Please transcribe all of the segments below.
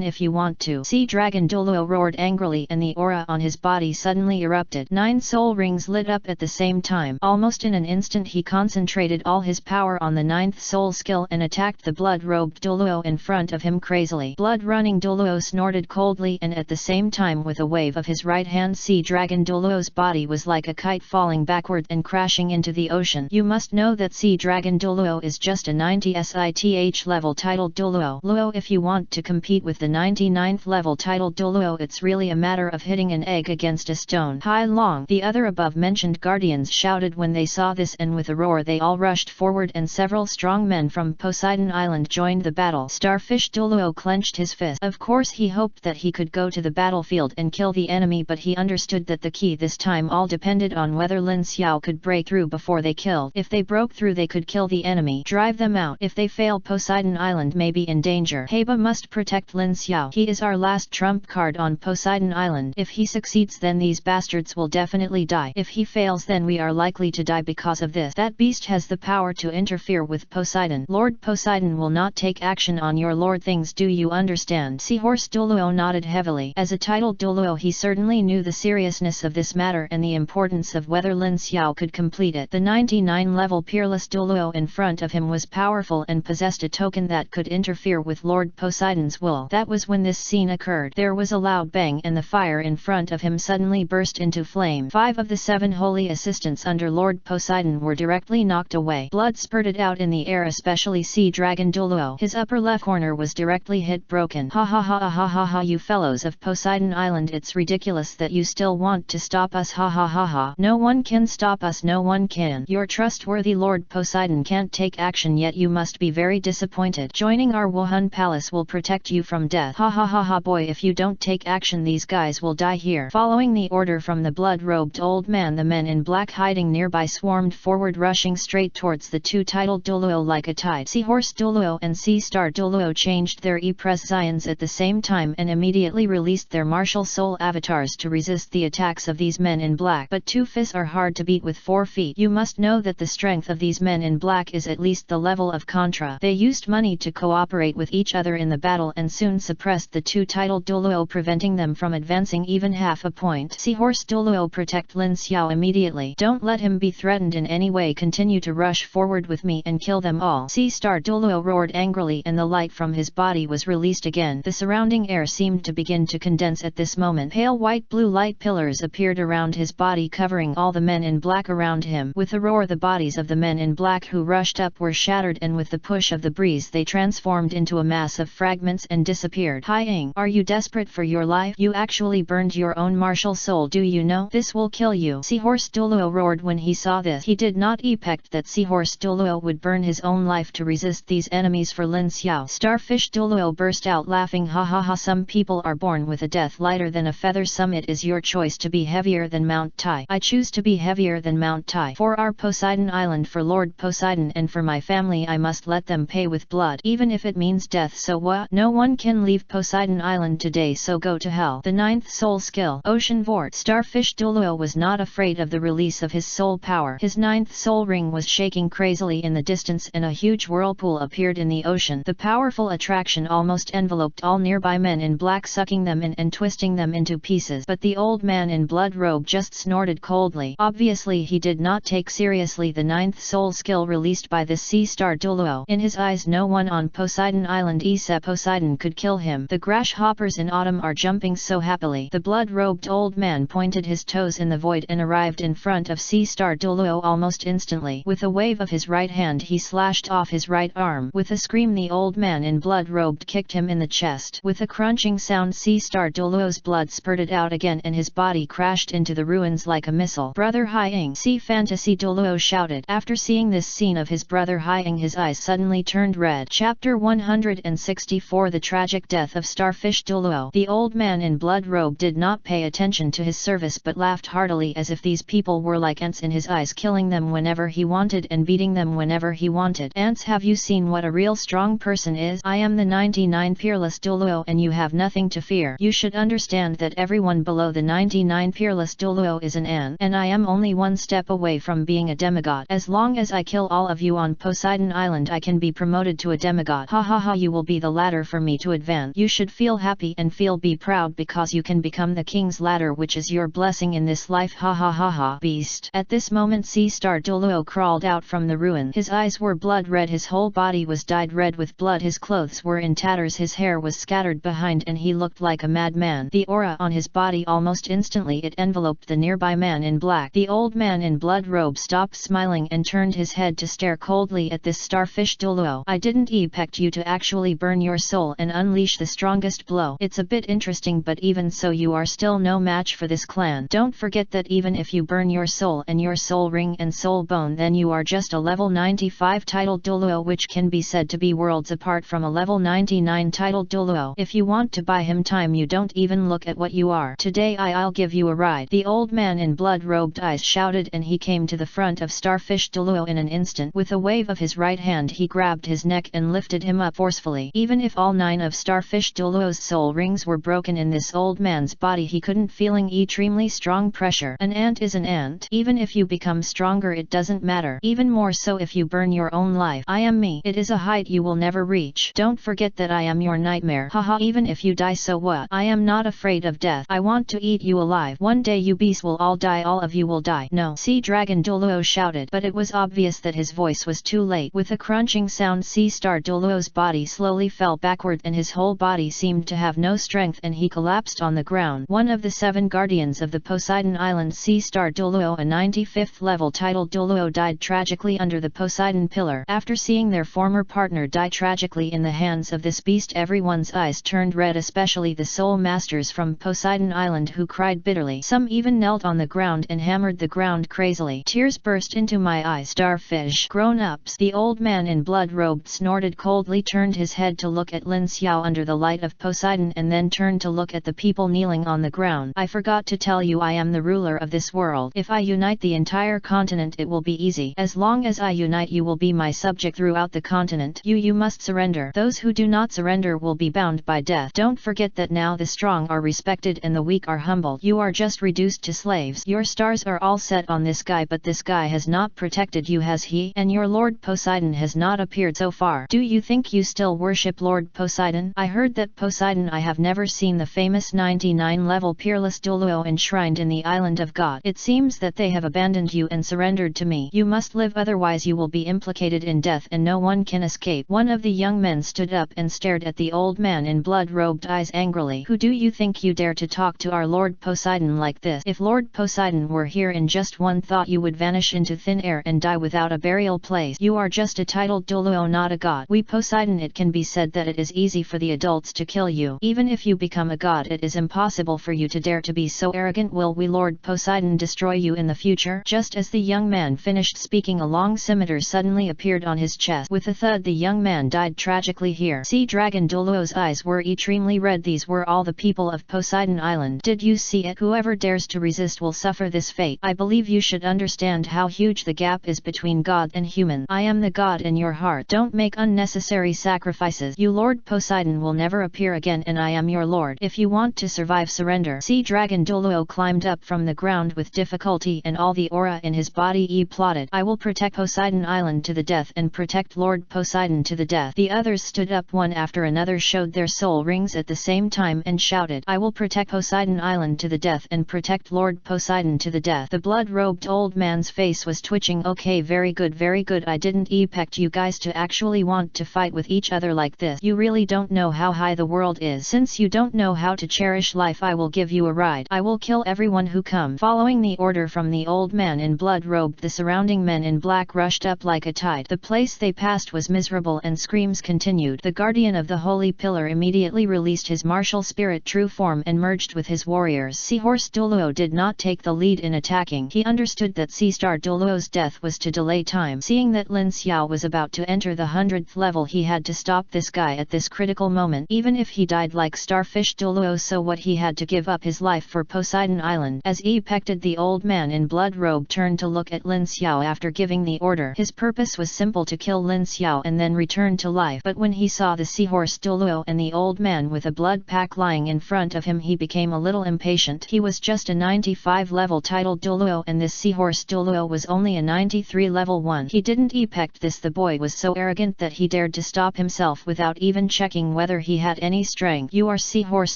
if you want to. Sea Dragon Douluo roared angrily and the aura on his body suddenly erupted. 9 soul rings lit up at the same time. Almost in an instant he concentrated all his power on the 9th soul skill and attacked the blood-robed Douluo in front of him crazily. Blood-running Douluo snorted coldly and at the same time with a wave of his right hand Sea Dragon Douluo's body was like a kite falling backward and crashing into the ocean. You must know that Sea Dragon Douluo is just a 90 SITH level titled Douluo. If you want to compete with the 99th level titled Douluo, it's really a matter of hitting an egg against a stone. Hai Long, the other above mentioned guardians shouted when they saw this, and with a roar they all rushed forward and several strong men from Poseidon Island joined the battle. Starfish Douluo clenched his fist. Of course he hoped that he could go to the battlefield and kill the enemy, but he understood that the key this time all depended on whether Lin Xiao could break through before they killed. If they broke through they could kill the enemy, drive them out. If they fail, Poseidon Island may be in danger. Heiba must protect Lin Xiao. He is our last trump card on Poseidon Island. If he succeeds, then these bastards will definitely die. If he fails, then we are likely to die because of this. That beast has the power to interfere with Poseidon. Lord Poseidon will not take action on your lord things, do you understand? Seahorse Douluo nodded heavily. As a titled Douluo he certainly knew the seriousness of this matter and the importance of whether Lin Xiao could complete it. The 99 level peerless Douluo in front of him was powerful and possessed a token that could interfere with Lord Poseidon's will. That was when this scene occurred. There was a loud bang and the fire in front of him suddenly burst into flame. 5 of the 7 holy assistants under Lord Poseidon were directly knocked away. Blood spurted out in the air, especially Sea Dragon Douluo. His upper left corner was directly hit broken. Ha ha ha ha ha ha, you fellows of Poseidon Island, it's ridiculous that you still want to stop us. Ha ha ha ha. No one can stop us, no one can. Your trustworthy Lord Poseidon can't take action yet, you must be very disappointed. Joining our Wuhan palace will protect you from death. Ha ha ha ha, boy, if you don't take action these guys will die here. Following the order from the blood-robed old man, the men in black hiding nearby swarmed forward, rushing straight towards the 2 titled Douluo like a tide. Seahorse Douluo and Sea Star Douluo changed their e-pressions at the same time and immediately released their martial soul avatars to resist the attacks of these men in black. But 2 fists are hard to beat with 4 feet. You must know that the strength of these men in black is at least the level of Contra. They used money to cooperate with each other in the battle and soon suppressed the 2 titled Douluo, preventing them from advancing even half a point. Seahorse Douluo, protect Lin Xiao immediately. Don't let him be threatened in any way. Continue to rush forward with me and kill them all. Sea Star Douluo roared angrily and the light from his body was released again. The surrounding air seemed to begin to condense at this moment. Pale white-blue light pillars appeared around his body, covering all the men in black around him. With a roar, the bodies of the men in black who rushed up were shattered, and with the push of the breeze they transformed into a mass of fragments and disappeared. Hai Ying, are you desperate for your life? You actually burned your own martial soul, do you know? This will kill you. Seahorse Douluo roared when he saw this. He did not expect that Seahorse Douluo would burn his own life to resist these enemies for Lin Xiao. Starfish Douluo burst out laughing. Ha ha ha, some people are born with a death lighter than a feather. Some it is your choice to be heavier than Mount Tai. I choose to be heavier than Mount Tai. For our Poseidon Island, for Lord Poseidon, and for my family, I must let them pay with blood, even if it means death. So what? No one can leave Poseidon Island today, so go to hell. The 9th soul skill, Ocean Vort. Starfish Douluo was not afraid of the release of his soul power. His 9th soul ring was shaking crazily in the distance and a huge whirlpool appeared in the ocean. The powerful attraction almost enveloped all nearby men in black, sucking them in and twisting them into pieces. But the old man in blood robe just snorted coldly. Obviously he did not take seriously the 9th soul skill released by this Sea Star Douluo. In his eyes no one on Poseidon Island except Poseidon could kill him. The grasshoppers in autumn are jumping so happily. The blood-robed old man pointed his toes in the void and arrived in front of Sea Star Douluo almost instantly. With a wave of his right hand he slashed off his right arm. With a scream the old man in blood-robed kicked him in the chest. With a crunching sound Sea Star Douluo's blood spurted out again and his body crashed into the ruins like a missile. Brother Hai Ying, see Fantasy, Douluo shouted. After seeing this scene of his brother Hai Ying, his eyes suddenly turned red. Chapter 164, The Tragic Death of Starfish Douluo. The old man in blood robe did not pay attention to his service but laughed heartily as if these people were like ants in his eyes, killing them whenever he wanted and beating them whenever he wanted. Ants, have you seen what a real strong person is? I am the 99 Fearless Douluo and you have nothing to fear. You should understand that everyone below the 99 Fearless Douluo is an ant, and I am only one step away from being a demigod. As long as I kill all of you on Poseidon Island I can be promoted to a demigod. Ha ha ha, you will be the ladder for me to advance advance. You should feel happy and be proud because you can become the king's ladder, which is your blessing in this life. Ha ha ha ha. Beast. At this moment Sea-Star Douluo crawled out from the ruin. His eyes were blood red, his whole body was dyed red with blood, his clothes were in tatters, his hair was scattered behind, and he looked like a madman. The aura on his body almost instantly it enveloped the nearby man in black. The old man in blood robe stopped smiling and turned his head to stare coldly at this starfish. Douluo, I didn't expect you to actually burn your soul and unleash the strongest blow. It's a bit interesting, but even so you are still no match for this clan. Don't forget that even if you burn your soul and your soul ring and soul bone, then you are just a level 95 titled Douluo, which can be said to be worlds apart from a level 99 titled Douluo. If you want to buy him time, you don't even look at what you are. Today I'll give you a ride. The old man in blood-robed eyes shouted, and he came to the front of starfish Douluo in an instant. With a wave of his right hand he grabbed his neck and lifted him up forcefully. Even if all 9 of starfish Douluo's soul rings were broken in this old man's body, he couldn't feeling extremely strong pressure. An ant is an ant. Even if you become stronger it doesn't matter. Even more so if you burn your own life. I am me. It is a height you will never reach. Don't forget that I am your nightmare. Haha, even if you die, so what? I am not afraid of death. I want to eat you alive. One day you beasts will all die. All of you will die. No. Sea Dragon Douluo shouted, but it was obvious that his voice was too late. With a crunching sound, Sea-Star Douluo's body slowly fell backward and his whole body seemed to have no strength, and he collapsed on the ground. One of the 7 guardians of the Poseidon Island, Sea-Star Douluo, a 95th level titled Douluo, died tragically under the Poseidon pillar. After seeing their former partner die tragically in the hands of this beast, everyone's eyes turned red, especially the soul masters from Poseidon Island, who cried bitterly. Some even knelt on the ground and hammered the ground crazily. Tears burst into my eyes. Starfish grown-ups. The old man in blood-robed snorted coldly, turned his head to look at Lin Xiao under the light of Poseidon, and then turned to look at the people kneeling on the ground. I forgot to tell you, I am the ruler of this world. If I unite the entire continent it will be easy. As long as I unite, you will be my subject throughout the continent. You must surrender. Those who do not surrender will be bound by death. Don't forget that now the strong are respected and the weak are humbled. You are just reduced to slaves. Your stars are all set on this guy, but this guy has not protected you, has he? And your Lord Poseidon has not appeared so far. Do you think you still worship Lord Poseidon? I heard that Poseidon. I have never seen the famous 99 level peerless Douluo enshrined in the island of God. It seems that they have abandoned you and surrendered to me. You must live, otherwise you will be implicated in death and no one can escape. One of the young men stood up and stared at the old man in blood-robed eyes angrily. Who do you think you dare to talk to our Lord Poseidon like this? If Lord Poseidon were here, in just one thought you would vanish into thin air and die without a burial place. You are just a titled Douluo, not a god. We Poseidon, it can be said that it is easy for the adults to kill you. Even if you become a god, it is impossible for you to dare to be so arrogant. Will we Lord Poseidon destroy you in the future? Just as the young man finished speaking, a long scimitar suddenly appeared on his chest. With a thud, the young man died tragically here. Sea Dragon Douluo's eyes were extremely red. These were all the people of Poseidon Island. Did you see it? Whoever dares to resist will suffer this fate. I believe you should understand how huge the gap is between God and human. I am the god in your heart. Don't make unnecessary sacrifices. You Lord Poseidon will never appear again, and I am your lord. If you want to survive, surrender. Sea Dragon Douluo climbed up from the ground with difficulty, and all the aura in his body plotted. I will protect Poseidon Island to the death and protect Lord Poseidon to the death. The others stood up one after another, showed their soul rings at the same time and shouted, I will protect Poseidon Island to the death and protect Lord Poseidon to the death. The blood-robed old man's face was twitching. Okay, very good, very good. I didn't expect you guys to actually want to fight with each other like this. You really don't know how high the world is. Since you don't know how to cherish life, I will give you a ride. I will kill everyone who comes. Following the order from the old man in blood-robed, the surrounding men in black rushed up like a tide. The place they passed was miserable and screams continued. The guardian of the holy pillar immediately released his martial spirit true form and merged with his warriors. Seahorse Douluo did not take the lead in attacking. He understood that Sea-Star Douluo's death was to delay time. Seeing that Lin Xiao was about to enter the 100th level, he had to stop this guy at this critical moment. Even if he died like Starfish Douluo, so what? He had to give up his life for Poseidon Island. As expected, the old man in blood robe turned to look at Lin Xiao after giving the order. His purpose was simple: to kill Lin Xiao and then return to life. But when he saw the seahorse Douluo and the old man with a blood pack lying in front of him, he became a little impatient. He was just a 95 level titled Douluo, and this seahorse Douluo was only a 93 level 1. He didn't expect this. The boy was so arrogant that he dared to stop himself without even checking whether he had any strength. You are Seahorse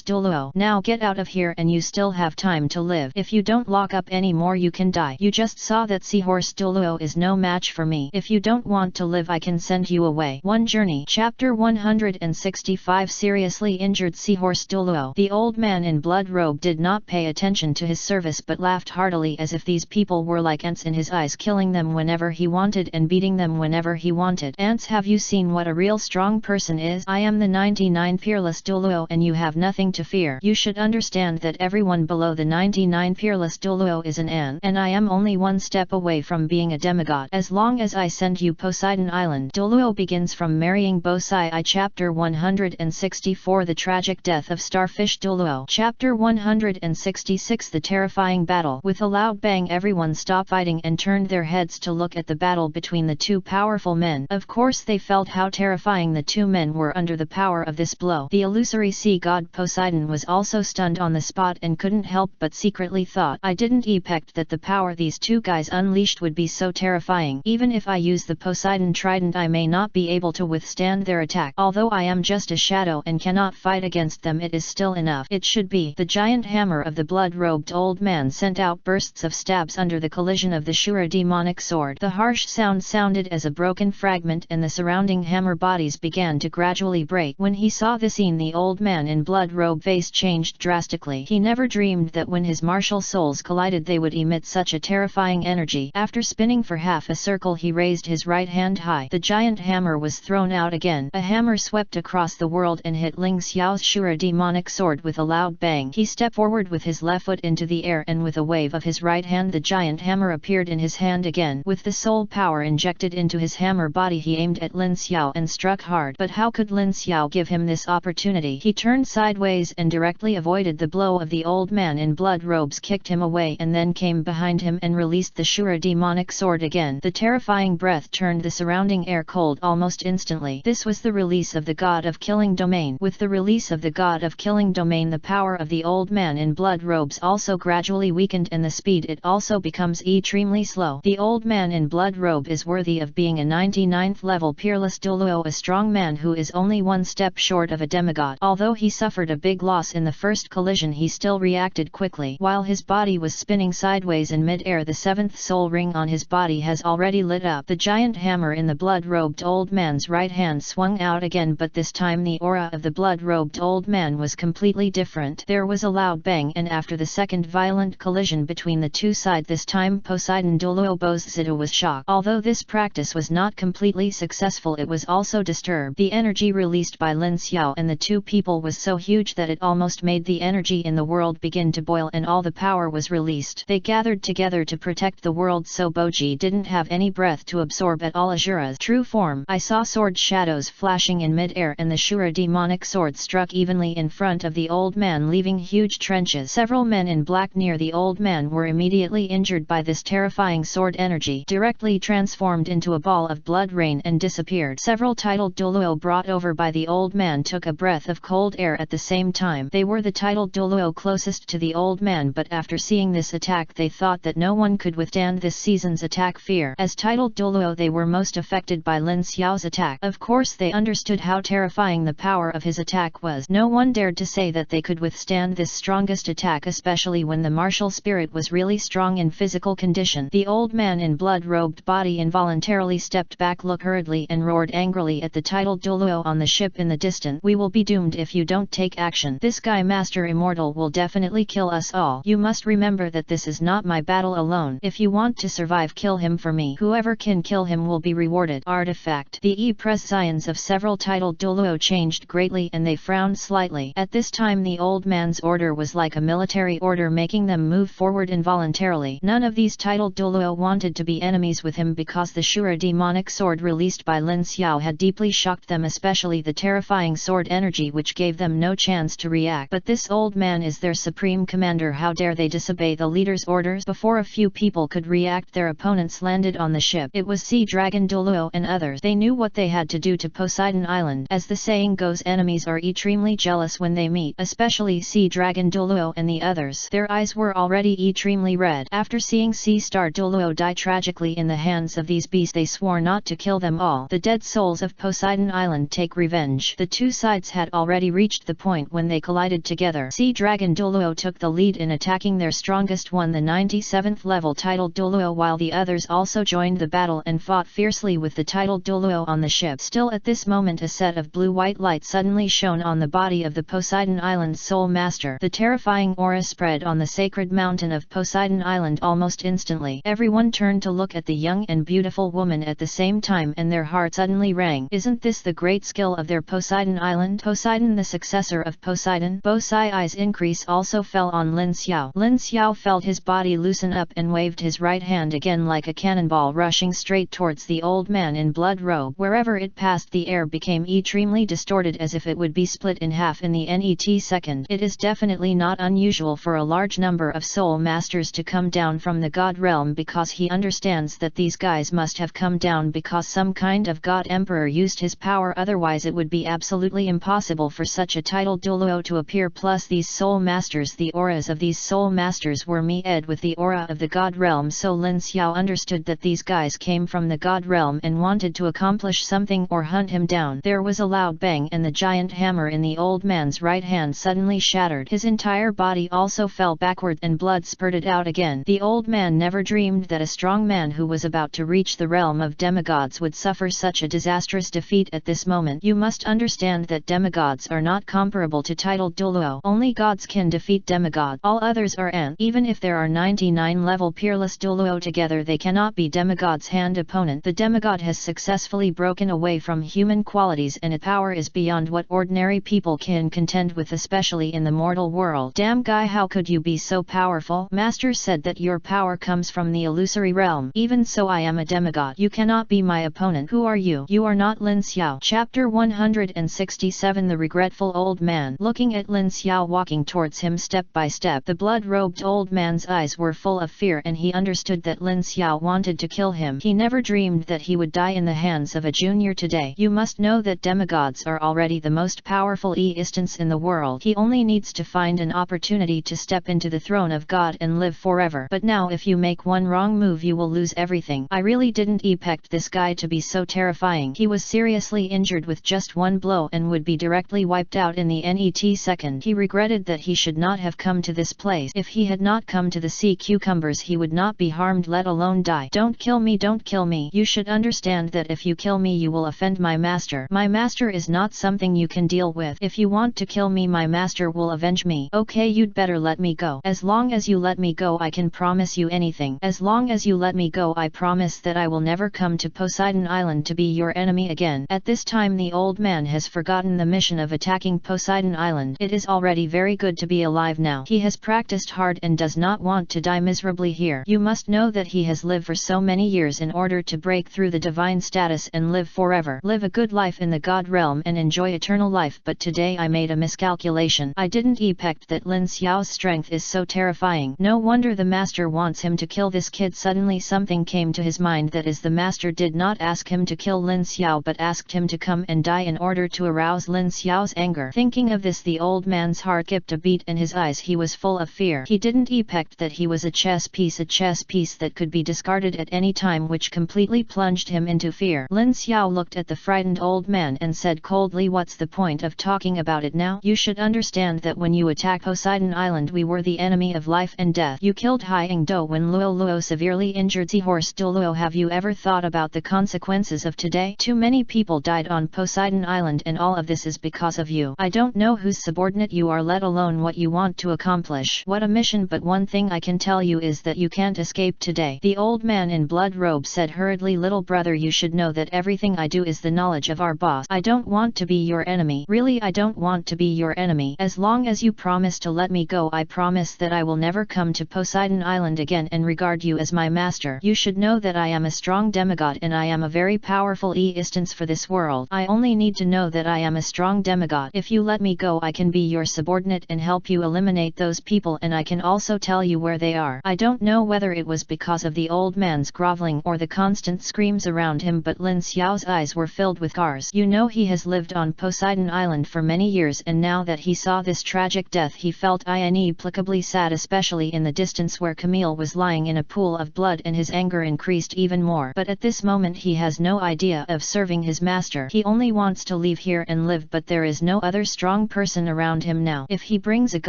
Douluo. Now get out of here and you still have time to live. If you don't lock up any more you can die. You just saw that Seahorse Douluo is no match for me. If you don't want to live I can send you away. One journey. Chapter 165. Seriously injured Seahorse Douluo. The old man in blood robe did not pay attention to his service but laughed heartily as if these people were like ants in his eyes, killing them whenever he wanted and beating them whenever he wanted. Ants, have you seen what a real strong person is? I am the 99 Peerless Douluo and you have nothing to fear. You should understand that everyone below the 99 Peerless Douluo is an ant, and I am only one step away from being a demigod. As long as I send you Poseidon Island. Douluo begins from marrying Bosai I. Chapter 164. The tragic death of Starfish Douluo. Chapter 166. The terrifying battle. With a loud bang everyone stopped fighting and turned their heads to look at the battle between the two powerful men. Of course they felt how terrifying the two men were under the power of this blow. The illusory sea god Poseidon was also stunned on the spot and couldn't help but secretly thought, I didn't expect that the power these two guys unleashed would be so terrifying. Even if I use the Poseidon trident I may not be able to withstand their attack. Although I am just a shadow and cannot fight against them, it is still enough. It should be. The giant hammer of the blood-robed old man sent out bursts of stabs under the collision of the Shura demonic sword. The harsh sound sounded as a broken fragment and the surrounding hammer bodies began to gradually break. When he saw the scene the old man in blood robe face changed drastically. He never dreamed that when his martial souls collided they would emit such a terrifying energy. After spinning for half a circle he raised his right hand high. The giant hammer was thrown out again. A hammer swept across the world and hit Ling Xiao's Shura demonic sword with a loud bang. He stepped forward with his left foot into the air and with a wave of his right hand the giant hammer appeared in his hand again. With the soul power injected into his hammer body he aimed at Lin Xiao and struck hard. But how could Lin Xiao give him this opportunity? He turned sideways and directly avoided the blow of the old man in blood robes, kicked him away and then came behind him and released the Shura demonic sword again. The terrifying breath turned the surrounding air cold almost instantly. This was the release of the god of killing domain. With the release of the god of killing domain the power of the old man in blood robes also gradually weakened and the speed it also becomes extremely slow. The old man in blood robe is worthy of being a 99th level Peerless Douluo, a strong man who is only one step short of a demigod. Although he suffered a big loss in the first collision he still reacted quickly. While his body was spinning sideways in mid-air the seventh soul ring on his body has already lit up. The giant hammer in the blood-robed old man's right hand swung out again, but this time the aura of the blood-robed old man was completely different. There was a loud bang and after the second violent collision between the two sides this time Poseidon Douluo Bozzido was shocked. Although this practice was not completely successful it was also disturbed. The energy released by Lin Xiao and the two people was so huge that it almost made the energy in the world begin to boil and all the power was released. They gathered together to protect the world so Boji didn't have any breath to absorb at all Azura's true form. I saw sword shadows flashing in mid-air and the Shura demonic sword struck evenly in front of the old man leaving huge trenches. Several men in black near the old man were immediately injured by this terrifying sword energy, directly transformed into a ball of blood rain and disappeared. Several titled Douluo brought over by the old man took a breath of cold air at the same time. They were the titled Douluo closest to the old man, but after seeing this attack they thought that no one could withstand this season's attack fear. As titled Douluo they were most affected by Lin Xiao's attack. Of course they understood how terrifying the power of his attack was. No one dared to say that they could withstand this strongest attack, especially when the martial spirit was really strong in physical condition. The old man in blood-robed body involuntarily stepped back, looked hurriedly and roared angrily at the titled Douluo on the ship in the distance. We will be doomed if you don't take action. This guy Master Immortal will definitely kill us all. You must remember that this is not my battle alone. If you want to survive kill him for me. Whoever can kill him will be rewarded. Artifact. The prescience of several titled Douluo changed greatly and they frowned slightly. At this time the old man's order was like a military order making them move forward involuntarily. None of these titled Douluo wanted to be enemies with him because the Shura demonic sword released by Lin Xiao had deeply shocked them, especially the terrifying sword energy which gave them no chance to react. But this old man is their supreme commander, how dare they disobey the leader's orders? Before a few people could react their opponents landed on the ship. It was Sea Dragon Douluo and others. They knew what they had to do to Poseidon Island. As the saying goes, enemies are extremely jealous when they meet, especially Sea Dragon Douluo and the others. Their eyes were already extremely red. After seeing Sea Star Douluo die tragically in the hands of these beasts they swore not to kill them all. The dead souls of Poseidon Island take revenge. match. The two sides had already reached the point when they collided together. Sea Dragon Douluo took the lead in attacking their strongest one, the 97th level titled Douluo, while the others also joined the battle and fought fiercely with the titled Douluo on the ship. Still at this moment a set of blue-white light suddenly shone on the body of the Poseidon Island Soul Master. The terrifying aura spread on the sacred mountain of Poseidon Island almost instantly. Everyone turned to look at the young and beautiful woman at the same time, and their heart suddenly rang. Isn't this the great skill of their Poseidon Island? Poseidon, the successor of Poseidon? Both eyes increase also fell on Lin Xiao. Lin Xiao felt his body loosen up and waved his right hand again like a cannonball, rushing straight towards the old man in blood robe. Wherever it passed, the air became extremely distorted as if it would be split in half in the net second. It is definitely not unusual for a large number of soul masters to come down from the god realm, because he understands that these guys must have come down because some kind of god emperor used his power, otherwise it would be absolutely impossible for such a titled Douluo to appear. Plus these soul masters, the auras of these soul masters were met with the aura of the god realm, so Lin Xiao understood that these guys came from the god realm and wanted to accomplish something or hunt him down. There was a loud bang, and the giant hammer in the old man's right hand suddenly shattered. His entire body also fell backward and blood spurted out again. The old man never dreamed that a strong man who was about to reach the realm of demigods would suffer such a disastrous defeat at this moment. You must understand that demigods are not comparable to titled Douluo. Only gods can defeat demigods. All others are ants. Even if there are 99 level peerless Douluo together, they cannot be demigod's hand opponent. The demigod has successfully broken away from human qualities, and its power is beyond what ordinary people can contend with, especially in the mortal world. Damn guy, how could you be so powerful? Master said that your power comes from the illusory realm. Even so, I am a demigod. You cannot be my opponent. Who are you? You are not Lin Xiao. Chapter 167. The regretful old man. Looking at Lin Xiao walking towards him step by step, the blood-robed old man's eyes were full of fear, and he understood that Lin Xiao wanted to kill him. He never dreamed that he would die in the hands of a junior today. You must know that demigods are already the most powerful instance in the world. He only needs to find an opportunity to step into the throne of God and live forever. But now if you make one wrong move, you will lose everything. I really didn't expect this guy to be so terrifying. He was seriously injured with just one blow and would be directly wiped out in the net second. He regretted that he should not have come to this place. If he had not come to the sea cucumbers, he would not be harmed, let alone die. Don't kill me, don't kill me. You should understand that if you kill me, you will offend my master. My master is not something you can deal with. If you want to kill me, my master will avenge me. Okay, you'd better let me go. As long as you let me go, I can promise you anything. As long as you let me go, I promise that I will never come to Poseidon Island to be your enemy again. At this time, the old man has forgotten the mission of attacking Poseidon Island. It is already very good to be alive now. He has practiced hard and does not want to die miserably here. You must know that he has lived for so many years in order to break through the divine status and live forever. Live a good life in the god realm and enjoy eternal life. But today I made a miscalculation. I didn't expect that Lin Xiao's strength is so terrifying. No wonder the master wants him to kill this kid. Suddenly something came to his mind, that is, the master did not ask him to kill Lin Xiao but asked him to come and die in order to arouse Lin Xiao's anger. Thinking of this, the old man's heart skipped a beat and his eyes he was full of fear. He didn't expect that he was a chess piece that could be discarded at any time, which completely plunged him into fear. Lin Xiao looked at the frightened old man and said coldly, what's the point of talking about it now? You should understand that when you attacked Poseidon Island, we were the enemy of life and death. You killed Hyang Do when Luo severely injured Seahorse Douluo. Have you ever thought about the consequences of today? Too many people died on Poseidon Island, and all of this is because of you. I don't know whose subordinate you are, let alone what you want to accomplish. What a mission, but one thing I can tell you is that you can't escape today. The old man in blood robe said hurriedly, little brother, you should know that everything I do is the knowledge of our boss. I don't want to be your enemy. Really, I don't want to be your enemy. As long as you promise to let me go, I promise that I will never come to Poseidon Island again and regard you as my master. You should know that I am a strong demigod and I am a very powerful instance for this world. I only need to know that I am a strong demigod. If you let me go, I can be your subordinate and help you eliminate those people, and I can also tell you where they are. I don't know whether it was because of the old man's groveling or the constant screams around him, but Lin Xiao's eyes were filled with scars. You know, he has lived on Poseidon Island for many years, and now that he saw this tragic death, he felt inexplicably sad, especially in the distance where Camille was lying in a pool of blood, and his anger increased even more. But at this moment he has no idea of serving his master. He only wants to leave here and live, but there is no other strong person around him now. If he brings a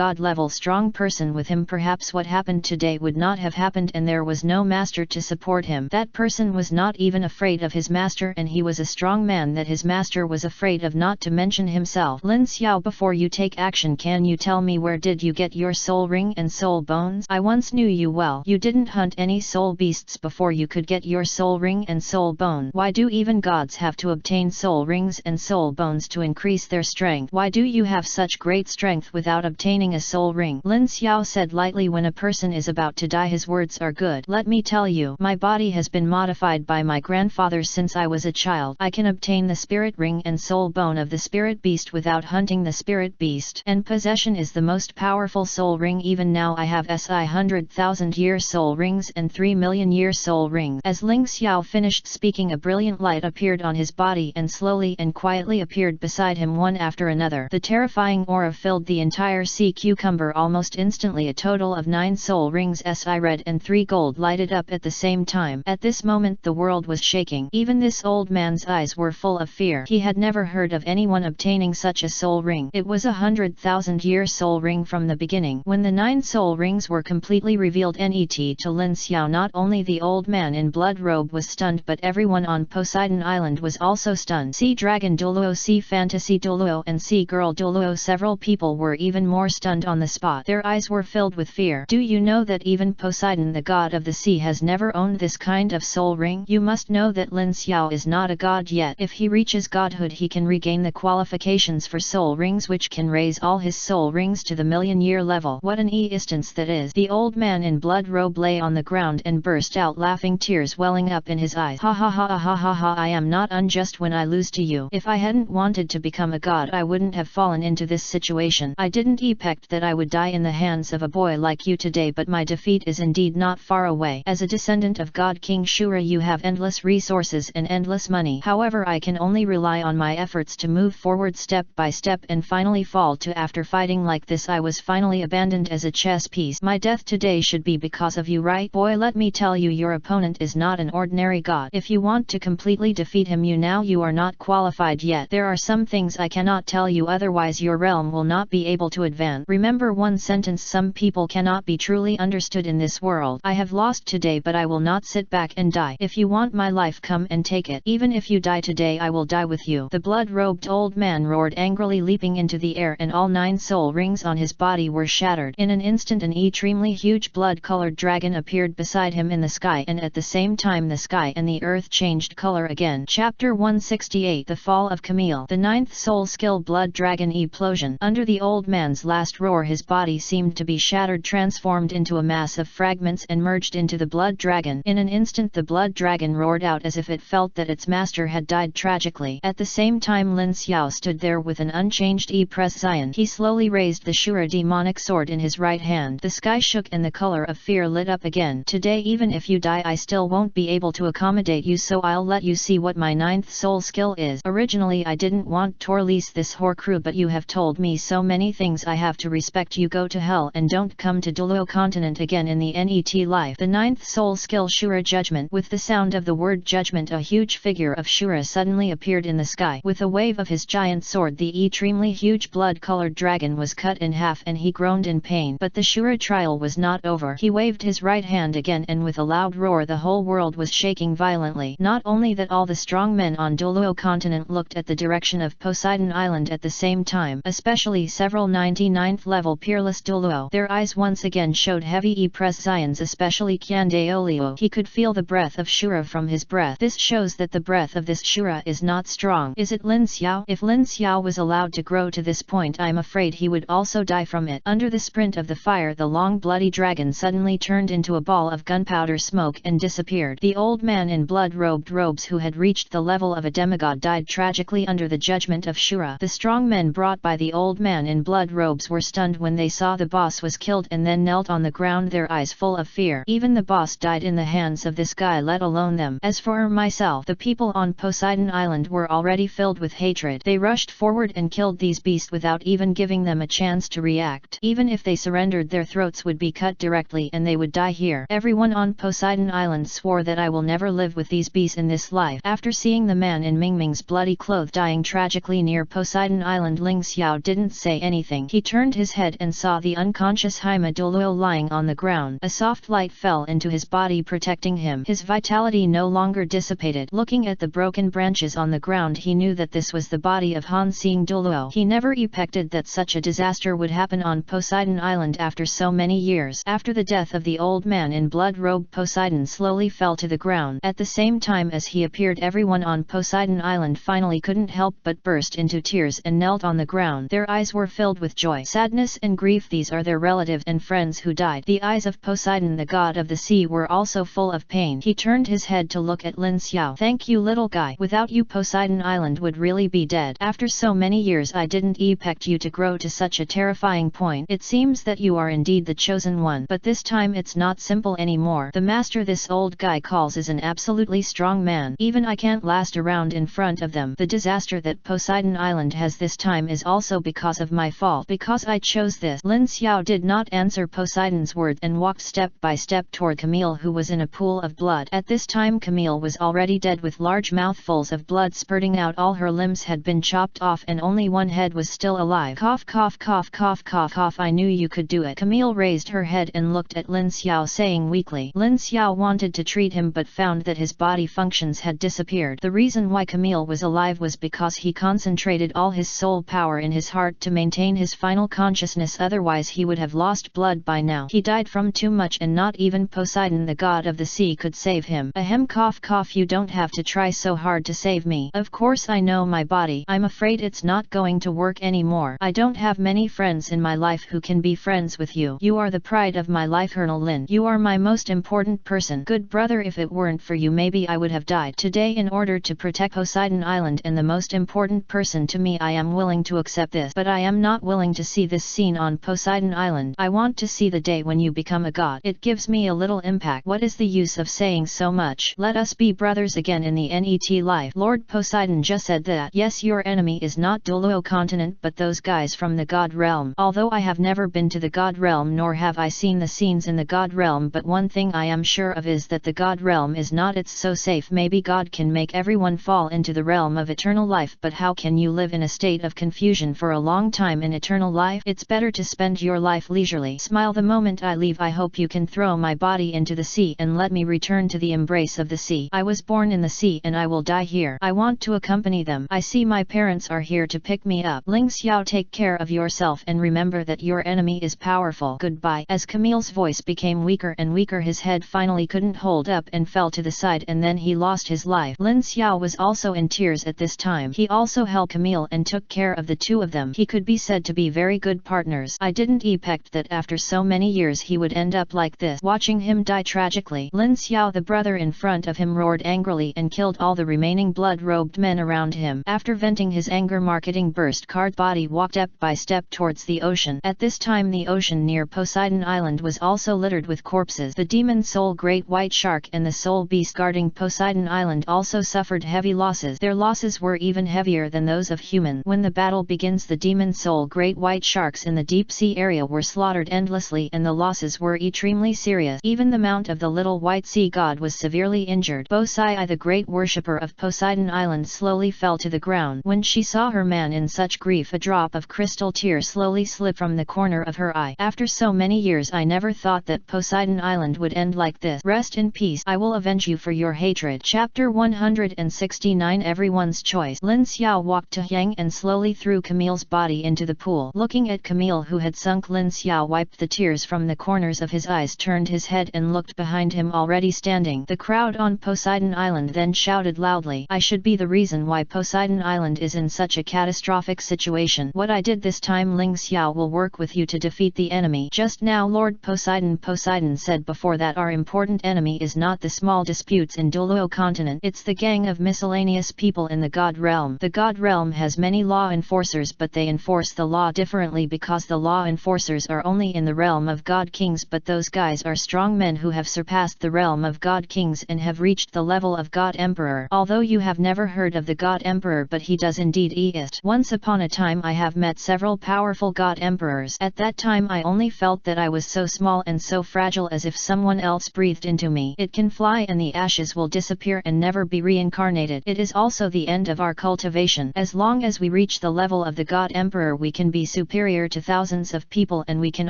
god-level strong person with him, perhaps what happened today would not have happened and there was no master to support him. That person was not even afraid of his master, and he was a strong man that his master was afraid of, not to mention himself. Lin Xiao, before you take action, can you tell me where did you get your soul ring and soul bones? I once knew you well. You didn't hunt any soul beasts before you could get your soul ring and soul bone. Why do even gods have to obtain soul rings and soul bones to increase their strength? Why do you have such great strength without obtaining a soul ring? Lin Xiao said lightly. When a person is about to die, his words are good. Let me tell you, my body has been modified by my grandfather since I was a child. I can obtain the spirit ring and soul bone of the spirit beast without hunting the spirit beast. And possession is the most powerful soul ring. Even now I have 100,000-year soul rings and 3,000,000-year soul rings. As Ling Xiao finished speaking, a brilliant light appeared on his body and slowly and quietly appeared beside him one after another. The terrifying aura filled the entire sea cucumber almost instantly. A total of 9 soul rings, Si red and 3 gold, lighted up at the same time. At this moment the world was shaking. Even this old man's eyes were full of fear. He had never heard of anyone obtaining such a soul ring. It was 100,000-year soul ring from the beginning. When the 9 soul rings were completely revealed net to Lin Xiao, not only the old man in blood robe was stunned, but everyone on Poseidon Island was also stunned. Sea Dragon Douluo, Sea Fantasy Douluo and Sea Girl Douluo. Several people were even more stunned on the spot. Their eyes were filled with fear. Do you know that even Poseidon, the god of the sea, has never owned this kind of soul ring? You must know that Lin Xiao is not a god yet. If he reaches godhood, he can regain the qualifications for soul rings, which can raise all his soul rings to the million-year level. What an instance that is! The old man in blood robe lay on the ground and burst out laughing, tears welling up in his eyes. Ha ha ha ha ha ha! I am not unjust when I lose to you. If I hadn't wanted to become a god, I wouldn't have fallen into this situation. I didn't expect that I would die in the hands of a boy like you today, but my defeat is indeed not far away. As a descendant of God King Shura, you have endless resources and endless money. However, I can only rely on my efforts to move forward step by step and finally fall to. After fighting like this, I was finally abandoned as a chess piece. My death today should be because of you, right? Boy, let me tell you, your opponent is not an ordinary god. If you want to completely defeat him, you are not qualified yet. There are some things I cannot tell you, otherwise your realm will not be able to advance. Remember one sentence: some people cannot be truly understood in this world. I have lost today, but I will not sit back and die. If you want my life, come and take it. Even if you die today, I will die with you. The blood-robed old man roared angrily, leaping into the air, and all 9 soul rings on his body were shattered. In an instant, an extremely huge blood-colored dragon appeared beside him in the sky, and at the same time the sky and the earth changed color again. Chapter 168: The Fall of Camille. The 9th soul skill, Blood Dragon Explosion. Under the old man's last roar, his body seemed to be shattered, transformed into a mass of fragments, and merged into the blood dragon. In an instant the blood dragon roared out as if it felt that its master had died tragically. At the same time, Lin Xiao stood there with an unchanged expression. He slowly raised the Shura demonic sword in his right hand. The sky shook and the color of fear lit up again. Today, even if you die, I still won't be able to accommodate you, so I'll let you see what my 9th soul skill is. Originally I didn't want to release this Horcrux, but you have told me so many things, I have to respect you. Go to hell and don't come to Douluo continent again in the net life. The 9th soul skill, Shura Judgment. With the sound of the word judgment, a huge figure of Shura suddenly appeared in the sky. With a wave of his giant sword, the extremely huge blood-colored dragon was cut in half, and he groaned in pain. But the Shura trial was not over. He waved his right hand again, and with a loud roar the whole world was shaking violently. Not only that, all the strong men on Douluo continent looked at the direction of Poseidon Island at the same time, especially several 99th level peerless Douluo. Their eyes once again showed heavy pressions, especially Douluo. He could feel the breath of Shura from his breath. This shows that the breath of this Shura is not strong. Is it Lin Xiao? If Lin Xiao was allowed to grow to this point, I'm afraid he would also die from it. Under the sprint of the fire, the long bloody dragon suddenly turned into a ball of gunpowder smoke and disappeared. The old man in blood-robed robes, who had reached the level of a demigod, died tragically under the judgment of Shura. The strong men brought by the old man in blood robes were stunned when they saw the boss was killed, and then knelt on the ground, their eyes full of fear. Even the boss died in the hands of this guy, let alone them. As for myself, the people on Poseidon Island were already filled with hatred. They rushed forward and killed these beasts without even giving them a chance to react. Even if they surrendered, their throats would be cut directly and they would die here. Everyone on Poseidon Island swore that I will never live with these beasts in this life. After seeing the man in Mingming's bloody clothes clothes dying tragically near Poseidon Island. Ling Xiao didn't say anything. He turned his head and saw the unconscious Haima Douluo lying on the ground. A soft light fell into his body, protecting him. His vitality no longer dissipated. Looking at the broken branches on the ground, he knew that this was the body of Han Xing Douluo. He never expected that such a disaster would happen on Poseidon Island after so many years. After the death of the old man in blood robe, Poseidon slowly fell to the ground. At the same time as he appeared, everyone on Poseidon Island finally couldn't help but burst into tears and knelt on the ground. Their eyes were filled with joy, sadness and grief. These are their relatives and friends who died. The eyes of Poseidon, the god of the sea, were also full of pain. He turned his head to look at Lin Xiao. "Thank you, little guy. Without you, Poseidon Island would really be dead. After so many years, I didn't expect you to grow to such a terrifying point. It seems that you are indeed the chosen one. But this time it's not simple anymore. The master this old guy calls is an absolutely strong man. Even I can't last around in front of them. The disaster that Poseidon Island has this time is also because of my fault, because I chose this." Lin Xiao did not answer Poseidon's words and walked step by step toward Camille, who was in a pool of blood. At this time Camille was already dead, with large mouthfuls of blood spurting out. All her limbs had been chopped off and only one head was still alive. Cough, cough, cough, cough, cough, cough. "I knew you could do it." Camille raised her head and looked at Lin Xiao, saying weakly. Lin Xiao wanted to treat him but found that his body functions had disappeared. The reason why Camille was alive was because he concentrated all his soul power in his heart to maintain his final consciousness, otherwise he would have lost blood by now. He died from too much and not even Poseidon, the god of the sea, could save him. Ahem, cough, cough. "You don't have to try so hard to save me. Of course I know my body. I'm afraid it's not going to work anymore. I don't have many friends in my life who can be friends with you. You are the pride of my life, Colonel Lin. You are my most important person. Good brother, if it weren't for you, maybe I would have died today in order to protect Poseidon Island and the most important person to me. I am willing to accept this, but I am not willing to see this scene on Poseidon Island. I want to see the day when you become a god. It gives me a little impact. What is the use of saying so much? Let us be brothers again in the NET life." Lord Poseidon just said that. "Yes, your enemy is not Douluo continent but those guys from the god realm. Although I have never been to the god realm nor have I seen the scenes in the god realm, but one thing I am sure of is that the god realm is not it's so safe. Maybe God can make everyone fall into the realm of eternal life, but how can you live in a state of confusion for a long time in eternal life? It's better to spend your life leisurely. Smile. The moment I leave, I hope you can throw my body into the sea and let me return to the embrace of the sea. I was born in the sea and I will die here. I want to accompany them. I see my parents are here to pick me up. Ling Xiao, take care of yourself and remember that your enemy is powerful. Goodbye." As Camille's voice became weaker and weaker, his head finally couldn't hold up and fell to the side, and then he lost his life. Lin Xiao was also in tears at this time. He also held Camille and took care of the two of them. He could be said to be very good partners. I didn't expect that after so many years he would end up like this. Watching him die tragically, Lin Xiao, the brother in front of him, roared angrily and killed all the remaining blood-robed men around him. After venting his anger, marketing burst card body walked step by step towards the ocean. At this time the ocean near Poseidon Island was also littered with corpses. The demon soul great white shark and the soul beast guarding Poseidon Island also suffered heavy losses. Their losses were even heavier than those of humans. When the battle begins, the demon soul great white sharks in the deep sea area were slaughtered endlessly and the losses were extremely serious. Even the mount of the little white sea god was severely injured. Bosai, the great worshipper of Poseidon Island, slowly fell to the ground. When she saw her man in such grief, a drop of crystal tear slowly slipped from the corner of her eye. After so many years, I never thought that Poseidon Island would end like this. Rest in peace. I will avenge you for your hatred. Chapter 169. Everyone's Choice. Lin Xiao walked to Yang and slowly threw Camille's body into the pool. Looking at Camille who had sunk, Lin Xiao wiped the tears from the corners of his eyes, turned his head and looked behind him, already standing the crowd on Poseidon Island, then shouted loudly, "I should be the reason why Poseidon Island is in such a catastrophic situation. What I did this time, Ling Xiao will work with you to defeat the enemy." Just now Lord Poseidon said before that our important enemy is not the small disputes in Douluo continent, it's the gang of miscellaneous people in the God realm. The God realm has many law enforcers, but they enforce the law differently because the law enforcers are only in the realm of God kings, but those guys are strong men who have surpassed the realm of God kings and have reached the level of God Emperor. Although you have never heard of the God Emperor, but he does indeed exist. Once upon a time I have met several powerful God Emperors. At that time I only felt that I was so small and so fragile, as if someone else breathed into me. It can fly and the ashes will disappear and never be reincarnated. It is also the end end of our cultivation. As long as we reach the level of the God Emperor, we can be superior to thousands of people, and we can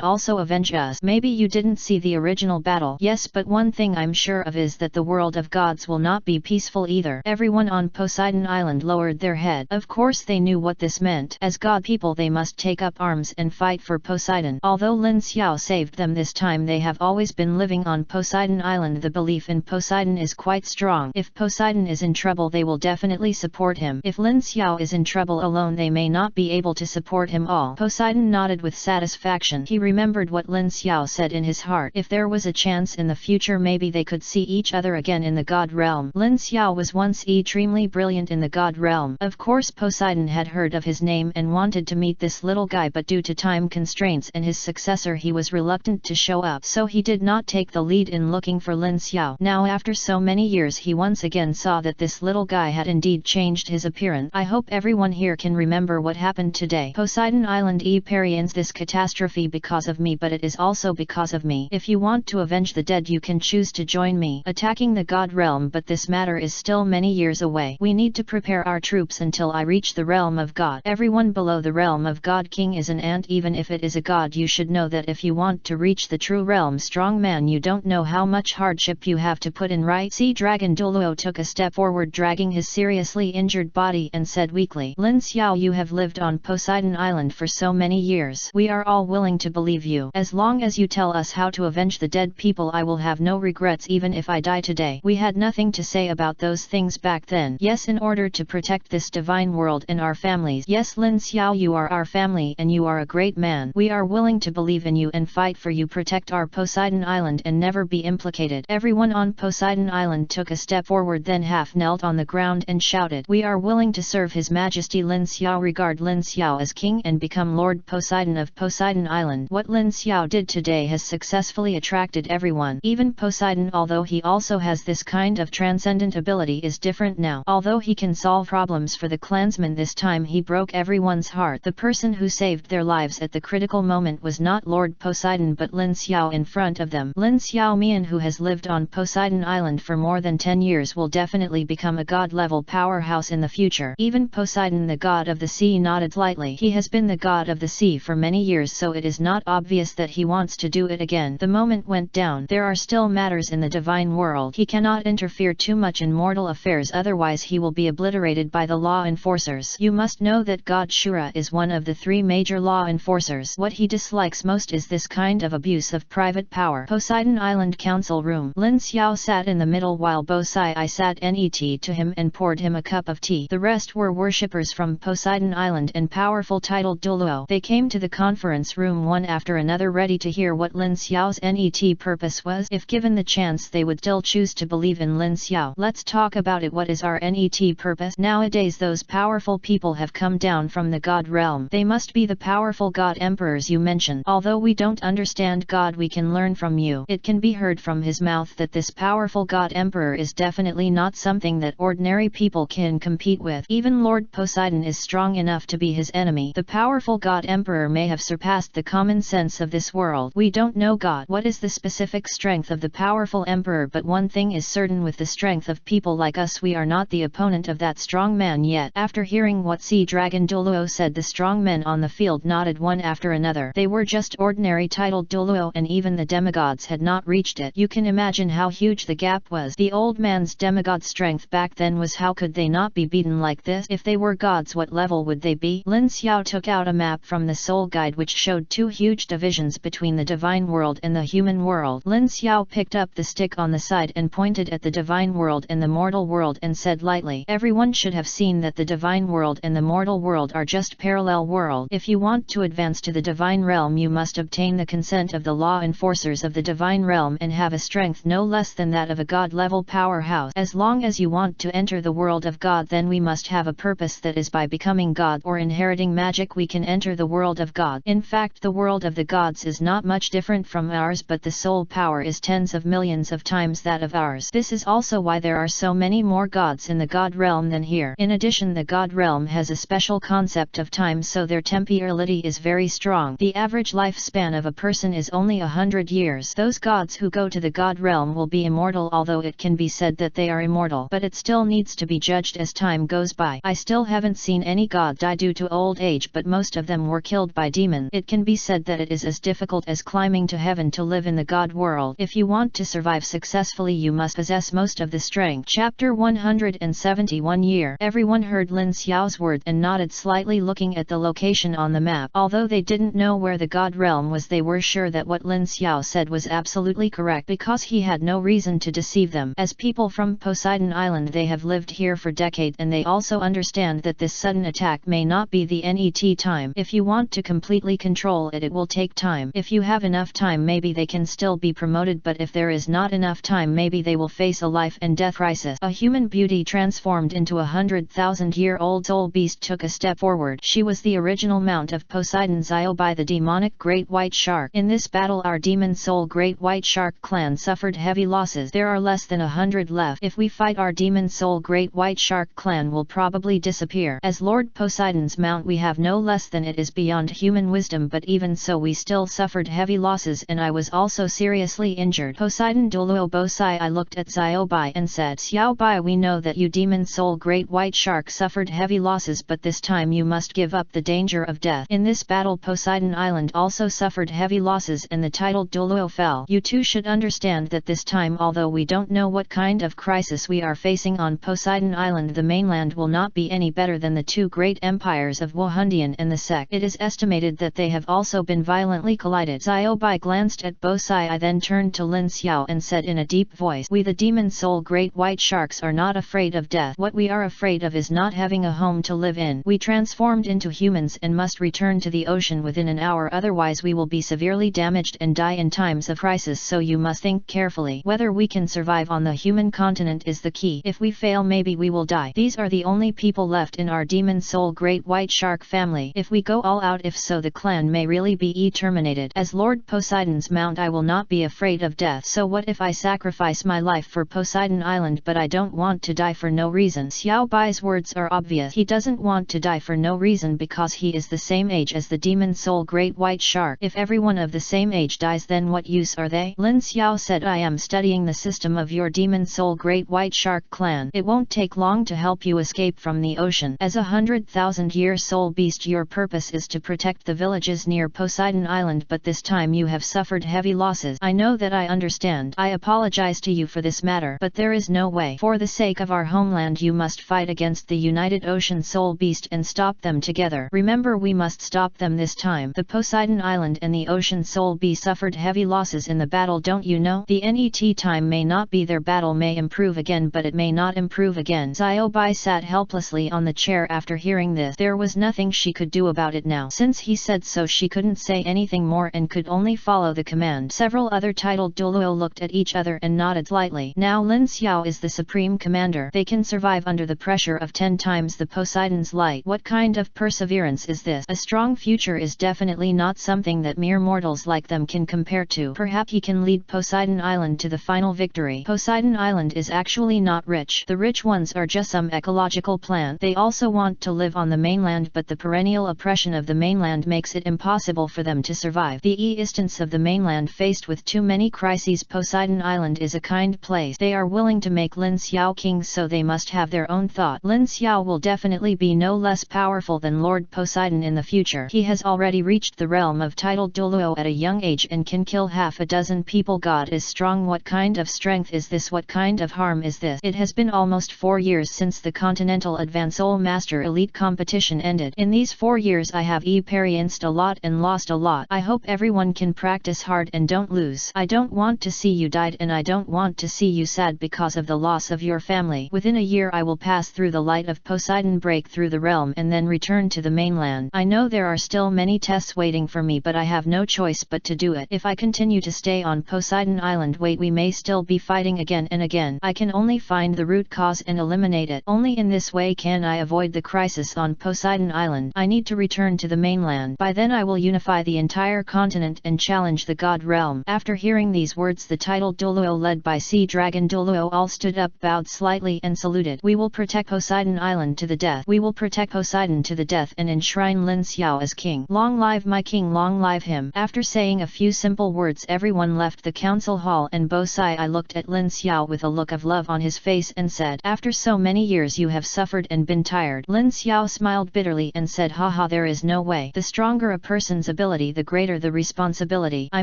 also avenge us. Maybe you didn't see the original battle. Yes, but one thing I'm sure of is that the world of gods will not be peaceful either. Everyone on Poseidon Island lowered their head. Of course they knew what this meant. As god people they must take up arms and fight for Poseidon. Although Lin Xiao saved them this time, they have always been living on Poseidon Island. The belief in Poseidon is quite strong. If Poseidon is in trouble, they will definitely support him. If Lin Xiao is in trouble alone, they may not be able to support him all. Poseidon nodded with satisfaction. He remembered what Lin Xiao said in his heart. If there was a chance in the future, maybe they could see each other again in the god realm. Lin Xiao was once extremely brilliant in the god realm. Of course Poseidon had heard of his name and wanted to meet this little guy, but due to time constraints and his successor, he was reluctant to show up, so he did not take the lead in looking for Lin Xiao. Now after so many years, he once again saw that this little guy had indeed changed his appearance. I hope everyone here can remember what happened today. Poseidon Island experienced this catastrophe because of me, but it is also because of me. If you want to avenge the dead, you can choose to join me attacking the god realm, but this matter is still many years away. We need to prepare our troops until I reach the realm of God. Everyone below the realm of God King is an ant. Even if it is a god, you should know that if you want to reach the true realm strong man, you don't know how much hardship you have to put in, right? Sea Dragon Douluo took a step forward, dragging his seriously injured body, and said weakly, Lin Xiao, you have lived on Poseidon Island for so many years. We are all willing to believe you. As long as you tell us how to avenge the dead people, I will have no regrets even if I die today. We had nothing to say about those things back then. Yes, in order to protect this divine world and our families. Yes, Lin Xiao, you are our family and you are a great man. We are willing to believe in you and fight for you. Protect our Poseidon Island and never be implicated. Everyone on Poseidon Island took a step forward, then half knelt on the ground and shouted, we are willing to serve His Majesty Lin Xiao. Regard Lin Xiao as king and become Lord Poseidon of Poseidon Island. What Lin Xiao did today has successfully attracted everyone. Even Poseidon, although he also has this kind of transcendent ability, is different now. Although he can solve problems for the clansmen, this time he broke everyone's heart. The person who saved their lives at the critical moment was not Lord Poseidon but Lin Xiao in front of them. Lin Xiao Mian, who has lived on Poseidon Island for more than 10 years, will definitely become a god-level powerhouse in the future. Even Poseidon, the god of the sea, nodded lightly. He has been the god of the sea for many years, so it is not obvious that he wants to do it again. The moment went down. There are still matters in the divine world. He cannot interfere too much in mortal affairs, otherwise he will be obliterated by the law enforcers. You must know that God Shura is one of the 3 major law enforcers. What he dislikes most is this kind of abuse of private power. Poseidon Island Council Room. Lin Xiao sat in the middle while Bo Sai sat net to him and poured him a cup of tea. The rest were worshippers from Poseidon Island and powerful titled Douluo. They came to the conference room one after another, ready to hear what Lin Xiao's net purpose was. If given the chance, they would still choose to believe in Lin Xiao. Let's talk about it. What is our net purpose? Nowadays those powerful people have come down from the god realm. They must be the powerful god emperors you mentioned. Although we don't understand God, we can learn from you. It can be heard from his mouth that this powerful god emperor is definitely not something that ordinary people can compete with. Even Lord Poseidon is strong enough to be his enemy. The powerful god emperor may have surpassed the common sense of this world. We don't know God. What is the specific strength of the powerful emperor? But one thing is certain, with the strength of people like us, we are not the opponent of that strong man yet. After hearing what Sea Dragon Douluo said, the strong men on the field nodded one after another. They were just ordinary titled Douluo, and even the demigods had not reached it. You can imagine how huge the gap was. The old man's demigod strength back then was, how could they not be beaten like this? If they were gods, what level would they be? Lin Xiao took out a map from the soul guide which showed 2 huge divisions between the divine world and the human world. Lin Xiao picked up the stick on the side and pointed at the divine world and the mortal world and said lightly, everyone should have seen that the divine world and the mortal world are just parallel worlds. If you want to advance to the divine realm, you must obtain the consent of the law enforcers of the divine realm and have a strength no less than that of a god-level powerhouse. As long as you want to enter the world of God, then we must have a purpose, that is, by becoming God or inheriting magic we can enter the world of God. In fact, the world of the gods is not much different from ours, but the soul power is tens of millions of times that of ours. This is also why there are so many more gods in the god realm than here. In addition, the god realm has a special concept of time, so their temporality is very strong. The average lifespan of a person is only 100 years. Those gods who go to the god realm will be immortal, although it can be said that they are immortal, but it still needs to be judged as as time goes by. I still haven't seen any god die due to old age, but most of them were killed by demons. It can be said that it is as difficult as climbing to heaven to live in the god world. If you want to survive successfully, you must possess most of the strength. Chapter 171 Year. Everyone heard Lin Xiao's words and nodded slightly, looking at the location on the map. Although they didn't know where the god realm was, they were sure that what Lin Xiao said was absolutely correct, because he had no reason to deceive them. As people from Poseidon Island, they have lived here for decades, and they also understand that this sudden attack may not be the net time. If you want to completely control it, it will take time. If you have enough time, maybe they can still be promoted, but if there is not enough time, maybe they will face a life and death crisis. A human beauty transformed into 100,000-year-old soul beast took a step forward. She was the original mount of Poseidon Xiaobai, the demonic great white shark. In this battle, our demon soul great white shark clan suffered heavy losses. There are less than 100 left. If we fight, our demon soul great white shark clan will probably disappear. As Lord Poseidon's mount, we have no less than it is beyond human wisdom, but even so we still suffered heavy losses, and I was also seriously injured. Poseidon Douluo Bosai. I looked at Xiaobai and said, Xiaobai, we know that you demon soul great white shark suffered heavy losses, but this time you must give up the danger of death. In this battle, Poseidon Island also suffered heavy losses and the titled Douluo fell. You too should understand that this time, although we don't know what kind of crisis we are facing on Poseidon Island, the mainland will not be any better than the two great empires of Wohundian and the Sek. It is estimated that they have also been violently collided. Xiaobai glanced at Bosai. I then turned to Lin Xiao and said in a deep voice, we the demon soul great white sharks are not afraid of death. What we are afraid of is not having a home to live in. We transformed into humans and must return to the ocean within an hour, otherwise we will be severely damaged and die in times of crisis, so you must think carefully. Whether we can survive on the human continent is the key. If we fail, maybe we will die. These are the only people left in our demon soul great white shark family. If we go all out, if so, the clan may really be terminated. As Lord Poseidon's mount, I will not be afraid of death. So what if I sacrifice my life for Poseidon Island, but I don't want to die for no reason? Xiaobai's words are obvious. He doesn't want to die for no reason because he is the same age as the demon soul great white shark. If everyone of the same age dies, then what use are they? Lin Xiao said, I am studying the system of your demon soul great white shark clan. It won't take long to help you escape from the ocean. As 100,000-year soul beast, your purpose is to protect the villages near Poseidon Island, but this time you have suffered heavy losses. I know that. I understand. I apologize to you for this matter, but there is no way. For the sake of our homeland, you must fight against the United Ocean Soul Beast and stop them together. Remember, we must stop them this time. The Poseidon Island and the Ocean Soul Beast suffered heavy losses in the battle, don't you know? The net time may not be their battle may improve again, but it may not improve again. Xiaobai sat helplessly on the chair after hearing this. There was nothing she could do about it now. Since he said so, she couldn't say anything more and could only follow the command. Several other titled Douluo looked at each other and nodded slightly. Now Lin Xiao is the supreme commander. They can survive under the pressure of 10 times the Poseidon's light. What kind of perseverance is this? A strong future is definitely not something that mere mortals like them can compare to. Perhaps he can lead Poseidon Island to the final victory. Poseidon Island is actually not rich. The rich ones are just some ecological plant. They also want to live on the mainland, but the perennial oppression of the mainland makes it impossible for them to survive. The existence of the mainland faced with too many crises. Poseidon Island is a kind place. They are willing to make Lin Xiao king, so they must have their own thought. Lin Xiao will definitely be no less powerful than Lord Poseidon in the future. He has already reached the realm of titled Douluo at a young age and can kill half a dozen people. God is strong. What kind of strength is this? What kind of harm is this? It has been almost 4 years since the Continental Advanced Soul Master Elite competition ended. In these 4 years I have experienced a lot and lost a lot. I hope everyone can practice hard and don't lose. I don't want to see you died, and I don't want to see you sad because of the loss of your family. Within a year I will pass through the light of Poseidon, break through the realm, and then return to the mainland. I know there are still many tests waiting for me, but I have no choice but to do it. If I continue to stay on Poseidon Island, we may still be fighting again and again. I can only find the root cause and eliminate it. Only in this way can I avoid the crisis on Poseidon Island. I need to return to the mainland. By then I will unify the entire continent and challenge the god realm. After hearing these words, the titled Douluo led by Sea Dragon Douluo all stood up, bowed slightly and saluted. We will protect Poseidon Island to the death. We will protect Poseidon to the death and enshrine Lin Xiao as king. Long live my king, long live him. After saying a few simple words, everyone left the council hall and Bosai. I looked at Lin Xiao with a look of love on his face and said, after so many many years you have suffered and been tired. Lin Xiao smiled bitterly and said, haha, there is no way. The stronger a person's ability, the greater the responsibility. I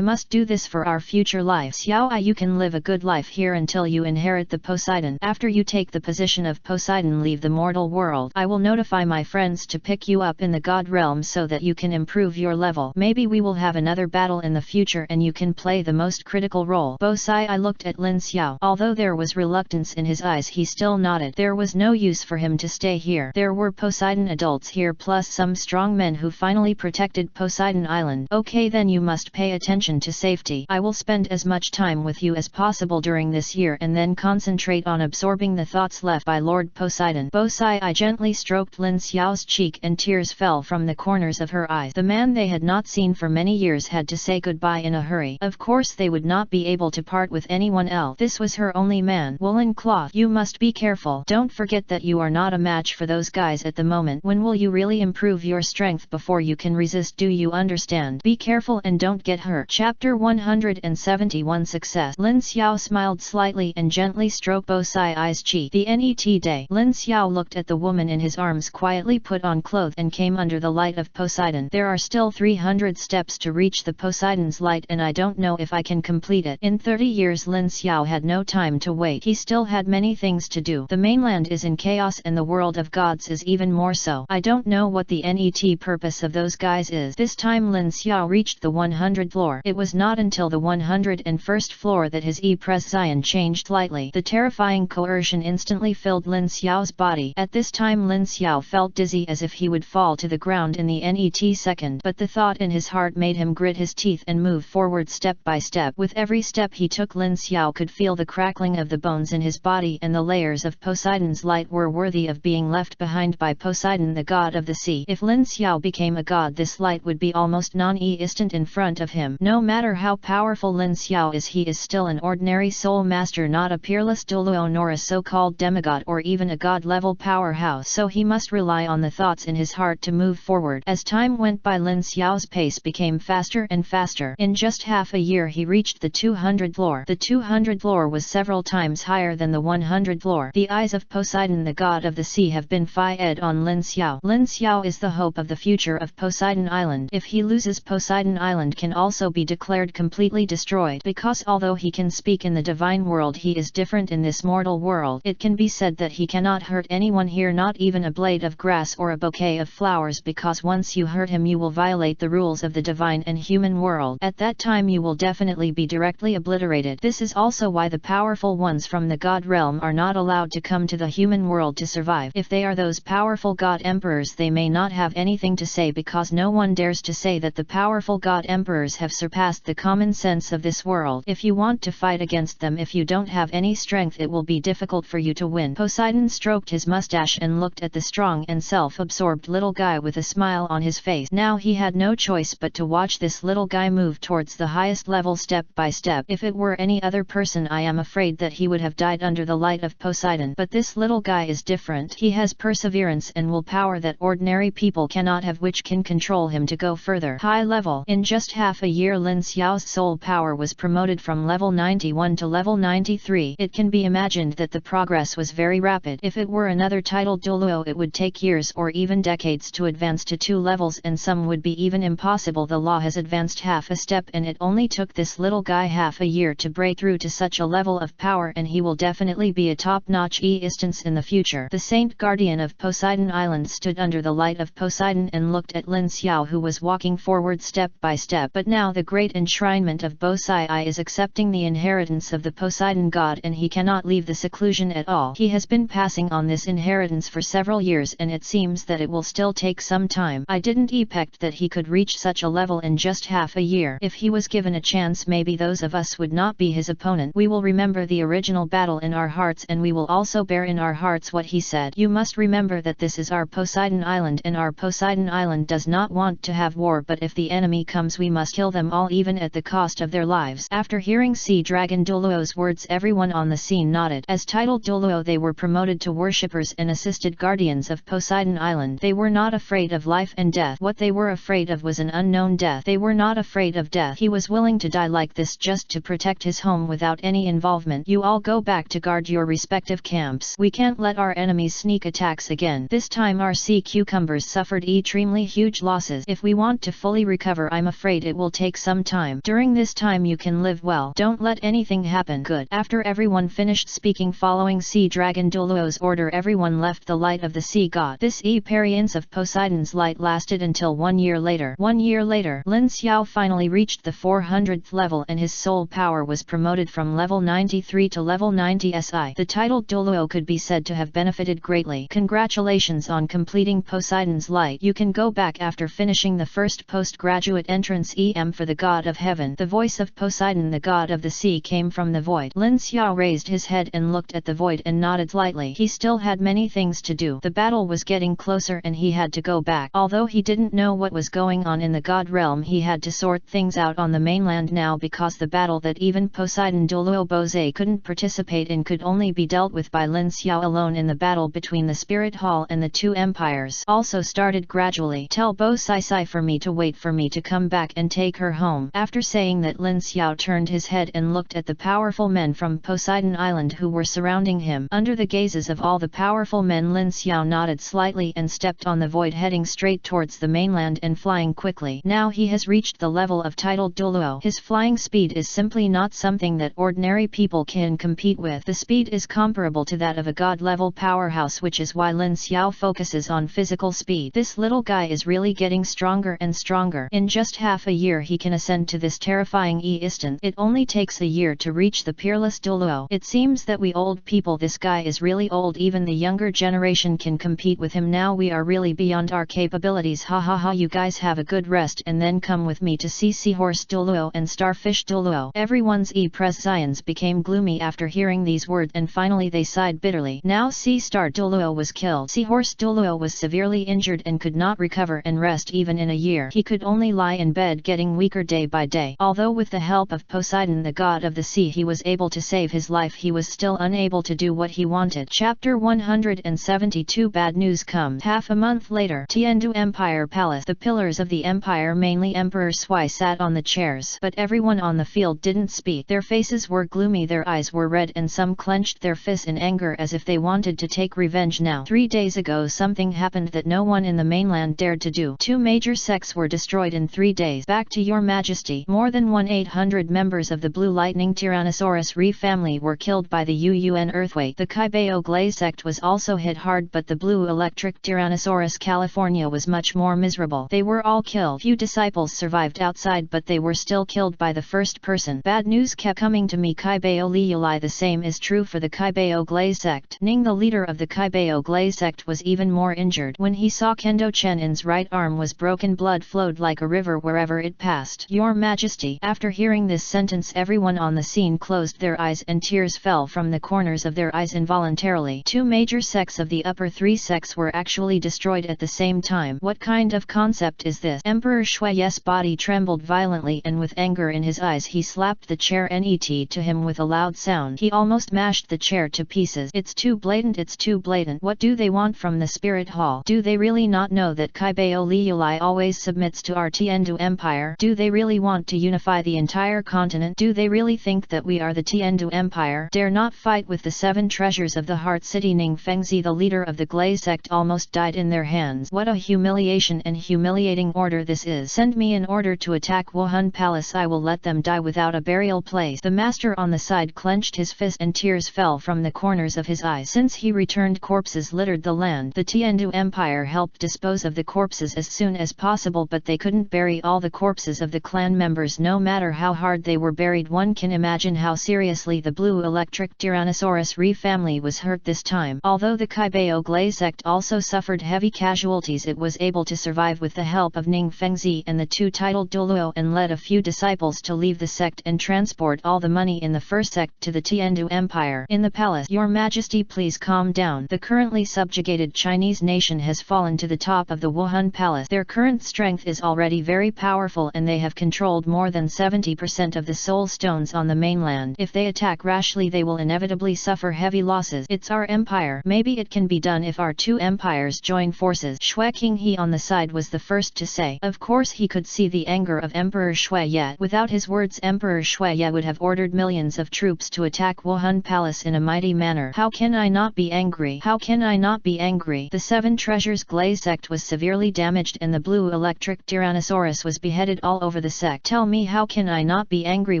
must do this for our future life. Xiao, you can live a good life here until you inherit the Poseidon. After you take the position of Poseidon, leave the mortal world. I will notify my friends to pick you up in the god realm so that you can improve your level. Maybe we will have another battle in the future and you can play the most critical role. I looked at Lin Xiao. Although there was reluctance in his eyes, he still nodded. There was no use for him to stay here. There were Poseidon adults here plus some strong men who finally protected Poseidon Island. Okay, then you must pay attention to safety. I will spend as much time with you as possible during this year and then concentrate on absorbing the thoughts left by Lord Poseidon. I gently stroked Lin Xiao's cheek and tears fell from the corners of her eyes. The man they had not seen for many years had to say goodbye in a hurry. Of course they would not be able to part with anyone else. This was her only man. Woolen cloth. You must be careful. Don't forget that you are not a match for those guys at the moment. When will you really improve your strength before you can resist? Do you understand? Be careful and don't get hurt. Chapter 171 Success. Lin Xiao smiled slightly and gently stroked Bosai's cheek. The NET day. Lin Xiao looked at the woman in his arms, quietly put on clothes and came under the light of Poseidon. There are still 300 steps to reach the Poseidon's light and I don't know if I can complete it. In 30 years Lin Xiao had no time to wait. He still had many things to do. The mainland is in chaos and the world of gods is even more so. I don't know what the NET purpose of those guys is. This time Lin Xiao reached the 100th floor. It was not until the 101st floor that his prescience changed slightly. The terrifying coercion instantly filled Lin Xiao's body. At this time Lin Xiao felt dizzy as if he would fall to the ground in the NET second. But the thought in his heart made him grit his teeth and move forward step by step. With every step he took, Lin Xiao could feel the crackling of the bones in his body, and the layers of Poseidon's light were worthy of being left behind by Poseidon, the god of the sea. If Lin Xiao became a god, this light would be almost non-existent in front of him. No matter how powerful Lin Xiao is, he is still an ordinary soul master, not a peerless Douluo nor a so-called demigod or even a god-level powerhouse. So he must rely on the thoughts in his heart to move forward. As time went by, Lin Xiao's pace became faster and faster. In just half a year he reached the 200th floor. The 200th floor was several times higher than the 100th floor. The eyes of Poseidon, the god of the sea, have been fixed on Lin Xiao. Lin Xiao is the hope of the future of Poseidon Island. If he loses, Poseidon Island can also be declared completely destroyed, because although he can speak in the divine world, he is different in this mortal world. It can be said that he cannot hurt anyone here, not even a blade of grass or a bouquet of flowers, because once you hurt him you will violate the rules of the divine and human world. At that time you will definitely be directly obliterated. This is also why the powerful ones from the god realm are not allowed to come to the human world to survive. If they are those powerful god emperors, they may not have anything to say, because no one dares to say that the powerful god emperors have surpassed the common sense of this world. If you want to fight against them, if you don't have any strength, it will be difficult for you to win. Poseidon stroked his mustache and looked at the strong and self-absorbed little guy with a smile on his face. Now he had no choice but to watch this little guy move towards the highest level step by step. If it were any other person, I am afraid that he would have died under the light of Poseidon. But this little guy is different. He has perseverance and willpower that ordinary people cannot have, which can control him to go further. High level. In just half a year Lin Xiao's soul power was promoted from level 91 to level 93. It can be imagined that the progress was very rapid. If it were another titled Douluo, it would take years or even decades to advance to 2 levels, and some would be even impossible. The law has advanced half a step, and it only took this little guy half a year to break through to such a level of power, and he will definitely be a top-notch instance in the future. The Saint Guardian of Poseidon Island stood under the light of Poseidon and looked at Lin Xiao, who was walking forward step by step. But now the great enshrinement of Bosai is accepting the inheritance of the Poseidon god, and he cannot leave the seclusion at all. He has been passing on this inheritance for several years, and it seems that it will still take some time. I didn't expect that he could reach such a level in just half a year. If he was given a chance, maybe those of us would not be his opponent. We will remember the original battle in our hearts, and we will also bear in our hearts what he said. You must remember that this is our Poseidon Island, and our Poseidon Island does not want to have war, but if the enemy comes, we must kill them all, even at the cost of their lives. After hearing Sea Dragon Douluo's words, everyone on the scene nodded. As titled Douluo, they were promoted to worshippers and assisted guardians of Poseidon Island. They were not afraid of life and death. What they were afraid of was an unknown death. They were not afraid of death. He was willing to die like this just to protect his home without any involvement. You all go back to guard your respective camps. We can't let our enemies sneak attacks again. This time our sea cucumbers suffered extremely huge losses. If we want to fully recover, I'm afraid it will take some time. During this time you can live well. Don't let anything happen. Good. After everyone finished speaking following Sea Dragon Douluo's order, everyone left the light of the sea god. This appearance of Poseidon's light lasted until 1 year later. 1 year later, Lin Xiao finally reached the 400th level and his soul power was promoted from level 93 to level 90 SI. The title Douluo could be said to have benefited greatly. Congratulations on completing Poseidon's light. You can go back after finishing the first postgraduate entrance EM for the god of heaven. The voice of Poseidon, the god of the sea, came from the void. Lin Xiao raised his head and looked at the void and nodded lightly. He still had many things to do. The battle was getting closer and he had to go back. Although he didn't know what was going on in the god realm, he had to sort things out on the mainland now, because the battle that even Poseidon Douluo Bose couldn't participate in could only be dealt with by Lin Xiao alone. In the battle between the Spirit Hall and the two empires also started gradually. Tell Bo Sai Sai for me to wait for me to come back and take her home. After saying that, Lin Xiao turned his head and looked at the powerful men from Poseidon Island who were surrounding him. Under the gazes of all the powerful men, Lin Xiao nodded slightly and stepped on the void, heading straight towards the mainland and flying quickly. Now he has reached the level of titled Douluo. His flying speed is simply not something that ordinary people can compete with. The speed is comparable to that of a god-level powerhouse, which is why Lin Xiao focuses on physical speed. This little guy is really getting stronger and stronger. In just half a year he can ascend to this terrifying instant. It only takes a year to reach the peerless Douluo. It seems that we old people, this guy is really old, even the younger generation can compete with him. Now we are really beyond our capabilities. Ha ha ha. You guys have a good rest and then come with me to see Seahorse Douluo and Starfish Douluo. Everyone's presence became gloomy after hearing these words, and finally they sighed bitterly. Now Sea Star Douluo was killed. Seahorse Douluo was severely injured and could not recover and rest even in a year. He could only lie in bed, getting weaker day by day. Although with the help of Poseidon, the god of the sea, he was able to save his life, he was still unable to do what he wanted. Chapter 172. Bad news comes. Half a month later, Tiandu Empire Palace. The pillars of the empire, mainly Emperor Sui, sat on the chairs, but everyone on the field didn't speak. Their faces were gloomy, their eyes were red, and some clenched their fists in anger as if they wanted to take revenge now. 3 days ago something happened that no one in the mainland dared to do. 2 major sects were destroyed in 3 days. Back to your majesty. More than 1,800 members of the Blue Lightning Tyrannosaurus Re family were killed by the UUN earthquake. The Kaibao Glaze sect was also hit hard, but the Blue Electric Tyrannosaurus California was much more miserable. They were all killed. Few disciples survived outside, but they were still killed by the first person. Bad news kept coming to me. Kaibao Liuli. The same is true for the Kaibao Glaze sect. Ning, the leader of the Kaibao Glaze sect, was even more injured. When he saw Kendo Chenin's right arm was broken, blood flowed like a river wherever it passed. Your Majesty. After hearing this sentence, everyone on the scene closed their eyes and tears fell from the corners of their eyes involuntarily. 2 major sects of the upper 3 sects were actually destroyed at the same time. What kind of concept is this? Emperor Shui's body trembled violently, and with anger in his eyes he slapped the chair net to him with a loud sound. He almost mashed the chair to pieces. It's too blatant, it's too blatant. What do they want from the Spirit Hall? Do they really not know that Kaibao Liuli always submits to our Tiandu Empire? Do they really want to unify the entire continent? Do they really think that we are the Tiandu Empire? Dare not fight with the 7 treasures of the Heart City. Ning Fengzi, the leader of the Glaze sect, almost died in their hands. What a humiliation and humiliating order this is. Send me an order to attack Wuhan Palace. I will let them die without a burial place. The master on the side clenched his fist and tears fell from the corners of his eyes. Since he returned, corpses littered the land. The Tiandu Empire helped dispose of the corpses as soon as possible, but they couldn't bury all the corpses of the clan members. No matter how hard they were buried, one can imagine how seriously the Blue Electric Tyrannosaurus Re family was hurt this time. Although the Kaibao Glaze sect also suffered heavy casualties, it was able to survive with the help of Ning Fengzi and the 2 titled Douluo, and led a few disciples to leave the sect and transport all the money in the first sect to the Tiandu Empire. In the palace. Your Majesty, please calm down. The currently subjugated Chinese nation has fallen to the top of the Wuhan Palace. Their current strength is already very powerful, and they have controlled more than 70% of the soul stones on the mainland. If they attack rashly, they will inevitably suffer heavy losses. It's our empire. Maybe it can be done if our 2 empires join forces. Shui Qinghe on the side was the first to say. Of course he could see the anger of Emperor Shui. Without his words, Emperor Shui would have ordered millions of troops to attack Wuhan Palace in a mighty manner. How can I not be angry? How can I not be angry? The Seven Treasures Glaze sect was severely damaged and the blue electric Tyrannosaurus was beheaded all over the sect. Tell me, how can I not be angry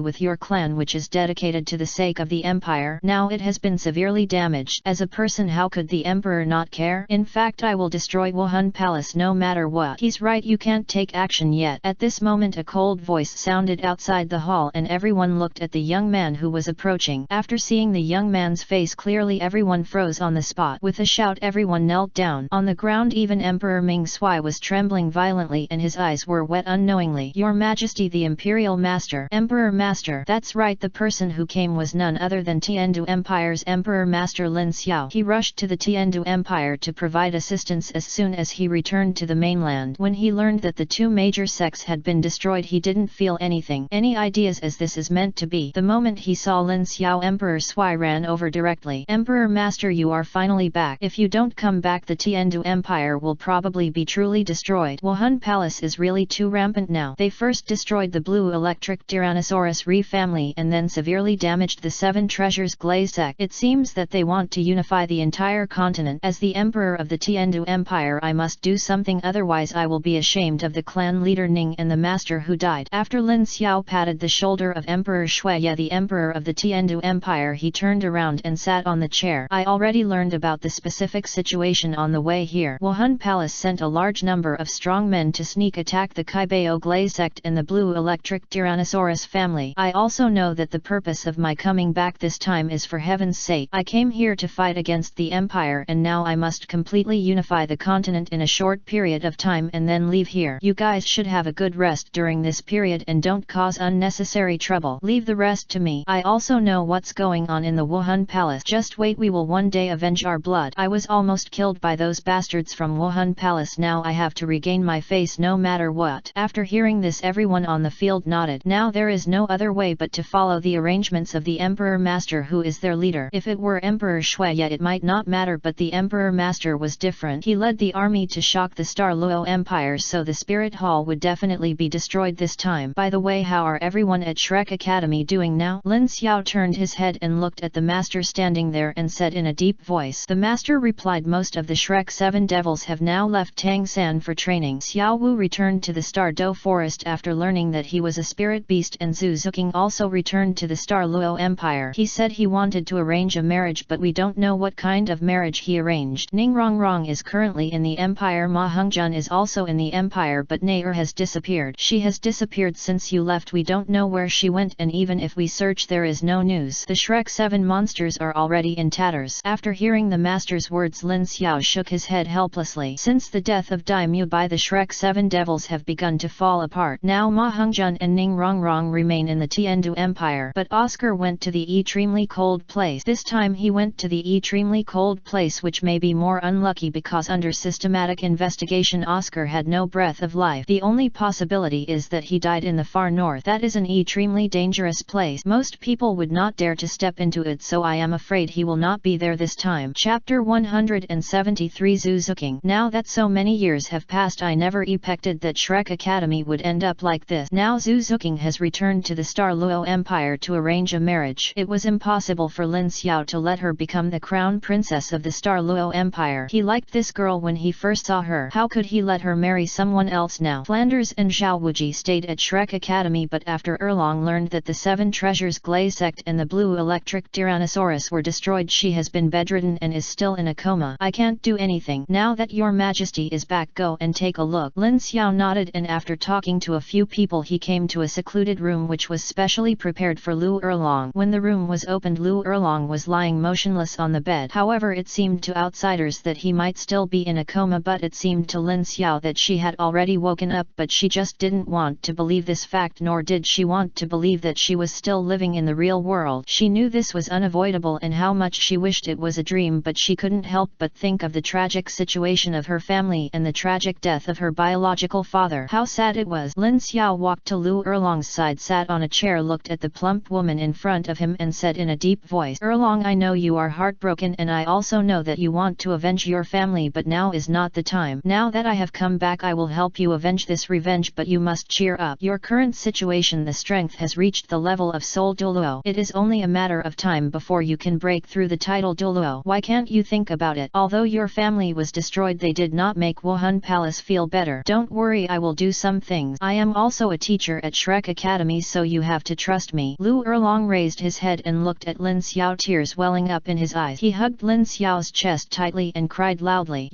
with your clan, which is dedicated to the sake of the empire? Now it has been severely damaged. As a person, how could the emperor not care? In fact, I will destroy Wuhan Palace no matter what. He's right, you can't take action yet. At this moment a cold voice sounded outside the hall and everyone looked at the young man who was approaching. After seeing the young man's face clearly, everyone froze on the spot. With a shout, everyone knelt down on the ground. Even Emperor Ming Sui was trembling violently and his eyes were wet unknowingly. Your Majesty, the Imperial Master. Emperor Master. That's right, the person who came was none other than Tiandu Empire's Emperor Master Lin Xiao. He rushed to the Tiandu Empire to provide assistance as soon as he returned to the mainland. When he learned that the two major sects had been destroyed, he didn't feel any ideas as this is meant to be. The moment he saw Lin Xiao, Emperor Sui ran over directly. Emperor Master, you are finally back. If you don't come back, the Tiandu Empire will probably be truly destroyed. Wuhan Palace is really too rampant now. They first destroyed the blue electric Tyrannosaurus Re family and then severely damaged the Seven Treasures Glaze sect. It seems that they want to unify the entire continent. As the Emperor of the Tiandu Empire, I must do something, otherwise I will be ashamed of the clan leader Ning and the master who died. After Lin Xiao patted the shoulder of Emperor Shuya, the Emperor of the Tiandu Empire, he turned around and sat on the chair. I already learned about the specific situation on the way here. Wuhan Palace sent a large number of strong men to sneak attack the Kaibao Glaze sect and the blue electric Tyrannosaurus family. I also know that the purpose of my coming back this time is for heaven's sake. I came here to fight against the empire and now I must completely unify the continent in a short period of time and then leave here. You guys should have a good rest during this period and don't cause unnecessary trouble. Leave the rest to me. I also know what's going on in the Wuhan Palace. Just wait, we will one day avenge our blood. I was almost killed by those bastards from Wuhan Palace. Now I have to regain my face no matter what. After hearing this, everyone on the field nodded. Now there is no other way but to follow the arrangements of the Emperor Master, who is their leader. If it were Emperor Shuya it might not matter, but the Emperor Master was different. He led the army to shock the Douluo Empire, so the Spirit Hall would definitely be destroyed this time. By the way, how are everyone at Shrek Academy doing now? Lin Xiao turned his head and looked at the master standing there and said in a deep voice. The master replied, most of the Shrek 7 devils have now left Tangsan for training. Xiao Wu returned to the Douluo forest after learning that he was a spirit beast, and Zhu Zuking also returned to the Douluo Empire. He said he wanted to arrange a marriage, but we don't know what kind of marriage he arranged. Ning Rongrong is currently in the empire. Ma Hongjun is also in the empire, but Nair has disappeared. She has disappeared since you left. We don't know where she went, and even if we search there is no news. The Shrek 7 monsters are already in tatters. After hearing the master's words, Lin Xiao shook his head helplessly. Since the death of Dai Mu Bai, the Shrek 7 devils have begun to fall apart. Now Ma Hongjun and Ning Rongrong remain in the Tiandu Empire, but Oscar went to the extremely cold place. This time he went to the extremely cold place, which may be more unlucky because under systematic investigation Oscar had no breath of life. The only possibility is that he died in the far north. That is an extremely dangerous place. Most people would not dare to step into it, so I am afraid he will not be there this time. Chapter 173 Zhu Zuking. Now that so many years have passed, I never expected that Shrek Academy would end up like this. Now Zhu Zuking has returned to the Douluo Empire to arrange a marriage. It was impossible for Lin Xiao to let her become the crown princess of the Douluo Empire. He liked this girl when he first saw her. How could he let her marry someone else now? Flanders and Zhao Wuji stayed at Shrek Academy, but after Erlong learned that the Seven Treasures Glaze sect and the blue electric Tyrannosaurus were destroyed, she has been bedridden and is still in a coma. I can't do anything. Now that your majesty is back, go and take a look. Lin Xiao nodded, and after talking to a few people he came to a secluded room which was specially prepared for Lu Erlong. When the room was opened, Lu Erlong was lying motionless on the bed. However, it seemed to outsiders that he might still be in a coma, but it seemed to Lin Xiao that she had already woken up, but she just didn't want to believe this fact, nor did she want to believe that she was still living in the real world. She knew this was unavoidable and how much she wished it was a dream, but she couldn't help but think of the tragic situation of her family and the tragic death of her biological father. How sad it was. Lin Xiao walked to Lu Erlong's side, sat on a chair, looked at the plump woman in front of him and said in a deep voice, Erlong, I know you are heartbroken, and I also know that you want to avenge your family, but now is not the time. Now that I have come back, I will help you avenge this revenge, but you must cheer up. Your current situation, the strength has reached the level of Soul Douluo. It is only a matter of time before you can break through the title Douluo. Why can't you think about it? Although your family was destroyed, they did not make Wuhan Palace feel better. Don't worry, I will do some things. I am also a teacher at Shrek Academy, so you have to trust me. Lu Erlong raised his head and looked at Lin Xiao, tears welling up in his eyes. He hugged Lin Xiao's chest tightly and cried loudly,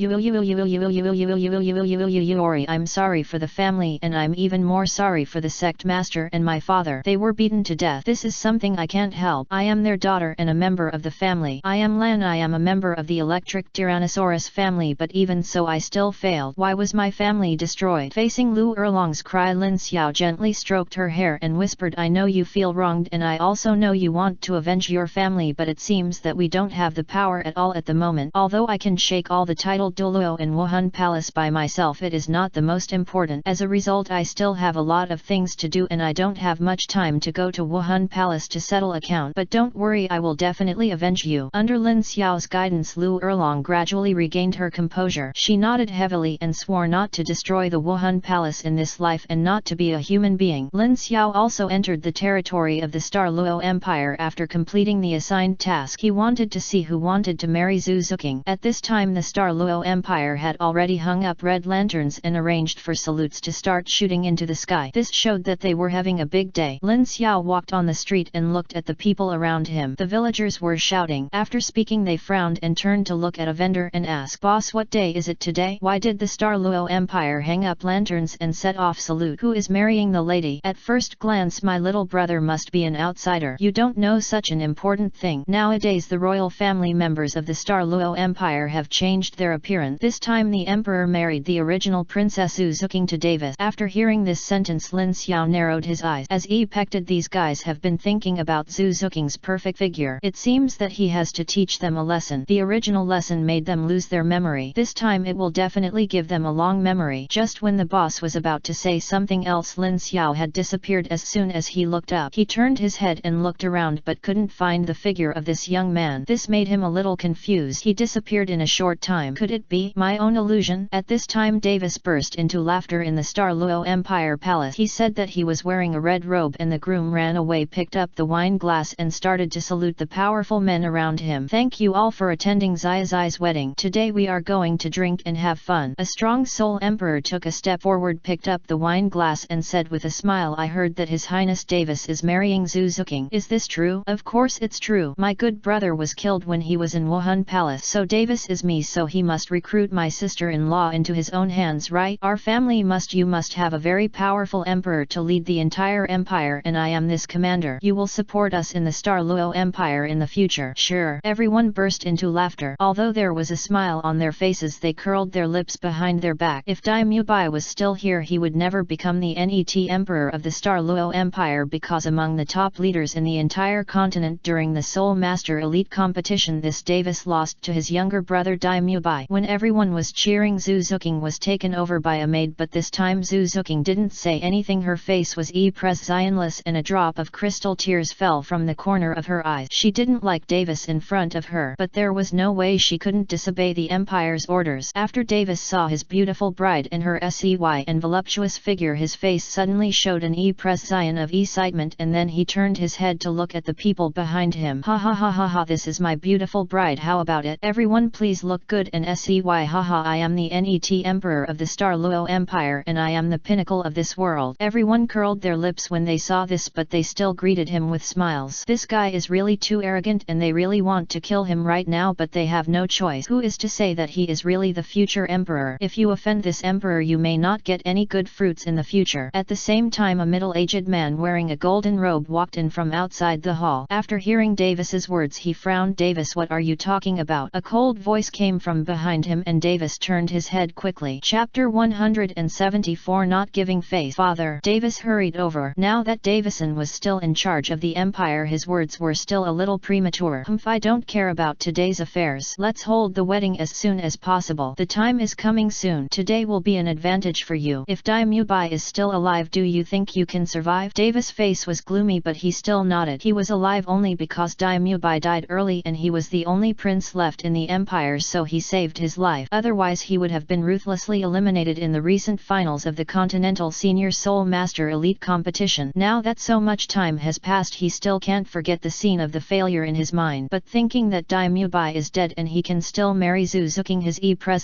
I'm sorry for the family, and I'm even more sorry for the sect master and my father. They were beaten to death. This is something I can't help. I am their daughter and a member of the family. I am Lan. I am a member of the electric Tyrannosaurus family, but even so I still failed. Why was my family destroyed? Facing Lu Erlong's cry, Lin Xiao gently stroked her hair and whispered, I know you feel wronged, and I also know you want to avenge your family, but it seems that we don't have the power at all at the moment. Although I can shake all the title Douluo and Wuhan Palace by myself, it is not the most important. As a result, I still have a lot of things to do, and I don't have much time to go to Wuhan Palace to settle account. But don't worry, I will definitely avenge you. Under Lin Xiao's guidance, Lu Erlong gradually regained her composure. She nodded heavily and swore not to destroy the Wuhan Palace in this life and not to be a human being. Lin Xiao also entered the territory of the Star Luo Empire after completing the assigned task. He wanted to see who wanted to marry Zhu Zuqing. At this time, the Star Luo Empire had already hung up red lanterns and arranged for salutes to start shooting into the sky. This showed that they were having a big day. Lin Xiao walked on the street and looked at the people around him. The villagers were shouting. After speaking, they frowned and turned to look at a vendor and asked, Boss, what day is it today? Why did the Star Luo Empire hang up lanterns and set off salute? Who is marrying the lady? At first glance, my little brother must be an outsider. You don't know such an important thing. Nowadays, the royal family members of the Star Luo Empire have changed their appearance. This time the emperor married the original Princess Zhu Zuqing to Davis. After hearing this sentence, Lin Xiao narrowed his eyes. As expected, these guys have been thinking about Zhu Zuqing's perfect figure. It seems that he has to teach them a lesson. The original lesson made them lose their memory. This time it will definitely give them a long memory. Just when the boss was about to say something else, Lin Xiao had disappeared. As soon as he looked up, he turned his head and looked around but couldn't find the figure of this young man. This made him a little confused. He disappeared in a short time. Could it be my own illusion? At this time, Davis burst into laughter in the Star Luo Empire Palace. He said that he was wearing a red robe, and the groom ran away, picked up the wine glass and started to salute the powerful men around him. Thank you all for attending Zai's wedding. Today we are going to drink and have fun. A strong soul emperor took a step forward, picked up the wine glass and said with a smile, I heard that His Highness Davis is marrying Zhu Zuqing. Is this true? Of course it's true. My good brother was killed when he was in Wuhan Palace, so Davis is me, so he must recruit my sister-in-law into his own hands, right? Our family you must have a very powerful emperor to lead the entire empire, and I am this commander. You will support us in the Star Luo Empire in the future. Sure. Everyone burst into laughter. Although there was a smile on their faces, they curled their lips behind their back. If Dai Mubai was still here, he would never become the NET emperor of the Star Luo Empire, because among the top leaders in the entire continent during the Soul Master Elite competition, this Davis lost to his younger brother Dai Mubai. When everyone was cheering, Zhu Zuqing was taken over by a maid, but this time Zhu Zuqing didn't say anything. Her face was expressionless and a drop of crystal tears fell from the corner of her eyes. She didn't like Davis in front of her, but there was no way she couldn't disobey the empire's orders. After Davis saw his beautiful bride and her sey and voluptuous figure, his face suddenly showed an expression of excitement, and then he turned his head to look at the people behind him. Ha ha ha ha ha, this is my beautiful bride, how about it? Everyone please look good and sey, haha, I am the NET emperor of the Star Luo Empire, and I am the pinnacle of this world. Everyone curled their lips when they saw this, but they still greeted him with smiles. This guy is really too arrogant, and they really want to kill him right now, but they have no choice. Who is to say that he is really the future emperor? If you offend this emperor, you may not get any good fruits in the future. At the same time, a middle-aged man wearing a golden robe walked in from outside the hall. After hearing Davis's words, he frowned. Davis, what are you talking about? A cold voice came from behind him, and Davis turned his head quickly. Chapter 174, Not Giving Faith. Father. Davis hurried over. Now that Davison was still in charge of the empire, his words were still a little premature. I don't care about today's affairs. Let's hold the wedding as soon as possible. The time is coming soon. Today will be an advantage for you. If Dai Mubai is still alive, do you think you can survive? Davis' face was gloomy, but he still nodded. He was alive only because Dai Mubai died early, and he was the only prince left in the empire, so he saved his life. Otherwise he would have been ruthlessly eliminated in the recent finals of the Continental Senior Soul Master Elite competition. Now that so much time has passed, he still can't forget the scene of the failure in his mind. mind. But thinking that Dai Mubai is dead and he can still marry Zhu Zuking, his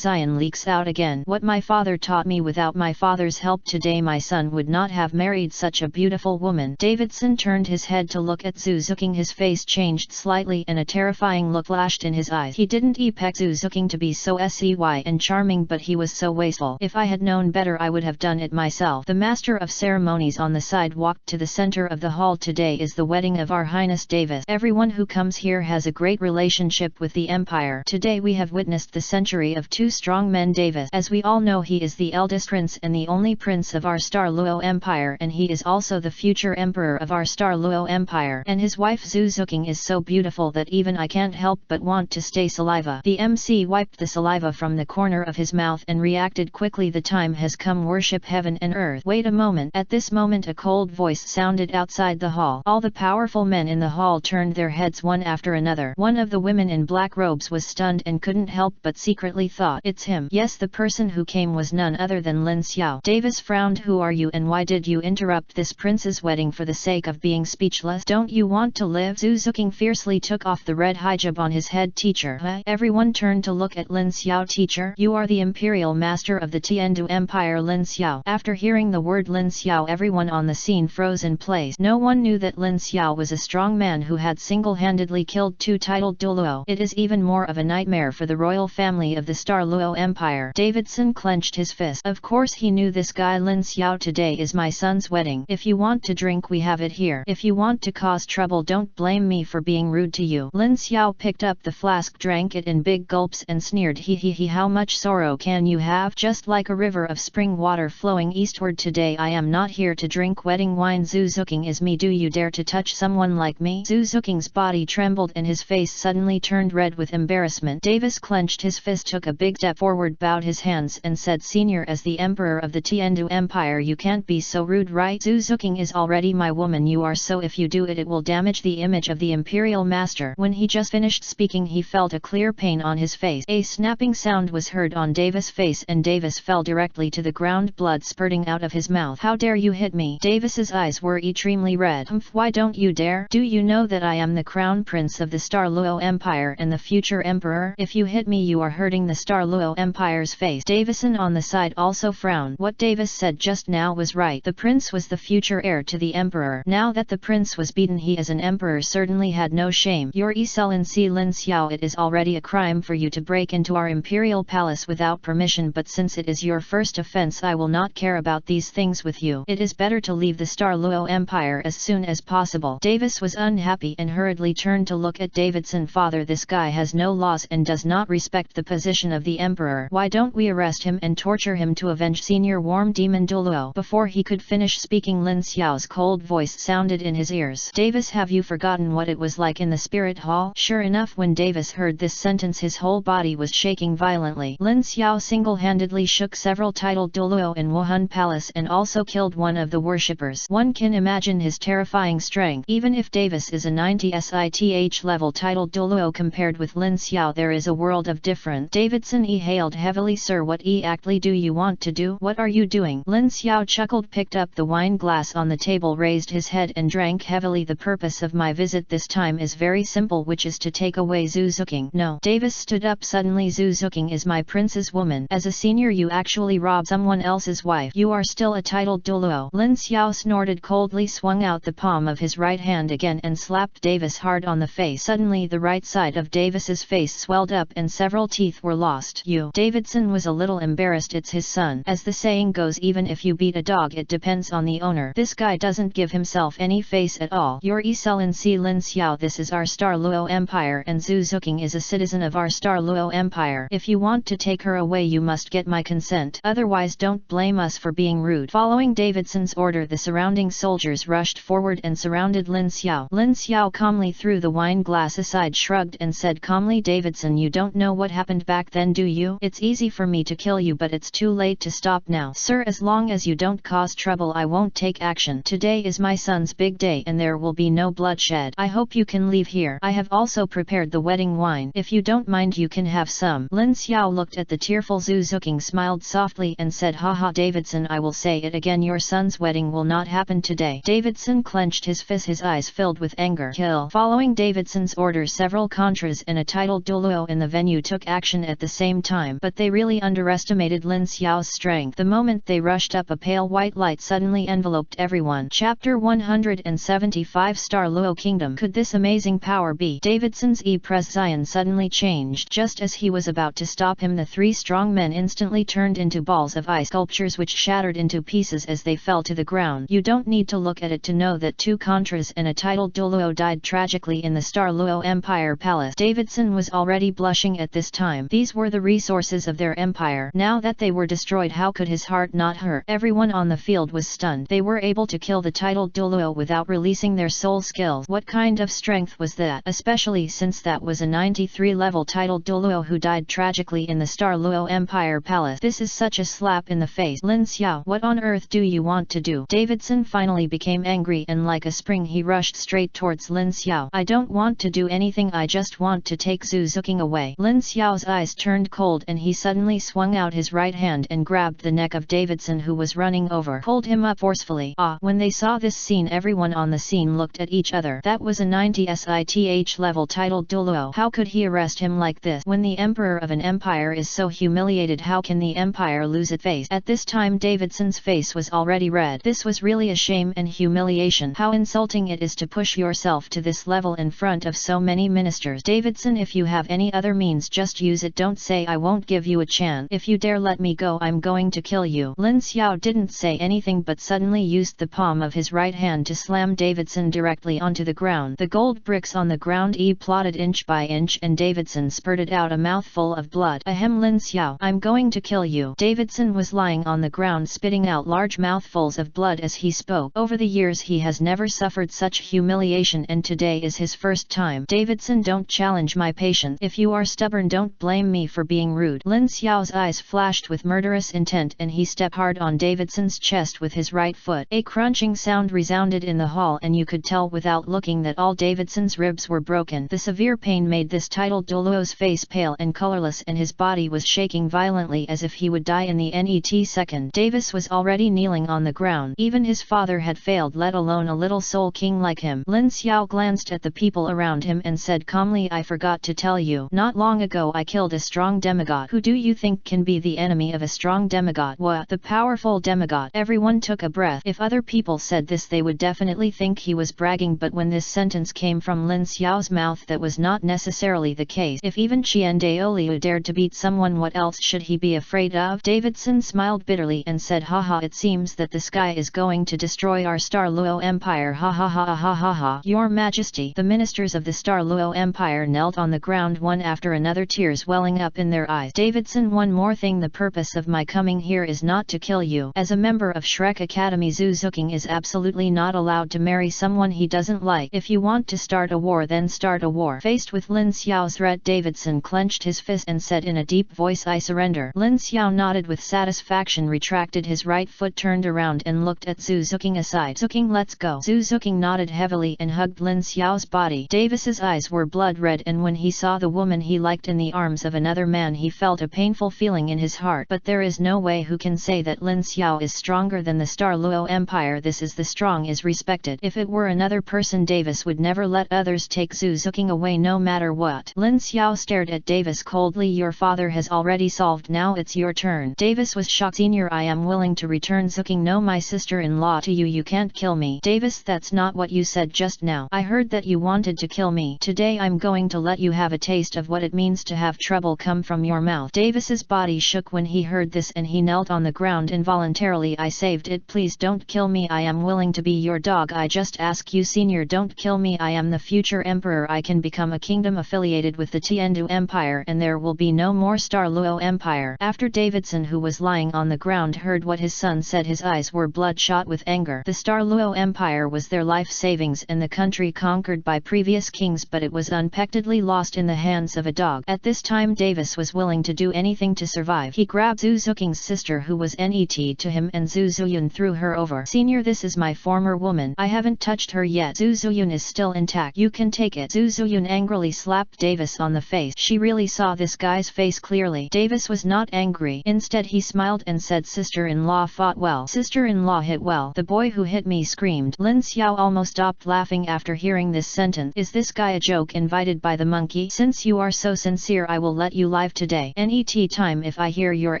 Zion leaks out again. What my father taught me: without my father's help today my son would not have married such a beautiful woman. Davidson turned his head to look at Zhu Zuking. His face changed slightly and a terrifying look flashed in his eyes. He didn't expect Zhu Zuking to be so shy and charming, but he was so wasteful. If I had known better I would have done it myself. The master of ceremonies on the side walked to the center of the hall. Today is the wedding of our Highness Davis. Everyone who comes here has a great relationship with the Empire. Today we have witnessed the century of two strong men. Davis, as we all know, he is the eldest prince and the only prince of our Douluo Empire, and he is also the future emperor of our Douluo Empire. And his wife Zhu Zuking is so beautiful that even I can't help but want to stay. Saliva. The MC wiped the saliva from the corner of his mouth and reacted quickly. The time has come. Worship heaven and earth. Wait a moment. At this moment a cold voice sounded outside the hall. All the powerful men in the hall turned their heads one after another. One of the women in black robes was stunned and couldn't help but secretly thought, it's him. Yes, the person who came was none other than Lin Xiao. Davis frowned. Who are you and why did you interrupt this prince's wedding for the sake of being speechless? Don't you want to live? Zhu Zuking fiercely took off the red hijab on his head. Teacher. Everyone turned to look at Lin Xiao. Teacher, you are the imperial master of the Tiandu Empire. Lin Xiao. After hearing the word Lin Xiao, everyone on the scene froze in place. No one knew that Lin Xiao was a strong man who had single-handedly killed two titled Douluo. It is even more of a nightmare for the royal family of the Douluo Empire. Davidson clenched his fist. Of course he knew this guy Lin Xiao. Today is my son's wedding. If you want to drink, we have it here. If you want to cause trouble, don't blame me for being rude to you. Lin Xiao picked up the flask, drank it in big gulps and sneered, he, how much sorrow can you have? Just like a river of spring water flowing eastward. Today I am not here to drink wedding wine. Zhu Zuking is me. Do you dare to touch someone like me? Zhu Zuking's body trembled and his face suddenly turned red with embarrassment. Davis clenched his fist, took a big step forward, bowed his hands and said, Senior, as the emperor of the Tiandu Empire you can't be so rude, right? Zhu Zuking is already my woman. You are, so if you do it will damage the image of the imperial master. When he just finished speaking he felt a clear pain on his face. A snapping sound was heard on Davis' face and Davis fell directly to the ground, blood spurting out of his mouth. How dare you hit me? Davis's eyes were extremely red. Why don't you dare? Do you know that I am the crown prince of the Douluo Empire and the future emperor? If you hit me you are hurting the Douluo Empire's face. Davison on the side also frowned. What Davis said just now was right. The prince was the future heir to the emperor. Now that the prince was beaten, he as an emperor certainly had no shame. Your Excellency Lin Xiao, it is already a crime for you to break into our imperial palace without permission, but since it is your first offense I will not care about these things with you. It is better to leave the Douluo Empire as soon as possible. Davis was unhappy and hurriedly turned to look at Davidson. Father, this guy has no laws and does not respect the position of the emperor. Why don't we arrest him and torture him to avenge Senior Warm Demon Douluo? Before he could finish speaking, Lin Xiao's cold voice sounded in his ears. Davis, have you forgotten what it was like in the spirit hall? Sure enough, when Davis heard this sentence his whole body was shaking violently. Lin Xiao single-handedly shook several titled Douluo in Wuhan Palace and also killed one of the worshippers. One can imagine his terrifying strength. Even if Davis is a 90 SITH level titled Douluo compared with Lin Xiao, there is a world of difference. Davidson hailed heavily. Sir, what exactly do you want to do? What are you doing? Lin Xiao chuckled, picked up the wine glass on the table, raised his head and drank heavily. The purpose of my visit this time is very simple, which is to take away Zhu Zuking. No. Davis stood up suddenly. Zhu Zuking is my prince's woman. As a senior you actually robbed someone else's wife. You are still a titled Douluo. Lin Xiao snorted coldly, swung out the palm of his right hand again and slapped Davis hard on the face. Suddenly the right side of Davis's face swelled up and several teeth were lost. Davidson was a little embarrassed. It's his son. As the saying goes, even if you beat a dog it depends on the owner. This guy doesn't give himself any face at all. Your Excellency Lin Xiao, this is our Douluo Empire and Zhu Zuking is a citizen of our Douluo Empire. If you want to take her away you must get my consent. Otherwise don't blame us for being rude. Following Davidson's order, the surrounding soldiers rushed forward and surrounded Lin Xiao. Lin Xiao calmly threw the wine glass aside, shrugged and said calmly, Davidson, you don't know what happened back then, do you? It's easy for me to kill you, but it's too late to stop now. Sir, as long as you don't cause trouble I won't take action. Today is my son's big day and there will be no bloodshed. I hope you can leave here. I have also prepared the wedding wine. If you don't mind you can have some. Lin Xiao looked at the tearful Zhu Zuking, smiled softly and said, haha Davidson, I will say it again, your son's wedding will not happen today. Davidson clenched his fist, his eyes filled with anger. Kill. Following Davidson Davidson's order, several contras and a titled Douluo in the venue took action at the same time, but they really underestimated Lin Xiao's strength. The moment they rushed up, a pale white light suddenly enveloped everyone. Chapter 175 Star Luo Kingdom. Could this amazing power be? Davidson's expression suddenly changed. Just as he was about to stop him, the three strong men instantly turned into balls of ice sculptures which shattered into pieces as they fell to the ground. You don't need to look at it to know that two contras and a titled Douluo died tragically in the Star Luo Empire Palace. Davidson was already blushing at this time. These were the resources of their empire. Now that they were destroyed, how could his heart not hurt? Everyone on the field was stunned. They were able to kill the titled Douluo without releasing their soul skills. What kind of strength was that? Especially since that was a 93 level titled Douluo who died tragically in the Star Luo Empire Palace. This is such a slap in the face. Lin Xiao, what on earth do you want to do? Davidson finally became angry, and like a spring he rushed straight towards Lin Xiao. I don't want to do anything, I just want to take Zhu Zuking away. Lin Xiao's eyes turned cold and he suddenly swung out his right hand and grabbed the neck of Davidson, who was running over, pulled him up forcefully. When they saw this scene, everyone on the scene looked at each other. That was a 90 SITH level titled Douluo. How could he arrest him like this? When the emperor of an empire is so humiliated, how can the empire lose its face? At this time Davidson's face was already red. This was really a shame and humiliation. How insulting it is to push yourself to this level in front of so many ministers. Davidson, if you have any other means, just use it. Don't say I won't give you a chance. If you dare let me go, I'm going to kill you. Lin Xiao didn't say anything but suddenly used the palm of his right hand to slam Davidson directly onto the ground. The gold bricks on the ground plotted inch by inch, and Davidson spurted out a mouthful of blood. Ahem, Lin Xiao, I'm going to kill you. Davidson was lying on the ground spitting out large mouthfuls of blood as he spoke. Over the years he has never suffered such humiliation, and today is his first time. Davidson, don't challenge my patience. If you are stubborn, don't blame me for being rude. Lin Xiao's eyes flashed with murderous intent and he stepped hard on Davidson's chest with his right foot. A crunching sound resounded in the hall, and you could tell without looking that all Davidson's ribs were broken. The severe pain made this titled Douluo's face pale and colorless, and his body was shaking violently as if he would die in the net second. Davis was already kneeling on the ground. Even his father had failed, let alone a little soul king like him. Lin Xiao glanced at the people around him and said calmly, I forgot to tell you, not long ago I killed a strong demigod. Who do you think can be the enemy of a strong demigod? What? The powerful demigod. Everyone took a breath. If other people said this, they would definitely think he was bragging, but when this sentence came from Lin Xiao's mouth, that was not necessarily the case. If even Qian Daoliu dared to beat someone, what else should he be afraid of? Davidson smiled bitterly and said, haha, it seems that the sky is going to destroy our Star Luo Empire. Ha ha ha ha ha ha. Your Majesty. The ministers of the Star Luo Empire knelt on the ground one after another, tears welling up in their eyes. Davidson, one more thing, the purpose of my coming here is not to kill you. As a member of Shrek Academy, Zhu Zuking is absolutely not allowed to marry someone he doesn't like. If you want to start a war, then start a war. Faced with Lin Xiao's threat, Davidson clenched his fist and said in a deep voice, I surrender. Lin Xiao nodded with satisfaction, retracted his right foot, turned around and looked at Zhu Zuking aside. Zuking, let's go. Zhu Zuking nodded heavily and hugged Lin Xiao's body. Davis's eyes were blood red, and when he saw the woman he liked in the arms of another man, he felt a painful feeling in his heart. But there is no way who can say that Lin Xiao is stronger than the Star Luo Empire. This is the strong is respected. If it were another person, Davis would never let others take Zhu Zuking away no matter what. Lin Xiao stared at Davis coldly. Your father has already solved, now it's your turn. Davis was shocked. Senior, I am willing to return Zuking, no my sister-in-law to you. You can't kill me. Davis, that's not what you said just now. I heard that you wanted to kill me. Today I'm going to let you have a taste of what it means to have trouble come from your mouth. Davis's body shook when he heard this and he knelt on the ground involuntarily. I saved it. Please don't kill me. I am willing to be your dog. I just ask you, Senior, don't kill me. I am the future emperor. I can become a kingdom affiliated with the Tiandu Empire, and there will be no more Star Luo Empire. After Davidson, who was lying on the ground, heard what his son said, his eyes were bloodshot with anger. The Star Luo Empire was their life savings and the country conquered by previous kings, but it was unexpectedly lost in the hands of a dog. At this time Davis was willing to do anything to survive. He grabbed Zhu Zuking's sister, who was net to him, and Zhu Zuyun threw her over. Senior, this is my former woman. I haven't touched her yet. Zhu Zuyun is still intact. You can take it. Zhu Zuyun angrily slapped Davis on the face. She really saw this guy's face clearly. Davis was not angry. Instead he smiled and said, sister-in-law fought well. Sister-in-law hit well. The boy who hit me screamed. Lin Xiao almost stopped laughing after hearing this sentence. Davidson. Is this guy a joke invited by the monkey? Since you are so sincere, I will let you live today. Net time. If I hear your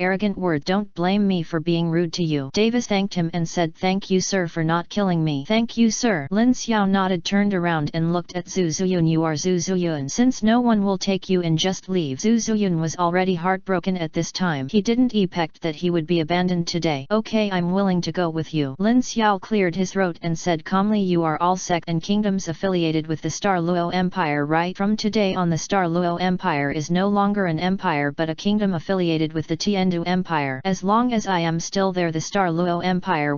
arrogant word, don't blame me for being rude to you. Davis thanked him and said, thank you sir for not killing me. Thank you sir. Lin Xiao nodded, turned around and looked at Zhu Zuyun. You are Zhu Zuyun. Since no one will take you in, just leave. Zhu Zuyun was already heartbroken at this time. He didn't expect that he would be abandoned today. Okay, I'm willing to go with you. Lin Xiao cleared his throat and said calmly, you are all sects and kingdoms affiliated with the Star Luo Empire, right? From today on, the Star Luo Empire is no longer an empire but a kingdom affiliated with the Tiandu Empire. As long as I am still there, the Star Luo Empire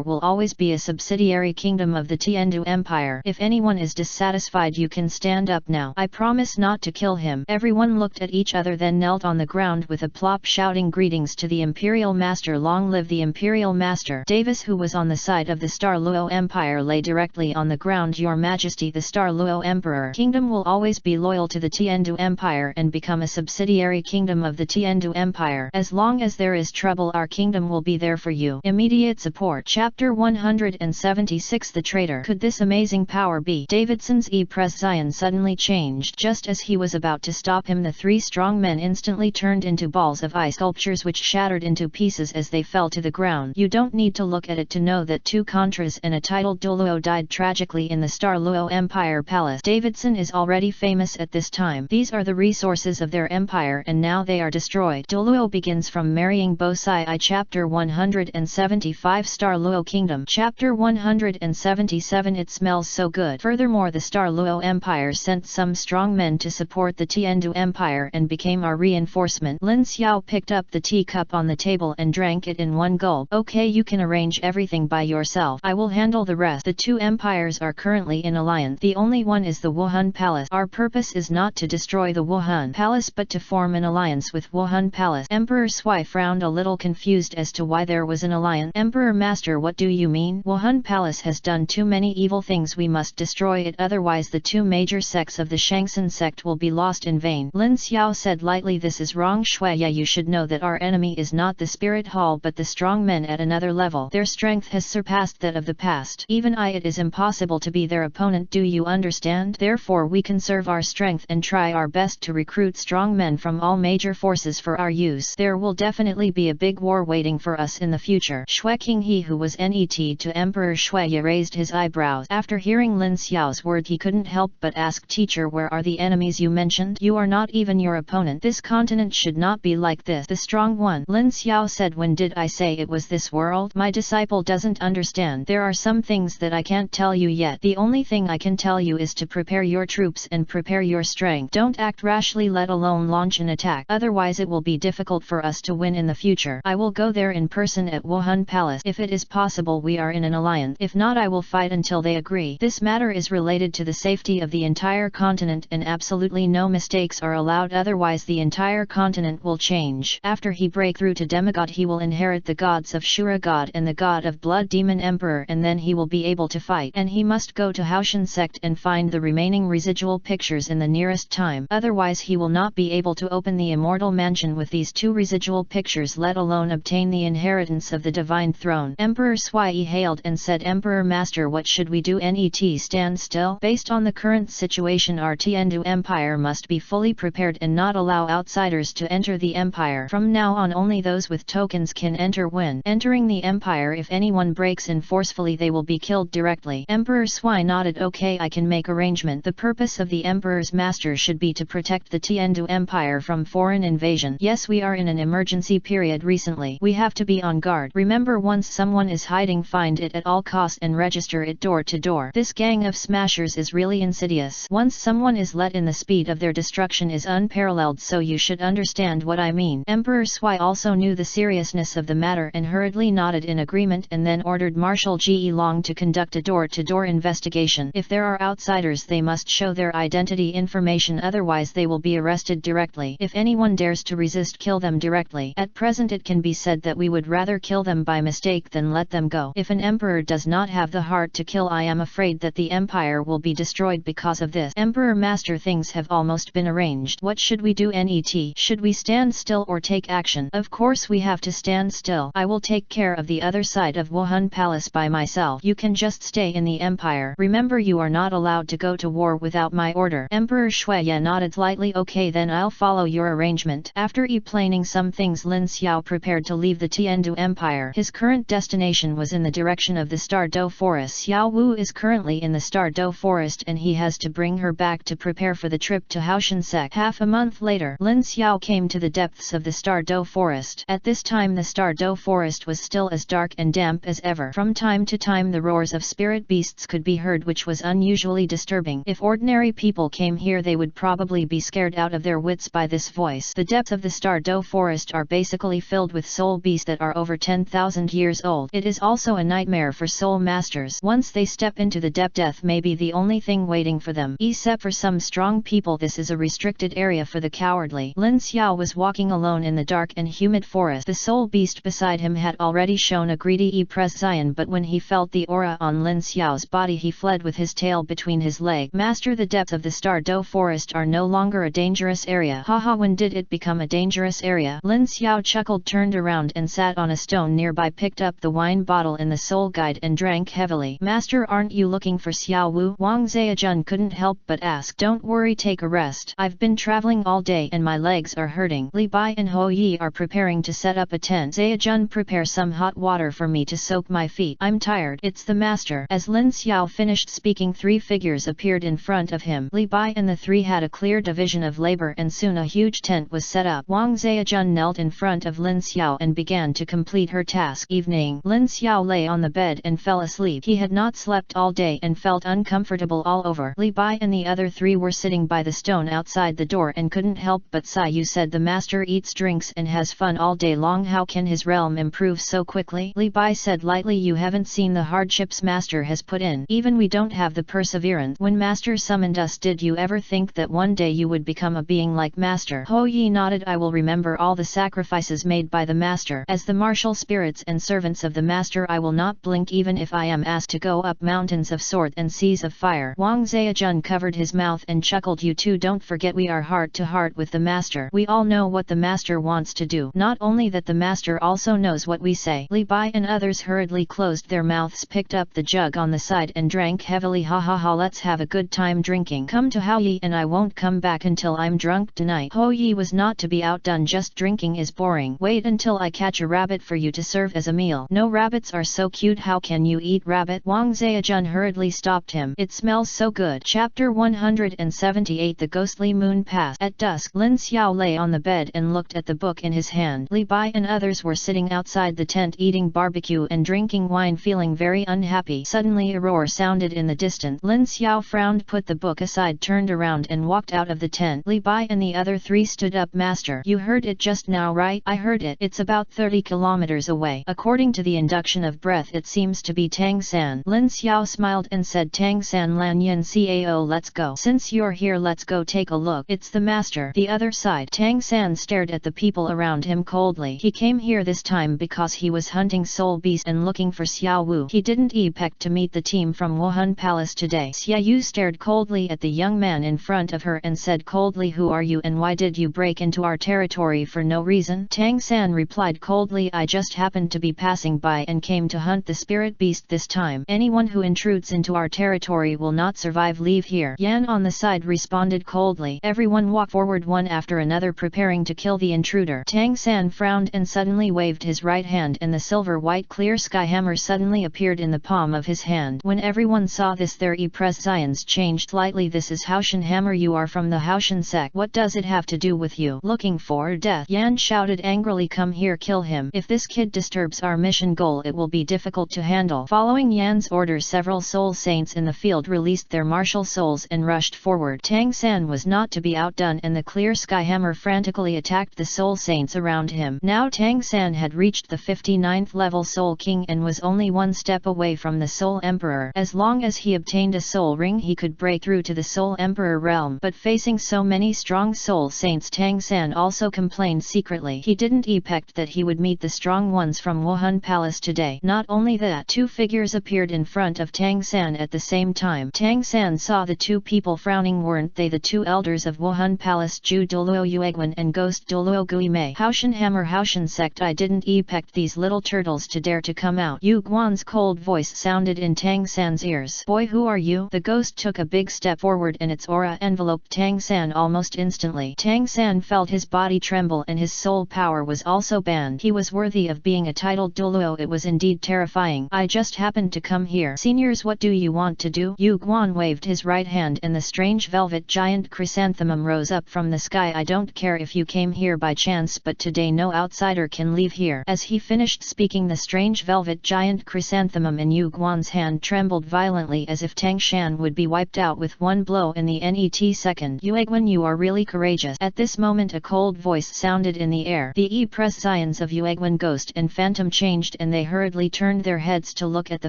will always be a subsidiary kingdom of the Tiandu Empire. If anyone is dissatisfied, you can stand up now. I promise not to kill him. Everyone looked at each other, then knelt on the ground with a plop, shouting greetings to the Imperial Master. Long live the Imperial Master. Davis, who was on the side of the Star Luo Empire, lay directly on the ground. Your Majesty, the Star Luo Emperor Kingdom will always be loyal to the Tiandu Empire and become a subsidiary kingdom of the Tiandu Empire. As long as there is trouble, our kingdom will be there for you. Immediate support. Chapter 176. The Traitor. Could this amazing power be? Davidson's expression suddenly changed. Just as he was about to stop him, the three strong men instantly turned into balls of ice sculptures which shattered into pieces as they fell to the ground. You don't need to look at it to know that two Contras and a titled Douluo died tragically in the Star Luo Empire Palace. Davidson is already famous at this time. These are the resources of their empire and now they are destroyed. Douluo begins from marrying Bosai I. Chapter 175. Star Luo Kingdom. Chapter 177. It smells so good. Furthermore, the Star Luo Empire sent some strong men to support the Tiandu Empire and became our reinforcement. Lin Xiao picked up the teacup on the table and drank it in one gulp. Okay, you can arrange everything by yourself. I will handle the rest. The two empires are currently in alliance. The only one is the Wuhan Palace. Our purpose is not to destroy the Wuhan Palace but to form an alliance with Wuhan Palace. Emperor Sui frowned a little, confused as to why there was an alliance. Emperor Master, what do you mean? Wuhan Palace has done too many evil things. We must destroy it, otherwise the two major sects of the Shangxin sect will be lost in vain. Lin Xiao said lightly, this is wrong Shuya. You should know that our enemy is not the Spirit Hall but the strong men at another level. Their strength has surpassed that of the past. Even it is impossible to be their opponent. Do you understand? Therefore we conserve our strength and try our best to recruit strong men from all major forces for our use. There will definitely be a big war waiting for us in the future. Shui Qinghe, who was net to Emperor Shuya, raised his eyebrows. After hearing Lin Xiao's word, he couldn't help but ask, teacher, where are the enemies you mentioned? You are not even your opponent. This continent should not be like this. The strong one. Lin Xiao said, when did I say it was this world? My disciple doesn't understand. There are some things that I can't tell you yet. The only thing I can tell you is to prepare your troops and prepare your strength. Don't act rashly, let alone launch an attack. Otherwise it will be difficult for us to win in the future. I will go there in person at Wuhan Palace. If it is possible, we are in an alliance. If not, I will fight until they agree. This matter is related to the safety of the entire continent and absolutely no mistakes are allowed, otherwise the entire continent will change. After he break through to demigod, he will inherit the gods of Shura God and the god of blood demon emperor, and then he will be able to fight. And he must go to Haoshan sect and find the remaining residual pictures in the nearest time. Otherwise he will not be able to open the immortal mansion with these two residual pictures, let alone obtain the inheritance of the divine throne. Emperor Sui hailed and said, Emperor Master, what should we do? Net stand still. Based on the current situation, our Tiandu Empire must be fully prepared and not allow outsiders to enter the empire. From now on, only those with tokens can enter. When entering the empire, if anyone breaks in forcefully, they will be killed directly. Emperor Sui nodded. Okay, I can make arrangement. The purpose of the Emperor's Master should be to protect the Tiandu Empire from foreign invasion. Yes, we are in an emergency period recently. We have to be on guard. Remember, once someone is hiding, find it at all costs and register it door to door. This gang of smashers is really insidious. Once someone is let in, the speed of their destruction is unparalleled, so you should understand what I mean. Emperor Sui also knew the seriousness of the matter and hurriedly nodded in agreement, and then ordered Marshal Ge Long to conduct a door-to-door investigation. If there are outsiders, they must show their identity information, otherwise they will be arrested directly. If anyone dares to resist, kill them directly. At present it can be said that we would rather kill them by mistake than let them go. If an emperor does not have the heart to kill, I am afraid that the empire will be destroyed because of this. Emperor Master, things have almost been arranged. What should we do? Net should we stand still or take action? Of course we have to stand still. I will take care of the other side of Wuhan Palace by myself. You can just stay in the empire. Remember However, you are not allowed to go to war without my order. Emperor Shuiye nodded slightly. Okay, then I'll follow your arrangement. After explaining some things, Lin Xiao prepared to leave the Tiandu Empire. His current destination was in the direction of the Stardo Forest. Xiao Wu is currently in the Stardo Forest and he has to bring her back to prepare for the trip to Haoshan. Half a month later, Lin Xiao came to the depths of the Stardo Forest. At this time the Stardo Forest was still as dark and damp as ever. From time to time the roars of spirit beasts could be heard, which was unusually disturbing. If ordinary people came here they would probably be scared out of their wits by this voice. The depths of the Stardo Forest are basically filled with soul beasts that are over 10,000 years old. It is also a nightmare for soul masters. Once they step into the depth, death may be the only thing waiting for them. Except for some strong people, this is a restricted area for the cowardly. Lin Xiao was walking alone in the dark and humid forest. The soul beast beside him had already shown a greedy presence, but when he felt the aura on Lin Xiao's body he fled with his tail between his legs. Master, the depths of the Stardo Forest are no longer a dangerous area. Haha, when did it become a dangerous area? Lin Xiao chuckled, turned around and sat on a stone nearby, picked up the wine bottle in the soul guide and drank heavily. Master, aren't you looking for Xiao Wu? Wang Zhejian couldn't help but ask. Don't worry, take a rest. I've been traveling all day and my legs are hurting. Li Bai and Ho Yi are preparing to set up a tent. Zhejian, prepare some hot water for me to soak my feet. I'm tired. It's the master. As Lin Xiao finished speaking, three figures appeared in front of him. Li Bai and the three had a clear division of labor and soon a huge tent was set up. Wang Zhejian knelt in front of Lin Xiao and began to complete her task. Evening, Lin Xiao lay on the bed and fell asleep. He had not slept all day and felt uncomfortable all over. Li Bai and the other three were sitting by the stone outside the door and couldn't help but sigh. You said the master eats, drinks and has fun all day long. How can his realm improve so quickly? Li Bai said lightly. You haven't seen the hardships master has put in. Even we don't have the perseverance. When master summoned us, did you ever think that one day you would become a being like master? Ho Yi nodded. I will remember all the sacrifices made by the master. As the martial spirits and servants of the master, I will not blink even if I am asked to go up mountains of sword and seas of fire. Wang Zhejian covered his mouth and chuckled. You two don't forget we are heart to heart with the master. We all know what the master wants to do. Not only that, the master also knows what we say. Li Bai and others hurriedly closed their mouths, picked up the jug on the side and drank heavily. Ha ha ha, let's have a good time drinking. Come to Ho Yi and I won't come back until I'm drunk tonight. Ho Yi was not to be outdone. Just drinking is boring. Wait until I catch a rabbit for you to serve as a meal. No, rabbits are so cute. How can you eat rabbit? Wang Zhejian hurriedly stopped him. It smells so good. Chapter 178. The ghostly moon passed. At dusk, Lin Xiao lay on the bed and looked at the book in his hand. Li Bai and others were sitting outside the tent eating barbecue and drinking wine, feeling very unhappy. Suddenly a roar sounded in the distance. Lin Xiao frowned, put the book aside, turned around and walked out of the tent. Li Bai and the other three stood up. Master, you heard it just now, right? I heard it. It's about 30 kilometers away. According to the induction of breath, it seems to be Tang San. Lin Xiao smiled and said, Tang San Lan Yin Cao, let's go. Since you're here, let's go take a look. It's the master. The other side. Tang San stared at the people around him coldly. He came here this time because he was hunting soul beasts and looking for Xiao Wu. He didn't expect to meet the team from Wuhan Palace today. Xia Yu stared coldly at the young man in front of her and said coldly, who are you and why did you break into our territory for no reason? Tang San replied coldly, I just happened to be passing by and came to hunt the spirit beast this time. Anyone who intrudes into our territory will not survive. Leave here. Yan on the side responded coldly. Everyone walked forward one after another, preparing to kill the intruder. Tang San frowned and suddenly waved his right hand, and the silver-white clear sky hammer suddenly appeared in the palm of his hand. When everyone saw this, their expressions changed slightly. This is Haoshan hammer. You are from the Haoshan sect. What does it have to do with you? Looking for death? Yan shouted angrily. Come here, kill him. If this kid disturbs our mission goal, it will be difficult to handle. Following Yan's orders, several soul saints in the field released their martial souls and rushed forward. Tang San was not to be outdone, and the clear sky hammer frantically attacked the soul saints around him. Now Tang San had reached the 59th level Soul King and was only one step away from the Soul Emperor. As long as he obtained a soul ring, he could break through to the Soul Emperor realm. But facing so many strong soul saints, Tang San also complained secretly. He didn't expect that he would meet the strong ones from Wuhan Palace today. Not only that, two figures appeared in front of Tang San at the same time. Tang San saw the two people frowning. Weren't they the two elders of Wuhan Palace, Ju Douluo Yueguan and Ghost Douluo Guimei? Haoshan hammer, Haoshan sect. I didn't expect these little turtles to dare to come out. Yu Guan's cold voice sounded in Tang San's ears. Boy, who are you? The ghost took a big step forward and its aura enveloped Tang San almost instantly. Tang San felt his body tremble and his soul power was also banned. He was worthy of being a titled Douluo. It was indeed terrifying. I just happened to come here. Seniors, what do you want to do? Yu Guan waved his right hand and the strange velvet giant chrysanthemum rose up from the sky. I don't care if you came here by chance, but today no outsider can leave here. As he finished speaking, the strange velvet giant chrysanthemum in Yu Guan's hand trembled violently as if Tang Shan would be wiped out with one blow in the net second. Yueguan, you are really courageous. At this moment a cold voice sounded in the air. The prescience of Yueguan ghost and phantom changed and they hurriedly turned their heads to look at the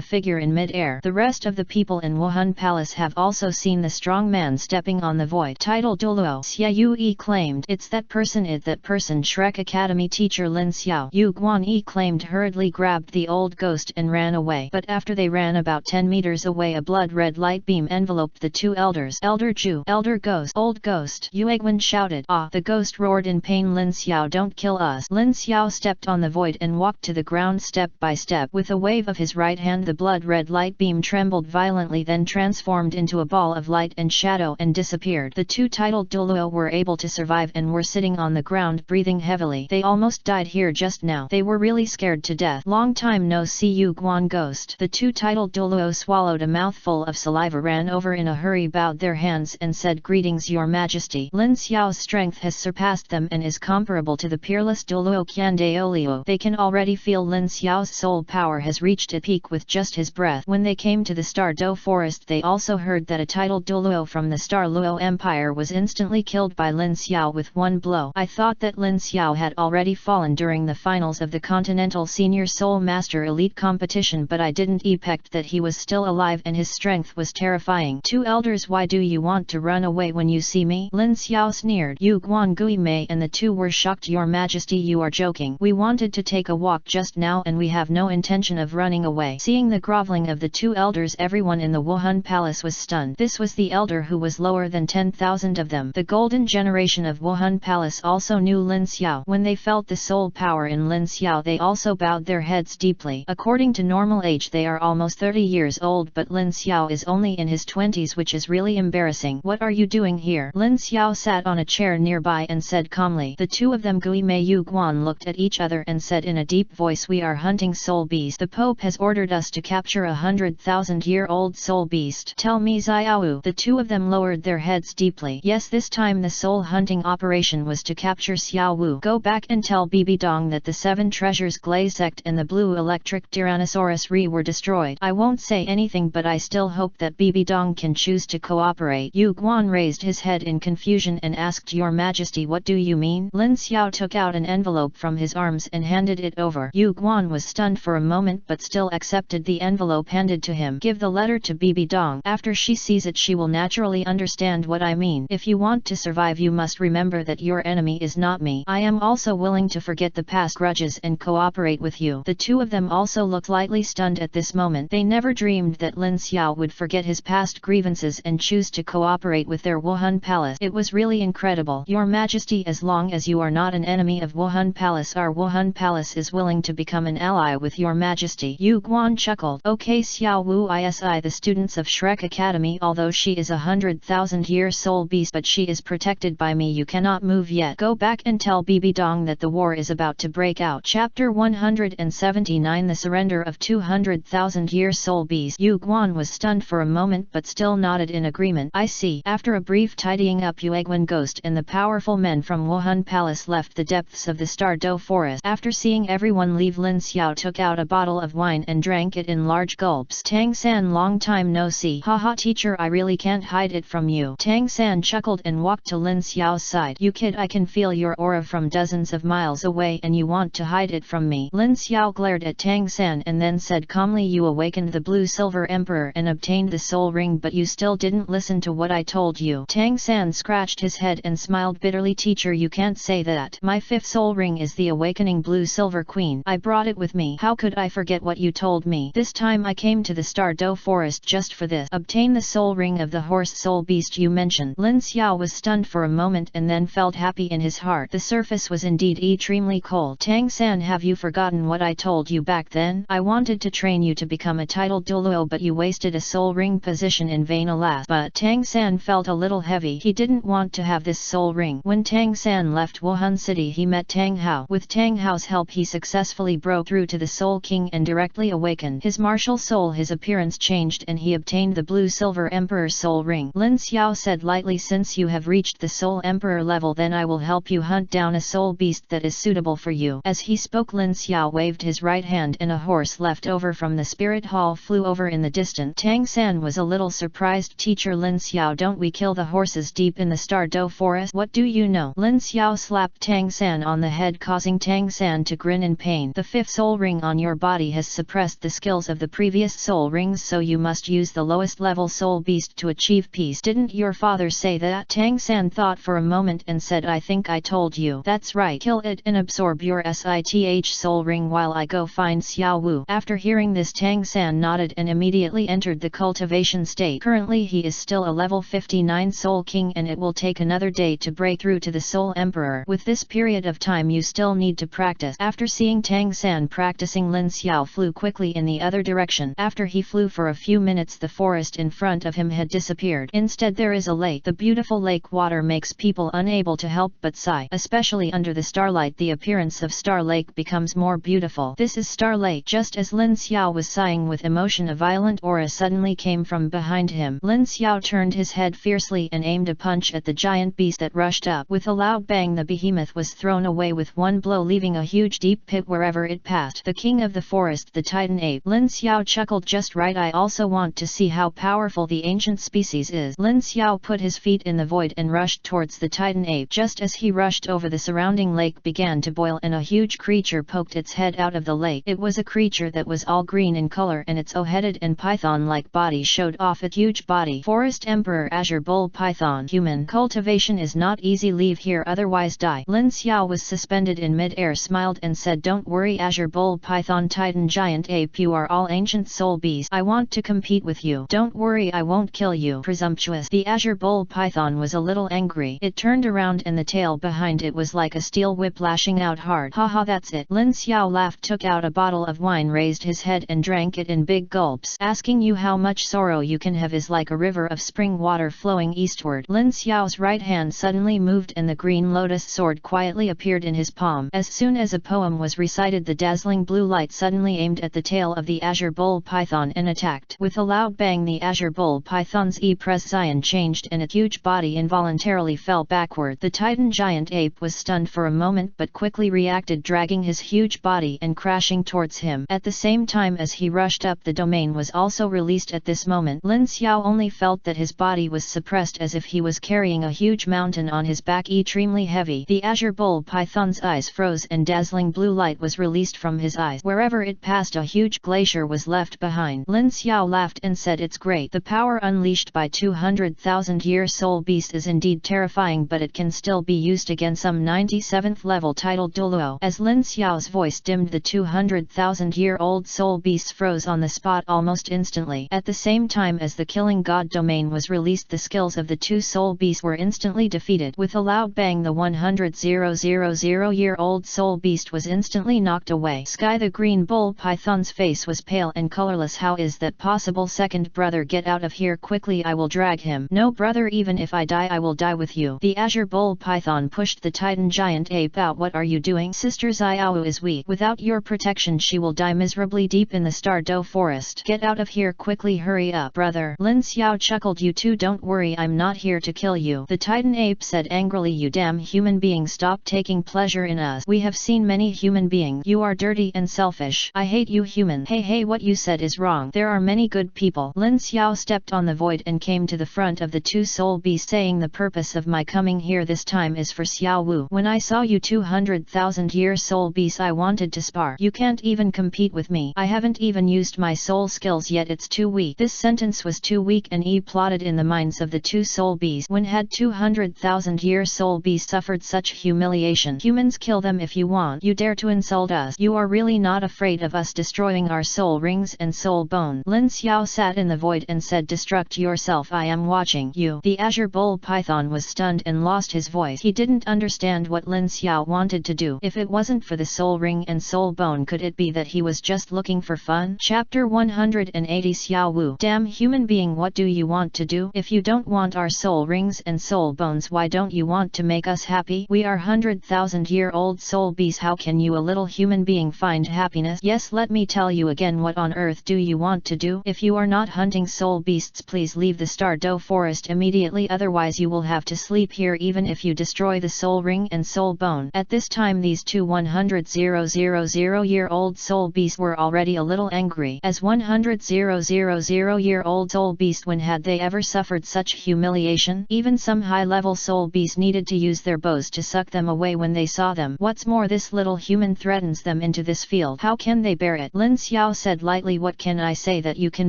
figure in mid-air. The rest of the people in Wuhan Palace have also seen the strong man stepping on the void. Titled Douluo. Xia Yue claimed, it's that person, Shrek Academy teacher Lin Xiao. Yu Guan claimed, hurriedly grabbed the old ghost and ran away. But after they ran about 10 meters away, a blood-red light beam enveloped the two elders. Elder Ju, elder ghost, old ghost. Yueguan shouted. Ah! The ghost roared in pain. Lin Xiao, don't kill us. Lin Xiao stepped on the void and walked to the ground step by step. With a wave of his right hand, the blood-red light beam trembled violently, then transformed into a ball of light and shadow and disappeared. The two titled Douluo were able to survive and were sitting on the ground breathing heavily. They almost died here just now. They were really scared to death. Long time no see, Yu Guan ghost. The two titled Douluo swallowed a mouthful of saliva, ran over in a hurry, bowed their hands and said, greetings your majesty. Lin Xiao's strength has surpassed them and is comparable to the peerless Douluo Qiandaolio. They can already feel Lin Xiao's soul power has reached a peak with just his breath. When they came to the Star Do forest, they also heard that a titled Douluo from the Star Luo Empire was instantly killed by Lin Xiao with one blow. I thought that Lin Xiao had already fallen during the finals of the Continental Senior Soul Master Elite competition, but I didn't expect that he was still alive and his strength was terrifying. Two elders, why do you want to run away when you see me? Lin Xiao sneered. Yu Guan, Gui Mei and the two were shocked. Your majesty, you are joking. We wanted to take a walk just now and we have no intention of running away. Seeing the groveling of the two elders, everyone in the Wuhan Palace was stunned. This was the elder who was lower than 10,000 of them. The golden generation of Wuhan Palace also knew Lin Xiao. When they felt the soul power in Lin Xiao, they also bowed their heads deeply. According to normal age, they are almost 30 years old, but Lin Xiao is only in his 20s, which is really embarrassing. What are you doing here? Lin Xiao sat on a chair nearby and said calmly. The two of them, Gui Mei Yu Guan, looked at each other and said in a deep voice, we are hunting soul beast. The Pope has ordered us to capture 100,000-year-old soul beast. Tell me, Xiaowu. The two of them lowered their heads deeply. Yes, this time the soul hunting operation was to capture Xiao Wu. Go back and tell Bibi Dong that the 7 treasures Glazect and the blue electric Tyrannosaurus Re were destroyed. I won't say anything, but I still hope that Bibi Dong can choose to cooperate. Yu Guan raised his head in confusion and asked, Your Majesty, what do you mean? Lin Xiao took out an envelope from his arms and handed it over. Yu Guan was stunned for a moment but still accepted the envelope handed to him. Give the letter to Bibi Dong. After she sees it, she will naturally understand what I mean. If you want to survive, you must remember that your enemy is not me. I am also willing to forget the past grudges and cooperate with you. The two of them also looked slightly stunned at this moment. They never dreamed that Lin Xiao would forget his past grievances and choose to cooperate with their Wuhan Palace. It was really incredible. Your Majesty, as long as you are not an enemy of Wuhan Palace, our Wuhan Palace is willing to become an ally with your Majesty. Yu Guan chuckled. Okay, Xiao Wu isi the students of Shrek Academy, although she is 100,000-year soul beast, but she is protected by me. You cannot move yet. Go back and tell Bibi Dong that the war is about to break out. Chapter 179 The Surrender of 200,000-Year Soul Beast. Yu Guan was stunned for a moment but still nodded in agreement. I see. After a brief tidying up, Yueguan Ghost and the powerful men from Wuhan Palace left the depths of the Star Do forest. After seeing everyone leave, Lin Xiao took out a bottle of wine and drank it in large gulps. Tang San, long time no see. Haha, teacher, I really can't hide it from you. Tang San chuckled and walked to Lin Xiao's side. You kid, I can feel your aura from dozens of miles away and you want to hide it from me. Lin Xiao glared at Tang San and then said calmly, you awakened the Blue Silver Emperor and obtained the soul ring, but you still didn't listen to what I told you. Tang San scratched his head and smiled bitterly. Teacher, you can't say that. My 5th soul ring is the awakening Blue Silver Queen. I brought it with me. How could I forget what you told me? This time I came to the Star Do forest just for this. Obtain the soul ring of the horse soul beast you mentioned. Lin Xiao was stunned for a moment and then felt happy in his heart. The surface was indeed extremely cold. Tang San, have you forgotten what I told you back then? I wanted to train you to become a titled Douluo, but you waited wasted a soul ring position in vain alas. But Tang San felt a little heavy. He didn't want to have this soul ring. When Tang San left Wuhan City he met Tang Hao. With Tang Hao's help he successfully broke through to the Soul King and directly awakened his martial soul. His appearance changed and he obtained the Blue Silver Emperor soul ring. Lin Xiao said lightly, since you have reached the Soul Emperor level then I will help you hunt down a soul beast that is suitable for you. As he spoke Lin Xiao waved his right hand and a horse left over from the spirit hall flew over in the distance. Tang San was a little surprised. Teacher Lin Xiao, don't we kill the horses deep in the Stardo forest? What do you know? Lin Xiao slapped Tang San on the head causing Tang San to grin in pain. The fifth soul ring on your body has suppressed the skills of the previous soul rings, so you must use the lowest level soul beast to achieve peace. Didn't your father say that? Tang San thought for a moment and said, I think I told you. That's right. Kill it and absorb your SITH soul ring while I go find Xiao Wu. After hearing this Tang San nodded and immediately entered the cultivation state. Currently he is still a level 59 soul king and it will take another day to break through to the soul emperor. With this period of time you still need to practice. After seeing Tang San practicing, Lin Xiao flew quickly in the other direction. After he flew for a few minutes the forest in front of him had disappeared. Instead there is a lake. The beautiful lake water makes people unable to help but sigh. Especially under the starlight the appearance of Star Lake becomes more beautiful. This is Star Lake. Just as Lin Xiao was sighing with emotion a violent aura suddenly came from behind him. Lin Xiao turned his head fiercely and aimed a punch at the giant beast that rushed up. With a loud bang the behemoth was thrown away with one blow, leaving a huge deep pit wherever it passed. The king of the forest, the Titan ape. Lin Xiao chuckled, just right, I also want to see how powerful the ancient species is. Lin Xiao put his feet in the void and rushed towards the Titan ape. Just as he rushed over, the surrounding lake began to boil and a huge creature poked its head out of the lake. It was a creature that was all green in color and its O-headed and python-like body showed off its huge body. Forest Emperor Azure Bull Python. Human cultivation is not easy, leave here otherwise die. Lin Xiao was suspended in mid-air, smiled and said, don't worry Azure Bull Python Titan Giant Ape, you are all ancient soul beasts. I want to compete with you. Don't worry, I won't kill you. Presumptuous. The Azure Bull Python was a little angry. It turned around and the tail behind it was like a steel whip lashing out hard. Haha, that's it. Lin Xiao laughed, took out a bottle of wine, raised his head and drank it in big gulps. Asking you how much sorrow you can have is like a river of spring water flowing eastward. Lin Xiao's right hand suddenly moved and the green lotus sword quietly appeared in his palm. As soon as a poem was recited, the dazzling blue light suddenly aimed at the tail of the Azure Bull Python and attacked. With a loud bang the Azure Bull Python's E-Pression changed and its huge body involuntarily fell backward. The Titan Giant Ape was stunned for a moment but quickly reacted, dragging his huge body and crashing towards him. At the same time as he rushed up, the domain was also released. At this moment Lin Xiao only felt that his body was suppressed as if he was carrying a huge mountain on his back, extremely heavy. The Azure Bull Python's eyes froze and dazzling blue light was released from his eyes. Wherever it passed a huge glacier was left behind. Lin Xiao laughed and said, it's great. The power unleashed by 200,000-year soul beast is indeed terrifying, but it can still be used against some 97th level titled Douluo. As Lin Xiao's voice dimmed, the 200,000-year-old soul beasts froze on the spot almost instantly. At the same time as the killing god domain was released, the skills of the two soul beasts were instantly defeated. With a loud bang the 100,000-year-old soul beast was instantly knocked away. Sky, the green bull python's face was pale and colorless. How is that possible? Second brother, get out of here quickly, I will drag him. No brother, even if I die I will die with you. The Azure Bull Python pushed the Titan Giant Ape out. What are you doing? Sister Xiao is weak. Without your protection she will die miserably deep in the Stardo forest. Get out of here quickly, hurry up brother. Lin Xiao chuckled, you two don't worry, I'm not here to kill you. The Titan Ape said angrily, you damn human being, stop taking pleasure in us. We have seen many human beings. You are dirty and selfish. I hate you human. Hey, what you said is wrong. There are many good people. Lin Xiao stepped on the void and came to the front of the two soul beasts, saying, the purpose of my coming here this time is for Xiao Wu. When I saw you 200,000-year soul beasts I wanted to spar. You can't even compete with me. I haven't even used my soul skills yet, it's too weak. This sentence was too weak and plotted in the minds of the two soul beasts. When had 200,000-year soul beasts suffered such humiliation? Humans, kill them if you want. You dare to insult us? You are really not afraid of us destroying our soul rings and soul bone? Lin Xiao sat in the void and said, destruct yourself, I am watching you. The Azure Bull Python was stunned and lost his voice. He didn't understand what Lin Xiao wanted to do. If it wasn't for the soul ring and soul bone, could it be that he was just looking for fun? Chapter 108 180 Xiao Wu. Damn human being, what do you want to do? If you don't want our soul rings and soul bones, why don't you want to make us happy? We are 100,000-year-old soul beasts. How can you, a little human being, find happiness? Yes, let me tell you again, what on earth do you want to do? If you are not hunting soul beasts, please leave the Stardow forest immediately, otherwise you will have to sleep here even if you destroy the soul ring and soul bone. At this time these two 100,000-year-old soul beasts were already a little angry. As 100,000-year-old soul beasts, when had they ever suffered such humiliation? Even some high-level soul beasts needed to use their bows to suck them away when they saw them. What's more, this little human threatens them into this field. How can they bear it? Lin Xiao said lightly, what can I say that you can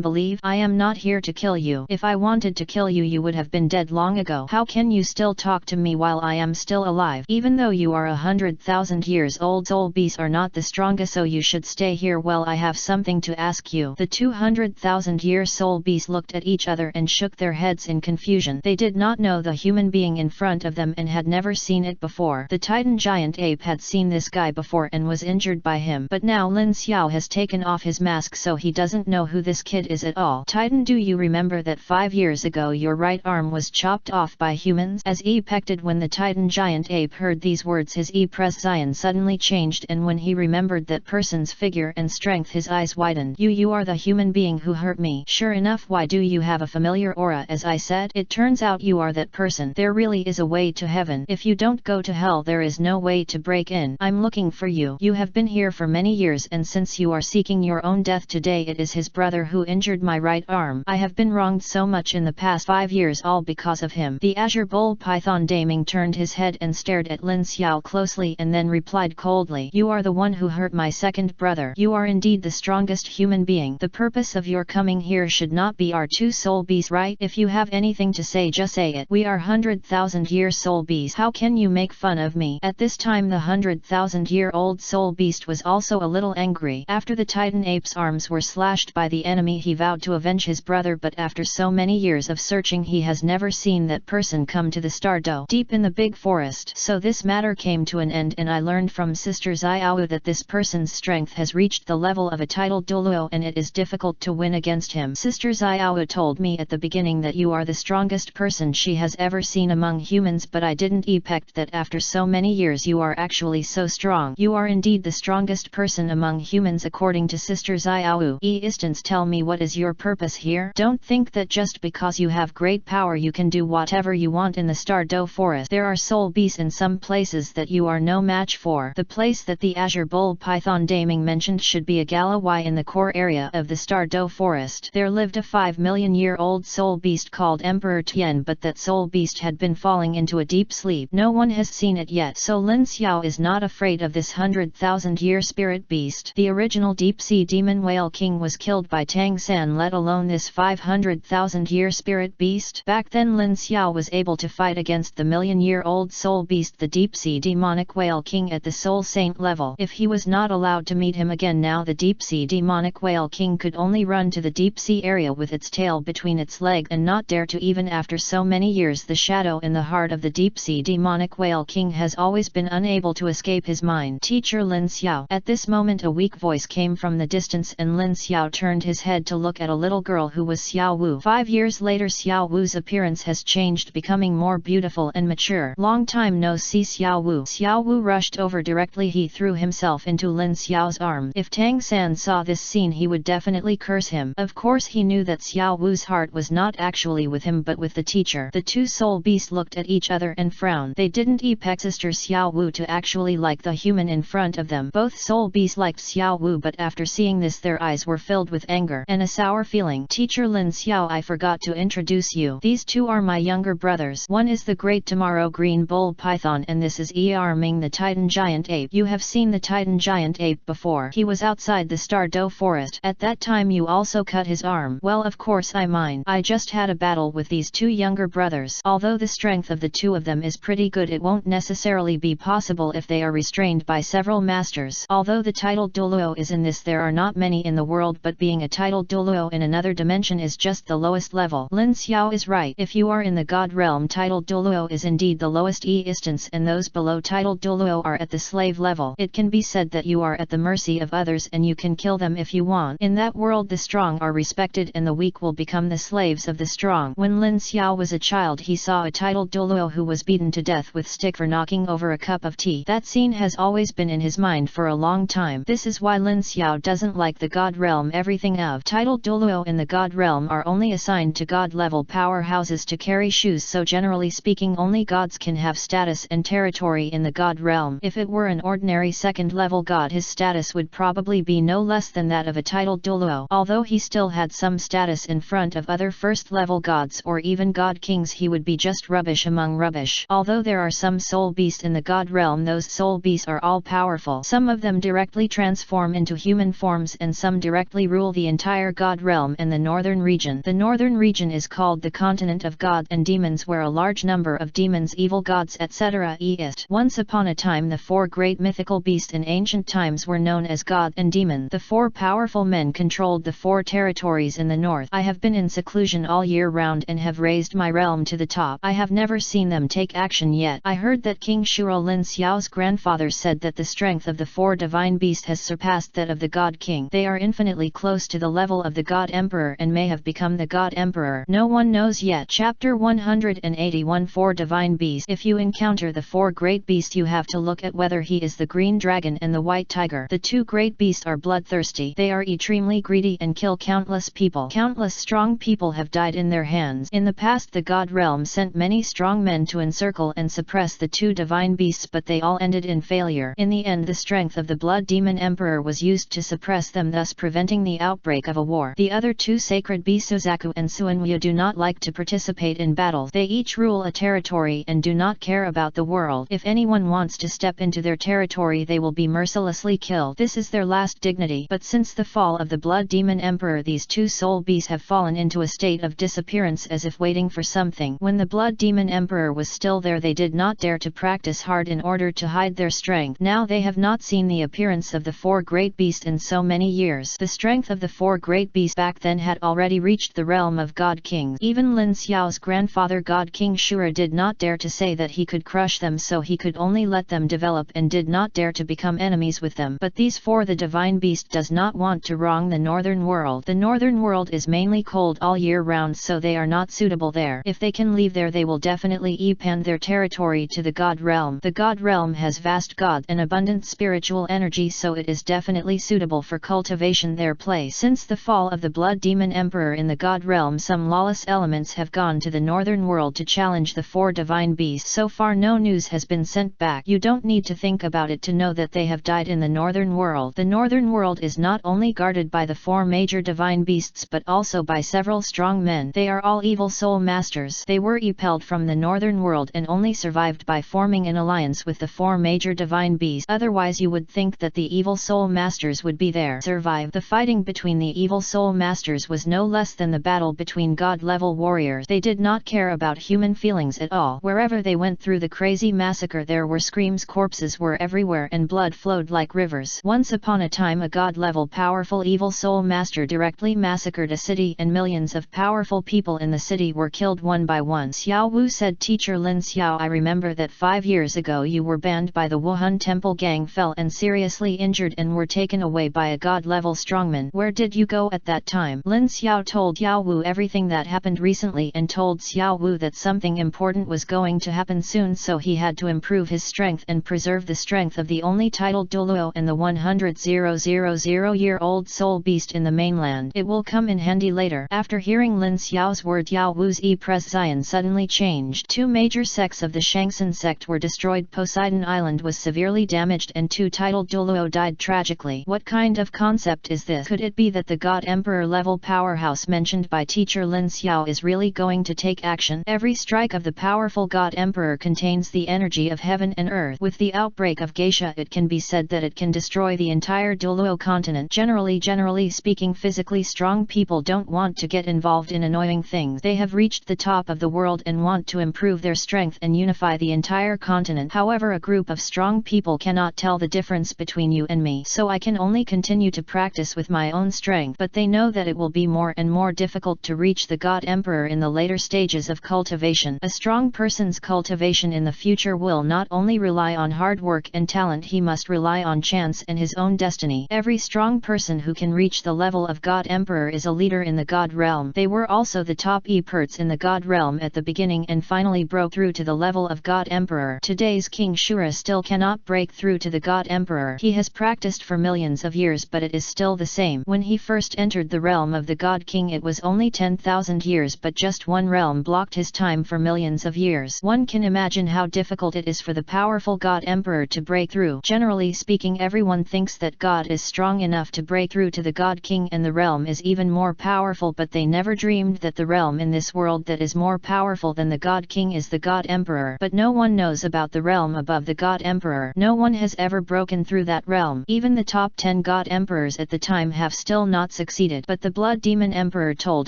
believe? I am not here to kill you. If I wanted to kill you, you would have been dead long ago. How can you still talk to me while I am still alive? Even though you are 100,000 years old, soul beasts are not the strongest, so you should stay here. Well, I have something to ask you. The 200,000-year soul beasts looked at each other and shook their heads in confusion. They did not know the human being in front of them and had never seen it before. The Titan giant ape had seen this guy before and was injured by him, but now Lin Xiao has taken off his mask, so he doesn't know who this kid is at all. Titan, do you remember that 5 years ago your right arm was chopped off by humans? As he pected, when the Titan giant ape heard these words, his expression suddenly changed, and when he remembered that person's figure and strength, his eyes widened. You are the human being who hurt me. Sure enough, why do you have a familiar aura? As I said, it turns out you are that person. There really is a way to heaven. If you don't go to hell, there is no way to break in. I'm looking for you. You have been here for many years, and since you are seeking your own death today, it is his brother who injured my right arm. I have been wronged so much in the past 5 years, all because of him. The Azure Bull Python Daming turned his head and stared at Lin Xiao closely and then replied coldly, you are the one who hurt my second brother. You are indeed the strongest human being. The purpose of your coming here should not be our two soul beasts, right? If you have anything to say, just say it. We are 100,000-year soul beasts. How can you make fun of me? At this time the 100,000-year-old soul beast was also a little angry. After the Titan ape's arms were slashed by the enemy, he vowed to avenge his brother, but after so many years of searching he has never seen that person come to the Stardow deep in the big forest. So this matter came to an end, and I learned from Sister Xiao that this person's strength has reached the level of a titled Douluo, and it is difficult to win against him. Sister Xiao told me at the beginning that you are the strongest person she has ever seen among humans, but I didn't expect that after so many years you are actually so strong. You are indeed the strongest person among humans according to Sister Xiao. Instance, tell me, what is your purpose here? Don't think that just because you have great power you can do whatever you want in the Stardow forest. There are soul beasts in some places that you are no match for. The place that the Azure Bull Python Daming mentioned should be a Galawai in the core area of the Stardow forest. There lived a 5-million-year-old soul beast called Emperor Tian, but that soul beast had been falling into a deep sleep. No one has seen it yet, so Lin Xiao is not afraid of this 100,000-year spirit beast. The original deep-sea demon whale king was killed by Tang San, let alone this 500,000-year spirit beast. Back then Lin Xiao was able to fight against the million-year-old soul beast, the deep-sea demonic whale king, at the soul saint level. If he was not allowed to meet him again now, the deep-sea demonic whale king could only run to the deep-sea area with its tail between its legs and not dare to. Even after so many years, the shadow in the heart of the deep-sea demonic whale king has always been unable to escape his mind. Teacher Lin Xiao. At this moment a weak voice came from the distance, and Lin Xiao turned his head to look at a little girl who was Xiao Wu. 5 years later Xiao Wu's appearance has changed, becoming more beautiful and mature. Long time no see Xiao Wu. Xiao Wu rushed over directly. He threw himself into Lin Xiao's arm. If Tang San saw this scene he would definitely curse him. Of course he knew that Xiao Wu's heart was not actually with him but with the teacher. The two soul beasts looked at each other and frowned. They didn't expect Sister Xiao Wu to actually like the human in front of them. Both soul beasts liked Xiao Wu, but after seeing this their eyes were filled with anger and a sour feeling. Teacher Lin Xiao, I forgot to introduce you. These two are my younger brothers. One is the great tomorrow green bull python, and this is Ming, the Titan giant ape. You have seen the Titan giant ape before. He was outside the Stardow forest. At that time you also cut his arm. Well, of course I just had a battle with these two younger brothers. Although the strength of the two of them is pretty good, it won't necessarily be possible if they are restrained by several masters. Although the titled Douluo is in this, there are not many in the world, but being a titled Douluo in another dimension is just the lowest level. Lin Xiao is right. If you are in the god realm, titled Douluo is indeed the lowest instance, and those below titled Douluo are at the slave level. It can be said that you are at the mercy of others and you can kill them if you want. In that world the strong are respected and the weak will become the slaves of the strong. When Lin Xiao was a child, he saw a titled Douluo who was beaten to death with stick for knocking over a cup of tea. That scene has always been in his mind for a long time. This is why Lin Xiao doesn't like the God realm. Everything of titled Douluo in the God realm are only assigned to God level powerhouses to carry shoes, so generally speaking only gods can have status and territory in the God realm. If it were an ordinary second level god, his status would probably be no less than that of a titled Douluo. Although he still had some status in front of other first level gods or even god kings, he would be just rubbish among rubbish. Although there are some soul beasts in the God realm, those soul beasts are all powerful. Some of them directly transform into human forms and some directly rule the entire God realm and the northern region. The northern region is called the continent of gods and demons, where a large number of demons, evil gods, etc. exist. Once upon a time the four great mythical beasts in ancient times were known as God and demon. The four powerful men controlled the four territories in the north. I have been in seclusion all year round and have raised my realm to the top. I have never seen them take action yet. I heard that King Shuro, Lin Xiao's grandfather, said that the strength of the four divine beasts has surpassed that of the God King. They are infinitely close to the level of the God Emperor and may have become the God Emperor. No one knows yet. Chapter 181 Four Divine Beasts. If you encounter the four great beasts, you have to look at whether he is the green dragon and the white tiger. The two great beasts are bloodthirsty. They are extremely greedy and kill countless people. Countless strong people have died in their hands. In the past the God realm sent many strong men to encircle and suppress the two divine beasts, but they all ended in failure. In the end the strength of the blood demon emperor was used to suppress them, thus preventing the outbreak of a war. The other two sacred beasts, Suzaku and Suanwyu, do not like to participate in battles. They each rule a territory and do not care about the world. If anyone wants to step into their territory, they will be mercilessly killed. This is their last dignity. But since the fall of the blood demon emperor, these two soul beasts have fallen into a state of disappearance, as if waiting for something. When the blood demon emperor was still there, they did not dare to practice hard in order to hide their strength. Now they have not seen the appearance of the four great beasts in so many years. The strength of the four great beasts back then had already reached the realm of God kings. Even Lin Xiao's grandfather, God King Shura, did not dare to say that he could crush them, so he could only let them develop and did not dare to become enemies with them. But these four, the divine beast does not want to wrong the northern world. The northern world is mainly cold all year round, so they are not suitable there. If they can leave there, they will definitely expand their territory to the God realm. The God realm has vast God and abundant spiritual energy, so it is definitely suitable for cultivation their place. Since the fall of the blood demon emperor in the God realm, some lawless elements have gone to the northern world to challenge the four divine beasts. So far no news has been sent back. You don't need to think about it to know that they have died in the northern world. The northern world is not only guarded by the four major divine beasts but also by several strong men. They are all evil soul masters. They were expelled from the northern world and only survived by forming an alliance with the four major divine beasts. Otherwise you would think that the evil soul masters would be there. Survive. The fighting between the evil soul masters was no less than the battle between god level warriors. They did not care about human feelings at all. Wherever they went through the crazy massacre, there were screams, corpses were everywhere and blood flowed like rivers. Once upon a time a god level powerful evil soul master directly massacred a city and millions of powerful people in the city were killed one by one. Xiao Wu said, Teacher Lin Xiao, I remember that 5 years ago you were banned by the Wuhan Temple gang, fell and seriously injured and were taken away by a god level strongman. Where did you go at that time? Lin Xiao told Xiao Wu everything that happened recently and told Xiao Wu that something important was going to happen soon, so he had to improve his strength and preserve the strength of the only titled Douluo and the 100,000-year-old soul beast in the mainland. It will come in handy later. After hearing Lin Xiao's word, Xiao Wu's presence suddenly changed. Two major sects of the Shangxin sect were destroyed. Poseidon Island was severely damaged and two titled Douluo died tragically. What kind of concept is this? Could it be that the God Emperor level powerhouse mentioned by teacher Lin Xiao is really going to take action? Every strike of the powerful God Emperor contains the energy of heaven and earth. With the outbreak of geisha, it can be said that it can destroy the entire Douluo continent. Generally speaking, physically strong people don't want to get involved in annoying things. They have reached the top of the world and want to improve their strength and unify the entire continent. However, a group of strong people cannot tell the difference between you and me, so I can only continue to practice with my own strength. But they know that it will be more and more difficult to reach the God Emperor in the later stages of cultivation. A strong person's cultivation in the future will not only rely on hard work and talent, he must rely on chance and his own destiny. Every strong person who can reach the level of God Emperor is a leader in the God realm. They were also the top experts in the God realm at the beginning and finally broke through to the level of God Emperor. Today's King Shura still cannot break through to the God Emperor. He has practiced for millions of years, but it is still the same. When he first entered the realm of the God King, it was only 10,000 years, but just one realm blocked his time for millions of years. One can imagine how difficult it is for the powerful God Emperor to break through. Generally speaking, everyone thinks that God is strong enough to break through to the God King and the realm is even more powerful, but they never dreamed that the realm in this world that is more powerful than the God King is the God Emperor. But no one knows about the realm above the God Emperor. No one has ever broken through that realm. Even the top 10 God Emperors at the time have still not succeeded. But the Blood Demon Emperor told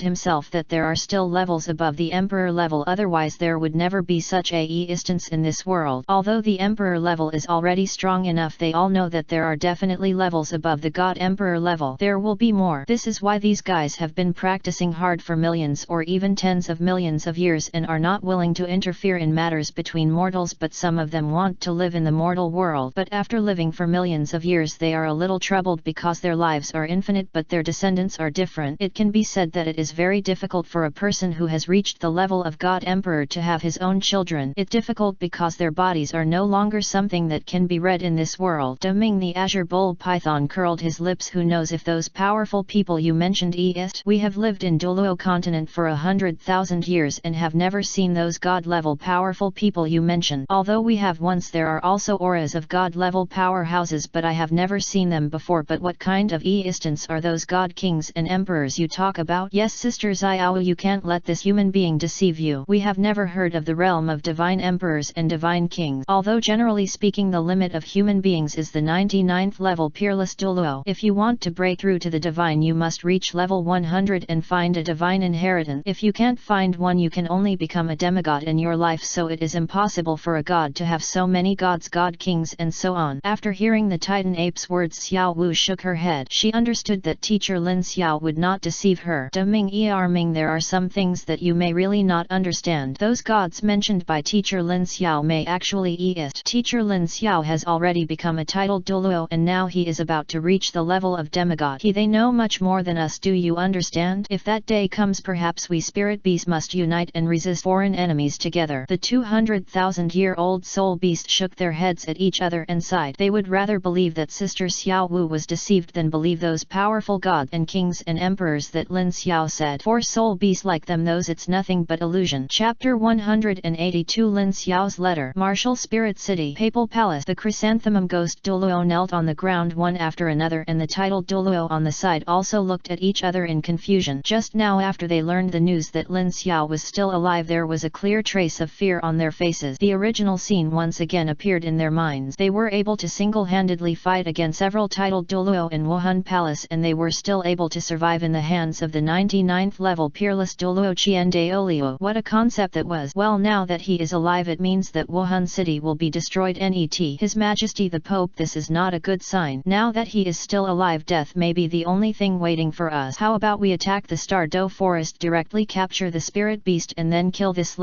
himself that there are still levels above the Emperor level, otherwise there would never be such a instance in this world. Although the Emperor level is already strong enough, they all know that there are definitely levels above the God Emperor level. There will be more. This is why these guys have been practicing hard for millions or even tens of millions of years and are not willing to interfere in matters between mortals, but some of them want to live in the mortal world. But after living for millions of years, they are a little troubled because their lives are infinite but their descendants are different. It can be said that it is very difficult for a person who has reached the level of God Emperor to have his own children. It's difficult because their bodies are no longer something that can be read in this world. Deming the Azure Bull Python curled his lips. Who knows if those powerful people you mentioned exist? We have lived in Douluo continent for 100,000 years and have never seen those God-level powerful people you mentioned. Although we have once, there are also auras of God-level powerhouses, but I have never seen them before. But what kind of instance are those God Kings and Emperors you talk about? Yes, Sister Xiao, you can't let this human being deceive you. We have never heard of the realm of divine emperors and divine kings. Although generally speaking the limit of human beings is the 99th level Peerless Douluo. If you want to break through to the divine, you must reach level 100 and find a divine inheritance. If you can't find one, you can only become a demigod in your life, so it is impossible for a god to have so many gods, god kings and so on. After hearing the Titan Ape's words, Xiao Wu shook her head. She understood that teacher Lin Xiao would not deceive her. Deming Ming, there are some things that you may really not understand. Those gods mentioned by teacher Lin Xiao may actually exist. Teacher Lin Xiao has already become a titled Douluo and now he is about to reach the level of demigod. They know much more than us, do you understand? If that day comes, perhaps we spirit beasts must unite and resist foreign enemies together. The 200,000-year-old soul beasts shook their heads at each other and sighed. They would rather believe that Sister Xiao Wu was deceived than believe those powerful gods and kings and emperors that Lin Xiao said. For soul beasts like them, those it's nothing but illusion. Chapter 182 Lin Xiao's Letter. Martial Spirit City. Papal Palace. The chrysanthemum ghost Douluo knelt on the ground one after another, and the titled Douluo on the side also looked at each other in confusion. Just now, after they learned the news that Lin Xiao was still alive, there was a clear trace of fear on their faces. The original scene once again appeared in their minds. They were able to single-handedly fight against several titled Douluo in Wuhan Palace, and they were still able to survive in the hands of the 99th level Peerless Douluo Qian Daoliu. What a concept that was! Well, now that he is alive, it means that Wuhan City will be destroyed. Net. His Majesty the Pope, this is not a good sign. Now that he is still alive, death may be the only thing waiting for us. How about we attack the Star Do Forest, directly capture the spirit beast and then kill this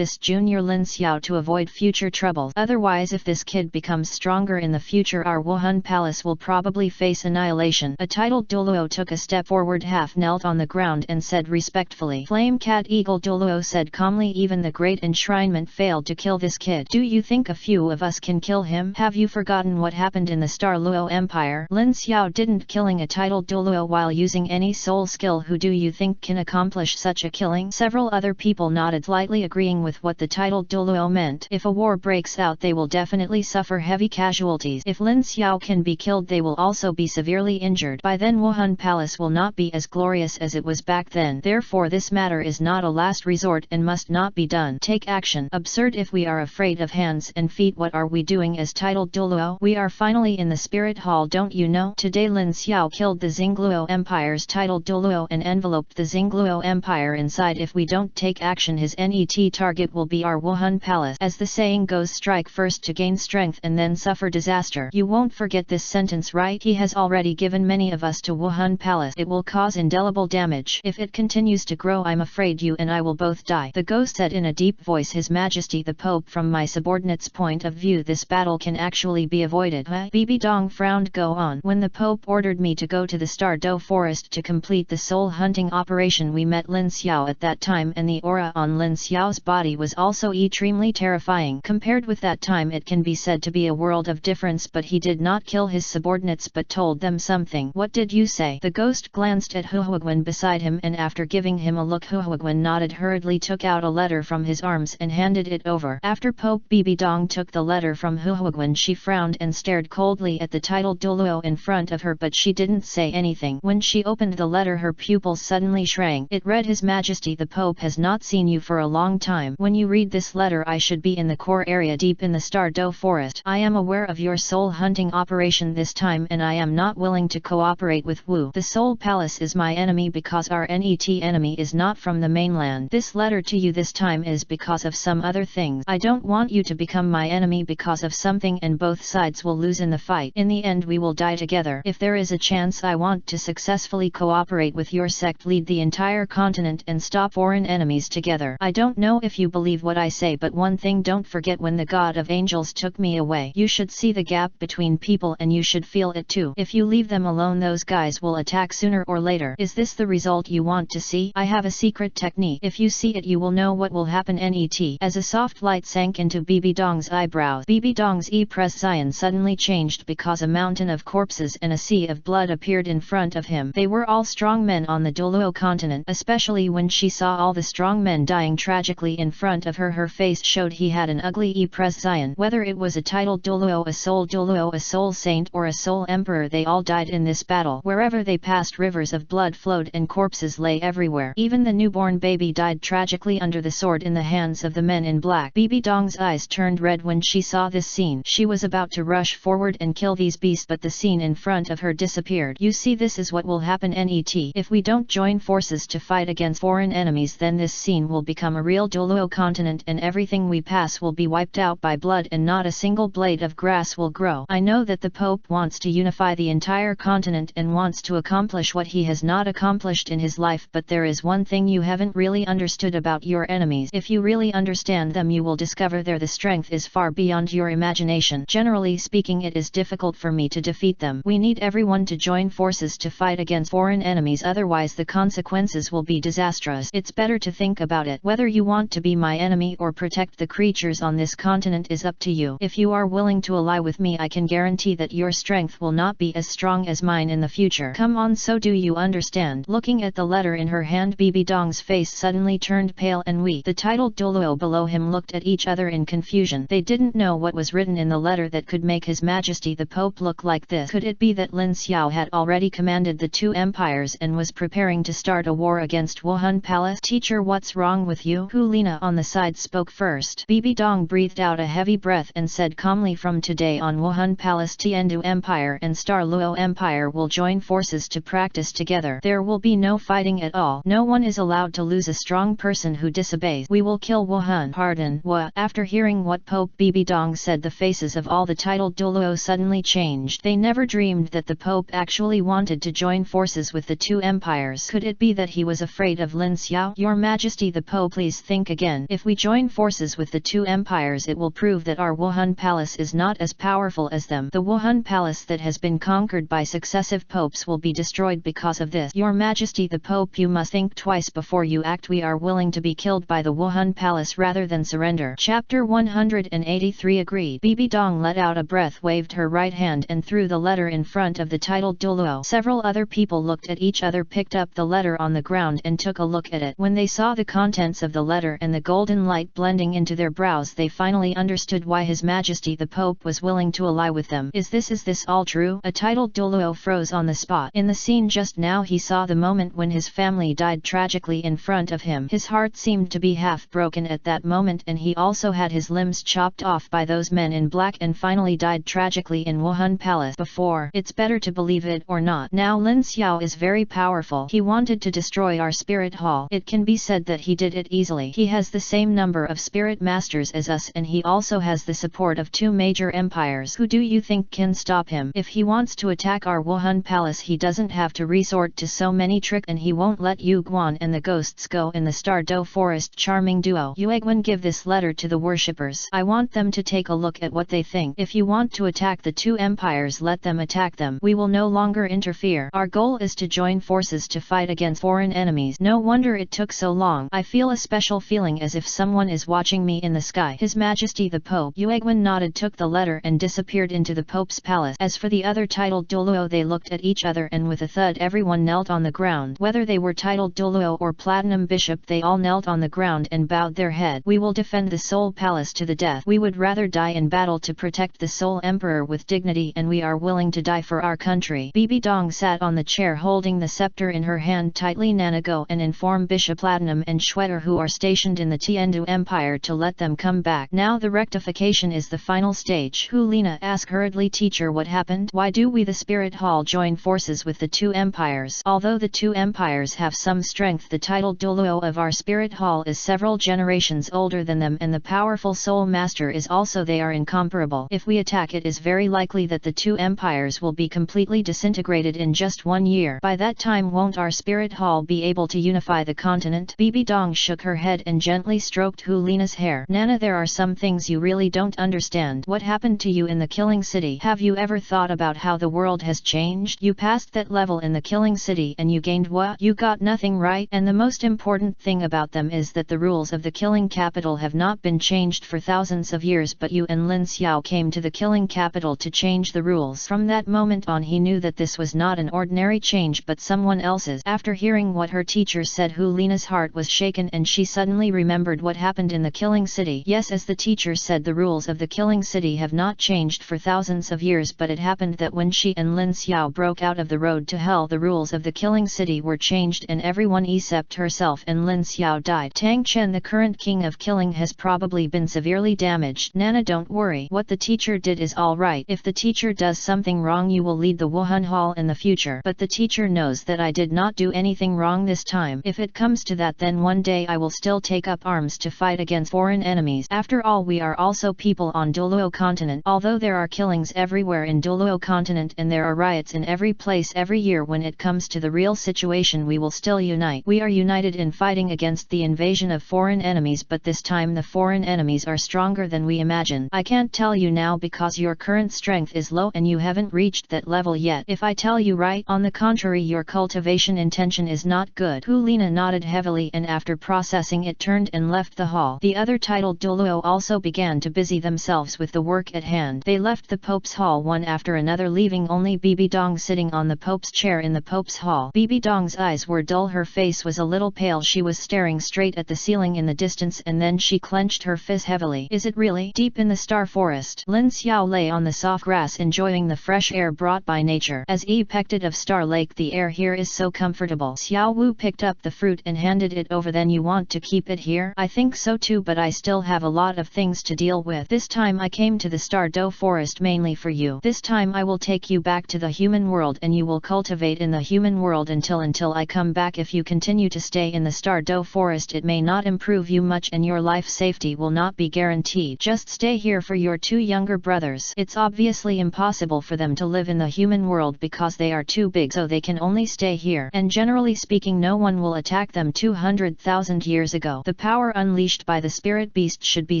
junior Lin Xiao to avoid future troubles. Otherwise, if this kid becomes stronger in the future, our Wuhan Palace will probably face annihilation. A titled Douluo took a step forward, half knelt on the ground and said respectfully. Flame Cat Eagle Douluo said calmly, even the great enshrinement failed to kill this kid. Do you think a few of us can kill him? Have you forgotten what happened in the Star Luo Empire? Lin Xiao didn't killing a titled Douluo while using any soul skill. Who do you think can accomplish such a killing? Several other people nodded slightly, agreeing with what the titled Douluo meant. If a war breaks out, they will definitely suffer heavy casualties. If Lin Xiao can be killed, they will also be severely injured. By then Wuhan Palace will not be as glorious as it was back then. Therefore this matter is not a last resort and must not be done. Take action. Absurd! If we are afraid of hands and feet, what are we doing as titled Douluo? We are finally in the spirit hall, don't you know? Today Lin Xiao killed the Xingluo Empire's titled Douluo and enveloped the Xingluo Empire inside. If we don't take action, his net target will be our Wuhan Palace. As the saying goes, strike first to gain strength and then suffer disaster. You won't forget this sentence, right? He has already given many of us to Wuhan Palace. It will cause indelible damage. If it continues to grow, I'm afraid you and I will both die. The ghost said in a deep voice. His Majesty the Pope, from my subordinate's point of view, this battle can actually be avoided. Bibi Dong frowned. Go on. When the Pope ordered me to go to the Star Stardew Forest to complete the soul hunting operation. We met Lin Xiao at that time, and the aura on Lin Xiao's body was also extremely terrifying. Compared with that time, it can be said to be a world of difference, but he did not kill his subordinates but told them something. What did you say? The ghost glanced at Huoguan beside him, and after giving him a look, Huoguan nodded, hurriedly took out a letter from his arms and handed it over. After Pope Bibi Dong took the letter from Huoguan, she frowned and stared coldly at the title Douluo in front of her, but she didn't say anything. When she opened the letter, her pupils suddenly shrank. It read, His Majesty the Pope has not seen you for a long time. When you read this letter, I should be in the core area deep in the Stardew Forest. I am aware of your soul hunting operation this time, and I am not willing to cooperate with Wu. The Soul Palace is my enemy because our enemy is not from the mainland. This letter to you this time is because of some other things. I don't want you to become my enemy because of something, and both sides will lose in the fight. In the end we will die together. If there is a chance, I want to successfully cooperate with your sect, lead the entire continent and stop foreign enemies together. I don't know if you believe what I say, but one thing don't forget, when the God of Angels took me away, you should see the gap between people and you should feel it too. If you leave them alone, those guys will attack sooner or later. Is this the result you want to see? I have a secret technique. If you see it, you will know what will happen. Net. As a soft light sank into Bibi Dong's eyebrows, Bibi Dong's e-pression suddenly changed because a mountain of corpses and a sea of blood appeared in front of him. They were all strong men on the Douluo continent. Especially when she saw all the strong men dying tragically in front of her, her face showed he had an ugly e-pression. Whether it was a titled Douluo, a soul saint, or a soul emperor, they all died in this battle. Wherever they passed, rivers of blood flowed and corpses lay everywhere. Even the newborn baby died tragically under the sword in the hands of the men in black. Bibi Dong's eyes turned red when she saw this scene. She was about to rush forward and kill these beasts, but the scene in front of her disappeared. You see, this is what will happen. Net. If we don't join forces to fight against foreign enemies, then this scene will become a real Douluo continent, and everything we pass will be wiped out by blood, and not a single blade of grass will grow. I know that the Pope wants to unify the entire continent and wants to accomplish what he has not accomplished in his life, but there is one thing you haven't really understood about your enemies. If you really understand them, you will discover the strength is far beyond your imagination. Generally speaking, it is difficult for me to defeat them. We need everyone to join forces to fight against foreign enemies, otherwise the consequences will be disastrous. It's better to think about it. Whether you want to be my enemy or protect the creatures on this continent is up to you. If you are willing to ally with me, I can guarantee that your strength will not be as strong as mine in the future. Come on, so do you understand? Looking at the letter in her hand, Bibi Dong's face suddenly turned pale and weak. The titled Douluo below him looked at each other in confusion. They didn't know what was written in the letter that could make His Majesty the Pope look like this. Could it be that Lin Xiao had already commanded the two empires and was preparing to start a war against Wuhan Palace? Teacher, what's wrong with you? Hu Lina on the side spoke first. Bibi Dong breathed out a heavy breath and said calmly, from today on, Wuhan Palace, Tiandu Empire and Starluo Empire will join forces to practice together. There will be no fighting at all. No one is allowed to lose a strong person who disobeys. We will kill Wuhan. Pardon, what? After hearing what Pope Bibi Dong said, the faces of all the titled Douluo suddenly changed. They never dreamed that the Pope actually wanted to join forces with the two empires. Could it be that he was afraid of Lin Xiao? Your Majesty the Pope, please think again. If we join forces with the two empires, it will prove that our Wuhan Palace is not as powerful as them. The Wuhan Palace that has been conquered by successive popes will be destroyed because of this. Your Majesty the Pope, you must think twice before you act. We are willing to be killed by the Wuhan Palace rather than surrender. Chapter 183. Agreed. Bibi Dong let out a breath, waved her right hand and threw the letter in front of the titled Douluo. Several other people looked at each other, picked up the letter on the ground and took a look at it. When they saw the contents of the letter and the golden light blending into their brows, they finally understood why His Majesty the Pope was willing to ally with them. Is this all true? A titled Douluo froze on the spot. In the scene just now, he saw the moment when his family died tragically in front of him. His heart seemed to be half broken at that moment, and he also had his limbs chopped off by those men in black and finally died tragically in Wuhan Palace. Before, it's better to believe it or not. Now Lin Xiao is very powerful. He wanted to destroy our spirit hall. It can be said that he did it easily. He has the same number of spirit masters as us, and he also has the support of two major empires. Who do you think can stop him? If he wants to attack our Wuhan Palace, he doesn't have to resort to so many tricks, and he won't let Yu Guan and the ghosts go in the Stardew Forest. Charming duo. Yueguan, give this letter to the worshippers. I want them to take a look at what they think. If you want to attack the two empires, let them attack them. We will no longer interfere interfere. Our goal is to join forces to fight against foreign enemies. No wonder it took so long. I feel a special feeling as if someone is watching me in the sky. His Majesty the Pope. Yuegwen nodded, took the letter and disappeared into the Pope's palace. As for the other titled Douluo, they looked at each other and with a thud everyone knelt on the ground. Whether they were titled Douluo or Platinum Bishop, they all knelt on the ground and bowed their head. We will defend the Soul Palace to the death. We would rather die in battle to protect the Soul Emperor with dignity, and we are willing to die for our country. Bibi Dong sat on the chair holding the scepter in her hand tightly. Nana, go and inform Bishop Platinum and Shwetter, who are stationed in the Tiandu Empire, to let them come back. Now the rectification is the final stage. Hu Lina asked hurriedly, teacher, what happened? Why do we the Spirit Hall join forces with the two empires? Although the two empires have some strength, the titled Douluo of our Spirit Hall is several generations older than them, and the powerful Soul Master is also. They are incomparable. If we attack, it is very likely that the two empires will be completely disintegrated in just 1 year. By that time, won't our Spirit Hall be able to unify the continent? Bibi Dong shook her head and gently stroked Hu Lina's hair. Nana, there are some things you really don't understand. What happened to you in the Killing City? Have you ever thought about how the world has changed? You passed that level in the Killing City and you gained what? You got nothing, right? And the most important thing about them is that the rules of the Killing Capital have not been changed for thousands of years, but you and Lin Xiao came to the Killing Capital to change the rules. From that moment on, he knew that this was not an ordinary change but someone else's. After hearing what her teacher said, Hu Lina's heart was shaken and she suddenly remembered what happened in the Killing City. Yes, as the teacher said, the rules of the Killing City have not changed for thousands of years, but it happened that when she and Lin Xiao broke out of the road to hell, the rules of the Killing City were changed and everyone except herself and Lin Xiao died. Tang Chen, the current king of Killing, has probably been severely damaged. Nana, don't worry. What the teacher did is all right. If the teacher does something wrong, you will lead the Wuhan Hall in the future. But the teacher knows that I did not do anything wrong this time. If it comes to that, then one day I will still take up arms to fight against foreign enemies. After all, we are also people on Douluo continent. Although there are killings everywhere in Douluo continent and there are riots in every place every year, when it comes to the real situation, we will still unite. We are united in fighting against the invasion of foreign enemies, but this time the foreign enemies are stronger than we imagine. I can't tell you now because your current strength is low and you haven't reached that level yet. If I tell you, right? On the contrary, your cultivation intention is not good. Hu Lina nodded heavily and after processing it turned and left the hall. The other titled Douluo also began to busy themselves with the work at hand. They left the Pope's hall one after another, leaving only Bibi Dong sitting on the Pope's chair in the Pope's hall. Bibi Dong's eyes were dull, her face was a little pale, she was staring straight at the ceiling in the distance and then she clenched her fist heavily. Is it really? Deep in the star forest, Lin Xiao lay on the soft grass enjoying the fresh air brought by nature. As he pecked of Star Lake, the air here is so comfortable. Xiao Wu picked up the fruit and handed it over. Then you want to keep it here? I think so too, but I still have a lot of things to deal with. This time I came to the Star Do forest mainly for you. This time I will take you back to the human world and you will cultivate in the human world until I come back. If you continue to stay in the Star Do forest, it may not improve you much and your life safety will not be guaranteed. Just stay here for your two younger brothers. It's obviously impossible for them to live in the human world because they are too big, so they can only stay here. And generally speaking, no one will attack them. 200,000 years ago, the power unleashed by the spirit beast should be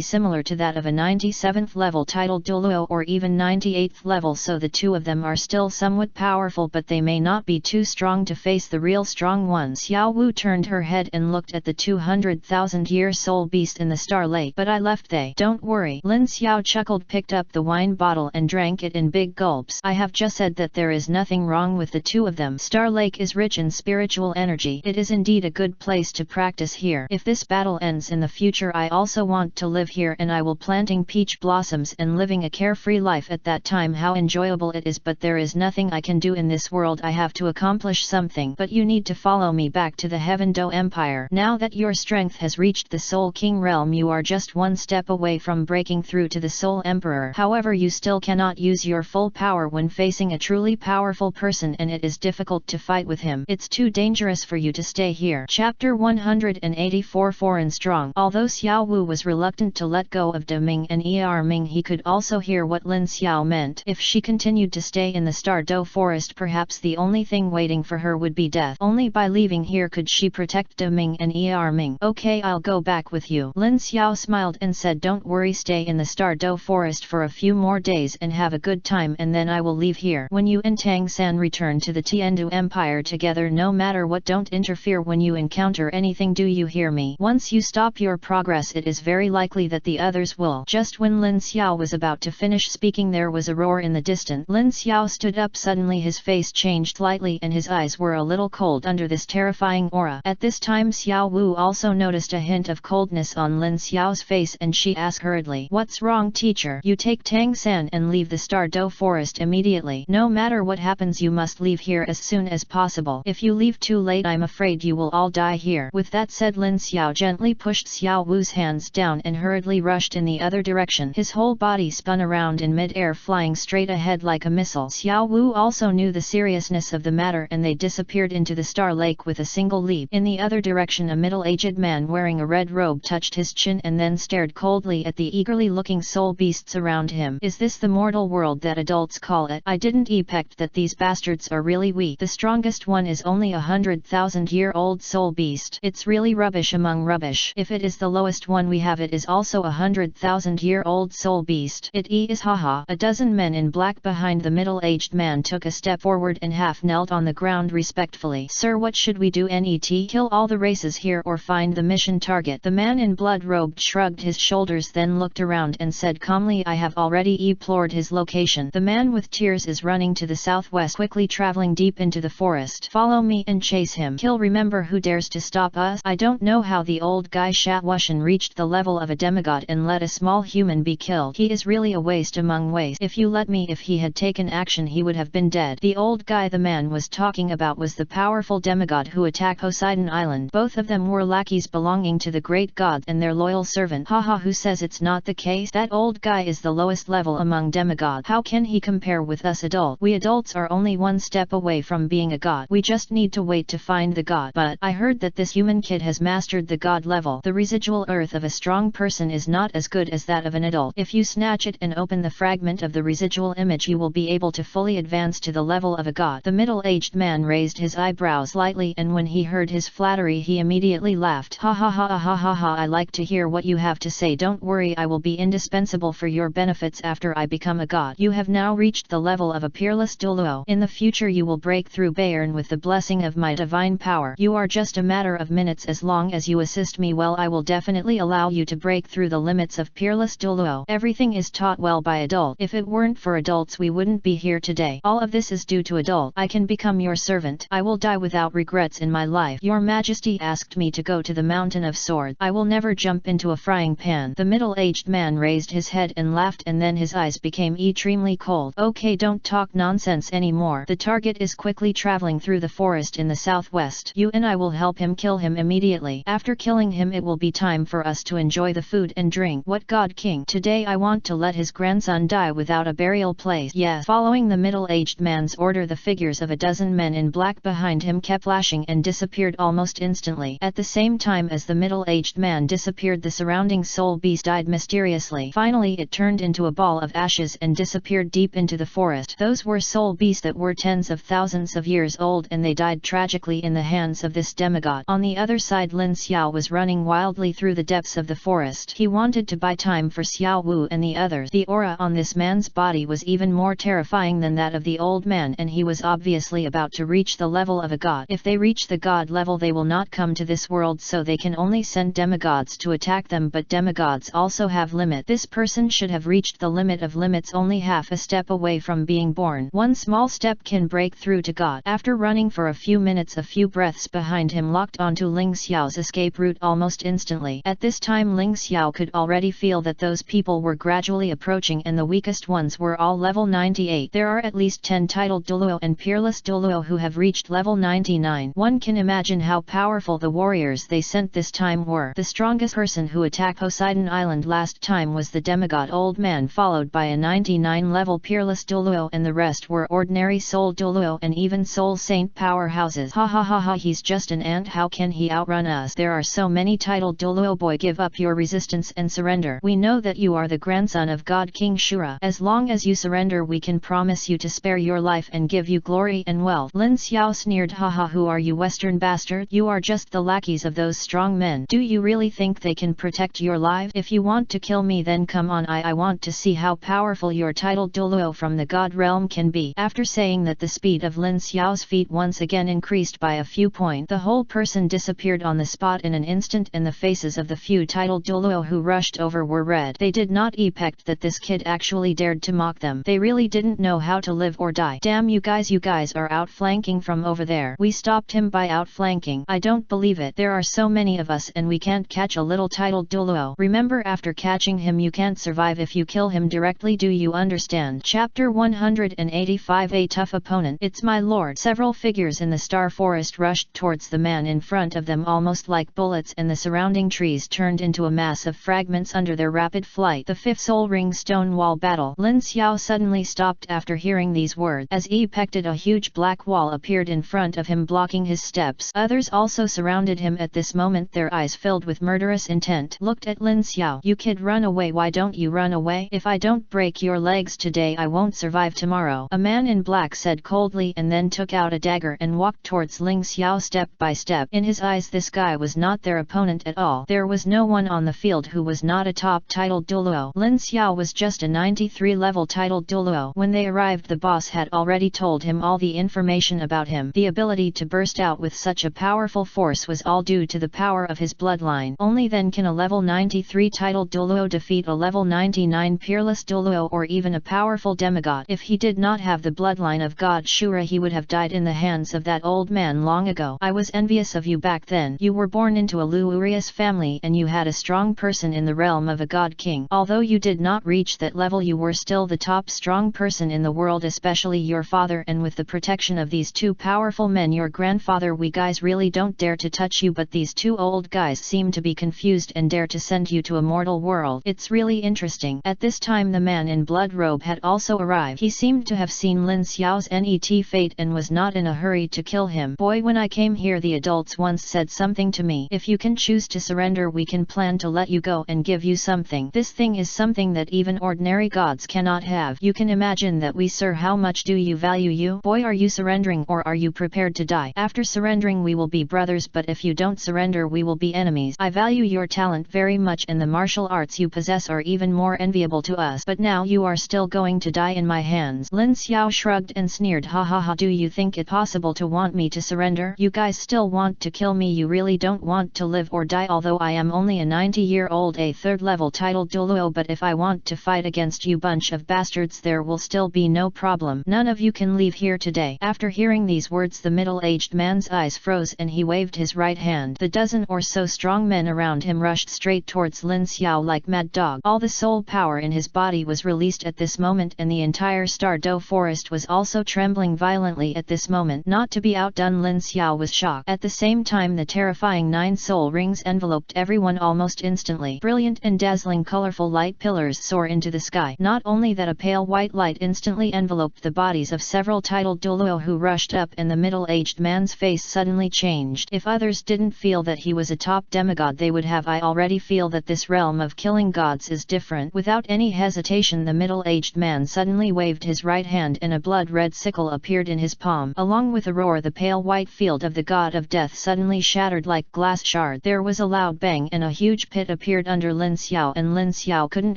similar to that of a 97th level titled Douluo or even 98th level, so the two of them are still somewhat powerful, but they may not be too strong to face the real strong ones. Xiao Wu turned her head and looked at the 200,000-year soul beast in the Star Lake. But I left they. Don't worry. Lin Xiao chuckled, picked up the wine bottle and drank it in big gulps. I have just said that there is nothing wrong with the two of them. Star Lake is rich in spiritual energy. It is indeed a good place to practice here. If this battle ends in the future, I also want to live here and I will planting peach blossoms and living a carefree life at that time. How enjoyable it is, but there is nothing I can do in this world. I have to accomplish something, but you need to follow me back to the Heaven Do Empire. Now that your strength has reached the Soul King realm, you are just one step away from breaking through to the Soul Emperor. However, you still cannot use your full power when facing a truly powerful person, and it is difficult to fight with him. It's too dangerous for you to stay here. Chapter 184. Foreign Strong. Although Xiao Wu was reluctant to let go of De Ming and Er Ming, he could also hear what Lin Xiao meant. If she continued to stay in the Star Do forest, perhaps the only thing waiting for her would be death. Only by leaving here could she protect De Ming and Er Ming. Okay, I'll go back with you. Lin Xiao smiled and said, don't worry, stay in the Star Do forest for a few more days and have a good time, and then I will leave here. When you and Tang San San return to the Tiandu Empire together no matter what. Don't interfere when you encounter anything, do you hear me? Once you stop your progress it is very likely that the others will. Just when Lin Xiao was about to finish speaking there was a roar in the distance. Lin Xiao stood up suddenly, his face changed slightly and his eyes were a little cold under this terrifying aura. At this time Xiao Wu also noticed a hint of coldness on Lin Xiao's face and she asked hurriedly, "What's wrong, teacher? You take Tang San and leave the Star Do forest immediately. No matter what happens you must leave here as soon as possible. If you leave too late I'm afraid you will all die here." With that said, Lin Xiao gently pushed Xiao Wu's hands down and hurriedly rushed in the other direction. His whole body spun around in mid-air, flying straight ahead like a missile. Xiao Wu also knew the seriousness of the matter and they disappeared into the Star Lake with a single leap. In the other direction a middle-aged man wearing a red robe touched his chin and then stared coldly at the eagerly looking soul beasts around him. "Is this the mortal world that adults call it? I didn't expect that these bastards are really weak. The strongest one is only 100,000-year-old soul beast. It's really rubbish among rubbish. If it is the lowest one we have it is also 100,000-year-old soul beast. It is haha." A dozen men in black behind the middle-aged man took a step forward and half knelt on the ground respectfully. "Sir, what should we do? Net kill all the races here or find the mission target?" The man in blood-robed shrugged his shoulders then looked around and said calmly, "I have already explored his location. The man with tears is running to the southwest, quickly traveling deep into the forest. Follow me and chase him. Kill. Remember, who dares to stop us?" I don't know how the old guy Sha Wushan reached the level of a demigod and let a small human be killed. He is really a waste among waste. If you let me, if he had taken action he would have been dead. The old guy the man was talking about was the powerful demigod who attacked Poseidon Island. Both of them were lackeys belonging to the great god and their loyal servant. Haha, who says it's not the case? That old guy is the lowest level among demigods. How can he compare with us adults? We adults are only one step away from being a god. We just need to wait to find the god. But I heard that this human kid has mastered the god level. The residual earth of a strong person is not as good as that of an adult. If you snatch it and open the fragment of the residual image you will be able to fully advance to the level of a god. The middle-aged man raised his eyebrows lightly and when he heard his flattery he immediately laughed. "Ha ha ha ha ha ha, I like to hear what you have to say. Don't worry, I will be indispensable for your benefits after I become a god. You have now reached the level of a peerless Douluo. In the future you will break through Bayern with the blessing of my divine power. You are just a matter of minutes. As long as you assist me well I will definitely allow you to break through the limits of peerless Douluo. Everything is taught well by adults. If it weren't for adults we wouldn't be here today. All of this is due to adults. I can become your servant. I will die without regrets in my life. Your Majesty asked me to go to the Mountain of Swords. I will never jump into a frying pan." The middle-aged man raised his head and laughed and then his eyes became extremely cold. "Okay, don't talk nonsense anymore. The target is quickly traveling through the forest in the southwest. You and I will help him kill him immediately. After killing him it will be time for us to enjoy the food and drink. What god king? Today I want to let his grandson die without a burial place." Yes. Following the middle-aged man's order the figures of a dozen men in black behind him kept flashing and disappeared almost instantly. At the same time as the middle-aged man disappeared the surrounding soul beast died mysteriously. Finally it turned into a ball of ashes and disappeared deep into the forest. Those were soul beasts that were tens of thousands of years old and they died tragically in the hands of this demigod. On the other side Lin Xiao was running wildly through the depths of the forest. He wanted to buy time for Xiao Wu and the others. The aura on this man's body was even more terrifying than that of the old man and he was obviously about to reach the level of a god. If they reach the god level they will not come to this world so they can only send demigods to attack them, but demigods also have limit. This person should have reached the limit of limits only half a step away from being born. One small step can break through to god. After running for a few minutes a few breaths behind him locked onto Ling Xiao's escape route almost instantly. At this time Ling Xiao could already feel that those people were gradually approaching and the weakest ones were all level 98. There are at least 10 titled Douluo and peerless Douluo who have reached level 99. One can imagine how powerful the warriors they sent this time were. The strongest person who attacked Poseidon Island last time was the demigod old man, followed by a 99 level peerless Douluo, and the rest were ordinary soul Douluo and even soul saint powerhouses. Ha ha ha ha, he's just an ant. How can he outrun us? There are so many titled Douluo. Boy, give up your resistance and surrender. We know that you are the grandson of God King Shura. As long as you surrender we can promise you to spare your life and give you glory and wealth. Lin Xiao sneered. Haha, who are you, western bastard? You are just the lackeys of those strong men. Do you really think they can protect your lives? If you want to kill me then come on, I want to see how powerful your titled Douluo from the god realm can be. After saying that the speed of Lin Xiao's feet once again increased by a few points. The whole person disappeared on the spot in an instant, and the faces of the few titled Douluo who rushed over were red. They did not expect that this kid actually dared to mock them. They really didn't know how to live or die. Damn you guys are outflanking from over there. We stopped him by outflanking. I don't believe it. There are so many of us and we can't catch a little titled Douluo. Remember, after catching him you can't survive if you kill him directly. Do you understand? Chapter 185. A tough opponent. It's my lord. Several figures in the star forest rushed towards the man in front of them almost like bullets, and the surrounding trees turned into a mass of fragments under their rapid flight. The fifth soul ring stone wall battle. Lin Xiao suddenly stopped after hearing these words. As he expected, a huge black wall appeared in front of him, blocking his steps. Others also surrounded him at this moment, their eyes filled with murderous intent. Looked at Lin Xiao. You kid, run away. Why don't you run away? If I don't break your legs today I won't survive tomorrow. A man in black said coldly, and then took out a dagger and walked towards Lin Xiao step by step. In his eyes this guy was not their opponent at all. There was no one on the field who was not a top titled Douluo. Lin Xiao was just a 93 level titled Douluo. When they arrived the boss had already told him all the information about him. The ability to burst out with such a powerful force was all due to the power of his bloodline. Only then can a level 93 titled Douluo defeat a level 99 peerless Douluo or even a powerful demigod. If he did not have the bloodline of God Shura he would have died in the hands of that old man long ago. I was envious of you back then. You were born into a luxurious family and you had a strong person in the realm of a god king. Although you did not reach that level you were still the top strong person in the world, especially your father, and with the protection of these two powerful men your grandfather, we guys really don't dare to touch you, but these two old guys seem to be confused and dare to send you to a mortal world. It's really interesting. At this time the man in blood robe had also arrived. He seemed to have seen Lin Xiao's net fate and was not in a hurry to kill him. Boy, when I came here the adults once said something to me. If you can choose to surrender we can plan to let you go and give you something. This thing is something that even ordinary gods cannot have. You can imagine that we, sir. How much do you value you? Boy, are you surrendering or are you prepared to die? After surrendering we will be brothers, but if you don't surrender we will be enemies. I value your talent very much and the martial arts you possess are even more enviable to us, but now you are still going to die in my hands. Lin Xiao shrugged and sneered. Ha ha ha, do you think it possible to want me to surrender? You guys still want to kill me? You really don't want to live or die? Although I am only a 90-year-old a third level titled Douluo, but if I want to fight against you bunch of bastards there will still be no problem. None of you can leave here today. After hearing these words the middle-aged man's eyes froze and he waved his right hand. The dozen or so strong men around him rushed straight towards Lin Xiao like mad dog. All the soul power in his body was released at this moment and the entire Stardow forest was also trembling violently at this moment. Not to be outdone, Lin Xiao was shocked. At the same time the terrifying 9 soul rings enveloped everyone almost instantly. Brilliant and dazzling colorful light pillars soar into the sky. Not only that, a pale white light instantly enveloped the bodies of several titled Douluo who rushed up, and the middle-aged man's face suddenly changed. If others didn't feel that he was a top demigod they would have. I already feel that this realm of killing gods is different. Without any hesitation the middle-aged man suddenly waved his right hand and a blood-red sickle appeared in his palm. Along with a roar the pale white field of the god of death suddenly shattered like glass shard. There was a loud bang and a huge pit appeared under Lin Xiao, and Lin Xiao couldn't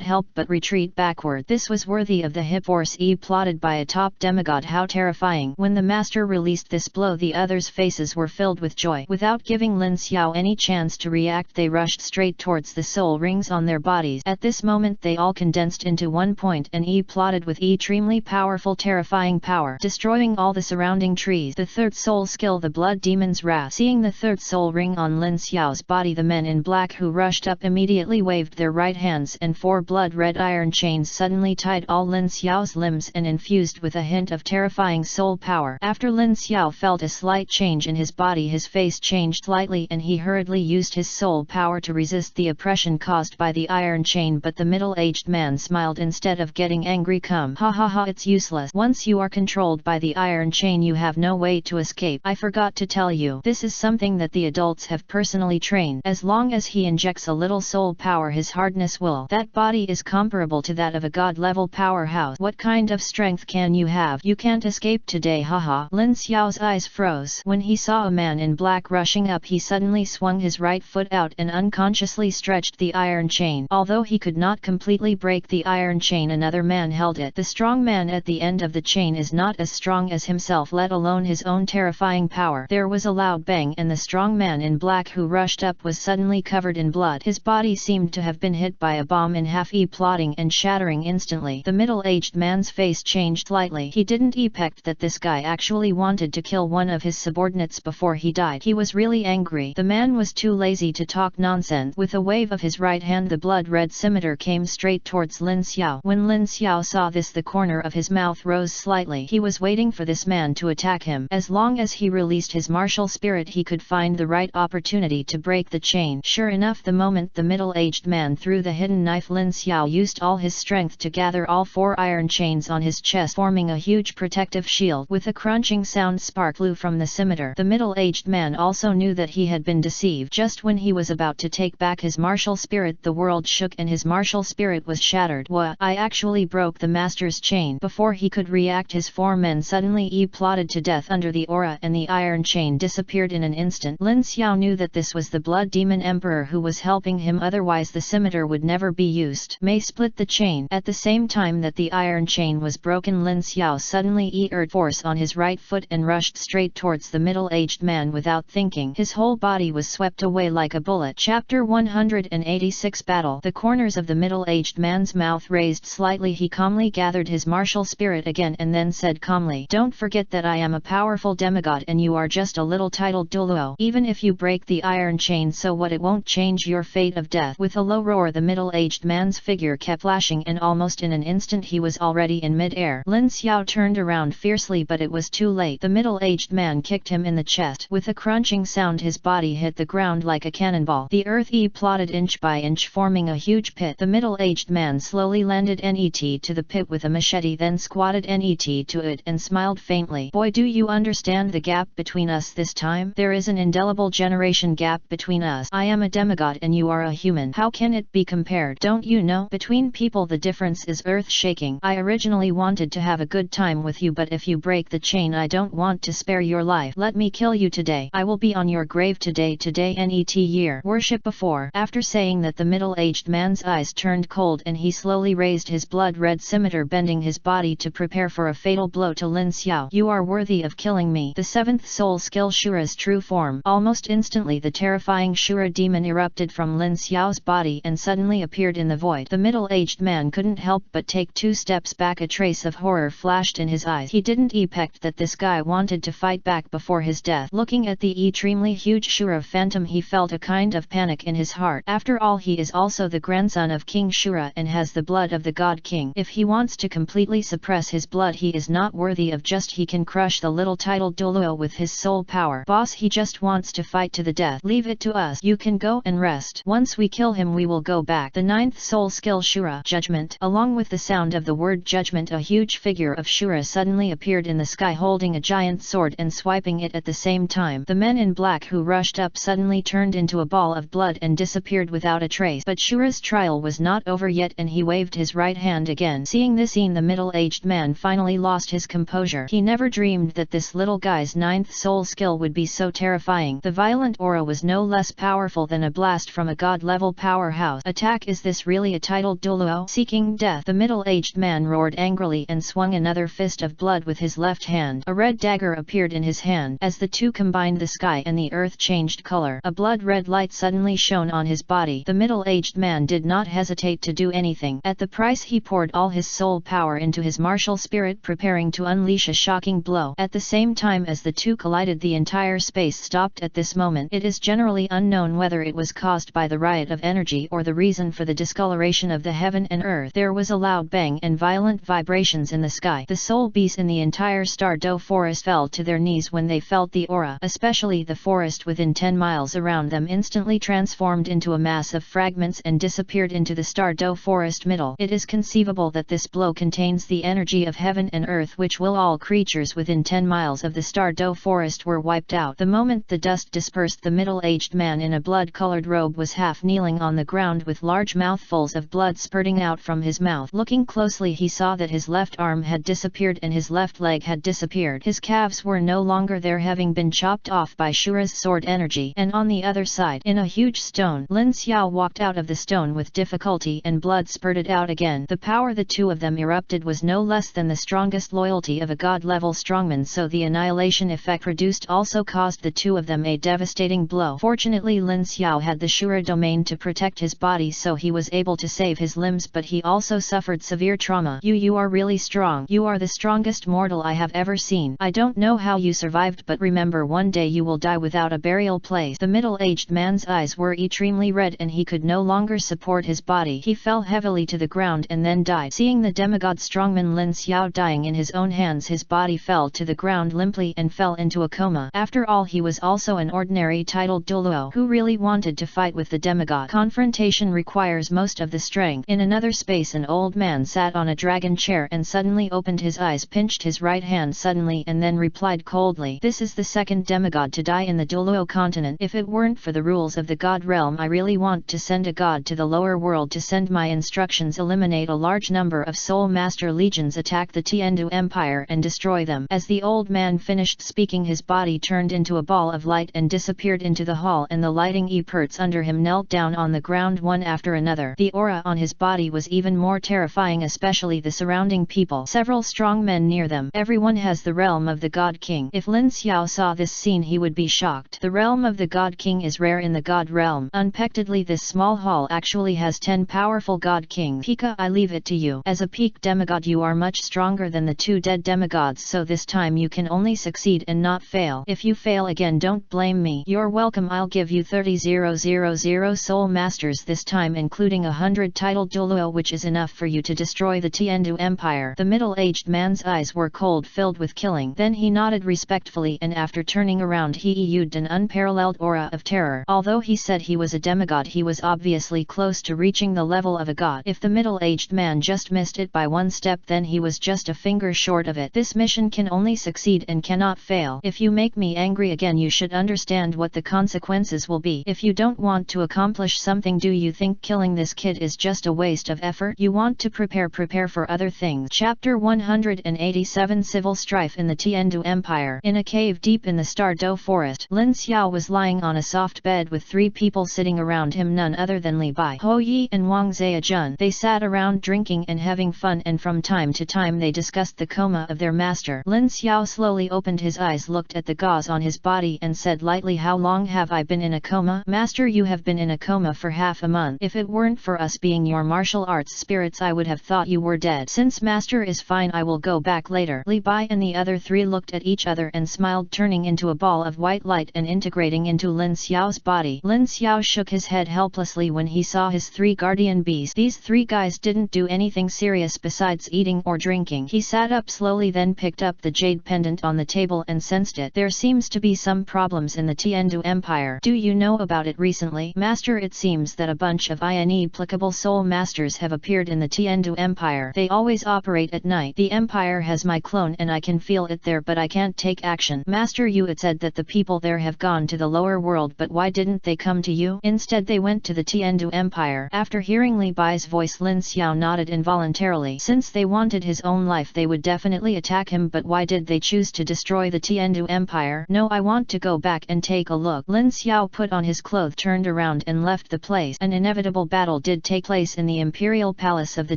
help but retreat backward. This was worthy of the hip force plotted by a top demigod. How terrifying! When the master released this blow the others' faces were filled with joy. Without giving Lin Xiao any chance to react they rushed straight towards the soul rings on their bodies. At this moment they all condensed into one point and plotted with extremely powerful terrifying power, destroying all the surrounding trees. The third soul skill, the blood demon's wrath. Seeing the third soul ring on Lin Xiao's body the men in black who rushed up immediately waved their right hands and 4 blood-red iron chains suddenly tied all Lin Xiao's limbs and infused with a hint of terrifying soul power. After Lin Xiao felt a slight change in his body his face changed slightly and he hurriedly used his soul power to resist the oppression caused by the iron chain, but the middle-aged man smiled instead of getting angry. Come, ha ha ha, it's useless. Once you are controlled by the iron chain you have no way to escape. I forgot to tell you, this is something that the adults have personally trained. As long as he injects a little soul power his hardness will. That body is comparable to that of a god-level powerhouse. What kind of strength can you have? You can't escape today, haha. Lin Xiao's eyes froze. When he saw a man in black rushing up he suddenly swung his right foot out and unconsciously stretched the iron chain. Although he could not completely break the iron chain another man held it. The strong man at the end of the chain chain is not as strong as himself, let alone his own terrifying power. There was a loud bang and the strong man in black who rushed up was suddenly covered in blood. His body seemed to have been hit by a bomb in half, plotting and shattering instantly. The middle-aged man's face changed slightly. He didn't expect that this guy actually wanted to kill one of his subordinates before he died. He was really angry. The man was too lazy to talk nonsense. With a wave of his right hand, the blood-red scimitar came straight towards Lin Xiao. When Lin Xiao saw this, the corner of his mouth rose slightly. He was waiting for this man to attack him. As long as he released his martial spirit, he could find the right opportunity to break the chain. Sure enough, the moment the middle-aged man threw the hidden knife, Lin Xiao used all his strength to gather all 4 iron chains on his chest, forming a huge protective shield. With a crunching sound, spark flew from the scimitar. The middle-aged man also knew that he had been deceived. Just when he was about to take back his martial spirit, the world shook and his martial spirit was shattered. What? I actually broke the master's chain. Before he could react, his 4 men suddenly plotted to death under the aura and the iron chain disappeared in an instant. Lin Xiao knew that this was the Blood Demon Emperor who was helping him, otherwise the scimitar would never be used. May split the chain. At the same time that the iron chain was broken, Lin Xiao suddenly earned force on his right foot and rushed straight towards the middle-aged man without thinking. His whole body was swept away like a bullet. Chapter 186 Battle. The corners of the middle-aged man's mouth raised slightly. He calmly gathered his martial spirit again and then said calmly, "Don't forget that I am a powerful demigod and you are just a little titled Douluo. Even if you break the iron chain, so what? It won't change your fate of death." With a low roar, the middle-aged man's figure kept flashing and almost in an instant he was already in mid-air. Lin Xiao turned around fiercely, but it was too late. The middle-aged man kicked him in the chest. With a crunching sound, his body hit the ground like a cannonball. The earth plotted inch by inch, forming a huge pit. The middle-aged man slowly landed net to the pit with a machete, then squatted net to it and smiled faintly. "Boy, do you understand the gap between us this time? There is an indelible generation gap between us. I am a demigod and you are a human. How can it be compared? Don't you know? Between people the difference is earth-shaking. I originally wanted to have a good time with you, but if you break the chain, I don't want to spare your life. Let me kill you today. I will be on your grave today net year worship before." After saying that, the middle-aged man's eyes turned cold and he slowly raised his blood-red scimitar, bending his body to prepare for a fatal blow to Lin Xiao. "You are worthy of killing me." The 7th soul skill, Shura's true form. Almost instantly the terrifying Shura demon erupted from Lin Xiao's body and suddenly appeared in the void. The middle-aged man couldn't help but take 2 steps back. A trace of horror flashed in his eyes. He didn't expect that this guy wanted to fight back before his death. Looking at the extremely huge Shura phantom, he felt a kind of panic in his heart. After all, he is also the grandson of King Shura and has the blood of the God King. If he wants to completely suppress his blood, he is not worthy of just he can crush the little titled Douluo with his soul power. "Boss, he just wants to fight to the death. Leave it to us. You can go and rest. Once we kill him, we will go back." The 9th soul skill, Shura Judgment. Along with the sound of the word judgment, a huge figure of Shura suddenly appeared in the sky, holding a giant sword and swiping it at the same time. The men in black who rushed up suddenly turned into a ball of blood and disappeared without a trace. But Shura's trial was not over yet and he waved his right hand again. Seeing this scene, the middle-aged man finally lost his composure. He never dreamed that this little guy's 9th soul skill would be so terrifying. The violent aura was no less powerful than a blast from a god-level powerhouse. Attack! Is this really a titled Douluo? Seeking death? The middle-aged man roared angrily and swung another fist of blood with his left hand. A red dagger appeared in his hand. As the two combined, the sky and the earth changed color. A blood-red light suddenly shone on his body. The middle-aged man did not hesitate to do anything. At the price, he poured all his soul power into his martial spirit, preparing to unleash a shocking blow. At the same time as the two collided, the entire space stopped. At this moment, it is generally unknown whether it was caused by the riot of energy or the reason for the discoloration of the heaven and earth. There was a loud bang and violent vibrations in the sky. The soul beasts in the entire Douluo forest fell to their knees when they felt the aura. Especially the forest within 10 miles around them instantly transformed into a mass of fragments and disappeared into the Douluo forest middle. It is conceivable that this blow contains the energy of heaven and earth, which will all creatures within 10 miles of the Douluo forest were wiped out. The moment the dust dispersed, the middle-aged man in a blood-colored robe was half kneeling on the ground with large mouthfuls of blood spurting out from his mouth. Looking closely, he saw that his left arm had disappeared and his left leg had disappeared. His calves were no longer there, having been chopped off by Shura's sword energy. And on the other side, in a huge stone, Lin Xiao walked out of the stone with difficulty and blood spurted out again. The power the two of them erupted was no less than the strongest loyalty of a god-level strongman, so the annihilation effect produced also caused the two of them a devastating blow. Fortunately Lin Xiao had the Shura domain to protect his body, so he was able to save his limbs, but he also suffered severe trauma. You are really strong. You are the strongest mortal I have ever seen. I don't know how you survived, but remember, one day you will die without a burial place. The middle-aged man's eyes were extremely red and he could no longer support his body. He fell heavily to the ground and then died. Seeing the demigod strongman Lin Xiao dying in his own hands, his body fell to the ground limply and fell into a coma. After all, he was also an ordinary titled Douluo who really wanted to fight with the demigod. Confrontation requires most of the strength. In another space, an old man sat on a dragon chair and suddenly opened his eyes, pinched his right hand suddenly and then replied coldly, "This is the second demigod to die in the Douluo continent. If it weren't for the rules of the god realm, I really want to send a god to the lower world to send my instructions. Eliminate a large number of Soul Master legions, attack the Tiandu Empire and destroy them." As the old man finished speaking, his body turned into a ball of light and disappeared into the hall, and the lighting experts under him knelt down on the ground one after another. The aura on his body was even more terrifying, especially the surrounding people. Several strong men near them. Everyone has the realm of the God King. If Lin Xiao saw this scene, he would be shocked. The realm of the God King is rare in the God realm. Unexpectedly, this small hall actually has 10 powerful God Kings. Pika, I leave it to you. As a peak demigod, you are much stronger than the 2 dead demigods, so this time you can only succeed and not fail. If you fail again, don't blame me. You're welcome. I'll give you 30,000 soul masters this time, including 100 titled Douluo, which is enough for you to destroy the Tiandu Empire. The middle-aged man's eyes were cold, filled with killing. Then he nodded respectfully, and after turning around he used an unparalleled aura of terror. Although he said he was a demigod, he was obviously close to reaching the level of a god. If the middle-aged man just missed it by one step, then he was just a finger short of it. This mission can only succeed and cannot fail. If you make me angry again, you should understand what the consequences will be. If you don't want to accomplish something, do you think killing this kid is just a waste of effort? You want to prepare for other things. Chapter 187 Civil Strife in the Tiandu Empire. In a cave deep in the Star-Do forest, Lin Xiao was lying on a soft bed with 3 people sitting around him, none other than Li Bai, Ho Yi and Wang Ziajun. They sat around drinking and having fun, and from time to time they discussed the coma of their master. Lin Xiao slowly opened his eyes, looked at the gauze on his body and said lightly, "How long have I been in a coma?" "Master, you have been in a coma for half a month. If it weren't for us being your martial arts spirits, I would have thought you were dead. Since Master is fine, I will go back later." Li Bai and the other 3 looked at each other and smiled, turning into a ball of white light and integrating into Lin Xiao's body. Lin Xiao shook his head helplessly when he saw his 3 guardian bees. These 3 guys didn't do anything serious besides eating or drinking. He sat up slowly, then picked up the jade pendant on the table and sensed it. There seems to be some problems in the Tiandu Empire. Do you know about it recently? Master, it seems that a bunch of inapplicable soul masters have appeared in the Tiandu Empire. They always operate at night. The Empire has my clone and I can feel it there, but I can't take action. Master, you had said that the people there have gone to the lower world, but why didn't they come to you? Instead they went to the Tiandu Empire. After hearing Li Bai's voice, Lin Xiao nodded involuntarily. Since they wanted his own life, they would definitely attack him, but why did they choose to destroy the Tiandu Empire? No, I want to go back and take a look. Lin Xiao put on his clothes, turned around and left the place. An inevitable battle did take place in the imperial palace of the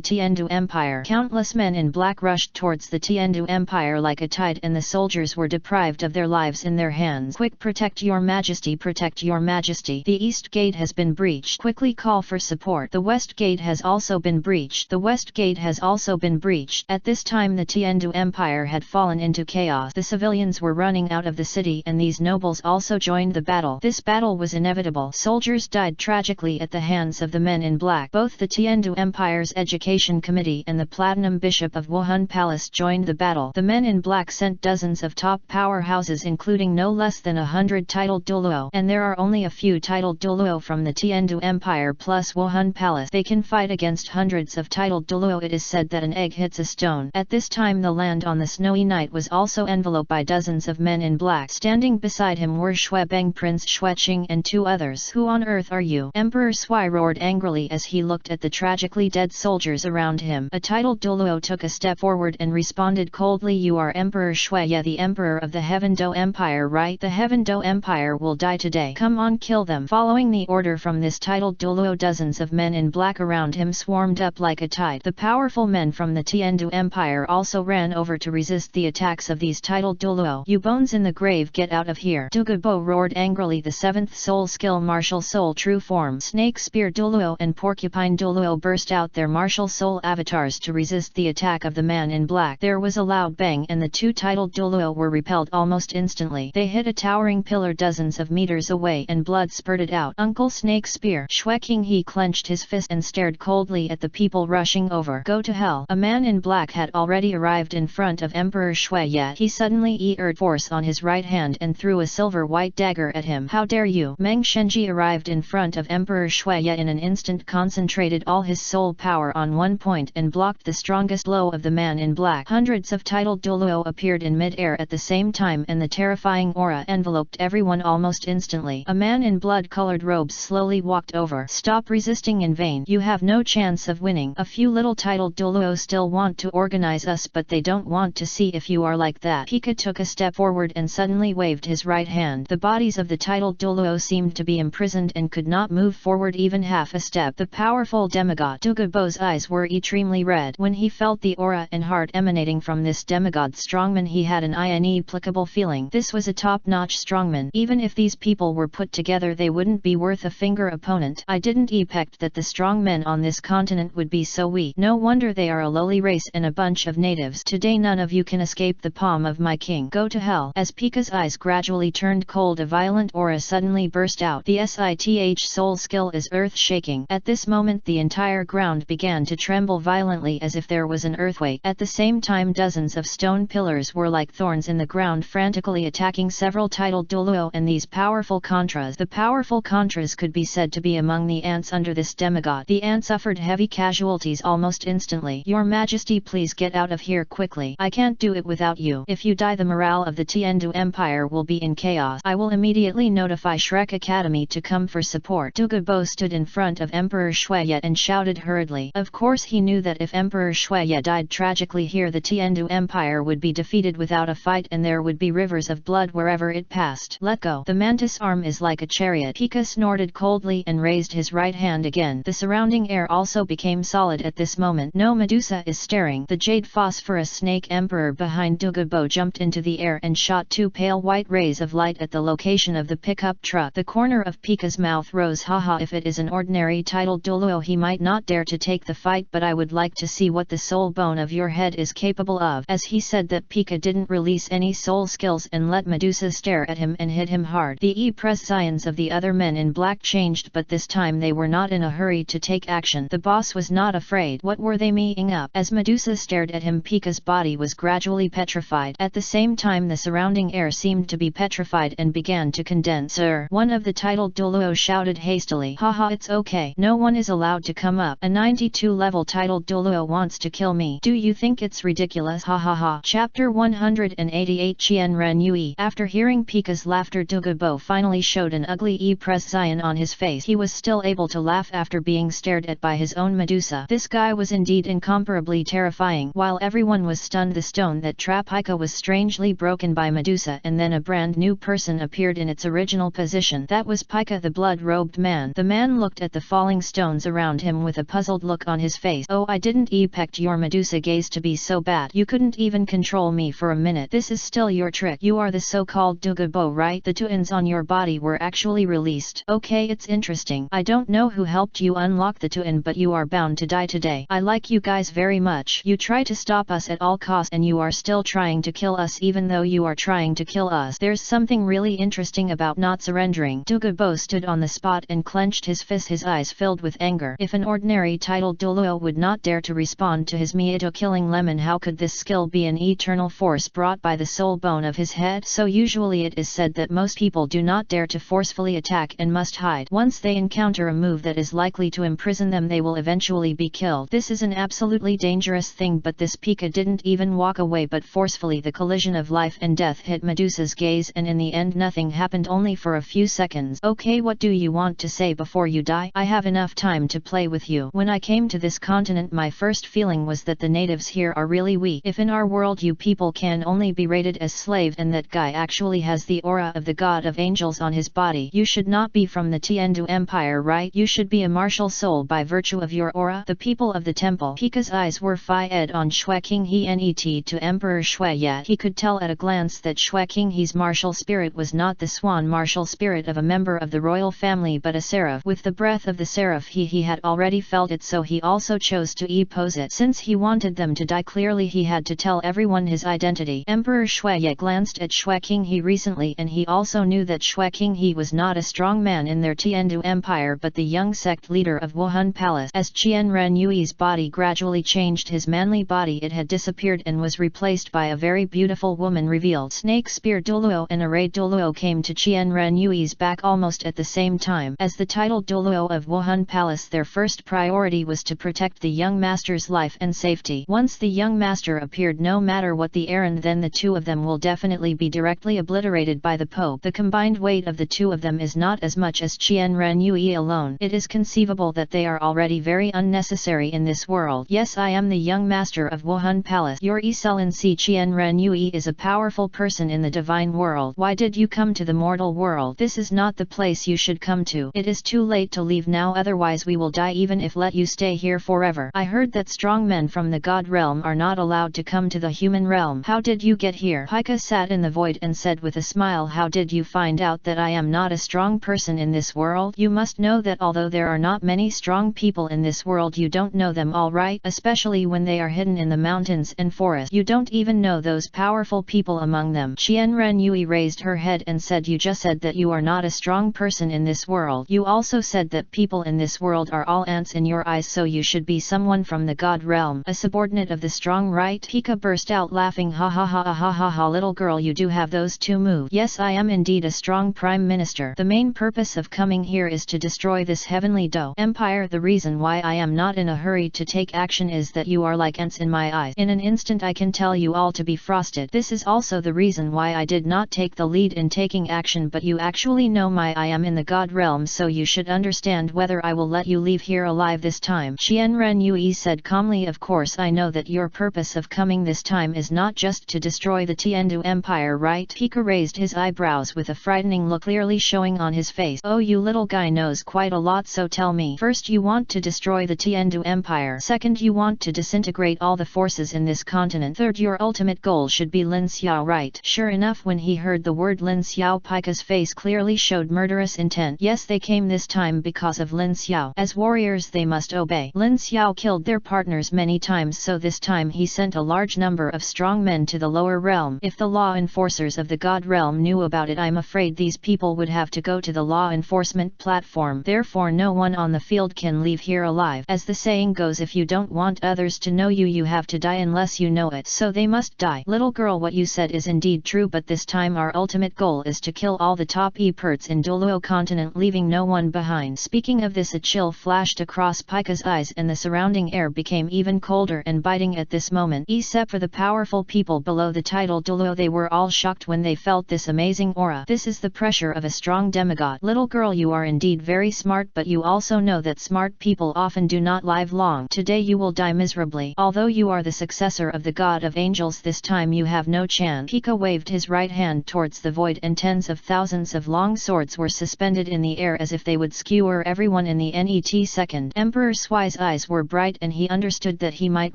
Tiandu Empire. Countless men in black rushed towards the Tiandu Empire like a tide, and the soldiers were deprived of their lives in their hands. Quick, protect your majesty, protect your majesty. The east gate has been breached. Quickly call for support. The west gate has also been breached. The west gate has also been breached. At this time the Tiandu Empire had fallen into chaos. The civilians were running out of the city, and these nobles also joined the battle. This battle was inevitable. Soldiers died tragically at the hands of the men in black. Both the Tiandu Empire's Education Committee and the Platinum Bishop of Wuhan Palace joined the battle. The men in black sent dozens of top powerhouses, including no less than 100 titled Douluo, and there are only a few titled Douluo from the Tiandu Empire plus Wuhan Palace. They can fight against hundreds of titled Douluo. It is said that an egg hits a stone. At this time the land on the snowy night was also enveloped by dozens of men in black. Standing beside him were Shuebeng, Prince Xueqing and 2 others. "Who on earth are you?" Emperor Sui roared angrily as he looked at the tragically dead soldiers around him. A titled Douluo took a step forward and responded coldly, "You are Emperor Shui, the Emperor of the Heaven Do Empire, right? The Heaven Do Empire will die today. Come on, kill them." Following the order from this titled Douluo, dozens of men in black around him swarmed up like a tide. The powerful men from the Tiandu Empire Empire also ran over to resist the attacks of these titled Douluo. You bones in the grave, get out of here! Douluo roared angrily. The seventh soul skill martial soul true form Snake Spear Douluo and Porcupine Douluo burst out their martial soul avatars to resist the attack of the man in black. There was a loud bang and the two titled Douluo were repelled almost instantly. They hit a towering pillar dozens of meters away and blood spurted out. Uncle Snake Spear! Xue Qinghe clenched his fist and stared coldly at the people rushing over. Go to hell! A man in black had already arrived in front of Emperor Xue, yet he suddenly exerted force on his right hand and threw a silver-white dagger at him. How dare you! Meng Shenji arrived in front of Emperor Xue, yet in an instant concentrated all his soul power on one point and blocked the strongest blow of the man in black. Hundreds of titled Douluo appeared in mid-air at the same time and the terrifying aura enveloped everyone almost instantly. A man in blood-colored robes slowly walked over. Stop resisting in vain. You have no chance of winning. A few little titled Douluo still want to organize us, but they don't want to see if you are like that. Pika took a step forward and suddenly waved his right hand. The bodies of the titled Douluo seemed to be imprisoned and could not move forward even half a step. The powerful demigod Douluo's eyes were extremely red. When he felt the aura and heart emanating from this demigod strongman, he had an inexplicable feeling. This was a top-notch strongman. Even if these people were put together, they wouldn't be worth a finger opponent. I didn't expect that the strongmen on this continent would be so weak. No wonder they are a lowly race and a bunch of natives. Today none of you can escape the palm of my king. Go to hell! As Pika's eyes gradually turned cold, a violent aura suddenly burst out. The SITH soul skill is earth-shaking. At this moment the entire ground began to tremble violently as if there was an earthquake. At the same time dozens of stone pillars were like thorns in the ground, frantically attacking several titled Douluo and these powerful contras. The powerful contras could be said to be among the ants under this demigod. The ants suffered heavy casualties almost instantly. Your Majesty, please get out of here quickly. I can't do it without you. If you die, the morale of the Tiandu Empire will be in chaos. I will immediately notify Shrek Academy to come for support. Douluo stood in front of Emperor Xueye and shouted hurriedly. Of course he knew that if Emperor Xueye died tragically here, the Tiandu Empire would be defeated without a fight and there would be rivers of blood wherever it passed. Let go. The mantis arm is like a chariot. Pika snorted coldly and raised his right hand again. The surrounding air also became solid at this moment. No, Medusa is staring. The jade phosphorus snake emperor behind Douluo jumped into the air and shot two pale white rays of light at the location of the pickup truck. The corner of Pika's mouth rose. Haha, if it is an ordinary titled Douluo he might not dare to take the fight, but I would like to see what the soul bone of your head is capable of. As he said that, Pika didn't release any soul skills and let Medusa stare at him and hit him hard. The expressions of the other men in black changed, but this time they were not in a hurry to take action. The boss was not afraid. What were they meeting up? As Medusa stared at him, Pika's body was gradually petrified. At the same time the surrounding air seemed to be petrified and began to condense. Sir, one of the titled Douluo shouted hastily. Haha, it's okay. No one is allowed to come up. A 92 level titled Douluo wants to kill me. Do you think it's ridiculous? Ha ha ha. Chapter 188 Qian Ren Yui. After hearing Pika's laughter, Douluo finally showed an ugly expression on his face. He was still able to laugh after being stared at by his own Medusa. This guy was indeed incomparably terrifying. While everyone was stunned, the stone that trapped Pika was strangely broken by Medusa, and then a brand new person appeared in its original position. That was Pika, the blood-robed man. The man looked at the falling stones around him with a puzzled look on his face. Oh, I didn't expect your Medusa gaze to be so bad. You couldn't even control me for a minute. This is still your trick. You are the so-called Douluo, right? The tuins on your body were actually released. Okay, it's interesting. I don't know who helped you unlock the tuin, but you are bound to die today. I like you guys very much. You try to stop us at all costs and you are still trying to kill us even though you are trying to kill us. There's something really interesting about not surrendering. Douluo stood on the spot and clenched his fist, his eyes filled with anger. If an ordinary titled Douluo would not dare to respond to his Mieto killing lemon, how could this skill be an eternal force brought by the soul bone of his head? So usually it is said that most people do not dare to forcefully attack and must hide. Once they encounter a move that is likely to imprison them, they will eventually be killed. This is an absolutely dangerous thing, but this Pika didn't even walk away, but forcefully the collision of life and death hit Medusa's gaze, and in the end nothing happened, only for a few seconds. Okay, what do you want to say before you die? I have enough time to play with you. When I came to this continent, my first feeling was that the natives here are really weak. If in our world you people can only be rated as slave and that guy actually has the aura of the god of angels on his body, you should not be from the Tiandu Empire, right? You should be a martial soul by virtue of your aura. The people of the temple. Pika's eyes were fired on Xue Qinghe net to Emperor Xue, yet he could tell at a glance that Xue Qinghe's martial spirit was not the swan martial spirit of a member of the royal family but a seraph. With the breath of the seraph he had already felt it, so he also chose to oppose it. Since he wanted them to die, clearly he had to tell everyone his identity. Emperor Xue glanced at Xue Qinghe recently, and he also knew that Xue Qinghe was not a strong man in their Tiandu Empire but the young sect leader of Wuhan Palace. As Qian Renyui's body gradually changed his manly body, it had disappeared and was replaced by a very beautiful woman revealed. Snake Spear Douluo and arrayed Douluo came to Qian Renyui's back almost at the same time. As the titled Douluo of Wuhan Palace, their first priority was to protect the young master's life and safety. Once the young master appeared, no matter what the errand, then the two of them will definitely be directly obliterated by the Pope. The combined weight of the two of them is not as much as Qian Renyui alone. It is conceivable that they are already very unnecessary in this world. Yes, I am the young master of Wuhan Palace. Your Excellency Qian Renyui is a powerful person in the divine world. Why did you come to the mortal world? This is not the place you should come to. It is too late to leave now, otherwise we will die even if let you stay here forever. I heard that strong men from the god realm are not allowed to come to the human realm. How did you get here? Pika sat in the void and said with a smile, how did you find out that I am not a strong person in this world? You must know that although there are not many strong people in this world, you don't know them all, right? Especially when they are hidden in the mountains and forests. You don't even know those powerful people among them. Qian Renyui raised her head and said, you just said that you are not a strong person in this world. You also said that people in this world are all ants in your eyes, so you should be someone from the god realm, a subordinate of the strong, right? Pika burst out laughing, ha ha ha ha ha ha, little girl, you do have those two moves. Yes, I am indeed a strong prime minister. The main purpose of coming here is to destroy this heavenly Dou Empire. The reason why I am not in a hurry to take action is that you are like ants in my eyes. In an instant I can tell you all to be frosted. This is also the reason why I did not take the lead in taking action, but you actually know I am in the god realm, so you should understand whether I will let you leave here alive this time. Qian Renyui said calmly, of course I know that your purpose of coming this time is not just to destroy the Tiandu Empire, right? Pika raised his eyebrows with a frightening look clearly showing on his face. Oh, you little guy knows quite a lot, so tell me. First, you want to destroy the Tiandu Empire. Second, you want to disintegrate all the forces in this continent. Third, your ultimate goal should be Lin Xiao, right? Sure enough, when he heard the word Lin Xiao, Pika's face clearly showed murderous intent. Yes, they came this time because of Lin Xiao. As warriors they must obey. Lin Xiao killed their partners many times, so this time he sent a large number of strong men to the lower realm. If the law enforcers of the god realm knew about it, I'm afraid these people would have to go to the law enforcement platform. Therefore no one on the field can leave here alive. As the saying goes, if you don't want others to know you, you have to die unless you know it. So they must die. Little girl, what you said is indeed true, but this time our ultimate goal is to kill all the top experts in Douluo continent, leaving no one behind. Speaking of this, a chill flashed across Pika's eyes and the surrounding air became even colder and biting at this moment. Except for the powerful people below the title Douluo, they were all shocked when they felt this amazing aura. This is the pressure of a strong demigod. Little girl, you are indeed very smart, but you also know that smart people often do not live long. Today you will die miserably. Although you are the successor of the god of angels, this time you have no chance. Pika waved his right hand towards the void and tens of thousands of long swords were suspended in the air as if they would skewer everyone in the net second. Emperor Sui's eyes were bright and he understood that he might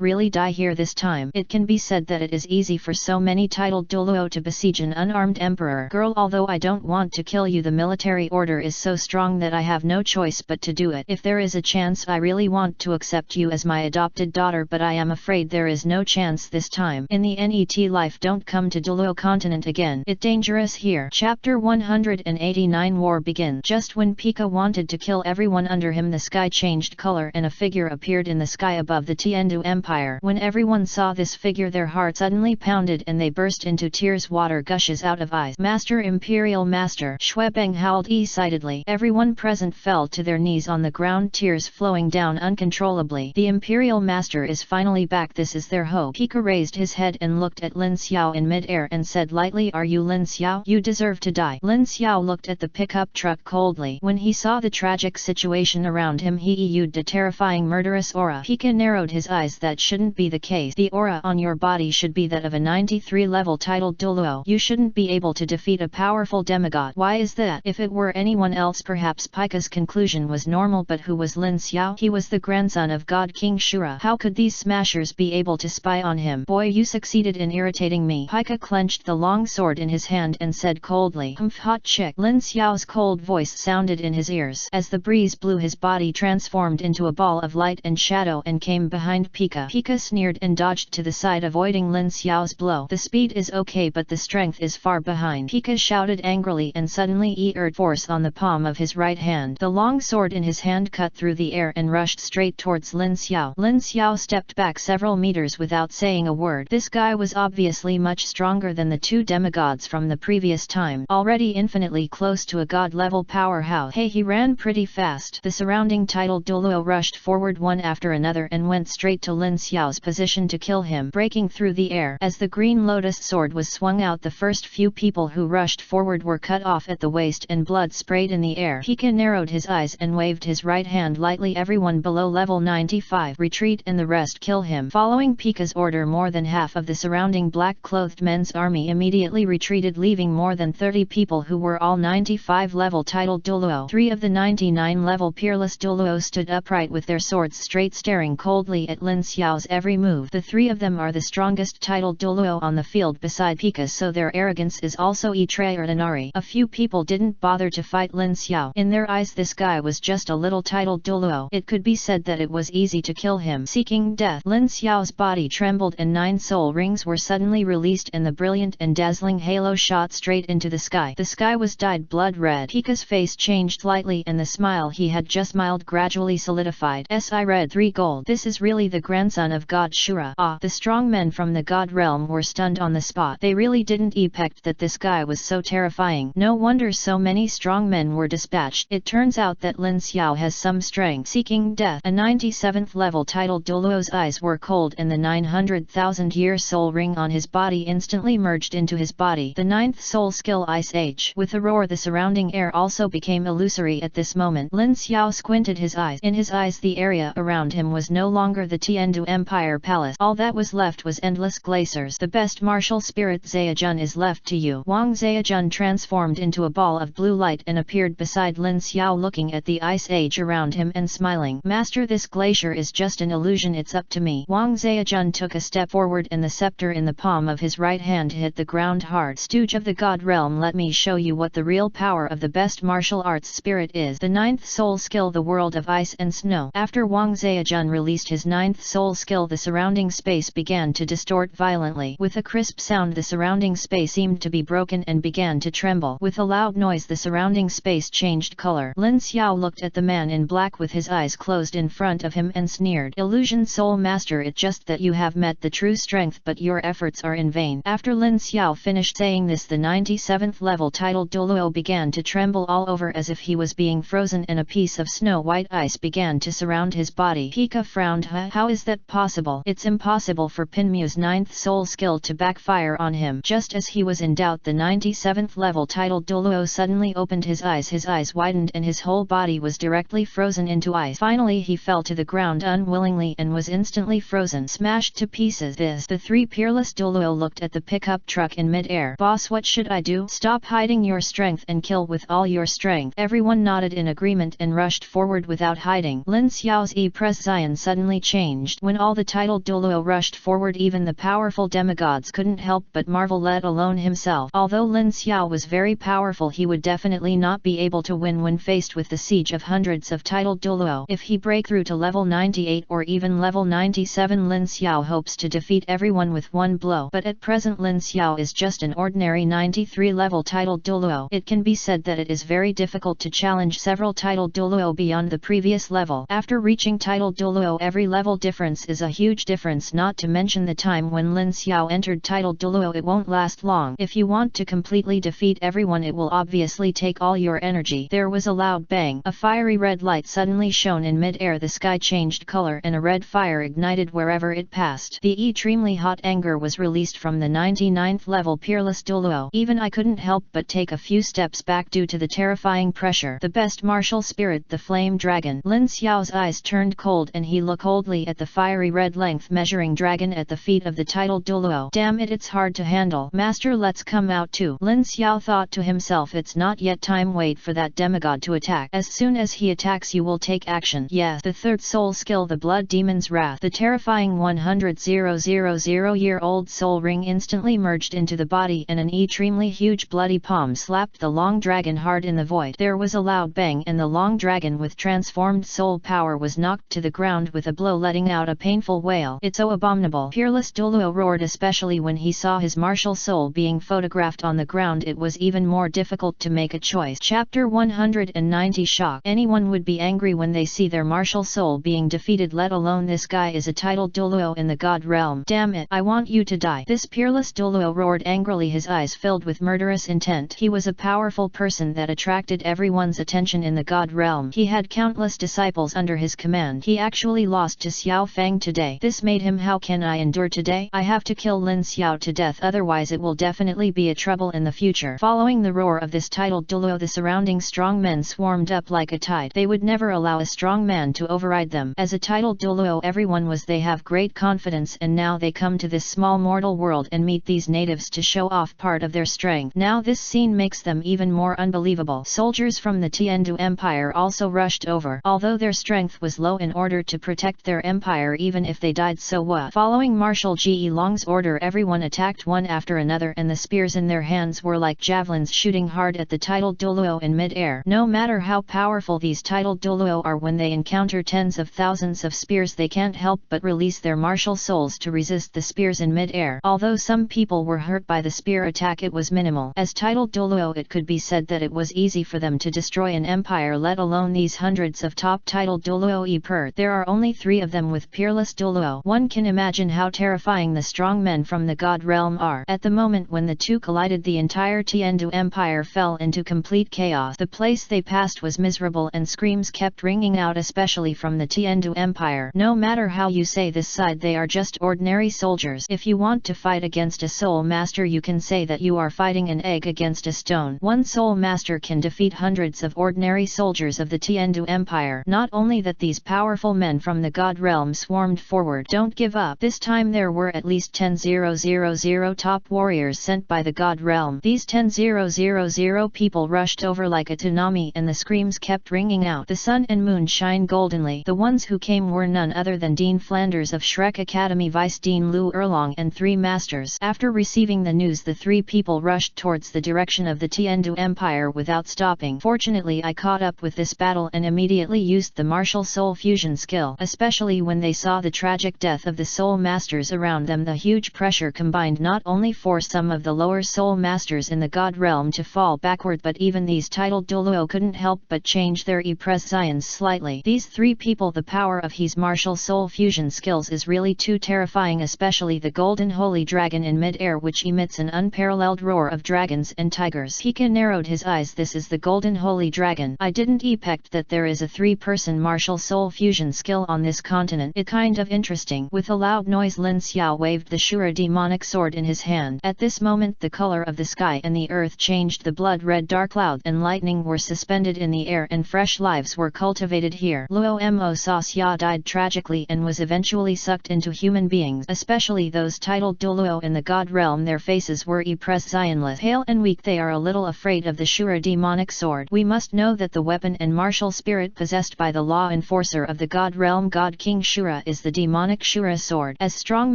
really die here this time. It can be said that it is easy for so many titled Douluo to besiege an unarmed emperor. Girl, although I don't want to kill you, the military order is so strong that I have no choice but to do it. If there is a chance, I really want to accept you as my adopted daughter, but I am afraid there is no chance this time. In the net life, don't come to Douluo continent again. It's dangerous here. Chapter 189 War begins. Just when Pika wanted to kill everyone under him, the sky changed color and a figure appeared in the sky above the Tiandu Empire. When everyone saw this figure, their heart suddenly pounded and they burst into tears. Water gushes out of eyes. Master, Imperial Master! Xuebeng howled excitedly. Everyone present fell to their knees on the ground, tears flowing down uncontrollably. The Imperial Master is finally back. This is their hope. Pika raised his head and looked at Lin Xiao in mid-air and said lightly, are you Lin Xiao? You deserve to die. Lin Xiao looked at the pickup truck coldly. When he saw the tragic situation around him, he used a terrifying murderous aura. Pika narrowed his eyes. That shouldn't be the case. The aura on your body should be that of a 93 level titled Douluo. You shouldn't be able to defeat a powerful demigod. Why is that? If it were anyone else, perhaps Pika's conclusion was normal, but who was Lin Xiao? He was the grandson of God King Shura. How could these smash ushers be able to spy on him. Boy, you succeeded in irritating me. Pika clenched the long sword in his hand and said coldly, "Humph, hot chick." Lin Xiao's cold voice sounded in his ears. As the breeze blew, his body transformed into a ball of light and shadow and came behind Pika. Pika sneered and dodged to the side, avoiding Lin Xiao's blow. The speed is okay, but the strength is far behind. Pika shouted angrily and suddenly exerted force on the palm of his right hand. The long sword in his hand cut through the air and rushed straight towards Lin Xiao. Lin Xiao stepped back several meters without saying a word. This guy was obviously much stronger than the two demigods from the previous time, already infinitely close to a god-level powerhouse. Hey, he ran pretty fast. The surrounding titled Douluo rushed forward one after another and went straight to Lin Xiao's position to kill him, breaking through the air. As the green lotus sword was swung out, the first few people who rushed forward were cut off at the waist and blood sprayed in the air. Pika narrowed his eyes and waved his right hand lightly. Everyone below level 95 retreat and the rest kill him. Following Pika's order, more than half of the surrounding black-clothed men's army immediately retreated, leaving more than 30 people who were all 95 level titled Douluo. 3 of the 99 level peerless Douluo stood upright with their swords straight, staring coldly at Lin Xiao's every move. The 3 of them are the strongest titled Douluo on the field beside Pika, so their arrogance is also extraordinary. A few people didn't bother to fight Lin Xiao. In their eyes, this guy was just a little titled Douluo. It could be said that it was easy to kill him. Seeking death, Lin Xiao's body trembled and 9 soul rings were suddenly released and the brilliant and dazzling halo shot straight into the sky. The sky was dyed blood red. Pika's face changed slightly and the smile he had just smiled gradually solidified. I read 3 gold. This is really the grandson of God Shura. Ah, the strong men from the god realm were stunned on the spot. They really didn't expect that this guy was so terrifying. No wonder so many strong men were dispatched. It turns out that Lin Xiao has some strength. Seeking death, a 97th level titled Douluo's eyes were cold and the 900,000-year soul ring on his body instantly merged into his body. The 9th soul skill, Ice Age. With a roar, the surrounding air also became illusory at this moment. Lin Xiao squinted his eyes. In his eyes, the area around him was no longer the Tiandu Empire Palace. All that was left was endless glaciers. The best martial spirit Zaojun is left to you. Wang Zaojun transformed into a ball of blue light and appeared beside Lin Xiao, looking at the ice age around him and smiling. Master, this glacier is just an illusion, it's up to me. Wang Zaojun took a step forward and the scepter in the palm of his right hand hit the ground hard. Stooge of the god realm, let me show you what the real power of the best martial arts spirit is. The 9th soul skill, the world of ice and snow. After Wang Zaojun released his 9th soul skill, the surrounding space began to distort violently. With a crisp sound, the surrounding space seemed to be broken and began to tremble. With a loud noise, the surrounding space changed color. Lin Xiao looked at the man in black with his eyes closed in front of him and sneered. Illusion Soul Master, it's just that you have met the true strength, but your efforts are in vain. After Lin Xiao finished saying this, the 97th level titled Douluo began to tremble all over as if he was being frozen, and a piece of snow-white ice began to surround his body. Pika frowned. How is that possible? It's impossible for Pinmu's 9th soul skill to backfire on him. Just as he was in doubt, the 97th level titled Douluo suddenly opened his eyes. His eyes widened and his whole body was directly frozen into ice. Finally he fell to the ground unwillingly and was instantly frozen, smashed to pieces. The 3 peerless Douluo looked at the pickup truck in mid-air. Boss, what should I do? Stop hiding your strength and kill with all your strength. Everyone nodded in agreement and rushed forward without hiding. Lin Xiao's expression suddenly changed. When all the titled Douluo rushed forward, even the powerful demigods couldn't help but marvel, let alone himself. Although Lin Xiao was very powerful, he would definitely not be able to win when faced with the siege of hundreds of titled Douluo. If he break through to level 98 or even level 97, Lin Xiao hopes to defeat everyone with one blow. But at present Lin Xiao is just an ordinary 93 level titled Douluo. It can be said that it is very difficult to challenge several titled Douluo beyond the previous level. After reaching titled Douluo, every level difference is a huge difference, not to mention the time when Lin Xiao entered titled Douluo. It won't last long. If you want to completely defeat everyone, it will obviously take all your energy. There was a loud bang. A fiery red light suddenly shone in mid-air. The sky changed color and a red fire ignited wherever it passed. The extremely hot anger was released from the 99th level peerless Douluo. Even I couldn't help but take a few steps back due to the terrifying pressure. The best martial spirit, the flame dragon. Lin Xiao's eyes turned cold and he looked coldly at the fiery red length measuring dragon at the feet of the titled Douluo. Damn it, it's hard to handle. Master, let's come out too. Lin Xiao thought to himself, it's not yet time, wait for that demigod to attack. As soon as he attacks you will take action. Yes. The 3rd soul skill, the blood demon's wrath. The The terrifying 100,000-year-old soul ring instantly merged into the body, and an extremely huge bloody palm slapped the long dragon hard in the void. There was a loud bang, and the long dragon with transformed soul power was knocked to the ground with a blow, letting out a painful wail. "It's so abominable!" Peerless Douluo roared, especially when he saw his martial soul being photographed on the ground. It was even more difficult to make a choice. Chapter 190 Shock. Anyone would be angry when they see their martial soul being defeated, let alone this guy is a titled Douluo in the God realm. "Damn it, I want you to die!" This peerless Douluo roared angrily, his eyes filled with murderous intent. He was a powerful person that attracted everyone's attention in the God realm. He had countless disciples under his command. He actually lost to Xiao Fang today. This made him, "How can I endure today? I have to kill Lin Xiao to death, otherwise it will definitely be a trouble in the future." Following the roar of this titled Douluo, the surrounding strong men swarmed up like a tide. They would never allow a strong man to override them. As a titled Douluo, everyone was they have great confidence, and now they come to this small mortal world and meet these natives to show off part of their strength. Now this scene makes them even more unbelievable. Soldiers from the Tiandu Empire also rushed over, although their strength was low, in order to protect their empire even if they died, so what? Following Marshal Ge Long's order, everyone attacked one after another, and the spears in their hands were like javelins shooting hard at the titled Douluo in mid-air. No matter how powerful these titled Douluo are, when they encounter tens of thousands of spears, they can't help but release their martial souls to resist the spears in mid-air. Although some people were hurt by the spear attack, it was minimal. As titled Douluo, it could be said that it was easy for them to destroy an empire, let alone these hundreds of top titled Douluo per. There are only 3 of them with peerless Douluo. One can imagine how terrifying the strong men from the God realm are. At the moment when the two collided, the entire Tiandu Empire fell into complete chaos. The place they passed was miserable, and screams kept ringing out, especially from the Tiandu Empire. No matter how you say this side, they are just ordinary soldiers. If you want to fight against a soul master, you can say that you are fighting an egg against a stone. One soul master can defeat hundreds of ordinary soldiers of the Tiandu Empire. Not only that, these powerful men from the God realm swarmed forward. Don't give up. This time there were at least 10,000 top warriors sent by the God realm. These 10,000 people rushed over like a tsunami, and the screams kept ringing out. The sun and moon shine goldenly. The ones who came were none other than Dean Flanders of Shrek Academy, Vice Dean Lu Erlong, and 3 masters. After receiving the news, the 3 people rushed towards the direction of the Tiandu Empire without stopping. Fortunately, I caught up with this battle and immediately used the martial soul fusion skill. Especially when they saw the tragic death of the soul masters around them, the huge pressure combined not only for some of the lower soul masters in the God realm to fall backward, but even these titled Douluo couldn't help but change their presence slightly. These 3 people, the power of his martial soul fusion skills is really too terrifying, especially the golden holy dragon in mid-air, which emits an unparalleled roar of dragons and tigers. Pika narrowed his eyes. This is the golden holy dragon. I didn't expect that there is a 3-person martial soul fusion skill on this continent. It kind of interesting. With a loud noise, Lin Xiao waved the Shura demonic sword in his hand. At this moment, the color of the sky and the earth changed. The blood-red dark cloud and lightning were suspended in the air, and fresh lives were cultivated here. Luo Mo Sa Xia died tragically and was eventually sucked into human beings, especially those titled Douluo in the God realm. Their faces were expressionless. Pale and weak, they are a little afraid of the Shura demonic sword. We must know that the weapon and martial spirit possessed by the law enforcer of the God realm, God King Shura, is the demonic Shura sword. As strong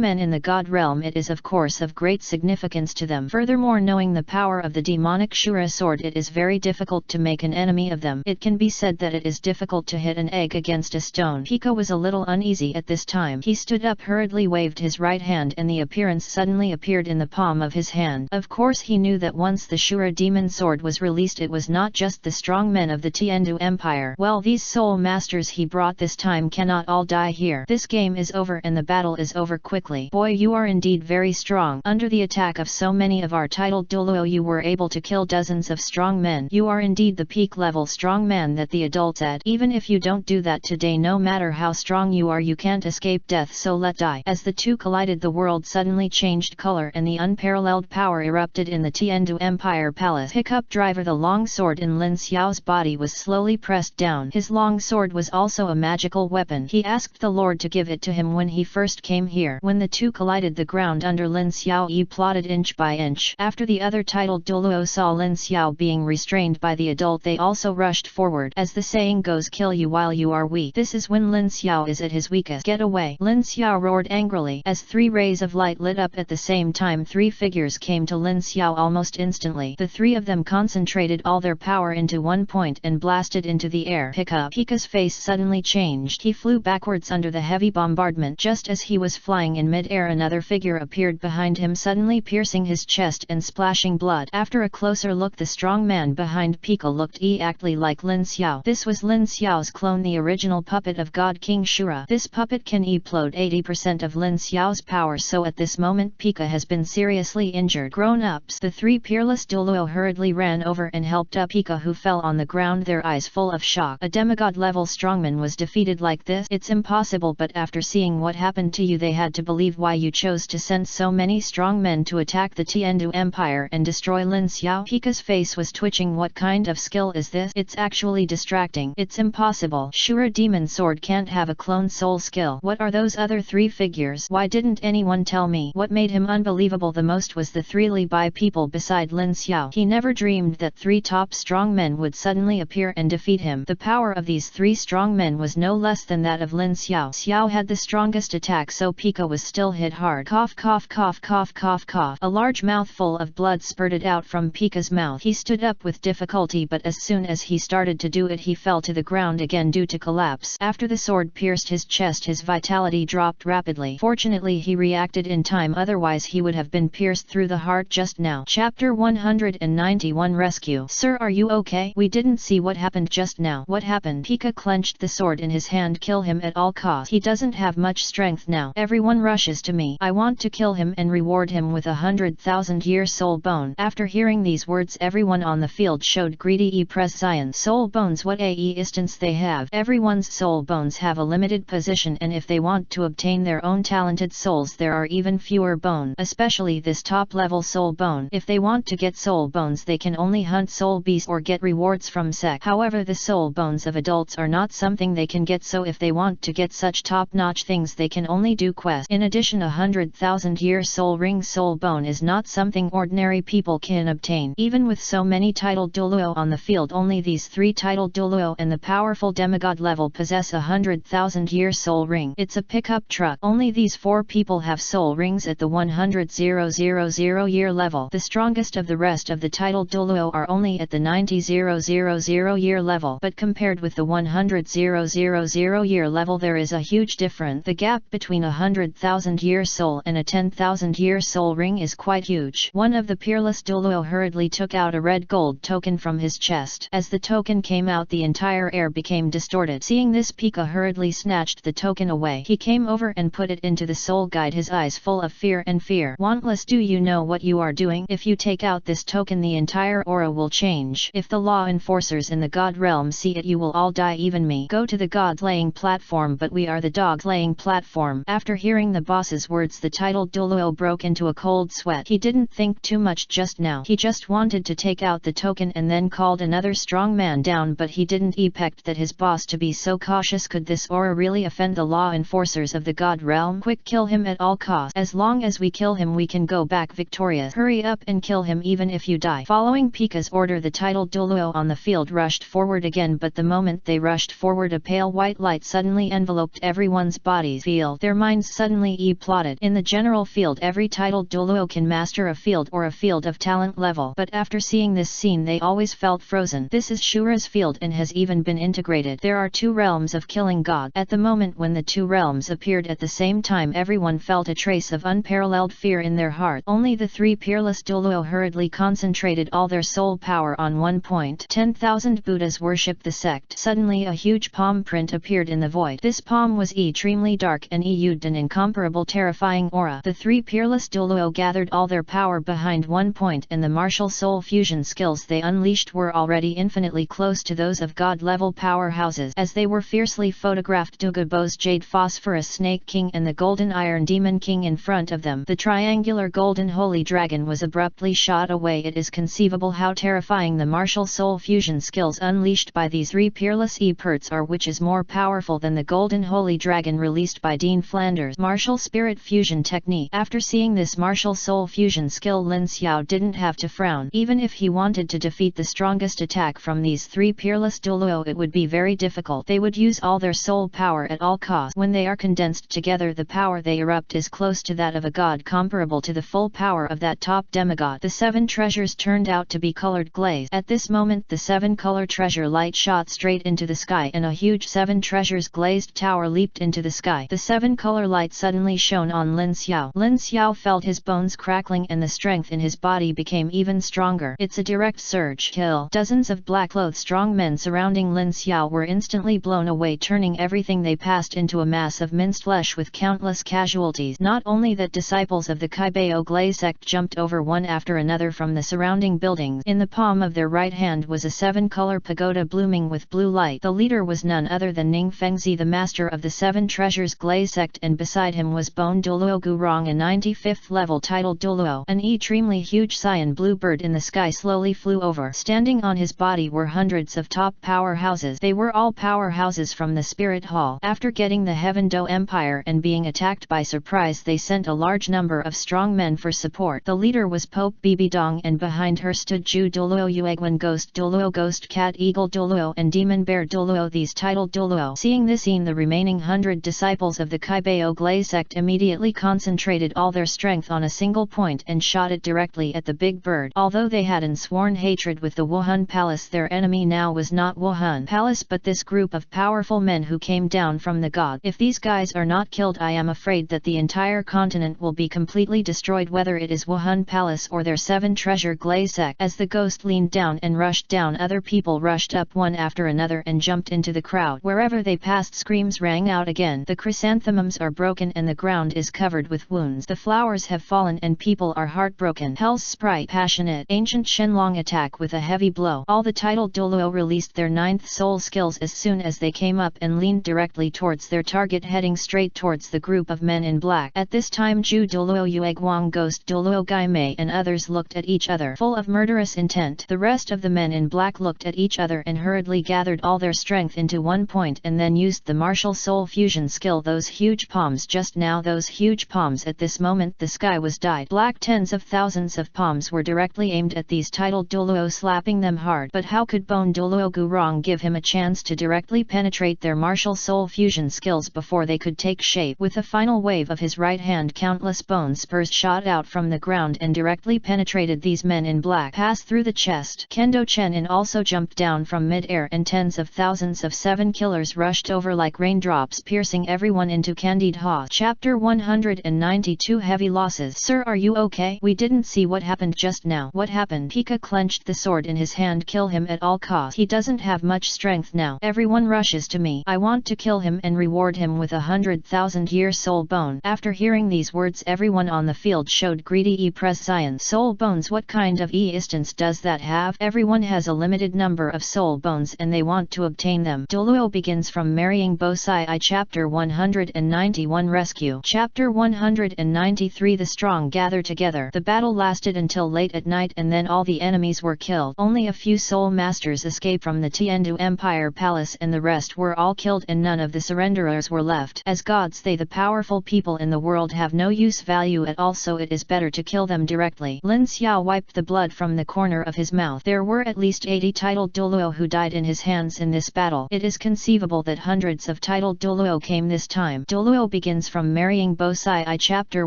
men in the God realm, it is of course of great significance to them. Furthermore, knowing the power of the demonic Shura sword, it is very difficult to make an enemy of them. It can be said that it is difficult to hit an egg against a stone. Pika was a little uneasy at this time. He stood up, hurriedly waved his right hand, and the appearance suddenly appeared in the palm of his hand. Of course he knew that once the Shura demon sword was released, it was not just the strong men of the Tiandu Empire. Well, these soul masters he brought this time cannot all die here. This game is over and the battle is over quickly. Boy, you are indeed very strong. Under the attack of so many of our titled Douluo, you were able to kill dozens of strong men. You are indeed the peak level strong man that the adult said. Even if you don't do that today, no matter how strong you are, you can't escape death, so let die. As the two collided, the world suddenly changed color and the unparalleled power erupted in the Tiandu Empire Palace. Hiccup driver, the long sword in Lin Xiao's body was slowly pressed down. His long sword was also a magical weapon. He asked the Lord to give it to him when he first came here. When the two collided, the ground under Lin Xiao plotted inch by inch. After the other titled Douluo saw Lin Xiao being restrained by the adult, they also rushed forward. As the saying goes, kill you while you are weak. This is when Lin Xiao is at his weakest. Get away! Lin Xiao roared angrily. As 3 rays of light lit up at the same time, 3 figures came to Lin Xiao almost instantly. The 3 of them concentrated all their power into one point and blasted into the air. Pika's face suddenly changed. He flew backwards under the heavy bombardment. Just as he was flying in mid-air, another figure appeared behind him, suddenly piercing his chest and splashing blood. After a closer look, the strong man behind Pika looked exactly like Lin Xiao. This was Lin Xiao's clone, the original puppet of God King Shura. This puppet can upload 80% of Lin Xiao's power, so at this moment Pika has been seriously injured. Grown-ups! The 3 peerless Douluo hurriedly ran over and helped up Pika, who fell on the ground, their eyes full of shock. A demigod-level strongman was defeated like this? It's impossible, but after seeing what happened to you, they had to believe why you chose to send so many strong men to attack the Tiandu Empire and destroy Lin Xiao. Pika's face was twitching. What kind of skill is this? It's actually distracting. It's impossible. Shura Demon Sword can't have a clone soul skill. What are those other 3 figures? Why didn't anyone tell me? What made him unbelievable the most was the 3 Li Bai people beside Lin Xiao. He never dreamed that 3 top strong men would suddenly appear and defeat him. The power of these 3 strong men was no less than that of Lin Xiao. Xiao had the strongest attack, so Pika was still hit hard. Cough, cough, cough, cough, cough, cough. A large mouthful of blood spurted out from Pika's mouth. He stood up with difficulty, but as soon as he started to do it, he fell to the ground again due to collapse. After the sword pierced his chest, his vitality dropped rapidly. Fortunately, he reacted in time, otherwise he would have been pierced through the heart just now. Chapter 191 Rescue. Sir, are you okay? We didn't see what happened just now. What happened? Pika clenched the sword in his hand. Kill him at all costs. He doesn't have much strength now. Everyone rushes to me. I want to kill him and reward him with 100,000-year soul bone. After hearing these words, everyone on the field showed greedy prescience. Soul bones, what a instance they have. Everyone's soul bones have a limited position, and if they want to obtain their own talented souls, there are even fewer bone, especially this top level soul bone. If they want to get soul bones, they can only hunt soul beasts or get rewards from sect. However, the soul bones of adults are not something they can get, so if they want to get such top-notch things, they can only do quests. In addition, 100,000-year soul ring soul bone is not something ordinary people can obtain. Even with so many titled Douluo on the field, only these 3 titled Douluo and the powerful demigod level possess 100,000-year soul ring. It's a pickup truck. Only these 4 people have soul rings at the 100,000-year level. The strongest of the rest of the titled Douluo are only at the 90,000-year level. But compared with the 100,000-year level, there is a huge difference. The gap between 100,000-year soul and a 10,000-year soul ring is quite huge. One of the peerless Douluo hurriedly took out a red gold token from his chest. As the token came out, the entire air became distorted. Seeing this, Pika hurriedly snatched the token away. He came over and put it into the soul guide, his eyes full of fear and fear. Wantless, do you know what you are doing? If you take out this token, the entire aura will change. If the law enforcers in the god realm see it, you will all die, even me. Go to the god-laying platform. But we are the dog-laying platform. After hearing the boss's words, the titled Douluo broke into a cold sweat. He didn't think too much just now. He just wanted to take out the token and then called another strong man down, but he didn't expect that his boss to be so cautious. Could this aura really offend the law enforcers of the god realm? Quick, kill him at all costs. As long as we kill him, we can go back victorious. Hurry up and kill him even if you die. Following Pika's order, the titled Douluo on the field rushed forward again, but the moment they rushed forward, a pale white light suddenly enveloped everyone's bodies. Their minds suddenly plotted. In the general field, every titled Douluo can master a field or a field of talent level, but after seeing this scene, they always felt frozen. This is Shura's field and has even been integrated. There are 2 realms of killing god. At the moment when the 2 realms appeared at the same time, everyone felt a trace of unparalleled fear in their heart. Only the 3 peerless Douluo hurriedly concentrated all their soul power on one point. 10,000 Buddhas worship the sect. Suddenly a huge palm print appeared in the void. This palm was extremely dark and used an incomparable terrifying aura. The 3 peerless Douluo gathered all their power behind one point, and the martial soul fusion skills they unleashed were already infinitely close to those of god-level powerhouses. As they were fiercely photographed, Dugabo's Jade Phosphorus Snake King and the Golden Iron Demon King in front of them. The triangular golden holy dragon was abruptly shot away. It is conceivable how terrifying the martial soul fusion skills unleashed by these 3 peerless perts are, which is more powerful than the golden holy dragon released by Dean Flanders' martial spirit fusion technique. After seeing this martial soul fusion skill, Lin Xiao didn't have to frown. Even if he wanted to defeat the strongest attack from these 3 peerless Douluo, it would be very difficult. They would use all their soul power at all costs. cost. When they are condensed together, the power they erupt is close to that of a god, comparable to the full power of that top demigod. The 7 treasures turned out to be colored glaze. At this moment the 7-color treasure light shot straight into the sky, and a huge 7 treasures glazed tower leaped into the sky. The 7-color light suddenly shone on Lin Xiao. Lin Xiao felt his bones crackling and the strength in his body became even stronger. It's a direct surge. Kill. Dozens of black-clothed strong men surrounding Lin Xiao were instantly blown away, turning everything they passed into a mass of minced flesh with countless casualties. Not only that, disciples of the Kaibao Glaze sect jumped over one after another from the surrounding buildings. In the palm of their right hand was a 7-color pagoda blooming with blue light. The leader was none other than Ning Fengzi, the master of the 7 treasures Glaze sect, and beside him was Bone Douluo Gurong, a 95th level titled Douluo. An extremely huge cyan blue bird in the sky slowly flew over. Standing on his body were hundreds of top powerhouses. They were all powerhouses from the Spirit Hall. After getting the Heaven Do Empire and being attacked by surprise, they sent a large number of strong men for support. The leader was Pope Bibi Dong, and behind her stood Ju Douluo, Yuegwan Ghost Douluo, Ghost Cat Eagle Douluo, and Demon Bear Douluo, these titled Douluo. Seeing this scene, the remaining 100 disciples of the Kaibao Glaze sect immediately concentrated all their strength on a single point and shot it directly at the big bird. Although they had an sworn hatred with the Wuhan Palace, their enemy now was not Wuhan Palace but this group of powerful men who came down from the god. If these guys are not killed, I am afraid that the entire continent will be completely destroyed, whether it is Wuhan Palace or their 7 treasure Glaze sect. As the ghost leaned down and rushed down, other people rushed up one after another and jumped into the crowd. Wherever they passed, screams rang out again. The chrysanthemums are broken and the ground is covered with wounds. The flowers have fallen and people are heartbroken. Hell's Sprite Passionate Ancient Shenlong attack with a heavy blow. All the titled Douluo released their 9th soul skills as soon as they came up and leaned directly towards their target, heading straight towards the group of men in black. At this time, Ju Douluo, Yueguang Ghost Douluo, Gai Mei and others looked at each other full of murderous intent. The rest of the men in black looked at each other and hurriedly gathered all their strength into one point and then used the martial soul fusion skill. Those huge palms just now, those huge palms. At this moment the sky was dyed black. Tens of thousands of palms were directly aimed at these titled Douluo, slapping them hard. But how could Bone Douluo Gurong give him a chance to directly penetrate their martial soul fusion skills before they could take shape? With a final wave of his right hand, countless bone spurs shot out from the ground and directly penetrated these men in black, passed through the chest. Kendo Chen also jumped down from mid-air and tens of thousands of 7 killers rushed over like raindrops, piercing everyone into Candide Haw. Chapter 192 Heavy Losses. Sir, are you okay? We didn't see what happened just now. What happened? Pika clenched the sword in his hand. Kill him at all costs. He doesn't have much strength now. Everyone rushes to me. I want to kill him and reward him with 100,000-year soul bone. After hearing these words, everyone on the field showed greedy prescience. Soul bones? What kind of instance does that have? Everyone has a limited number of soul bones and they want to obtain them. Douluo begins from marrying Bosai I. Chapter 191 Rescue. Chapter 193 The strong gather together. The battle lasted until late at night and then all the enemies were killed. Only a few soul masters escaped from the Tiandu Empire Palace and the rest were all killed and none of the surrenderers were left. As gods, they, the powerful people in the world, have no use value at all, so it is better to kill them directly. Lin Xiao wiped the blood from the corner of his mouth. There were at least 80 titled Douluo who died in his hands in this battle. It is conceivable that hundreds of titled Douluo came this time. Douluo begins from marrying Bosai I. Chapter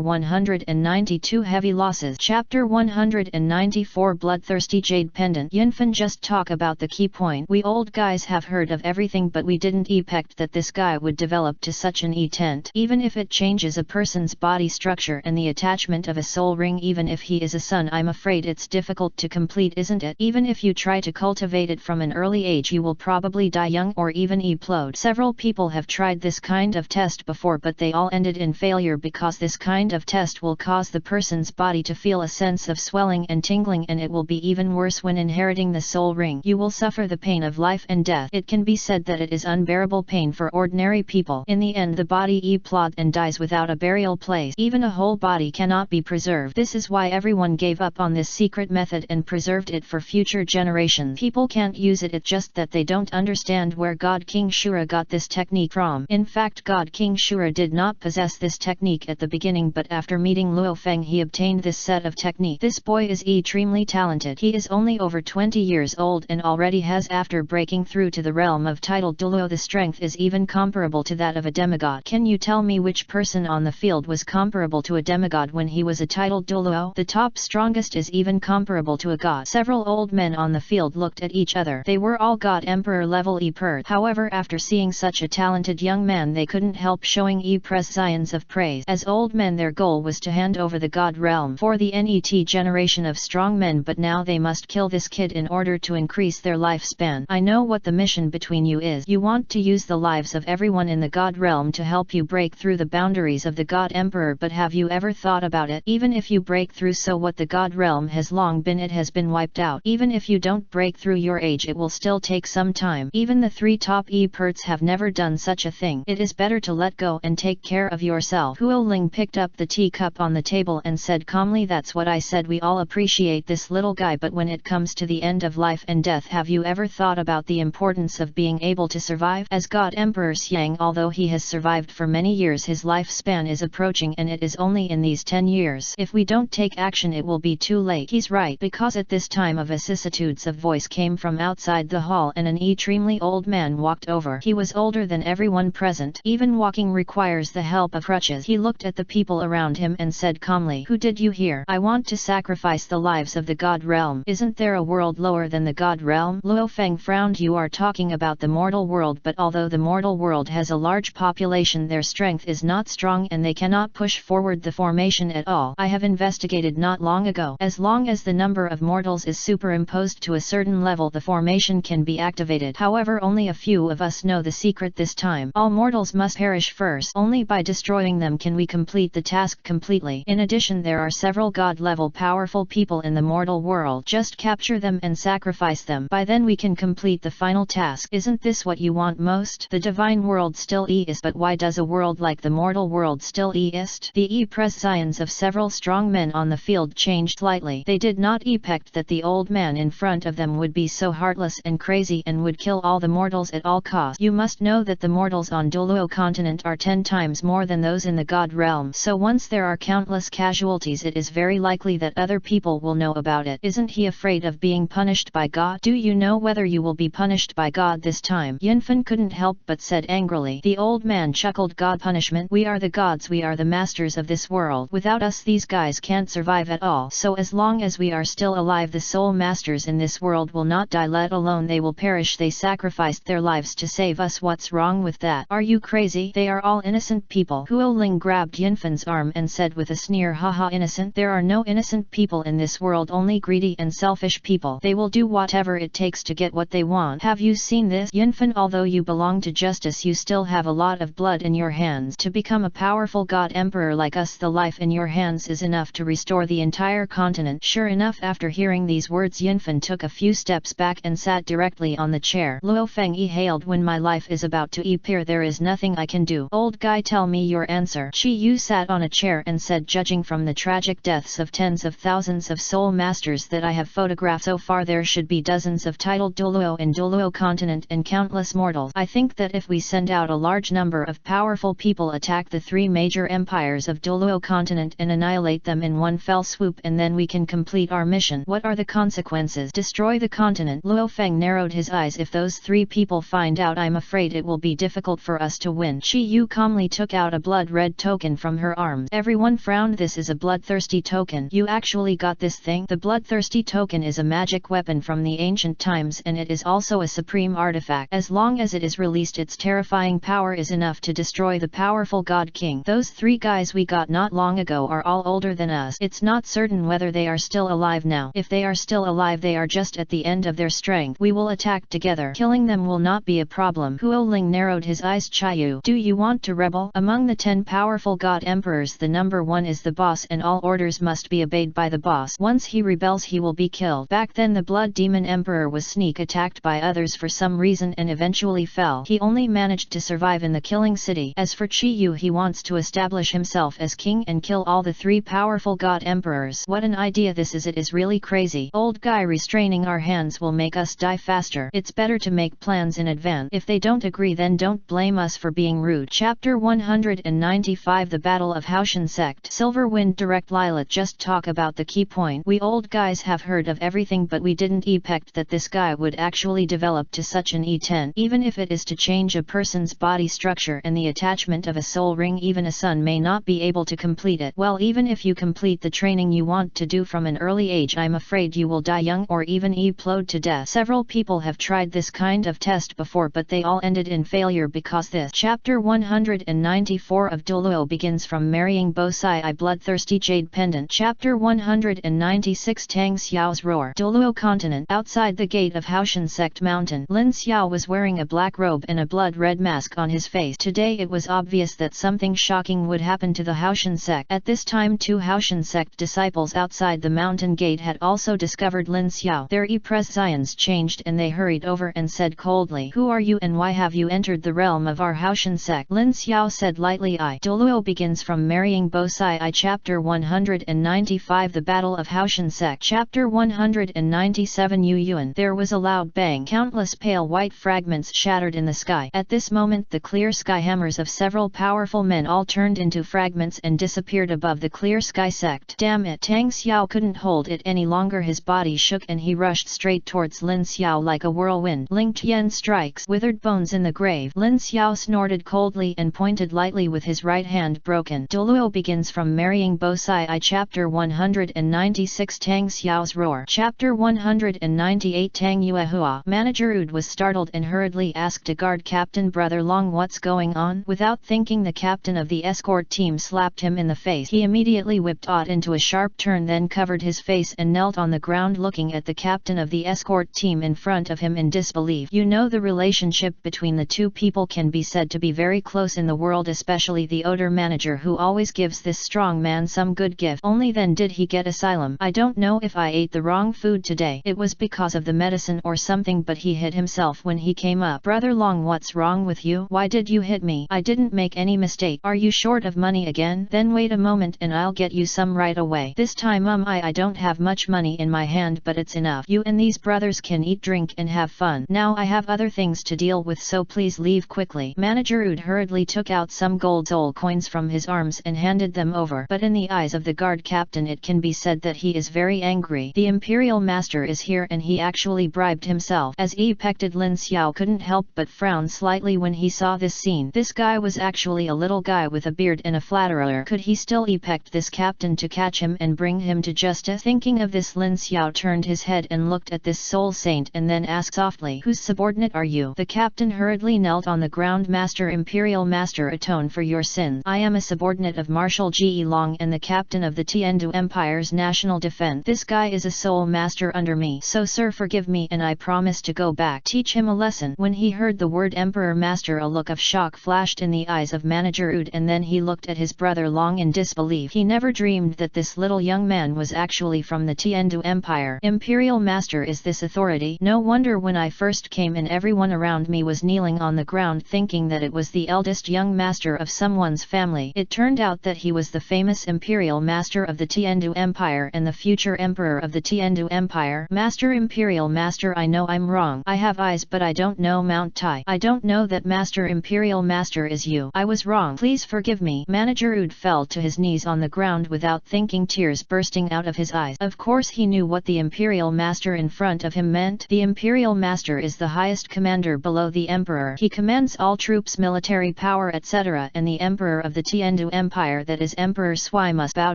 192 Heavy Losses. Chapter 194 Bloodthirsty Jade Pendant. Yunfen, just talk about the key point. We old guys have heard of everything, but we didn't expect that this guy would develop to such an extent. Even if it changes a person's body structure and the attachment of a soul ring, even if he is a son, I'm afraid it's difficult to complete, isn't it? Even if you try to cultivate it from an early age, you will probably die young or even implode. Several people have tried this kind of test before, but they all ended in failure because this kind of test will cause the person's body to feel a sense of swelling and tingling, and it will be even worse when inheriting the soul ring. You will suffer the pain of life and death. It can be said that it is unbearable pain for ordinary people. In the end, the body implodes and dies without a burial place. Even a whole body cannot be preserved. This is why everyone gave up on this secret method and preserved it for future generations. People can't use it, it's just that they don't understand where God King Shura got this technique from. In fact, God King Shura did not possess this technique at the beginning, but after meeting Luo Feng he obtained this set of technique. This boy is extremely talented. He is only over 20 years old and already has, after breaking through to the realm of titled Douluo, the strength is even comparable comparable to that of a demigod. Can you tell me which person on the field was comparable to a demigod when he was a titled Douluo? The top strongest is even comparable to a god. Several old men on the field looked at each other. They were all god emperor level e-pers. However, after seeing such a talented young man, they couldn't help showing e-pres signs of praise. As old men, their goal was to hand over the god realm for the NET generation of strong men, but now they must kill this kid in order to increase their lifespan. I know what the mission between you is. You want to use the lives of everyone in the god realm to help you break through the boundaries of the god emperor, but have you ever thought about it? Even if you break through, so what? The god realm has long been, it has been wiped out. Even if you don't break through your age, it will still take some time. Even the 3 top e-pers have never done such a thing. It is better to let go and take care of yourself. Huo Ling picked up the teacup on the table and said calmly, that's what I said. We all appreciate this little guy, but when it comes to the end of life and death, have you ever thought about the importance of being able to survive? As God Emperor Xiang, although he has survived for many years, his lifespan is approaching, and it is only in these 10 years. If we don't take action, it will be too late. He's right, because at this time a vicissitudes of voice came from outside the hall, and an extremely old man walked over. He was older than everyone present. Even walking requires the help of crutches. He looked at the people around him and said calmly, who did you hear? I want to sacrifice the lives of the god realm. Isn't there a world lower than the god realm? Luo Feng frowned. You are talking about the mortal world, but although the mortal world has a large population, their strength is not strong and they cannot push forward the formation at all. I have investigated not long ago. As long as the number of mortals is superimposed to a certain level, the formation can be activated. However, only a few of us know the secret this time. All mortals must perish first. Only by destroying them can we complete the task completely. In addition, there are several god-level powerful people in the mortal world. Just capture them and sacrifice them. By then we can complete the final task. Isn't this what you want most? The divine world still exists, but why does a world like the mortal world still exist? The e-pres signs of several strong men on the field changed slightly. They did not expect that the old man in front of them would be so heartless and crazy and would kill all the mortals at all costs. You must know that the mortals on Douluo continent are 10 times more than those in the god realm. So once there are countless casualties, it is very likely that other people will know about it. Isn't he afraid of being punished by God? Do you know whether you will be punished by God this time? Yunfen couldn't help but said angrily. The old man chuckled. God punishment? We are the gods, we are the masters of this world. Without us these guys can't survive at all. So as long as we are still alive, the soul masters in this world will not die, let alone they will perish. They sacrificed their lives to save us. What's wrong with that? Are you crazy? They are all innocent people. Huo Ling grabbed Yunfen's arm and said with a sneer, haha, innocent? There are no innocent people in this world, only greedy and selfish people. They will do whatever it takes to get what they want. Have you seen this? Yunfen, although you belong to justice, you still have a lot of blood in your hands. To become a powerful god emperor like us, the life in your hands is enough to restore the entire continent. Sure enough, after hearing these words, Yunfen took a few steps back and sat directly on the chair. Luo Feng hailed, when my life is about to appear, there is nothing I can do. Old guy, tell me your answer. Chi Yu sat on a chair and said, judging from the tragic deaths of tens of thousands of soul masters that I have photographed so far, there should be dozens of titled Douluo in Douluo continent and countless mortals. I think that if we send out a large number of powerful people, attack the 3 major empires of Douluo continent and annihilate them in one fell swoop, and then we can complete our mission. What are the consequences? Destroy the continent. Luo Feng narrowed his eyes. If those 3 people find out, I'm afraid it will be difficult for us to win. Chi Yu calmly took out a blood-red token from her arms. Everyone frowned. This is a bloodthirsty token. You actually got this thing? The bloodthirsty token is a magic weapon from the ancient times, and it is also a supreme artifact. As long as it is released, its terrifying power is enough to destroy the powerful God King. Those 3 guys we got not long ago are all older than us. It's not certain whether they are still alive now. If they are still alive, they are just at the end of their strength. We will attack together. Killing them will not be a problem. Huo Ling narrowed his eyes. Chiyu, do you want to rebel? Among the 10 powerful god emperors, the number 1 is the boss, and all orders must be obeyed by the boss. Once he rebels, he will be killed. Back then the blood demon emperor was sneak attacked by others for some reason and eventually fell. He only managed to survive in the killing city. As for Chi Yu, he wants to establish himself as king and kill all the 3 powerful god emperors. What an idea this is. It is really crazy. Old guy, restraining our hands will make us die faster. It's better to make plans in advance. If they don't agree, then don't blame us for being rude. Chapter 195, The Battle of Haoshan Sect. Silverwind Direct. Lila, just talk about the key point. We old guys have heard of everything, but we didn't expect that this guy would actually develop to such an E10. Even if it is to change a person's woman's body structure and the attachment of a soul ring. Even a son may not be able to complete it. Well, even if you complete the training you want to do from an early age, I'm afraid you will die young or even implode to death. Several people have tried this kind of test before, but they all ended in failure because this. Chapter 194 of Douluo begins from marrying Bosai I bloodthirsty jade pendant. Chapter 196 Tang Xiao's roar. Douluo continent. Outside the gate of Haoshan Sect Mountain, Lin Xiao was wearing a black robe and a blood-red mask on his face. Today it was obvious that something shocking would happen to the Haoshan Sect. At this time 2 Haoshan Sect disciples outside the mountain gate had also discovered Lin Xiao. Their expressions changed and they hurried over and said coldly, "Who are you and why have you entered the realm of our Haoshan Sect?" Lin Xiao said lightly, "I." Douluo begins from marrying Bosai I. Chapter 195 The Battle of Haoshan Sect. Chapter 197 Yu Yuan. There was a loud bang. Countless pale white fragments shattered in the sky. At this moment the clear sky hammers of several powerful men all turned into fragments and disappeared above the clear sky sect. Damn it! Tang Xiao couldn't hold it any longer. His body shook and he rushed straight towards Lin Xiao like a whirlwind. Ling Tian strikes. Withered bones in the grave. Lin Xiao snorted coldly and pointed lightly with his right hand broken. Douluo begins from marrying Bosai I. Chapter 196 Tang Xiao's roar. Chapter 198 Tang Yuehua. Manager Ud was startled and hurriedly asked a guard captain, "Brother Long, what's going on?" Without thinking, the captain of the escort team slapped him in the face. He immediately whipped Ott into a sharp turn, then covered his face and knelt on the ground looking at the captain of the escort team in front of him in disbelief. You know, the relationship between the two people can be said to be very close in the world, especially the odor manager who always gives this strong man some good gift. Only then did he get asylum. I don't know if I ate the wrong food today. It was because of the medicine or something, but he hit himself when he came up. Brother Long, what's wrong with you? Why did you hit me? I didn't make any mistake. Are you short of money again? Then wait a moment and I'll get you some right away. This time I don't have much money in my hand, but it's enough. You and these brothers can eat, drink and have fun. Now I have other things to deal with, so please leave quickly. Manager Ud hurriedly took out some gold soul coins from his arms and handed them over. But in the eyes of the guard captain it can be said that he is very angry. The Imperial Master is here and he actually bribed himself. As ejected, Lin Xiao couldn't help but frown slightly when he saw this scene. This guy was actually a little guy with a beard and a flatterer. Could he still eject this captain to catch him and bring him to justice? Thinking of this, Lin Xiao turned his head and looked at this soul saint and then asked softly, "Whose subordinate are you?" The captain hurriedly knelt on the ground. "Master, Imperial Master, atone for your sins. I am a subordinate of Marshal Ge Long and the captain of the Tiandu Empire's national defense. This guy is a soul master under me. So sir, forgive me and I promise to go back. Teach him a lesson." When he heard the word Emperor Master, a look of shock flashed in the eyes of Manager Ud and then he looked at his brother Long in disbelief. He never dreamed that this little young man was actually from the Tiandu Empire. Imperial Master, is this authority? No wonder when I first came in everyone around me was kneeling on the ground thinking that it was the eldest young master of someone's family. It turned out that he was the famous Imperial Master of the Tiandu Empire and the future Emperor of the Tiandu Empire. Master, Imperial Master, I know I'm wrong. I have eyes but I don't know Mount Tai. I don't know that Master, Imperial Master, is you. I was wrong. Please forgive me. Manager Ud fell to his knees on the ground without thinking, tears bursting out of his eyes. Of course he knew what the Imperial Master in front of him meant. The Imperial Master is the highest commander below the Emperor. He commands all troops, military power, etc. and the Emperor of the Tiandu Empire, that is Emperor Sui, must bow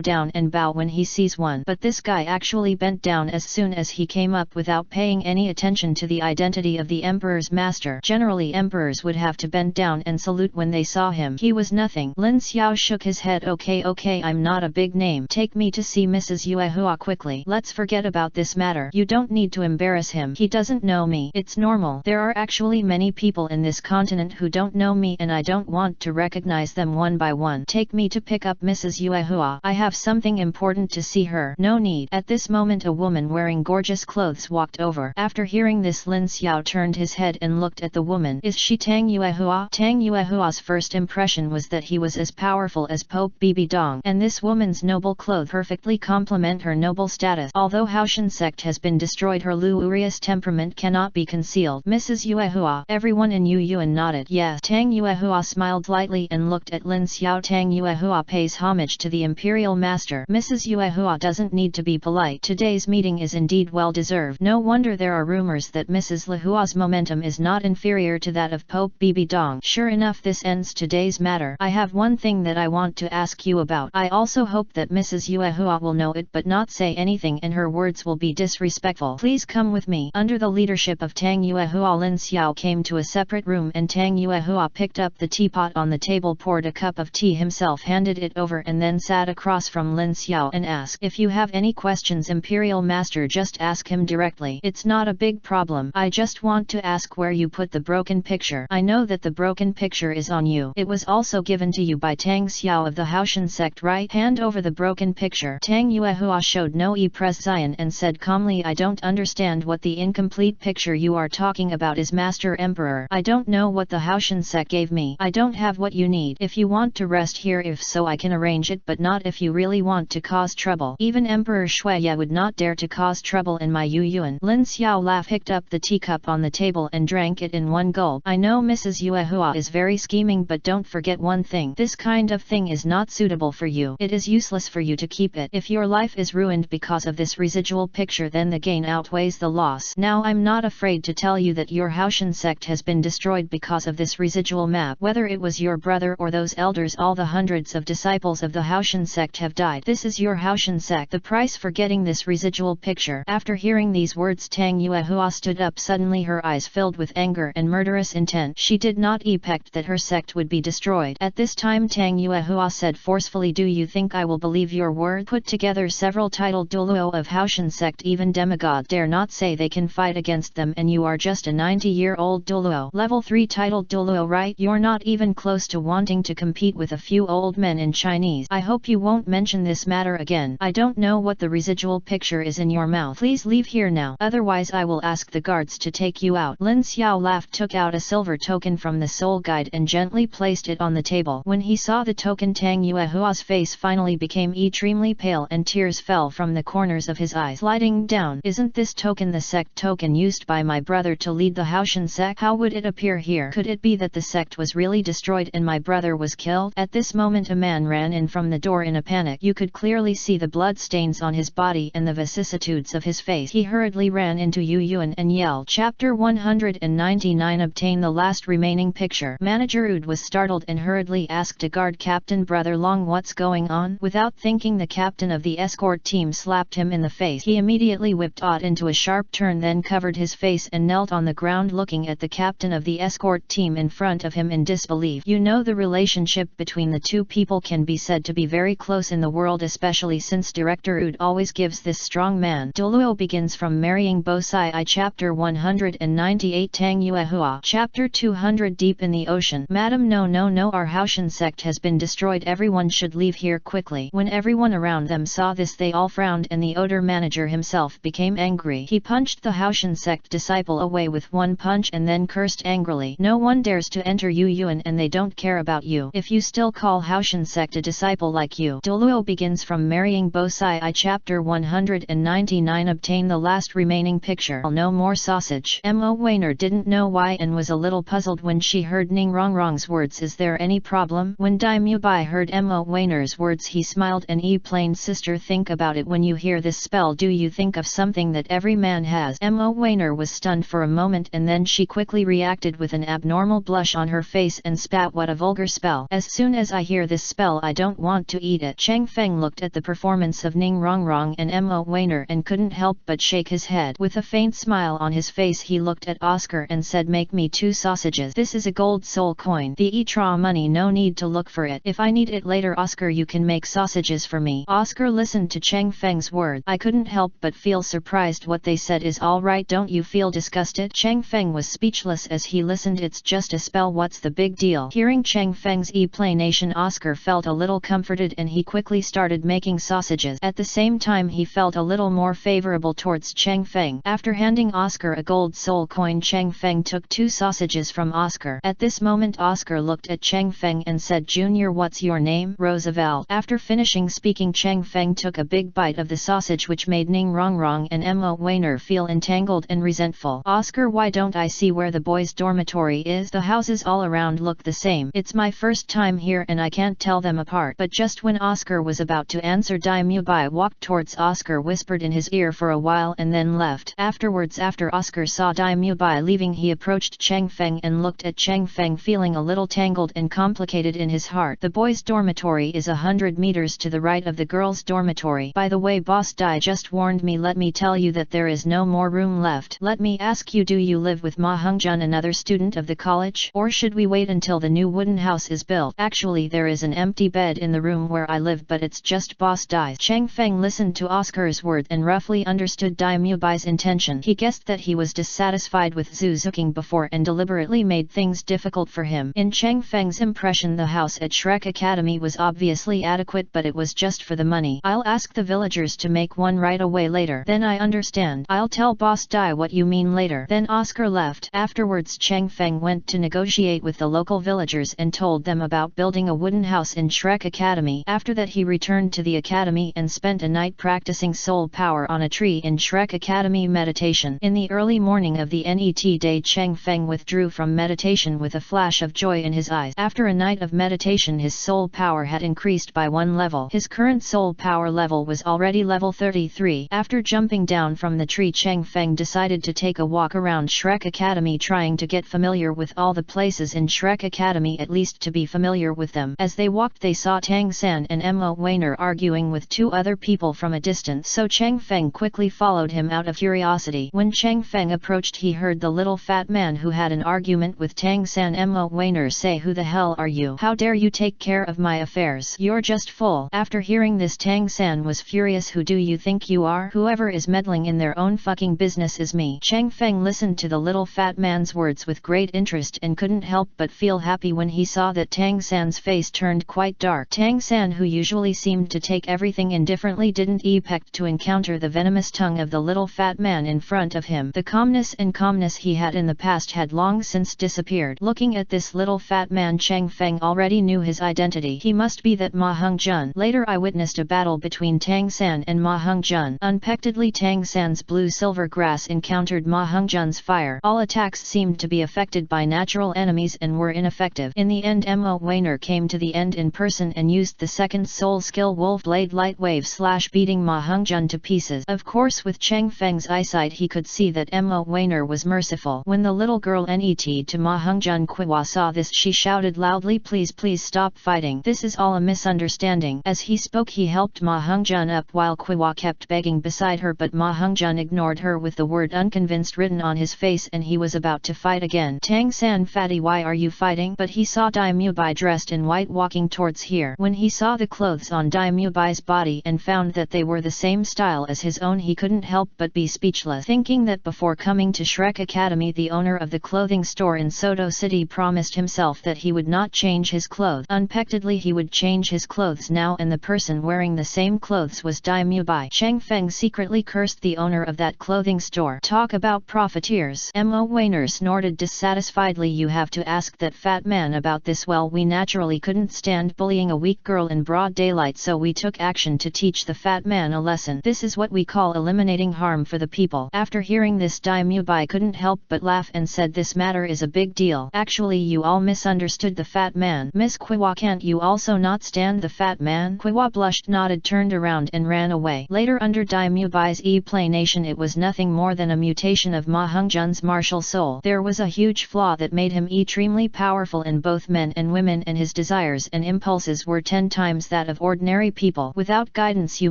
down and bow when he sees one. But this guy actually bent down as soon as he came up without paying any attention to the identity of the Emperor's master. Generally emperors would have to bend down and salute when they saw him. He was nothing. Lin Xiao shook his head. Okay, I'm not a big name. Take me to see Mrs. Yuehua quickly. Let's forget about this matter. You don't need to embarrass him. He doesn't know me. It's normal. There are actually many people in this continent who don't know me and I don't want to recognize them one by one. Take me to pick up Mrs. Yuehua. I have something important to see her. No need. At this moment a woman wearing gorgeous clothes walked over. After hearing this, Lin Xiao turned his head and looked at the woman. Is she Tang Yuehua? Tang Yuehua's first impression was that he was as powerful as Pope Bibi Dong, and this woman's noble clothes perfectly complement her noble status. Although Haoshan Sect has been destroyed, her luxurious temperament cannot be concealed. Mrs. Yuehua. Everyone in Yu Yuan nodded. Yes. Tang Yuehua smiled lightly and looked at Lin Xiao. Tang Yuehua pays homage to the Imperial Master. Mrs. Yuehua doesn't need to be polite. Today's meeting is indeed well deserved. No wonder there are rumors that Mrs. Lihua's momentum is not inferior to that of Pope bb dong. Sure enough, this ends today's matter. I have one thing that I want to ask you about. I also hope that Mrs. Yuehua will know it but not say anything and her words will be disrespectful. Please come with me. Under the leadership of Tang Yuehua, Lin Xiao came to a separate room and Tang Yuehua picked up the teapot on the table, poured a cup of tea himself, handed it over and then sat across from Lin Xiao and asked, "If you have any questions, Imperial Master, just ask him directly. It's not a big problem. I just want to ask where you put the broken picture. I know that the broken picture is on you. It was also given to you by Tang Xiao of the Haoshan sect, right? Hand over the broken picture." Tang Yuehua showed no expression and said calmly, "I don't understand what the incomplete picture you are talking about is, Master Emperor. I don't know what the Haoshan sect gave me. I don't have what you need. If you want to rest here, if so I can arrange it, but not if you really want to cause trouble. Even Emperor Shuya would not dare to cause trouble in my Yu Yuan." Lin Xiao laughed, picked up the teacup on the table and drank it in one gulp. "I know Mrs. Yuehua is very scheming, but don't forget one thing. This kind of thing is not suitable for you. It is useless for you to keep it. If your life is ruined because of this residual picture, then the gain outweighs the loss. Now I'm not afraid to tell you that your Haoshan sect has been destroyed because of this residual map. Whether it was your brother or those elders, all the hundreds of disciples of the Haoshan sect have died. This is your Haoshan sect, the price for getting this residual picture." After hearing these words, Tang Yuehua stood up suddenly, her eyes filled with anger and murderous intent. She did not expect that her sect would be destroyed. At this time Tang Yuehua said forcefully, "Do you think I will believe your word? Put together several titled Douluo of Haoshan sect, even demigods dare not say they can fight against them, and you are just a 90-year-old Douluo. Level 3 titled Douluo, right? You're not even close to wanting to compete with a few old men in Chinese. I hope you won't mention this matter again. I don't know what the residual picture is in your mouth. Please leave here now, otherwise I will ask the guards to take you out." Lin Xiao laughed, took out a silver token from the soul guide and gently placed it on the table. When he saw the token, Tang Yuehua's face finally became extremely pale and tears fell from the corners of his eyes, sliding down. "Isn't this token the sect token used by my brother to lead the Haoshan sect? How would it appear here? Could it be that the sect was really destroyed and my brother was killed?" At this moment a man ran in from the door in a panic. You could clearly see the blood stains on his body and the vicissitudes of his face. He hurriedly ran into Yu Yuan and yelled, "Chapter 199 Obtain the last remaining picture." Manager Ud was startled and hurriedly asked a guard, "Captain Brother Long, what's going on?" Without thinking, the captain of the escort team slapped him in the face. He immediately whipped Ott into a sharp turn, then covered his face and knelt on the ground looking at the captain of the escort team in front of him in disbelief. You know, the relationship between the two people can be said to be very close in the world, especially since Director Ud always gives this strong man. Douluo begins from marrying Bosai I. Chapter 198 Tang Yuehua. Chapter 200 Deep in the Ocean. "Madam, no, our Haoshan sect has been destroyed. Everyone should leave here quickly." When everyone around them saw this, they all frowned and the odor manager himself became angry. He punched the Haoshan sect disciple away with one punch and then cursed angrily, "No one dares to enter Yu Yuan and they don't care about you. If you still call Haoshan sect a disciple like you." Douluo begins from marrying Bosai I. Chapter 199 Obtain the last remaining picture. No more sausage. Mo Weiner didn't know why and was a little puzzled when she heard Ning Rongrong's words. "Is there any problem?" When Dai Mubai heard Mo Weiner's words, he smiled and explained, "Sister, think about it. When you hear this spell, do you think of something that every man has?" Mo Weiner was stunned for a moment and then she quickly reacted with an abnormal blush on her face and spat, "What a vulgar spell. As soon as I hear this spell I don't want to eat it." Cheng Feng looked at the performance of Ning Rongrong and Mo Weiner and couldn't help but shake his head. With a faint smile on his face, he looked at Oscar and said, "Make me 2 sausages. This is a gold soul coin. The Etra money, no need to look for it. If I need it later, Oscar, you can make sausages for me." Oscar listened to Cheng Feng's word. "I couldn't help but feel surprised. What they said is all right. Don't you feel disgusted?" Cheng Feng was speechless as he listened. "It's just a spell. What's the big deal?" Hearing Cheng Feng's explanation, Oscar felt a little comforted and he quickly started making sausages. At the same time, he felt a little more favorable towards Cheng Feng. After handing Oscar a gold soul coin, Cheng Feng took 2 sausages from Oscar. At this moment, Oscar looked at Cheng Feng and said, "Junior, what's your name?" "Roosevelt." After finishing speaking, Cheng Feng took a big bite of the sausage, which made Ning Rongrong and Mo Weiner feel entangled and resentful. "Oscar, why don't I see where the boys' dormitory is? The houses all around look the same. It's my first time here and I can't tell them apart." But just when Oscar was about to answer, Dai Mubai walked towards Oscar, whispered in his ear for a while and then left. Afterwards, after Oscar saw Dai Mubai leaving, he approached Cheng Feng and looked at Chang Feng, feeling a little tangled and complicated in his heart. The boys' dormitory is 100 meters to the right of the girls' dormitory. By the way, Boss Dai just warned me. Let me tell you that there is no more room left. Let me ask you, do you live with Ma Hongjun, another student of the college? Or should we wait until the new wooden house is built? Actually, there is an empty bed in the room where I live, but it's just Boss Dai's. Chang Feng listened to Oscar's words and roughly understood Dai Mubai's intention. He guessed that he was dissatisfied with Zhu Zuking before and deliberately made things difficult for him. In Chang Feng's impression, the house at Shrek Academy was obviously adequate, but it was just for the money. I'll ask the villagers to make one right away later. Then I understand. I'll tell Boss Dai what you mean later. Then Oscar left. Afterwards, Chang Feng went to negotiate with the local villagers and told them about building a wooden house in Shrek Academy. After that, he returned to the academy and spent a night practicing soul power on a tree in Shrek Academy meditation. In the early morning of the NET day, Chang Feng withdrew from meditation with a flash of joy in his eyes. After a night of meditation, his soul power had increased by 1 level. His current soul power level was already level 33. After jumping down from the tree, Chang Feng decided to take a walk around Shrek Academy, trying to get familiar with all the places in Shrek Academy, at least to be familiar with them. As they walked, they saw Tang San and Mo Weiner arguing with 2 other people from a distance, so Chang Feng quickly followed him out of curiosity. When Chang Feng approached, he heard the little fat man who had an argument with Tang San and Mo Weiner say, "Who the hell are you? How dare you take care of my affairs? You're just full." After hearing this, Tang San was furious. "Who do you think you are? Whoever is meddling in their own fucking business is me." Chang Feng listened to the little fat man's words with great interest and couldn't help but feel happy when he saw that Tang San's face turned quite dark. Tang San, who usually seemed to take everything indifferently, didn't expect to encounter the venomous tongue of the little fat man in front of him. The calmness he had in the past had long since disappeared. Looking at this little fat man, Chang Feng already knew his identity. He must be that Ma Hongjun. Later, I witnessed a battle between Tang San and Ma Hongjun. Unexpectedly, Tang San's blue-silver grass encountered Ma Hongjun's fire. All attacks seemed to be affected by natural enemies and were ineffective. In the end, Mo Weiner came to the end in person and used the second soul skill Wolf Blade Light Wave / beating Ma Hongjun to pieces. Of course, with Chang Feng's eyesight, he could see that Mo Weiner was merciful. When the little girl NET to Ma Hongjun Qiwa saw this, she shouted loudly, "Please, please stop fighting. This is all a misunderstanding." As he spoke, he helped Ma Hongjun up while Qiwa kept begging beside her, but Ma Hongjun ignored her with the word "unconvinced" written on his face, and he was about to fight again. "Tang San, fatty, why are you fighting?" But he saw Dai Mubai dressed in white walking towards here. When he saw the clothes on Dai Mubai's body and found that they were the same style as his own, he couldn't help but be speechless, thinking that before coming to Shrek Academy, the owner of the clothing store in Soto City promised himself that he would not change his clothes. Unexpectedly, he would change his clothes now, and the person wearing the same clothes was Dai Mubai. Chang Feng secretly cursed the owner of that clothing store. Talk about profiteers. Mo Weiner snorted dissatisfiedly. "You have to ask that fat man about this." "Well, we naturally couldn't stand bullying a weak girl in broad daylight, so we took action to teach the fat man a lesson. This is what we call eliminating harm for the people." After hearing this, Dai Mubai couldn't help but laugh and said, "This matter is a big deal. Actually, you all misunderstood the fat man. Miss Qiwa, can't you also not stand the fat man?" Qiwa blushed, nodded, turned around and ran away. Later, under Dai Mubai's explanation, it was nothing more than a mutation of Ma Hongjun's martial soul. There was a huge flaw that made him extremely powerful in both men and women, and his desires and impulses were 10 times that of ordinary people. Without guidance, you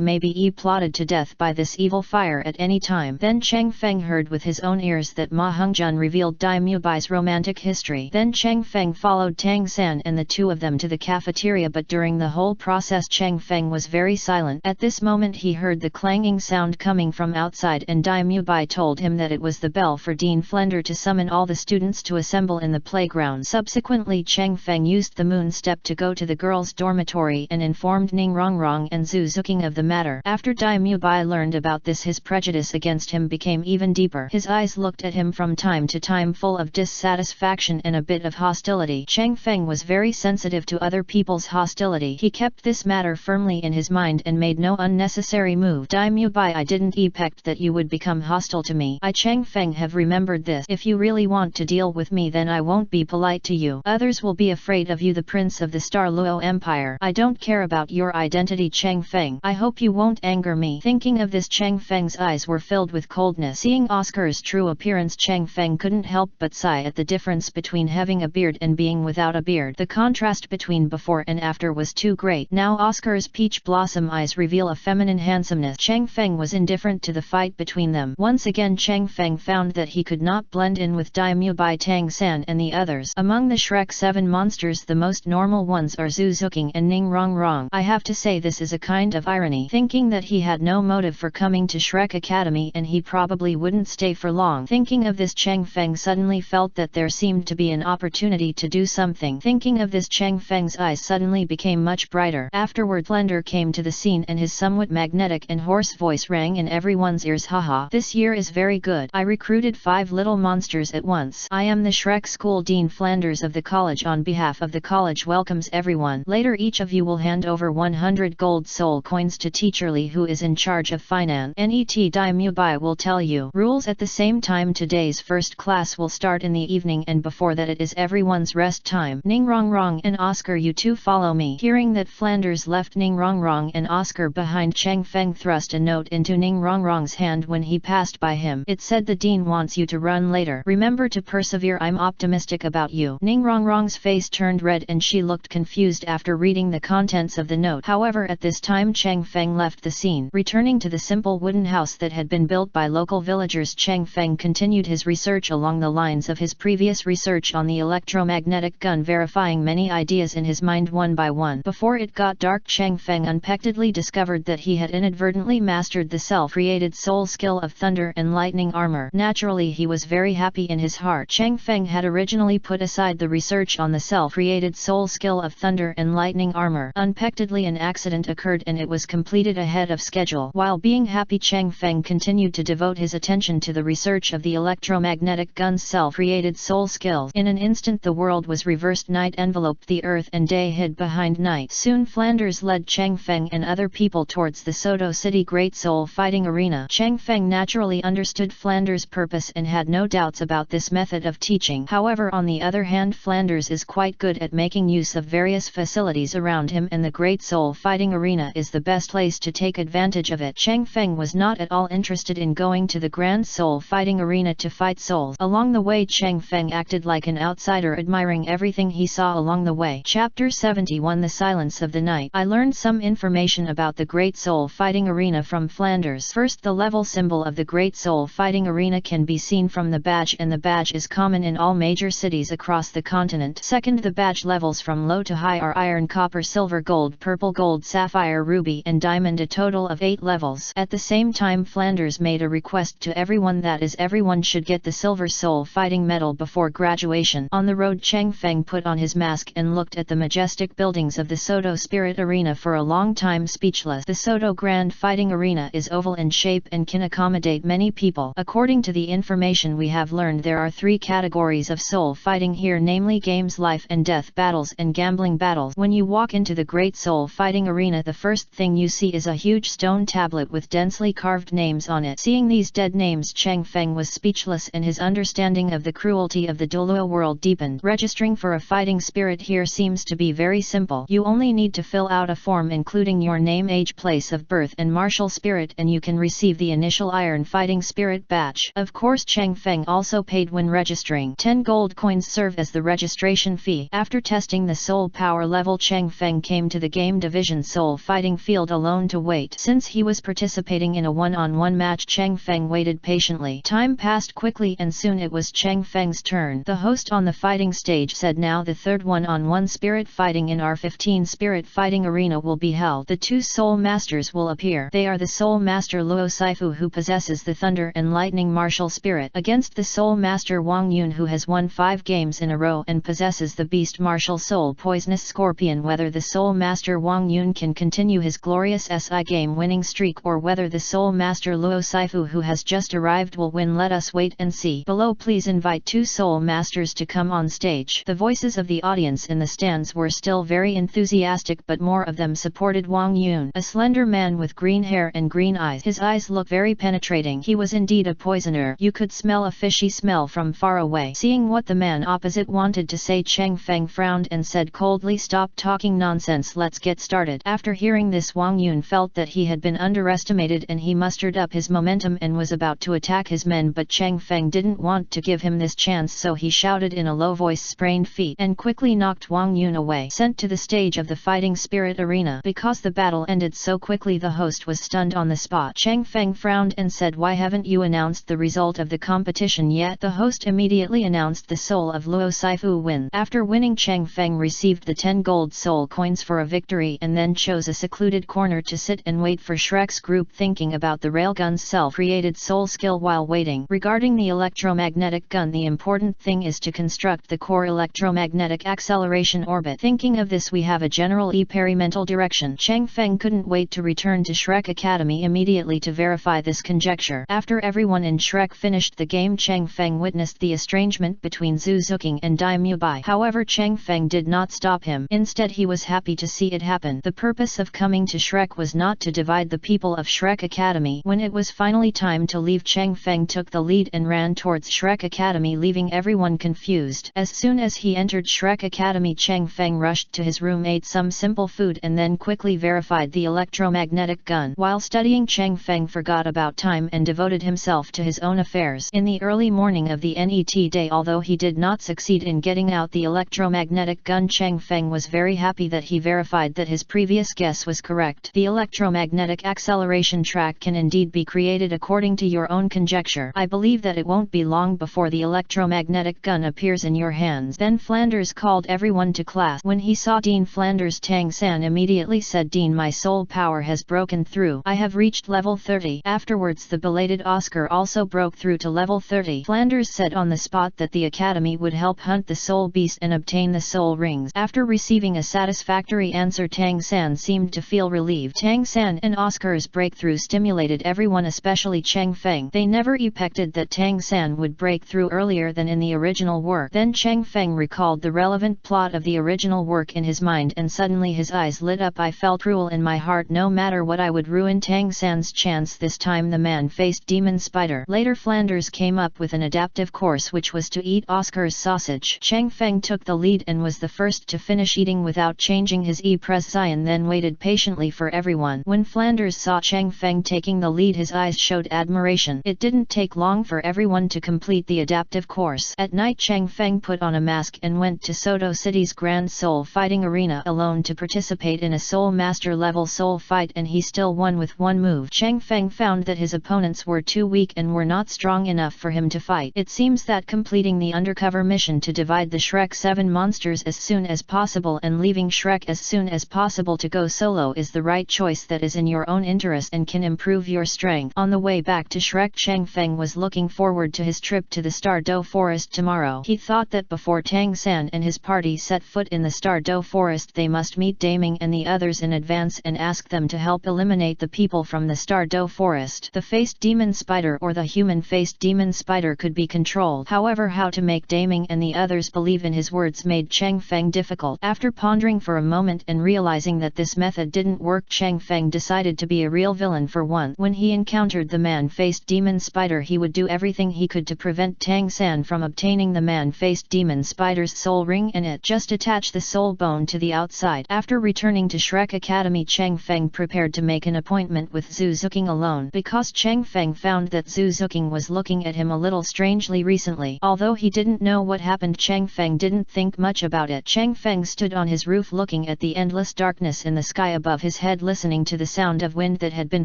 may be plotted to death by this evil fire at any time. Then Chang Feng heard with his own ears that Ma Hongjun revealed Dai Mubai's romantic history. Then Chang Feng followed Tang San and the 2 of them to the cafeteria, but during the whole process Chang Feng was very silent. At this moment he heard the clanging sound coming from outside, and Dai Mubai told him that it was the bell for Dean Flender to summon all the students to assemble in the playground. Subsequently, Chang Feng used the moon step to go to the girls' dormitory and informed Ning Rongrong and Zhu Zuking of the matter. After Dai Mubai learned about this, his prejudice against him became even deeper. His eyes looked at him from time to time full of dissatisfaction and a bit of hostility. Chang Feng was very sensitive to other people's hostility. He kept this matter firmly in his mind and made no unnecessary move. "Dai Mubai, I didn't expect that you would become hostile to me. I, Chang Feng, have remembered this. If you really want to deal with me, then I won't be polite to you. Others will be afraid of you, the prince of the Star Luo Empire. I don't care about your identity, Chang Feng. I hope you won't anger me." Thinking of this, Chang Feng's eyes were filled with coldness. Seeing Oscar's true appearance, Chang Feng couldn't help but sigh. at the difference between having a beard and being without a beard. The contrast between before and after was too great. Now Oscar's peach blossom eyes reveal a feminine handsomeness. Chang Feng was indifferent to the fight between them. Once again Chang Feng found that he could not blend in with Daimyo Bai Tang San and the others. Among the Shrek 7 monsters the most normal ones are Zhu Zuking and Ning Rong Rong. I have to say this is a kind of irony, thinking that he had no motive for coming to Shrek Academy and he probably wouldn't stay for long. Thinking of this, Chang Feng suddenly felt that there seemed to be an opportunity to do something. Thinking of this, Chang Feng's eyes suddenly became much brighter. Afterward Flender came to the scene and his somewhat magnetic and hoarse voice rang in everyone's ears. Haha, this year is very good. I recruited 5 little monsters at once. I am the Shrek School Dean Flanders of the college. On behalf of the college welcomes everyone. Later each of you will hand over 100 gold soul coins to Teacher Lee, who is in charge of finance. Net Daimyo Bai will tell you rules at the same time. Today's first class will start in the evening and before that it is everyone's rest time. Ning Rong Rong and Oscar, you two follow me. Hearing that, Flanders left Ning Rong Rong and Oscar behind. Chang Feng thrust a note into Ning Rong Rong's hand when he passed by him. It said, the dean wants you to run later. Remember to persevere. I'm optimistic about you. Ning Rong Rong's face turned red and she looked confused after reading the contents of the note. However, at this time Chang Feng left the scene. Returning to the simple wooden house that had been built by local villagers, Chang Feng continued his research along the lines of his previous research on the electromagnetic gun, verifying many ideas in his mind one by one. Before it got dark, Chang Feng unexpectedly discovered that he had inadvertently mastered the self-created soul skill of thunder and lightning armor. Naturally, he was very happy in his heart. Chang Feng had originally put aside the research on the self-created soul skill of thunder and lightning armor. Unexpectedly an accident occurred and it was completed ahead of schedule. While being happy, Chang Feng continued to devote his attention to the research of the electromagnetic gun's self-created soul skills. In an instant the world was reversed. Night enveloped the earth and day hid behind night. Soon Flanders led Chang Feng and other people towards the Soto City Great Soul Fighting Arena. Chang Feng naturally understood Flanders' purpose and had no doubts about this method of teaching. However, on the other hand, Flanders is quite good at making use of various facilities around him, and the Great Soul Fighting Arena is the best place to take advantage of it. Chang Feng was not at all interested in going to the Grand Soul Fighting Arena to fight souls. Along the way, Chang Feng acted like an outsider, admiring everything he saw along the way. Chapter 71, The Silence of the Night. I learned some information about the Great Soul Fighting Arena from Flanders. First, the level symbol of the Great Soul Fighting Arena can be seen from the badge, and the badge is common in all major cities across the continent. Second, the badge levels from low to high are iron, copper, silver, gold, purple, gold, sapphire, ruby, and diamond, a total of 8 levels. At the same time, Flanders made a request to everyone, that is, everyone should get the Silver Soul Fighting Medal before graduation. On the road, Chang Feng put on his mask and looked at the majestic buildings of the Soto Spirit Arena for a long time, speechless. The Soto Grand Fighting Arena is oval in shape and can accommodate many people. According to the information we have learned, there are 3 categories of soul fighting here, namely games, life and death battles, and gambling battles. When you walk into the Great Soul Fighting Arena, the first thing you see is a huge stone tablet with densely carved names on it. Seeing these dead names, Chang Feng was speechless and his understanding of the cruelty of the Douluo world deepened. Registering for a fighting spirit here seems to be very simple. You only need to fill out a form including your name, age, place of birth and martial spirit, and you can receive the initial Iron Fighting Spirit badge. Of course, Chang Feng also paid when registering. 10 gold coins serve as the registration fee. After testing the soul power level, Chang Feng came to the game division soul fighting field alone to wait. Since he was participating in a one-on-one match, Chang Feng waited patiently. Time passed quickly and soon it was Chang Feng's turn. The host on the fighting stage said, now the third one-on-one spirit fighting in our 15 spirit fighting arena will be held. The 2 soul masters will appear. They are the soul master Luo Saifu, who possesses the thunder and lightning martial spirit, against the soul master Wang Yun, who has won 5 games in a row and possesses the beast martial soul poisonous scorpion. Whether the soul master Wang Yun can continue his glorious SI game winning streak, or whether the soul master Luo Saifu, who has just arrived, will win, let us wait and see. Below, please invite 2 soul masters to come on stage. The voices of the audience in the stands were still very enthusiastic, but more of them supported Wang Yun, a slender man with green hair and green eyes. His eyes looked very penetrating. He was indeed a poisoner. You could smell a fishy smell from far away. Seeing what the man opposite wanted to say, Chang Feng frowned and said coldly, stop talking nonsense, let's get started. After hearing this, Wang Yun felt that he had been underestimated and he mustered up his momentum and was about to attack his men, but Chang Feng didn't want to give him this his chance, so he shouted in a low voice, "Sprained feet," and quickly knocked Wang Yun away. Sent to the stage of the fighting spirit arena. Because the battle ended so quickly, the host was stunned on the spot. Chang Feng frowned and said, "Why haven't you announced the result of the competition yet?" The host immediately announced the soul of Luo Saifu win. After winning, Chang Feng received the 10 gold soul coins for a victory and then chose a secluded corner to sit and wait for Shrek's group, thinking about the railgun's self-created soul skill while waiting. Regarding the electromagnetic gun, the important thing is to construct the core electromagnetic acceleration orbit. Thinking of this, we have a general experimental direction. Chang Feng couldn't wait to return to Shrek Academy immediately to verify this conjecture. After everyone in Shrek finished the game, Chang Feng witnessed the estrangement between Zhu Zuking and Dai Mubai. However, Chang Feng did not stop him. Instead, he was happy to see it happen. The purpose of coming to Shrek was not to divide the people of Shrek Academy. When it was finally time to leave, Chang Feng took the lead and ran towards Shrek Academy, leaving everyone confused. As soon as he entered Shrek Academy, Chang Feng rushed to his room, ate some simple food and then quickly verified the electromagnetic gun. While studying, Chang Feng forgot about time and devoted himself to his own affairs. In the early morning of the NET day, although he did not succeed in getting out the electromagnetic gun, Chang Feng was very happy that he verified that his previous guess was correct. The electromagnetic acceleration track can indeed be created according to your own conjecture. I believe that it won't be long before the electromagnetic gun appears in your hands. Then Flanders called everyone to class. When he saw Dean Flanders, Tang San immediately said, "Dean, my soul power has broken through. I have reached level 30. Afterwards, the belated Oscar also broke through to level 30. Flanders said on the spot that the Academy would help hunt the soul beast and obtain the soul rings. After receiving a satisfactory answer, Tang San seemed to feel relieved. Tang San and Oscar's breakthrough stimulated everyone, especially Chang Feng. They never expected that Tang San would break through earlier than in the original work. Then Chang Feng recalled the relevant plot of the original work in his mind and suddenly his eyes lit up. I felt cruel in my heart. No matter what, I would ruin Tang San's chance. This time the man-faced demon spider. Later, Flanders came up with an adaptive course, which was to eat Oscar's sausage. Chang Feng took the lead and was the first to finish eating without changing his e-pression, then waited patiently for everyone. When Flanders saw Chang Feng taking the lead, his eyes showed admiration. It didn't take long for everyone to complete the adaptive course. At night, Chang Feng put on a mask and went to Soto City's Grand Soul Fighting Arena alone to participate in a Soul Master level soul fight, and he still won with one move. Chang Feng found that his opponents were too weak and were not strong enough for him to fight. It seems that completing the undercover mission to divide the Shrek 7 monsters as soon as possible and leaving Shrek as soon as possible to go solo is the right choice that is in your own interest and can improve your strength. On the way back to Shrek, Chang Feng was looking forward to his trip to the Stardew Forest tomorrow. He thought that before Tang San and his party set foot in the Stardew Forest, they must meet Daming and the others in advance and ask them to help eliminate the people from the Stardew Forest. The faced demon spider or the human-faced demon spider could be controlled. However, how to make Daming and the others believe in his words made Chang Feng difficult. After pondering for a moment and realizing that this method didn't work, Chang Feng decided to be a real villain for once. When he encountered the man-faced demon spider, he would do everything he could to prevent Tang San from obtaining the man-faced demon spider's soul ring and it just attach the soul bone to the outside. After returning to Shrek Academy, Chang Feng prepared to make an appointment with Zhu Zuking alone, because Chang Feng found that Zhu Zuking was looking at him a little strangely recently. Although he didn't know what happened, Chang Feng didn't think much about it. Chang Feng stood on his roof looking at the endless darkness in the sky above his head, listening to the sound of wind that had been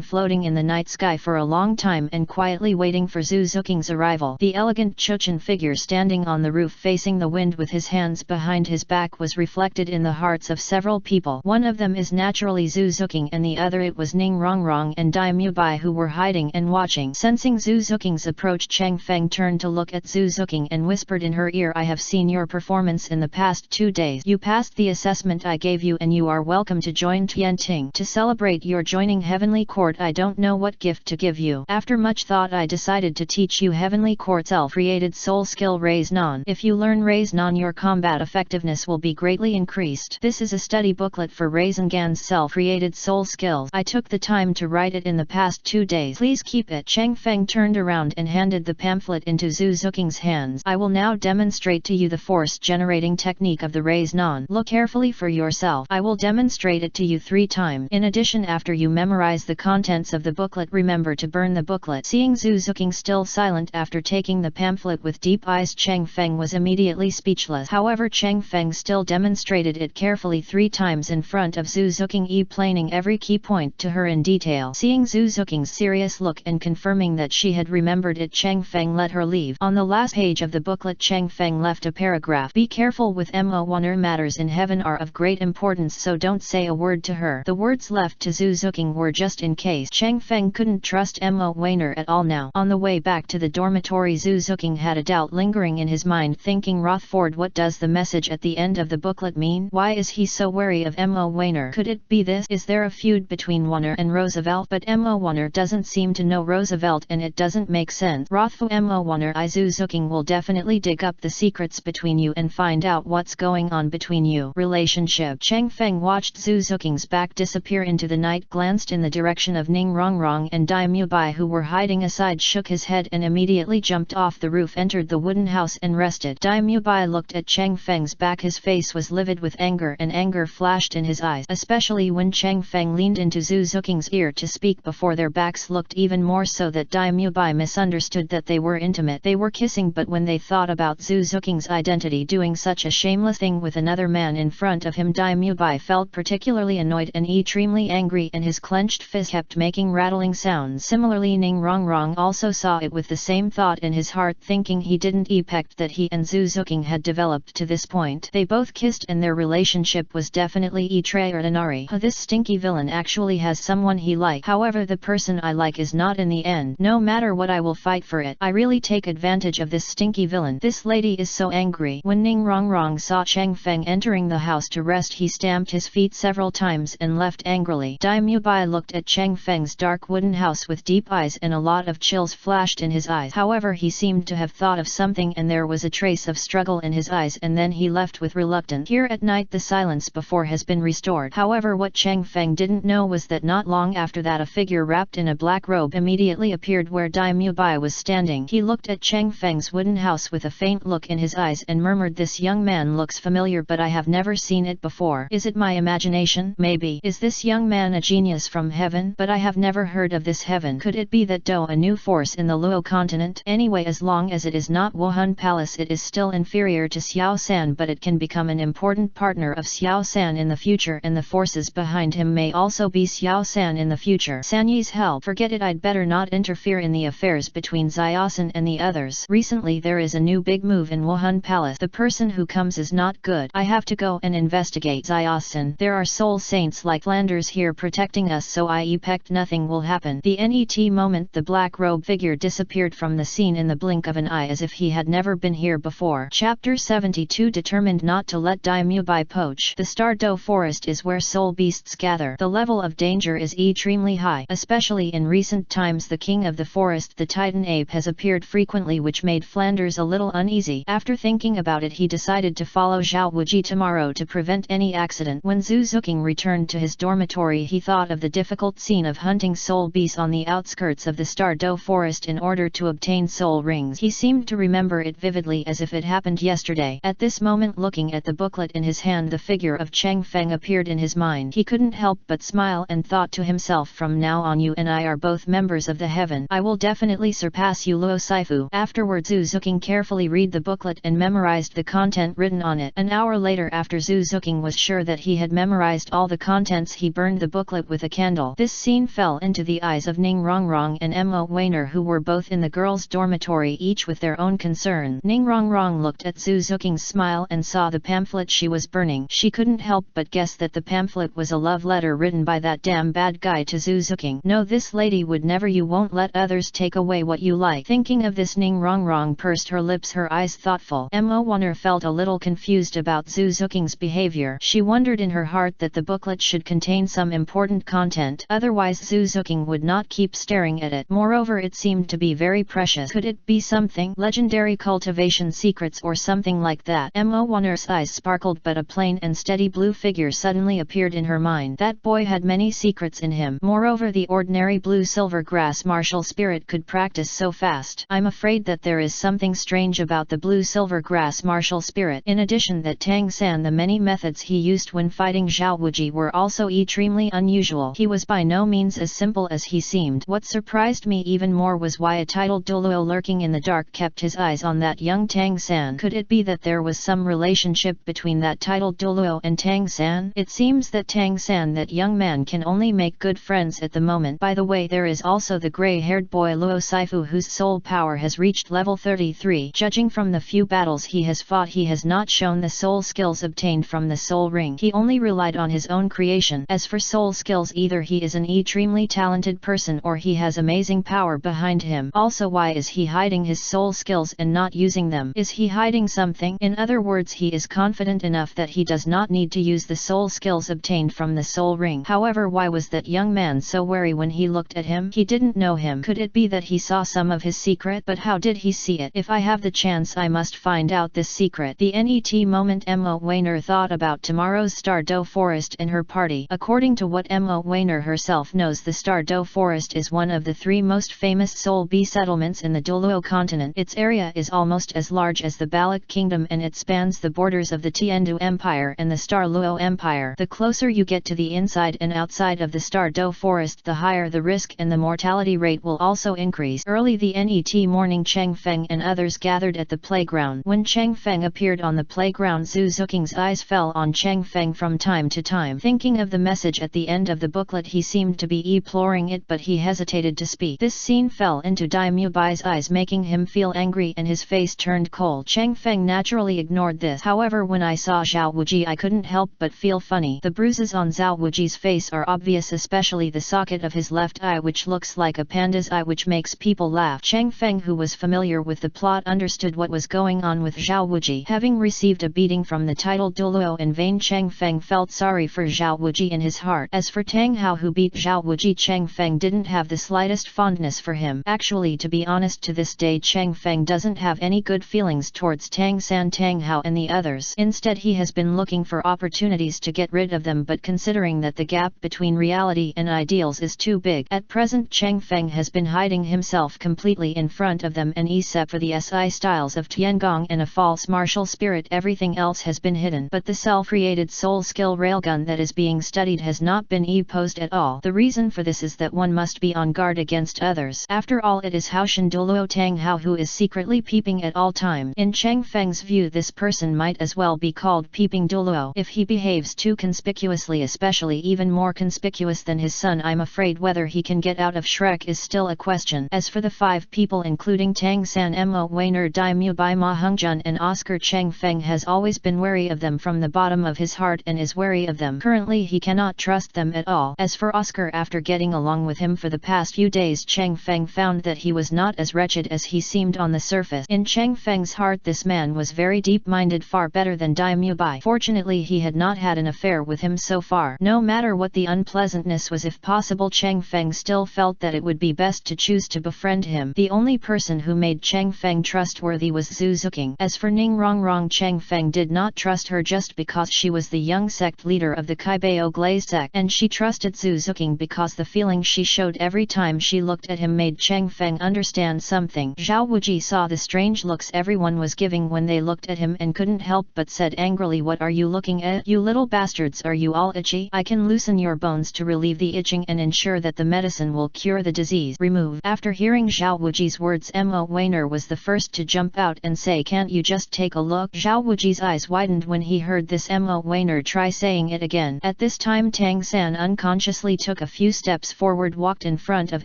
floating in the night sky for a long time and quietly waiting for Zhu Zuking's arrival. The elegant Chochin figure standing on the roof facing the wind with his hands behind his back was reflected in the hearts of several people. One of them is naturally Zhu Zuking and the other it was Ning Rongrong and Dai Mubai, who were hiding and watching. Sensing Zhu Zuking's approach, Chang Feng turned to look at Zhu Zuking and whispered in her ear, "I have seen your performance in the past 2 days. You passed the assessment I gave you and you are welcome to join Tianting. To celebrate your joining Heavenly Court, I don't know what gift to give you. After much thought, I decided to teach you Heavenly Court's self-created soul skill Raise Non. If you learn Raise Non, your combat effectiveness will be greatly increased. This is a study booklet for Raisengan's self-created soul skills. I took the time to write it in the past 2 days. Please keep it." Chang Feng turned around and handed the pamphlet into Zhu Zuking's hands. "I will now demonstrate to you the force-generating technique of the Raise Non. Look carefully for yourself. I will demonstrate it to you 3 times. In addition, after you memorize the contents of the booklet, remember to burn the booklet." Seeing Zhu Zuking still silent after taking the pamphlet, pamphlet with deep eyes. Cheng Feng was immediately speechless. However, Cheng Feng still demonstrated it carefully 3 times in front of Zhu Zuqing, explaining every key point to her in detail. Seeing Zhu Zuqing's serious look and confirming that she had remembered it, Cheng Feng let her leave. On the last page of the booklet, Cheng Feng left a paragraph: "Be careful with Mo Wonder, matters in heaven are of great importance, so don't say a word to her." The words left to Zhu Zuqing were just in case. Cheng Feng couldn't trust Mo Weiner at all now. On the way back to the dormitory, Zhu Zuqing had a doubt lingering in his mind, thinking, Rothford, what does the message at the end of the booklet mean? Why is he so wary of Mo Weiner? Could it be this? Is there a feud between Weiner and Roosevelt? But Mo Weiner doesn't seem to know Roosevelt, and it doesn't make sense. Rothford, Mo Weiner, Zhu Zuqing will definitely dig up the secrets between you and find out what's going on between you. Relationship. Cheng Feng watched Zhu Zuqing's back disappear into the night, glanced in the direction of Ning Rongrong and Dai Mubai, who were hiding aside, shook his head and immediately jumped off the roof, entered the wooden house and rested. Dai Mubai looked at Cheng Feng's back. His face was livid with anger, and anger flashed in his eyes, especially when Cheng Feng leaned into Zhu Zuqing's ear to speak before their backs looked even more so that Dai Mubai misunderstood that they were intimate. They were kissing, but when they thought about Zhu Zuqing's identity doing such a shameless thing with another man in front of him, Dai Mubai felt particularly annoyed and extremely angry, and his clenched fist kept making rattling sounds. Similarly, Ning Rongrong also saw it with the same thought in his heart, thinking he didn't expect that he and Zhu Zuqing had developed to this point. They both kissed and their relationship was definitely extraordinary. This stinky villain actually has someone he likes. However, the person I like is not in the end. No matter what, I will fight for it. I really take advantage of this stinky villain. This lady is so angry. When Ning Rongrong saw Cheng Feng entering the house to rest, he stamped his feet several times and left angrily. Dai Mubai looked at Cheng Feng's dark wooden house with deep eyes, and a lot of chills flashed in his eyes. However, he seemed to have thought of something, and there was a trace of struggle in his eyes, and then he left with reluctance. Here at night, the silence before has been restored. However, what Cheng Feng didn't know was that not long after that, a figure wrapped in a black robe immediately appeared where Dai Mubai was standing. He looked at Cheng Feng's wooden house with a faint look in his eyes and murmured, "This young man looks familiar, but I have never seen it before. Is it my imagination? Maybe. Is this young man a genius from heaven? But I have never heard of this heaven. Could it be that Do, a new force in the Luo continent? Anyway, as long as it is not Wuhan Palace, it is still inferior to Xiao San, but it can become an important partner of Xiao San in the future, and the forces behind him may also be Xiao San in the future. San Yi's help. Forget it, I'd better not interfere in the affairs between Xiaosan and the others. Recently there is a new big move in Wuhan Palace. The person who comes is not good. I have to go and investigate Xiaosan. There are soul saints like Flanders here protecting us, so I expect nothing will happen." The net moment the black robe figure disappeared from the scene in the blink of an eye, as if he had never been here before. Chapter 72. Determined not to let Dai Mubai poach. The Stardo forest is where soul beasts gather. The level of danger is extremely high, especially in recent times. The king of the forest, the Titan ape, has appeared frequently, which made Flanders a little uneasy. After thinking about it, he decided to follow Zhao Wuji tomorrow to prevent any accident. When Zhu Zuqing returned to his dormitory, he thought of the difficult scene of hunting soul beasts on the outskirts of the Stardo forest in order to obtain soul rings. He seemed to remember it vividly, as if it happened yesterday. At this moment, looking at the booklet in his hand, the figure of Cheng Feng appeared in his mind. He couldn't help but smile and thought to himself, "From now on, you and I are both members of the heaven. I will definitely surpass you, Luo Saifu." Afterwards, Zhu Zuqing carefully read the booklet and memorized the content written on it. An hour later, after Zhu Zuqing was sure that he had memorized all the contents, he burned the booklet with a candle. This scene fell into the eyes of Ning Rongrong and Mo Weiner, who were both in the girls' dormitory, each with their own concern. Ning Rongrong looked at Zhu Zuqing's smile and saw the pamphlet she was burning. She couldn't help but guess that the pamphlet was a love letter written by that damn bad guy to Zhu Zuqing. No, this lady would never. You won't let others take away what you like. Thinking of this, Ning Rongrong pursed her lips, her eyes thoughtful. Mo Weiner felt a little confused about Zhu Zuqing's behavior. She wondered in her heart that the booklet should contain some important content, otherwise Zhu Zuqing would not keep staring at it. Moreover, it seemed to be very precious. Could it be something legendary, cultivation secrets or something like that? Mo Weiner's eyes sparkled, but a plain and steady blue figure suddenly appeared in her mind. That boy had many secrets in him. Moreover, the ordinary blue silver grass martial spirit could practice so fast. I'm afraid that there is something strange about the blue silver grass martial spirit. In addition, that Tang San, the many methods he used when fighting Zhao Wuji were also extremely unusual. He was by no means as simple as he seemed. What surprised me even more was why a titled Douluo lurking in the dark Clark kept his eyes on that young Tang San. Could it be that there was some relationship between that titled Douluo and Tang San? It seems that Tang San, that young man, can only make good friends at the moment. By the way, there is also the grey-haired boy Luo Saifu, whose soul power has reached level 33. Judging from the few battles he has fought, he has not shown the soul skills obtained from the soul ring. He only relied on his own creation. As for soul skills, either he is an extremely talented person or he has amazing power behind him. Also, why is he hiding his soul skills and not using them? Is he hiding something? In other words, he is confident enough that he does not need to use the soul skills obtained from the soul ring. However, why was that young man so wary when he looked at him? He didn't know him. Could it be that he saw some of his secret? But how did he see it? If I have the chance, I must find out this secret. The NET moment. Mo Weiner thought about tomorrow's Stardew Forest and her party. According to what Mo Weiner herself knows, the Stardew Forest is one of the 3 most famous soul bee settlements in the Douluo continent. Its area is almost as large as the Balak Kingdom, and it spans the borders of the Tiandu Empire and the Star Luo Empire. The closer you get to the inside and outside of the Stardew Forest, the higher the risk and the mortality rate will also increase. Early the NET morning, Cheng Feng and others gathered at the playground. When Cheng Feng appeared on the playground, Zhu Zuking's eyes fell on Cheng Feng from time to time. Thinking of the message at the end of the booklet, he seemed to be imploring it, but he hesitated to speak. This scene fell into Dai Mubai's eyes, making him feel angry and his face turned cold. Cheng Feng naturally ignored this. However, when I saw Zhao Wuji, I couldn't help but feel funny. The bruises on Zhao Wuji's face are obvious, especially the socket of his left eye, which looks like a panda's eye, which makes people laugh. Cheng Feng, who was familiar with the plot, understood what was going on with Zhao Wuji. Having received a beating from the titled Douluo in vain, Cheng Feng felt sorry for Zhao Wuji in his heart. As for Tang Hao, who beat Zhao Wuji, Cheng Feng didn't have the slightest fondness for him. Actually, to be honest, to this day Cheng Feng doesn't have any good feelings towards Tang San, Tang Hao and the others. Instead, he has been looking for opportunities to get rid of them, but considering that the gap between reality and ideals is too big, at present Cheng Feng has been hiding himself completely in front of them, and except for the SI styles of Tiangong and a false martial spirit, everything else has been hidden. But the self-created soul skill railgun that is being studied has not been posed at all. The reason for this is that one must be on guard against others. After all, it is Haoshan Douluo Tang Hao who is secretly peeping at all time. In Cheng Feng's view, this person might as well be called Peeping Douluo. If he behaves too conspicuously, especially even more conspicuous than his son, I'm afraid whether he can get out of Shrek is still a question. As for the 5 people including Tang San, Mo Weiner, Dai Mubai, Ma Hongjun and Oscar, Cheng Feng has always been wary of them from the bottom of his heart and is wary of them. Currently he cannot trust them at all. As for Oscar, after getting along with him for the past few days, Cheng Feng found that he was not as wretched as he seemed on the surface. In Cheng Feng's heart, this man was very deep-minded, far better than Dai Mubai. Fortunately, he had not had an affair with him so far. No matter what the unpleasantness was, if possible, Cheng Feng still felt that it would be best to choose to befriend him. The only person who made Cheng Feng trustworthy was Zhu Zuking. As for Ning Rongrong, Cheng Feng did not trust her just because she was the young sect leader of the Kaibao Glaze sect, and she trusted Zhu Zuking because the feeling she showed every time she looked at him made Cheng Feng understand something. Zhao Wuji saw the strange looks everyone was giving when they looked at him and couldn't help but said angrily, "What are you looking at? You little bastards, are you all itchy? I can loosen your bones to relieve the itching and ensure that the medicine will cure the disease. Remove." After hearing Zhao Wuji's words, Mo Weiner was the first to jump out and say, "Can't you just take a look?" Zhao Wuji's eyes widened when he heard this. Mo Weiner, try saying it again. At this time Tang San unconsciously took a few steps forward, walked in front of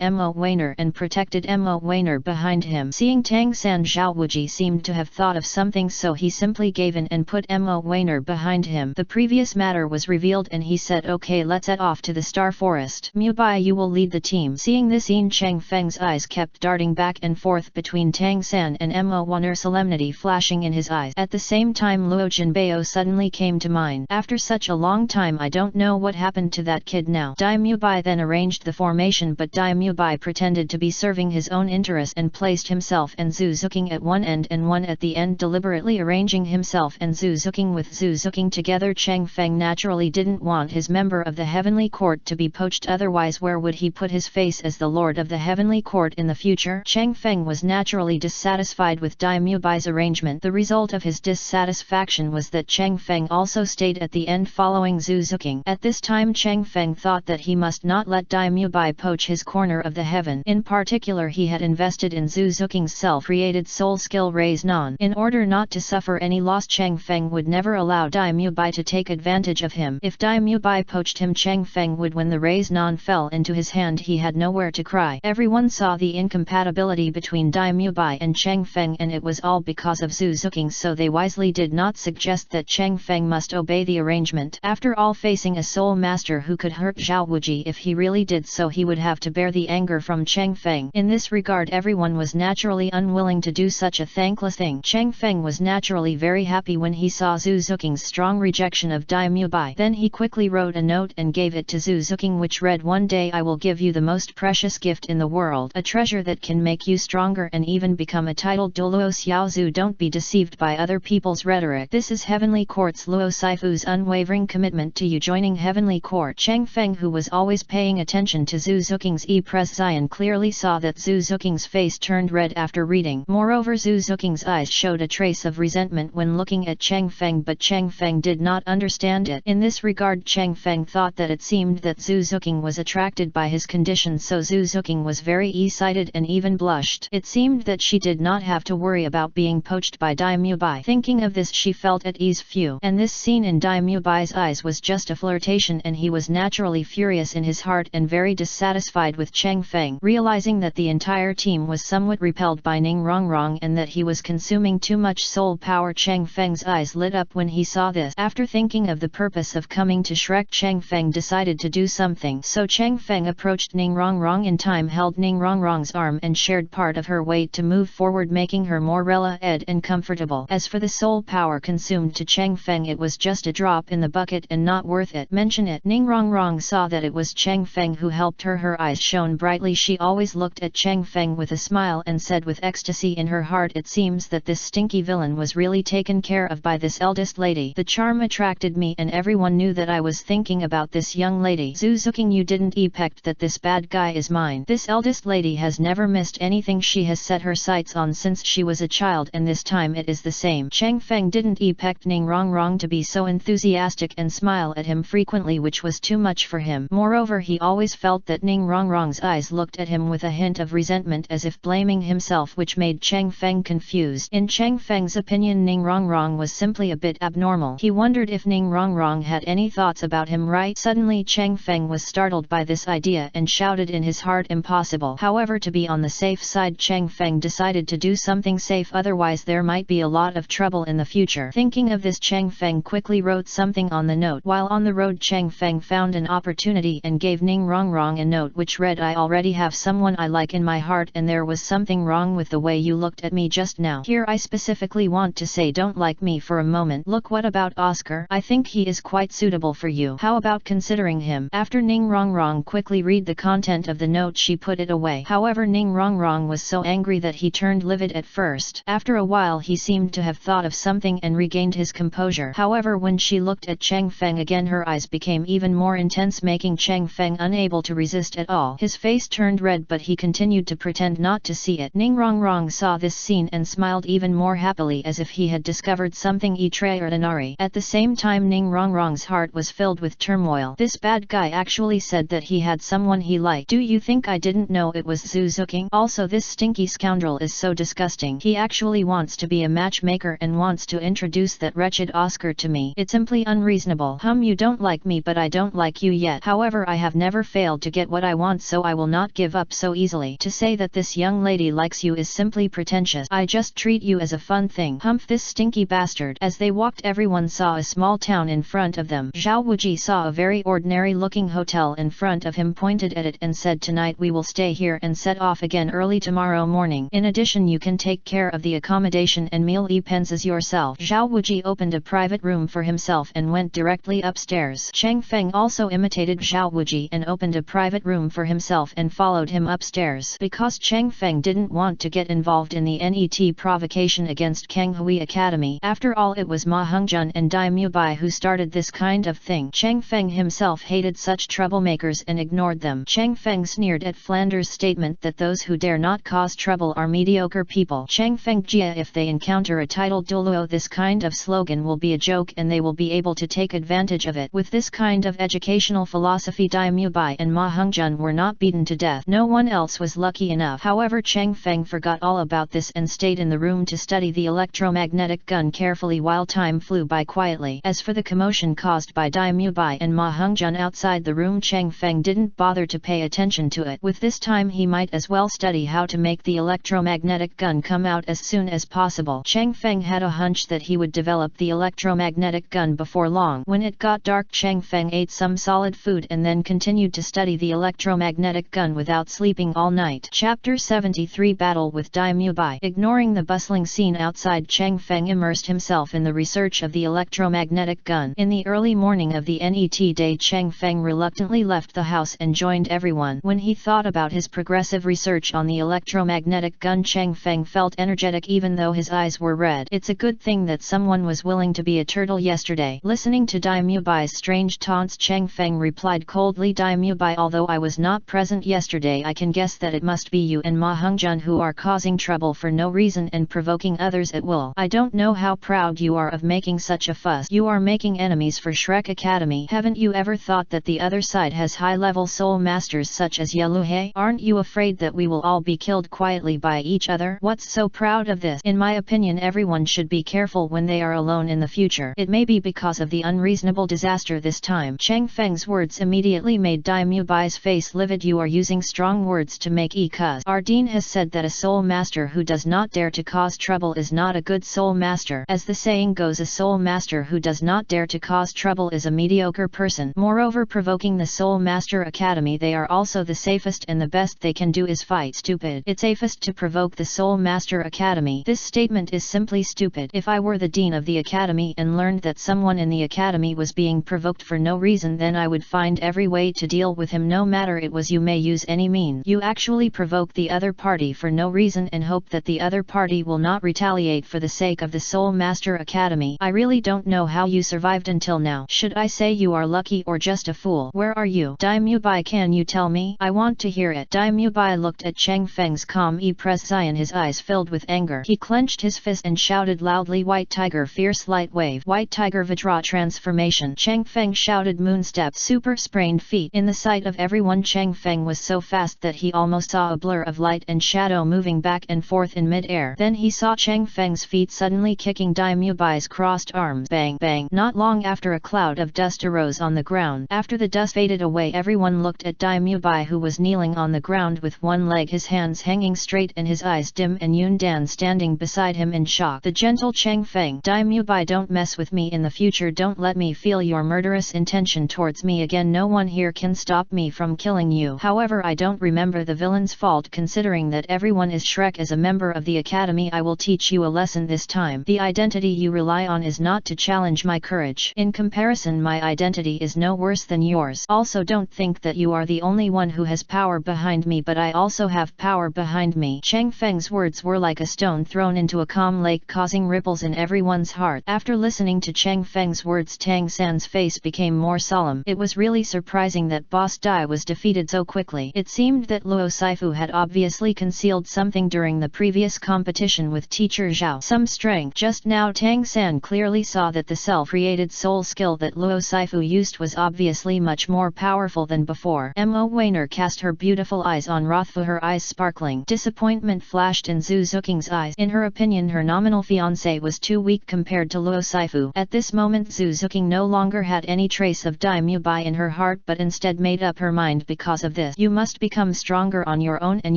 Mo Weiner and protected Mo Weiner behind him. Seeing Tang San, Zhao Wuji seemed to have thought of something, so he simply gave in and put Mo Weiner behind him. The previous matter was revealed and he said, "Okay, let's head off to the Star Forest. Mubai, you will lead the team." Seeing this scene, Cheng Feng's eyes kept darting back and forth between Tang San and Mo Weiner, solemnity flashing in his eyes. At the same time, Luo Jinbao suddenly came to mind. After such a long time, I don't know what happened to that kid now. Dai Mubai then arranged the formation, but Dai Mubai pretended to be serving his own interests and placed himself and Zhu Zuking at one end and one at the end, deliberately arranging himself and Zhu Zuking with Zhu Zuking together. Cheng Feng naturally didn't want his member of the Heavenly Court to be poached, otherwise where would he put his face as the Lord of the Heavenly Court in the future? Cheng Feng was naturally dissatisfied with Dai Mubai's arrangement. The result of his dissatisfaction was that Cheng Feng also stayed at the end following Zhu Zuking. At this time Cheng Feng thought that he must not let Dai Mubai poach his corner of the heaven. In particular, he had invested in Zhu Zuking Zuking's self-created soul skill Raise Non. In order not to suffer any loss, Chang Feng would never allow Dai Mubai to take advantage of him. If Dai Mubai poached him, Chang Feng would. When the Raise Non fell into his hand, he had nowhere to cry. Everyone saw the incompatibility between Dai Mubai and Chang Feng, and it was all because of Zhu Zuking, so they wisely did not suggest that Chang Feng must obey the arrangement. After all, facing a soul master who could hurt Zhao Wuji, if he really did so, he would have to bear the anger from Chang Feng. In this regard, everyone was naturally unwilling to do such a thankless thing. Chang Feng was naturally very happy when he saw Zhu Zuking's strong rejection of Dai Mubai. Then he quickly wrote a note and gave it to Zhu Zuking, which read, "One day I will give you the most precious gift in the world, a treasure that can make you stronger and even become a titled Douluo Xiao Zhu. Don't be deceived by other people's rhetoric. This is Heavenly Court's Luo Saifu's unwavering commitment to you." Joining Heavenly Court, Chang Feng, who was always paying attention to Zhu Zuking's e-pression, clearly saw that Zhu Zuking's face turned red after reading. Moreover, Zhu Zuking's eyes showed a trace of resentment when looking at Chang Feng, but Chang Feng did not understand it. In this regard, Chang Feng thought that it seemed that Zhu Zuking was attracted by his condition, so Zhu Zuking was very excited and even blushed. It seemed that she did not have to worry about being poached by Dai Mubai. Thinking of this, she felt at ease. And this scene in Dai Mubai's eyes was just a flirtation, and he was naturally furious in his heart and very dissatisfied with Chang Feng. Realizing that the entire team was somewhat repelled by Ning Rongrong and that he was consuming too much soul power, Chang Feng's eyes lit up when he saw this. After thinking of the purpose of coming to Shrek, Chang Feng decided to do something. So Chang Feng approached Ning Rongrong in time, held Ning Rongrong's arm and shared part of her weight to move forward, making her more relaxed and comfortable. As for the soul power consumed to Chang Feng, it was just a drop in the bucket and not worth it. Mention it. Ning Rongrong saw that it was Chang Feng who helped her. Her eyes shone brightly. She always looked at Chang Feng with a smile and said with ecstasy in her heart, "It seems that this stinky villain was really taken care of by this eldest lady. The charm attracted me, and everyone knew that I was thinking about this young lady. Zhu Zuking, you didn't expect that this bad guy is mine. This eldest lady has never missed anything she has set her sights on since she was a child, and this time it is the same." Chang Feng didn't expect Ning Rongrong to be so enthusiastic and smile at him frequently, which was too much for him. Moreover, he always felt that Ning Rongrong's eyes looked at him with a hint of resentment, as if blaming himself, which made Chang Feng confused. In Chang Feng's opinion, Ning Rongrong was simply a bit abnormal. He wondered if Ning Rongrong had any thoughts about him, right? Suddenly Chang Feng was startled by this idea and shouted in his heart, "Impossible." However, to be on the safe side, Chang Feng decided to do something safe, otherwise there might be a lot of trouble in the future. Thinking of this, Chang Feng quickly wrote something on the note. While on the road, Chang Feng found an opportunity and gave Ning Rongrong a note which read, "I already have someone I like in my heart, and there was something wrong with the way you looked at me just now. Here I specifically want to say, don't like me for a moment. Look, what about Oscar? I think he is quite suitable for you. How about considering him?" After Ning Rongrong quickly read the content of the note, she put it away. However, Ning Rongrong was so angry that he turned livid at first. After a while, he seemed to have thought of something and regained his composure. However, when she looked at Chang Feng again, her eyes became even more intense, making Chang Feng unable to resist at all. His face turned red, but he continued to pretend not to see it. Ning Rongrong saw this scene and smiled even more happily, as if he had discovered something extraordinary. At the same time, Ning Rongrong's heart was filled with turmoil. This bad guy actually said that he had someone he liked. Do you think I didn't know it was Zhu Zuking? Also, this stinky scoundrel is so disgusting. He actually wants to be a matchmaker and wants to introduce that wretched Oscar to me. It's simply unreasonable. You don't like me, but I don't like you yet. However, I have never failed to get what I want, so I will not give up so easily. To say that this young lady likes you is simply pretentious. I just treat you as a fun thing. Humph, this stinky bastard. As they walked, everyone saw a small town in front of them. Zhao Wuji saw a very ordinary looking hotel in front of him, pointed at it and said, "Tonight we will stay here and set off again early tomorrow morning. In addition, you can take care of the accommodation and meal expenses yourself." Zhao Wuji opened a private room for himself and went directly upstairs. Chang Feng also imitated Zhao Wuji and opened a private room for himself and followed him upstairs. Because Chang Feng didn't want to get involved in the NET provocation against Kanghui Academy. After all, it was Ma Hongjun and Dai Mubai who started this kind of thing. Chang Feng himself hated such troublemakers and ignored them. Chang Feng sneered at Flanders' statement that those who dare not cause trouble are mediocre people. Chang Feng Jia, if they encounter a titled Douluo, this kind of slogan will be a joke and they will be able to take advantage of it. With this kind of educational philosophy, Dai Mubai and Ma Hongjun were not beaten to death. No one else was lucky enough. However, Chang Feng Feng forgot all about this and stayed in the room to study the electromagnetic gun carefully while time flew by quietly. As for the commotion caused by Dai Mubai and Ma Hongjun outside the room, Chang Feng didn't bother to pay attention to it. With this time he might as well study how to make the electromagnetic gun come out as soon as possible. Chang Feng had a hunch that he would develop the electromagnetic gun before long. When it got dark, Chang Feng ate some solid food and then continued to study the electromagnetic gun without sleeping all night. Chapter 73 Battle with Dai Mubai. Ignoring the bustling scene outside, Chang Feng immersed himself in the research of the electromagnetic gun. In the early morning of the NET day, Chang Feng reluctantly left the house and joined everyone. When he thought about his progressive research on the electromagnetic gun, Chang Feng felt energetic even though his eyes were red. It's a good thing that someone was willing to be a turtle yesterday. Listening to Dai Mubai's strange taunts, Chang Feng replied coldly, Dai Mubai, although I was not present yesterday, I can guess that it must be you and Ma Hongjun who are causing trouble for no reason and provoking others at will. I don't know how proud you are of making such a fuss. You are making enemies for Shrek Academy. Haven't you ever thought that the other side has high-level soul masters such as Yeluhe? Aren't you afraid that we will all be killed quietly by each other? What's so proud of this? In my opinion, everyone should be careful when they are alone in the future. It may be because of the unreasonable disaster this time. Chang Feng's words immediately made Dai Mubai's face livid. You are using strong words to make cuz. Our dean has said that a soul master who does not dare to cause trouble is not a good soul master. As the saying goes, a soul master who does not dare to cause trouble is a mediocre person. Moreover, provoking the Soul Master Academy, they are also the safest, and the best they can do is fight. Stupid. It's safest to provoke the Soul Master Academy. This statement is simply stupid. If I were the dean of the academy and learned that someone in the academy was being provoked for no reason, then I would find every way to deal with him, no matter it was. You may use any means. You actually provoke the other party for no reason and hope that the other party will not retaliate for the sake of the Soul Master Academy. I really don't know how you survived until now. Should I say you are lucky or just a fool? Where are you? Dai Mubai, can you tell me? I want to hear it. Dai Mubai looked at Chang Feng's calm presence, his eyes filled with anger. He clenched his fist and shouted loudly, White Tiger, Fierce Light Wave. White Tiger Vajra Transformation. Chang Feng shouted, Moonstep, Super Sprained Feet. In the sight of everyone, Chang Feng was so fast that he almost saw a blur of light and shadow moving back and forth in mid-air. Then he saw Chang Feng's feet suddenly kicking Dai Mubai's crossed arms. Bang, bang. Not long after, a cloud of dust arose on the ground. After the dust faded away, everyone looked at Dai Mubai, who was kneeling on the ground with one leg, his hands hanging straight and his eyes dim, and Yun Dan standing beside him in shock. The gentle Chang Feng. Dai Mubai, don't mess with me in the future. Don't let me feel your murderous intention towards me again. No one here can stop me from killing you. However, I don't remember the villain's fault, considering that everyone is Shrek. As a member of the academy, I will teach you a lesson this time. The identity you rely on is not to challenge my courage. In comparison, my identity is no worse than yours. Also, don't think that you are the only one who has power behind me, but I also have power behind me. Chang Feng's words were like a stone thrown into a calm lake, causing ripples in everyone's heart. After listening to Chang Feng's words, Tang San's face became more solemn. It was really surprising that Boss Dai was defeated so quickly. It seemed that Luo Saifu had obviously concealed something during the previous competition with Teacher Zhao. Some strength. Just now Tang San clearly saw that the self-created soul skill that Luo Saifu used was obviously much more powerful than before. Mo Weiner cast her beautiful eyes on Rothfu, her eyes sparkling. Disappointment flashed in Zhu Zuking's eyes. In her opinion, her nominal fiancé was too weak compared to Luo Saifu. At this moment, Zhu Zuking no longer had any trace of Dai Mubai in her heart, but instead made up her mind because of this. You must become stronger on your own, and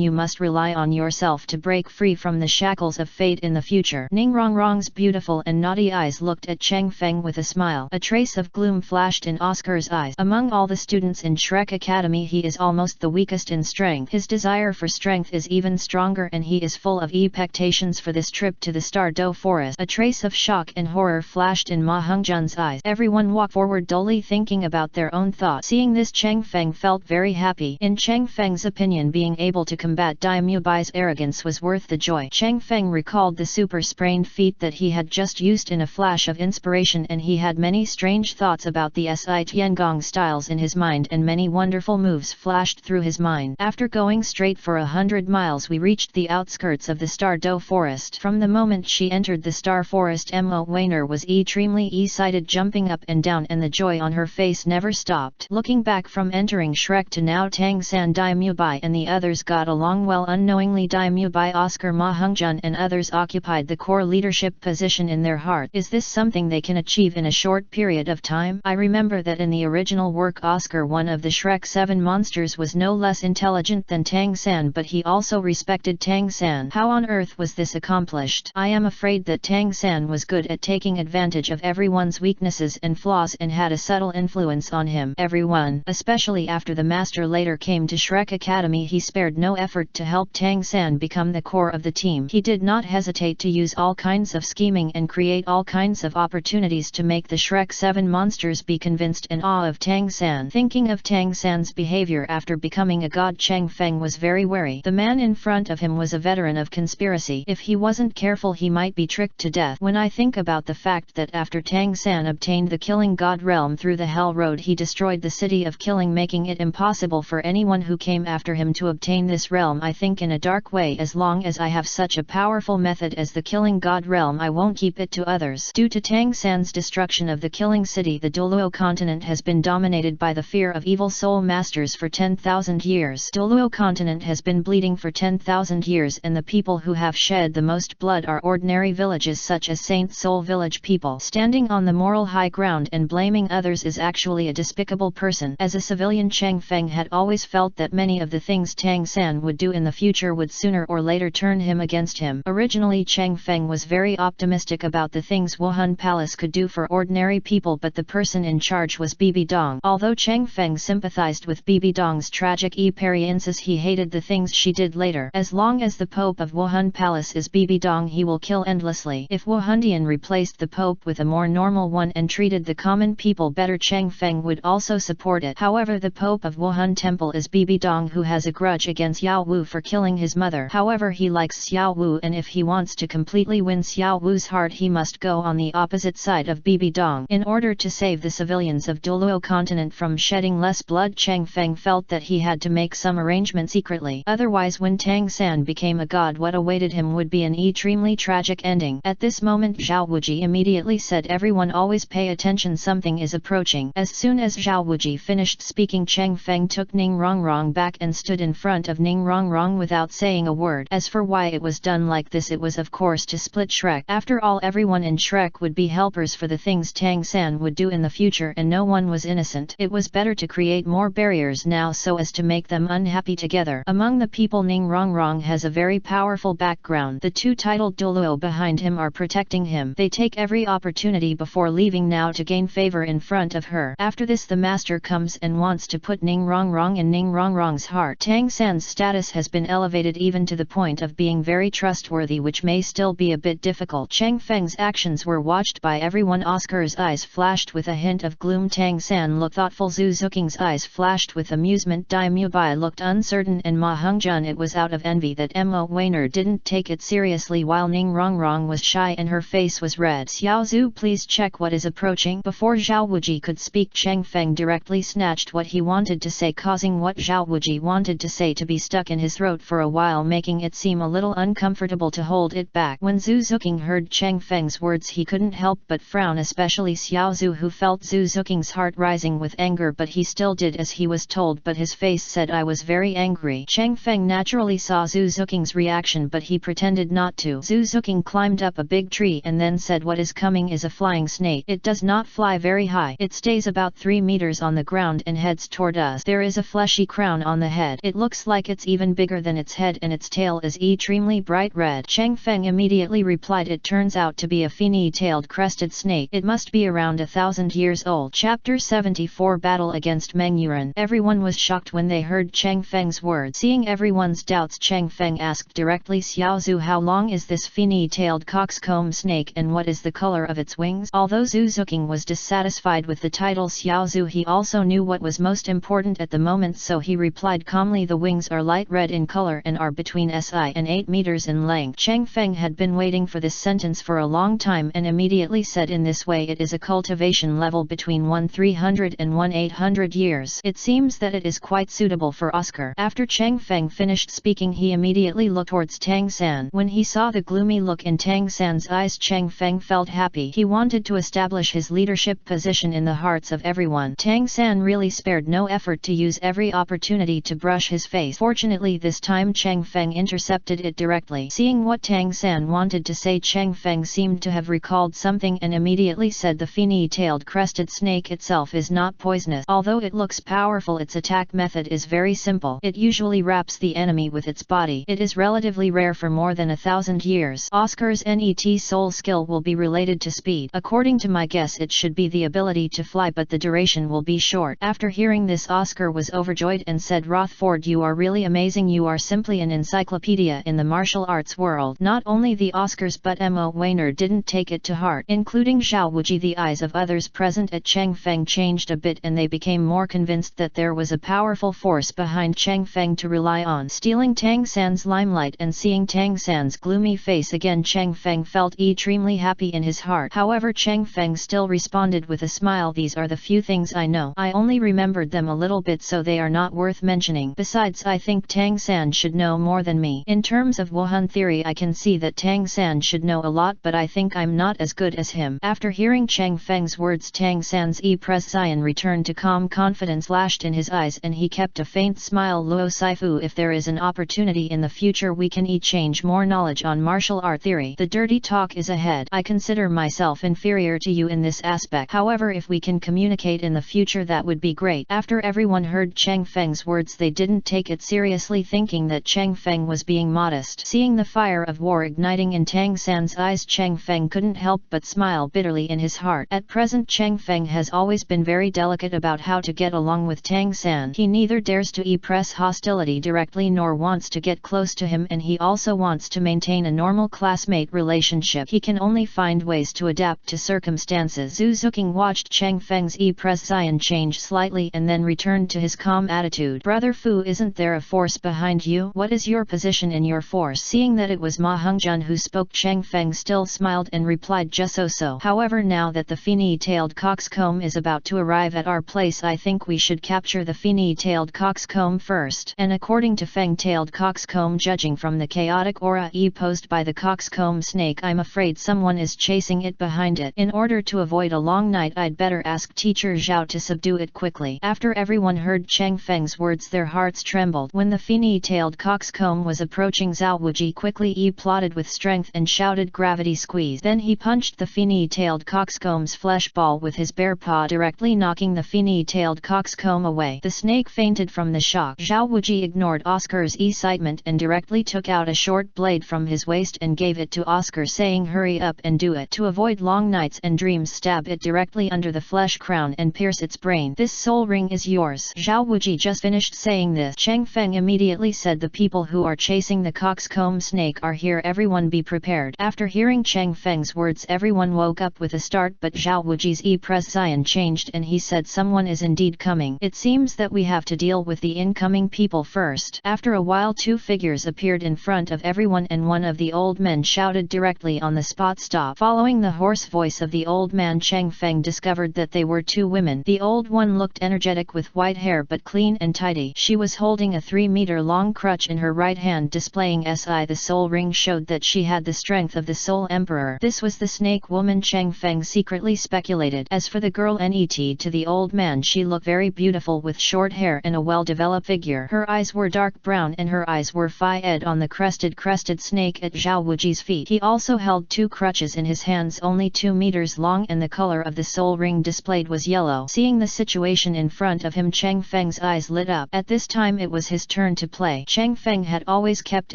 you must rely on yourself to break free from the shackles of fate in the future. Ning Rongrong's beautiful and naughty eyes looked at Chang Feng with a smile. A trace of gloom flashed in Oscar's eyes. Among all the students in Shrek Academy, he is almost the weakest in strength. His desire for strength is even stronger, and he is full of expectations for this trip to the Stardo Forest. A trace of shock and horror flashed in Ma Hongjun's eyes. Everyone walked forward dully, thinking about their own thoughts. Seeing this, Chang Feng felt very happy. In Chang Feng's opinion, being able to combat Dai Mubai's arrogance was worth the joy. Chang Feng recalled the super sprained feet that he had just used in a flash of inspiration, and he had many strange thoughts about the Si Tiangong styles in his mind, and many wonderful moves flashed through his mind. After going straight for 100 miles, we reached the outskirts of the Stardo Forest. From the moment she entered the Star Forest, Mo Weiner was extremely excited, jumping up and down, and the joy on her face never stopped. Looking back from entering Shrek to now, Tang San, Dai Mubai and the others got along well. Unknowingly, Accordingly, Daimyo Oscar Ma Hongjun and others occupied the core leadership position in their heart. Is this something they can achieve in a short period of time? I remember that in the original work Oscar, one of the Shrek 7 monsters, was no less intelligent than Tang San, but he also respected Tang San. How on earth was this accomplished? I am afraid that Tang San was good at taking advantage of everyone's weaknesses and flaws and had a subtle influence on him. Everyone, especially after the master later came to Shrek Academy, he spared no effort to help Tang San become the core of the team. He did not hesitate to use all kinds of scheming and create all kinds of opportunities to make the Shrek 7 monsters be convinced and awe of Tang San. Thinking of Tang San's behavior after becoming a god, Cheng Feng was very wary. The man in front of him was a veteran of conspiracy. If he wasn't careful, he might be tricked to death. When I think about the fact that after Tang San obtained the Killing God realm through the Hell Road, he destroyed the city of Killing, making it impossible for anyone who came after him to obtain this realm, I think in a dark way, as long as I have such a powerful method as the Killing God realm, I won't keep it to others. Due to Tang San's destruction of the Killing City, the Douluo continent has been dominated by the fear of evil soul masters for 10,000 years. Douluo continent has been bleeding for 10,000 years, and the people who have shed the most blood are ordinary villages such as Saint Soul village people. Standing on the moral high ground and blaming others is actually a despicable person. As a civilian, Cheng Feng had always felt that many of the things Tang San would do in the future would sooner or later turn him against him. Originally, Cheng Feng was very optimistic about the things Wuhan Palace could do for ordinary people, but the person in charge was Bibi Dong. Although Cheng Feng sympathized with Bibi Dong's tragic experiences, he hated the things she did later. As long as the Pope of Wuhan Palace is Bibi Dong, he will kill endlessly. If Wuhandian replaced the Pope with a more normal one and treated the common people better, Cheng Feng would also support it. However, the Pope of Wuhan Temple is Bibi Dong, who has a grudge against Xiao Wu for killing his mother. However, he likes Xiao Wu, and if he wants to completely win Xiao Wu's heart, he must go on the opposite side of Bibi Dong. In order to save the civilians of Douluo continent from shedding less blood, Cheng Feng felt that he had to make some arrangement secretly. Otherwise, when Tang San became a god, what awaited him would be an extremely tragic ending. At this moment, Zhao Wuji immediately said, "Everyone always pay attention, something is approaching." As soon as Zhao Wuji finished speaking, Cheng Feng took Ning Rongrong back and stood in front of Ning Rongrong without saying a word. As for why it was done like this, it was of course to split Shrek. After all, everyone in Shrek would be helpers for the things Tang San would do in the future, and no one was innocent. It was better to create more barriers now so as to make them unhappy together. Among the people, Ning Rongrong has a very powerful background. The two titled Douluo behind him are protecting him. They take every opportunity before leaving now to gain favor in front of her. After this, the master comes and wants to put Ning Rongrong in Ning Rongrong's heart. Tang San's status has been elevated even to the point of being very trustworthy, which may still be a bit difficult. Cheng Feng's actions were watched by everyone. Oscar's eyes flashed with a hint of gloom. Tang San looked thoughtful. Zhu Zuking's eyes flashed with amusement. Daimyo Bai looked uncertain, and Ma Hongjun, it was out of envy that Mo Weiner didn't take it seriously, while Ning Rongrong was shy and her face was red. "Xiao Zhu, please check what is approaching." Before Zhao Wuji could speak, Cheng Feng directly snatched what he wanted to say, causing what Zhao Wuji wanted to say to be stuck in his throat for a while, making it seem a little uncomfortable to hold it back. When Zhu Zuking heard Cheng Feng's words, he couldn't help but frown, especially Xiao Zhu, who felt Zhu Zuking's heart rising with anger, but he still did as he was told, but his face said, "I was very angry." Cheng Feng naturally saw Zhu Zuking's reaction, but he pretended not to. Zhu Zuking climbed up a big tree and then said, "What is coming is a flying snake. It does not fly very high. It stays about 3 meters on the ground and heads toward us. There is a fleshy crown on the head. It looks like it's even bigger than its head, and its tail is extremely bright red." Cheng Feng immediately replied, "It turns out to be a finny-tailed crested snake. It must be around 1,000 years old." Chapter 74, Battle against Meng Yuran. Everyone was shocked when they heard Cheng Feng's words. Seeing everyone's doubts, Cheng Feng asked directly, "Xiao Zhu, how long is this finny-tailed coxcomb snake, and what is the color of its wings?" Although Zhu Zuking was dissatisfied with the title Xiao Zhu, he also knew what was most important at the moment, so he replied calmly, "The wings are light red in color and are between Si and 8 meters in length." Cheng Feng had been waiting for this sentence for a long time and immediately said, "In this way it is a cultivation level between 1,300 and 1,800 years. It seems that it is quite suitable for Oscar." After Cheng Feng finished speaking, he immediately looked towards Tang San. When he saw the gloomy look in Tang San's eyes, Cheng Feng felt happy. He wanted to establish his leadership position in the hearts of everyone. Tang San really spared no effort to use every opportunity to brush his face. Fortunately, this time Cheng Feng intercepted it directly. Seeing what Tang San wanted to say, Cheng Feng seemed to have recalled something and immediately said, the finny-tailed crested snake itself is not poisonous. Although it looks powerful, its attack method is very simple. It usually wraps the enemy with its body. It is relatively rare for more than 1,000 years. Oscar's NET soul skill will be related to speed. According to my guess, it should be the ability to fly, but the duration will be short. After hearing this, Oscar was overjoyed and said, Rothford, you are really amazing. You are simply an encyclopedia in the martial arts world. Not only the Oscars but Mo Weiner didn't take it to heart, including Zhao Wuji. The eyes of others present at Cheng Feng changed a bit and they became more convinced that there was a powerful force behind Cheng Feng to rely on. Stealing Tang San's limelight and seeing Tang San's gloomy face again, Cheng Feng felt extremely happy in his heart. However, Cheng Feng still responded with a smile, these are the few things I know. I only remembered them a little bit, so they are not worth mentioning. Besides, I think Tang San should know more than me. In terms of Wuhan theory, I can see that Tang San should know a lot, but I think I'm not as good as him. After hearing Cheng Feng's words, Tang San's prescience returned to calm confidence lashed in his eyes and he kept a faint smile. Luo Saifu, if there is an opportunity in the future, we can exchange more knowledge on martial art theory. The dirty talk is ahead. I consider myself inferior to you in this aspect. However, if we can communicate in the future, that would be great. After everyone heard Cheng Feng's words, they didn't take it seriously, thinking that Cheng Feng was being modest. Seeing the fire of war igniting in Tang San's eyes, Cheng Feng couldn't help but smile bitterly in his heart. At present, Cheng Feng has always been very delicate about how to get along with Tang San. He neither dares to express hostility directly nor wants to get close to him, and he also wants to maintain a normal classmate relationship. He can only find ways to adapt to circumstances. Zhu Zuqing watched Cheng Feng's prescience change slightly and then returned to his calm attitude. Brother Fu, isn't there a force behind you? What is your position in your force? Seeing that it was Ma Hongjun who spoke, Cheng Feng still smiled and replied, just so. However, now that the finny-tailed coxcomb is about to arrive at our place, I think we should capture the finny-tailed coxcomb first. And according to Feng-tailed coxcomb, judging from the chaotic aura posed by the coxcomb snake, I'm afraid someone is chasing it behind it. In order to avoid a long night, I'd better ask Teacher Zhao to subdue it quickly. After everyone heard Cheng Feng's words, their hearts trembled. When the finny-tailed coxcomb was approaching, Zhao Wuji quickly plotted with strength and shouted, gravity squeeze. Then he punched the finny-tailed coxcomb's flesh ball with his bare paw, directly knocking the finny-tailed coxcomb away. The snake fainted from the shock. Zhao Wuji ignored Oscar's excitement and directly took out a short blade from his waist and gave it to Oscar, saying, hurry up and do it. To avoid long nights and dreams, stab it directly under the flesh crown and pierce its brain. This soul ring is yours. Zhao Wuji just finished saying this. Cheng Feng immediately said, the people who are chasing the coxcomb snake are here, everyone be prepared. After hearing Cheng Feng's words, everyone woke up with a start, but Zhao Wuji's prescience changed and he said, someone is indeed coming. It seems that we have to deal with the incoming people first. After a while, two figures appeared in front of everyone and one of the old men shouted directly on the spot, stop. Following the hoarse voice of the old man, Cheng Feng discovered that they were two women. The old one looked energetic with white hair but clean and tidy. She was holding a 3-meter-long crutch in her right hand, displaying the soul ring showed that she had the strength of the Soul Emperor. This was the snake woman, Cheng Feng secretly speculated. As for the girl Net, to the old man, she looked very beautiful with short hair and a well-developed figure. Her eyes were dark brown and her eyes were fixed on the crested snake at Zhao Wuji's feet. He also held two crutches in his hands, only 2 meters long, and the color of the soul ring displayed was yellow. Seeing the situation in front of him, Cheng Feng's eyes lit up. At this time it was his turn to play. Cheng Feng had always kept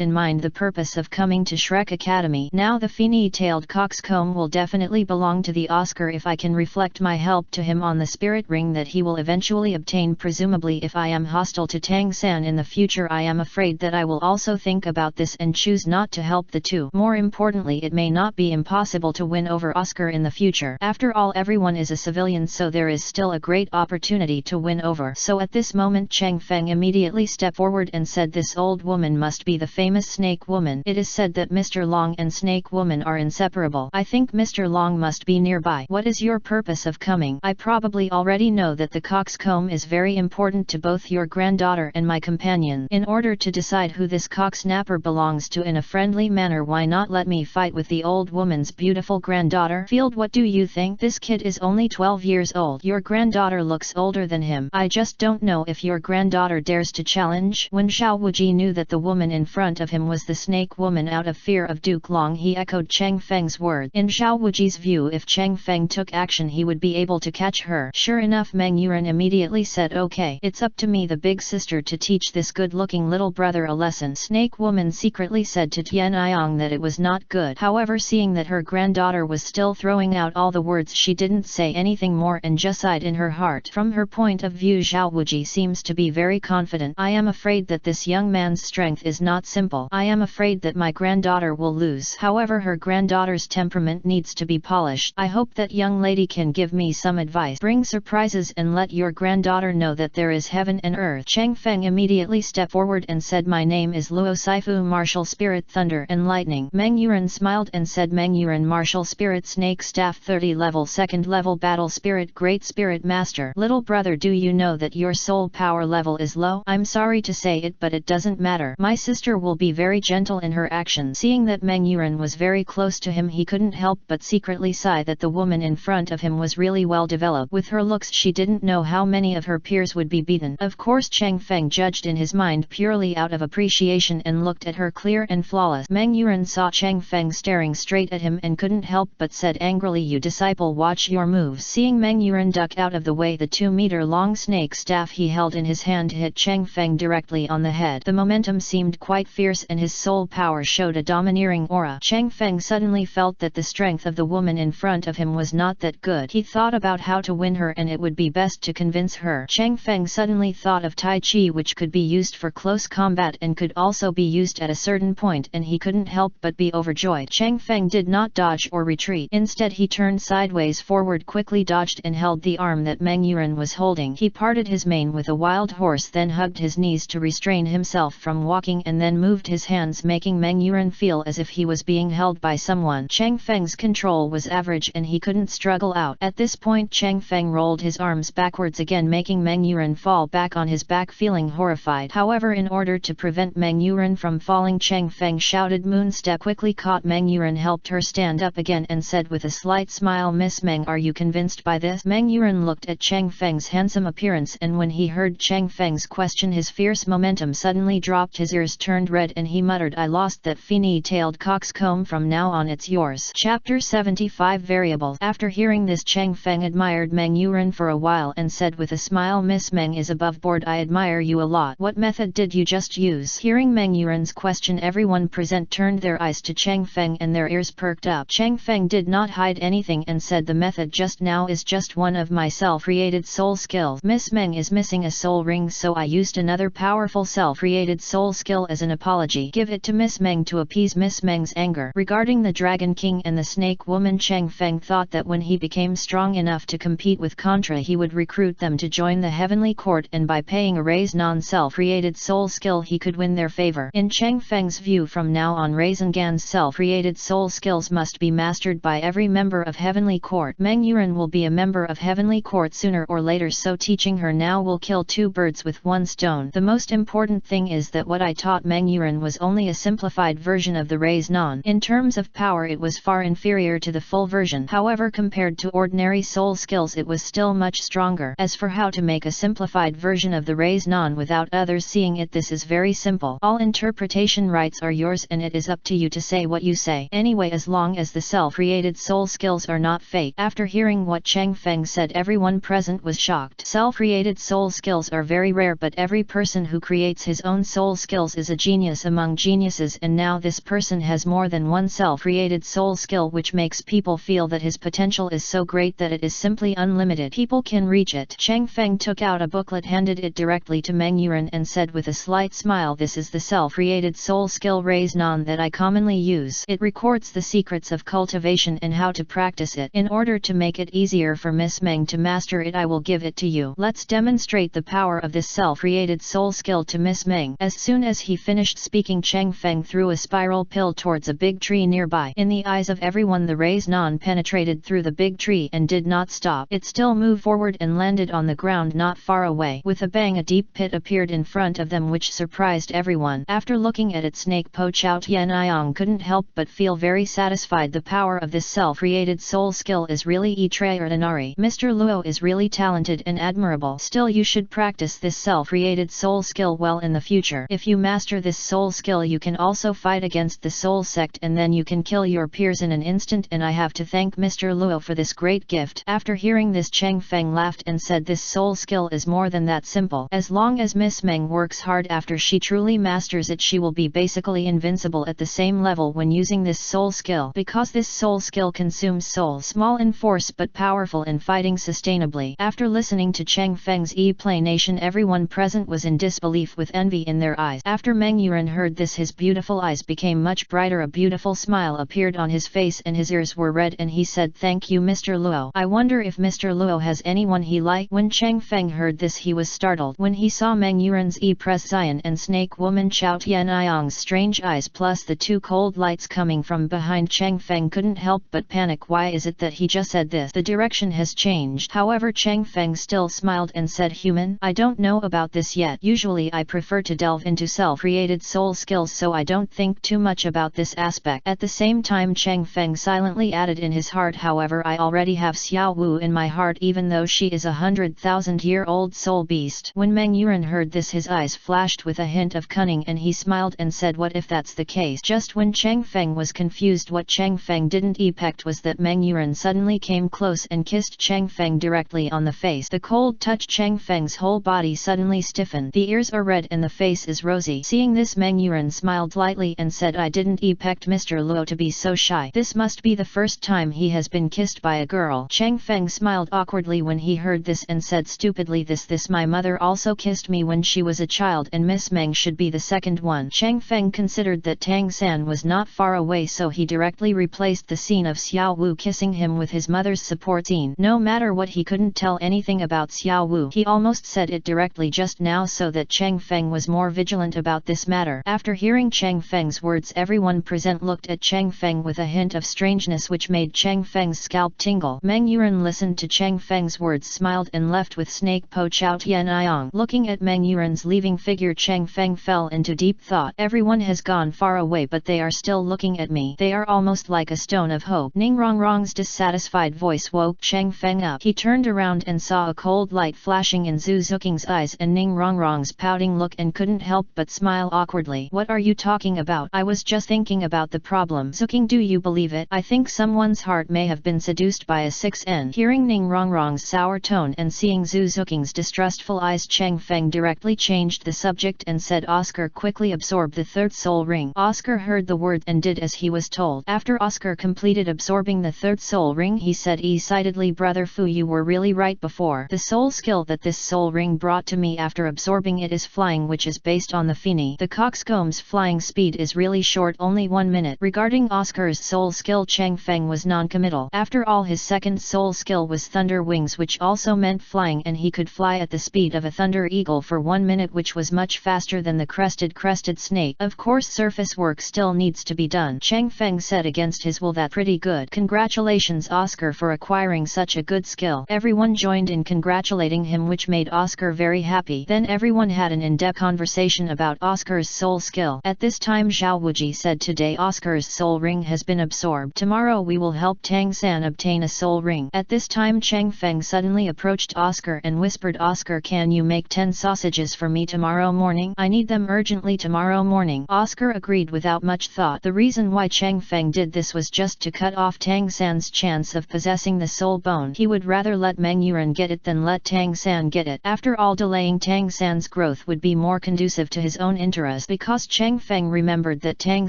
in mind the purpose of coming to Shrek Academy. Now the finny-tailed coxcomb will definitely belong to the Oscar if I can reflect my help to him on the spirit ring that he will eventually obtain. Presumably, if I am hostile to Tang San in the future, I am afraid that I will also think about this and choose not to help the two. More importantly, it may not be impossible to win over Oscar in the future. After all, everyone is a civilian, so there is still a great opportunity to win over. So at this moment, Cheng Feng immediately stepped forward and said, this old woman must be the famous Snake Woman. It is said that Mr. Long and Snake Woman are inseparable. I think Mr. Long must be nearby. What is your purpose of coming? I probably already know that the coxcomb is very important to both your granddaughter and my companion. In order to decide who this cocksnapper belongs to in a friendly manner, why not let me fight with the old woman's beautiful granddaughter? Field, what do you think? This kid is only 12 years old. Your granddaughter looks older than him. I just don't know if your granddaughter dares to challenge. When Zhao Wuji Wuji knew that the woman in front of him was the snake woman. Out of fear of Duke Long, he echoed Chang Feng's word. In Zhao Wuji's view, if Chang Feng took action he would be able to catch her. Sure enough, Meng Yuren immediately said, okay, it's up to me, the big sister, to teach this good-looking little brother a lesson. Snake woman secretly said to Tian Ayong that it was not good. However, seeing that her granddaughter was still throwing out all the words, she didn't say anything more and just sighed in her heart. From her point of view, Zhao Wuji seems to be very confident. I am afraid that this young man's strength is not simple. I am afraid that my granddaughter will lose. However, her granddaughter's temperament needs to be polished. I hope that young lady can give me some advice. Bring surprises and let your granddaughter know that there is heaven and earth. Chang Feng immediately stepped forward and said, my name is Luo Saifu, Martial Spirit, Thunder and Lightning. Meng Yuren smiled and said, Meng Yuren, Martial Spirit, Snake Staff, 30 level, 2nd level, Battle Spirit, Great Spirit Master. Little brother, do you know that your soul power level is low? I'm sorry to say it, but it doesn't matter. My sister will be very gentle in her actions. Seeing that Meng Yuren was very close to him, he couldn't help but secretly sigh that the woman in front of him was really well developed. With her looks, she didn't know how many of her peers would be beaten. Of course, Chang Feng judged in his mind purely out of appreciation and looked at her clear and flawless. Meng Yuren saw Chang Feng staring straight at him and couldn't help but said angrily, you disciple, watch your moves. Seeing Meng Yuren duck out of the way, the 2-meter-long snake staff he held in his hand hit Chang Feng directly on the head. The momentum seemed quite fierce and his soul power showed a domineering aura. Chang Feng suddenly felt that the strength of the woman in front of him was not that good. He thought about how to win her and it would be best to convince her. Chang Feng suddenly thought of Tai Chi, which could be used for close combat and could also be used at a certain point, and he couldn't help but be overjoyed. Chang Feng did not dodge or retreat. Instead, he turned sideways forward, quickly dodged and held the arm that Meng Yuren was holding. He parted his mane with a wild horse, then hugged his knees to restrain himself from walking, and then moved his hands, making Meng Yuren feel as if he was being held by someone. Chang Feng's control was average and he couldn't struggle out. At this point, Chang Feng rolled his arms backwards again, making Meng Yuren fall back on his back, feeling horrified. However, in order to prevent Meng Yuren from falling, Chang Feng shouted, Moonstep, quickly caught Meng Yuren, helped her stand up again and said with a slight smile, Miss Meng, are you convinced by this? Meng Yuren looked at Chang Feng's handsome appearance, and when he heard Chang Feng's question, his fierce momentum suddenly dropped, his ears turned red and he muttered, I lost that finny-tailed coxcomb, from now on it's yours. Chapter 75 Variables. After hearing this, Chang Feng admired Meng Yuren for a while and said with a smile, Miss Meng is above board, I admire you a lot. What method did you just use? Hearing Meng Yuren's question, everyone present turned their eyes to Chang Feng and their ears perked up. Chang Feng did not hide anything and said, the method just now is just one of my self-created soul skills. Miss Meng is missing a soul ring, so I used another powerful self-created soul skill as an apology. Give it to Miss Meng to appease Miss Meng's anger. Regarding the Dragon King and the Snake Woman, Chang Feng thought that when he became strong enough to compete with Contra, he would recruit them to join the Heavenly Court, and by paying a raise non-self-created soul skill he could win their favor. In Chang Feng's view, from now on Rasengan's self-created soul skills must be mastered by every member of Heavenly Court. Meng Yuren will be a member of Heavenly Court sooner or later, so teaching her now will kill two birds with one stone. The most important thing is that what I taught Meng Yuren was only a simplified version of the raise non. In terms of power, it was far inferior to the full version. However, compared to ordinary soul skills, it was still much stronger. As for how to make a simplified version of the raise non without others seeing it, this is very simple. All interpretation rights are yours and it is up to you to say what you say. Anyway, as long as the self-created soul skills are not fake. After hearing what Chang Feng said, everyone present was shocked. Self-created soul skills are very rare, but every person who creates his own soul skills is a genius among geniuses, and now this person has more than one self-created soul skill, which makes people feel that his potential is so great that it is simply unlimited. People can reach it. Chang Feng took out a booklet, handed it directly to Meng Yuren and said with a slight smile, this is the self-created soul skill raise non that I commonly use. It records the secrets of cultivation and how to practice it. In order to make it easier for Miss Meng to master it, I will give it to you. Let's demonstrate the power of this self-created soul skill to Miss Meng. As soon as he finished speaking, Chang Feng threw a spiral pill towards a big tree nearby. In the eyes of everyone, the raise non penetrated through the big tree and did not stop. It still moved forward and landed on the ground not far away. With a bang, a deep pit appeared in front of them, which surprised everyone. After looking at it, Snake Po Chao Tian Iong couldn't help but feel very satisfied. The power of this self-created soul skill is really extraordinary. Mr. Luo is really talented and admirable. Still, you should practice this self-created soul skill well in the future. future. If you master this soul skill, you can also fight against the soul sect and then you can kill your peers in an instant, and I have to thank Mr. Luo for this great gift. After hearing this, Cheng Feng laughed and said this soul skill is more than that simple. As long as Miss Meng works hard, after she truly masters it, she will be basically invincible at the same level when using this soul skill, because this soul skill consumes soul, small in force but powerful in fighting sustainably. After listening to Cheng Feng's explanation, everyone present was in disbelief with envy in their eyes. After Meng Yuan heard this, his beautiful eyes became much brighter, a beautiful smile appeared on his face and his ears were red, and he said, "Thank you, Mr. Luo. I wonder if Mr. Luo has anyone he likes." When Cheng Feng heard this, he was startled. When he saw Meng Yuan's Zion and snake woman Chao Tianyang's strange eyes plus the two cold lights coming from behind, Cheng Feng couldn't help but panic. Why is it that he just said this? The direction has changed. However, Cheng Feng still smiled and said, "Human, I don't know about this yet. Usually I prefer to delve into self-created soul skills, so I don't think too much about this aspect." At the same time, Cheng Feng silently added in his heart, "However, I already have Xiao Wu in my heart, even though she is 100,000-year-old soul beast." When Meng Yuan heard this, his eyes flashed with a hint of cunning and he smiled and said, "What if that's the case?" Just when Cheng Feng was confused, what Cheng Feng didn't expect was that Meng Yuan suddenly came close and kissed Cheng Feng directly on the face. The cold touch, Cheng Feng's whole body suddenly stiffened. The ears are red and the face is rosy. Seeing this, Meng Yuan smiled lightly and said, "I didn't expect Mr. Luo to be so shy. This must be the first time he has been kissed by a girl." Cheng Feng smiled awkwardly when he heard this and said stupidly, This my mother also kissed me when she was a child, and Miss Meng should be the second one." Cheng Feng considered that Tang San was not far away, so he directly replaced the scene of Xiao Wu kissing him with his mother's support scene. No matter what, he couldn't tell anything about Xiao Wu. He almost said it directly just now, so that Cheng Feng was more vigilant about this matter. After hearing Cheng Feng's words, everyone present looked at Cheng Feng with a hint of strangeness which made Cheng Feng's scalp tingle. Meng Yuan listened to Cheng Feng's words, smiled and left with Snake Po Chao Tianyang. Looking at Meng Yuan's leaving figure, Cheng Feng fell into deep thought. Everyone has gone far away, but they are still looking at me. They are almost like a stone of hope. Ning Rongrong's dissatisfied voice woke Cheng Feng up. He turned around and saw a cold light flashing in Zhu Zuking's eyes and Ning Rongrong's pouting look and couldn't help but smile awkwardly. "What are you talking about? I was just thinking about the problem. Zuking, do you believe it? I think someone's heart may have been seduced by a 6N. Hearing Ning Rongrong's sour tone and seeing Zhu Zuking's distrustful eyes, Cheng Feng directly changed the subject and said, "Oscar, quickly absorb the third soul ring." Oscar heard the word and did as he was told. After Oscar completed absorbing the third soul ring, he said excitedly, "Brother Fu, you were really right before. The soul skill that this soul ring brought to me after absorbing it is flying, which is based on the Fini. The coxcomb's flying speed is really short, only 1 minute." Regarding Oscar's soul skill, Cheng Feng was non-committal. After all, his second soul skill was thunder wings, which also meant flying, and he could fly at the speed of a thunder eagle for 1 minute, which was much faster than the crested snake. Of course, surface work still needs to be done. Cheng Feng said against his will, "That pretty good. Congratulations, Oscar, for acquiring such a good skill." Everyone joined in congratulating him, which made Oscar very happy. Then everyone had an in-depth conversation about Oscar's soul skill. At this time, Zhao Wuji said, "Today Oscar's soul ring has been absorbed. Tomorrow we will help Tang San obtain a soul ring." At this time, Cheng Feng suddenly approached Oscar and whispered, "Oscar, can you make 10 sausages for me tomorrow morning? I need them urgently tomorrow morning." Oscar agreed without much thought. The reason why Cheng Feng did this was just to cut off Tang San's chance of possessing the soul bone. He would rather let Meng Yuan get it than let Tang San get it. After all, delaying Tang San's growth would be more conducive to his own interest. Because Cheng Feng remembered that Tang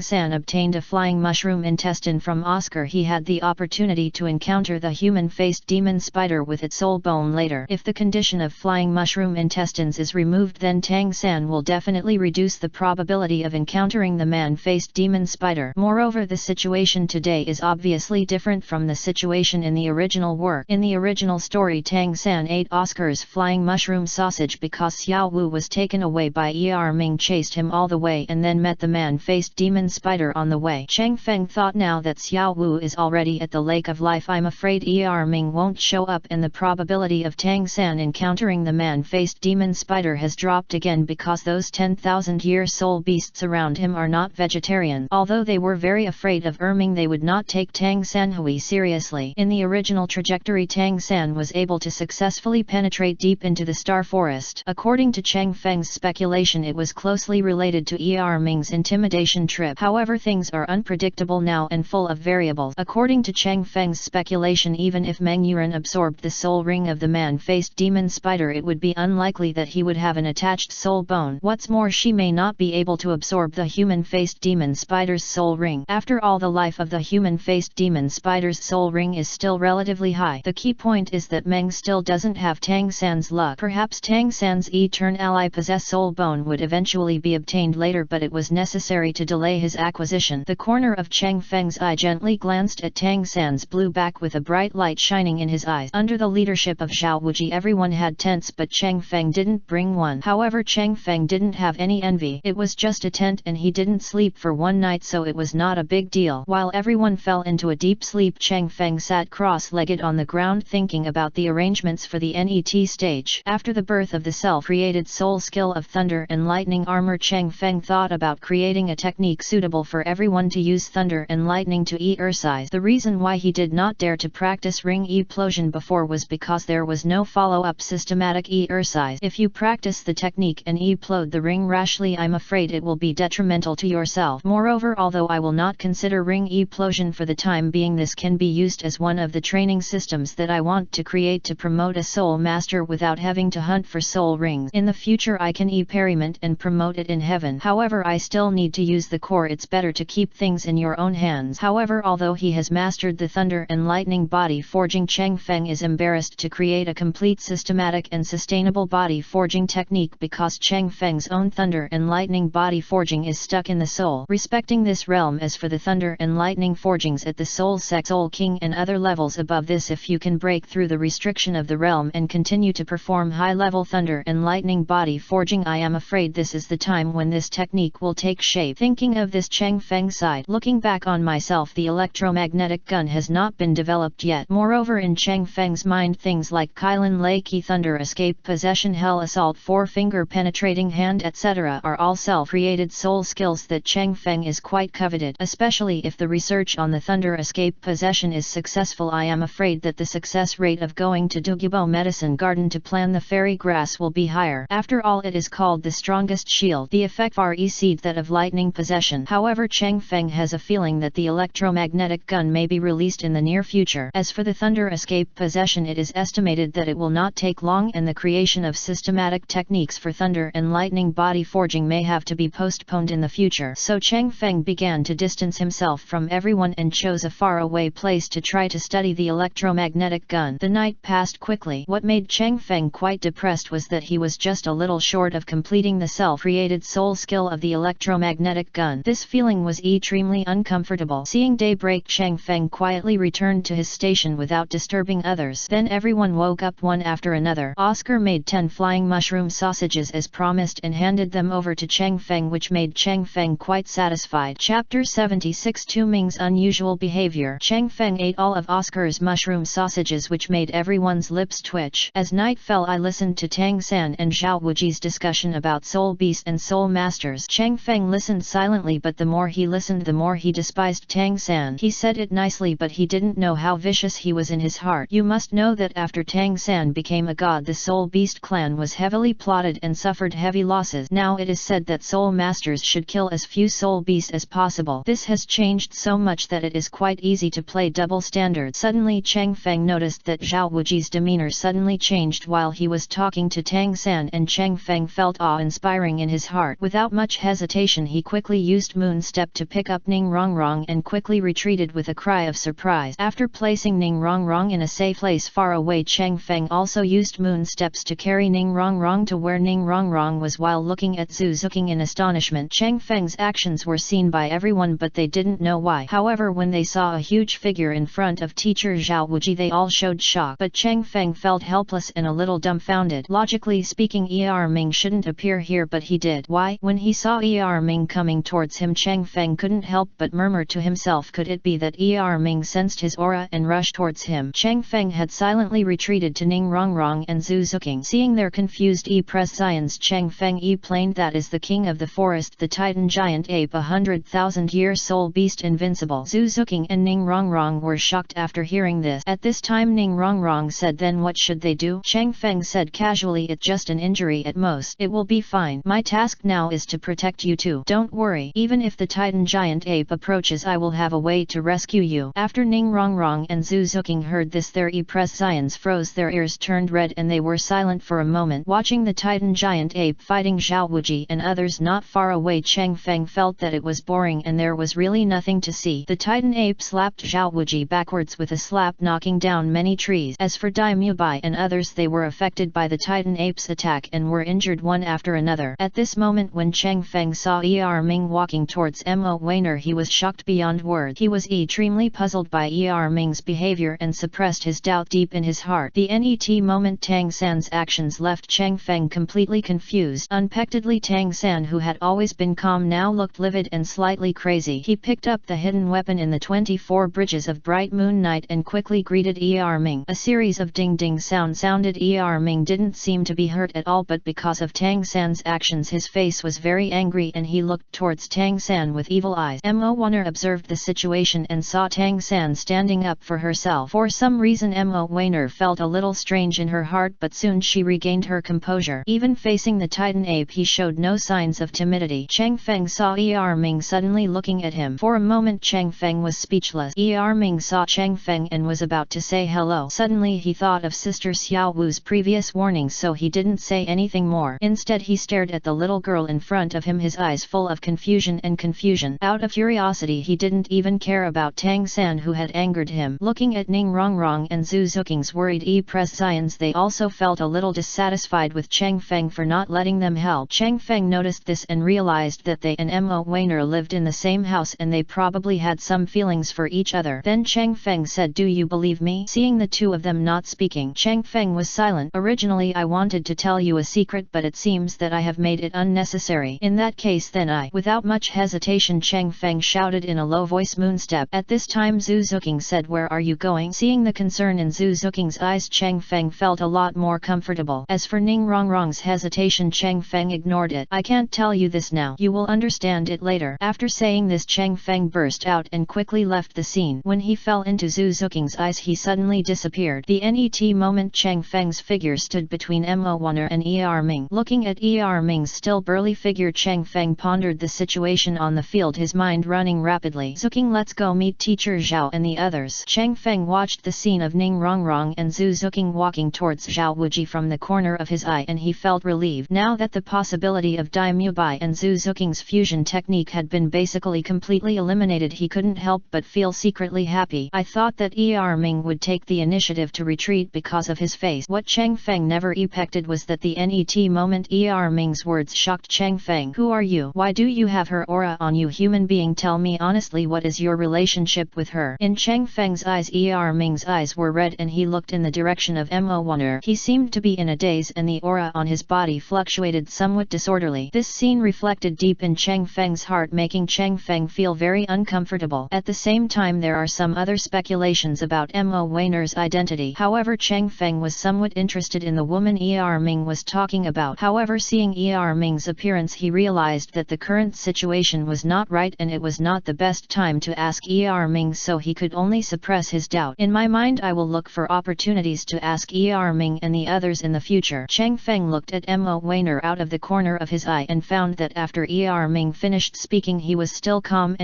San obtained a flying mushroom intestine from Oscar, he had the opportunity to encounter the human-faced demon spider with its soul bone later. If the condition of flying mushroom intestines is removed, then Tang San will definitely reduce the probability of encountering the man-faced demon spider. Moreover, the situation today is obviously different from the situation in the original work. In the original story, Tang San ate Oscar's flying mushroom sausage because Xiao Wu was taken away by Ming, chased him all the way and then met the man-faced demon spider on the way. Cheng Feng thought, now that Xiao Wu is already at the Lake of Life, I'm afraid Ming won't show up, and the probability of Tang San encountering the man-faced demon spider has dropped again because those 10,000-year soul beasts around him are not vegetarian. Although they were very afraid of Ming, they would not take Tang San Hui seriously. In the original trajectory, Tang San was able to successfully penetrate deep into the star forest. According to Cheng Feng's speculation, speculation it was closely related to Ming's intimidation trip. However, things are unpredictable now and full of variables. According to Cheng Feng's speculation, even if Meng Yuan absorbed the soul ring of the man-faced demon spider, it would be unlikely that he would have an attached soul bone. What's more, she may not be able to absorb the human-faced demon spider's soul ring. After all, the life of the human-faced demon spider's soul ring is still relatively high. The key point is that Meng still doesn't have Tang San's luck. Perhaps Tang San's eternal ally possessed soul bone would eventually be obtained later, but it was necessary to delay his acquisition. The corner of Cheng Feng's eye gently glanced at Tang San's blue back with a bright light shining in his eyes. Under the leadership of Zhao Wuji, everyone had tents, but Cheng Feng didn't bring one. However, Cheng Feng didn't have any envy. It was just a tent and he didn't sleep for one night, so it was not a big deal. While everyone fell into a deep sleep, Cheng Feng sat cross-legged on the ground thinking about the arrangements for the NET stage. After the birth of the self-created soul skill of thunder and lightning armor, Cheng Feng thought about creating a technique suitable for everyone to use thunder and lightning to exercise. The reason why he did not dare to practice ring explosion before was because there was no follow-up systematic exercise. If you practice the technique and explode the ring rashly, I'm afraid it will be detrimental to yourself. Moreover, although I will not consider ring explosion for the time being, this can be used as one of the training systems that I want to create to promote a soul master without having to hunt for soul rings. In the future I can experiment and promote it in heaven. However, I still need to use the core. It's better to keep things in your own hands. However, although he has mastered the thunder and lightning body forging, Cheng Feng is embarrassed to create a complete systematic and sustainable body forging technique because Cheng Feng's own thunder and lightning body forging is stuck in the soul. Respecting this realm, as for the thunder and lightning forgings at the soul sex, soul king and other levels above this, if you can break through the restriction of the realm and continue to perform high-level thunder and lightning body forging, I am afraid this is the time when this technique will take shape. Thinking of this, Cheng Feng sighed. Looking back on myself, the electromagnetic gun has not been developed yet. Moreover, in Cheng Feng's mind, things like Kylin Lei Ki, thunder escape, possession, hell assault, four-finger penetrating hand, etc. are all self-created soul skills that Cheng Feng is quite coveted, especially if the research on the thunder escape possession is successful. I am afraid that the success rate of going to Douluo Medicine Garden to plan the fairy grass will be higher. After all, it is called the strongest shield. The effect far exceeds that of lightning possession. However, Cheng Feng has a feeling that the electromagnetic gun may be released in the near future. As for the thunder escape possession, it is estimated that it will not take long, and the creation of systematic techniques for thunder and lightning body forging may have to be postponed in the future. So Cheng Feng began to distance himself from everyone and chose a faraway place to try to study the electromagnetic gun. The night passed quickly. What made Cheng Feng quite depressed was that he was just a little short of completing the self-created soul skill of the electromagnetic gun. This feeling was extremely uncomfortable. Seeing daybreak, Cheng Feng quietly returned to his station without disturbing others. Then everyone woke up one after another. Oscar made 10 flying mushroom sausages as promised and handed them over to Cheng Feng, which made Cheng Feng quite satisfied. Chapter 76, Tu Ming's unusual behavior. Cheng Feng ate all of Oscar's mushroom sausages, which made everyone's lips twitch. As night fell, I listened to Tang San and Zhao Wuji's discussion about soul beasts and soul masters. Cheng Feng listened silently, but the more he listened, the more he despised Tang San. He said it nicely, but he didn't know how vicious he was in his heart. You must know that after Tang San became a god, the Soul Beast clan was heavily plotted and suffered heavy losses. Now it is said that soul masters should kill as few soul beasts as possible. This has changed so much that it is quite easy to play double standards. Suddenly Cheng Feng noticed that Zhao Wuji's demeanor suddenly changed while he was talking to Tang San, and Cheng Feng felt awe-inspiring in his heart. Without much hesitation, he quickly used Moon Step to pick up Ning Rongrong and quickly retreated with a cry of surprise. After placing Ning Rongrong in a safe place far away, Cheng Feng also used Moon Steps to carry Ning Rongrong to where Ning Rongrong was. While looking at Zhu Zuking in astonishment, Cheng Feng's actions were seen by everyone, but they didn't know why. However, when they saw a huge figure in front of teacher Zhao Wuji, they all showed shock. But Cheng Feng felt helpless and a little dumbfounded. Logically speaking, Ming shouldn't appear here, but he did. Why? When he saw Ming coming towards him, Cheng Feng couldn't help but murmur to himself, could it be that Ming sensed his aura and rushed towards him? Cheng Feng had silently retreated to Ning Rongrong and Zhu Zuking. Seeing their confused prescience, Cheng Feng explained, that is the king of the forest, the titan giant ape, 100,000-year soul beast, invincible. Zhu Zuking and Ning Rongrong were shocked after hearing this. At this time Ning Rongrong said, then what should they do? Cheng Feng said casually, it's just an injury at most. It will be fine. My task now is to protect you too. Don't worry. Even if the Titan giant ape approaches, I will have a way to rescue you. After Ning Rongrong and Zhu Zuking heard this, their Zions froze, their ears turned red, and they were silent for a moment. Watching the Titan giant ape fighting Zhao Wuji and others not far away, Cheng Feng felt that it was boring and there was really nothing to see. The Titan ape slapped Zhao Wuji backwards with a slap, knocking down many trees. As for Dai Mubai and others, they were affected by the Titan ape's attack and were injured one after another. At this moment, when Cheng Feng saw Er Ming walking towards Mo Weiner, he was shocked beyond words. He was extremely puzzled by Er Ming's behavior and suppressed his doubt deep in his heart. The net moment Tang San's actions left Cheng Feng completely confused. Unexpectedly, Tang San, who had always been calm, now looked livid and slightly crazy. He picked up the hidden weapon in the 24 bridges of Bright Moon Night and quickly greeted Er Ming. A series of ding-ding sounded. Er Ming didn't seem to be hurt at all, but because of Tang San's actions his face was very angry and he looked towards Tang San with evil eyes. Mo Weiner observed the situation and saw Tang San standing up for herself. For some reason Mo Weiner felt a little strange in her heart, but soon she regained her composure. Even facing the Titan ape, he showed no signs of timidity. Cheng Feng saw Er Ming suddenly looking at him. For a moment Cheng Feng was speechless. Er Ming saw Cheng Feng and was about to say hello. Suddenly he thought of Sister Xiao Wu's previous warnings, so he didn't say anything more. Instead he stared at the little girl in front of him, his eyes full of confusion. Out of curiosity he didn't even care about Tang San, who had angered him. Looking at Ning Rongrong and Zhu Zuking's worried Zions, they also felt a little dissatisfied with Cheng Feng for not letting them help. Cheng Feng noticed this and realized that they and Mo Weiner lived in the same house and they probably had some feelings for each other. Then Cheng Feng said, "Do you believe me?" Seeing the two of them not speaking, Cheng Feng was silent. "Originally I wanted to tell you a secret, but it seems that I have made it unnecessary. In that case then I..." Without much hesitation Cheng Feng shouted in a low voice, "Moonstep." At this time Zhu Zuking said, "Where are you going?" Seeing the concern in Zhu Zuking's eyes, Cheng Feng felt a lot more comfortable. As for Ning Rongrong's hesitation, Cheng Feng ignored it. "I can't tell you this now. You will understand it later." After saying this, Cheng Feng burst out and quickly left the scene. When he fell into Zhu Zuking's eyes, he suddenly disappeared. The net moment Cheng Feng's figure stood between Mo Weiner and Er Ming. Looking at Er Ming's still burly figure, Cheng Feng pondered the situation on the field, his mind running rapidly. "Zuking, let's go meet Teacher Zhao and the others." Cheng Feng watched the scene of Ning Rongrong and Zhu Zuking walking towards Zhao Wuji from the corner of his eye, and he felt relieved. Now that the possibility of Dai Mubai and Zhu Zuking's fusion technique had been basically completely eliminated, he couldn't help but feel secretly happy. "I thought that Er Ming would take the initiative to retreat because of his face." What Cheng Feng never expected was that the net moment Er Ming's words shocked Cheng Feng. "Who are you? Why do you have her aura on you? Human being, tell me honestly, what is your relationship with her?" In Cheng Feng's eyes, Er Ming's eyes were red and he looked in the direction of Mo Weiner. He seemed to be in a daze and the aura on his body fluctuated somewhat disorderly. This scene reflected deep in Cheng Feng's heart, making Cheng Feng feel very uncomfortable. At the same time, there are some other speculations about Mo Weiner's identity. However, Cheng Feng was somewhat interested in the woman Er Ming was talking about. However, seeing Er Ming's appearance, he realized that the current situation was not right and it was not the best time to ask Er Ming, so he could only suppress his doubt. "In my mind I will look for opportunities to ask Er Ming and the others in the future." Cheng Feng looked at Mo Weiner out of the corner of his eye and found that after Er Ming finished speaking he was still calm.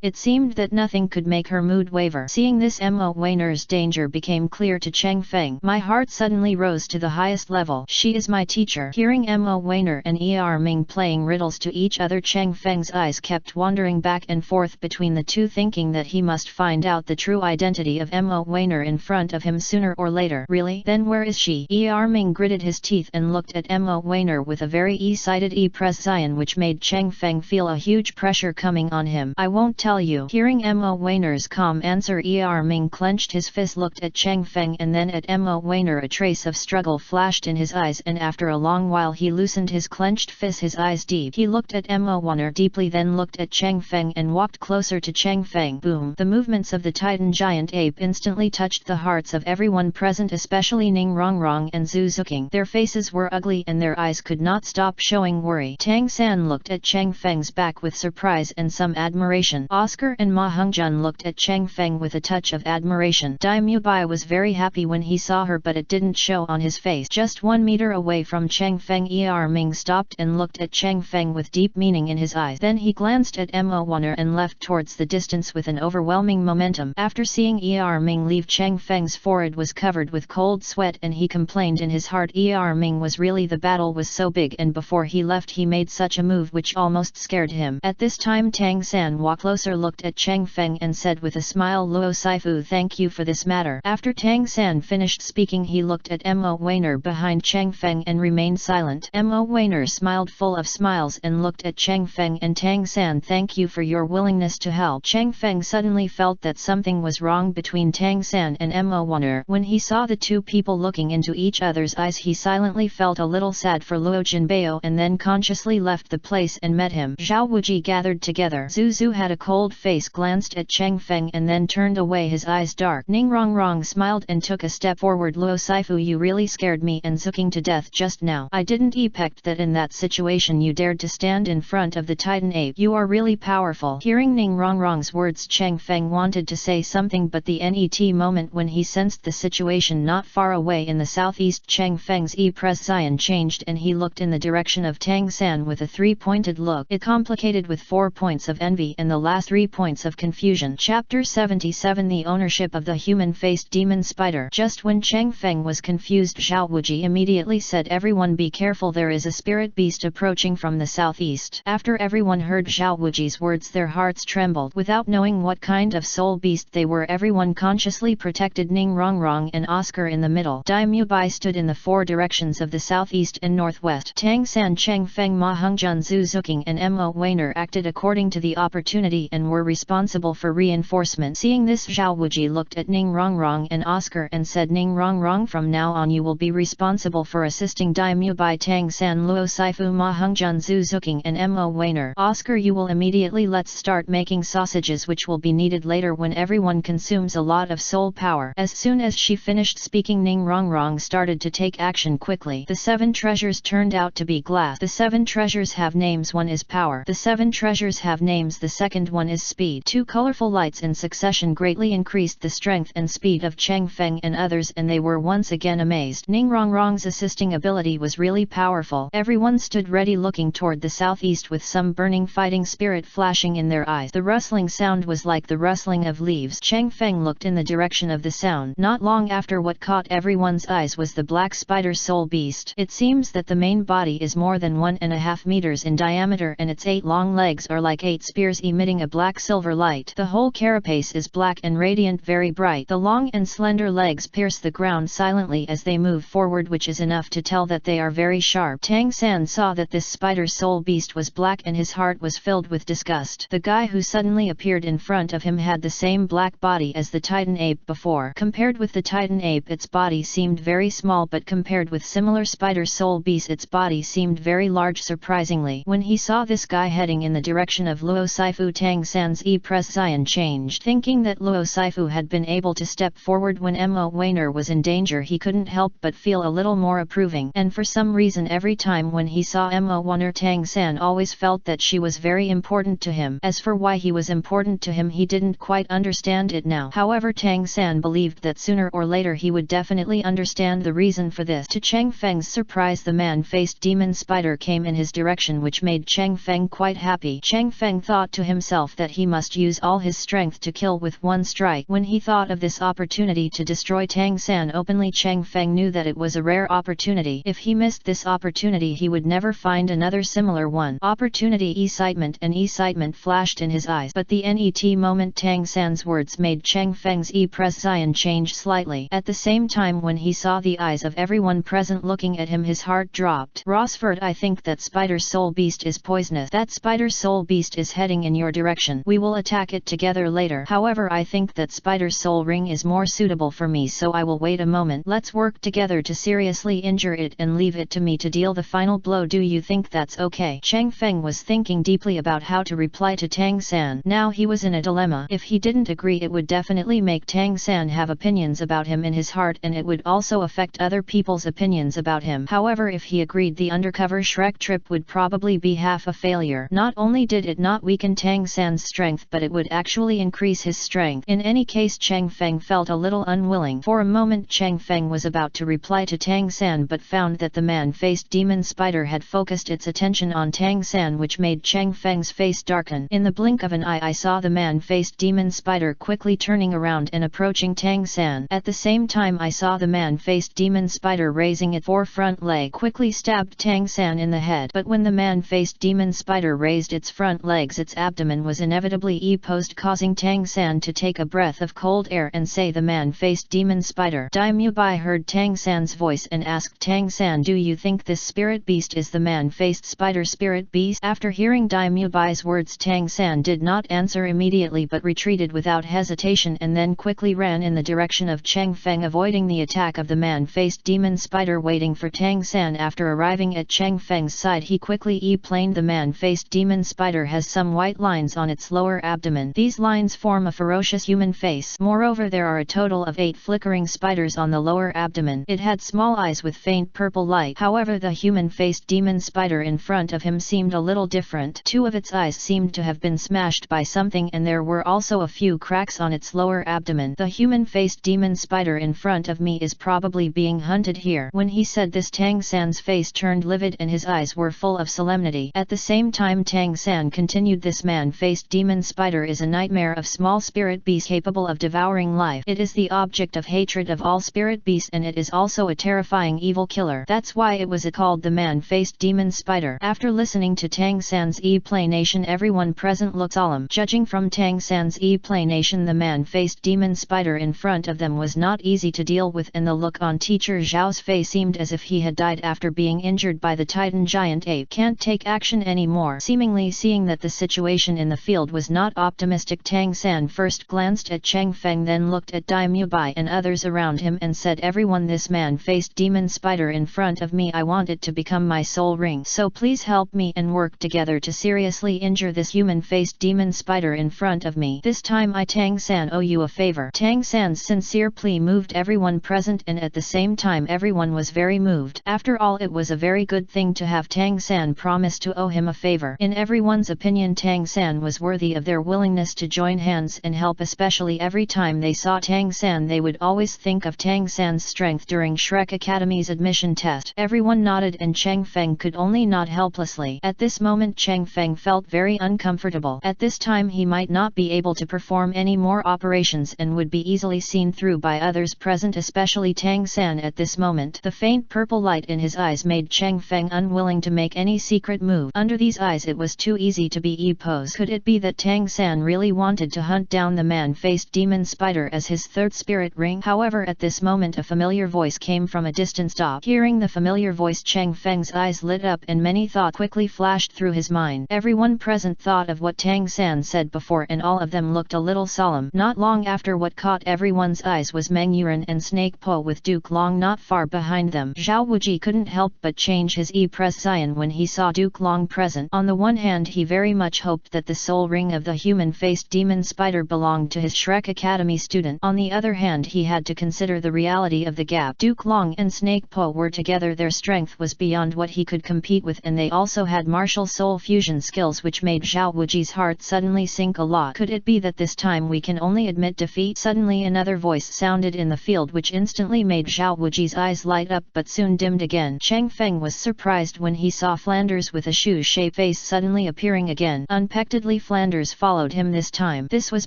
It seemed that nothing could make her mood waver. Seeing this, Mo Weiner's danger became clear to Cheng Feng. My heart suddenly rose to the highest level. She is my teacher. Hearing Mo Weiner and Er Ming playing riddles to each other, Cheng Feng's eyes kept wandering back and forth between the two, thinking that he must find out the true identity of Mo Weiner in front of him sooner or later. "Really? Then where is she?" Er Ming gritted his teeth and looked at Mo Weiner with a very excited expression, which made Cheng Feng feel a huge pressure coming on him. "I won't tell you." Hearing Mo Weiner's calm answer, Er Ming clenched his fist, looked at Cheng Feng and then at Mo Weiner. A trace of struggle flashed in his eyes and after a long while he loosened his clenched fist, his eyes deep. He looked at Mo Weiner deeply, then looked at Cheng Feng and walked closer to Cheng Feng. Boom! The movements of the Titan giant ape instantly touched the hearts of everyone present, especially Ning Rongrong and Zhu Zuking. Their faces were ugly and their eyes could not stop showing worry. Tang San looked at Cheng Feng's back with surprise and some admiration. Oscar and Ma Hongjun looked at Cheng Feng with a touch of admiration. Dai Mubai was very happy when he saw her, but it didn't show on his face. Just 1 meter away from Cheng Feng, Ming stopped and looked at Chang Feng with deep meaning in his eyes. Then he glanced at Mo Wanner and left towards the distance with an overwhelming momentum. After seeing Ming leave, Chang Feng's forehead was covered with cold sweat and he complained in his heart, Ming was really, the battle was so big, and before he left he made such a move which almost scared him. At this time Tang San walked closer, looked at Chang Feng and said with a smile, Luo Saifu, thank you for this matter. After Tang San finished speaking he looked at Mo Wanner behind Chang Feng and remained silent. Mo Wanner smiled full of smiles and looked at Chang Feng and Tang San, thank you for your willingness to help. Chang Feng suddenly felt that something was wrong between Tang San and Mo Wanner. When he saw the two people looking into each other's eyes he silently felt a little sad for Luo Jinbei and then consciously left the place and met him. Zhao Wuji gathered together. Zuzu had a cold face, glanced at Chang Feng and then turned away, his eyes dark. Ning Rongrong smiled and took a step forward. Luo Saifu, you really scared me and Zuking to death just now. I didn't expect that in that situation you dared to stand in front of the Titan ape. You are really powerful. Hearing Ning Rongrong's words, Chang Feng wanted to say something, but the net moment when he sensed the situation not far away in the southeast, Chang Feng's expression changed and he looked in the direction of Tang San with a three-pointed look. It complicated with 4 points of envy and the last 3 points of confusion. Chapter 77, The Ownership of the Human-Faced Demon Spider. Just when Chang Feng was confused, Zhao Wuji immediately said, everyone be careful, there is a spirit beast approaching from the southeast. After everyone heard Zhao Wuji's words their hearts trembled. Without knowing what kind of soul beast they were, everyone consciously protected Ning Rongrong and Oscar in the middle. Dai Mubai stood in the 4 directions of the southeast and northwest. Tang San, Chang Feng, Ma Hongjun, Zhu Zuking and Mo Wanner acted according to the opportunity and were responsible for reinforcement. Seeing this, Zhao Wuji looked at Ning Rongrong and Oscar and said, Ning Rongrong, from now on you will be responsible for assisting Dai Mubai, Tang San, Luo Saifu, Ma Hongjun, Zhu Zuking and Mo Wanner. Oscar, you will immediately let's start making sausages which will be needed later when everyone consumes a lot of soul power. As soon as she finished speaking, Ning Rongrong started to take action quickly. The 7 treasures turned out to be glass. The 7 treasures have names, one is power. The 7 treasures have names, the second one is speed. 2 colorful lights in succession greatly increased the strength and speed of Chang Feng and others, and they were once again amazed. Ning Rongrong's assisting ability was really powerful. Everyone stood ready looking toward the southeast with some burning fighting spirit flashing in their eyes. The rustling sound was like the rustling of leaves. Chang Feng looked in the direction of the sound. Not long after, what caught everyone's eyes was the black spider soul beast. It seems that the main body is more than 1.5 meters in diameter and its 8 long legs are like 8 spears emitting a black silver light. The whole carapace is black and radiant, very bright. The long and slender legs pierce the ground silently as they move forward, which is enough to tell that they are very sharp. Tang San saw that this spider soul beast was black and his heart was filled with disgust. The guy who suddenly appeared in front of him had the same black body as the Titan ape before. Compared with the Titan ape, its body seemed very small, but compared with similar spider soul beasts, its body seemed very large. Surprisingly, when he saw this guy heading in the direction of Luo Saifu, Tang San's expression changed. Thinking that Luo Saifu had been able to step forward when Mo Wanner was in danger, he couldn't help but feel a little more approving, and for some reason every time when he saw Mo Wanner, Tang San always felt that she was very important to him. As for why he was important to him, he didn't quite understand it now. However, Tang San believed that sooner or later he would definitely understand the reason for this. To Chang Feng's surprise, the man-faced demon spider came in his direction, which made Chang Feng quite happy. Chang Feng thought to himself that he must use all his strength to kill with one strike. When he thought of this opportunity to destroy Tang San openly, Chang Feng knew that it was a rare opportunity. If he missed this opportunity, he would never find another similar one. Opportunity, excitement flashed in his eyes, but the net moment Tang San's words made Chang Feng's expression change slightly. At the same time, when he saw the eyes of everyone present looking at him, his heart dropped. Rosford, I think that spider soul beast is poisonous. That spider soul beast is heading in your direction. We will attack it together later. However, I think that spider soul ring is more suitable for me, so I will wait a moment. Let's work together to seriously injure it and leave it to me to deal the final blow. Do you think that's okay? Chang Feng was thinking deeply about how to reply to Tang San. Now he was in a dilemma. If he didn't agree, it would definitely make Tang San have opinions about him in his heart, and it would also affect other people's opinions about him. However, if he agreed, the undercover Shrek trip would probably be half a failure. Not only did it not weaken Tang San's strength, but it would actually increase his strength. In any case, Chang Feng felt a little unwilling. For a moment Chang Feng was about to reply to Tang San, but found that the man man-faced demon spider had focused its attention on Tang San, which made Cheng Feng's face darken. In the blink of an eye I saw the man-faced demon spider quickly turning around and approaching Tang San. At the same time I saw the man-faced demon spider raising its forefront leg quickly stabbed Tang San in the head. But when the man-faced demon spider raised its front legs, its abdomen was inevitably posed, causing Tang San to take a breath of cold air and say, "The man-faced demon spider." Dai Mubai heard Tang San's voice and asked Tang San, "Do you think this spirit beast is the man-faced spider spirit beast?" After hearing Dai Mubai's words, Tang San did not answer immediately but retreated without hesitation and then quickly ran in the direction of Cheng Feng, avoiding the attack of the man-faced demon spider. Waiting for Tang San, after arriving at Cheng Feng's side he quickly explained, "The man-faced demon spider has some white lines on its lower abdomen. These lines form a ferocious human face. Moreover, there are a total of 8 flickering spiders on the lower abdomen. It had small eyes with faint purple light." However, the human-faced demon spider in front of him seemed a little different. 2 of its eyes seemed to have been smashed by something, and there were also a few cracks on its lower abdomen. "The human-faced demon spider in front of me is probably being hunted here." When he said this, Tang San's face turned livid and his eyes were full of solemnity. At the same time Tang San continued, "This man-faced demon spider is a nightmare of small spirit beasts capable of devouring life. It is the object of hatred of all spirit beasts, and it is also a terrifying evil killer. That's why it was called the man-faced demon spider." After listening to Tang San's explanation, everyone present looked solemn. Judging from Tang San's explanation, the man-faced demon spider in front of them was not easy to deal with, and the look on Teacher Zhao's face seemed as if he had died after being injured by the Titan giant ape. "Can't take action anymore." Seemingly seeing that the situation in the field was not optimistic, Tang San first glanced at Cheng Feng, then looked at Dai Mubai and others around him and said, "Everyone, this man-faced demon spider in front of me, I want it to become my soul ring. So please help me and work together to seriously injure this human-faced demon spider in front of me. This time I, Tang San, owe you a favor." Tang San's sincere plea moved everyone present, and at the same time everyone was very moved. After all, it was a very good thing to have Tang San promise to owe him a favor. In everyone's opinion, Tang San was worthy of their willingness to join hands and help, especially every time they saw Tang San they would always think of Tang San's strength during Shrek Academy's admission test. Everyone nodded and Cheng Feng could only nod helplessly. At this moment Cheng Feng felt very uncomfortable. At this time he might not be able to perform any more operations and would be easily seen through by others present, especially Tang San. At this moment the faint purple light in his eyes made Cheng Feng unwilling to make any secret move. Under these eyes it was too easy to be posed. Could it be that Tang San really wanted to hunt down the man-faced demon spider as his third spirit ring? However, at this moment a familiar voice came from a distant stop. Hearing the familiar voice, Cheng Feng's eyes lit up and many thoughts quickly flashed through his mind. Everyone present thought of what Tang San said before, and all of them looked a little solemn. Not long after, what caught everyone's eyes was Meng Yuran and Snake Po with Duke Long not far behind them. Zhao Wuji couldn't help but change his expression when he saw Duke Long present. On the one hand, he very much hoped that the soul ring of the human-faced demon spider belonged to his Shrek Academy student. On the other hand, he had to consider the reality of the gap. Duke Long and Snake Po were together, their strength was beyond what he could compete with, and they also had martial soul fusion skills, which made Zhao Wuji's heart suddenly sink a lot. Could it be that this time we can only admit defeat? Suddenly another voice sounded in the field, which instantly made Zhao Wuji's eyes light up but soon dimmed again. Cheng Feng was surprised when he saw Flanders with a shoe-shaped face suddenly appearing again. Unexpectedly Flanders followed him this time. This was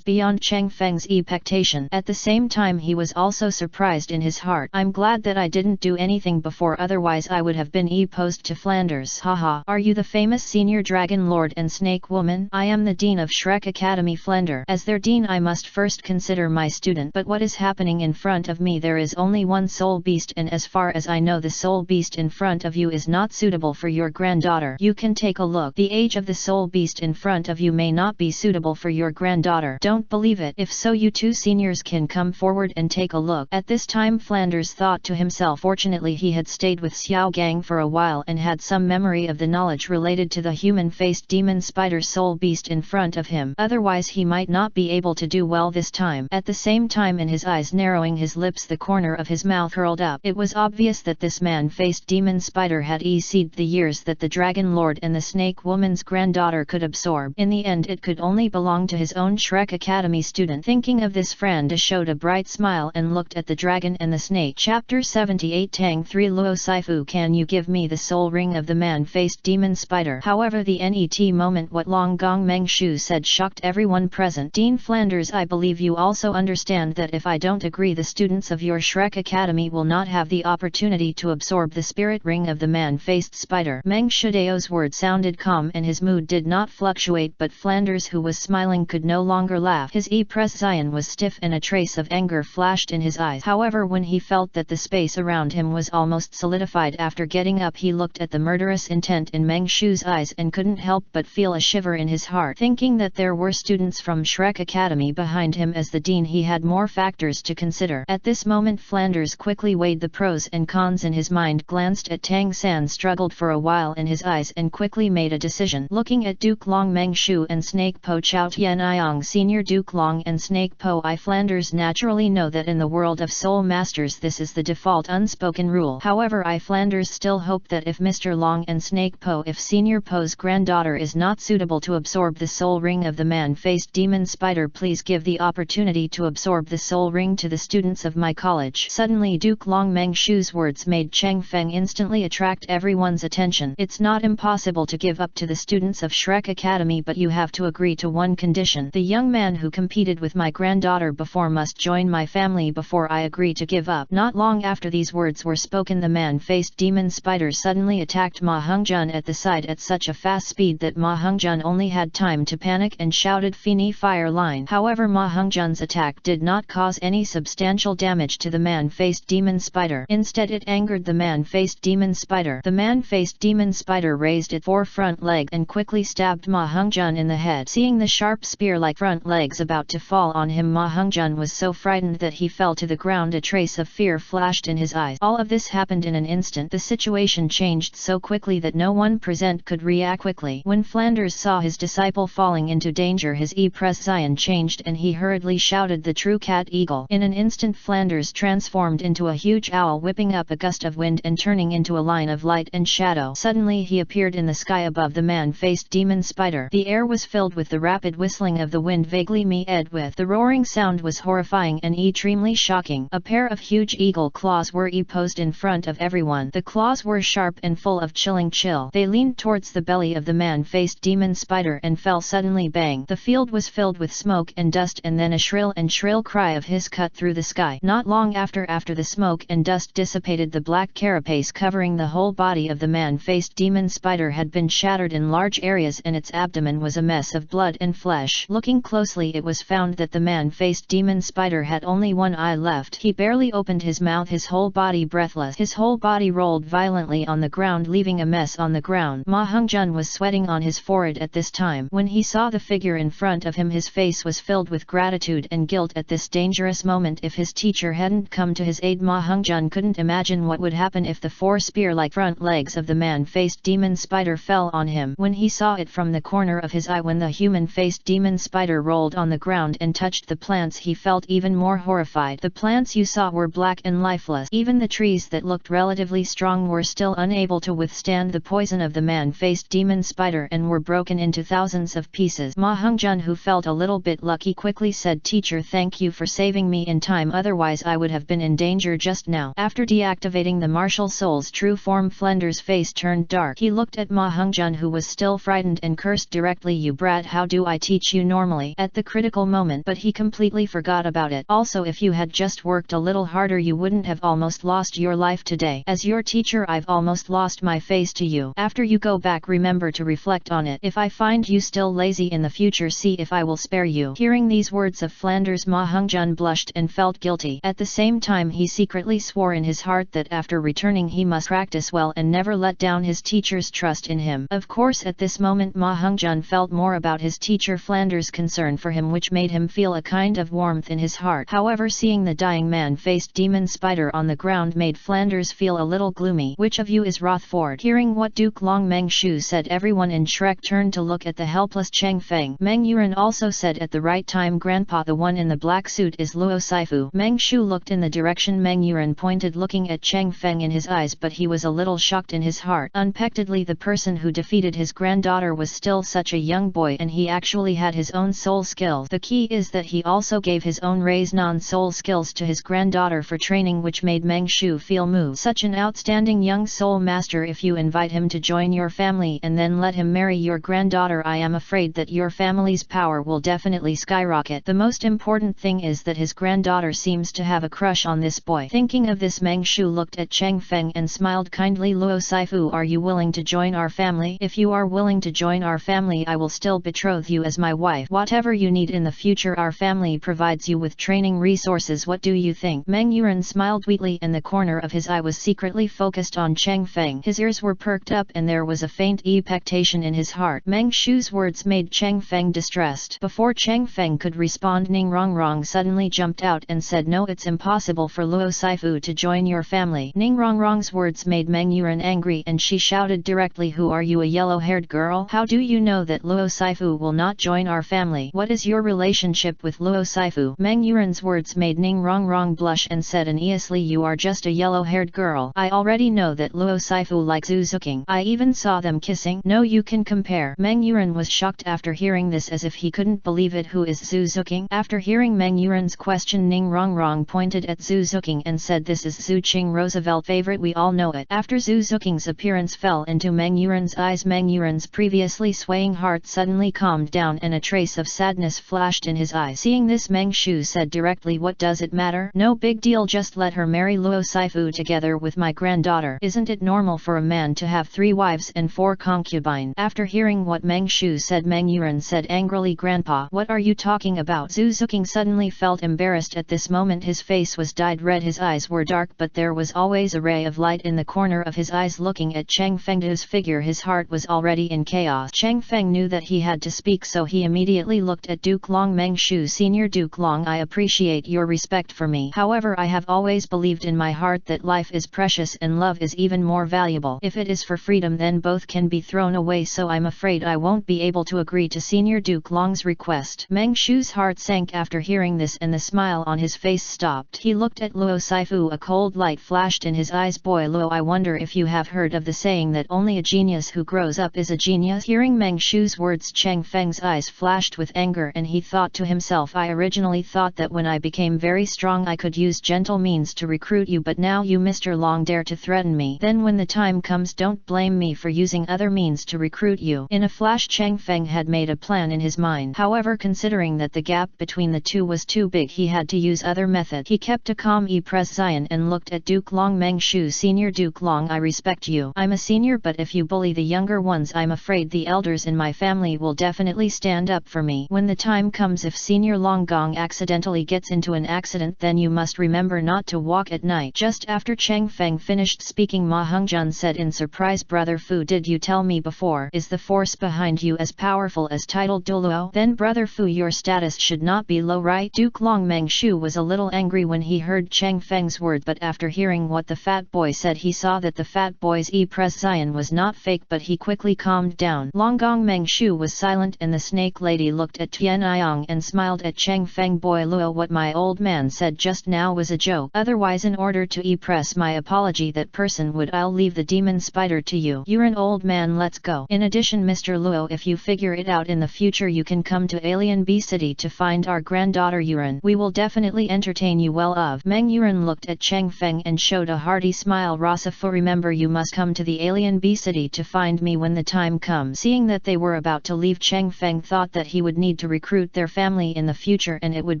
beyond Cheng Feng's expectation. At the same time he was also surprised in his heart. "I'm glad that I didn't do anything before, otherwise I would have been opposed to Flanders. Haha. Are you the famous senior dragon lord and snake woman? I am the dean of Shrek Academy Flander. As their dean I must first consider my student. But what is happening in front of me? There is only one soul beast, and as far as I know the soul beast in front of you is not suitable for your granddaughter. You can take a look. The age of the soul beast in front of you may not be suitable for your granddaughter. Don't believe it? If so, you two seniors can come forward and take a look." At this time Flanders thought to himself, fortunately he had stayed with Xiao Gang for a while and had some memory of the knowledge related to the human-faced demon spider soul beast in front of him. Otherwise he might not be able to do well this time. At the same time, in his eyes narrowing, his lips, the corner of his mouth curled up. It was obvious that this man-faced demon spider had exceeded the years that the Dragon Lord and the Snake Woman's granddaughter could absorb. In the end it could only belong to his own Shrek Academy student. Thinking of this, Franda showed a bright smile and looked at the dragon and the snake. Chapter 78 Tang 3 Luo Saifu can you give me the soul ring of the man-faced demon spider? However, the net moment what Long Gong Meng Shu said shocked everyone present. Dean Flanders, I believe you also understand that if I don't agree, the students of your Shrek Academy will not have the opportunity to absorb the spirit ring of the man-faced spider. Meng Shudao's words sounded calm and his mood did not fluctuate, but Flanders, who was smiling, could no longer laugh. His expression was stiff and a trace of anger flashed in his eyes. However, when he felt that the space around him was almost solidified after getting up, he looked at the murderous intent in Meng Shu's eyes and couldn't help but feel a shiver in his heart. Thinking that there were students from Shrek Academy behind him as the dean, he had more factors to consider. At this moment, Flanders quickly weighed the pros and cons in his mind, glanced at Tang San, struggled for a while in his eyes, and quickly made a decision. Looking at Duke Long Meng Shu and Snake Po Chao Tian Iong, Senior Duke Long and Snake Po I, Flanders naturally know that in the world of Soul Masters this is the default unspoken rule. However, I, Flanders, still hope that if Mr. Long and Snake Po, if Senior Po's granddaughter is not suitable to absorb the soul ring of the man-faced demon spider, please give the opportunity to absorb the soul ring to the students of my college. Suddenly, Duke Long Meng Shu's words made Cheng Feng instantly attract everyone's attention. It's not impossible to give up to the students of Shrek Academy, but you have to agree to one condition. The young man who competed with my granddaughter before must join my family before I agree to give up. Not long after these words were spoken, the man-faced demon spider suddenly attacked Ma Hongjun at the side at such a fast speed that Ma Hongjun only had time to panic and shouted Fini Fire Line. However, Ma Hongjun's attack did not cause any substantial damage to the man-faced demon spider. Instead, it angered the man-faced demon spider. The man-faced demon spider raised its forefront leg and quickly stabbed Ma Hongjun in the head. Seeing the sharp spear-like front legs about to fall on him, Ma Hongjun was so frightened that he fell to the ground. A trace of fear flashed in his eyes. All of this happened in an instant. The situation changed so quickly that no one present could react quickly. When Flanders saw his disciple falling into danger, his expression changed and he hurriedly shouted, the true cat eagle. In an instant, Flanders transformed into a huge owl, whipping up a gust of wind and turning into a line of light and shadow. Suddenly he appeared in the sky above the man-faced demon spider. The air was filled with the rapid whistling of the wind, vaguely met with the roaring sound was horrifying and extremely shocking. A pair of huge eagle claws were posed in front of everyone. The claws were sharp and full of chilling chill. They leaned towards the belly of the man-faced demon spider and fell suddenly. Bang! The field was filled with smoke and dust, and then a shrill cry of his cut through the sky. Not long after the smoke and dust dissipated, the black carapace covering the whole body of the man-faced demon spider had been shattered in large areas and its abdomen was a mess of blood and flesh. Looking closely, it was found that the man-faced demon spider had only one eye left. He barely opened his mouth, his whole body breathless. His whole body rolled violently on the ground, leaving a mess on the ground. Ma Hongjun was sweating on his forehead at this time. When he saw the figure in front of him, his face was filled with gratitude and guilt at this dangerous moment. If his teacher hadn't come to his aid, Ma Hongjun couldn't imagine what would happen if the four spear-like front legs of the man-faced demon spider fell on him. When he saw it from the corner of his eye, when the human-faced demon spider rolled on the ground and touched the plants, he felt even more horrified. The plants you saw were black and lifeless. Even the trees that looked relatively strong were still unable to withstand the poison of the man-faced demon spider and were broken into thousands of pieces. Ma Hongjun, who felt a little bit lucky, quickly said, teacher, thank you for saving me in time, otherwise I would have been in danger just now. After deactivating the martial soul's true form, Flanders' face turned dark. He looked at Ma Hongjun, who was still frightened, and cursed directly, you brat, how do I teach you normally? At the critical moment, but he completely forgot about it. Also, if you had just worked a little harder, you wouldn't have almost lost your life today. As your teacher, I've almost lost my face to you. After you go back, remember to reflect on it. If I find you still lazy in the future, see if I will spare you. Hearing these words of Flanders, Ma Hongjun blushed and felt guilty. At the same time, he secretly swore in his heart that after returning he must practice well and never let down his teacher's trust in him. Of course, at this moment Ma Hongjun felt more about his teacher Flanders' concern for him, which made him feel a kind of warmth in his heart. However, seeing the dying man-faced demon spider on the ground made Flanders feel a little gloomy. Which of you is Rothford? Hearing what Duke Long Meng Shu said, everyone in Shrek turned to look at the helpless Cheng Feng. Meng Yuran also said at the right time, Grandpa, the one in the black suit is Luo Saifu. Meng Shu looked in the direction Meng Yuran pointed, looking at Cheng Feng in his eyes, but he was a little shocked in his heart. Unexpectedly, the person who defeated his granddaughter was still such a young boy, and he actually had his own soul skills. The key is that he also gave his own raised non-soul skills to his granddaughter for training, which made Meng Shu feel moved. Such an outsider outstanding young soul master if you invite him to join your family and then let him marry your granddaughter. I am afraid that your family's power will definitely skyrocket. The most important thing is that his granddaughter seems to have a crush on this boy. Thinking of this, Meng Shu looked at Cheng Feng and smiled kindly. Luo Saifu, are you willing to join our family? If you are willing to join our family, I will still betroth you as my wife. Whatever you need in the future, our family provides you with training resources. What do you think? Meng Yuren smiled sweetly and the corner of his eye was secretly focused on Cheng Feng. His ears were perked up and there was a faint expectation in his heart. Meng Shu's words made Cheng Feng distressed. Before Cheng Feng could respond, Ning Rongrong suddenly jumped out and said, no, it's impossible for Luo Saifu to join your family. Ning Rongrong's words made Meng Yuren angry and she shouted directly, who are you, a yellow-haired girl? How do you know that Luo Saifu will not join our family? What is your relationship with Luo Saifu? Meng Yuren's words made Ning Rongrong blush and said annoyously, you are just a yellow-haired girl. I already know that Luo Saifu likes Zhu Zuking. I even saw them kissing. No, you can compare. Meng Yuren was shocked after hearing this, as if he couldn't believe it. Who is Zhu Zuking? After hearing Meng Yuren's question, Ning Rongrong pointed at Zhu Zuking and said, this is Zhu Qing, Roosevelt's favorite, we all know it. After Zhu Zuking's appearance fell into Meng Yuren's eyes, Meng Yuren's previously swaying heart suddenly calmed down and a trace of sadness flashed in his eyes. Seeing this, Meng Shu said directly, what does it matter? No big deal, just let her marry Luo Saifu together with my granddaughter. Isn't it normal for a man to have 3 wives and 4 concubines? After hearing what Meng Shu said, Meng Yuren said angrily, Grandpa, what are you talking about? Zhu Zuking suddenly felt embarrassed at this moment. His face was dyed red, his eyes were dark, but there was always a ray of light in the corner of his eyes. Looking at Cheng Feng's figure, his heart was already in chaos. Cheng Feng knew that he had to speak, so he immediately looked at Duke Long. Meng Shu, Senior Duke Long, I appreciate your respect for me. However, I have always believed in my heart that life is precious and love is even more valuable. If it is for freedom, then both can be thrown away, so I'm afraid I won't be able to agree to Senior Duke Long's request. Meng Shu's heart sank after hearing this and the smile on his face stopped. He looked at Luo Saifu. A cold light flashed in his eyes. Boy Luo, I wonder if you have heard of the saying that only a genius who grows up is a genius. Hearing Meng Shu's words, Cheng Feng's eyes flashed with anger and he thought to himself, I originally thought that when I became very strong I could use gentle means to recruit you, but now you Mr. Long dare to threaten me. Then when the time comes, don't blame me for using other means to recruit you. In a flash, Cheng Feng had made a plan in his mind. However, considering that the gap between the two was too big, he had to use other method. He kept a calm presence and looked at Duke Long. Meng Shu, Senior Duke Long, I respect you. I'm a senior, but if you bully the younger ones, I'm afraid the elders in my family will definitely stand up for me. When the time comes, if Senior Long Gong accidentally gets into an accident, then you must remember not to walk at night. Just after Cheng Feng finished speaking, Ma Hongjun said in surprise, Brother Fu, did you tell me before? Is the force behind you as powerful as titled Douluo? Then Brother Fu, your status should not be low, right? Duke Long. Meng Shu was a little angry when he heard Cheng Feng's word, but after hearing what the fat boy said, he saw that the fat boy's presence was not fake, but he quickly calmed down. Long Gong. Meng Shu was silent and the snake lady looked at Tian Iong and smiled at Cheng Feng. Boy Luo, what my old man said just now was a joke. Otherwise, in order to express my apology that person would, I'll leave the demon spider to you. You're an old man, let's go. In addition, Mr. Luo, if you figure it out in the future, you can come to Alien B City to find our granddaughter Yuren. We will definitely entertain you well of. Meng Yuren looked at Cheng Feng and showed a hearty smile. Rosafu, remember, you must come to the Alien B City to find me when the time comes. Seeing that they were about to leave, Cheng Feng thought that he would need to recruit their family in the future and it would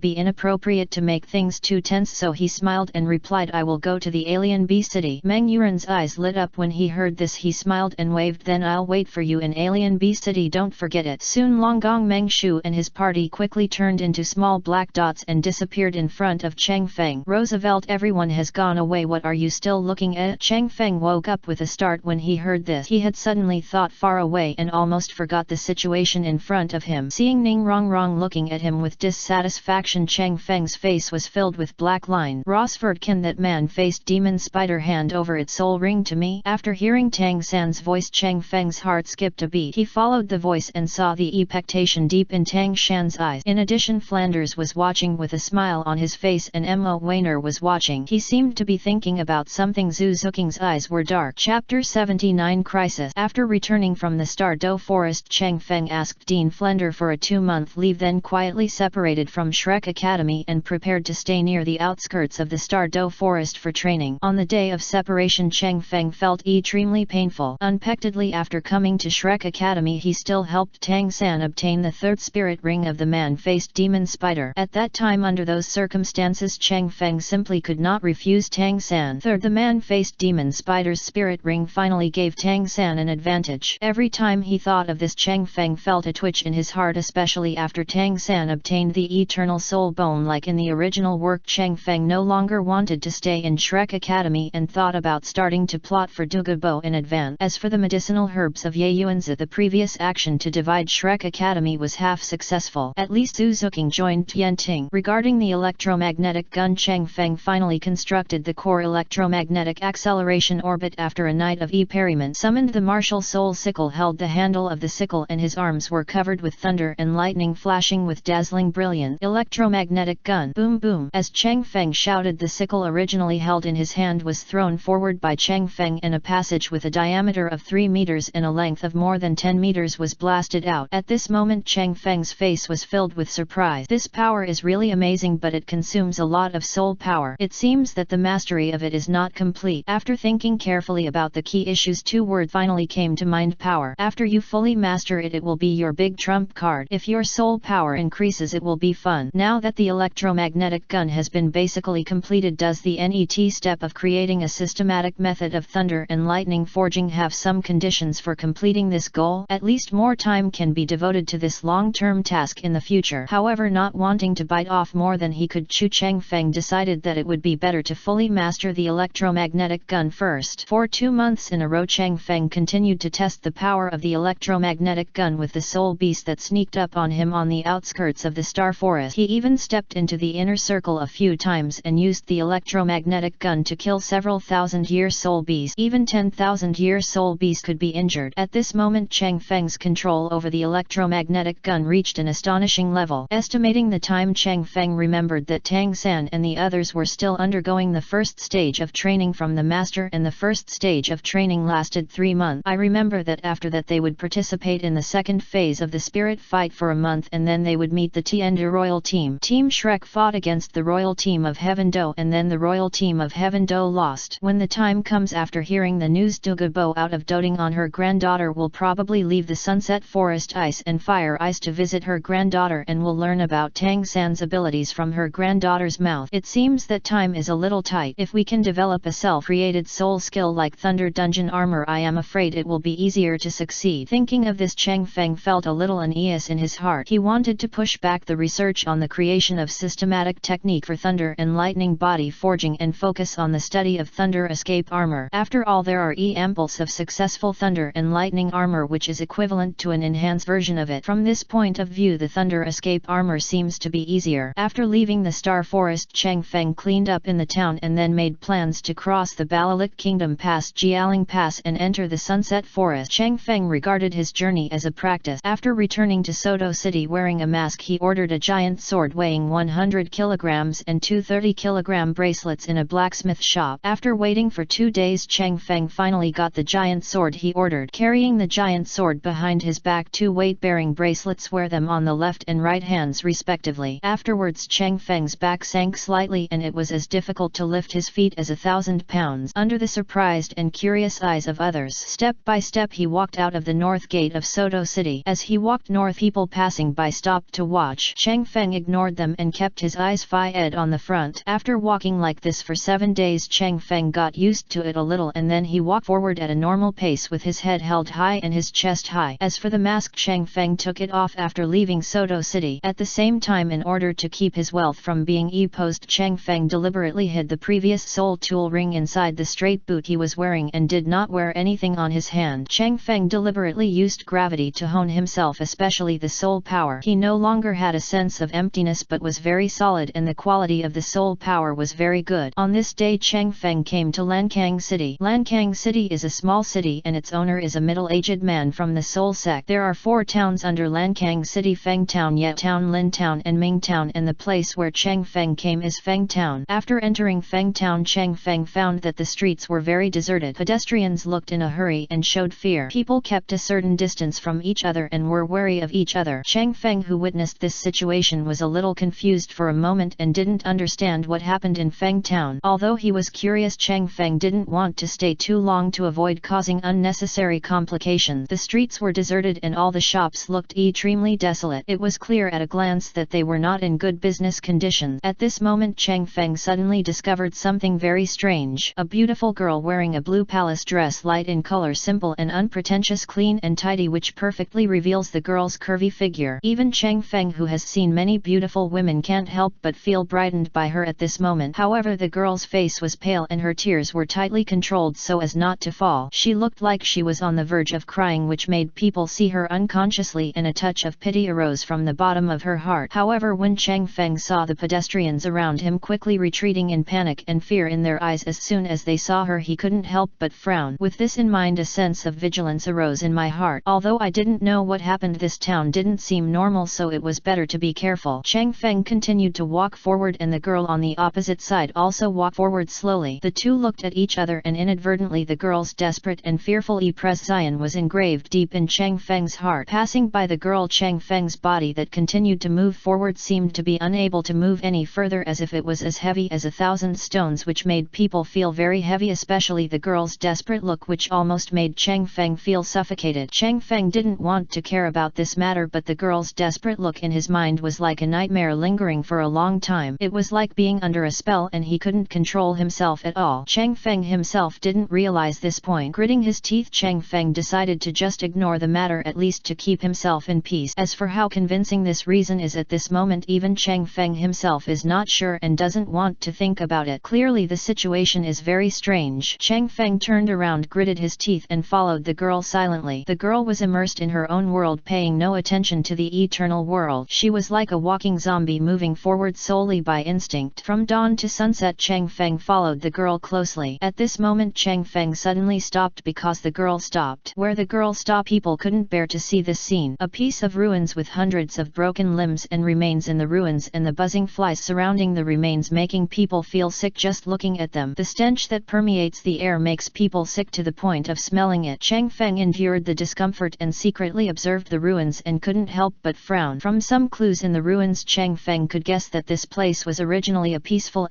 be inappropriate to make things too tense, so he smiled and replied, I will go to the Alien B City. Meng Yuren's eyes lit up when he heard this. He smiled and waved, then I'll wait for you in Alien B City, don't forget it. Soon Long Gong, Meng Shu and his party quickly turned into small black dots and disappeared in front of Cheng Feng. Roosevelt, everyone has gone away, what are you still looking at? Cheng Feng woke up with a start when he heard this. He had suddenly thought far away and almost forgot the situation in front of him. Seeing Ning Rongrong looking at him with dissatisfaction, Cheng Feng's face was filled with black line. Rosford, can that man-faced demon spider hand over its soul ring to me? After hearing Tang San's voice, Cheng Feng's heart skipped a beat. He followed the voice and saw the expectation deep in Tang Shan's eyes. In addition, Flanders was watching with a smile on his face and Mo Wainer was watching. He seemed to be thinking about something. Zhu Zuking's eyes were dark. Chapter 79 Crisis. After returning from the Stardo Forest, Cheng Feng asked Dean Flender for a 2-month leave, then quietly separated from Shrek Academy and prepared to stay near the outskirts of the Stardo Forest for training. On the day of separation Cheng Feng felt extremely painful. Unexpectedly, after coming to Shrek Academy, he still helped Tang San obtain the third spirit ring of the man-faced demon spider. At that time, under those circumstances, Cheng Feng simply could not refuse Tang San. Third, the man-faced demon spider's spirit ring finally gave Tang San an advantage. Every time he thought of this, Cheng Feng felt a twitch in his heart, especially after Tang San obtained the eternal soul bone. Like in the original work, Cheng Feng no longer wanted to stay in Shrek Academy and thought about starting to plot for Douluo in advance. As for the medicinal herbs of Ye Yuanzi, the previous action to divide Shrek Academy was half successful. At least Zhu Zuqing joined Tianting. Regarding the electromagnetic gun, Cheng Feng finally constructed the core electromagnetic acceleration orbit. After a night of experiment, summoned the martial soul sickle, held the handle of the sickle, and his arms were covered with thunder and lightning flashing with dazzling brilliance. Electromagnetic gun. Boom boom. As Cheng Feng shouted, the sickle originally held in his hand was thrown forward by Cheng Feng, and a passage with a diameter of 3 meters and a length of more than 10 meters was blasted out. At this moment, Cheng Feng's face was filled with surprise. This power is really amazing, but it consumes a lot of soul power. It seems that the mastery of it is not complete. After thinking carefully about the key issues, 2 words finally came to mind: power. After you fully master it, it will be your big trump card. If your soul power increases, it will be fun. Now that the electromagnetic gun has been basically completed, does the NET step of creating a systematic method of thunder and lightning forging have some conditions for completing this goal? At least more time can be devoted to this long-term task in the future. However, not wanting to bite off more than he could chew, Cheng Feng decided that it would be better to fully master the electromagnetic gun first. For 2 months in a row, Cheng Feng continued to test the power of the electromagnetic gun with the soul beast that sneaked up on him on the outskirts of the Star Forest. He even stepped into the inner circle a few times and used the electromagnetic gun to kill several thousand-year soul beasts. Even 10,000-year soul beasts could be injured. At this moment, Cheng Feng's control over the electromagnetic gun reached an astonishing level. Estimating the time, Cheng Feng remembered that Tang San and the others were still undergoing the first stage of training from the master, and the first stage of training lasted 3 months. I remember that after that they would participate in the second phase of the spirit fight for a month, and then they would meet the Tiandu royal team. Team Shrek fought against the royal team of Heaven Do, and then the royal team of Heaven Do lost. When the time comes after hearing the news, Douluo, out of doting on her granddaughter, will probably leave the Sunset Forest Ice and Fire Ice to visit her granddaughter, and will learn about Tang San's abilities from her granddaughter's mouth. It seems that time is a little tight. If we can develop a self-created soul skill like Thunder Dungeon Armor, I am afraid it will be easier to succeed. Thinking of this, Cheng Feng felt a little unease in his heart. He wanted to push back the research on the creation of systematic technique for thunder and lightning body forging and focus on the study of thunder escape armor. After all, there are examples of successful thunder and lightning armor which is equivalent to an enhanced version of it. From this point of view, the thunder escape armor seems to be easier. After leaving the Star Forest, Cheng Feng cleaned up in the town and then made plans to cross the Balalik Kingdom past Jialing Pass and enter the Sunset Forest. Cheng Feng regarded his journey as a practice. After returning to Soto City wearing a mask, he ordered a giant sword weighing 100 kilograms and 2 30-kilogram bracelets in a blacksmith shop. After waiting for 2 days, Cheng Feng finally got the giant sword he ordered. Carrying the giant sword behind his back, 2 weight-bearing bracelets, wear them on the left and right hands respectively. Afterwards, Cheng Feng's back sank slightly and it was as difficult to lift his feet as 1,000 pounds. Under the surprised and curious eyes of others, step by step he walked out of the north gate of Soto City. As he walked north, people passing by stopped to watch. Cheng Feng ignored them and kept his eyes fixed on the front. After walking like this for 7 days, Cheng Feng got used to it a little, and then he walked forward at a normal pace with his head held high and his chest high. As for the mask, Cheng Feng took it off after leaving Soto City. At the same time, in order to keep his wealth from being exposed, Cheng Feng deliberately hid the previous soul tool ring inside the straight boot he was wearing and did not wear anything on his hand. Cheng Feng deliberately used gravity to hone himself, especially the soul power. He no longer had a sense of emptiness but was very solid, and the quality of the soul power was very good. On this day, Cheng Feng came to Lankang City. Lankang City is a small city and its owner is a middle-aged man from the Soul sect. There are 4 towns under Lankang City: Feng Town, Yet Town, Lin Town and Ming Town, and the place where Cheng Feng came is Feng Town. After entering Feng Town, Cheng Feng found that the streets were very deserted. Pedestrians looked in a hurry and showed fear. People kept a certain distance from each other and were wary of each other. Cheng Feng, who witnessed this situation, was a little confused for a moment and didn't understand what happened in Feng Town. Although he was curious Chang Feng didn't want to stay too long to avoid causing unnecessary complications. The streets were deserted and all the shops looked extremely desolate. It was clear at a glance that they were not in good business conditions. At this moment Chang Feng suddenly discovered something very strange. A beautiful girl wearing a blue palace dress, light in color, simple and unpretentious, clean and tidy, which perfectly reveals the girl's curvy figure. Even Chang Feng, who has seen many beautiful women, can't help but feel brightened by her at this moment. However, the girl's face was pale and her tears were tightly controlled so as not to fall. She looked like she was on the verge of crying, which made people see her unconsciously, and a touch of pity arose from the bottom of her heart. However, when Chang Feng saw the pedestrians around him quickly retreating in panic and fear in their eyes as soon as they saw her, he couldn't help but frown. With this in mind, a sense of vigilance arose in my heart. Although I didn't know what happened, this town didn't seem normal, so it was better to be careful. Chang Feng continued to walk forward and the girl on the opposite side also walked forward slowly. The two looked at each other and inadvertently the girl's desperate and fearful expression was engraved deep in Chang Feng's heart. Passing by the girl, Chang Feng's body that continued to move forward seemed to be unable to move any further, as if it was as heavy as 1,000 stones, which made people feel very heavy, especially the girl's desperate look, which almost made Chang Feng feel suffocated. Chang Feng didn't want to care about this matter, but the girl's desperate look in his mind was like a nightmare lingering for a long time. It was like being under a spell and he couldn't control himself at all. Chang Feng himself didn't realize this point. Gritting his teeth, Chang Feng decided to just ignore the matter, at least to keep himself in peace. As for how convincing this reason is at this moment, even Chang Feng himself is not sure and doesn't want to think about it. Clearly the situation is very strange. Chang Feng turned around, gritted his teeth and followed the girl silently. The girl was immersed in her own world, paying no attention to the eternal world. She was like a walking zombie, moving forward solely by instinct. From dawn to sunset, Chang Feng followed the girl closely. At this moment Chang Feng suddenly stopped because the girl stopped. Where the girl stopped, people couldn't bear to see this scene. A piece of ruins with hundreds of broken limbs and remains in the ruins, and the buzzing flies surrounding the remains, making people feel sick just looking at them. The stench that permeates the air makes people sick to the point of smelling it. Chang Feng endured the discomfort and secretly observed the ruins and couldn't help but frown. From some clues in the ruins, Chang Feng could guess that this place was originally a peaceful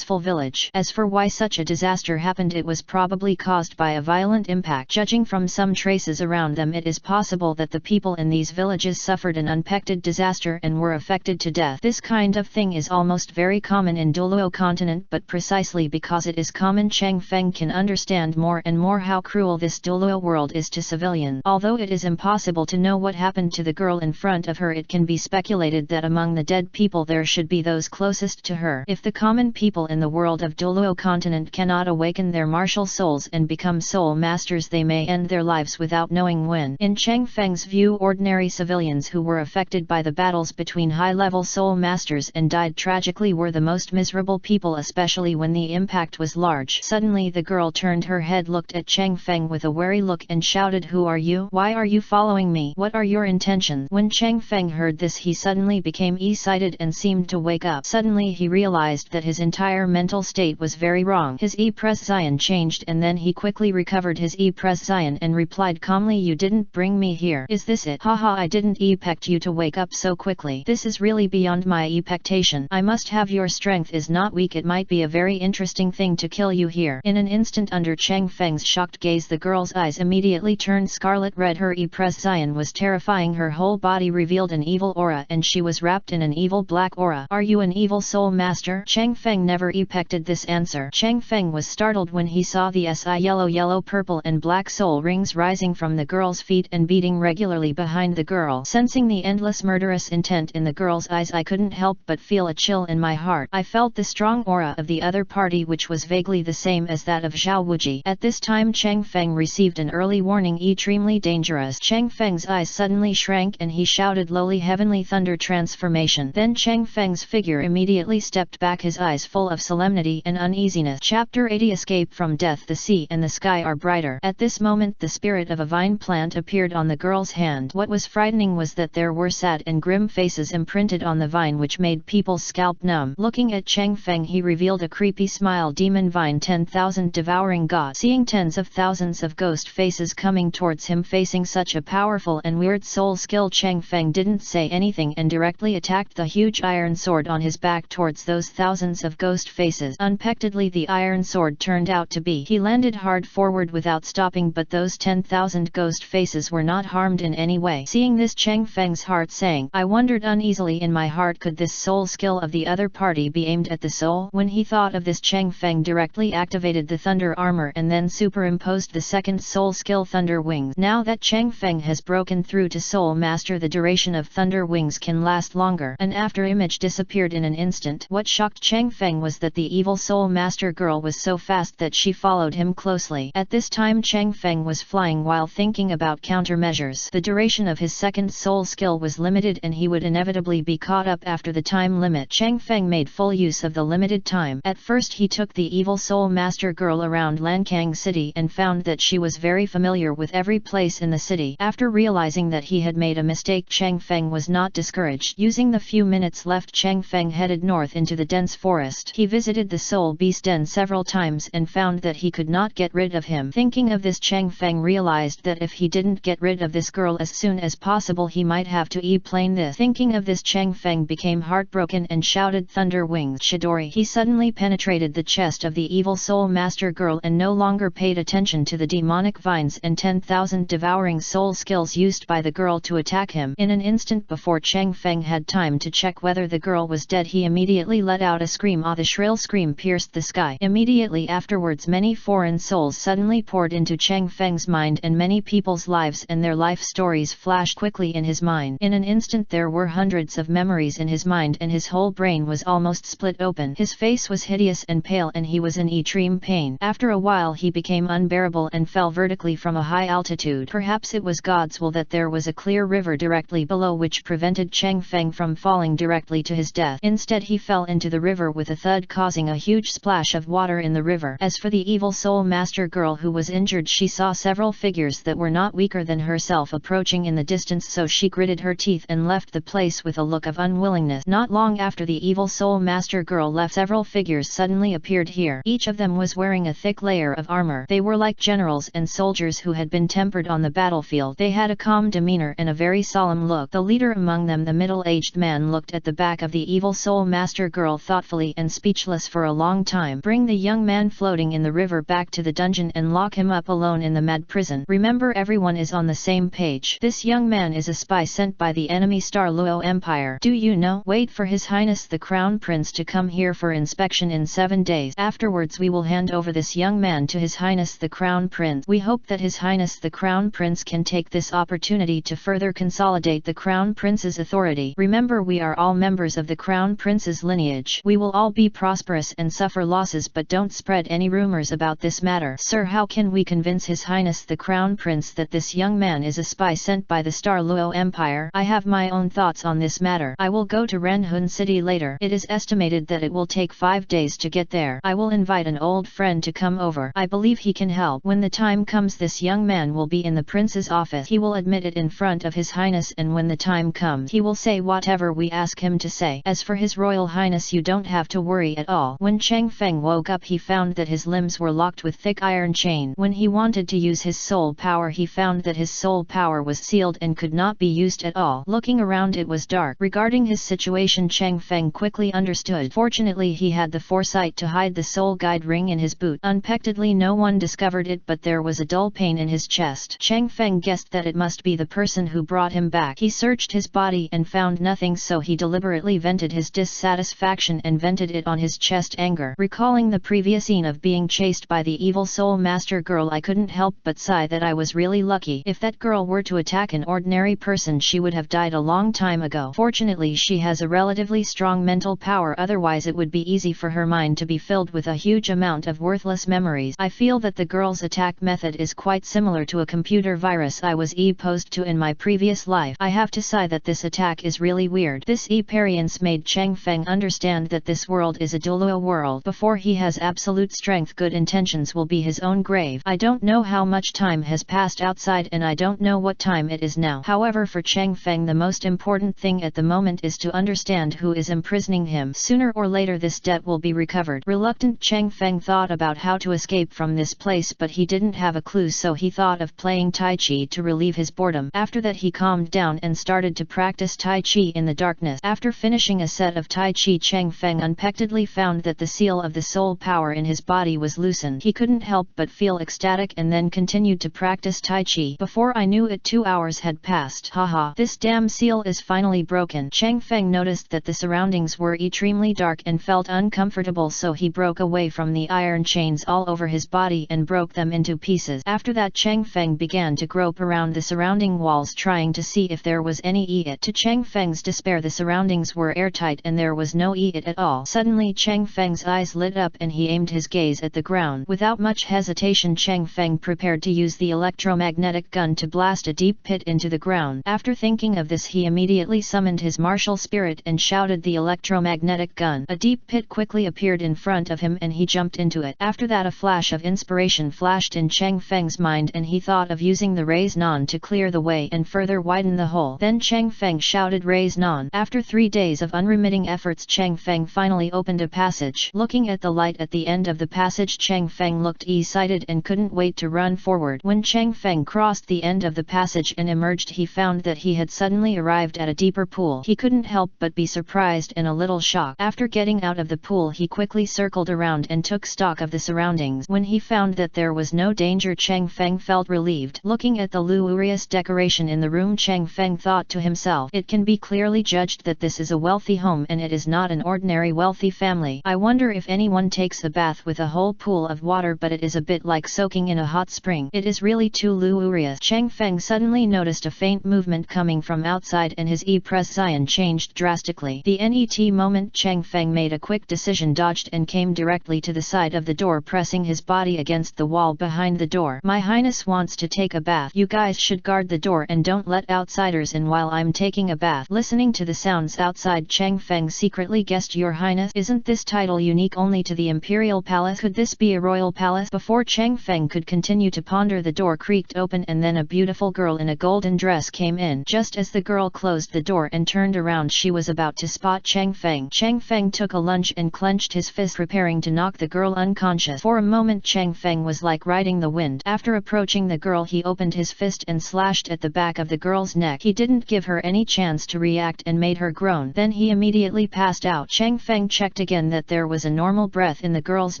village. As for why such a disaster happened, it was probably caused by a violent impact. Judging from some traces around them, it is possible that the people in these villages suffered an unexpected disaster and were affected to death. This kind of thing is almost very common in Douluo continent, but precisely because it is common, Chang Feng can understand more and more how cruel this Douluo world is to civilians. Although it is impossible to know what happened to the girl in front of her, it can be speculated that among the dead people there should be those closest to her. If the common people in the world of Douluo continent cannot awaken their martial souls and become soul masters, they may end their lives without knowing when. In Chang Feng's view, ordinary civilians who were affected by the battles between high-level soul masters and died tragically were the most miserable people, especially when the impact was large. Suddenly the girl turned her head, looked at Chang Feng with a wary look and shouted, "Who are you? Why are you following me? What are your intentions?" When Chang Feng heard this, he suddenly became excited and seemed to wake up. Suddenly he realized that his entire mental state was very wrong. His expression changed and then he quickly recovered his expression and replied calmly, "You didn't bring me here. Is this it? Haha, I didn't expect you to wake up so quickly. This is really beyond my expectation. I must have your strength is not weak. It might be a very interesting thing to kill you here." In an instant, under Chang Feng's shocked gaze, the girl's eyes immediately turned scarlet red. Her expression was terrifying. Her whole body revealed an evil aura and she was wrapped in an evil black aura. "Are you an evil soul master?" Chang Feng never expected this answer. Chang Feng was startled when he saw the yellow, purple and black soul rings rising from the girl's feet and beating regularly behind the girl. Sensing the endless murderous intent in the girl's eyes, I couldn't help but feel a chill in my heart. I felt the strong aura of the other party, which was vaguely the same as that of Zhao Wuji. At this time Chang Feng received an early warning, extremely dangerous. Chang Feng's eyes suddenly shrank and he shouted, "Lowly heavenly thunder transformation." Then Chang Feng's figure immediately stepped back, his eyes full of solemnity and uneasiness. Chapter 80 Escape from Death. The sea and the sky are brighter. At this moment the spirit of a vine plant appeared on the girl's hand. What was frightening was that there were sad and grim faces imprinted on the vine, which made people's scalp numb. Looking at Chang Feng, he revealed a creepy smile. Demon vine, 10,000 devouring god. Seeing tens of thousands of ghost faces coming towards him facing such a powerful and weird soul skill, Chang Feng didn't say anything and directly attacked the huge iron sword on his back towards those thousands of ghost faces. Unexpectedly the iron sword turned out to be. He landed hard forward without stopping, but those 10,000 ghost faces were not harmed in any way. Seeing this, Chang Feng's heart sank. I wondered uneasily in my heart, could this soul skill of the other party be aimed at the soul? When he thought of this, Chang Feng directly activated the thunder armor and then superimposed the second soul skill, Thunder Wings. Now that Chang Feng has broken through to Soul Master, the duration of Thunder Wings can last longer. An after image disappeared in an instant. What shocked Chang Feng was that the evil Soul Master girl was so fast that she followed him closely. At this time Chang Feng was flying while thinking about countermeasures. The duration of his second soul skill was limited and he would inevitably be caught up after the time limit. Chang Feng made full use of the limited time. At first he took the evil Soul Master girl around Lankang City and found that she was very familiar with every place in the city. After realizing that he had made a mistake, Chang Feng was not discouraged. Using the few minutes left, Chang Feng headed north into the dense forest. He visited the Soul Beast Den several times and found that he could not get rid of him. Thinking of this, Chang Feng realized that if he didn't get rid of this girl as soon as possible, he might have to e-plane this. Thinking of this, Chang Feng became heartbroken and shouted, Thunder Wings Chidori. He suddenly penetrated the chest of the evil Soul Master girl and no longer paid attention to the demonic vines and 10,000 devouring soul skills used by the girl to attack him. In an instant, before Chang Feng had time to check whether the girl was dead, he immediately let out a scream. The shrill scream pierced the sky. Immediately afterwards, many foreign souls suddenly poured into Chang Feng's mind and many people's lives and their life stories flashed quickly in his mind. In an instant there were hundreds of memories in his mind and his whole brain was almost split open. His face was hideous and pale and he was in extreme pain. After a while he became unbearable and fell vertically from a high altitude. Perhaps it was God's will that there was a clear river directly below which prevented Chang Feng from falling directly to his death. Instead he fell into the river with a thud, causing a huge splash of water in the river. As for the evil Soul Master girl who was injured, she saw several figures that were not weaker than herself approaching in the distance, so she gritted her teeth and left the place with a look of unwillingness. Not long after the evil Soul Master girl left, several figures suddenly appeared here. Each of them was wearing a thick layer of armor. They were like generals and soldiers who had been tempered on the battlefield. They had a calm demeanor and a very solemn look. The leader among them, the middle-aged man, looked at the back of the evil Soul Master girl thoughtfully and speechless for a long time. Bring the young man floating in the river back to the dungeon and lock him up alone in the mad prison. Remember, everyone is on the same page. This young man is a spy sent by the enemy Douluo Empire. Do you know? Wait for His Highness the Crown Prince to come here for inspection in 7 days. Afterwards we will hand over this young man to His Highness the Crown Prince. We hope that His Highness the Crown Prince can take this opportunity to further consolidate the Crown Prince's authority. Remember, we are all members of the Crown Prince's lineage. We will all be prosperous and suffer losses, but don't spread any rumors about this matter. Sir, how can we convince His Highness the Crown Prince that this young man is a spy sent by the Douluo Empire? I have my own thoughts on this matter. I will go to Renhun City later. It is estimated that it will take 5 days to get there. I will invite an old friend to come over. I believe he can help. When the time comes, this young man will be in the prince's office. He will admit it in front of His Highness, and when the time comes, he will say whatever we ask him to say. As for His Royal Highness, you don't have to worry at all. When Chang Feng woke up, he found that his limbs were locked with thick iron chain. When he wanted to use his soul power, he found that his soul power was sealed and could not be used at all. Looking around, it was dark. Regarding his situation, Chang Feng quickly understood. Fortunately, he had the foresight to hide the soul guide ring in his boot. Unexpectedly, no one discovered it, but there was a dull pain in his chest. Chang Feng guessed that it must be the person who brought him back. He searched his body and found nothing, so he deliberately vented his dissatisfaction and vented it on his chest. Anger. Recalling the previous scene of being chased by the evil Soul Master girl, I couldn't help but sigh that I was really lucky. If that girl were to attack an ordinary person, she would have died a long time ago. Fortunately, she has a relatively strong mental power, otherwise it would be easy for her mind to be filled with a huge amount of worthless memories. I feel that the girl's attack method is quite similar to a computer virus I was exposed to in my previous life. I have to say that this attack is really weird. This experience made Chang Feng understand that this world is a Douluo world. Before he has absolute strength, good intentions will be his own grave. I don't know how much time has passed outside and I don't know what time it is now. However, for Chang Feng, the most important thing at the moment is to understand who is imprisoning him. Sooner or later this debt will be recovered. Reluctant, Chang Feng thought about how to escape from this place, but he didn't have a clue, so he thought of playing Tai Chi to relieve his boredom. After that he calmed down and started to practice Tai Chi in the darkness. After finishing a set of Tai Chi, Chang Feng unexpectedly found that the seal of the soul soul power in his body was loosened. He couldn't help but feel ecstatic and then continued to practice Tai Chi. Before I knew it, 2 hours had passed. Haha, this damn seal is finally broken. Chang Feng noticed that the surroundings were extremely dark and felt uncomfortable, so he broke away from the iron chains all over his body and broke them into pieces. After that, Chang Feng began to grope around the surrounding walls trying to see if there was any EIT. To Chang Feng's despair, the surroundings were airtight and there was no EIT at all. Suddenly Chang Feng's eyes lit up and he aimed his gaze at the ground. Without much hesitation, Chang Feng prepared to use the electromagnetic gun to blast a deep pit into the ground. After thinking of this, he immediately summoned his martial spirit and shouted the electromagnetic gun. A deep pit quickly appeared in front of him and he jumped into it. After that, a flash of inspiration flashed in Chang Feng's mind and he thought of using the Raise Non to clear the way and further widen the hole. Then Chang Feng shouted Raise Non. After 3 days of unremitting efforts, Chang Feng finally opened a passage. Looking at the light at the end of the passage, Chang Feng looked excited and couldn't wait to run forward. When Chang Feng crossed the end of the passage and emerged, he found that he had suddenly arrived at a deeper pool. He couldn't help but be surprised and a little shocked. After getting out of the pool, he quickly circled around and took stock of the surroundings. When he found that there was no danger, Chang Feng felt relieved. Looking at the luxurious decoration in the room, Chang Feng thought to himself, it can be clearly judged that this is a wealthy home and it is not an ordinary wealthy family. I wonder if anyone takes a bath with a whole pool of water, but it is a bit like soaking in a hot spring. It is really too luxurious. Chang Feng suddenly noticed a faint movement coming from outside and his expression changed drastically. The net moment, Chang Feng made a quick decision, dodged and came directly to the side of the door, pressing his body against the wall behind the door. My Highness wants to take a bath. You guys should guard the door and don't let outsiders in while I'm taking a bath. Listening to the sounds outside, Chang Feng secretly guessed, Your Highness, isn't this title unique only to the Imperial Palace? Could this be a royal palace? Before Chang Feng could continue to ponder, the door creaked open and then a beautiful girl in a golden dress came in. Just as the girl closed the door and turned around, she was about to spot Chang Feng. Chang Feng took a lunge and clenched his fist, preparing to knock the girl unconscious. For a moment, Chang Feng was like riding the wind. After approaching the girl, he opened his fist and slashed at the back of the girl's neck. He didn't give her any chance to react and made her groan. Then he immediately passed out. Chang Feng checked again that there was a normal breath in the girl's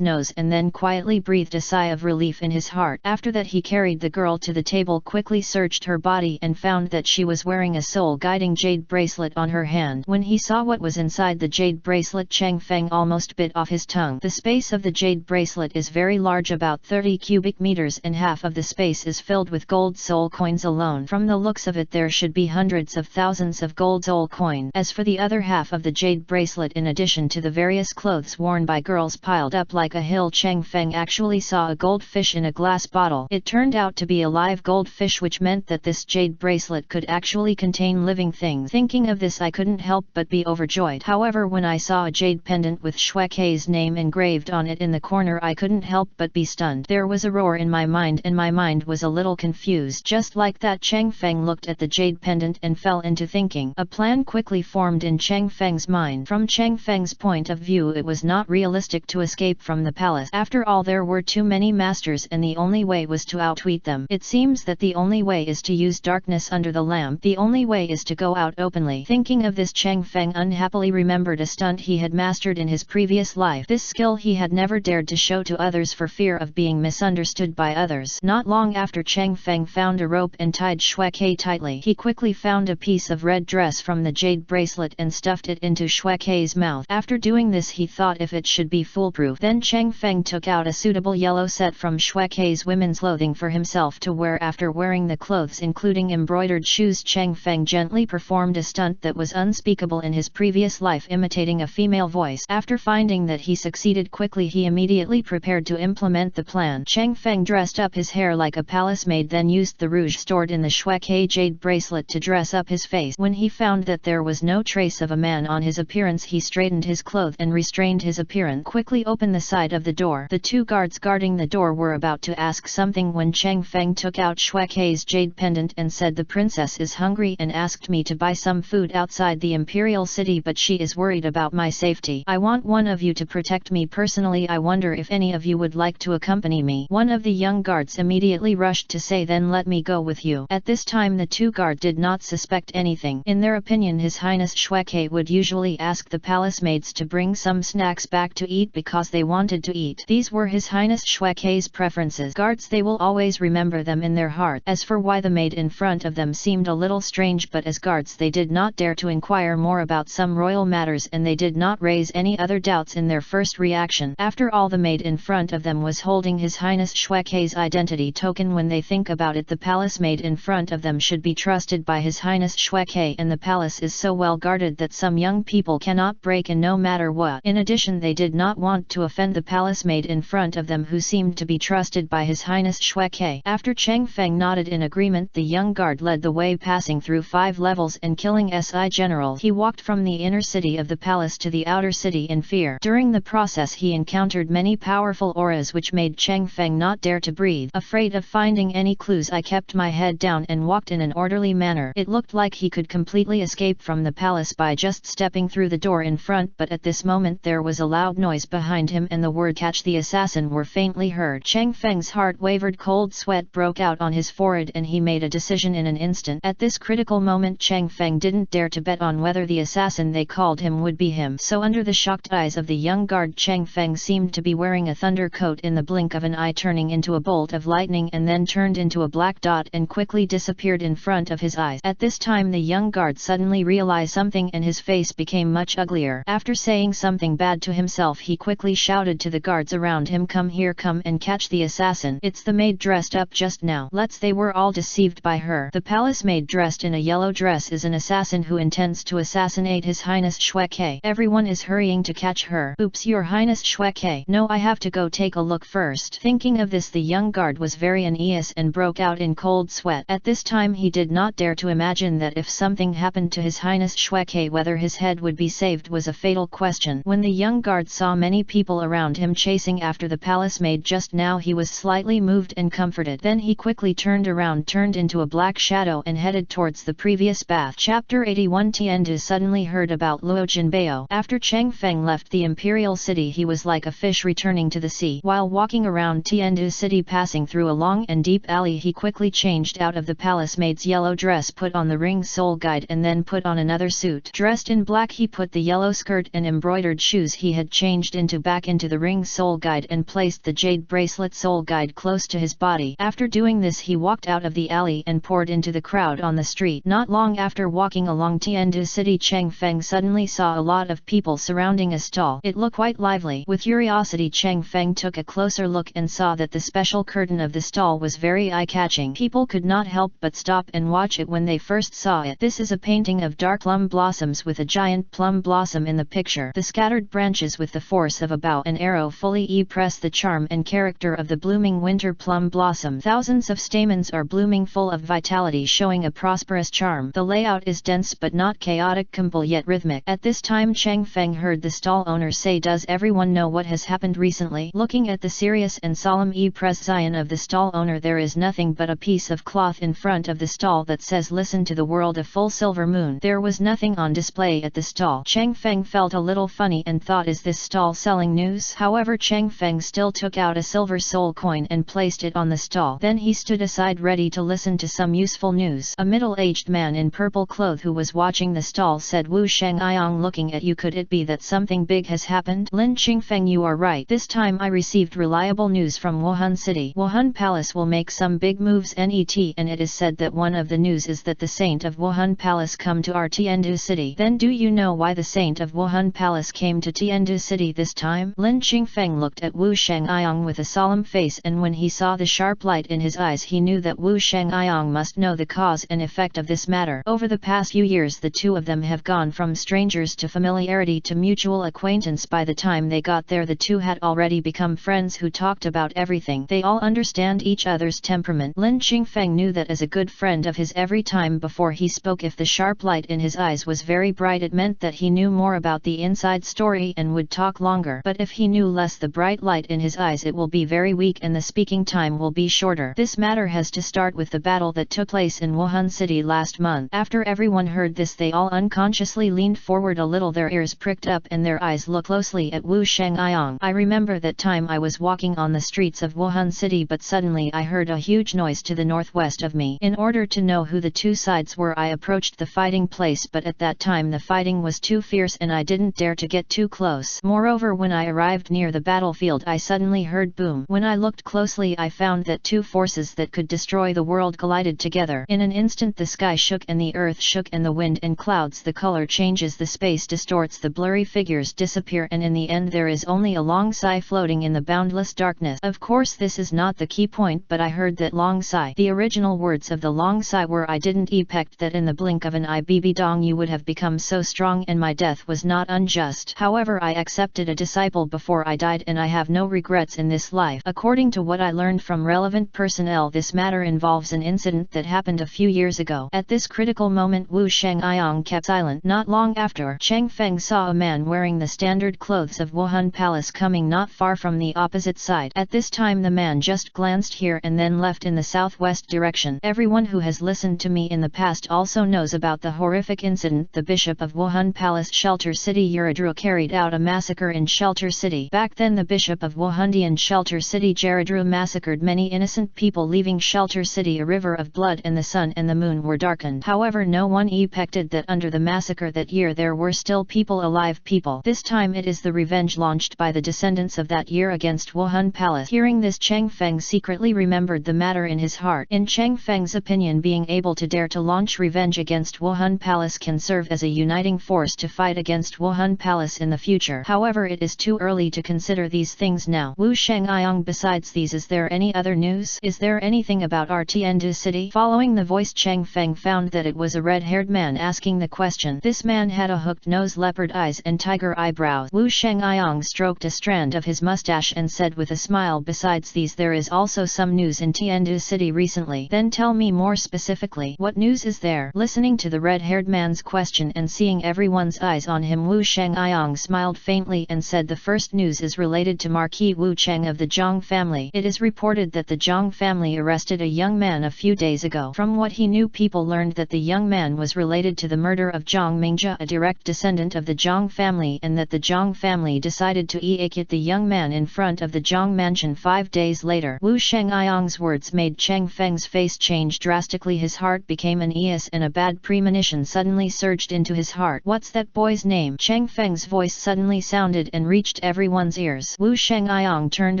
nose and then quietly breathed a sigh of relief in his heart. After that, he carried the girl to the table, quickly searched her body and found that she was wearing a soul-guiding jade bracelet on her hand. When he saw what was inside the jade bracelet, Chang Feng almost bit off his tongue. The space of the jade bracelet is very large, about 30 cubic meters, and half of the space is filled with gold soul coins alone. From the looks of it, there should be hundreds of thousands of gold soul coins. As for the other half of the jade bracelet, in addition to the various clothes worn by girls piled up like a hill, Chang Feng actually saw a goldfish in a glass bottle. It turned out to be a live goldfish, which meant that this jade bracelet could actually contain living things. Thinking of this, I couldn't help but be overjoyed. However, when I saw a jade pendant with Shuekei's name engraved on it in the corner, I couldn't help but be stunned. There was a roar in my mind and my mind was a little confused. Just like that, Chang Feng looked at the jade pendant and fell into thinking. A plan quickly formed in Chang Feng's mind. From Chang Feng's point of view, it was not realistic to escape from the palace. After all, there were too many masters and the only way was to outwit them. It seems that the only way is to use darkness under the lamp. The only way is to go out openly. Thinking of this, Chang Feng unhappily remembered a stunt he had mastered in his previous life. This skill he had never dared to show to others for fear of being misunderstood by others. Not long after, Chang Feng found a rope and tied Shuekei tightly. He quickly found a piece of red dress from the jade bracelet and stuffed it into Shuekei's mouth. After doing this, he thought if it should be foolproof. Then Chang Feng took out a suitable yellow set from Shuekei's women's clothing for himself to wear. After wearing the clothes, including embroidered shoes, Chang Feng gently performed a stunt that was unspeakable in his previous life, imitating a female voice. After finding that he succeeded quickly, he immediately prepared to implement the plan. Chang Feng dressed up his hair like a palace maid, then used the rouge stored in the Shuekei jade bracelet to dress up his face. When he found that there was no trace of a man on his appearance, he straightened his clothes and restrained his appearance. Quickly opened the side of the door. The two guards guarding the door were about to ask something when Chang Feng took out Shuekei's jade pendant and said, the princess is hungry and asked me to buy some food outside the imperial city, but she is worried about my safety. I want one of you to protect me personally. I wonder if any of you would like to accompany me. One of the young guards immediately rushed to say, then let me go with you. At this time, the two guards did not suspect anything. In their opinion, His Highness Shuekei would usually ask the palace maids to bring some snacks back to eat ate because they wanted to eat. These were His Highness Shuekei's preferences. Guards, they will always remember them in their heart. As for why the maid in front of them seemed a little strange, but as guards they did not dare to inquire more about some royal matters, and they did not raise any other doubts in their first reaction. After all, the maid in front of them was holding His Highness Shuekei's identity token. When they think about it, the palace maid in front of them should be trusted by His Highness Shuekei, and the palace is so well guarded that some young people cannot break in no matter what. In addition, they did not want to offend the palace maid in front of them, who seemed to be trusted by His Highness Shuekei. After Cheng Feng nodded in agreement, the young guard led the way, passing through 5 levels and killing SI General. He walked from the inner city of the palace to the outer city in fear. During the process he encountered many powerful auras which made Cheng Feng not dare to breathe. Afraid of finding any clues, I kept my head down and walked in an orderly manner. It looked like he could completely escape from the palace by just stepping through the door in front, but at this moment there was a loud noise behind him and the word "catch the assassin" were faintly heard. Cheng Feng's heart wavered, cold sweat broke out on his forehead, and he made a decision in an instant. At this critical moment Cheng Feng didn't dare to bet on whether the assassin they called him would be him. So under the shocked eyes of the young guard, Cheng Feng seemed to be wearing a thunder coat in the blink of an eye, turning into a bolt of lightning and then turned into a black dot and quickly disappeared in front of his eyes. At this time the young guard suddenly realized something and his face became much uglier. After saying something bad to himself, he quickly shouted to the guards around him, "Come here, come and catch the assassin. It's the maid dressed up just now." They were all deceived by her. The palace maid dressed in a yellow dress is an assassin who intends to assassinate His Highness Shuekei. Everyone is hurrying to catch her. "Oops, Your Highness Shuekei. No, I have to go take a look first." Thinking of this, the young guard was very uneasy and broke out in cold sweat. At this time he did not dare to imagine that if something happened to His Highness Shuekei, whether his head would be saved was a fatal question. When the young guard saw many people around him chasing after the palace maid just now, he was slightly moved and comforted. Then he quickly turned around, turned into a black shadow and headed towards the previous bath. Chapter 81. Tiandu suddenly heard about Luo Jinbao. After Cheng Feng left the imperial city, he was like a fish returning to the sea. While walking around Tiandu city, passing through a long and deep alley, he quickly changed out of the palace maid's yellow dress, put on the ring soul guide and then put on another suit. Dressed in black, he put the yellow skirt and embroidered shoes he had changed back into the ring soul guide and placed the jade bracelet soul guide close to his body. After doing this, he walked out of the alley and poured into the crowd on the street. Not long after walking along Tiandu city, Cheng Feng suddenly saw a lot of people surrounding a stall. It looked quite lively. With curiosity, Cheng Feng took a closer look and saw that the special curtain of the stall was very eye-catching. People could not help but stop and watch it when they first saw it. This is a painting of dark plum blossoms with a giant plum blossom in the picture. The scattered branches with the force of a bow and arrow fully press the charm and character of the blooming winter plum blossom. Thousands of stamens are blooming full of vitality, showing a prosperous charm. The layout is dense but not chaotic, simple yet rhythmic. At this time Cheng Feng heard the stall owner say, "Does everyone know what has happened recently?" Looking at the serious and solemn presence of the stall owner, there is nothing but a piece of cloth in front of the stall that says, "Listen to the world, a full silver moon." There was nothing on display at the stall. Cheng Feng felt a little funny and thought, is this stall selling news? However, Cheng Feng still took out a silver soul coin and placed it on the stall. Then he stood aside ready to listen to some useful news. A middle-aged man in purple cloth who was watching the stall said, "Wu Shengyang, looking at you, could it be that something big has happened?" "Lin Qingfeng, you are right. This time I received reliable news from Wuhan City. Wuhan Palace will make some big moves and it is said that one of the news is that the Saint of Wuhan Palace come to our Tiandu City." "Then do you know why the Saint of Wuhan Palace came to Tiandu City this time?" Lin Qingfeng looked at Wu Shengyang with a solemn face, and when he saw the sharp light in his eyes, he knew that Wu Shengyang must know the cause and effect of this matter. Over the past few years the two of them have gone from strangers to familiarity to mutual acquaintance. By the time they got there, the two had already become friends who talked about everything. They all understand each other's temperament. Lin Qingfeng knew that as a good friend of his, every time before he spoke, if the sharp light in his eyes was very bright, it meant that he knew more about the inside story and would talk longer. But if he knew less, the bright light in his eyes, it will be very weak and the speaking time will be shorter. This matter has to start with the battle that took place in Wuhan City last month. After everyone heard this, they all unconsciously leaned forward a little, their ears pricked up and their eyes looked closely at Wu Shengyang. "I remember that time I was walking on the streets of Wuhan City, but suddenly I heard a huge noise to the northwest of me. In order to know who the two sides were, I approached the fighting place, but at that time the fighting was too fierce and I didn't dare to get too close. Moreover, Moreover, when I arrived near the battlefield I suddenly heard boom. When I looked closely I found that two forces that could destroy the world collided together. In an instant the sky shook and the earth shook and the wind and clouds, the color changes, the space distorts, the blurry figures disappear, and in the end there is only a long sigh floating in the boundless darkness. Of course this is not the key point, but I heard that long sigh. The original words of the long sigh were, I didn't expect that in the blink of an eye Dong you would have become so strong, and my death was not unjust. However, I accepted a disciple before I died and I have no regrets in this life. According to what I learned from relevant personnel, this matter involves an incident that happened a few years ago. At this critical moment Wu Shangyang kept silent. Not long after, Cheng Feng saw a man wearing the standard clothes of Wuhan Palace coming not far from the opposite side. At this time the man just glanced here and then left in the southwest direction. Everyone who has listened to me in the past also knows about the horrific incident the Bishop of Wuhan Palace Shelter City Yaradru carried out a massacre in Shelter City. Back then the Bishop of Wuhandian Shelter City Yaradru massacred many innocent people, leaving Shelter City a river of blood, and the sun and the moon were darkened. However, no one expected that under the massacre that year there were still people alive. This time it is the revenge launched by the descendants of that year against Wuhan Palace. Hearing this, Cheng Feng secretly remembered the matter in his heart. In Cheng Feng's opinion, being able to dare to launch revenge against Wuhan Palace can serve as a uniting force to fight against Wuhan Palace in the future. However, it is too early to consider these things now. Wu Shangyang, besides these, is there any other news? Is there anything about our Tiandu city? Following the voice, Cheng Feng found that it was a red-haired man asking the question. This man had a hooked nose, leopard eyes and tiger eyebrows. Wu Shangyang stroked a strand of his mustache and said with a smile, besides these there is also some news in Tiandu city recently. Then tell me more specifically. What news is there? Listening to the red-haired man's question and seeing everyone's eyes on him, Wu Shangyang smiled faintly and said, the first news is related to Marquis Wu Cheng of the Zhang family. It is reported that the Zhang family arrested a young man a few days ago. From what he knew, people learned that the young man was related to the murder of Zhang Mingjia, a direct descendant of the Zhang family, and that the Zhang family decided to execute the young man in front of the Zhang mansion 5 days later. Wu Shangyang's words made Cheng Feng's face change drastically. His heart became an ease and a bad premonition suddenly surged into his heart. What's that boy's name? Cheng Feng's voice suddenly sounded and reached everyone's ears. Wu Shangyang turned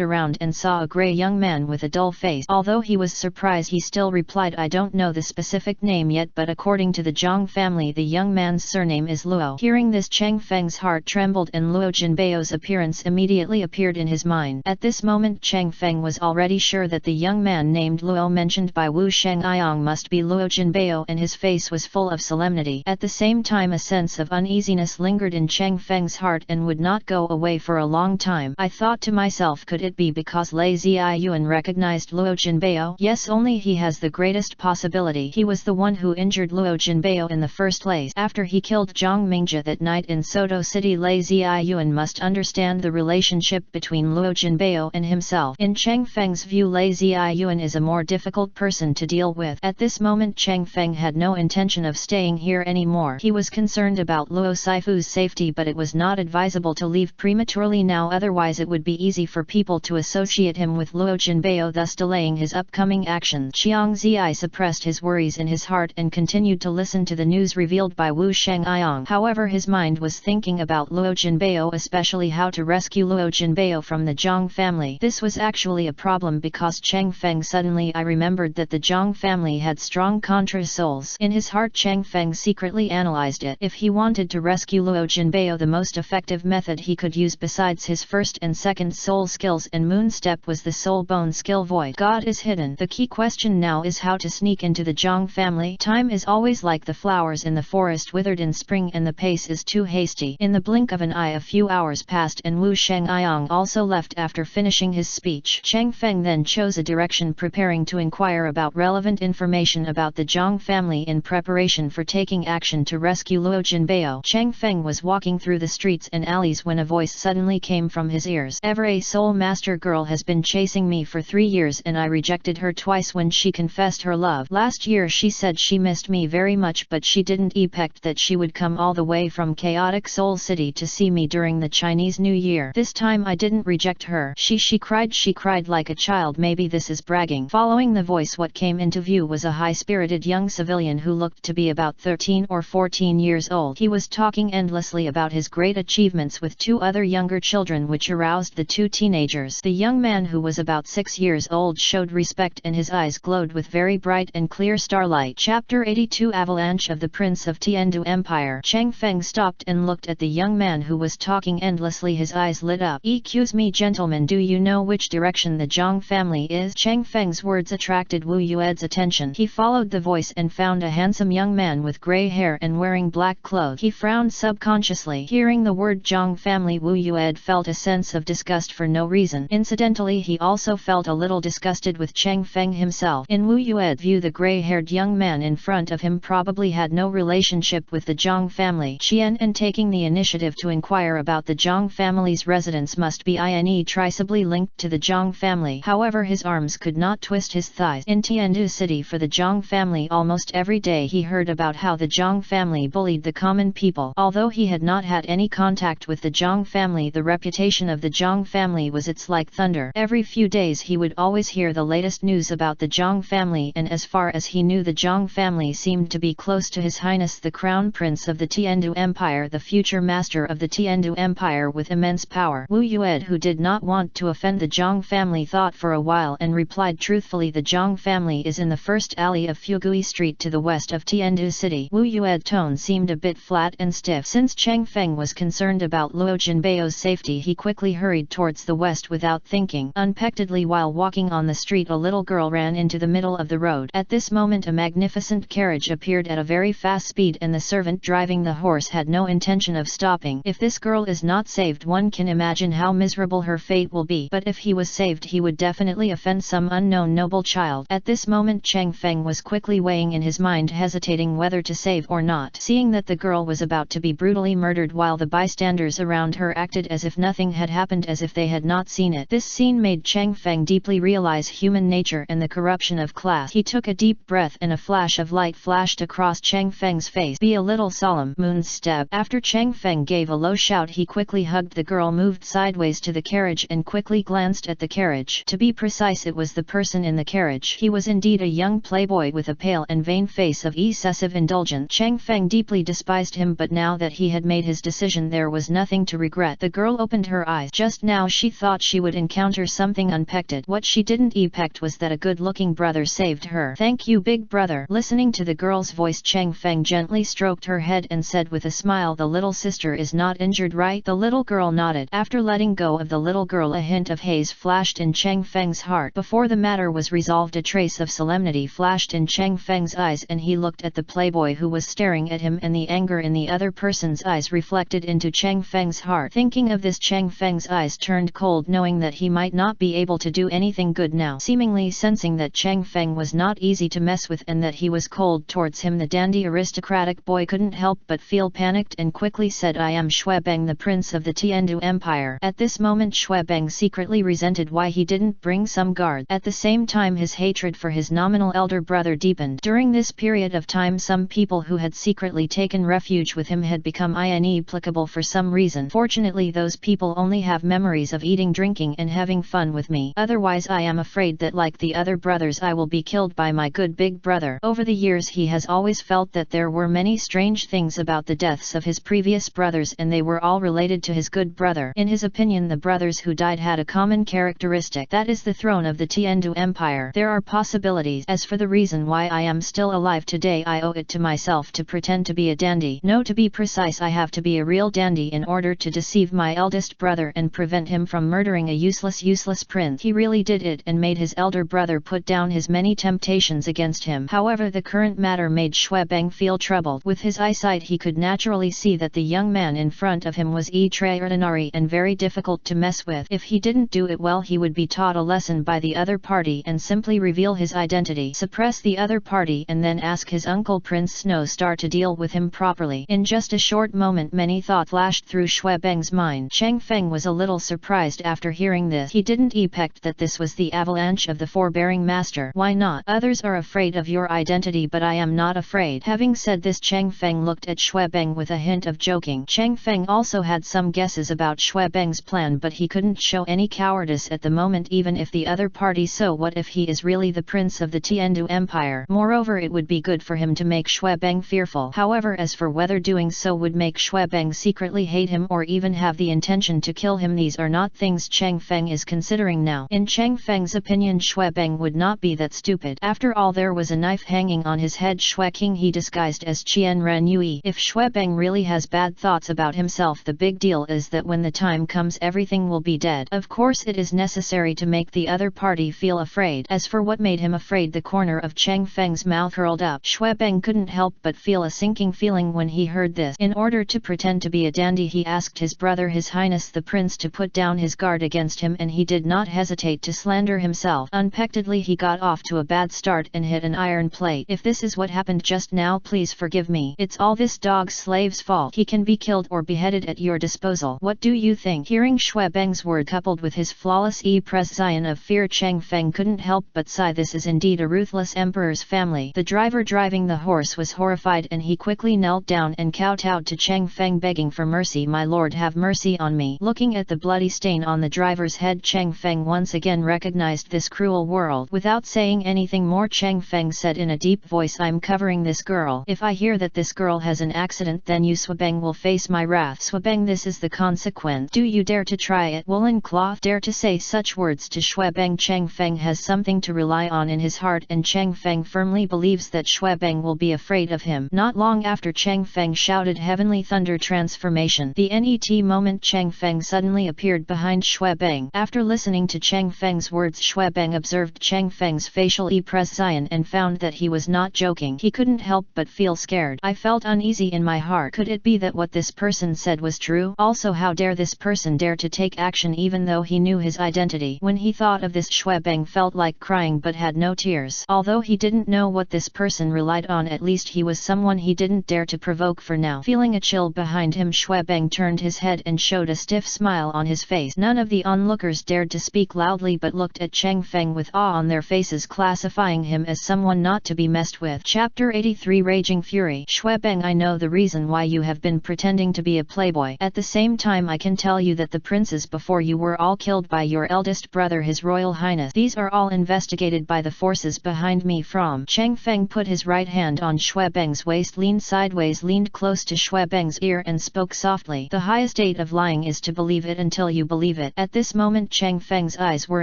around and saw a grey young man with a dull face. Although he was surprised, he still replied, I don't know the specific name yet, but according to the Zhang family the young man's surname is Luo. Hearing this, Cheng Feng's heart trembled and Luo Jinbeo's appearance immediately appeared in his mind. At this moment Cheng Feng was already sure that the young man named Luo mentioned by Wu Shangyang must be Luo Jinbeo, and his face was full of solemnity. At the same time a sense of uneasiness lingered in Cheng Feng's heart and would not go away for a long time. I thought to myself, could it be because Lei Ziyuan recognized Luo Jinbeo? Yes, only he has the greatest possibility. He was the one who injured Luo Jinbeo in the first place. After he killed Zhang Mingjia that night in Soto City, Lei Ziyuan must understand the relationship between Luo Jinbeo and himself. In Cheng Feng's view, Lei Ziyuan is a more difficult person to deal with. At this moment Cheng Feng had no intention of staying here anymore. He was concerned about Luo Saifu's safety, but it was not advisable to leave prematurely now, otherwise it would be easy for people to associate him with Luo Jinbeo, thus delaying his upcoming actions. Chiang Zi suppressed his worries in his heart and continued to listen to the news revealed by Wu Shangyang. However, his mind was thinking about Luo Jinbeo, especially how to rescue Luo Jinbeo from the Zhang family. This was actually a problem because Cheng Feng suddenly remembered that the Zhang family had strong contra souls. In his heart Cheng Feng secretly analyzed it. If he wanted to rescue Luo Jinbeo, the most effective method he could use besides his first and second soul skills and moon step was the soul bone skill void. God is hidden. The key question now is how to sneak into the Zhang family. Time is always like the flowers in the forest, withered in spring, and the pace is too hasty. In the blink of an eye a few hours passed and Wu Shangyang also left after finishing his speech. Cheng Feng then chose a direction, preparing to inquire about relevant information about the Zhang family in preparation for taking action to rescue Luo Jinbeo. Cheng Feng was walking through the streets and alleys when a voice suddenly came from his ears. Ever a soul master girl has been chasing me for 3 years and I rejected her twice when she confessed her love. Last year she said she missed me very much, but she didn't expect that she would come all the way from chaotic Soul City to see me during the Chinese New Year. This time I didn't reject her. She cried like a child. Maybe this is bragging. Following the voice, what came into view was a high-spirited young civilian who looked to be about 13 or 14 years old. He was talking endlessly about his great achievements with two 2 other younger children, which aroused the 2 teenagers. The young man, who was about 6 years old, showed respect and his eyes glowed with very bright and clear starlight. Chapter 82 Avalanche of the Prince of Tiandu Empire. Chang Feng stopped and looked at the young man who was talking endlessly. His eyes lit up. "Excuse me, gentlemen, do you know which direction the Zhang family is?" Chang Feng's words attracted Wu Yued's attention. He followed the voice and found a handsome young man with grey hair and wearing black clothes. He frowned subconsciously. Hearing the word Zhang family, Wu Yued felt a sense of disgust for no reason. Incidentally, he also felt a little disgusted with Chang Feng himself. In Wu Yued's view, the grey-haired young man in front of him probably had no relationship with the Zhang family. Qian, and taking the initiative to inquire about the Zhang family's residence, must be inextricably linked to the Zhang family. However, his arms could not twist his thighs. In Tiandu City, for the Zhang family, almost every day he heard about how the Zhang family bullied the common people. Although he had not had any contact with the Zhang family, the reputation of the Zhang family was its like thunder. Every few days he would always hear the latest news about the Zhang family, and as far as he knew, the Zhang family seemed to be close to His Highness the Crown Prince of the Tiandu Empire, the future master of the Tiandu Empire with immense power. Wu Yued, who did not want to offend the Zhang family, thought for a while and replied truthfully, "The Zhang family is in the first alley of Fugui Street to the west of Tiandu City." Wu Yued's tone seemed a bit flat and stiff. Since Chang Feng was concerned about Luo Jinbeo's safety, he quickly hurried towards the west without thinking. Unexpectedly, while walking on the street, a little girl ran into the middle of the road. At this moment a magnificent carriage appeared at a very fast speed, and the servant driving the horse had no intention of stopping. If this girl is not saved, one can imagine how miserable her fate will be. But if he was saved, he would definitely offend some unknown noble child. At this moment Chang Feng was quickly weighing in his mind, hesitating whether to save or not. Seeing that the girl was about to be brutally murdered while the bystanders around her acted as if nothing had happened, as if they had not seen it, this scene made Chang Feng deeply realize human nature and the corruption of class. He took a deep breath and a flash of light flashed across Chang Feng's face. "Be a little solemn, Moon's step." After Chang Feng gave a low shout, he quickly hugged the girl, moved sideways to the carriage and quickly glanced at the carriage. To be precise, it was the person in the carriage. He was indeed a young playboy with a pale and vain face of excessive indulgence. Chang Feng deeply despised him, but now that he had made his decision, there was nothing to regret. The girl opened her eyes. Just now she thought she would encounter something unexpected. What she didn't expect was that a good-looking brother saved her. "Thank you, big brother." Listening to the girl's voice, Chang Feng gently stroked her head and said with a smile, "The little sister is not injured, right?" The little girl nodded. After letting go of the little girl, a hint of haze flashed in Chang Feng's heart. Before the matter was resolved, a trace of solemnity flashed in Chang Feng's eyes, and he looked at the playboy who was staring at him, and the anger in the other person's eyes reflected into Chang Feng's heart. Thinking of this, Chang Feng's eyes turned cold, knowing that he might not be able to do anything good now. Seemingly sensing that Chang Feng was not easy to mess with and that he was cold towards him, the dandy aristocratic boy couldn't help but feel panicked and quickly said, "I am Xuebeng, the Prince of the Tiandu Empire." At this moment Xuebeng secretly resented why he didn't bring some guard. At the same time, his hatred for his nominal elder brother deepened. During this period of time, some people who had secretly taken refuge with him had become inapplicable for some reason. Fortunately, those people only have memories of eating, drinking and having fun with me. Otherwise, I am afraid that like the other brothers, I will be killed by my good big brother. Over the years he has always felt that there were many strange things about the deaths of his previous brothers, and they were all related to his good brother. In his opinion, the brothers who died had a common characteristic, that is the throne of the Tiandu Empire. There are possibilities. As for the reason why I am still alive today, I owe it to myself to pretend to be a dandy. No, to be precise, I have to be a real dandy in order to deceive my eldest brother and prevent him from murdering a useless prince. He really did it and made his elder brother put down his many temptations against him. However, the current matter made Xuebeng feel troubled. With his eyesight, he could naturally see that the young man in front of him was extraordinary and very difficult to mess with. If he didn't do it well, he would be taught a lesson by the other party and simply reveal his identity, suppress the other party, and then ask his uncle Prince Snowstar to deal with him properly. In just a short moment, many thoughts flashed through Xuebeng's mind. Chang Feng was a little surprised after hearing this. He didn't expect that this was the avalanche of the forbearing master. Why not? Others are afraid of your identity, but I am not afraid. Having said this, Chang Feng looked at Xuebeng with a hint of joking. Chang Feng also had some guesses about Xuebeng's plan, but he couldn't show any cowardice at the moment, even if the other party. So what if he is really the prince of the Tiandu Empire? Moreover, it would be good for him to make Xuebeng fearful. However, as for whether doing so would make Xuebeng secretly hate him or even have the intention to kill him. These are not things Chang Feng is considering now. In Chang Feng's opinion, Xuebeng would not be that stupid. After all, there was a knife hanging on his head. Xueqing he disguised as Qian Ren Yui. If Xuebeng really has bad thoughts about himself, the big deal is that when the time comes everything will be dead. Of course it is necessary to make the other party feel afraid. As for what made him afraid, the corner of Chang Feng's mouth curled up. Xuebeng couldn't help but feel a sinking feeling when he heard this. In order to pretend to be a dandy, he asked his brother, His Highness the Prince, to put down his guard against him, and he did not hesitate to slander himself. Unexpectedly he got off to a bad start and hit an iron plate. If this is what happened just now, please forgive me. It's all this dog slave's fault. He can be killed or beheaded at your disposal. What do you think? Hearing Xuebeng's word coupled with his flawless expression of fear, Chang Feng couldn't help but sigh. This is indeed a ruthless emperor's family. The driver driving the horse was horrified, and he quickly knelt down and kowtowed to Chang Feng, begging for mercy. My lord, have mercy on me. Looking at the bloody stain on the driver's head, Chang Feng once again recognized this cruel world. Without saying anything more, Chang Feng said in a deep voice, I'm covering this girl. If I hear that this girl has an accident, then you Xuebeng will face my wrath. Xuebeng, this is the consequence. Do you dare to try it? Woolen cloth dare to say such words to Xuebeng? Chang Feng has something to rely on in his heart, and Chang Feng firmly believes that Xuebeng will be afraid of him. Not long after, Chang Feng shouted heavenly thunder transformation. The net moment, Chang Feng suddenly appeared behind Xuebeng. After listening to Chang Feng's words, Xuebeng observed Chang Feng's facial expression and found that he was not joking. He couldn't help but feel scared. I felt uneasy in my heart. Could it be that what this person said was true? Also, how dare this person dare to take action even though he knew his identity? When he thought of this, Xuebeng felt like crying but had no tears. Although he didn't know what this person relied on, at least he was someone he didn't dare to provoke for now. Feeling a chill behind him, Xuebeng turned his head and showed a stiff smile on his face. None of the onlookers dared to speak loudly but looked at Chang Feng with awe on their faces, classifying him as someone not to be messed with. Chapter 83 Raging Fury. Xuebeng, I know the reason why you have been pretending to be a playboy. At the same time, I can tell you that the princes before you were all killed by your eldest brother, His Royal Highness. These are all investigated by the forces behind me. From Chang Feng put his right hand on Xuebeng's waist, leaned sideways, leaned close to Xuebeng's ear and spoke softly. The highest state of lying is to believe it until you believe it. At this moment Chang Feng's eyes were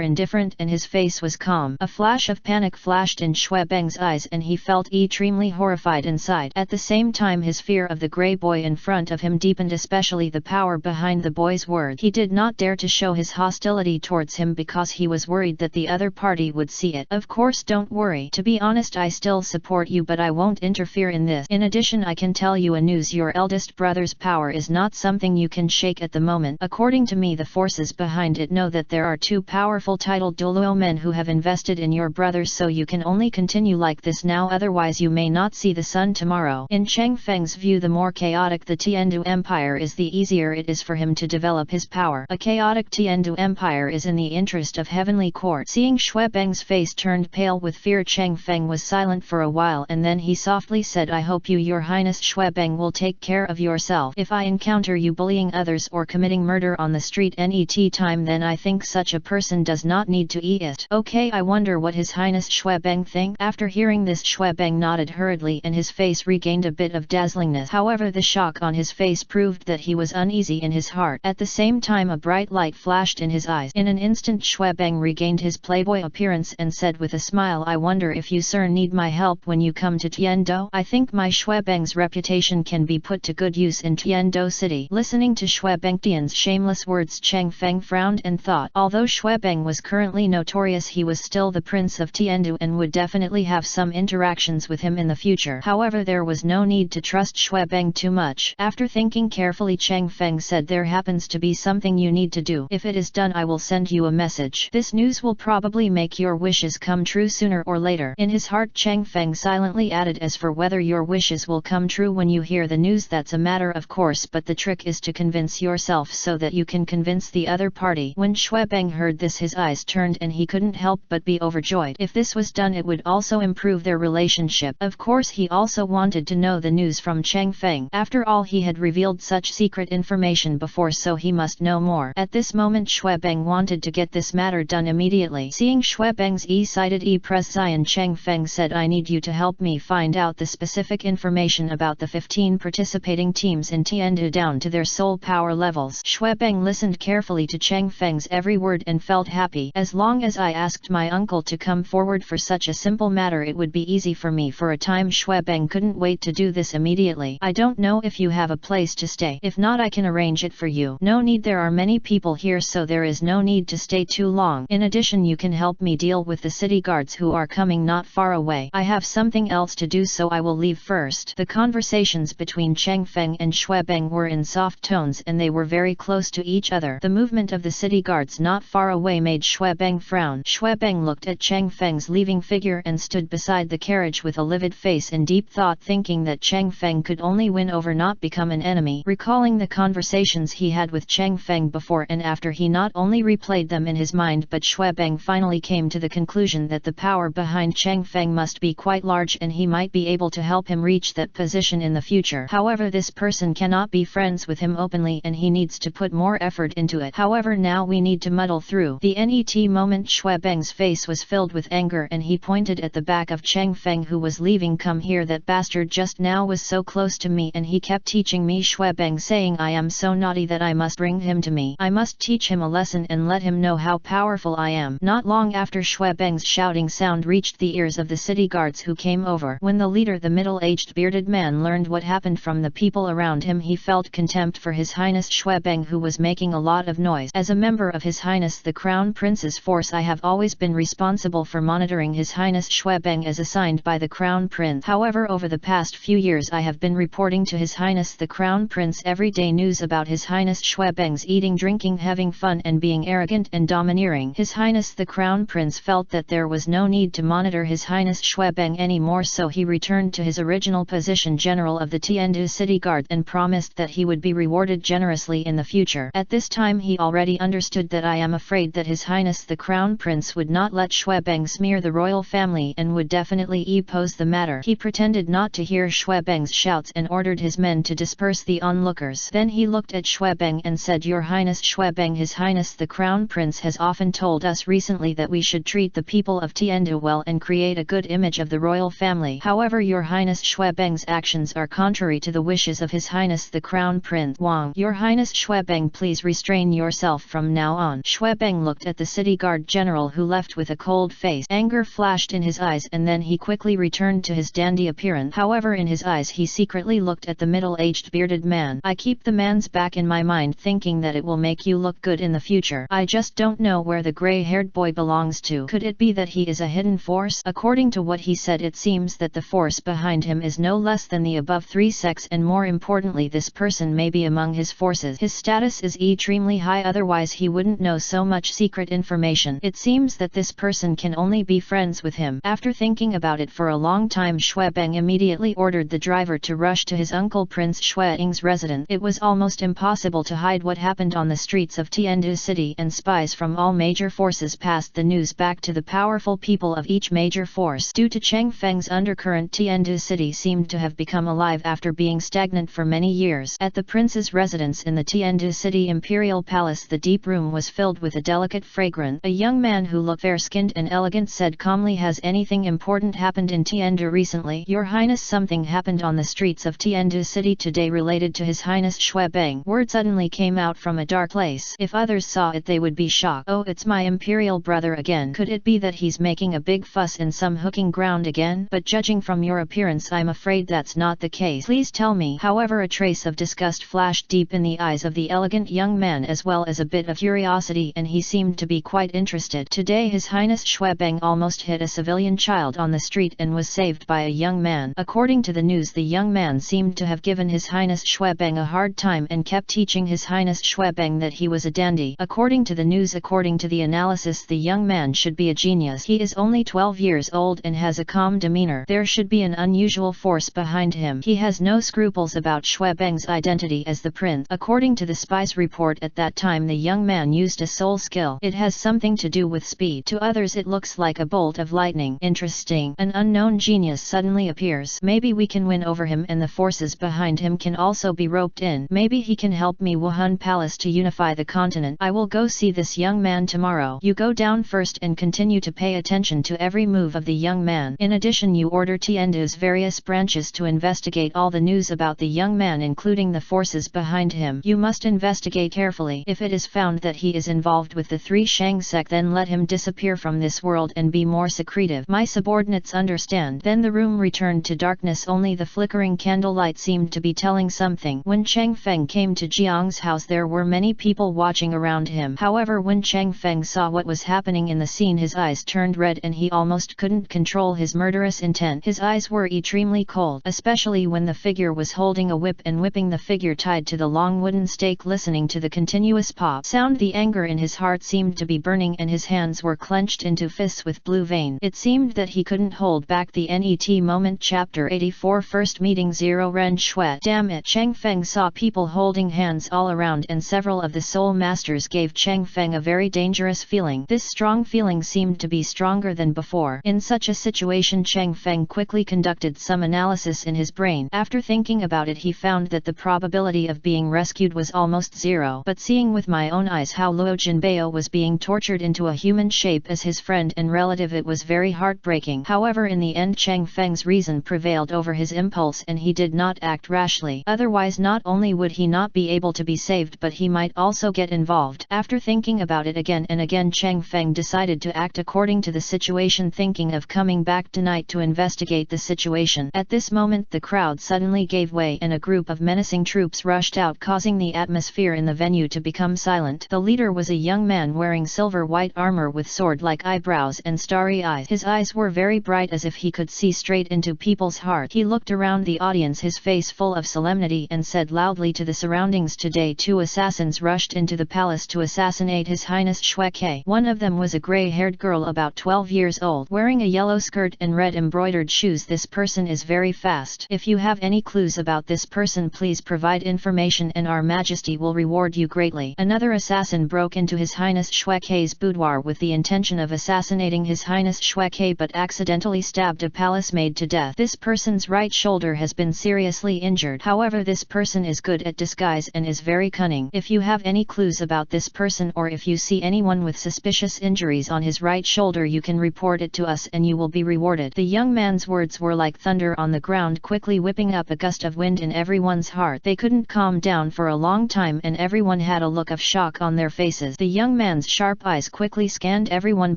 indifferent and his face was calm. A flash of panic flashed in Xuebeng's eyes and he felt extremely horrified inside. At the same time, his fear of the grey boy in front of him deepened, especially the power behind the boy's words. He did not dare to show his hostility towards him because he was worried that the other party would see it. Of course, don't worry. To be honest, I still support you, but I won't interfere in this. In addition, I can tell you a news. Your eldest brother's power is not something you can shake at the moment. According to me, the forces behind it know that there are two powerful titled Douluo men who have invested in your brother, so you can only continue like this now, otherwise you may not see the sun tomorrow. In Chang Feng's view, the more chaotic the Tiandu Empire is, the easier it is for him to develop his power. A chaotic Tiandu Empire is in the interest of Heavenly Court. Seeing Xuebeng's face turned pale with fear, Chang Feng was silent for a while and then he softly said, I hope you, Your Highness Xuebeng, will take care of yourself. If I encounter you bullying others or committing murder on the street any time, then I think such a person does not need to eat it. Okay, I wonder what His Highness Xuebeng think. After hearing this, Xuebeng nodded hurriedly and his face regained a bit of dazzlingness. However, the shock on his face proved that he was uneasy in his heart. At the same time, a bright light flashed in his eyes. In an instant, Xuebeng regained his playboy appearance and said with a smile, I wonder if you, sir, need my help when you come to Tiando? I think my Xuebeng's reputation can be put to good use in Tiando City. Listening to Xuebeng Tian's shameless words, Chang Feng frowned and thought, although Xuebeng was currently notorious, he was still the prince of Tiandu and would definitely have some interactions with him in the future. However, there was no need to trust Xuebeng too much. After thinking carefully, Chang Feng said, there happens to be something you need to do. If it is done, I will send you a message. This news will probably make your wishes come true sooner or later. In his heart, Chang Feng silently added, as for whether your wishes will come true when you hear the news, that's a matter of course, but the trick is to convince yourself so that you can convince the other party. When Xuebeng heard this, his eyes turned and he couldn't help but be overjoyed. If this was done, it would also improve their relationship. Of course, he also wanted to know the news from Chang Feng. After all, he had revealed such secret information before, so he must know more. At this moment, Xuebeng wanted to get this matter done immediately. Seeing Xuebeng's excited expression, Chang Feng said, I need you to help me find out the specific information about the 15 participating teams in Tiandu down to their their soul power levels. Xuebeng listened carefully to Cheng Feng's every word and felt happy. As long as I asked my uncle to come forward for such a simple matter, it would be easy for me. For a time Xuebeng couldn't wait to do this immediately. I don't know if you have a place to stay. If not, I can arrange it for you. No need, there are many people here, so there is no need to stay too long. In addition, you can help me deal with the city guards who are coming not far away. I have something else to do, so I will leave first. The conversations between Cheng Feng and Xuebeng were in soft tones and they were very close to each other. The movement of the city guards not far away made Xuebeng frown. Xuebeng looked at Cheng Feng's leaving figure and stood beside the carriage with a livid face in deep thought, thinking that Cheng Feng could only win over, not become an enemy. Recalling the conversations he had with Cheng Feng before and after, he not only replayed them in his mind, but Xuebeng finally came to the conclusion that the power behind Cheng Feng must be quite large and he might be able to help him reach that position in the future. However, this person cannot be friends with him openly and he needs to put more effort into it. However, now we need to muddle through. The net moment Xuebeng's face was filled with anger and he pointed at the back of Cheng Feng who was leaving. Come here, that bastard just now was so close to me and he kept teaching me. Xuebeng saying, I am so naughty that I must bring him to me. I must teach him a lesson and let him know how powerful I am. Not long after, Xuebeng's shouting sound reached the ears of the city guards who came over. When the leader, the middle-aged bearded man, learned what happened from the people around him, he felt contempt for His Highness Xuebeng, who was making a lot of noise. As a member of His Highness the Crown Prince's force, I have always been responsible for monitoring His Highness Xuebeng as assigned by the Crown Prince. However, over the past few years I have been reporting to His Highness the Crown Prince everyday news about His Highness Xuebeng's eating, drinking, having fun and being arrogant and domineering. His Highness the Crown Prince felt that there was no need to monitor His Highness Xuebeng anymore, so he returned to his original position, General of the Tiandu City Guard, and promised that he would be rewarded generously in the future. At this time he already understood that I am afraid that His Highness the Crown Prince would not let Xuebeng smear the royal family and would definitely oppose the matter. He pretended not to hear Xuebeng's shouts and ordered his men to disperse the onlookers. Then he looked at Xuebeng and said, Your Highness Xuebeng, His Highness the Crown Prince has often told us recently that we should treat the people of Tiandu well and create a good image of the royal family. However, Your Highness Xuebeng's actions are contrary to the wishes of His Highness the Crown Prince Wang. Your Highness Xuebeng, please restrain yourself from now on. Xuebeng looked at the city guard general, who left with a cold face. Anger flashed in his eyes and then he quickly returned to his dandy appearance. However, in his eyes he secretly looked at the middle-aged bearded man. I keep the man's back in my mind, thinking that it will make you look good in the future. I just don't know where the grey-haired boy belongs to. Could it be that he is a hidden force? According to what he said, it seems that the force behind him is no less than the above three sects, and more importantly, this person may be among his forces. His status is extremely high, otherwise he wouldn't know so much secret information. It seems that this person can only be friends with him. After thinking about it for a long time, Xuebeng immediately ordered the driver to rush to his uncle Prince Xueying's residence. It was almost impossible to hide what happened on the streets of Tiandu City, and spies from all major forces passed the news back to the powerful people of each major force. Due to Cheng Feng's undercurrent, Tiandu City seemed to have become alive after being stagnant for many years. At the prince's residence in the Tiandu City Imperial Palace, the deep room was filled with a delicate fragrance. A young man who looked fair-skinned and elegant said calmly, Has anything important happened in Tiandu recently? Your Highness, something happened on the streets of Tiandu City today related to His Highness Xuebeng. Word suddenly came out from a dark place. If others saw it, they would be shocked. Oh, it's my imperial brother again. Could it be that he's making a big fuss in some hooking ground again? But judging from your appearance, I'm afraid that's not the case. Please tell me. However, a trace of disgust flashed deep in the eyes of the elegant young man, as well as a bit of curiosity, and he seemed to be quite interested. Today His Highness Xuebeng almost hit a civilian child on the street and was saved by a young man. According to the news, the young man seemed to have given His Highness Xuebeng a hard time and kept teaching His Highness Xuebeng that he was a dandy. According to the news, according to the analysis, the young man should be a genius. He is only 12 years old and has a calm demeanor. There should be an unusual force behind him. He has no scruples about Xuebeng's identity as the prince. According to the spy's report, at that time the young man used a soul skill. It has something to do with speed. To others it looks like a bolt of lightning. Interesting. An unknown genius suddenly appears. Maybe we can win over him, and the forces behind him can also be roped in. Maybe he can help me Wuhan Palace to unify the continent. I will go see this young man tomorrow. You go down first and continue to pay attention to every move of the young man. In addition, you order Tiandu's various branches to investigate all the news about the young man, including the forces forces behind him. You must investigate carefully. If it is found that he is involved with the 3 Shang sect, then let him disappear from this world and be more secretive. My subordinates understand." Then the room returned to darkness. Only the flickering candlelight seemed to be telling something. When Chang Feng came to Jiang's house, there were many people watching around him. However, when Chang Feng saw what was happening in the scene, his eyes turned red and he almost couldn't control his murderous intent. His eyes were extremely cold, especially when the figure was holding a whip and whipping the figure tied to the long wooden stake. Listening to the continuous pop sound, the anger in his heart seemed to be burning and his hands were clenched into fists with blue vein. It seemed that he couldn't hold back the net moment. Chapter 84 First Meeting 0 Ren Shui. Damn it! Chang Feng saw people holding hands all around, and several of the soul masters gave Chang Feng a very dangerous feeling. This strong feeling seemed to be stronger than before. In such a situation, Chang Feng quickly conducted some analysis in his brain. After thinking about it, he found that the probability of being rescued was almost 0. But seeing with my own eyes how Luo Jinbei was being tortured into a human shape as his friend and relative, it was very heartbreaking. However, in the end, Chang Feng's reason prevailed over his impulse and he did not act rashly. Otherwise, not only would he not be able to be saved, but he might also get involved. After thinking about it again and again, Chang Feng decided to act according to the situation, thinking of coming back tonight to investigate the situation. At this moment, the crowd suddenly gave way and a group of menacing troops rushed out, causing the atmosphere in the venue to become silent. The leader was a young man wearing silver-white armor with sword-like eyebrows and starry eyes. His eyes were very bright, as if he could see straight into people's heart. He looked around the audience, his face full of solemnity, and said loudly to the surroundings, "Today 2 assassins rushed into the palace to assassinate His Highness Shui Ke. One of them was a grey-haired girl about 12 years old, wearing a yellow skirt and red embroidered shoes. This person is very fast. If you have any clues about this person, please provide information and Our Majesty will reward you greatly." Another assassin broke into His Highness Shui Ke's boudoir with the intention of assassinating His Highness Shui Ke, but accidentally stabbed a palace maid to death. This person's right shoulder has been seriously injured. However, this person is good at disguise and is very cunning. If you have any clues about this person, or if you see anyone with suspicious injuries on his right shoulder, you can report it to us and you will be rewarded. The young man's words were like thunder on the ground, quickly whipping up a gust of wind in everyone's heart. They couldn't calm down for a long time and everyone had a look of shock on their faces. The young man's sharp eyes quickly scanned everyone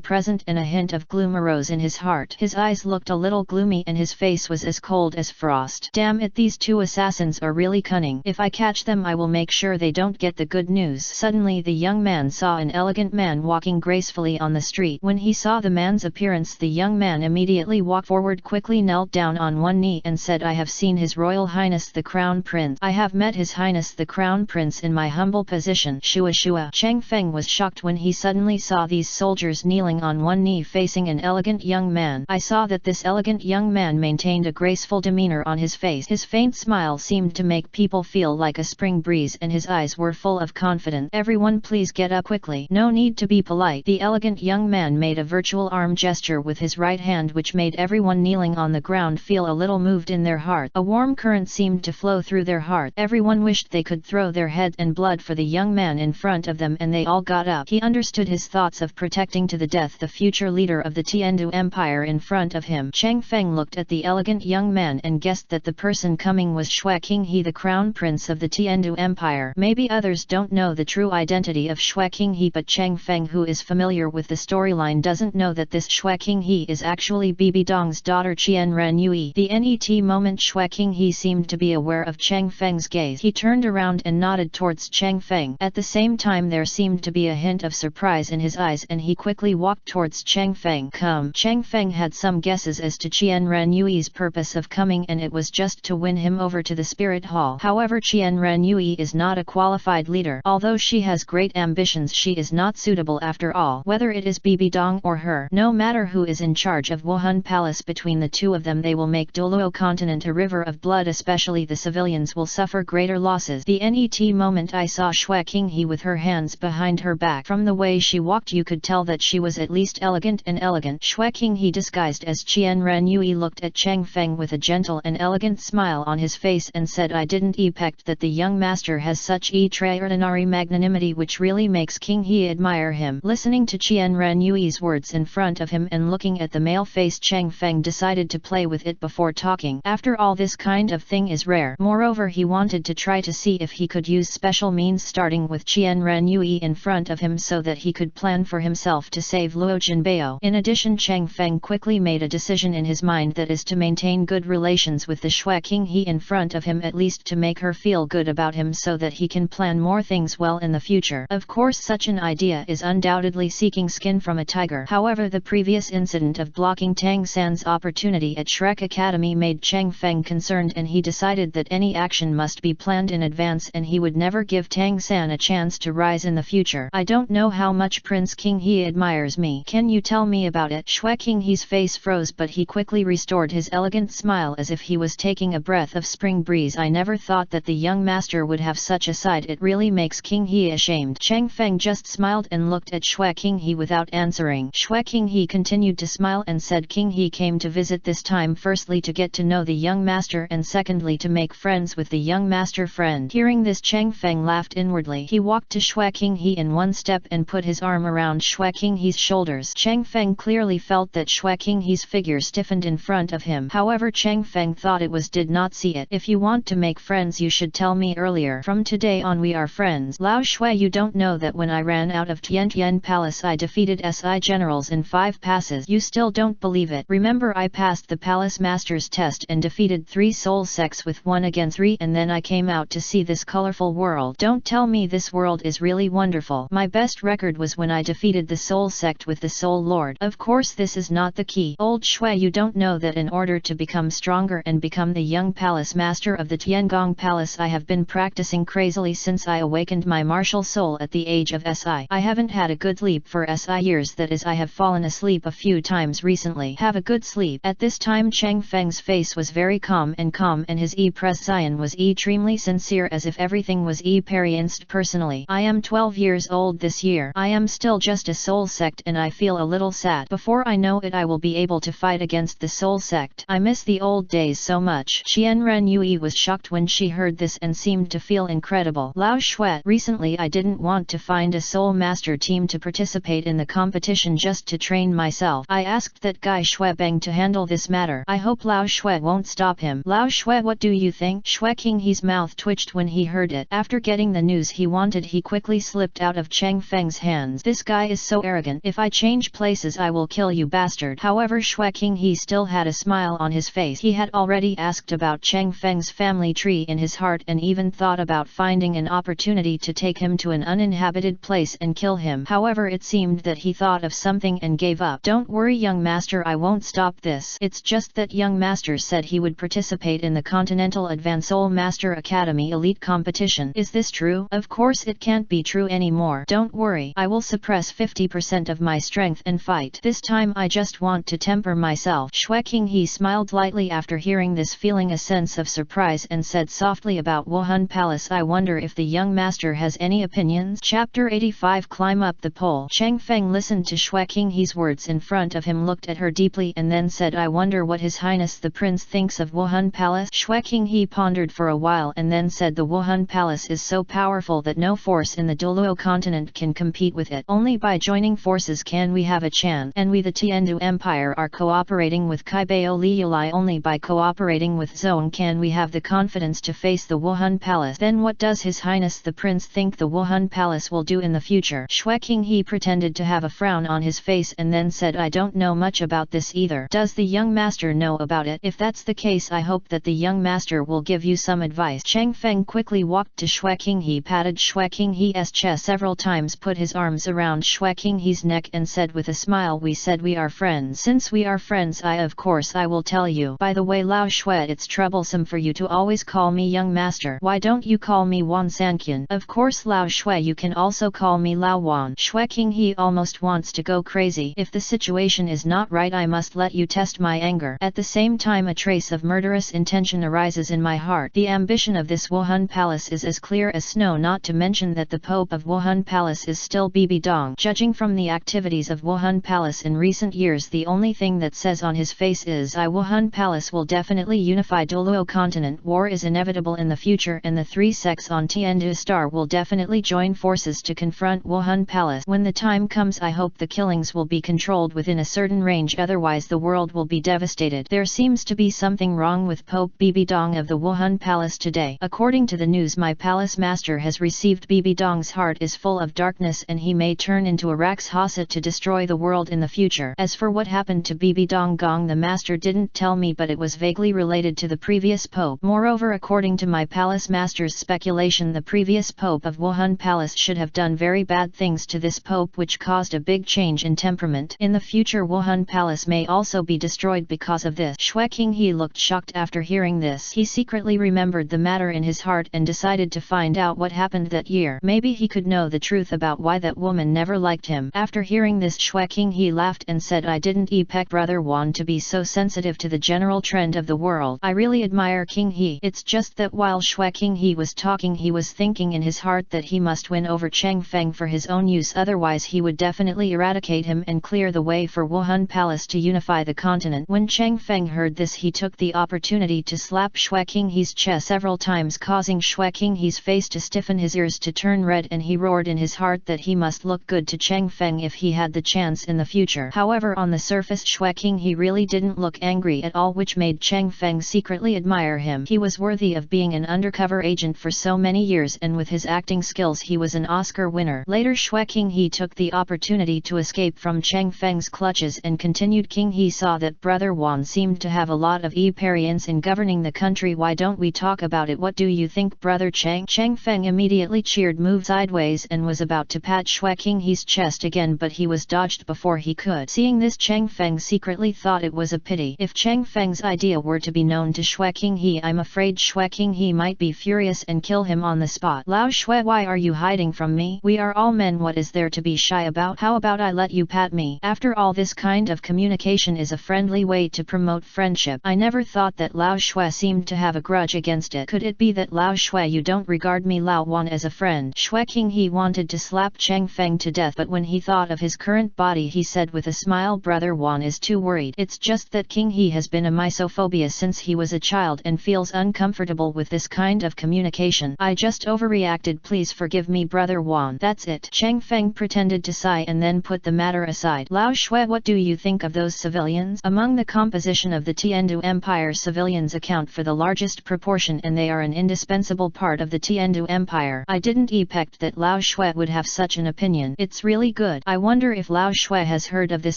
present and a hint of gloom arose in his heart. His eyes looked a little gloomy and his face was as cold as frost. Damn it, these 2 assassins are really cunning. If I catch them, I will make sure they don't get the good news. Suddenly the young man saw an elegant man walking gracefully on the street. When he saw the man's appearance, the young man immediately walked forward, quickly knelt down on one knee and said, "I have seen His Royal Highness the Crown Prince. I have met His Highness the Crown Prince in my humble position." Shua Shua. Chang Feng was shocked when he suddenly saw these soldiers kneeling on one knee facing an elegant young man. I saw that this elegant young man maintained a graceful demeanor on his face. His faint smile seemed to make people feel like a spring breeze and his eyes were full of confidence. "Everyone please get up quickly. No need to be polite." The elegant young man made a virtual arm gesture with his right hand, which made everyone kneeling on the ground feel a little moved in their heart. A warm current seemed to flow through their heart. Everyone wished they could throw their head and blood for the young man in front of them, and they all got up. He understood his thoughts of protecting to the death the future leader of the Tiandu Empire in front of him. Chang Feng looked at the elegant young man and guessed that the person coming was Shui Qinghe, the crown prince of the Tiandu Empire. Maybe others don't know the true identity of Shui Qinghe, but Chang Feng, who is familiar with the storyline, doesn't know that this Shui Qinghe is actually Bibi Dong's daughter Qian Ren Yui. The net moment Shui Qinghe seemed to be aware of Chang Feng's gaze. He turned around and nodded towards Chang Feng. At the same time, there seemed to be a hint of surprise in his eyes and he quickly walked towards Chang Feng. "Come." Chang Feng had some guesses as to Qian Ren Yui's purpose of coming, and it was just to win him over to the spirit hall. However, Qian Ren Yui is not a qualified leader. Although she has great ambitions, she is not suitable after all. Whether it is Bibi Dong or her, no matter who is in charge of Wuhan Palace, between the 2 of them they will make Douluo continent a river of blood. Especially the civilians will suffer greater losses. The net moment I saw Shui Qinghe with her hands behind her back. From the way she walked you could tell that she was at least elegant and elegant. Shui Qinghe, disguised as Qian Ren Yui, looked at Chang Feng with a gentle and elegant smile on his face and said, "I didn't expect that the young master has such extraordinary magnanimity, which really makes Qinghe admire him." Listening to Qian Ren Yui's words in front of him and looking at the male face, Chang Feng decided to play with it before talking. After all, this kind of thing is rare. Moreover, he wanted decided to try to see if he could use special means starting with Qian Ren Yui in front of him so that he could plan for himself to save Luo Jinbao. In addition, Chang Feng quickly made a decision in his mind, that is to maintain good relations with the Shui Qinghe in front of him, at least to make her feel good about him so that he can plan more things well in the future. Of course, such an idea is undoubtedly seeking skin from a tiger. However, the previous incident of blocking Tang San's opportunity at Shrek Academy made Chang Feng concerned, and he decided that any action must be planned in advance and he would never give Tang San a chance to rise in the future. I don't know how much Prince Qinghe admires me. Can you tell me about it? Shui Qinghe's face froze, but he quickly restored his elegant smile as if he was taking a breath of spring breeze. I never thought that the young master would have such a side. It really makes Qinghe ashamed. Chang Feng just smiled and looked at Shui Qinghe without answering. Shui Qinghe continued to smile and said Qinghe came to visit this time firstly to get to know the young master and secondly to make friends with the young master friend. Hearing this, Chang Feng laughed inwardly. He walked to Shui Qinghe in one step and put his arm around Shui Qinghe's shoulders. Chang Feng clearly felt that Shui Qinghe's figure stiffened in front of him. However, Chang Feng thought it was did not see it. If you want to make friends, you should tell me earlier. From today on we are friends. Lao Shui, you don't know that when I ran out of Tian Palace I defeated SI generals in 5 passes. You still don't believe it. Remember, I passed the Palace Master's test and defeated 3 soul sects with 1 against 3, and then I came out to see this colorful world. Don't tell me this world is really wonderful. My best record was when I defeated the soul sect with the Soul Lord. Of course this is not the key. Old Shui, you don't know that in order to become stronger and become the young palace master of the Tiangong Palace, I have been practicing crazily since I awakened my martial soul at the age of SI. I haven't had a good sleep for SI years, that is, I have fallen asleep a few times recently. Have a good sleep. At this time Chang Feng's face was very calm and his expression was extremely sincere, as if everything was experienced personally. I am 12 years old this year. I am still just a soul sect and I feel a little sad. Before I know it I will be able to fight against the soul sect. I miss the old days so much. Qian Ren Yui was shocked when she heard this and seemed to feel incredible. Lao Shui, recently I didn't want to find a soul master team to participate in the competition just to train myself. I asked that guy Shui Beng to handle this matter. I hope Lao Shui won't stop him. Lao Shui, what do you think? Shui Qinghe's mouth twitched when he heard it. After getting the news he wanted, he quickly slipped out of Chang Feng's hands. This guy is so arrogant. If I change places I will kill you, bastard. However, Shui Qinghe still had a smile on his face. He had already asked about Chang Feng's family tree in his heart and even thought about finding an opportunity to take him to an uninhabited place and kill him. However, it seemed that he thought of something and gave up. Don't worry young master, I won't stop this. It's just that young master said he would participate in the Continental Advanced Soul Master Academy Elite Competition. Is this true? Of course it can't be true anymore. Don't worry, I will suppress 50% of my strength and fight. This time I just want to temper myself. Shui Qinghe smiled lightly after hearing this, feeling a sense of surprise, and said softly about Wuhan Palace, I wonder if the young master has any opinions. Chapter 85 Climb Up the Pole. Chang Feng listened to Shui Qinghe's words in front of him, looked at her deeply and then said, I wonder what His Highness the Prince thinks of Wuhan Palace. Shui Qinghe pondered for a while and then said, the Wuhan Palace is so powerful that no force in the Douluo continent can compete with it. Only by joining forces can we have a chance, and we the Tiandu Empire are cooperating with Kaibao Liulai. Only by cooperating with Zhong can we have the confidence to face the Wuhan Palace. Then what does His Highness the Prince think the Wuhan Palace will do in the future? Shui Qinghe pretended to have a frown on his face and then said, I don't know much about this either. Does the young master know about it? If that's the case, I hope that the young master will give you some advice. Chang Feng quickly walked to Shui Qinghe, patted Shui Qinghe's chest several times, put his arms around Shui Qinghe's neck and said with a smile, we said we are friends. Since we are friends, of course I will tell you. By the way Lao Shui, it's troublesome for you to always call me young master. Why don't you call me Wan Sanqian? Of course Lao Shui, you can also call me Lao Wan. Shui Qinghe almost wants to go crazy. If the situation is not right, I must let you test my anger. At the same time, a trace of murderous intention arises in my heart. The ambition of this Wuhan Palace is as clear as snow, not to mention that the Pope of Wuhan Palace is still Bibi Dong. Judging from the activities of Wuhan Palace in recent years, the only thing that says on his face is Wuhan Palace will definitely unify Douluo continent. War is inevitable in the future and the 3 sects on Tiandu Star will definitely join forces to confront Wuhan Palace. When the time comes, I hope the killings will be controlled within a certain range, otherwise the world will be devastated. There seems to be something wrong with Pope Bibi Dong of the Wuhan Palace to today. According to the news, my palace master has received Bibi Dong's heart is full of darkness and he may turn into a Rakshasa to destroy the world in the future. As for what happened to Bibi Dong Gong, the master didn't tell me, but it was vaguely related to the previous pope. Moreover, according to my palace master's speculation, the previous pope of Wuhan Palace should have done very bad things to this pope, which caused a big change in temperament. In the future, Wuhan Palace may also be destroyed because of this. Xue Qinghe looked shocked after hearing this. He secretly remembered the matter in his heart and decided to find out what happened that year. Maybe he could know the truth about why that woman never liked him. After hearing this, Xue Qinghe laughed and said, I didn't expect Brother Wan to be so sensitive to the general trend of the world. I really admire Qinghe. It's just that while Xue Qinghe was talking, he was thinking in his heart that he must win over Cheng Feng for his own use, otherwise he would definitely eradicate him and clear the way for Wuhan Palace to unify the continent. When Cheng Feng heard this, he took the opportunity to slap Xue Qinghe's chest several times, causing Xue Qinghe's face to stiffen, his ears to turn red, and he roared in his heart that he must look good to Cheng Feng if he had the chance in the future. However, on the surface, Xue Qinghe really didn't look angry at all, which made Cheng Feng secretly admire him. He was worthy of being an undercover agent for so many years, and with his acting skills he was an Oscar winner. Later, Xue Qinghe took the opportunity to escape from Cheng Feng's clutches and continued. Qinghe saw that Brother Wan seemed to have a lot of experience in governing the country. Why don't we talk about it? What do you think, Brother Cheng? Cheng Feng immediately cheered, moved sideways, and was about to pat Xue Qinghe's chest again, but he was dodged before he could. Seeing this, Cheng Feng secretly thought it was a pity. If Cheng Feng's idea were to be known to Xue Qinghe, I'm afraid Xue Qinghe might be furious and kill him on the spot. Lao Xue, why are you hiding from me? We are all men, what is there to be shy about? How about I let you pat me? After all, this kind of communication is a friendly way to promote friendship. I never thought that Lao Xue seemed to have a grudge against it. Could it be that Lao Xue, you don't regard me, Lao Wan, as a friend? Xue Qinghe wanted to slap Cheng Feng to death, but when he thought of his current body, he said with a smile, Brother Wan is too worried. It's just that Qinghe has been a misophobia since he was a child and feels uncomfortable with this kind of communication. I just overreacted, please forgive me, Brother Wan. That's it. Cheng Feng pretended to sigh and then put the matter aside. Lao Xue, what do you think of those civilians? Among the composition of the Tiandu Empire, civilians account for the largest proportion, and they are an indispensable part of the Tiandu Empire. I didn't expect that Lao Xue would have such an opinion. It's really good. I wonder if Lao Xue has heard of this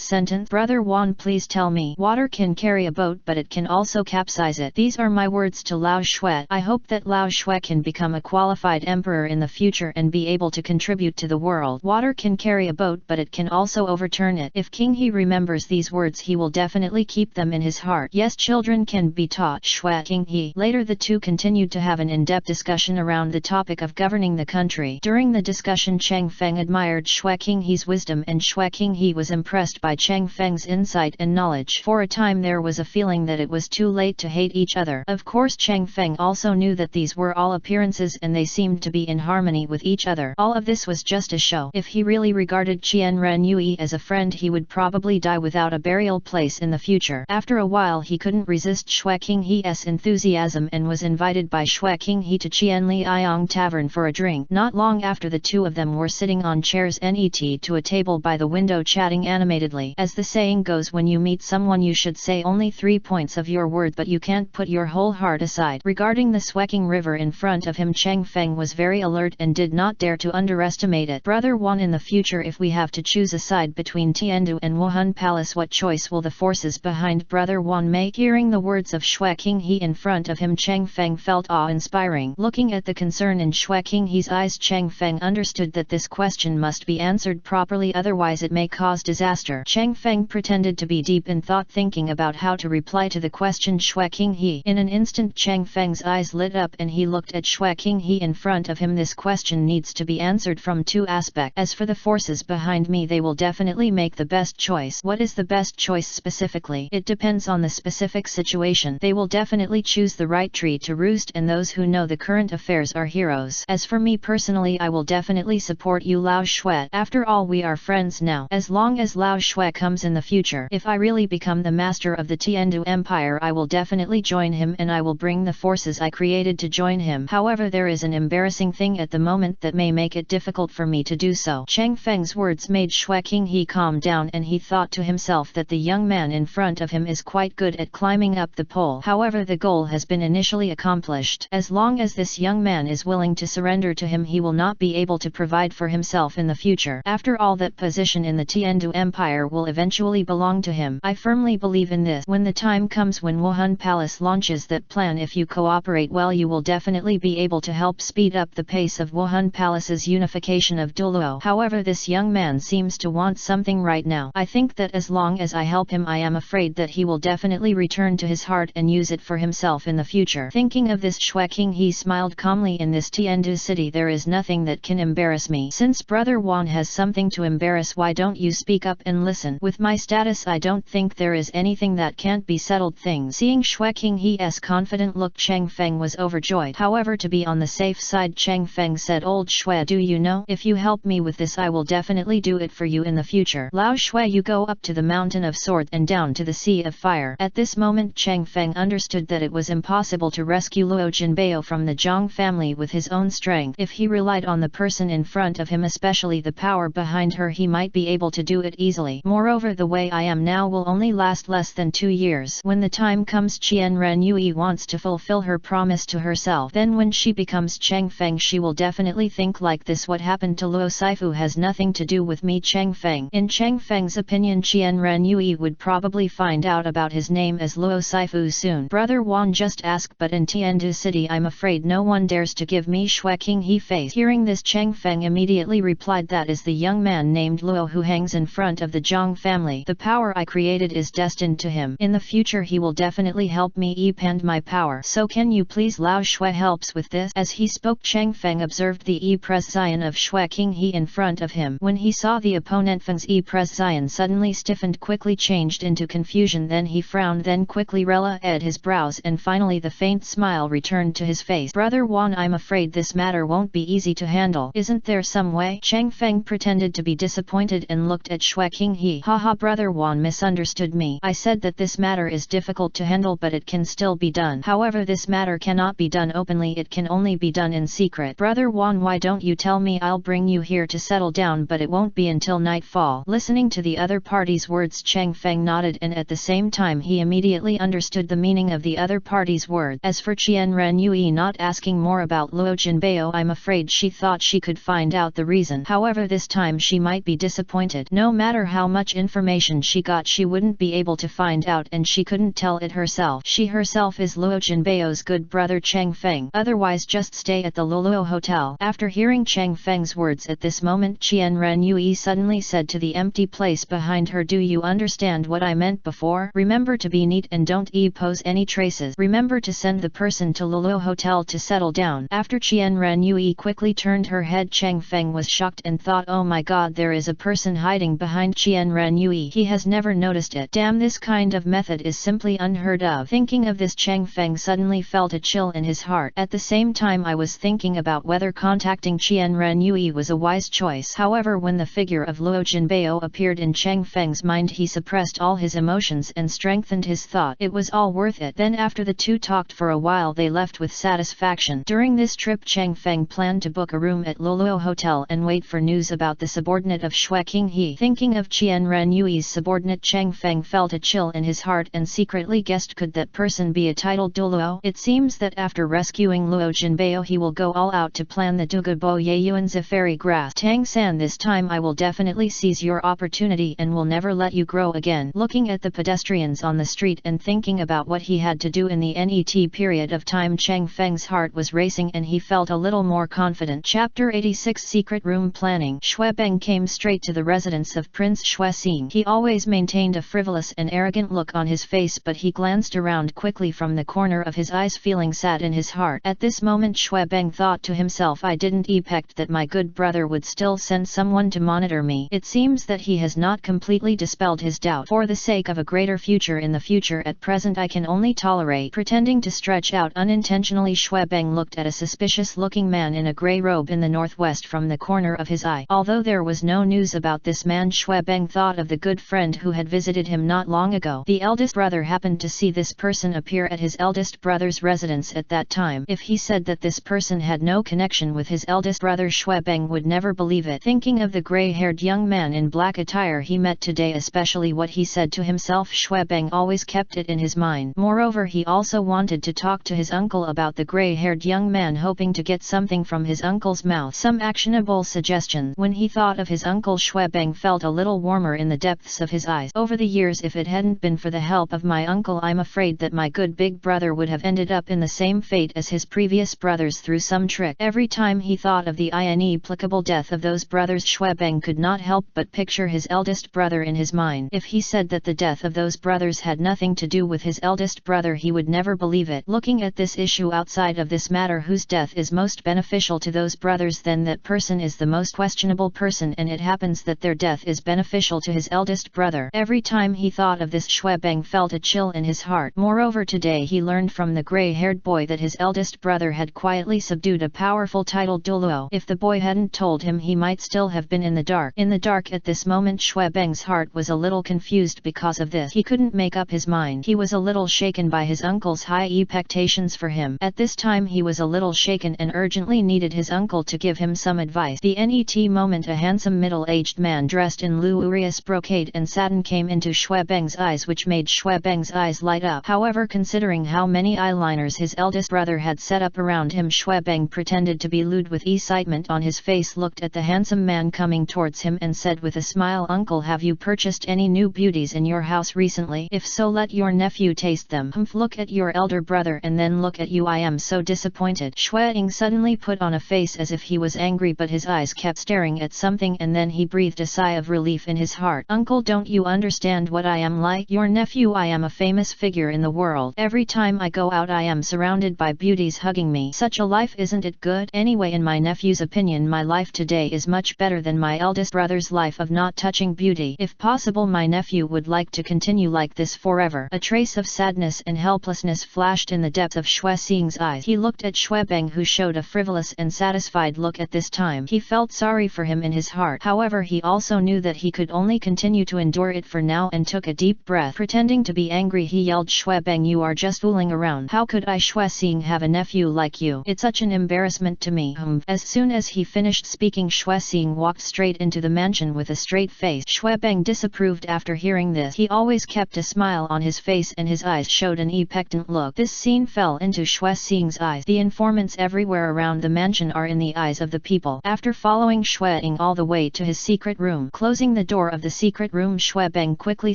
sentence. Brother Wan, please tell me. Water can carry a boat, but it can also capsize it. These are my words to Lao Xue. I hope that Lao Xue can become a qualified emperor in the future and be able to contribute to the world. Water can carry a boat, but it can also overturn it. If Qinghe remembers these words, he will definitely keep them in his heart. Yes, children can be taught. Xue Qinghe. Later, the two continued to have an in-depth discussion around the topic of governing the country. During the discussion, Cheng Feng admired Xue Qinghe's wisdom, and Xue Qinghe was impressed by Cheng Feng's insight and knowledge. For a time, there was a feeling that it was too late to hate each other. Of course, Cheng Feng also knew that these were all appearances and they seemed to be in harmony with each other. All of this was just a show. If he really regarded Qian Ren Yui as a friend, he would probably die without a burial place in the future. After a while, he couldn't resist Xue Qinghe's enthusiasm and was invited by Xue Qinghe to Qian Liang Tavern for a drink. Not long after, the two of them were sitting on chairs net to a table by the window, chatting animatedly. As the saying goes, when you meet someone, you should say only 3 points of your word, but you can't put your whole heart aside. Regarding the swelling river in front of him, Cheng Feng was very alert and did not dare to underestimate it. Brother Wan, in the future, if we have to choose a side between Tiandu and Wuhan Palace, what choice will the forces behind Brother Wan make? Hearing the words of Xue Qinghe in front of him, Cheng Feng felt awe-inspiring. Looking at the concern in Xue Qinghe's eyes, Cheng Feng understood that this question must be answered properly, otherwise it may cause disaster. Cheng Feng pretended to be deep in thought, thinking about how to reply to the question Xue Qinghe. In an instant, Cheng Feng's eyes lit up and he looked at Xue Qinghe in front of him. This question needs to be answered from two aspects. As for the forces behind me, they will definitely make the best choice. What is the best choice specifically? It depends on the specific situation. They will definitely choose the right tree to roost, and those who know the current affairs are heroes. As for me personally, I will definitely support you, Lao Xue. After all, we are friends now. As long as Lao Xue comes in the future, if I really become the master of the Tiandu Empire, I will definitely join him, and I will bring the forces I created to join him. However, there is an embarrassing thing at the moment that may make it difficult for me to do so. Cheng Feng's words made Xue Qinghe calm down, and he thought to himself that the young man in front of him is quite good at climbing up the pole. However, the goal has been initially accomplished. accomplished. As long as this young man is willing to surrender to him, he will not be able to provide for himself in the future. After all, that position in the Tiandu Empire will eventually belong to him. I firmly believe in this. When the time comes when Wuhan Palace launches that plan, if you cooperate well, you will definitely be able to help speed up the pace of Wuhan Palace's unification of Douluo. However, this young man seems to want something right now. I think that as long as I help him, I am afraid that he will definitely return to his heart and use it for himself in the future. Thinking of this, Xue Qinghe smiled calmly. In this Tiandu city there is nothing that can embarrass me. Since Brother Wan has something to embarrass, why don't you speak up and listen? With my status, I don't think there is anything that can't be settled. Seeing Xue Qinghe's confident look, Cheng Feng was overjoyed. However, to be on the safe side, Cheng Feng said, "Old Xue, do you know, if you help me with this, I will definitely do it for you in the future. Lao Xue, you go up to the mountain of sword and down to the sea of fire." At this moment, Cheng Feng understood that it was impossible to rescue Luo Jinbei from the Zhang family with his own strength. If he relied on the person in front of him, especially the power behind her, he might be able to do it easily. Moreover, the way I am now will only last less than 2 years. When the time comes, Qian Ren Yui wants to fulfill her promise to herself. Then when she becomes Cheng Feng, she will definitely think like this: what happened to Luo Saifu has nothing to do with me, Cheng Feng. In Cheng Feng's opinion, Qian Ren Yui would probably find out about his name as Luo Saifu soon. Brother Wan just asked, but in Tiandu city I'm afraid no one dares to give me Xue Qinghe face. Hearing this, Cheng Feng immediately replied, that is the young man named Luo who hangs in front of the Zhang family. The power I created is destined to him. In the future he will definitely help me expand my power. So can you please Lao Xue helps with this? As he spoke, Cheng Feng observed the presence of Xue Qinghe in front of him. When he saw the opponent, Feng's presence suddenly stiffened, quickly changed into confusion, then he frowned, then quickly relaxed his brows, and finally the faint smile returned to his face. Brother Wan, I'm afraid this matter won't be easy to handle. Isn't there some way? Cheng Feng pretended to be disappointed and looked at Xue Qinghe. Haha, Brother Wan misunderstood me. I said that this matter is difficult to handle, but it can still be done. However, this matter cannot be done openly, it can only be done in secret. Brother Wan, why don't you tell me? I'll bring you here to settle down, but it won't be until nightfall. Listening to the other party's words, Cheng Feng nodded, and at the same time he immediately understood the meaning of the other party's word. As for Qian Ren Yui not asking more about Luo Jinbei, I'm afraid she thought she could find out the reason. However, this time she might be disappointed. No matter how much information she got, she wouldn't be able to find out, and she couldn't tell it herself. She herself is Luo Jinbei's good brother Cheng Feng. Otherwise, just stay at the Douluo hotel. After hearing Cheng Feng's words at this moment, Qian Ren Yui suddenly said to the empty place behind her, do you understand what I meant before? Remember to be neat and don't pose any traces. Remember to send the person to Douluo hotel to settle down. After Qian Ren Yui quickly turned her head, Cheng Feng was shocked and thought, oh my god, there is a person hiding behind Qian Ren Yui. He has never noticed it. Damn, this kind of method is simply unheard of. Thinking of this, Cheng Feng suddenly felt a chill in his heart. At the same time, I was thinking about whether contacting Qian Ren Yui was a wise choice. However, when the figure of Luo Jinbei appeared in Cheng Feng's mind, he suppressed all his emotions and strengthened his thought. It was all worth it. Then after the two talked for a while, they left with satisfaction. During this trip, Cheng Feng planned to book a room at Douluo Hotel and wait for news about the subordinate of Xue Qinghe. Thinking of Qian Ren Yui's subordinate, Cheng Feng felt a chill in his heart and secretly guessed, could that person be a titled Douluo? It seems that after rescuing Luo Jinbei, he will go all out to plan the Dugabo Yeyuan's fairy grass. Tang San, this time I will definitely seize your opportunity and will never let you grow again. Looking at the pedestrians on the street and thinking about what he had to do in the NET period of time, Cheng Feng's heart was racing and he felt a little more confident. Chapter 86, Secret Room Planning. Xue Beng came straight to the residence of Prince Xue Xing. He always maintained a frivolous and arrogant look on his face, but he glanced around quickly from the corner of his eyes, feeling sad in his heart. At this moment, Xue Beng thought to himself, I didn't expect that my good brother would still send someone to monitor me. It seems that he has not completely dispelled his doubt. For the sake of a greater future in the future, at present I can only tolerate. Pretending to stretch out unintentionally, Xue Beng looked at a suspicious-looking man in a grey robe in the northwest from the corner of his eye. Although there was no news about this man, Xue Beng thought of the good friend who had visited him not long ago. The eldest brother happened to see this person appear at his eldest brother's residence at that time. If he said that this person had no connection with his eldest brother, Xue Beng would never believe it. Thinking of the grey-haired young man in black attire he met today, especially what he said to himself, Xue Beng always kept it in his mind. Moreover, he also wanted to talk to his uncle about the grey-haired young man, hoping to get something from his uncle's mouth, some actionable suggestion. When he thought of his uncle, Xuebeng felt a little warmer in the depths of his eyes. Over the years, if it hadn't been for the help of my uncle, I'm afraid that my good big brother would have ended up in the same fate as his previous brothers through some trick. Every time he thought of the inexplicable death of those brothers, Xuebeng could not help but picture his eldest brother in his mind. If he said that the death of those brothers had nothing to do with his eldest brother, he would never believe it. Looking at this issue outside of this matter, whose death is most beneficial to those brothers, then that person is the most questionable person, and it happens that their death is beneficial to his eldest brother. Every time he thought of this, Xuebeng felt a chill in his heart. Moreover, today he learned from the grey-haired boy that his eldest brother had quietly subdued a powerful titled Douluo. If the boy hadn't told him, he might still have been in the dark. At this moment, Xuebeng's heart was a little confused because of this. He couldn't make up his mind. He was a little shaken by his uncle's high expectations for him. At this time he was a little shaken and urgently needed his uncle to give him some advice. The moment, a handsome middle-aged man dressed in luxurious brocade and satin came into Xuebeng's eyes, which made Xuebeng's eyes light up. However, considering how many eyeliners his eldest brother had set up around him, Xuebeng pretended to be lewd with excitement on his face, looked at the handsome man coming towards him and said with a smile, "Uncle, have you purchased any new beauties in your house recently? If so, let your nephew taste them. Look at your elder brother and then look at you. I am so disappointed." Xuebeng suddenly put on a face as if he was angry, but his eyes kept staring at something, and then he breathed a sigh of relief in his heart. "Uncle, don't you understand what I am like? Your nephew, I am a famous figure in the world. Every time I go out I am surrounded by beauties hugging me. Such a life, isn't it good? Anyway, in my nephew's opinion, my life today is much better than my eldest brother's life of not touching beauty. If possible, my nephew would like to continue like this forever." A trace of sadness and helplessness flashed in the depths of Xuebeng's eyes. He looked at Xuebeng, who showed a frivolous and satisfied look at this time. He felt sorry for him in his heart. However, he also knew that he could only continue to endure it for now, and took a deep breath. Pretending to be angry, he yelled, "Xuebeng, you are just fooling around. How could I, Xuebeng, have a nephew like you? It's such an embarrassment to me." As soon as he finished speaking, Xuebeng walked straight into the mansion with a straight face. Xuebeng disapproved after hearing this. He always kept a smile on his face and his eyes showed an expectant look. This scene fell into Xuebeng's eyes. The informants everywhere around the mansion are in the eyes of the people. After following Xuebeng all the way to his secret room, closing the door of the secret room, Xuebeng quickly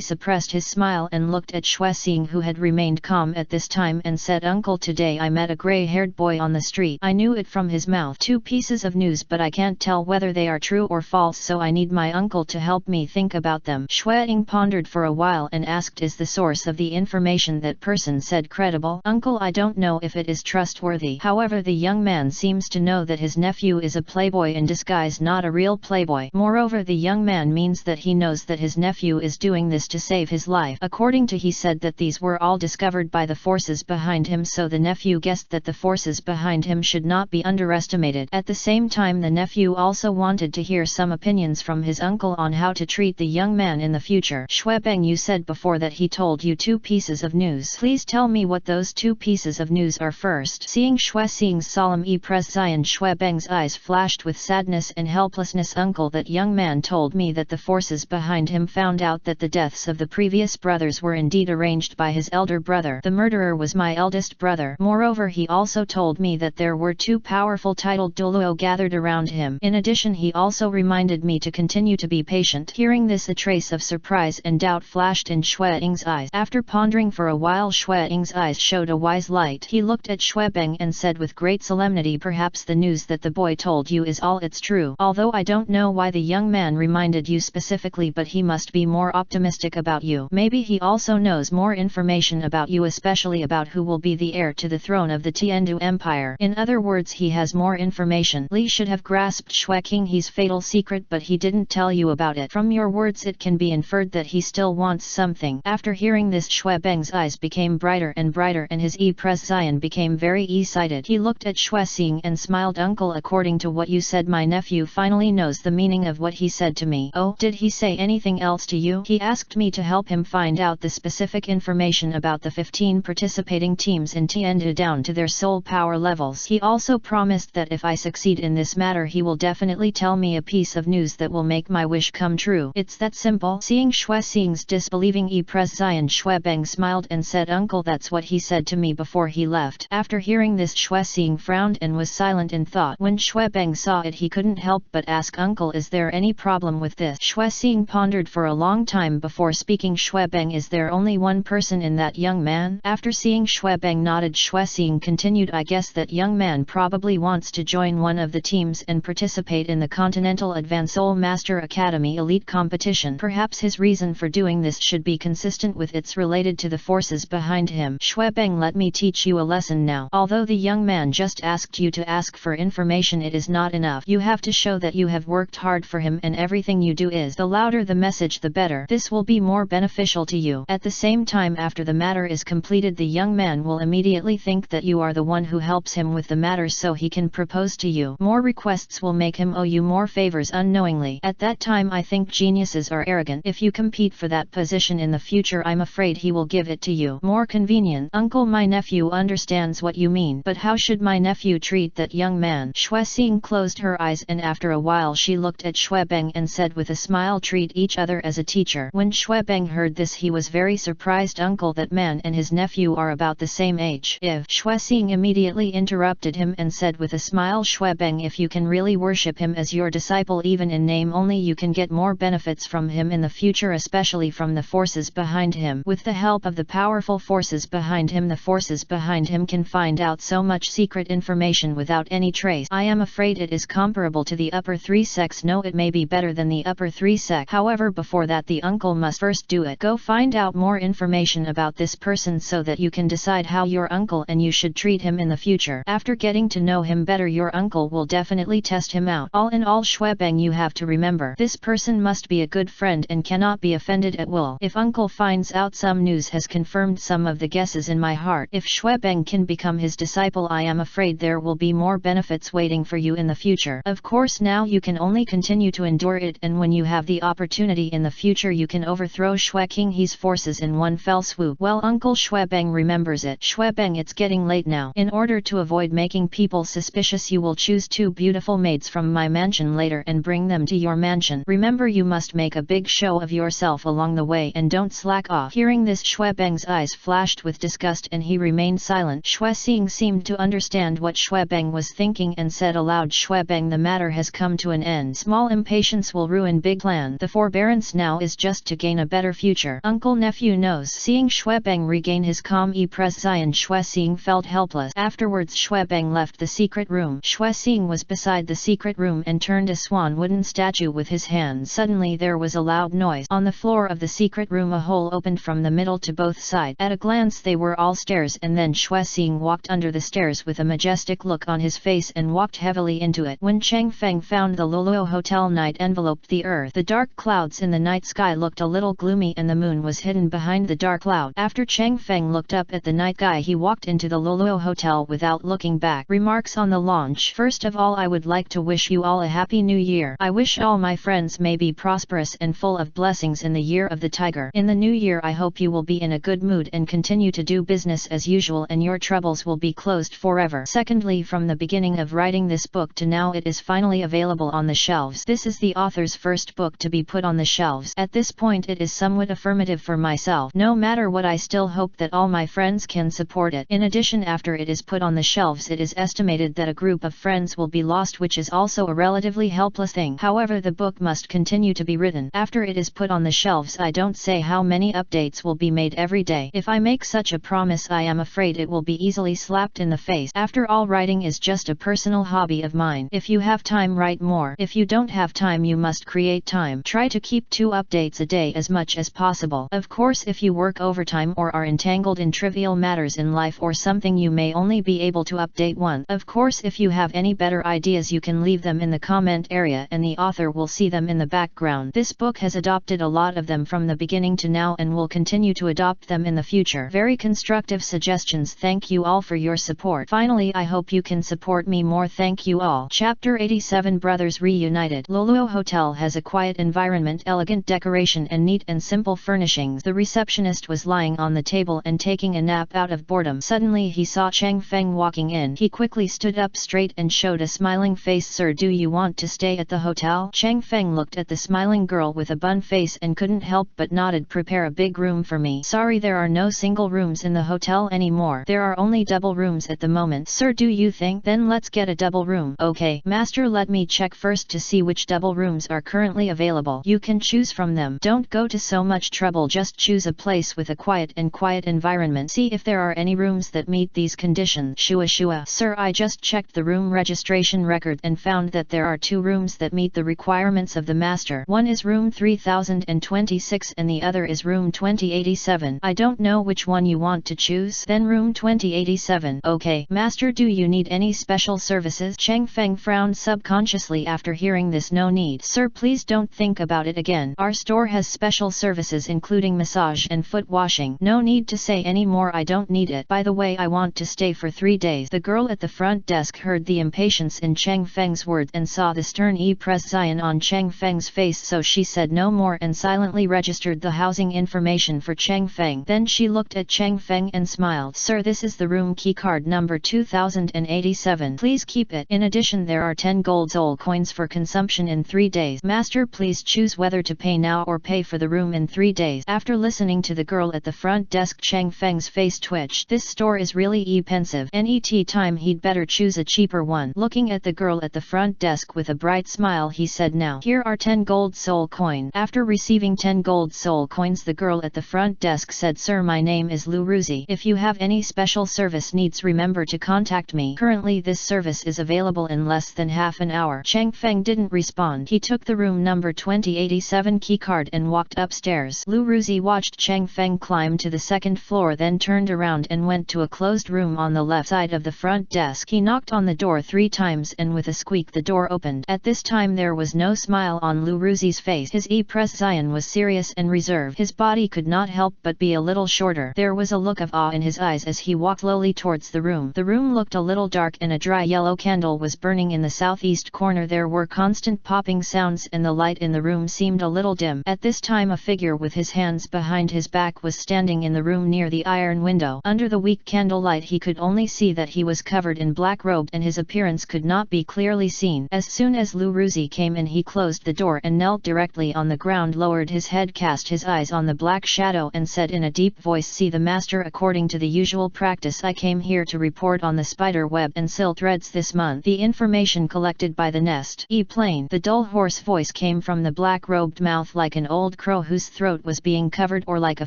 suppressed his smile and looked at Xuebeng, who had remained calm at this time, and said, "Uncle, today I met a grey-haired boy on the street. I knew it from his mouth. 2 pieces of news, but I can't tell whether they are true or false, so I need my uncle to help me think about them." Xuebeng pondered for a while and asked, "Is the source of the information that person said credible?" "Uncle, I don't know if it is trustworthy. However, the young man seems to know that his nephew is a playboy in disguise, not a real playboy. Moreover, the young man means that he knows that his nephew is doing this to save his life. According to he said that these were all discovered by the forces behind him, so the nephew guessed that the forces behind him should not be underestimated." At the same time, the nephew also wanted to hear some opinions from his uncle on how to treat the young man in the future. "Xuebeng, you said before that he told you 2 pieces of news. Please tell me what those 2 pieces of news are first." Seeing Xuebeng's solemn expression, Xuebeng's eyes flashed with sadness and helplessness. "Uncle, that young man told me that the forces behind him found out that the deaths of the previous brothers were indeed arranged by his elder brother. The murderer was my eldest brother. Moreover, he also told me that there were 2 powerful titled Douluo gathered around him. In addition, he also reminded me to continue to be patient." Hearing this, a trace of surprise and doubt flashed in Xuebeng's eyes. After pondering for a while, Xuebeng's eyes showed a wise light. He looked at Xuebeng and said with great solemnity, "Perhaps the news that the boy told you is all it's true. Although I don't know why the young man reminded you specifically, but he must be more optimistic about you. Maybe he also knows more information about you, especially about who will be the heir to the throne of the Tiandu Empire. In other words, he has more information." Li should have grasped Xuebeng's fatal secret, but he didn't tell you about it. From your words it can be inferred that he still wants something. After hearing this, Xuebeng's eyes became brighter and brighter and his expression became very excited. He looked at Xuebeng and smiled. "Uncle, according to what you said, my nephew finally knows the meaning of what he said to me." "Oh, did he say anything else to you?" "He asked me to help him find out the specific information about the 15 participating teams in Tiandu down to their soul power levels. He also promised that if I succeed in this matter, he will definitely tell me a piece of news that will make my wish come true. It's that simple." Seeing Xuebeng's disbelieving expression, Xuebeng smiled and said, "Uncle, that's what he said to me before he left. After hearing this, Xuexing frowned and was silent in thought. When Xuebeng saw it, he couldn't help but ask, "Uncle, is there any problem with this?" Xuexing pondered for a long time before speaking. "Xuebeng, is there only one person in that young man?" After seeing Xuebeng nodded, Xuexing continued, "I guess that young man probably wants to join one of the teams and participate in the Continental Advanced Soul Master Academy Elite Competition. Perhaps his reason for doing this should be consistent with its related to the forces behind him. Xuebeng, let me teach you a lesson now. Although the young man just asked you to ask for information, it is not enough. You have to show that you have worked hard for him, and everything you do is, the louder the message the better. This will be more beneficial to you. At the same time, after the matter is completed, the young man will immediately think that you are the one who helps him with the matter, so he can propose to you. More requests will make him owe you more favors unknowingly. At that time, I think geniuses are arrogant. If you compete for that position in the future, I'm afraid he will give it to you. More convenient." "Uncle, my nephew understands what you mean, but how should my nephew treat that young man?" Xuexing closed her eyes, and after a while she looked at Xuebeng and said with a smile, "Treat each other as a teacher." When Xuebeng heard this, he was very surprised. "Uncle, that man and his nephew are about the same age." "If..." Xuexing immediately interrupted him and said with a smile, "Xuebeng, if you can really worship him as your disciple, even in name only, you can get more benefits from him in the future, especially from the forces behind him. With the help of the powerful forces behind him, the forces behind him can find out so much secret information without any trace. I am afraid it is comparable to the upper three sects. No, it may be better than the upper three sect. However, before that, the uncle must first do it. Go find out more information about this person so that you can decide how your uncle and you should treat him in the future. After getting to know him better, your uncle will definitely test him out. All in all, Xuebeng, you have to remember, this person must be a good friend and cannot be offended at will. If uncle finds out some news has confirmed some of the guesses in my heart. If Xuebeng can become his disciple, I am afraid there will be more benefits waiting for you in the future. Of course, now you can only continue to endure it, and when you have the opportunity in the future, you can overthrow Xueqing He's forces in one fell swoop." "Well, Uncle, Xuebeng remembers it." "Xuebeng, it's getting late now. In order to avoid making people suspicious, you will choose 2 beautiful maids from my mansion later and bring them to your mansion. Remember, you must make a big show of yourself along the way and don't slack off." Hearing this, Xuebeng's eyes flashed with disgust and he remained silent. Xuexing seemed to understand what Xuebeng was thinking and said aloud, "Xuebeng, the matter has come to an end. Small impatience will ruin big plan. The forbearance now is just to gain a better future. Uncle, nephew knows." Seeing Xuebeng regain his calm presence, Xuexing felt helpless. Afterwards, Xuebeng left the secret room. Xuexing was beside the secret room and turned a swan wooden statue with his hands. Suddenly there was a loud noise. On the floor of the secret room, a hole opened from the middle to both sides. At a glance they were all stairs, and then Xuexing walked under the stairs with a majestic look on his face and walked heavily into it. When Chang Feng found the Douluo hotel, night enveloped the earth. The dark clouds in the night sky looked a little gloomy and the moon was hidden behind the dark cloud. After Chang Feng looked up at the night sky, he walked into the Douluo hotel without looking back. Remarks on the launch. First of all, I would like to wish you all a happy new year. I wish all my friends may be prosperous and full of blessings in the year of the tiger. In the new year, I hope you will be in a good mood and continue to do business as usual, and your troubles will be closed forever. Secondly, from the beginning of writing this book to now, it is finally available on the shelves. This is the author's first book to be put on the shelves. At this point, it is somewhat affirmative for myself. No matter what, I still hope that all my friends can support it. In addition, after it is put on the shelves, it is estimated that a group of friends will be lost, which is also a relatively helpless thing. However, the book must continue to be written. After it is put on the shelves, I don't say how many updates will be made every day. If I make such a promise, I am afraid it will be easily slapped in the face. After all, writing is just a personal hobby of mine. If you have time, write more. If you don't have time, you must create time. Try to keep 2 updates a day as much as possible. Of course, if you work overtime or are entangled in trivial matters in life or something, you may only be able to update 1. Of course, if you have any better ideas, you can leave them in the comment area and the author will see them in the background. This book has adopted a lot of them from the beginning to now and will continue to adopt them in the future. Very constructive suggestions. Thank you all for your support. Finally, I hope you can support me more. Thank you all. Chapter 87, Brothers Reunited. Douluo Hotel has a quiet environment, elegant decoration and neat and simple furnishings. The receptionist was lying on the table and taking a nap out of boredom. Suddenly he saw Chang Feng walking in. He quickly stood up straight and showed a smiling face. "Sir, do you want to stay at the hotel?" Chang Feng looked at the smiling girl with a bun face and couldn't help but nodded. "Prepare a big room for me." "Sorry, there are no single rooms in the hotel anymore. There are only double rooms at the moment. Sir, do you think? Then let's get a double room. Okay, master, let me check first to see which double rooms are currently available. You can choose from them. Don't go to so much trouble, just choose a place with a quiet environment. See if there are any rooms that meet these conditions. Shua. Sir, I just checked the room registration record and found that there are 2 rooms that meet the requirements of the master. One is room 3026 and the other is room 2087. I don't know which one you want to choose. Then room 2087. Okay, master, do you need any special services? Cheng Feng frowned subconsciously after hearing this. No need. Sir, please don't think about it again. Our store has special services including massage and foot washing. No need to say any more, I don't need it. By the way, I want to stay for 3 days. The girl at the front desk heard the impatience in Cheng Feng's words and saw the stern expression on Cheng Feng's face, so she said no more and silently registered the housing information for Cheng Feng. Then she looked at Cheng Feng and smiled. Sir, this is the room keycard number 2087. Please keep it. In addition, there are 10 gold soul coins for consumption in 3 days. Master, please choose whether to pay now or pay for the room in 3 days. After listening to the girl at the front desk, Cheng Feng's face twitched. This store is really expensive. Any time he'd better choose a cheaper one. Looking at the girl at the front desk with a bright smile, he said, now, here are 10 gold soul coins. After receiving 10 gold soul coins, the girl at the front desk said, Sir, my name is Lu Ruzi. If you have any special service needs, remember to contact me. Currently this service is available in less than half an hour. Cheng Feng didn't respond. He took the room number 2087 keycard and walked upstairs. Lu Ruzi watched Cheng Feng climb to the 2nd floor, then turned around and went to a closed room on the left side of the front desk. He knocked on the door 3 times and with a squeak the door opened. At this time there was no smile on Lu Ruzi's face. His expression was serious and reserved. His body could not help but be a little shorter. There was a look of awe in his eyes as he walked slowly towards the room. The room looked a little dark and a dry yellow candle was burning in the southeast corner. There were constant popping sounds and the light in the room seemed a little dim. At this time a figure with his hands behind his back was standing in the room near the iron window. Under the weak candlelight he could only see that he was covered in black robe and his appearance could not be clearly seen. As soon as Lu Ruzi came in, he closed the door and knelt directly on the ground, lowered his head, cast his eyes on the black shadow and said in a deep voice, see the master, according to the usual practice I came here to report on the spider web and silk threads this month. The information collected by the nest plane. The dull hoarse voice came from the black-robed mouth like an old crow whose throat was being covered, or like a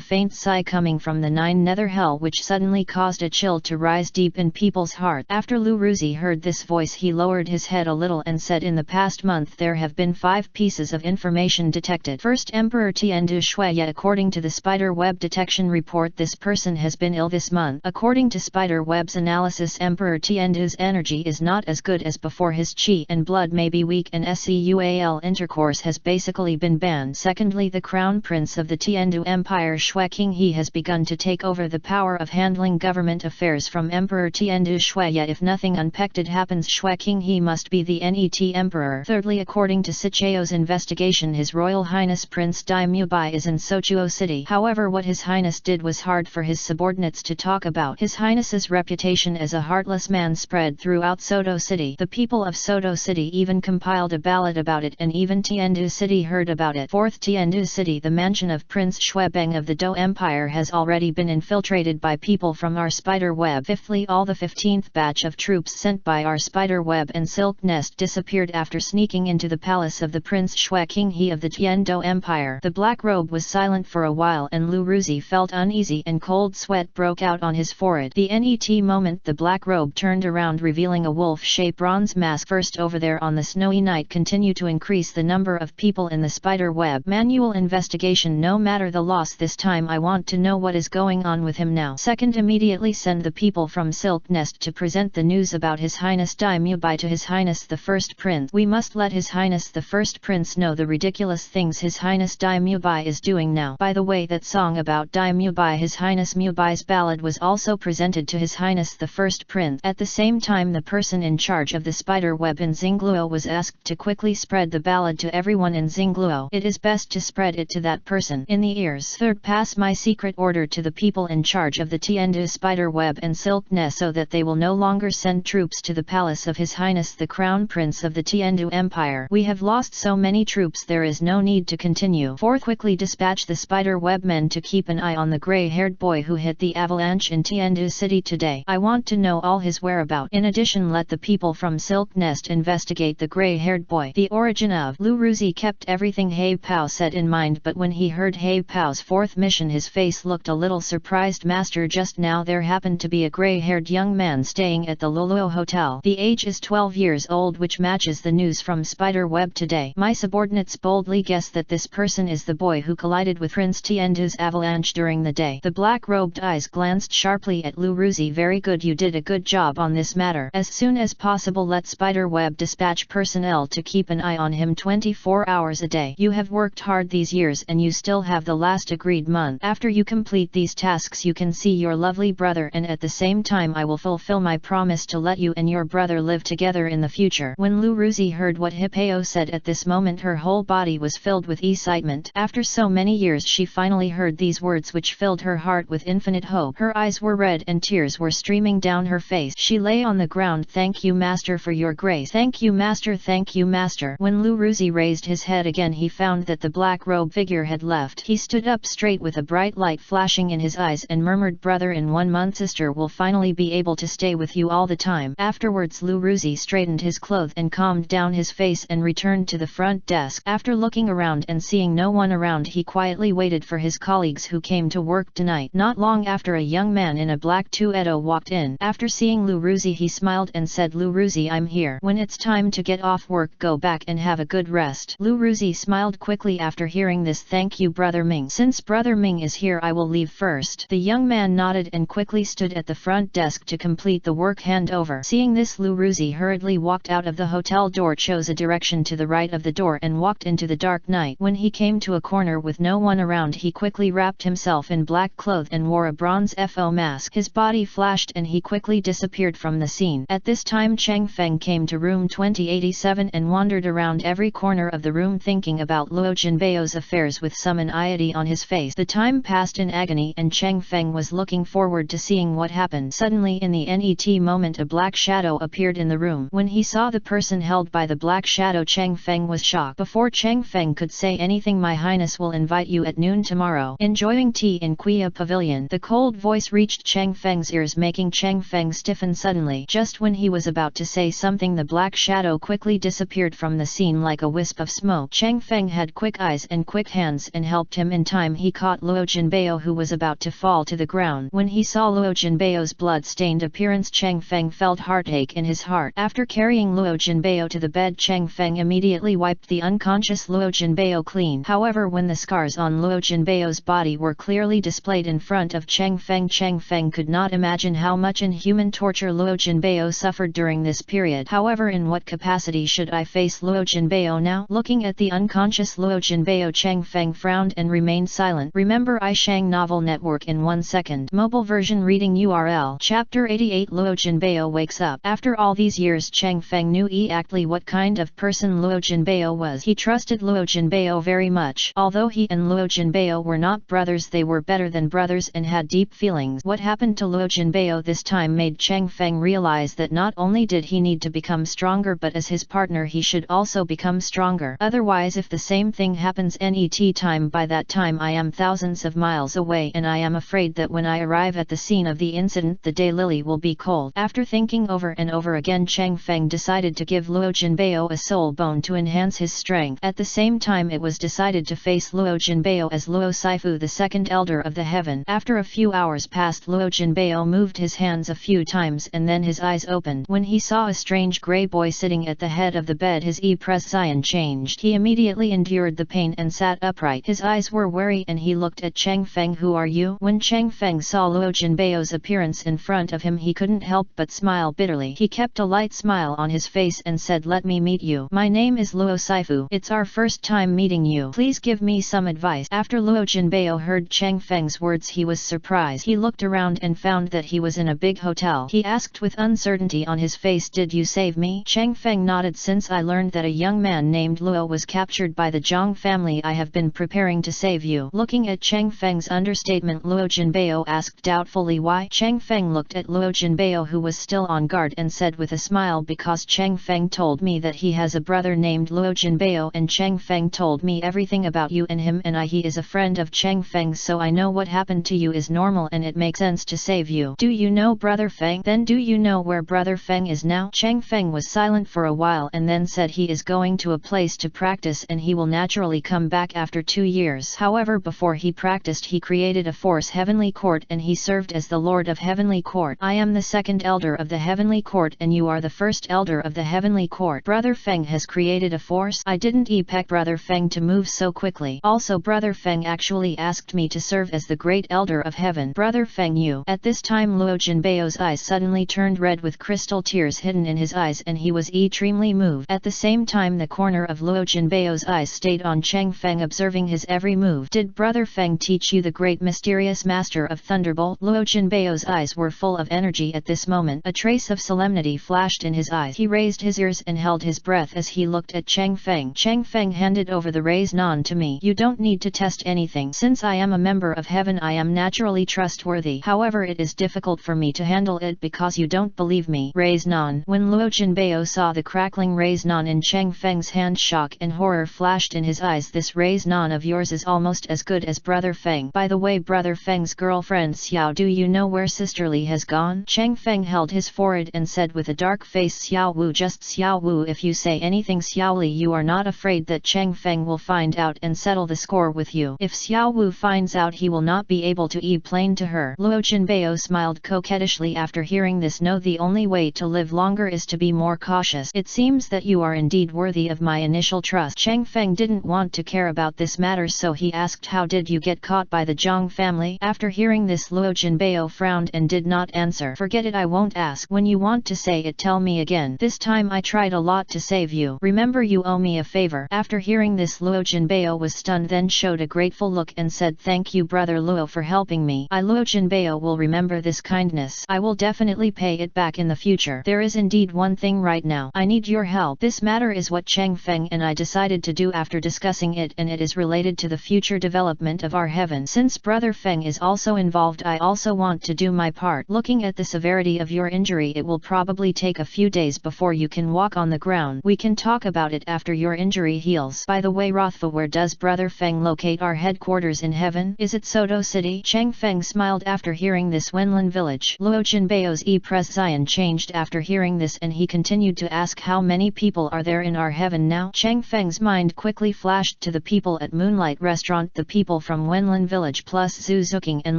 faint sigh coming from the 9 nether hell, which suddenly caused a chill to rise deep in people's hearts. After Lu Ruzi heard this voice, he lowered his head a little and said, in the past month there have been 5 pieces of information detected. First, Emperor Tiandu Shuya. According to the spider web detection report, this person has been ill this month. According to spider web's analysis, Emperor Tiandu's energy is not as good as before. His chi and blood may be weak and sexual intercourse has basically been banned. Secondly, the crown prince of the Tiandu Empire, Shui Qinghe, has begun to take over the power of handling government affairs from Emperor Tiandu Shuya. If nothing unexpected happens, Shui Qinghe must be the net emperor. Thirdly, according to Sichao's investigation, His Royal Highness Prince Dai Mubai is in Sochuo City. However, what His Highness did was hard for his subordinates to talk about. His Highness's reputation as a heartless man spread throughout Soto City. The people of Soto City even compiled a ballad about it, and even Tiandu City heard about it. Fourth, Tiandu City, the mansion of Prince Shuebeng of the Dou Empire, has already been infiltrated by people from our spider web. Fifthly, all the 15th batch of troops sent by our spider web and silk nest disappeared after sneaking into the palace of the Prince Shui Qinghe of the Tiandu Empire. The black robe was silent for a while and Lu Ruzi felt uneasy and cold sweat broke out on his forehead. The net moment the black robe turned around, revealing a wolf-shaped bronze mask. First, over there on the snowy night, continue to increase the number of people in the spider web. Manual investigation, no matter the loss. This time I want to know what is going on with him now. Second, immediately send the people from Silk Nest to present the news about His Highness Dai Mubai to His Highness the First Prince. We must let His Highness the First Prince know the ridiculous things His Highness Dai Mubai is doing now. By the way, that song about Dai Mubai, His Highness Mubai's ballad, was also presented to His Highness the First Prince. At the same time, the person in charge of the spider web in Xingluo was asked to quickly spread the ballad to everyone in Xingluo. It is best to spread it to that person in the ears. Third, pass my secret order to the people in charge of the Tiandu spider web and silk nest so that they will no longer send troops to the palace of His Highness the Crown Prince of the Tiandu Empire. We have lost so many troops, there is no need to continue. Fourth, quickly dispatch the spider web men to keep an eye on the gray-haired boy who hit the avalanche avalanche in Tiandu City today. I want to know all his whereabouts. In addition, let the people from Silk Nest investigate the grey-haired boy. The origin of Lu Ruzi kept everything He Pao said in mind, but when he heard He Pao's fourth mission his face looked a little surprised. Master, just now there happened to be a grey-haired young man staying at the Douluo Hotel. The age is 12 years old, which matches the news from Spiderweb today. My subordinates boldly guess that this person is the boy who collided with Prince Tiandu's avalanche during the day. The black-robed eyes glanced sharply at Lu Ruzi. Very good, you did a good job on this matter. As soon as possible let Spiderweb dispatch personnel to keep an eye on him 24 hours a day. You have worked hard these years and you still have the last agreed month. After you complete these tasks you can see your lovely brother, and at the same time I will fulfill my promise to let you and your brother live together in the future. When Lu Ruzi heard what He Pao said, at this moment her whole body was filled with excitement. After so many years she finally heard these words which filled her heart with infinite hope. Her eyes were red and tears were streaming down her face. She lay on the ground. Thank you, Master, for your grace. Thank you, Master. Thank you, Master. When Lu Ruzi raised his head again he found that the black robe figure had left. He stood up straight with a bright light flashing in his eyes and murmured, brother, in 1 month sister will finally be able to stay with you all the time. Afterwards Lu Ruzi straightened his clothes and calmed down his face and returned to the front desk. After looking around and seeing no one around he quietly waited for his colleagues who came to work tonight. Not long after a young man in a black tuxedo walked in. After seeing Lu Ruzi he smiled and said, Lu Ruzi, I'm here. When it's time to get off work go back and have a good rest. Lu Ruzi smiled quickly after hearing this. Thank you, Brother Ming. Since Brother Ming is here I will leave first. The young man nodded and quickly stood at the front desk to complete the work handover. Seeing this Lu Ruzi hurriedly walked out of the hotel door, chose a direction to the right of the door and walked into the dark night. When he came to a corner with no one around he quickly wrapped himself in black cloth and wore a bronze FO mask. His body flashed and he quickly disappeared from the scene. At this time Cheng Feng came to room 2087 and wandered around every corner of the room thinking about Luo Jinbeo's affairs with some anxiety on his face. The time passed in agony and Cheng Feng was looking forward to seeing what happened. Suddenly in the NET moment a black shadow appeared in the room. When he saw the person held by the black shadow Cheng Feng was shocked. Before Cheng Feng could say anything, my highness will invite you at noon tomorrow. Enjoying tea in Kuya Pavilion. The cold voice reached Cheng Feng's ears making Cheng Feng stiffen suddenly. Just when he was about to say something the black shadow quickly disappeared from the scene like a wisp of smoke. Cheng Feng had quick eyes and quick hands and helped him in time. He caught Luo Jinbeo who was about to fall to the ground. When he saw Luo Jinbeo's blood-stained appearance Cheng Feng felt heartache in his heart. After carrying Luo Jinbeo to the bed Cheng Feng immediately wiped the unconscious Luo Jinbeo clean. However, when the scars on Luo Jinbeo's body were clearly displayed in front of Cheng Feng could not imagine how much inhuman torture Luo Jinbeo suffered during this period. However, in what capacity should I face Luo Jinbeo now? Looking at the unconscious Luo Jinbeo Cheng Feng frowned and remained silent. Remember iShang Novel Network in 1 second. Mobile version reading URL. Chapter 88 Luo Jinbeo wakes up. After all these years Cheng Feng knew exactly what kind of person Luo Jinbeo was. He trusted Luo Jinbeo very much. Although he and Luo Jinbeo were not brothers, they were better than brothers and had deep feelings. What happened to Luo Jinbeo this time made Cheng Feng realize that not only did he need to become stronger, but as his partner he should also become stronger. Otherwise, if the same thing happens NET time, by that time I am thousands of miles away and I am afraid that when I arrive at the scene of the incident the daylily will be cold. After thinking over and over again Cheng Feng decided to give Luo Jinbeo a soul bone to enhance his strength. At the same time it was decided to face Luo Jinbeo as Luo Saifu, the second elder of the heaven. After a few hours passed Luo Jinbeo moved his hands a few times and then his eyes opened. When he saw a strange grey boy sitting at the head of the bed his expression changed. He immediately endured the pain and sat upright. His eyes were wary and he looked at Cheng Feng. Who are you? When Cheng Feng saw Luo Jinbeo's appearance in front of him he couldn't help but smile bitterly. He kept a light smile on his face and said, let me meet you. My name is Luo Saifu. It's our first time meeting you. Please give me some advice. After Luo Jinbeo heard Cheng Feng's words he was surprised. He looked around and found that he was in a big hotel. He asked with uncertainty on his face, did you save me? Cheng Feng nodded. Since I learned that a young man named Luo was captured by the Zhang family I have been preparing to save you. Looking at Cheng Feng's understatement Luo Jinbeo asked doubtfully why. Cheng Feng looked at Luo Jinbeo who was still on guard and said with a smile, because Cheng Feng told me that he has a brother named Luo Jinbeo and Cheng Feng told me everything about you and him and he is a friend of Cheng Feng's, so I know what happened to you is normal. normal and it makes sense to save you. Do you know Brother Feng? Then do you know where Brother Feng is now? Chang Feng was silent for a while and then said he is going to a place to practice and he will naturally come back after 2 years. However, before he practiced he created a force Heavenly Court and he served as the Lord of Heavenly Court. I am the second elder of the Heavenly Court and you are the first elder of the Heavenly Court. Brother Feng has created a force. I didn't expect Brother Feng to move so quickly. Also Brother Feng actually asked me to serve as the great elder of heaven. Brother Feng, you. At this time Luo Jinbeo's eyes suddenly turned red with crystal tears hidden in his eyes and he was extremely moved. At the same time the corner of Luo Jinbeo's eyes stayed on Chang Feng observing his every move. Did Brother Feng teach you the great mysterious master of Thunderbolt? Luo Jinbeo's eyes were full of energy at this moment. A trace of solemnity flashed in his eyes. He raised his ears and held his breath as he looked at Chang Feng. Chang Feng handed over the raised non to me. You don't need to test anything. Since I am a member of heaven I am naturally trustworthy. However, it is difficult for me to handle it because you don't believe me. Raised non. When Luo Jinbeo saw the crackling raised non in Chang Feng's hand, shock and horror flashed in his eyes. This raised non of yours is almost as good as Brother Feng. By the way, Brother Feng's girlfriend Xiao, do you know where Sister Li has gone? Chang Feng held his forehead and said with a dark face, Xiao Wu, just Xiao Wu. If you say anything Xiao Li, you are not afraid that Chang Feng will find out and settle the score with you. If Xiao Wu finds out, he will not be able to explain to her. Luo Jinbeo smiled coquettishly after hearing this. No, the only way to live longer is to be more cautious. It seems that you are indeed worthy of my initial trust. Chang Feng didn't want to care about this matter, so he asked, how did you get caught by the Zhang family? After hearing this, Luo Jinbeo frowned and did not answer. Forget it, I won't ask. When you want to say it, tell me again. This time I tried a lot to save you. Remember, you owe me a favor. After hearing this, Luo Jinbeo was stunned, then showed a grateful look and said, thank you Brother Luo for helping me. I, Luo Jinbeo, will remember this kindness. I will definitely pay it back in the future. There is indeed one thing right now. I need your help. This matter is what Chang Feng and I decided to do after discussing it, and it is related to the future development of our heaven. Since Brother Feng is also involved, I also want to do my part. Looking at the severity of your injury, it will probably take a few days before you can walk on the ground. We can talk about it after your injury heals. By the way, Rothfa, where does Brother Feng locate our headquarters in heaven? Is it Soto City? Chang Feng smiled after hearing this. Wenlin village. Luo Jinbeo's expression changed after hearing this and he continued to ask, how many people are there in our heaven now? Chang Feng's mind quickly flashed to the people at Moonlight Restaurant, the people from Wenlin village plus Zhu Zuking and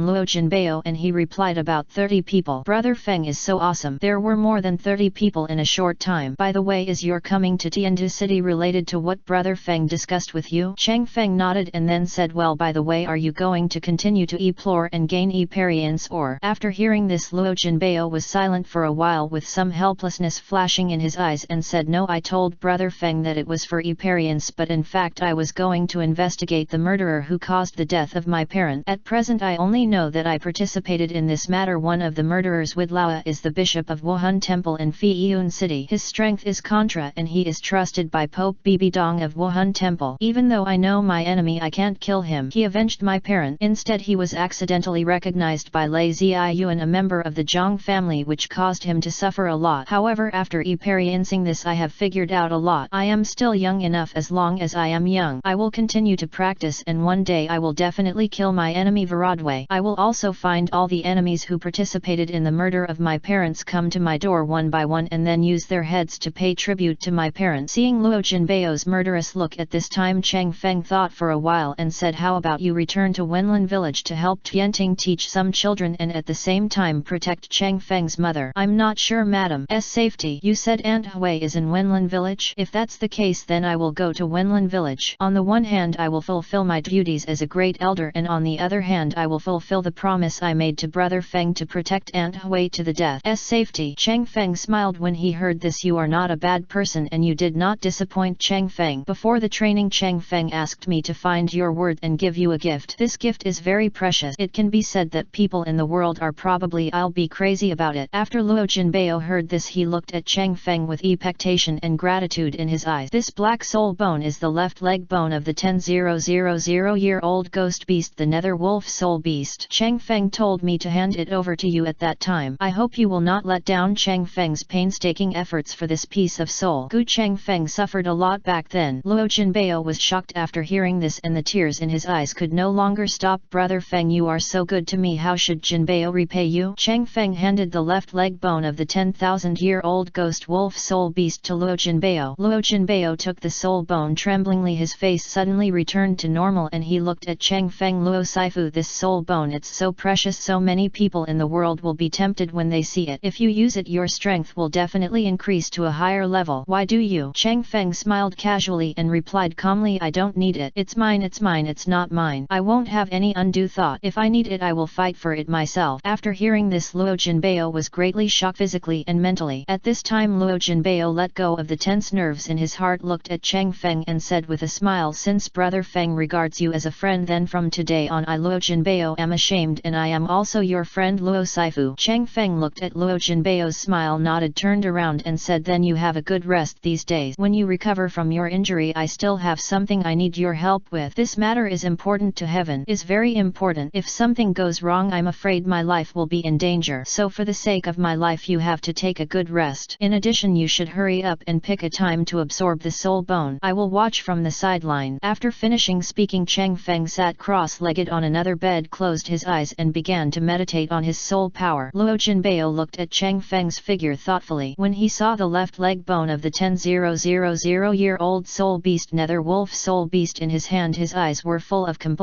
Luo Jinbeo, and he replied, about 30 people. Brother Feng is so awesome. There were more than 30 people in a short time. By the way, is your coming to Tiandu City related to what Brother Feng discussed with you? Chang Feng nodded and then said, well, by the way, are you going to continue to explore and gain experience, or? After hearing this, Luo Jinbeo was silent for a while with some helplessness flashing in his eyes and said, no, I told Brother Feng that it was for experience, but in fact I was going to investigate the murderer who caused the death of my parent. At present I only know that I participated in this matter. One of the murderers, Widlaoa, is the bishop of Wuhan Temple in Feiyun City. His strength is contra and he is trusted by Pope Bibidong of Wuhan Temple. Even though I know my enemy, I can't kill him. He avenged my parent. Instead he was accidentally recognized by Lei Ziyuan, a member of the Zhang family, which caused him to suffer a lot. However, after experiencing this, I have figured out a lot. I am still young enough. As long as I am young, I will continue to practice, and one day I will definitely kill my enemy Viradway. I will also find all the enemies who participated in the murder of my parents, come to my door one by one, and then use their heads to pay tribute to my parents. Seeing Luo Jinbeo's murderous look at this time, Chang Feng thought for a while and said, how about you return to Wenlin village to help Tianting teach some children and at the same time protect Chang Feng's mother? I'm not sure madam's safety. You said Aunt Hui is in Wenlin village? If that's the case, then I will go to Wenlin village. On the one hand, I will fulfill my duties as a great elder, and on the other hand I will fulfill the promise I made to Brother Feng to protect Aunt Hui to the death's safety. Chang Feng smiled when he heard this. You are not a bad person and you did not disappoint Chang Feng. Before the training, Chang Feng asked me to find your word and give you a gift. This gift is very precious. It can be said that people in the world are probably I'll be crazy about it. After Luo Jinbeo heard this, he looked at Chang Feng with expectation and gratitude in his eyes. This black soul bone is the left leg bone of the 10,000-year-old ghost beast, the nether wolf soul beast. Chang Feng told me to hand it over to you at that time. I hope you will not let down Chang Feng's painstaking efforts for this piece of soul. Gu Chang Feng suffered a lot back then. Luo Jinbeo was shocked after hearing this, and the tears in his eyes could no longer stop. Brother Feng, you are so good to me, how should Jinbei repay you? Chang Feng handed the left leg bone of the 10,000-year-old ghost wolf soul beast to Luo Jinbei. Luo Jinbei took the soul bone tremblingly. His face suddenly returned to normal and he looked at Chang Feng. Luo Saifu, this soul bone, it's so precious, so many people in the world will be tempted when they see it. If you use it, your strength will definitely increase to a higher level. Why do you? Chang Feng smiled casually and replied calmly, I don't need it. It's mine, it's not mine. I won't have any undue thought. If I need it, I will fight for it myself. After hearing this, Luo Jinbei was greatly shocked physically and mentally. At this time, Luo Jinbei let go of the tense nerves in his heart, looked at Chang Feng and said with a smile, since Brother Feng regards you as a friend, then from today on I, Luo Jinbei, am ashamed and I am also your friend Luo Saifu. Chang Feng looked at Luo Jinbei's smile, nodded, turned around and said, then you have a good rest these days. When you recover from your injury, I still have something I need your help with. This matter is important to heaven, is very important. If something goes wrong, I'm afraid my life will be in danger. So for the sake of my life, you have to take a good rest. In addition, you should hurry up and pick a time to absorb the soul bone. I will watch from the sideline. After finishing speaking, Chang Feng sat cross-legged on another bed, closed his eyes and began to meditate on his soul power. Luo Jinbei looked at Chang Feng's figure thoughtfully. When he saw the left leg bone of the 10,000-year-old soul beast, nether wolf soul beast, in his hand, his eyes were full of complete.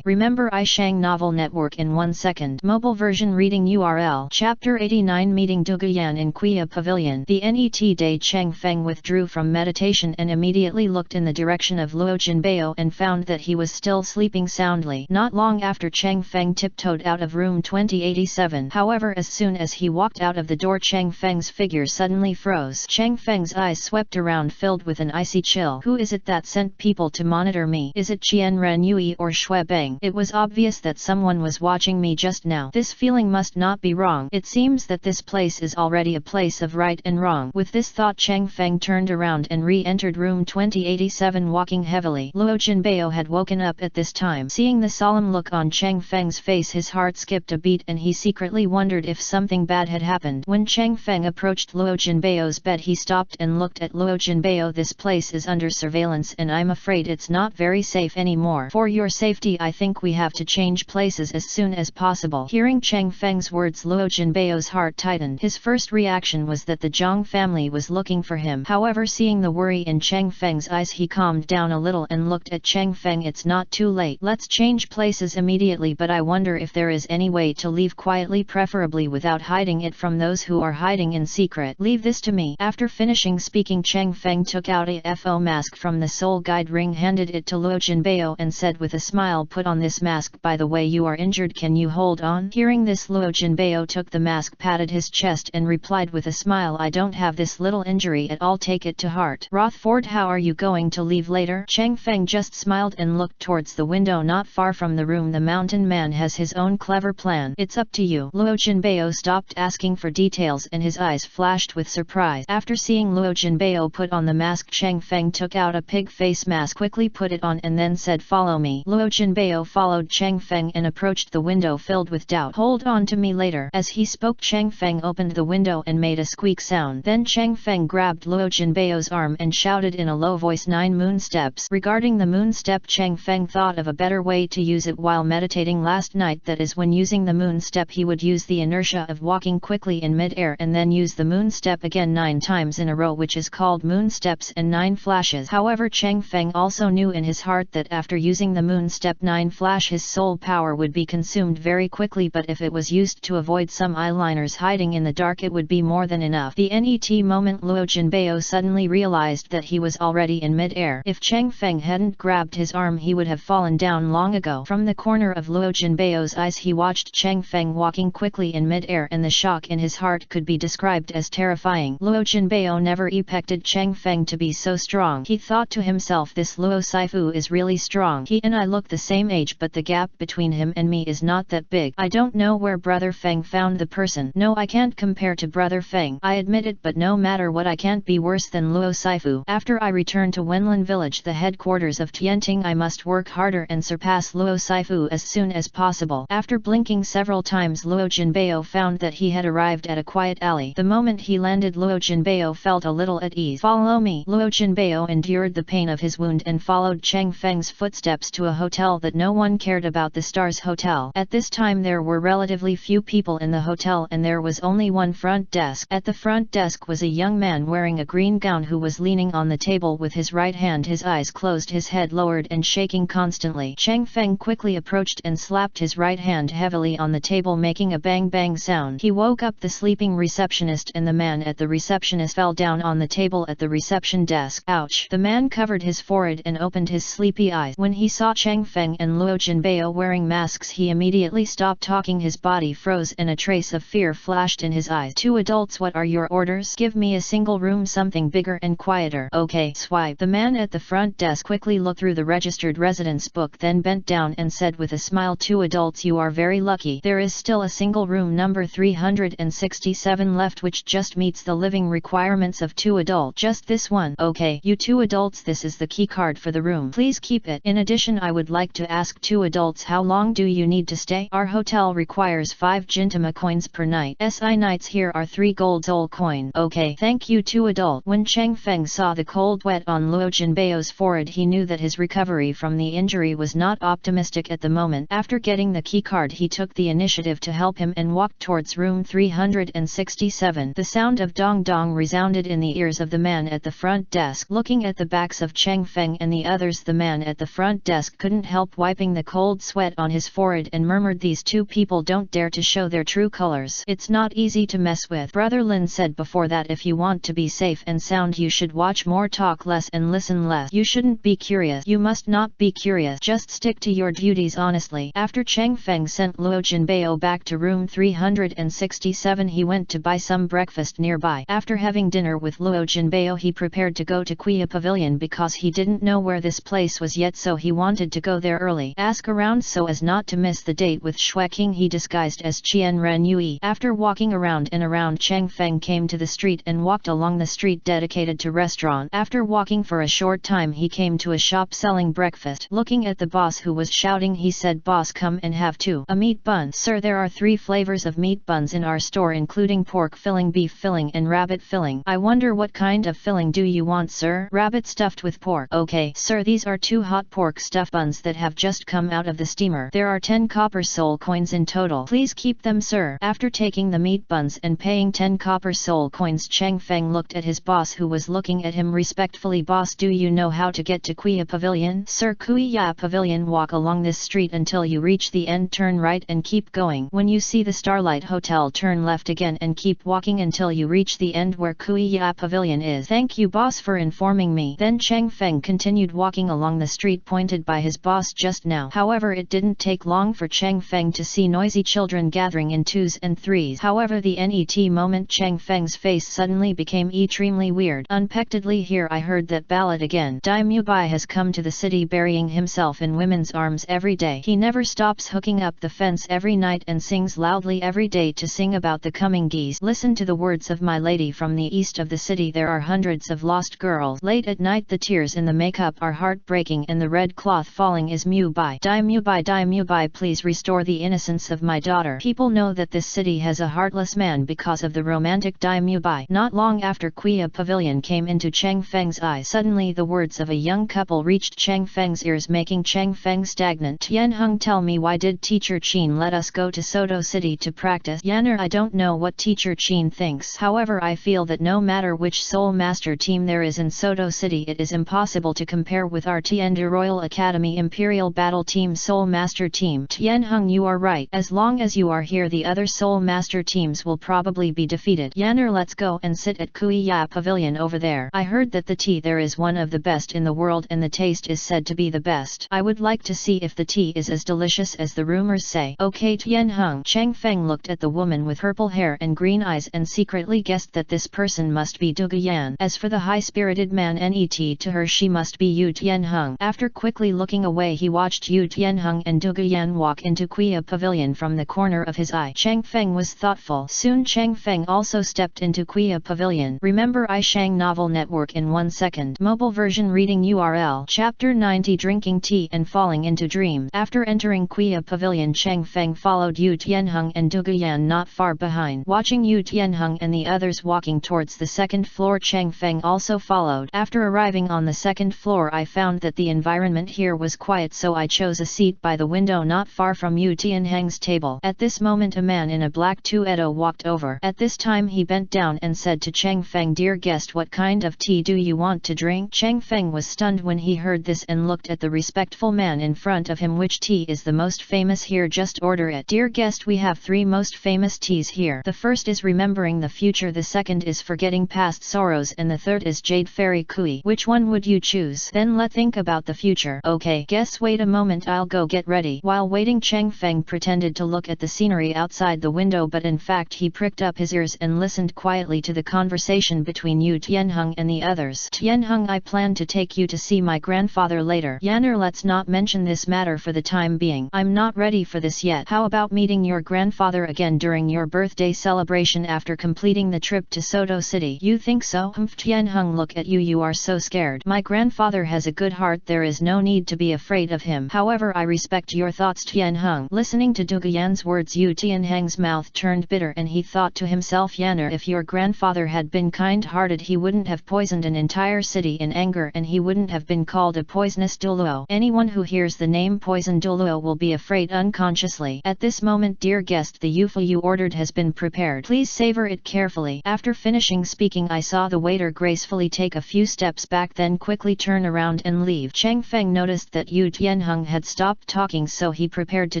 Remember I Shang Novel Network in 1 second. Mobile version reading URL. Chapter 89, Meeting Duguyan in Kuya Pavilion. The NET day. Chang Feng withdrew from meditation and immediately looked in the direction of Luo Jinbei and found that he was still sleeping soundly. Not long after, Chang Feng tiptoed out of room 2087. However, as soon as he walked out of the door, Chang Feng's figure suddenly froze. Chang Feng's eyes swept around, filled with an icy chill. Who is it that sent people to monitor me? Is it Qian Ren Yui or Shui Beng? It was obvious that someone was watching me just now. This feeling must not be wrong. It seems that this place is already a place of right and wrong. With this thought, Chang Feng turned around and re-entered room 2087, walking heavily. Luo Jinbei had woken up at this time. Seeing the solemn look on Chang Feng's face, his heart skipped a beat and he secretly wondered if something bad had happened. When Chang Feng approached Luo Jinbei's bed, he stopped and looked at Luo Jinbei. This place is under surveillance and I'm afraid it's not very safe anymore. For your safety, I think we have to change places as soon as possible. Hearing Chang Feng's words, Luo Jinbei's heart tightened. His first reaction was that the Zhang family was looking for him. However, seeing the worry in Chang Feng's eyes, he calmed down a little and looked at Chang Feng. It's not too late. Let's change places immediately, but I wonder if there is any way to leave quietly, preferably without hiding it from those who are hiding in secret. Leave this to me. After finishing speaking, Chang Feng took out a FO mask from the soul guide ring, handed it to Luo Jinbei and said with a smile, put on this mask. By the way, you are injured, can you hold on? Hearing this, Luo Jinbei took the mask, patted his chest and replied with a smile, I don't have this little injury at all, take it to heart. Rothford, how are you going to leave later? Chang Feng just smiled and looked towards the window not far from the room. The mountain man has his own clever plan. It's up to you. Luo Jinbei stopped asking for details and his eyes flashed with surprise. After seeing Luo Jinbei put on the mask, Chang Feng took out a pig face mask, quickly put it on and then said, follow me. Luo Jinbei followed Chang Feng and approached the window filled with doubt. Hold on to me later. As he spoke, Chang Feng opened the window and made a squeak sound. Then Chang Feng grabbed Luo Jinbei's arm and shouted in a low voice, 9 moon steps. Regarding the moon step, Chang Feng thought of a better way to use it while meditating last night. That is, when using the moon step, he would use the inertia of walking quickly in mid-air and then use the moon step again 9 times in a row, which is called moon steps and 9 flashes. However, Chang Feng also knew in his heart that after using the moon step 9 flash, his soul power would be consumed very quickly, but if it was used to avoid some eyeliners hiding in the dark, it would be more than enough. The NET moment, Luo Jinbei suddenly realized that he was already in mid-air. If Chang Feng hadn't grabbed his arm, he would have fallen down long ago. From the corner of Luo Jinbei's eyes, he watched Chang Feng walking quickly in mid-air, and the shock in his heart could be described as terrifying. Luo Jinbei never expected Chang Feng to be so strong. He thought to himself, this Luo Saifu is really strong. He and I look the same age, but the gap between him and me is not that big. I don't know where Brother Feng found the person. No, I can't compare to Brother Feng. I admit it, but no matter what, I can't be worse than Luo Saifu. After I return to Wenlin village, the headquarters of Tianting, I must work harder and surpass Luo Saifu as soon as possible. After blinking several times, Luo Jinbei found that he had arrived at a quiet alley. The moment he landed, Luo Jinbei felt a little at ease. Follow me. Luo Jinbei endured the pain of his wound and followed Chang Feng's footsteps to a hotel that no one cared about, the Stars hotel. At this time there were relatively few people in the hotel and there was only one front desk. At the front desk was a young man wearing a green gown who was leaning on the table with his right hand, his eyes closed, his head lowered and shaking constantly. Chang Feng quickly approached and slapped his right hand heavily on the table, making a bang bang sound. He woke up the sleeping receptionist and the man at the receptionist fell down on the table at the reception desk. Ouch! The man covered his forehead and opened his sleepy eyes. When he saw Chang Feng and Luo Jinbei wearing masks, he immediately stopped talking. His body froze and a trace of fear flashed in his eyes. Two adults, what are your orders? Give me a single room, something bigger and quieter. Okay, swipe. The man at the front desk quickly looked through the registered residence book, then bent down and said with a smile, two adults, you are very lucky. There is still a single room number 367 left, which just meets the living requirements of two adults. Just this one. Okay, you two adults, this is the key card for the room. Please keep it. In addition, I would like to ask two adults, how long do you need to stay? Our hotel requires 5 Gintama coins per night. SI nights here are 3 gold Zol coin. Okay, thank you two adult. When Chang Feng saw the cold wet on Luo Jinbeo's forehead, he knew that his recovery from the injury was not optimistic at the moment. After getting the key card, he took the initiative to help him and walked towards room 367. The sound of dong dong resounded in the ears of the man at the front desk. Looking at the backs of Chang Feng and the others, the man at the front desk couldn't help wiping the cold sweat on his forehead and murmured, these two people don't dare to show their true colors. It's not easy to mess with. Brother Lin said before that if you want to be safe and sound, you should watch more, talk less and listen less. You shouldn't be curious. You must not be curious. Just stick to your duties honestly. After Chang Feng sent Luo Jinbei back to room 367, he went to buy some breakfast nearby. After having dinner with Luo Jinbei, he prepared to go to Kuya Pavilion because he didn't know where this place was yet, so he wanted to go there early. Ask around so as not to miss the date with Shui King. He disguised as Qian Ren Yui. After walking around and around, Chang Feng came to the street and walked along the street dedicated to restaurant. After walking for a short time, he came to a shop selling breakfast. Looking at the boss who was shouting, he said, boss, come and have two. A meat bun. Sir, there are 3 flavors of meat buns in our store, including pork filling, beef filling and rabbit filling. I wonder what kind of filling do you want, sir? Rabbit stuffed with pork. Okay, sir, these are 2 hot pork stuffed buns that have just come out of the steamer. There are 10 copper soul coins in total. Please keep them, sir. After taking the meat buns and paying 10 copper soul coins, Chang Feng looked at his boss who was looking at him respectfully. Boss, do you know how to get to Kuya Pavilion? Sir, Kuya Pavilion, walk along this street until you reach the end, turn right and keep going. When you see the Starlight Hotel, turn left again and keep walking until you reach the end where Kuya Pavilion is. Thank you, boss, for informing me. Then Chang Feng continued walking along the street pointed by his boss just now. However, it didn't take long for Chang Feng to see noisy children gathering in 2s and 3s. However, the net moment Chang Feng's face suddenly became extremely weird. Unexpectedly, here I heard that ballad again. Daimyo Bai has come to the city burying himself in women's arms every day. He never stops hooking up the fence every night and sings loudly every day to sing about the coming geese. Listen to the words of my lady from the east of the city. There are hundreds of lost girls. Late at night the tears in the makeup are heartbreaking and the red cloth falling is Mu Bai. Daimyo Bai, please restore the innocence of my daughter. People know that this city has a heartless man because of the romantic Daimyo Bai. Not long after Kuya Pavilion came into Chang Feng's eyes. Suddenly the words of a young couple reached Chang Feng's ears, making Chang Feng stagnant. Tian Hung, tell me, why did teacher Qin let us go to Soto City to practice? Yanner, I don't know what teacher Qin thinks. However, I feel that no matter which Soul Master team there is in Soto City, it is impossible to compare with our Tiandi Royal Academy Imperial Battle Team Soul Master Team. Tian Hung, you are right. As long as you are here, the other Soul Master teams will probably be defeated. Yanner, let's go and sit at Kuya Pavilion over there. I heard that the tea there is one of the best in the world and the taste is said to be the best. I would like to see if the tea is as delicious as the rumors say. Okay, Tian Hung. Chang Feng looked at the woman with purple hair and green eyes and secretly guessed that this person must be Du Yan. As for the high-spirited man net to her, she must be Yu Tian Hung. After quickly looking away, he watched Yu Tian Hung and Du Yan walk into Kuya Pavilion from the corner of his eye. Chang Feng was thoughtful. Soon Chang Feng also stepped into Kuya Pavilion. Remember iShang Novel Network in 1 second. Mobile version reading URL. Chapter 90, Drinking Tea and Falling into Dreams. After entering Kuya Pavilion, Chang Feng followed Yu Tianhung and Du Yan not far behind. Watching Yu Tianhung and the others walking towards the second floor, Chang Feng also followed. After arriving on the second floor, I found that the environment here was quiet, so I chose a seat by the window Douluo not far from Yu Tianheng's table. At this moment a man in a black tuedo walked over. At this time he bent down and said to Cheng Feng, "Dear guest, what kind of tea do you want to drink?" Cheng Feng was stunned when he heard this and looked at the respectful man in front of him. "Which tea is the most famous here? Just order it." "Dear guest, we have 3 most famous teas here. The first is Remembering the Future, the second is Forgetting Past Sorrows, and the third is Jade Fairy Kui. Which one would you choose?" "Then let's think about the future." "Okay, guess wait a moment, I'll go get ready." While waiting, Cheng Feng pretended to look at the scenery outside the window, but in fact he pricked up his ears and listened quietly to the conversation between Yu Tianheng and the others. "Tianheng, I plan to take you to see my grandfather later. Yanner, let's not mention this matter for the time being. I'm not ready for this yet. How about meeting your grandfather again during your birthday celebration after completing the trip to Soto City?" "You think so?" Tianheng, look at you, you are so scared." "My grandfather has a good heart, there is no need to be afraid of him. However, I respect your thoughts." Tianheng. Listening to Dugu Yan's words, Yu Tianheng's mouth turned bitter and he thought to himself, "Yanner, if your grandfather had been kind-hearted he wouldn't have poisoned an entire city in anger, and he wouldn't have been called a poisonous Douluo. Anyone who hears the name Poison Douluo will be afraid unconsciously." At this moment, "Dear guest, the yufu you ordered has been prepared. Please savor it carefully." After finishing speaking, I saw the waiter gracefully take a few steps back, then quickly turn around and leave. Cheng Feng noticed that Yu Tianheng had stopped talking, so he prepared to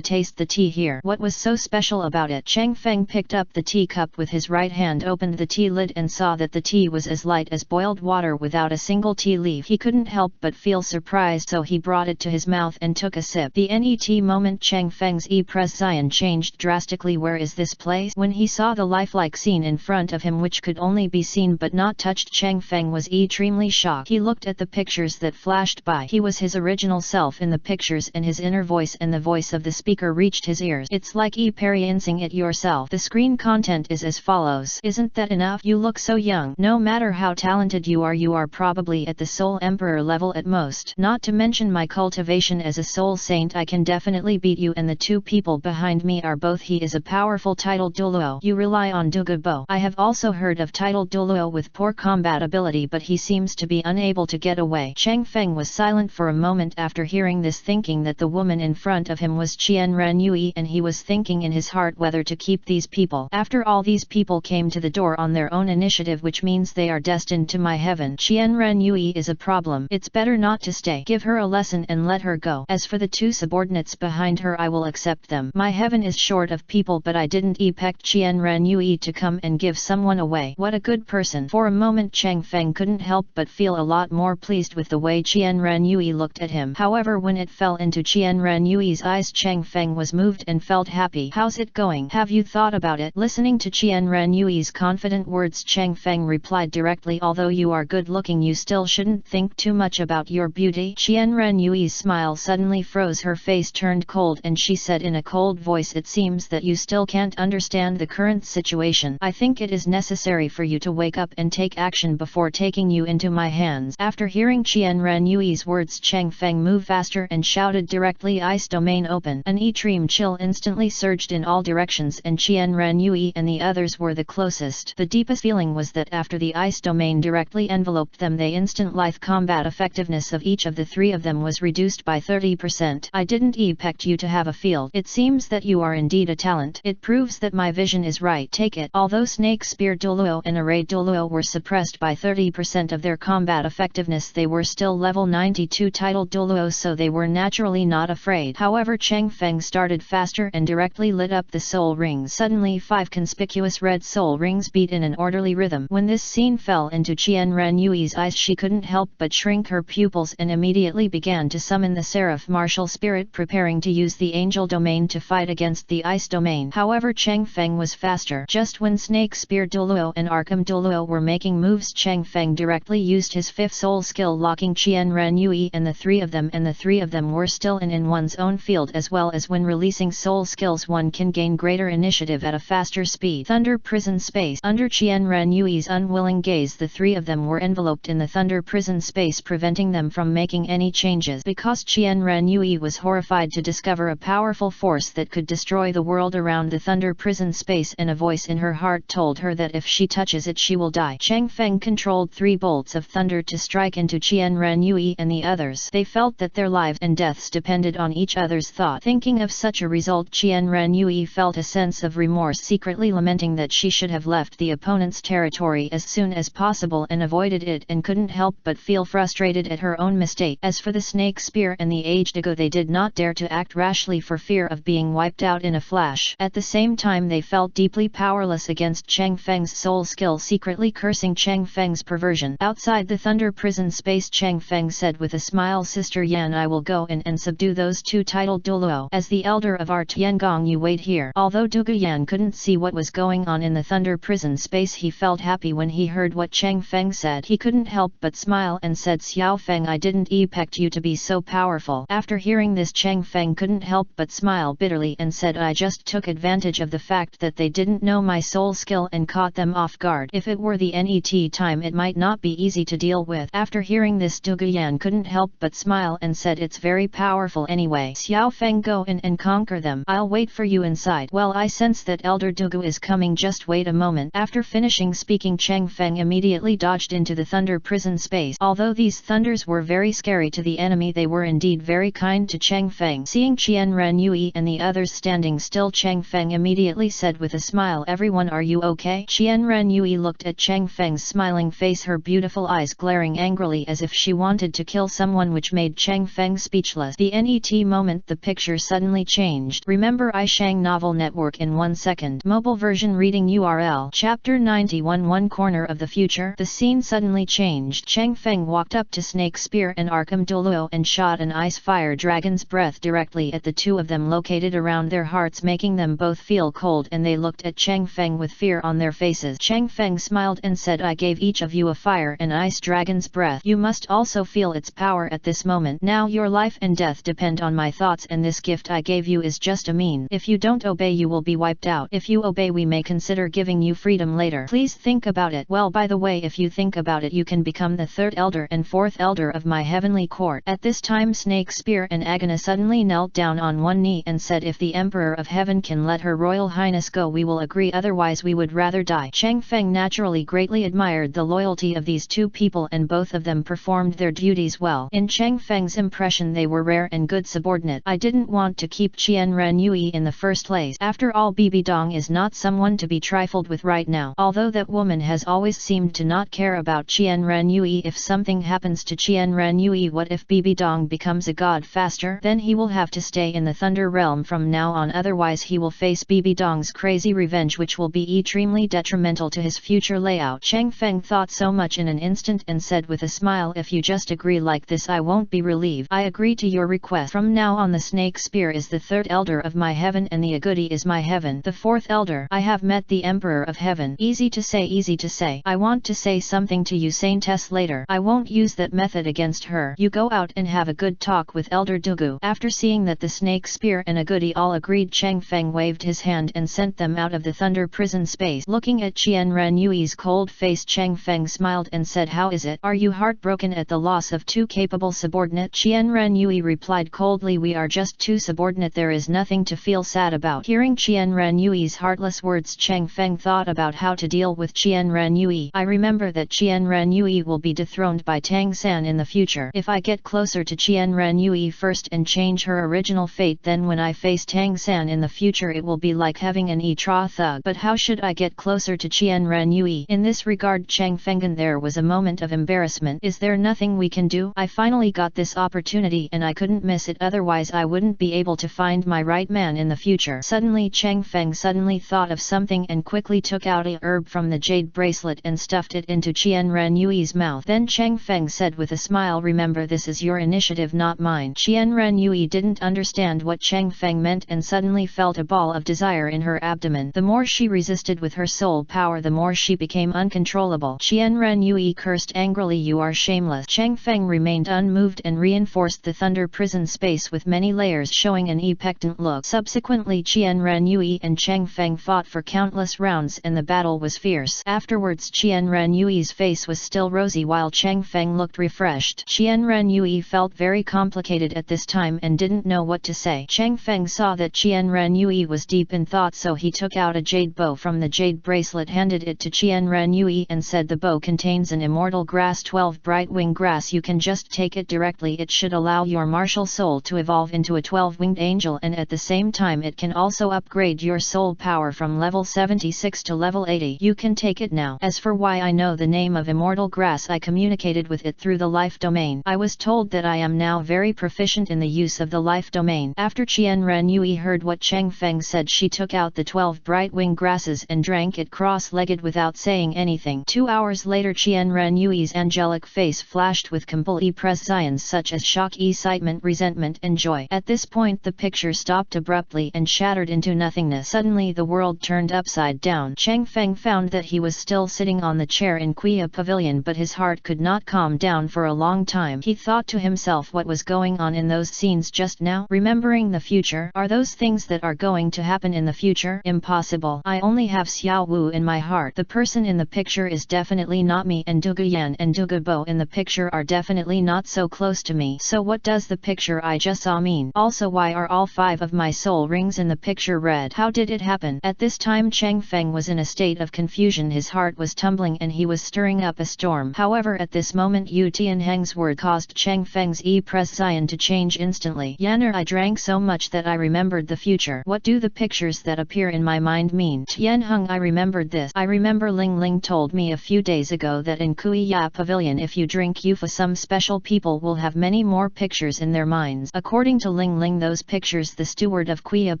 taste the tea here. What was so special about it? Cheng Feng picked up the tea cup with his right hand, opened the tea lid and saw that the tea was as light as boiled water without a single tea leaf. He couldn't help but feel surprised, so he brought it to his mouth and took a sip. The net moment Cheng Feng's expression changed drastically. "Where is this place?" When he saw the lifelike scene in front of him, which could only be seen but not touched, Cheng Feng was extremely shocked. He looked at the pictures that flashed by. He was his original self in the pictures, and his inner voice and the voice of the speaker reached his ears. "It's like experiencing it yourself." The screen content is as follows. "Isn't that enough? You look so young. No matter how talented you are probably at the Soul Emperor level at most. Not to mention my cultivation as a Soul Saint, I can definitely beat you, and the 2 people behind me are both. He is a powerful titled Douluo. You rely on Douluo. I have also heard of titled Douluo with poor combat ability, but he seems to be unable to get away." Cheng Feng was silent for a moment after hearing this, thinking that the woman in front of him was Qian Ren Yui, and he was thinking in his heart whether to keep these people. After all, these people came to the door on their own initiative, which means they are destined to my heaven. Qian Ren Yui is a problem. It's better not to stay. Give her a lesson and let her go. As for the 2 subordinates behind her, I will accept them. My heaven is short of people, but I didn't expect Qian Ren Yui to come and give someone away. What a good person. For a moment Cheng Feng couldn't help but feel a lot more pleased with the way Qian Ren Yui looked at him. However, when it fell into Qian Ren Yui's eyes, Cheng Feng was moved and felt happy. "How's it going? Have you thought about it?" Listening to Qian Ren Yui's confident words, Cheng Feng replied directly, "Although you are good looking, you still shouldn't think too much about your beauty." Qian Ren Yui's smile suddenly froze, her face turned cold, and she said in a cold voice, "It seems that you still can't understand the current situation. I think it is necessary for you to wake up and take action before taking you into my hands." After hearing Qian Ren Yui's words, Cheng Feng moved faster and shouted directly, "Ice domain open." An extreme chill instantly surged in all directions, and Qian Ren Yui and the others were the closest. The deepest feeling was that after the ice domain directly enveloped them, the instant lithe combat effectiveness of each of the 3 of them was reduced by 30%. "I didn't expect you to have a field. It seems that you are indeed a talent. It proves that my vision is right. Take it." Although Snake Spear Douluo and Array Douluo were suppressed by 30% of their combat effectiveness, they were still level 92 titled Douluo, so they were naturally not afraid. However, Cheng Feng started faster and directly lit up the soul rings. Suddenly 5 conspicuous red soul rings beat in an orderly rhythm. When this scene fell into Qian Ren Yui's eyes, she couldn't help but shrink her pupils and immediately began to summon the Seraph Martial Spirit, preparing to use the Angel Domain to fight against the Ice Domain. However, Cheng Feng was faster. Just when Snake Spear Douluo and Arkham Douluo were making moves, Cheng Feng directly used his 5th soul skill, locking Qian Ren Yui and the 3 of them were still in one's own field, as well as when releasing soul skills one can gain greater initiative at a faster speed. Thunder Prison Space. Under Qian Ren Yui's unwilling gaze, the 3 of them were enveloped in the Thunder Prison Space, preventing them from making any changes. Because Qian Ren Yui was horrified to discover a powerful force that could destroy the world around the Thunder Prison Space, and a voice in her heart told her that if she touches it she will die. Cheng Feng controlled 3 bolts of thunder to strike into Qian Ren Yui and the others. They felt that their lives and deaths depended on each other. brother's thought. Thinking of such a result, Qian Ren Yui felt a sense of remorse, secretly lamenting that she should have left the opponent's territory as soon as possible and avoided it, and couldn't help but feel frustrated at her own mistake. As for the snake spear and the aged Dago, they did not dare to act rashly for fear of being wiped out in a flash. At the same time, they felt deeply powerless against Cheng Feng's soul skill, secretly cursing Cheng Feng's perversion. Outside the Thunder Prison space, Cheng Feng said with a smile, Sister Yan, I will go in and subdue those two titled Douluo. As the elder of our Tiangong, you wait here. Although Dugu Yan couldn't see what was going on in the Thunder Prison space, he felt happy when he heard what Cheng Feng said. He couldn't help but smile and said, Xiao Feng, I didn't expect you to be so powerful. After hearing this, Cheng Feng couldn't help but smile bitterly and said, I just took advantage of the fact that they didn't know my soul skill and caught them off guard. If it were the NET time, it might not be easy to deal with. After hearing this, Dugu Yan couldn't help but smile and said, it's very powerful anyway. Xiao Feng, go in and conquer them. I'll wait for you inside. Well, I sense that Elder Dugu is coming, just wait a moment. After finishing speaking, Cheng Feng immediately dodged into the Thunder Prison space. Although these thunders were very scary to the enemy, they were indeed very kind to Cheng Feng. Seeing Qian Ren Yui and the others standing still, Cheng Feng immediately said with a smile, everyone, are you okay? Qian Ren Yui looked at Cheng Feng's smiling face, her beautiful eyes glaring angrily as if she wanted to kill someone, which made Cheng Feng speechless. The NET moment, the picture suddenly changed. Remember iShang Novel Network in 1 second. Mobile version reading URL. Chapter 91. One corner of the future. The scene suddenly changed. Cheng Feng walked up to Snake Spear and Arkham Douluo and shot an ice fire dragon's breath directly at the two of them, located around their hearts, making them both feel cold, and they looked at Cheng Feng with fear on their faces. Cheng Feng smiled and said, I gave each of you a fire and ice dragon's breath. You must also feel its power at this moment. Now your life and death depend on my thoughts, and this gift I gave you is just a mean. If you don't obey, you will be wiped out. If you obey, we may consider giving you freedom later. Please think about it. Well, by the way, if you think about it, you can become the third elder and fourth elder of my heavenly court. At this time, Snake Spear and Agana suddenly knelt down on one knee and said, if the Emperor of Heaven can let Her Royal Highness go, we will agree, otherwise we would rather die. Cheng Feng naturally greatly admired the loyalty of these two people, and both of them performed their duties well. In Cheng Feng's impression, they were rare and good subordinate. I didn't want to keep Qian Ren Yui in the first place. After all, Bibi Dong is not someone to be trifled with right now. Although that woman has always seemed to not care about Qian Ren Yui, if something happens to Qian Ren Yui, what if Bibi Dong becomes a god faster? Then he will have to stay in the Thunder Realm from now on, otherwise he will face Bibi Dong's crazy revenge, which will be extremely detrimental to his future layout. Cheng Feng thought so much in an instant and said with a smile, if you just agree like this, I won't be relieved. I agree to your request. From now on, the Snake Spear is the third elder of my heaven and the Agudi is my heaven, the fourth elder. I have met the Emperor of Heaven. Easy to say, easy to say. I want to say something to you, Saintess, later. I won't use that method against her. You go out and have a good talk with Elder Dugu. After seeing that the Snake Spear and Agudi all agreed, Cheng Feng waved his hand and sent them out of the Thunder Prison space. Looking at Qian Ren Yui's cold face, Cheng Feng smiled and said, how is it? Are you heartbroken at the loss of two capable subordinates? Qian Ren Yui replied coldly, we are just two subordinate, there is nothing to feel sad about. Hearing Qian Ren Yui's heartless words, Cheng Feng thought about how to deal with Qian Ren Yui. I remember that Qian Ren Yui will be dethroned by Tang San in the future. If I get closer to Qian Ren Yui first and change her original fate, then when I face Tang San in the future, it will be like having an Etra thug. But how should I get closer to Qian Ren Yui? In this regard, Cheng Fengen, there was a moment of embarrassment. Is there nothing we can do? I finally got this opportunity and I couldn't miss it, otherwise I wouldn't be able to find my right man in the future. Suddenly Cheng Feng suddenly thought of something and quickly took out a herb from the jade bracelet and stuffed it into Qian Ren Yui's mouth. Then Cheng Feng said with a smile, remember, this is your initiative, not mine. Qian Ren Yui didn't understand what Cheng Feng meant and suddenly felt a ball of desire in her abdomen. The more she resisted with her soul power, the more she became uncontrollable. Qian Ren Yui cursed angrily, you are shameless. Cheng Feng remained unmoved and reinforced the Thunder Prison space with many layers, showing an expectant look. Subsequently, Qian Ren Yui and Cheng Feng fought for countless rounds and the battle was fierce. Afterwards, Qian Ren Yui's face was still rosy while Cheng Feng looked refreshed. Qian Ren Yui felt very complicated at this time and didn't know what to say. Cheng Feng saw that Qian Ren Yui was deep in thought, so he took out a jade bow from the jade bracelet, handed it to Qian Ren Yui and said, the bow contains an immortal grass, 12 bright wing grass. You can just take it directly. It should allow your martial soul to evolve evolve into a 12-winged angel, and at the same time it can also upgrade your soul power from level 76 to level 80. You can take it now. As for why I know the name of immortal grass, I communicated with it through the life domain. I was told that I am now very proficient in the use of the life domain. After Qian Ren Yui heard what Cheng Feng said, she took out the 12 bright wing grasses and drank it cross-legged without saying anything. 2 hours later, Qian Ren Yui's angelic face flashed with complete prescience such as shock, excitement, resentment and joy. At this point the picture stopped abruptly and shattered into nothingness. Suddenly the world turned upside down. Cheng Feng found that he was still sitting on the chair in Kuya Pavilion, but his heart could not calm down for a long time. He thought to himself, what was going on in those scenes just now? Remembering the future, are those things that are going to happen in the future? Impossible. I only have Xiao Wu in my heart. The person in the picture is definitely not me, and Dugu Yan and Dugu Bo in the picture are definitely not so close to me. So what does the picture I just saw mean? Also, why are all 5 of my soul rings in the picture red? How did it happen? At this time Cheng Feng was in a state of confusion. His heart was tumbling and he was stirring up a storm. However, at this moment Yu Tianheng's word caused Cheng Feng's prescience to change instantly. Yanner, I drank so much that I remembered the future. What do the pictures that appear in my mind mean? Tianheng, I remembered this. I remember Ling Ling told me a few days ago that in Kuya Pavilion if you drink Yufa, some special people will have many more pictures in their minds. According to Ling Ling, those pictures, the steward of Kuya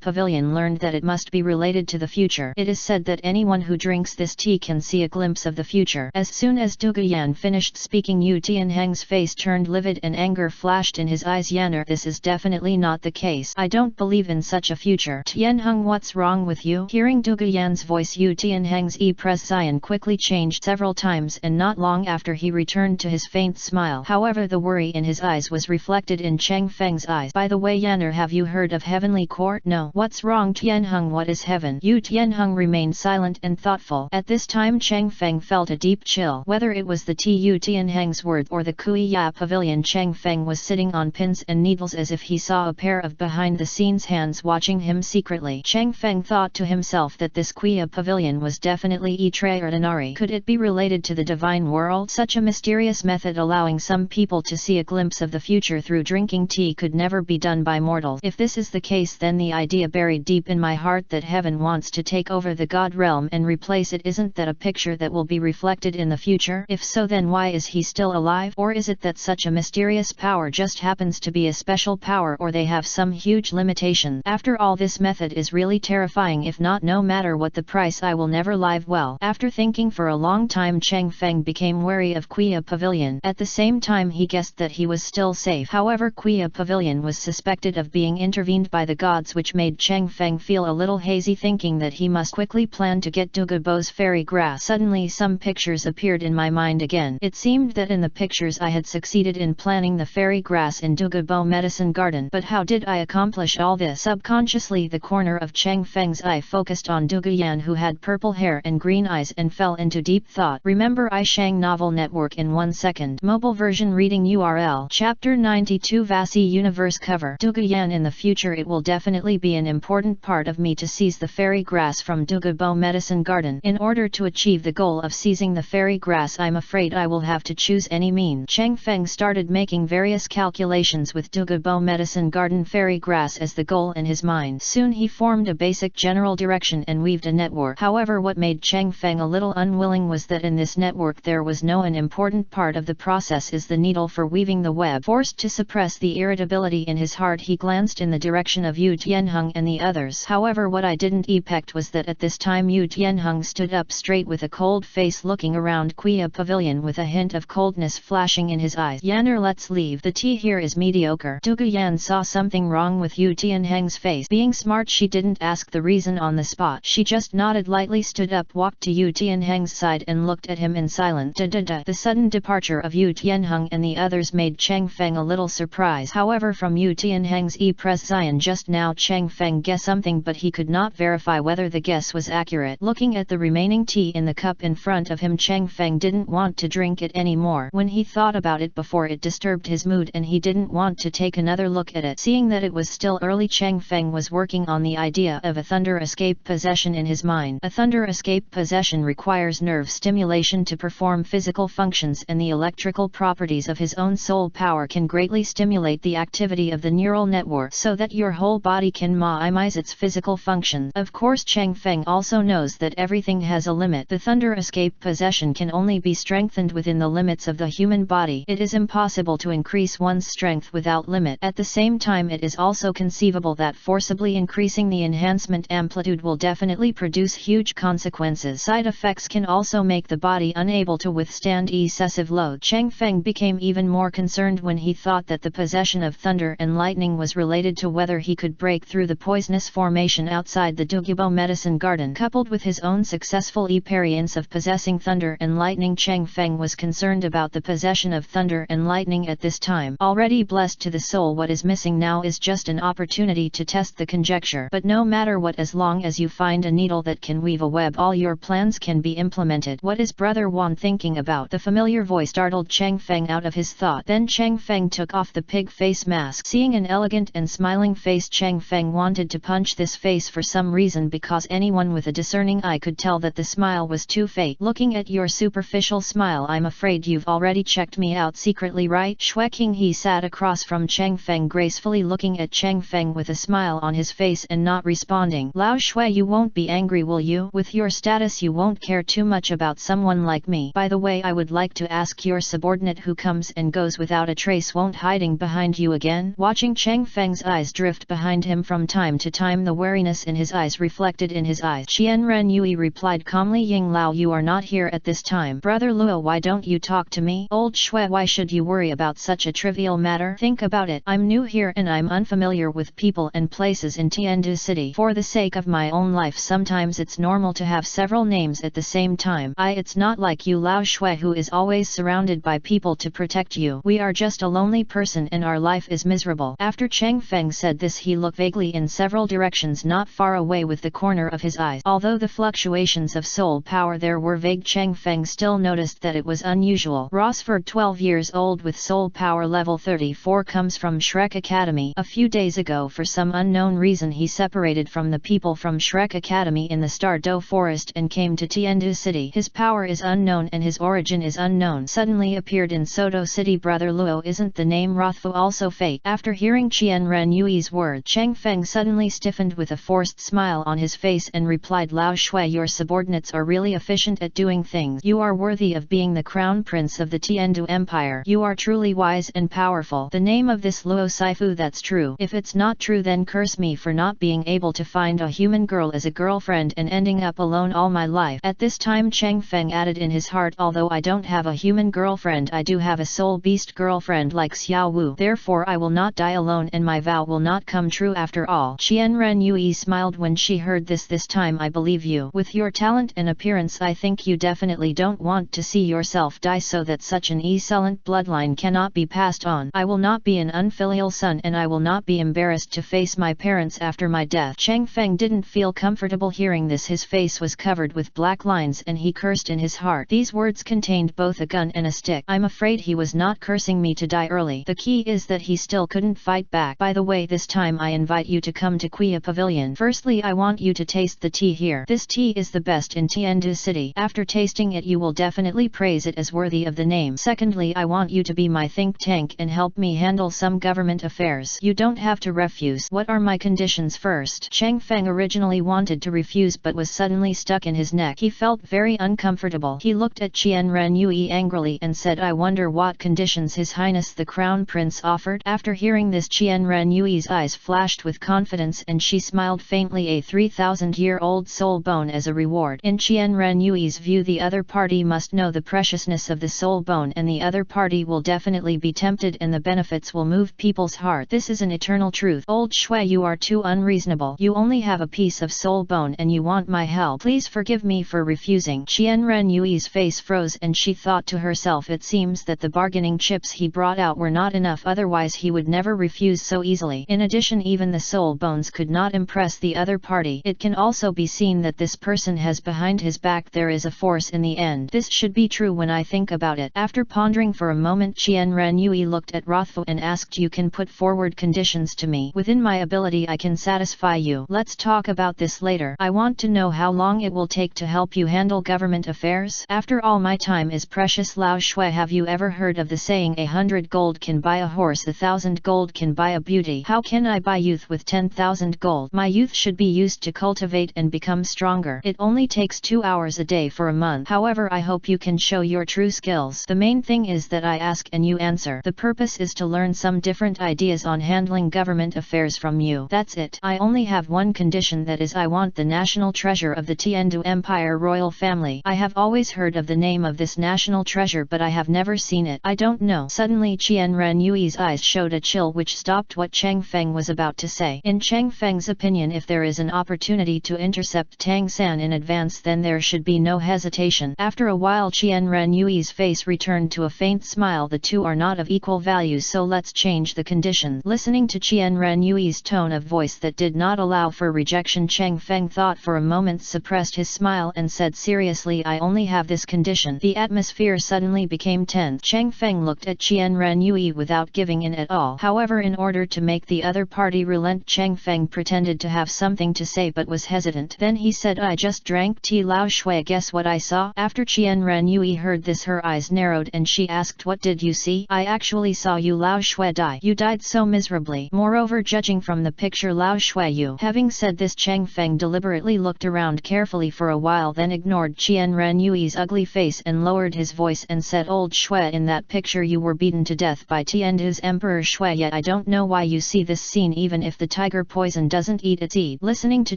Pavilion learned that it must be related to the future. It is said that anyone who drinks this tea can see a glimpse of the future. As soon as Dugu Yan finished speaking, Yu Tianheng's face turned livid and anger flashed in his eyes. Yanner, this is definitely not the case. I don't believe in such a future. Tianheng, what's wrong with you? Hearing Dugu Yan's voice, Yu Tianheng's prescience quickly changed several times, and not long after he returned to his faint smile. However, the worry in his eyes was reflected in Cheng Feng's eyes. By the way, Yanner, have you heard of Heavenly Court? No. What's wrong? Tianheng, what is heaven? Yu Tianheng remained silent and thoughtful. At this time Cheng Feng felt a deep chill. Whether it was the Yu Tianheng's words or the Kuya Pavilion, Cheng Feng was sitting on pins and needles as if he saw a pair of behind-the-scenes hands watching him secretly. Cheng Feng thought to himself that this Kuya Pavilion was definitely extraordinary. Could it be related to the divine world? Such a mysterious method allowing some people to see a glimpse of the future through drinking tea could never be done by mortals. If this is the case, then the idea buried deep in my heart that heaven wants to take over the god realm and replace it, isn't that a picture that will be reflected in the future? If so, then why is he still alive? Or is it that such a mysterious power just happens to be a special power, or they have some huge limitation? After all, this method is really terrifying. If not, no matter what the price, I will never live well. After thinking for a long time, Cheng Feng became wary of Kuya Pavilion. At the same time, he guessed that he was still safe. However, Kuya Pavilion was suspected of being intervened by the gods, which made Cheng Feng feel a little hazy, thinking that he must quickly plan to get Dugu Bo's fairy grass. Suddenly some pictures appeared in my mind again. It seemed that in the pictures I had succeeded in planting the fairy grass in Dugu Bo medicine garden. But how did I accomplish all this? Subconsciously the corner of Cheng Feng's eye focused on Dugu Yan, who had purple hair and green eyes, and fell into deep thought. Remember I Shang Novel Network in 1 second. Mobile version reading URL. Chapter 92 Vasi Universe Cover. Dugu Yan, in the future it will definitely be an important part of me to seize the fairy grass from Dugu Bo medicine garden. In order to achieve the goal of seizing the fairy grass, I'm afraid I will have to choose any means. Cheng Feng started making various calculations with Dugu Bo medicine garden fairy grass as the goal in his mind. Soon he formed a basic general direction and weaved a network. However, what made Cheng Feng a little unwilling was that in this network there was no an important part of the process is the needle for weaving the web. Forced to suppress the irritability in his heart, he glanced in the direction of Yu Tianheng and the others. However, what I didn't expect was that at this time Yu Tianheng stood up straight with a cold face, looking around Kuya Pavilion with a hint of coldness flashing in his eyes. Yanner, let's leave. The tea here is mediocre. Dugu Yan saw something wrong with Yu Tianheng's face. Being smart, she didn't ask the reason on the spot. She just nodded lightly, stood up, walked to Yu Tianheng's side and looked at him in silence. The sudden departure of Yu Tianheng and the others made Cheng Feng a little surprised. However, from Yu Tianheng's prescience just now, Cheng Feng guessed something, but he could not verify whether the guess was accurate. Looking at the remaining tea in the cup in front of him, Cheng Feng didn't want to drink it anymore. When he thought about it before, it disturbed his mood and he didn't want to take another look at it. Seeing that it was still early, Cheng Feng was working on the idea of a thunder escape possession in his mind. A thunder escape possession requires nerve stimulation to perform physical functions, and the electrical properties of his own soul power can greatly stimulate the activity activity of the neural network so that your whole body can minimize its physical function. Of course, Chang Feng also knows that everything has a limit. The thunder escape possession can only be strengthened within the limits of the human body. It is impossible to increase one's strength without limit. At the same time, it is also conceivable that forcibly increasing the enhancement amplitude will definitely produce huge consequences. Side effects can also make the body unable to withstand excessive load. Chang Feng became even more concerned when he thought that the possession of thunder and lightning was related to whether he could break through the poisonous formation outside the Douluo medicine garden. Coupled with his own successful experience of possessing thunder and lightning, Chang Feng was concerned about the possession of thunder and lightning at this time. Already blessed to the soul, what is missing now is just an opportunity to test the conjecture. But no matter what, as long as you find a needle that can weave a web, all your plans can be implemented. What is Brother Wan thinking about? The familiar voice startled Chang Feng out of his thought. Then Chang Feng took off the pig face mask. Seeing an elegant and smiling face, Chang Feng wanted to punch this face for some reason, because anyone with a discerning eye could tell that the smile was too fake. Looking at your superficial smile, I'm afraid you've already checked me out secretly, right? Shui King. He sat across from Chang Feng, gracefully looking at Chang Feng with a smile on his face and not responding. Lao Shui, you won't be angry, will you? With your status, you won't care too much about someone like me. By the way, I would like to ask, your subordinate who comes and goes without a trace won't hiding behind you again? Watching Chang Feng's eyes drift behind him from time to time, the wariness in his eyes reflected in his eyes. Qian Ren Yui replied calmly, Ying Lao, you are not here at this time. Brother Luo, why don't you talk to me? Old Shui, why should you worry about such a trivial matter? Think about it. I'm new here and I'm unfamiliar with people and places in Tiandu City. For the sake of my own life, sometimes it's normal to have several names at the same time. It's not like you, Lao Shui, who is always surrounded by people to protect you. We are just a lonely person and our life is miserable. After Chang Feng said this, he looked vaguely in several directions not far away with the corner of his eyes. Although the fluctuations of soul power there were vague, Chang Feng still noticed that it was unusual. Rosford, 12 years old with soul power level 34, comes from Shrek Academy. A few days ago, for some unknown reason, he separated from the people from Shrek Academy in the Star Do Forest and came to Tiandu City. His power is unknown and his origin is unknown. Suddenly appeared in Soto City. Brother Luo, isn't the name Rothfu also fate? After hearing Qian Ren Yui's word, Chang Feng suddenly stiffened with a forced smile on his face and replied, Lao Shui, your subordinates are really efficient at doing things. You are worthy of being the crown prince of the Tiandu Empire. You are truly wise and powerful. The name of this Luo Saifu, that's true. If it's not true, then curse me for not being able to find a human girl as a girlfriend and ending up alone all my life. At this time, Chang Feng added in his heart, although I don't have a human girlfriend, I do have a soul beast girlfriend like Xiao Wu. Therefore I will not die alone and my vow will not come true after all. Qian Ren Yui smiled when she heard this. This time I believe you. With your talent and appearance, I think you definitely don't want to see yourself die so that such an excellent bloodline cannot be passed on. I will not be an unfilial son and I will not be embarrassed to face my parents after my death. Chang Feng didn't feel comfortable hearing this. His face was covered with black lines and he cursed in his heart. These words contained both a gun and a stick. I'm afraid he was not cursing me to die early. The key is that he still couldn't fight back. By the way, this time I invite you to come to Kuya Pavilion. Firstly, I want you to taste the tea here. This tea is the best in Tiandu City. After tasting it, you will definitely praise it as worthy of the name. Secondly, I want you to be my think tank and help me handle some government affairs. You don't have to refuse. What are my conditions? First, Chang Feng originally wanted to refuse but was suddenly stuck in his neck. He felt very uncomfortable. He looked at Qian Ren Yui angrily and said, I wonder what conditions His Highness the Crown Prince offered. After hearing this, Qian Ren Yui's eyes flashed with confidence and she smiled faintly. A 3,000-year-old soul bone as a reward. In Qian Ren Yui's view, the other party must know the preciousness of the soul bone and the other party will definitely be tempted and the benefits will move people's heart. This is an eternal truth. Old Shui, you are too unreasonable. You only have a piece of soul bone and you want my help. Please forgive me for refusing. Qian Ren Yui's face froze and she thought to herself, it seems that the bargaining chips he brought out were not enough, otherwise he would never refuse so easily. In addition, even the soul bones could not impress the other party. It can also be seen that this person has behind his back there is a force in the end. This should be true when I think about it. After pondering for a moment, Qian Ren Yui looked at Rothfu and asked, you can put forward conditions to me. Within my ability I can satisfy you. Let's talk about this later. I want to know how long it will take to help you handle government affairs. After all, my time is precious. Lao Shui, have you ever heard of the saying 100 gold can buy a horse, 1,000 10,000 gold can buy a beauty. How can I buy youth with 10,000 gold? My youth should be used to cultivate and become stronger. It only takes 2 hours a day for a month. However, I hope you can show your true skills. The main thing is that I ask and you answer. The purpose is to learn some different ideas on handling government affairs from you. That's it. I only have one condition, that is I want the national treasure of the Tiandu Empire royal family. I have always heard of the name of this national treasure, but I have never seen it. I don't know. Suddenly Qian Renyui's eyes showed a chill which stopped what Cheng Feng was about to say. In Cheng Feng's opinion, if there is an opportunity to intercept Tang San in advance, then there should be no hesitation. After a while Qian Renyui's face returned to a faint smile. The two are not of equal value, so let's change the condition. Listening to Qian Renyui's tone of voice that did not allow for rejection, Cheng Feng thought for a moment, suppressed his smile and said seriously, I only have this condition. The atmosphere suddenly became tense. Cheng Feng looked at Qian Renyui without giving in at all. However, in order to make the other party relent, Cheng Feng pretended to have something to say but was hesitant. Then he said, I just drank tea. Lao Shui, guess what I saw? After Qian Renyui heard this, her eyes narrowed and she asked, what did you see? I actually saw you, Lao Shui, die. You died so miserably. Moreover, judging from the picture, Lao Shui, you. Having said this, Cheng Feng deliberately looked around carefully for a while, then ignored Qian Renyui's ugly face and lowered his voice and said, Old Shui, in that picture you were beaten to death by Tiandu's Emperor Shui, yet I don't know why you see this scene even if the tiger poison doesn't eat its eat. Listening to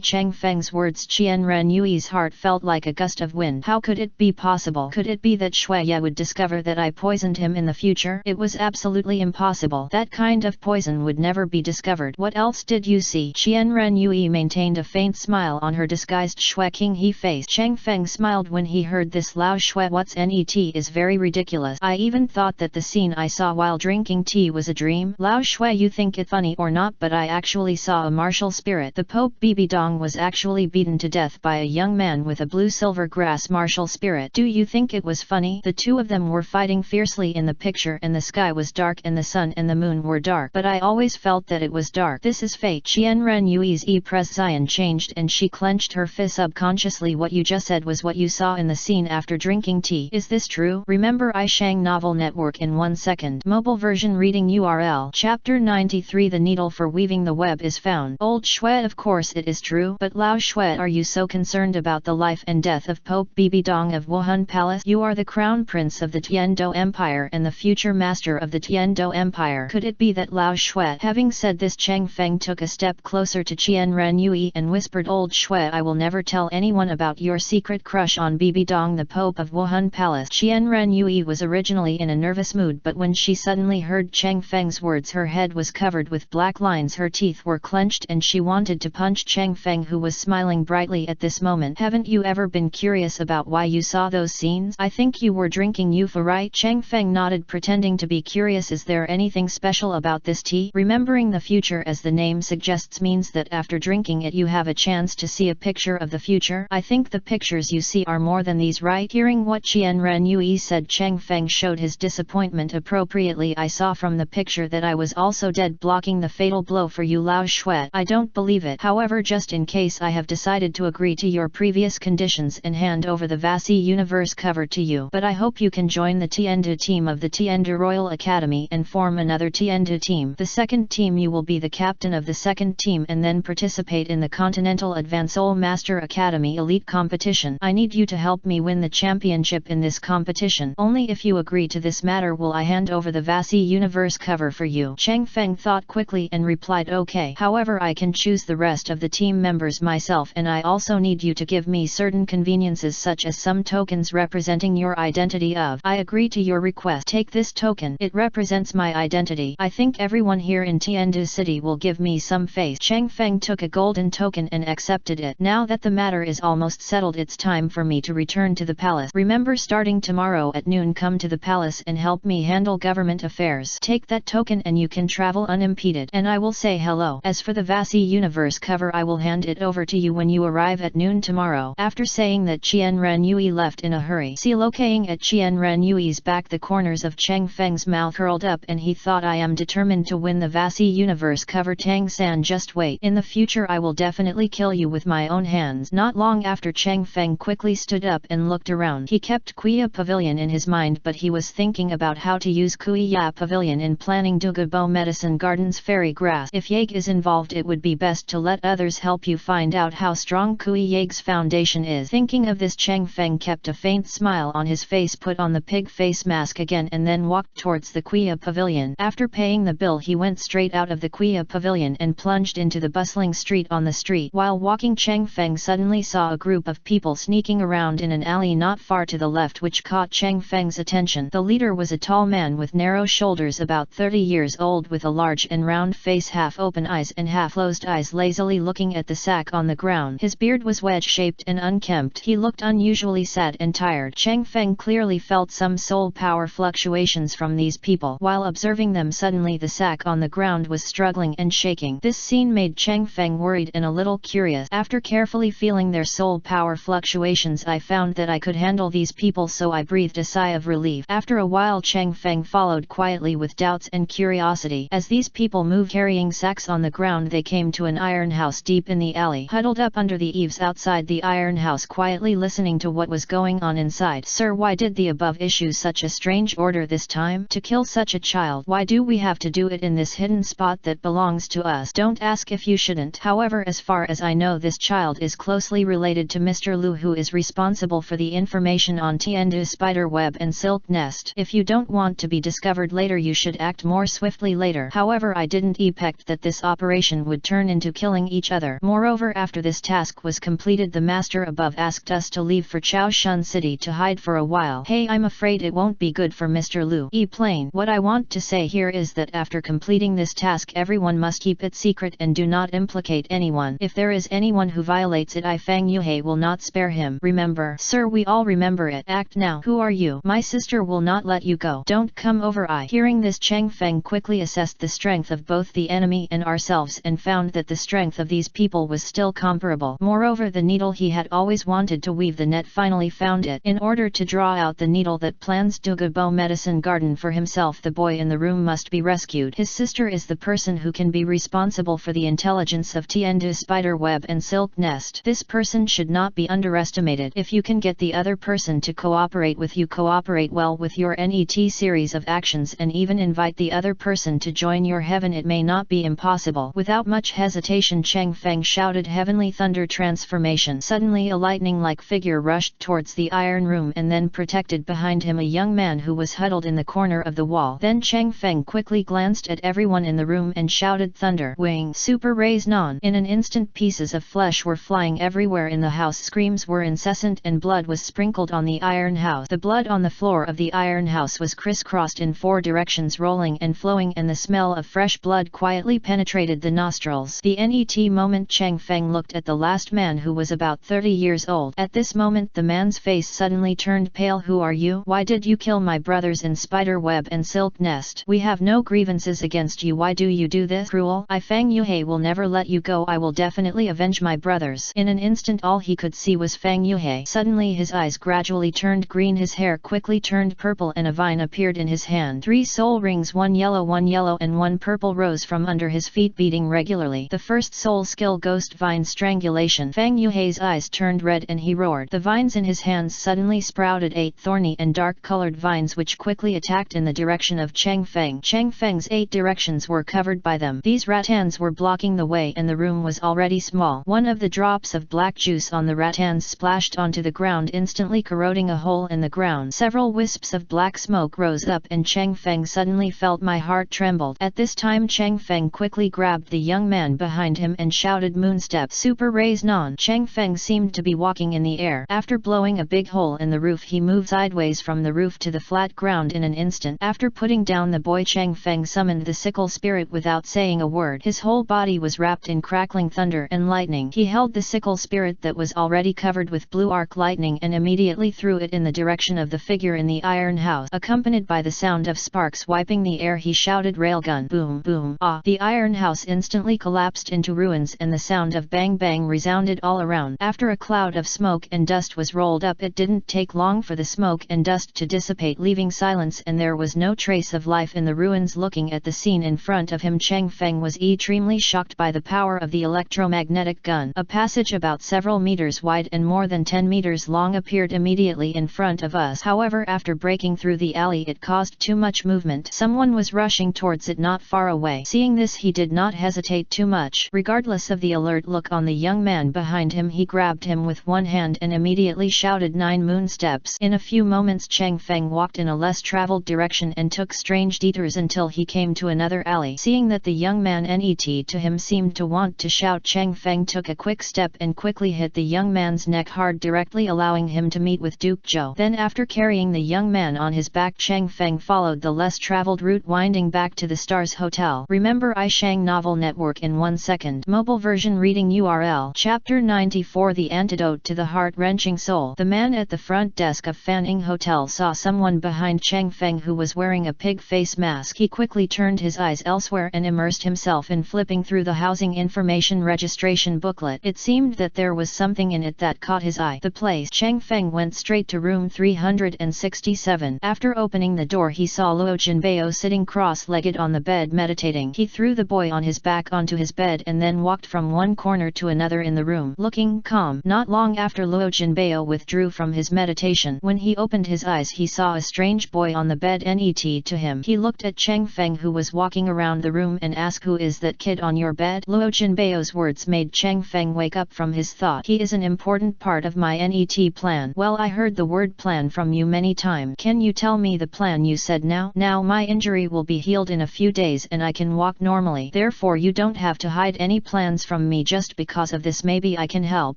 Cheng Feng's words, Qian Renyui's heart felt like a gust of wind. How could it be possible? Could it be that Shui Ye would discover that I poisoned him in the future? It was absolutely impossible. That kind of poison would never be discovered. What else did you see? Qian Renyui maintained a faint smile on her disguised Shui King he face. Cheng Feng smiled when he heard this. Lao Shui, what's net is very ridiculous. I even thought that the scene I saw while drinking tea was a dream. Lao Shui, you think it funny or not, but I actually saw a martial spirit. The Pope Bibi Dong was actually beaten to death by a young man with a blue silver grass martial spirit. Do you think it was funny? The two of them were fighting fiercely in the picture and the sky was dark and the sun and the moon were dark, but I always felt that it was dark. This is fate. Qian Renyui's expression changed and she clenched her fist. Subconsciously, what you just said was what you saw in the scene after drinking tea. Is this true? Remember I Shang Novel Network in 1 second. Mobile version reading URL. Chapter 93. The needle for weaving the web is found. Old Shui, of course it is true. But Lao Shui, are you so concerned about the life and death of Pope Bibi Dong of Wuhan Palace? You are the crown prince of the Tiando Empire and the future master of the Tiando Empire. Could it be that Lao Shui? Having said this, Cheng Feng took a step closer to Qian Renyui and whispered, Old Shui, I will never tell anyone about your secret crush on Bibi Dong, the Pope of Wuhan Palace. Qian Renyui was originally in a nervous mood, but when she suddenly heard Cheng Feng's words, her head was covered with black lines, her teeth were clenched and she wanted to punch Cheng Feng, who was smiling brightly at this moment. Haven't you ever been curious about why you saw those scenes? I think you were drinking Yufa, right? Cheng Feng nodded, pretending to be curious. Is there anything special about this tea? Remembering the future, as the name suggests, means that after drinking it you have a chance to see a picture of the future. I think the pictures you see are more than these, right? Hearing what Qian Renyui said, Cheng Feng showed his disappointment appropriately. I saw from the picture that I was also dead, blocking the fatal blow for you, Lao Shui. I don't believe it. However, just in case, I have decided to agree to your previous conditions and hand over the Vasi Universe cover to you. But I hope you can join the Tiandu team of the Tiandu Royal Academy and form another Tiandu team. The second team, you will be the captain of the second team and then participate in the Continental Advance Soul Master Academy Elite Competition. I need you to help me win the championship in this competition. Only if you agree to this matter will I hand over the Vasi Universe cover for you. Cheng Feng thought quickly and replied, okay. However, I can choose the rest of the team members myself, and I also need you to give me certain conveniences such as some tokens representing your identity of. I agree to your request. Take this token. It represents my identity. I think everyone here in Tiandu City will give me some face. Cheng Feng took a golden token and accepted it. Now that the matter is almost settled, it's time for me to return to the palace. Remember, starting tomorrow at noon, come to the palace and help me handle government affairs. Take that token and you can travel unimpeded, and I will say hello. As for the Vasi Universe cover, I will hand it over to you when you arrive at noon tomorrow. After saying that, Qian Renyui left in a hurry. Looking at Qian Renyui's back, the corners of Cheng Feng's mouth curled up and he thought, I am determined to win the Vasi Universe cover. Tang San, just wait. In the future I will definitely kill you with my own hands. Not long after, Cheng Feng quickly stood up and looked around. He kept Kuya Pavilion in his mind, but he was thinking about how to use Kuya Pavilion in planning Douluo Medicine Garden's fairy grass. If Yag is involved, it would be best to let others help you find out how strong Kui Yag's foundation is. Thinking of this, Cheng Feng kept a faint smile on his face, put on the pig face mask again, and then walked towards the Kuya Pavilion. After paying the bill, he went straight out of the Kuya Pavilion and plunged into the bustling street. On the street, while walking, Cheng Feng suddenly saw a group of people sneaking around in an alley not far to the left, which caught Cheng Feng's attention. The leader was a tall man with narrow shoulders, about 30 years old, with a large and round face, half-open eyes and half-closed eyes, lazily looking at the sack on the ground. His beard was wedge-shaped and unkempt. He looked unusually sad and tired. Cheng Feng clearly felt some soul power fluctuations from these people. While observing them, suddenly the sack on the ground was struggling and shaking. This scene made Cheng Feng worried and a little curious. After carefully feeling their soul power fluctuations, I found that I could handle these people, so I breathed a sigh of relief. After a while, Cheng Feng followed quietly with doubts and curiosity. As these people moved carrying sacks on the ground, they came to an iron house deep in the alley. Huddled up under the eaves outside the iron house, quietly listening to what was going on inside. Sir, why did the above issue such a strange order this time? To kill such a child? Why do we have to do it in this hidden spot that belongs to us? Don't ask if you shouldn't. However, as far as I know, this child is closely related to Mr. Lu, who is responsible for the information on Tiandu's spider web and silk nest. If you don't want to be discovered later, you should act more swiftly later. However, I didn't expect that this operation would turn into killing each other. Moreover, after this task was completed, the master above asked us to leave for Chaoshan City to hide for a while. Hey, I'm afraid it won't be good for Mr. Lu. Plain. What I want to say here is that after completing this task, everyone must keep it secret and do not implicate anyone. If there is anyone who violates it, Fang Yuhei will not spare him. Remember? Sir, we all remember it. Act now. Who are you? My sister will not let you go. Don't come over. Hearing this, Cheng Feng quickly assessed the strength of both the enemy and ourselves and found that the strength of these people was still comparable. Moreover, the needle he had always wanted to weave the net finally found it. In order to draw out the needle that plans Douluo Medicine Garden for himself, the boy in the room must be rescued. His sister is the person who can be responsible for the intelligence of Tiandu's spider web and silk nest. This person should not be underestimated. If you can get the other person to cooperate with you, cooperate well with your NET series of actions, and even invite the other person to join your heaven, it may not be impossible. Without much hesitation, Cheng Feng shouted heavenly thunder transformation. Suddenly a lightning-like figure rushed towards the iron room, and then protected behind him a young man who was huddled in the corner of the wall. Then Cheng Feng quickly glanced at everyone in the room and shouted, thunder, wing, super rays non. In an instant, pieces of flesh were flying everywhere in the house. Screams were incessant and blood was sprinkled on the iron house. The blood on the floor of the iron house was crisscrossed in 4 directions, rolling and flowing, and the smell of fresh blood quietly penetrated the nostrils. The NET moment, Cheng Feng looked at the last man, who was about 30 years old. At this moment the man's face suddenly turned pale. Who are you? Why did you kill my brothers in spider web and silk nest? We have no grievances against you. Why do you do this? Cruel. Fang Yuhei will never let you go. I will definitely avenge my brothers. In an instant all he could see was Fang Yuhei. Suddenly his eyes gradually turned green, his hair quickly turned purple, and a vine appeared in his hand. 3 soul rings, one yellow and one purple, rose from under his feet, beating regularly. The first soul skill, ghost vine strangulation. Fang Yuhei's eyes turned red and he roared. The vines in his hands suddenly sprouted 8 thorny and dark-colored vines, which quickly attacked in the direction of Cheng Feng. Cheng Feng's 8 directions were covered by them. These rattans were blocking the way, and the room was already small. One of the drops of black juice on the rattans splashed onto the ground, instantly corroding a hole in the ground. Several wisps of black smoke rose up, and Cheng Feng suddenly felt my heart trembled. At this time Cheng Feng quickly grabbed the young man behind him and shouted, moonstep, super rays non. Cheng Feng seemed to be walking in the air. After blowing a big hole in the roof, he moved sideways from the roof to the flat ground in an instant. After putting down the boy, Cheng Feng summoned the sickle spirit without saying a word. His whole body was wrapped in crackling thunder and lightning. He held the sickle spirit that was already covered with blue arc lightning and immediately threw it in the direction of the figure in the iron house. Accompanied by the sound of sparks wiping the air, he shouted, railgun, boom, boom, ah. The iron house instantly collapsed into ruins, and the sound of bang bang resounded all around. After a cloud of smoke and dust was rolled up, it didn't take long for the smoke and dust to dissipate, leaving silence, and there was no trace of life in the ruins. Looking at the scene in front of him, Cheng Feng was extremely shocked by the power of the electromagnetic gun. A passage about several meters wide and more than 10 meters long appeared immediately in front of us. However, after breaking through the alley, it caused too much movement. Someone was was rushing towards it not far away. Seeing this, he did not hesitate too much. Regardless of the alert look on the young man behind him, he grabbed him with one hand and immediately shouted 9 moon steps. In a few moments Chang Feng walked in a less traveled direction and took strange detours until he came to another alley. Seeing that the young man net to him seemed to want to shout, Chang Feng took a quick step and quickly hit the young man's neck hard, directly allowing him to meet with Duke Zhou. Then after carrying the young man on his back, Chang Feng followed the less traveled route winding back to the Stars Hotel. Remember iShang Novel Network in 1 second. Mobile version reading URL. Chapter 94 The Antidote to the Heart-Wrenching Soul. The man at the front desk of Fanning Hotel saw someone behind Chang Feng who was wearing a pig face mask. He quickly turned his eyes elsewhere and immersed himself in flipping through the housing information registration booklet. It seemed that there was something in it that caught his eye. The place. Chang Feng went straight to room 367. After opening the door, he saw Luo Jinbei sitting cross-legged on the bed meditating. He threw the boy on his back onto his bed and then walked from one corner to another in the room, looking calm. Not long after, Luo Jinbei withdrew from his meditation. When he opened his eyes, he saw a strange boy on the bed net to him. He looked at Chang Feng, who was walking around the room, and asked, "Who is that kid on your bed?" Luo Jinbei's words made Chang Feng wake up from his thought. "He is an important part of my net plan." "Well, I heard the word plan from you many times. Can you tell me the plan you said now?" "Now my injury will be healed in a few days and I can walk normally. Therefore you don't have to hide any plans from me. Just because of this maybe I can help."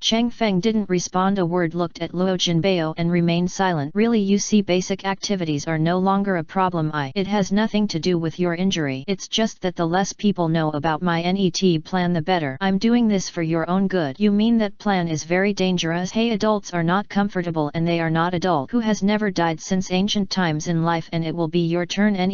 Chang Feng didn't respond a word, looked at Luo Jinbei and remained silent. "Really, you see, basic activities are no longer a problem. It has nothing to do with your injury. It's just that the less people know about my net plan the better. I'm doing this for your own good." "You mean that plan is very dangerous?" "Hey, adults are not comfortable and they are not adult who has never died since ancient times in life, and it will be your turn net.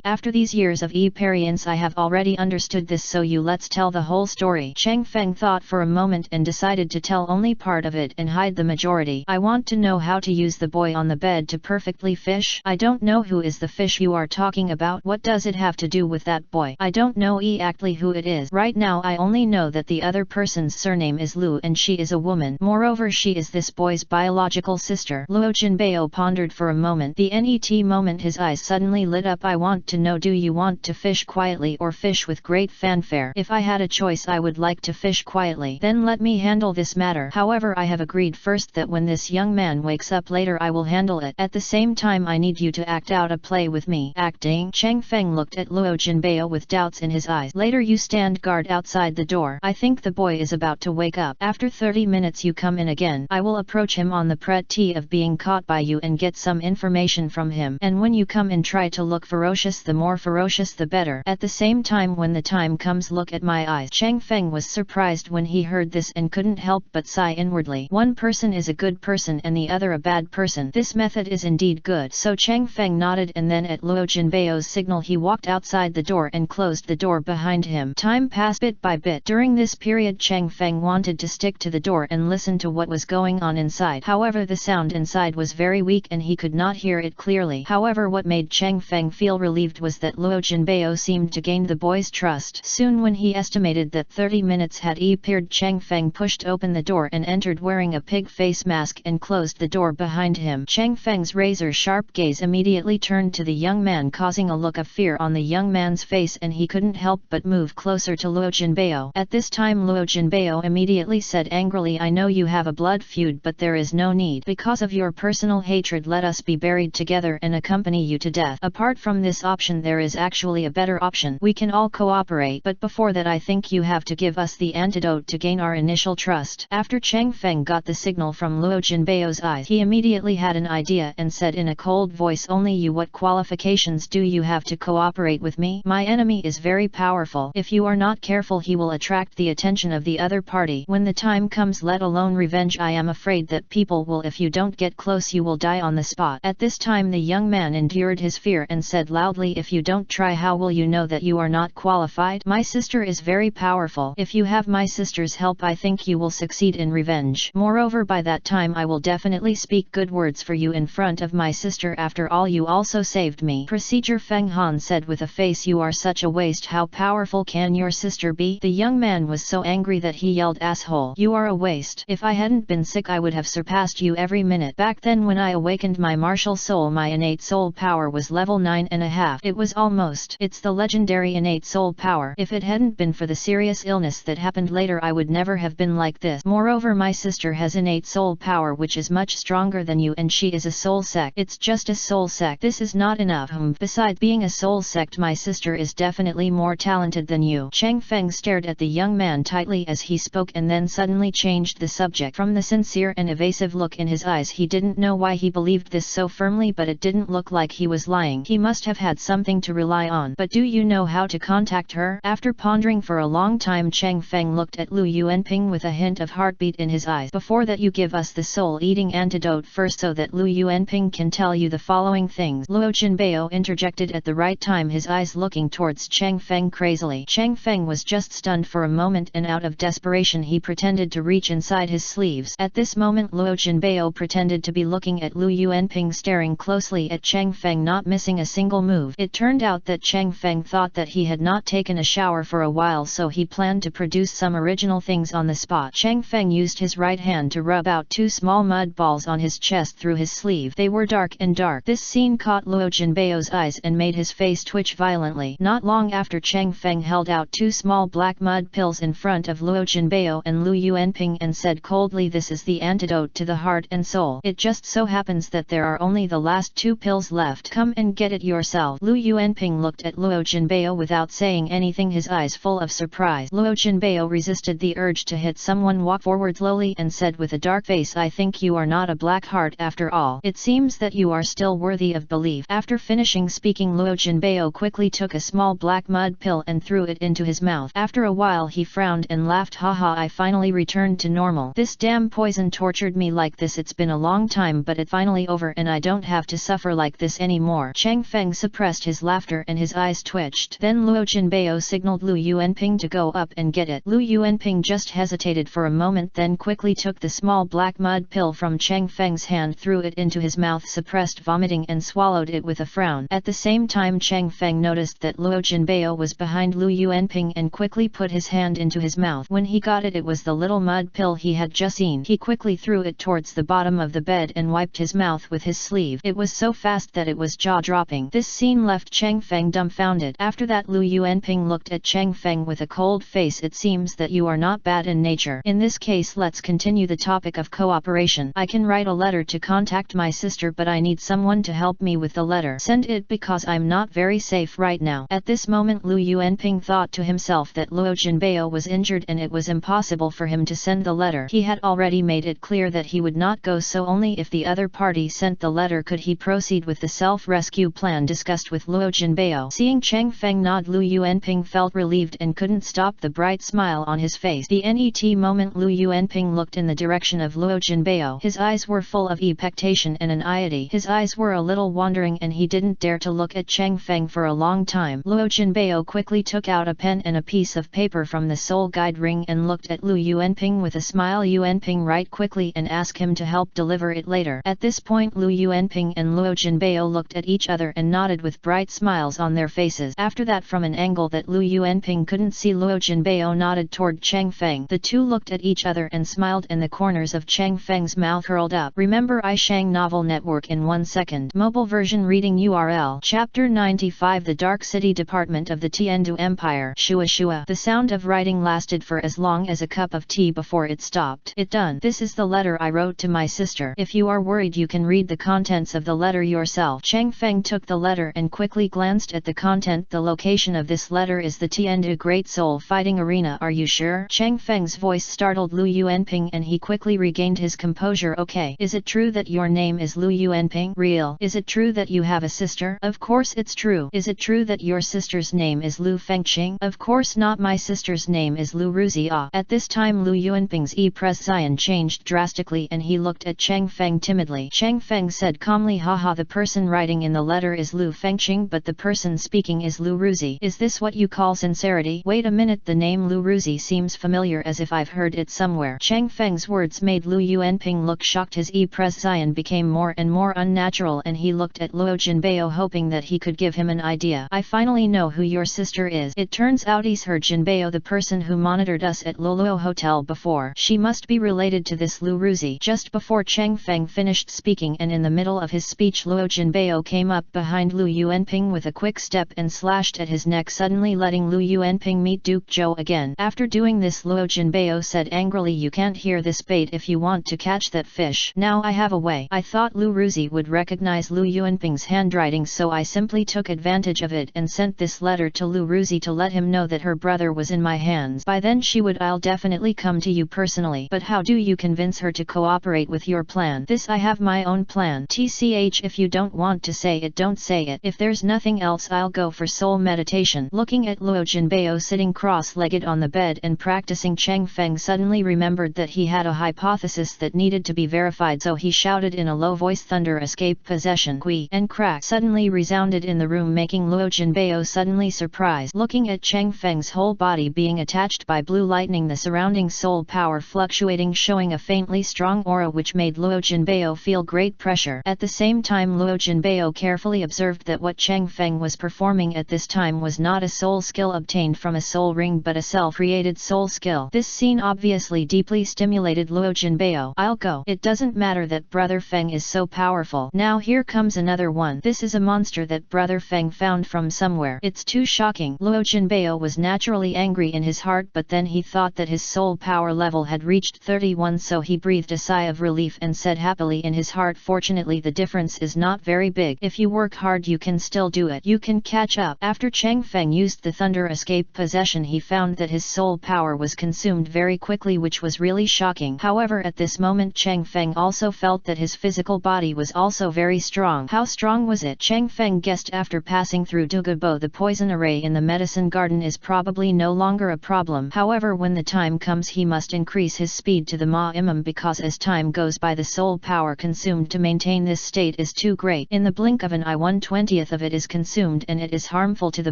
After these years of experience I have already understood this, so let's tell the whole story." Chang Feng thought for a moment and decided to tell only part of it and hide the majority. "I want to know how to use the boy on the bed to perfectly fish." "I don't know who is the fish you are talking about. What does it have to do with that boy?" "I don't know exactly who it is. Right now I only know that the other person's surname is Lu and she is a woman. Moreover, she is this boy's biological sister." Luo Jinbei pondered for a moment. The net moment his eyes suddenly lit up. "I want to know, do you want to fish quietly or fish with great fanfare?" "If I had a choice, I would like to fish quietly." "Then let me handle this matter. However, I have agreed first that when this young man wakes up later I will handle it. At the same time I need you to act out a play with me." "Acting?" Chang Feng looked at Luo Jinbei with doubts in his eyes. "Later you stand guard outside the door. I think the boy is about to wake up. After 30 minutes you come in again. I will approach him on the pretty of being caught by you and get some information from him. And when you come in, try to look ferocious. The more ferocious the better. At the same time, when the time comes, look at my eyes." Chang Feng was surprised when he heard this and couldn't help but sigh inwardly. One person is a good person and the other a bad person. This method is indeed good. So Chang Feng nodded, and then at Luo Jinbei's signal he walked outside the door and closed the door behind him. Time passed bit by bit. During this period Chang Feng wanted to stick to the door and listen to what was going on inside. However, the sound inside was very weak and he could not hear it clearly. However, what made Chang Feng feel relieved was that Luo Jinbei seemed to gain the boy's trust. Soon, when he estimated that 30 minutes had appeared, Chang Feng pushed open the door and entered wearing a pig face mask and closed the door behind him. Chang Feng's razor-sharp gaze immediately turned to the young man, causing a look of fear on the young man's face, and he couldn't help but move closer to Luo Jinbei. At this time Luo Jinbei immediately said angrily, "I know you have a blood feud, but there is no need. Because of your personal hatred, let us be buried together and accompany you to death. Apart from this option, there is actually a better option. We can all cooperate, but before that I think you have to give us the antidote to gain our initial trust." After Chang Feng got the signal from Luo Jinbei's eyes, he immediately had an idea and said in a cold voice, "Only you? What qualifications do you have to cooperate with me? My enemy is very powerful. If you are not careful, he will attract the attention of the other party. When the time comes, let alone revenge, I am afraid that people will, if you don't get close, you will die on the spot." At this time the young man endured his fear and said loudly, "If you don't try, how will you know that you are not qualified? My sister is very powerful. If you have my sister's help, I think you will succeed in revenge. Moreover, by that time I will definitely speak good words for you in front of my sister. After all, you also saved me." "Procedure," Feng Han said with a face, "You are such a waste. How powerful can your sister be?" The young man was so angry that he yelled, "Asshole! You are a waste. If I hadn't been sick, I would have surpassed you every minute. Back then when I awakened my martial soul, my innate soul power was level 9.5. It was almost. It's the legendary innate soul power. If it hadn't been for the serious illness that happened later, I would never have been like this. Moreover, my sister has innate soul power which is much stronger than you, and she is a soul sect. It's just a soul sect. This is not enough. Besides being a soul sect, my sister is definitely more talented than you. Chang Feng stared at the young man tightly as he spoke and then suddenly changed the subject. From the sincere and evasive look in his eyes, he didn't know why he believed this so firmly, but it didn't look like he was lying. He must have had something to rely on. But do you know how to contact her? After pondering for a long time, Chang Feng looked at Lu Yuanping with a hint of heartbeat in his eyes. Before that, you give us the soul-eating antidote first so that Lu Yuanping can tell you the following things. Luo Jinbei interjected at the right time, his eyes looking towards Chang Feng crazily. Chang Feng was just stunned for a moment, and out of desperation he pretended to reach inside his sleeves. At this moment Luo Jinbei pretended to be looking at Lu Yuanping, staring closely at Chang Feng, not missing a single move. It turned out that Chang Feng thought that he had not taken a shower for a while, so he planned to produce some original things on the spot. Chang Feng used his right hand to rub out two small mud balls on his chest through his sleeve. They were dark and dark. This scene caught Luo Jinbei's eyes and made his face twitch violently. Not long after, Chang Feng held out two small black mud pills in front of Luo Jinbei and Lu Yuanping and said coldly, "This is the antidote to the heart and soul. It just so happens that there are only the last two pills left. Come and get it yourself." Lu Yuanping looked at Luo Jinbei without saying anything, his eyes full of surprise. Luo Jinbei resisted the urge to hit someone, walked forward slowly and said with a dark face, "I think you are not a black heart after all. It seems that you are still worthy of belief." After finishing speaking, Luo Jinbei quickly took a small black mud pill and threw it into his mouth. After a while he frowned and laughed, "Haha, I finally returned to normal. This damn poison tortured me like this. It's been a long time, but it's finally over and I don't have to suffer like this anymore." Chang Feng suppressed his laughter and his eyes twitched. Then Luo Jinbei signaled Lu Yuanping to go up and get it. Lu Yuanping just hesitated for a moment, then quickly took the small black mud pill from Chang Feng's hand, threw it into his mouth, suppressed vomiting and swallowed it with a frown. At the same time, Chang Feng noticed that Luo Jinbei was behind Lu Yuanping and quickly put his hand into his mouth. When he got it, it was the little mud pill he had just seen. He quickly threw it towards the bottom of the bed and wiped his mouth with his sleeve. It was so fast that it was jaw-dropping. This scene left Chang Feng dumbfounded. After that, Lu Yuanping looked at Chang Feng with a cold face. "It seems that you are not bad in nature. In this case, let's continue the topic of cooperation. I can write a letter to contact my sister, but I need someone to help me with the letter. Send it because I'm not very safe right now." At this moment Lu Yuanping thought to himself that Luo Jinbei was injured and it was impossible for him to send the letter. He had already made it clear that he would not go, so only if the other party sent the letter could he proceed with the self-rescue plan discussed with Luo Jinbei. Seeing Chang Feng nod, Lu Yuanping felt relieved and couldn't stop the bright smile on his face. The net moment Lu Yuanping looked in the direction of Luo Jinbei. His eyes were full of expectation and anxiety. His eyes were a little wandering and he didn't dare to look at Chang Feng for a long time. Luo Jinbei quickly took out a pen and a piece of paper from the soul guide ring and looked at Lu Yuanping with a smile. Yuanping, write quickly and ask him to help deliver it later. At this point Lu Yuanping and Luo Jinbei looked at each other and nodded with bright smiles on their faces. After that, from an angle that Lu Yuanping couldn't see, Luo Jinbei nodded toward Chang Feng. The two looked at each other and smiled and the corners of Chang Feng's mouth curled up. Remember iShang Novel Network in 1 second. Mobile version reading URL. Chapter 95, The Dark City Department of the Tiandu Empire. Shua Shua. The sound of writing lasted for as long as a cup of tea before it stopped. It done. This is the letter I wrote to my sister. If you are worried, you can read the contents of the letter yourself. Chang Feng took the letter and quickly glanced at the content. The location of this letter is the Tiandu Great Soul Fighting Arena. Are you sure? Chang Feng's voice startled Lu Yuanping and he quickly regained his composure. Okay. Is it true that your name is Lu Yuanping? Real. Is it true that you have a sister? Of course it's true. Is it true that your sister's name is Lu Fengqing? Of course not. My sister's name is Lu Ruzi. At this time Lu Yuanping's expression changed drastically and he looked at Chang Feng timidly. Chang Feng said calmly, "Haha, the person writing in the letter is Lu Fengqing, but the person speaking is Lu Ruzi. Is this what you call sincerity? Wait a minute, the name Lu Ruzi seems familiar, as if I've heard it somewhere." Chang Feng's words made Lu Yuanping look shocked. His expression became more and more unnatural and he looked at Luo Jinbei hoping that he could give him an idea. "I finally know who your sister is. It turns out he's her Jinbei, the person who monitored us at Douluo Hotel before. She must be related to this Lu Ruzi." Just before Chang Feng finished speaking and in the middle of his speech, Luo Jinbei came up behind Lu Yuanping with a quick step and slashed at his neck, suddenly letting Lu Yuanping meet Duke Zhou again. After doing this, Luo Jinbei said angrily, "You can't hear this bait if you want to catch that fish. Now I have a way. I thought Lu Ruzi would recognize Lu Yuanping's handwriting, so I simply took advantage of it and sent this letter to Lu Ruzi to let him know that her brother was in my hands. By then I'll definitely come to you personally. But how do you convince her to cooperate with your plan?" "This I have my own plan. TCH, if you don't want to say it, don't say it. If there's nothing else, I'll go for soul meditation." Looking at Luo Jinbei sitting cross-legged on the bed and practicing, Cheng Feng suddenly remembered that he had a hypothesis that needed to be verified, so he shouted in a low voice, "Thunder escape possession!" Kui and crack suddenly resounded in the room, making Luo Jinbei suddenly surprised. Looking at Cheng Feng's whole body being attached by blue lightning, the surrounding soul power fluctuating, showing a faintly strong aura which made Luo Jinbei feel great pressure. At the same time, Luo Jinbei carefully observed that what Cheng Feng was performing at this time was not a soul skill obtained from a soul ring but a self-created soul skill. This scene obviously deeply stimulated Luo Jinbei. "I'll go. It doesn't matter that Brother Feng is so powerful. Now here comes another one. This is a monster that Brother Feng found from somewhere. It's too shocking." Luo Jinbei was naturally angry in his heart, but then he thought that his soul power level had reached 31, so he breathed a sigh of relief and said happily in his heart, "Fortunately the difference is not very big. If you work hard you can still do it. You can catch up." After Cheng Feng used the thunder escape possession, he found that his soul power was consumed very quickly, which was really shocking. However, at this moment Cheng Feng also felt that his physical body was also very strong. How strong was it? Cheng Feng guessed after passing through Douluo the poison array in the medicine garden is probably no longer a problem. However, when the time comes he must increase his speed to the minimum, because as time goes by the soul power consumed to maintain this state is too great. In the blink of an eye 1/20th of it is consumed and it is harmful to the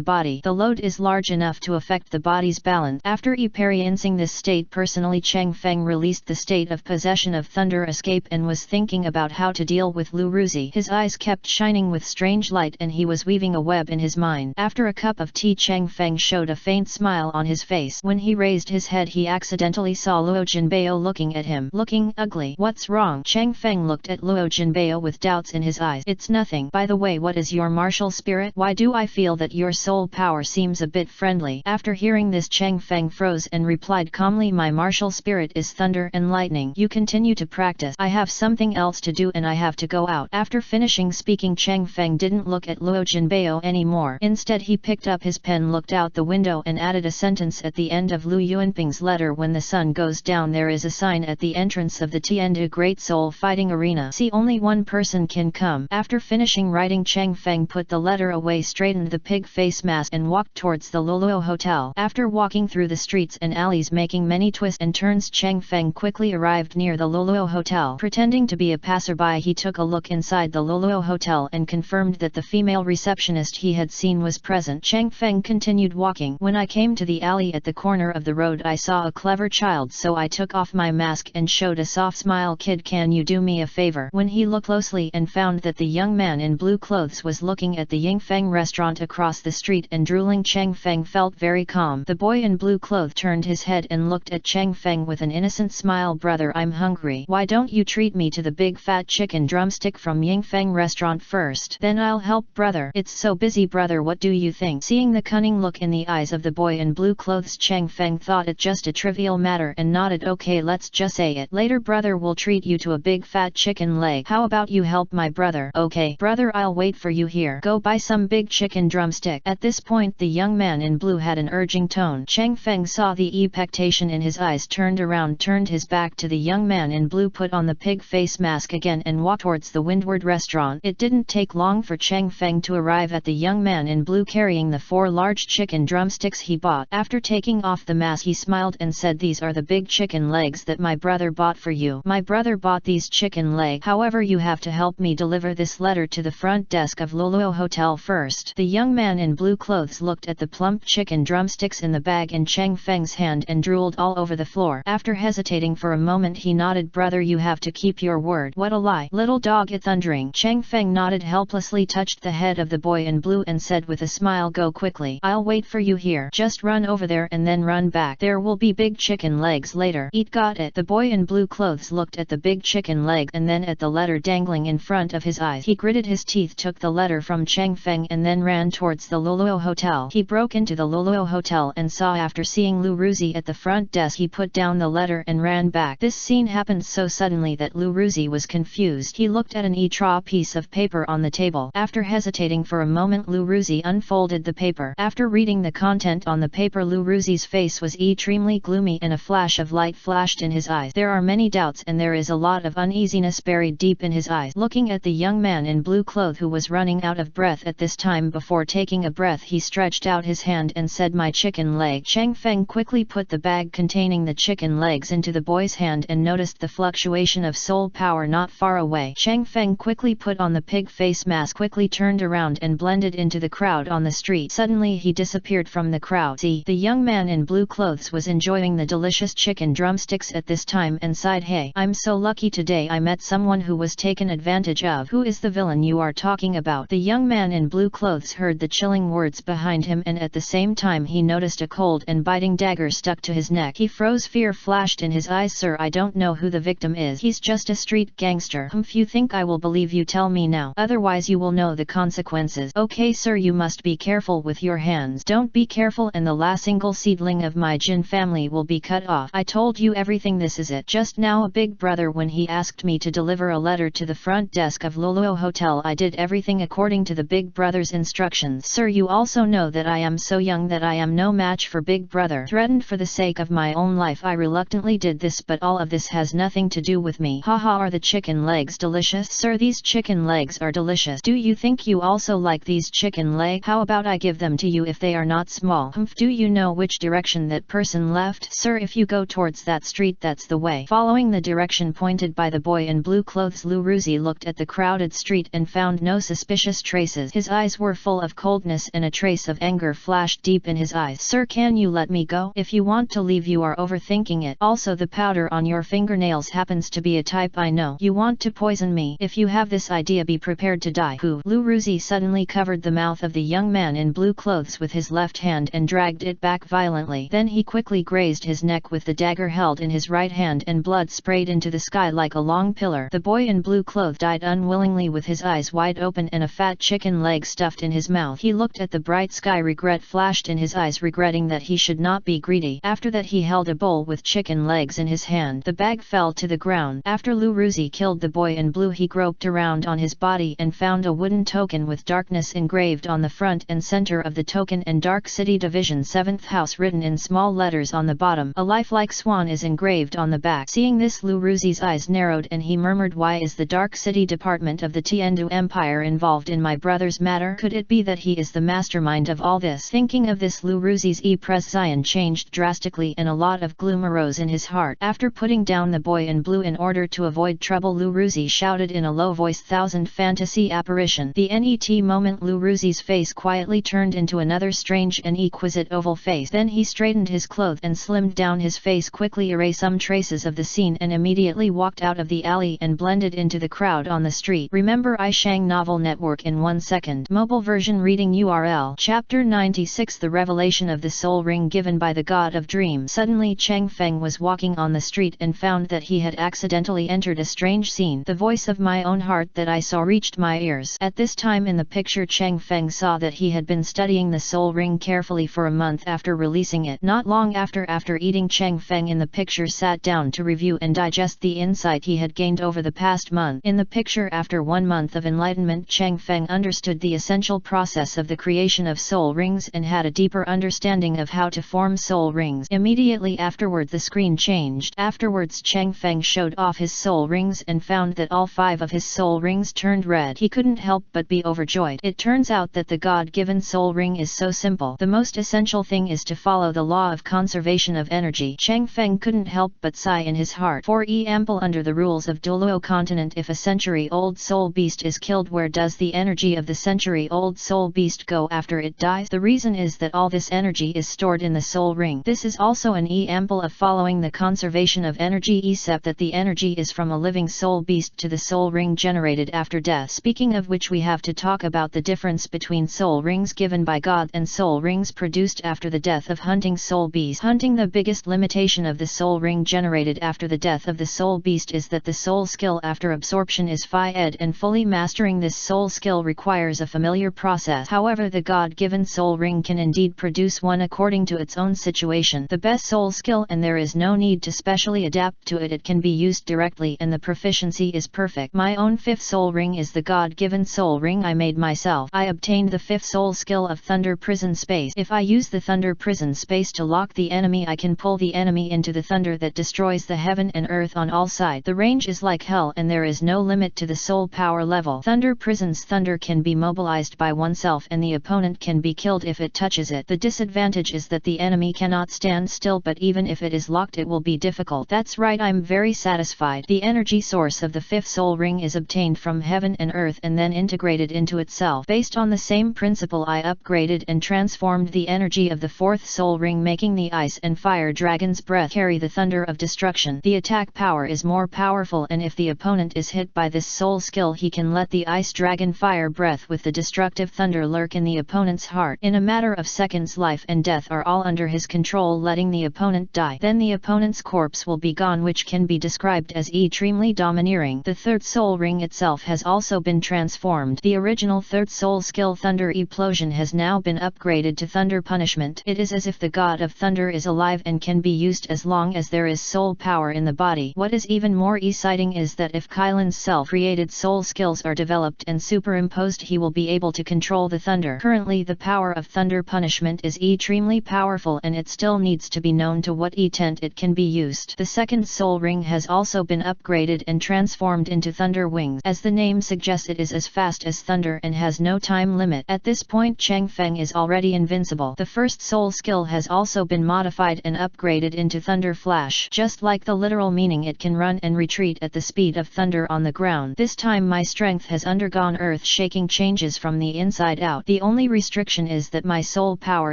body. The load is large enough to affect the body's balance. After experiencing this state personally, Cheng Feng released the state of possession of thunder escape and was thinking about how to deal with Lu Ruzi. His eyes kept shining with strange light and he was weaving a web in his mind. After a cup of tea, Cheng Feng showed a faint smile on his face. When he raised his head he accidentally saw Luo Jinbei looking at him. "Looking ugly. What's wrong?" Cheng Feng looked at Luo Jinbei with doubts in his eyes. "It's nothing. By the way, what is your martial spirit? Why do I feel that your soul power seems a bit friendly?" After hearing this, Cheng Feng froze and replied calmly, "My martial spirit is thunder and lightning. You continue to practice. I have something else to do and I have to go out." After finishing speaking, Cheng Feng didn't look at Luo Jinbei anymore. Instead he picked up his pen, looked out the window and added a sentence at the end of Lu Yuanping's letter: "When the sun goes down there is a sign at the entrance of the Tiandu Great Soul Fighting Arena. See, only one person can come." After finishing writing, Cheng Feng put the letter away, straightened the pig face mask and walked towards the Douluo Hotel. After walking through the streets and alleys making many twists and turns, Cheng Feng quickly arrived near the Douluo Hotel. Pretending to be a passerby, he took a look inside the Douluo Hotel and confirmed that the female receptionist he had seen was present. Cheng Feng continued walking. "When I came to the alley at the corner of the road, I saw a clever child, so I took off my mask and showed a soft smile. Kid, can you do me a favor?" When he looked closely and found that the young man in blue clothes was looking at the Yingfeng restaurant across the street and drooling, Cheng Feng felt very calm. The boy in blue clothes turned his head and looked at Cheng Feng with an innocent smile. "Brother, I'm hungry. Why don't you treat me to the big fat chicken drumstick from Yingfeng restaurant first? Then I'll help brother. It's so busy, brother. What do you think?" Seeing the cunning look in the eyes of the boy in blue clothes, Cheng Feng thought it just a trivial matter and nodded. "Okay, let's just say it. Later brother will treat you to a big fat chicken leg. How about you help my brother?" "Okay, brother, I'll wait for you here. Go buy some big chicken drumstick." At this point the young man in blue had an urging tone. Cheng Feng saw the expectation in his eyes, turned around, turned his back to the young man in blue, put on the pig face mask again and walked towards the windward restaurant. It didn't take long for Cheng Feng to arrive at the young man in blue carrying the 4 large chicken drumsticks he bought. After taking off the mask he smiled and said, "These are the big chicken legs that my brother bought for you. My brother bought these chicken legs. However, you have to help me deliver this letter to the front desk of Douluo Hotel first." The young man in blue clothes looked at the plump chicken drumsticks in the bag in Cheng Feng's hand and drooled all over the floor. After hesitating for a moment he nodded. "Brother, you have to keep your word." "What a lie, little dog!" thundering. Cheng Feng nodded helplessly, touched the head of the boy in blue and said with a smile, "Go quickly. I'll wait for you here. Just run over there and then run back. There will be big chicken legs later. Eat." "Got it." The boy in blue clothes looked at the big chicken leg and then at the letter dangling in front of his eyes. He gritted his teeth, took the letter from Cheng Feng and then ran towards the Douluo hotel. He broke into the Douluo hotel and saw after seeing Lu Ruzi at the front desk he put down the letter and ran back. This scene happened so suddenly that Lu Ruzi was confused. He looked at an e-tra piece of paper on the table. After hesitating for a moment, Lu Ruzi unfolded the paper. After reading the content on the paper, Lu Ruzi's face was extremely gloomy and a flash of light flashed in his eyes. There are many doubts and there is a lot of uneasiness buried deep in his eyes. Looking at the young man in blue cloth who was running out of breath at this time, before taking a breath he stretched out his hand and said, "My chicken leg." Cheng Feng quickly put the bag containing the chicken legs into the boy's hand and noticed the fluctuation of soul power not far away. Cheng Feng quickly put on the pig face mask, quickly turned around and blended into the crowd on the street. Suddenly he disappeared from the crowd. See, the young man in blue clothes was enjoying the delicious chicken drumsticks at this time and sighed, "Hey, I'm so lucky today I met someone who was taken advantage of." "Who is the villain you are talking about?" The young man in blue clothes heard the chilling words behind him and at the same time he noticed a cold and biting dagger stuck to his neck. He froze. Fear flashed in his eyes. "Sir, I don't know who the victim is. He's just a street gangster." "If you think I will believe you, tell me now. Otherwise you will know the consequences." "Okay sir, you must be careful with your hands." "Don't be careful and the last single seedling of my Jin family will be cut off." "I told you everything. This is it. Just now a big brother when he asked me to deliver a letter to the front desk of Douluo Hotel, I did everything according to the big brother's instructions." "Sir, you also know that I am so young that I am no match for big brother. Threatened for the sake of my own life I reluctantly did this, but all of this has nothing to do with me." "Haha, are the chicken legs delicious?" "Sir, these chicken legs are delicious." "Do you think you also like these chicken legs? How about I give them to you if they are not small?" "Do you know which direction that person left?" "Sir, if you go towards that street, that's the way." Following the direction pointed by the boy in blue clothes, Lu Ruzi looked at the crowded street and found no suspicious traces. His eyes were full of coldness and a trace of anger flashed deep in his eyes. "Sir, can you let me go? If you want to leave you are overthinking it. Also the powder on your fingernails happens to be a type I know. You want to poison me. If you have this idea, be prepared to die." "Who?" Lu Ruzi suddenly covered the mouth of the young man in blue clothes with his left hand and dragged it back violently. Then he quickly grazed his neck with the dagger held in his right hand and blood sprayed into the sky like a long pillar. The boy in blue clothes died unwillingly with his eyes wide open and a fat chicken leg stuffed in his mouth. He looked at the bright sky. Regret flashed in his eyes, regretting that he should not be greedy. After that he held a bowl with chicken legs in his hand. The bag fell to the ground. After Lu Ruzi killed the boy in blue, he groped around on his body and found a wooden token with darkness engraved on the front and center of the token and Dark City Division 7th House written in small letters on the bottom. A lifelike swan is engraved on the back. Seeing this, Lu Ruzi's eyes narrowed and he murmured, "Why is the Dark City Department of the Tiandu Empire involved in my brother's matter? Could it be that he is the mastermind of all this?" Thinking of this, Lu Ruzi's presence changed drastically and a lot of gloom arose in his heart. After putting down the boy in blue in order to avoid trouble, Lu Ruzi shouted in a low voice, "Thousand fantasy apparition." The net moment Lu Ruzi's face quietly turned into another strange and exquisite oval face. Then he straightened his clothes and slimmed down his face, quickly erased some traces of the scene and immediately walked out of the alley and blended into the crowd on the street. Remember iShang Novel Network in 1 second. Mobile version reading URL. Chapter 96, The Revelation of the Soul Ring given by the God of Dreams. Suddenly Cheng Feng was walking on the street and found that he had accidentally entered a strange scene. The voice of my own heart that I saw reached my ears. At this time in the picture, Cheng Feng saw that he had been studying the soul ring carefully for a month after releasing it. Not long after eating, Cheng Feng in the picture sat down to review and digest the insight he had gained over the past month. In the picture, after 1 month of enlightenment, Cheng Feng understood the essential process of the creation of soul rings and had a deeper understanding of how to form soul rings. Immediately afterward the screen changed. Afterwards Cheng Feng showed off his soul rings and found that all 5 of his soul rings turned red. He couldn't help but be overjoyed. It turns out that the God-given soul ring is so simple. The most essential thing is to follow the law of conservation of energy. Cheng Feng couldn't help but sigh in his heart. For example, under the rules of Douluo continent, if a century-old soul beast is killed, where does the energy of the century-old soul beast go after it dies? The reason is that all this energy is stored in the soul ring. This is also an example of following the conservation of energy, except that the energy is from a living soul beast to the soul ring generated after death. Speaking of which, we have to talk about the difference between soul rings given by God and soul rings produced after the death of hunting soul beast. Hunting, the biggest limitation of the soul ring generated after the death of the soul beast is that the soul skill after absorption is 5ed, and fully mastering this soul skill skill requires a familiar process. However, the God-given soul ring can indeed produce one according to its own situation. The best soul skill, and there is no need to specially adapt to it. It can be used directly and the proficiency is perfect. My own fifth soul ring is the God-given soul ring I made myself. I obtained the fifth soul skill of Thunder Prison Space. If I use the Thunder Prison Space to lock the enemy, I can pull the enemy into the thunder that destroys the heaven and earth on all sides. The range is like hell and there is no limit to the soul power level. Thunder Prison's thunder can be mobilized by oneself and the opponent can be killed if it touches it. The disadvantage is that the enemy cannot stand still, but even if it is locked it will be difficult. That's right, I'm very satisfied. The energy source of the fifth soul ring is obtained from heaven and earth and then integrated into itself. Based on the same principle, I upgraded and transformed the energy of the fourth soul ring, making the ice and fire dragon's breath carry the thunder of destruction. The attack power is more powerful, and if the opponent is hit by this soul skill, he can let the ice dragon fire breath with the destructive thunder lurk in the opponent's heart. In a matter of seconds, life and death are all under his control, letting the opponent die. Then the opponent's corpse will be gone, which can be described as extremely domineering. The third soul ring itself has also been transformed. The original third soul skill, Thunder Explosion, has now been upgraded to Thunder Punishment. It is as if the god of thunder is alive and can be used as long as there is soul power in the body. What is even more exciting is that if Kylan's self-created soul skills are developed and superimposed, he will be able to control the thunder. Currently the power of Thunder Punishment is extremely powerful and it still needs to be known to what extent it can be used. The second soul ring has also been upgraded and transformed into Thunder Wings. As the name suggests, it is as fast as thunder and has no time limit. At this point Cheng Feng is already invincible. The first soul skill has also been modified and upgraded into Thunder Flash. Just like the literal meaning, it can run and retreat at the speed of thunder on the ground. This time my strength has undergone earth-shaking changes from the inside out. The only restriction is that my soul power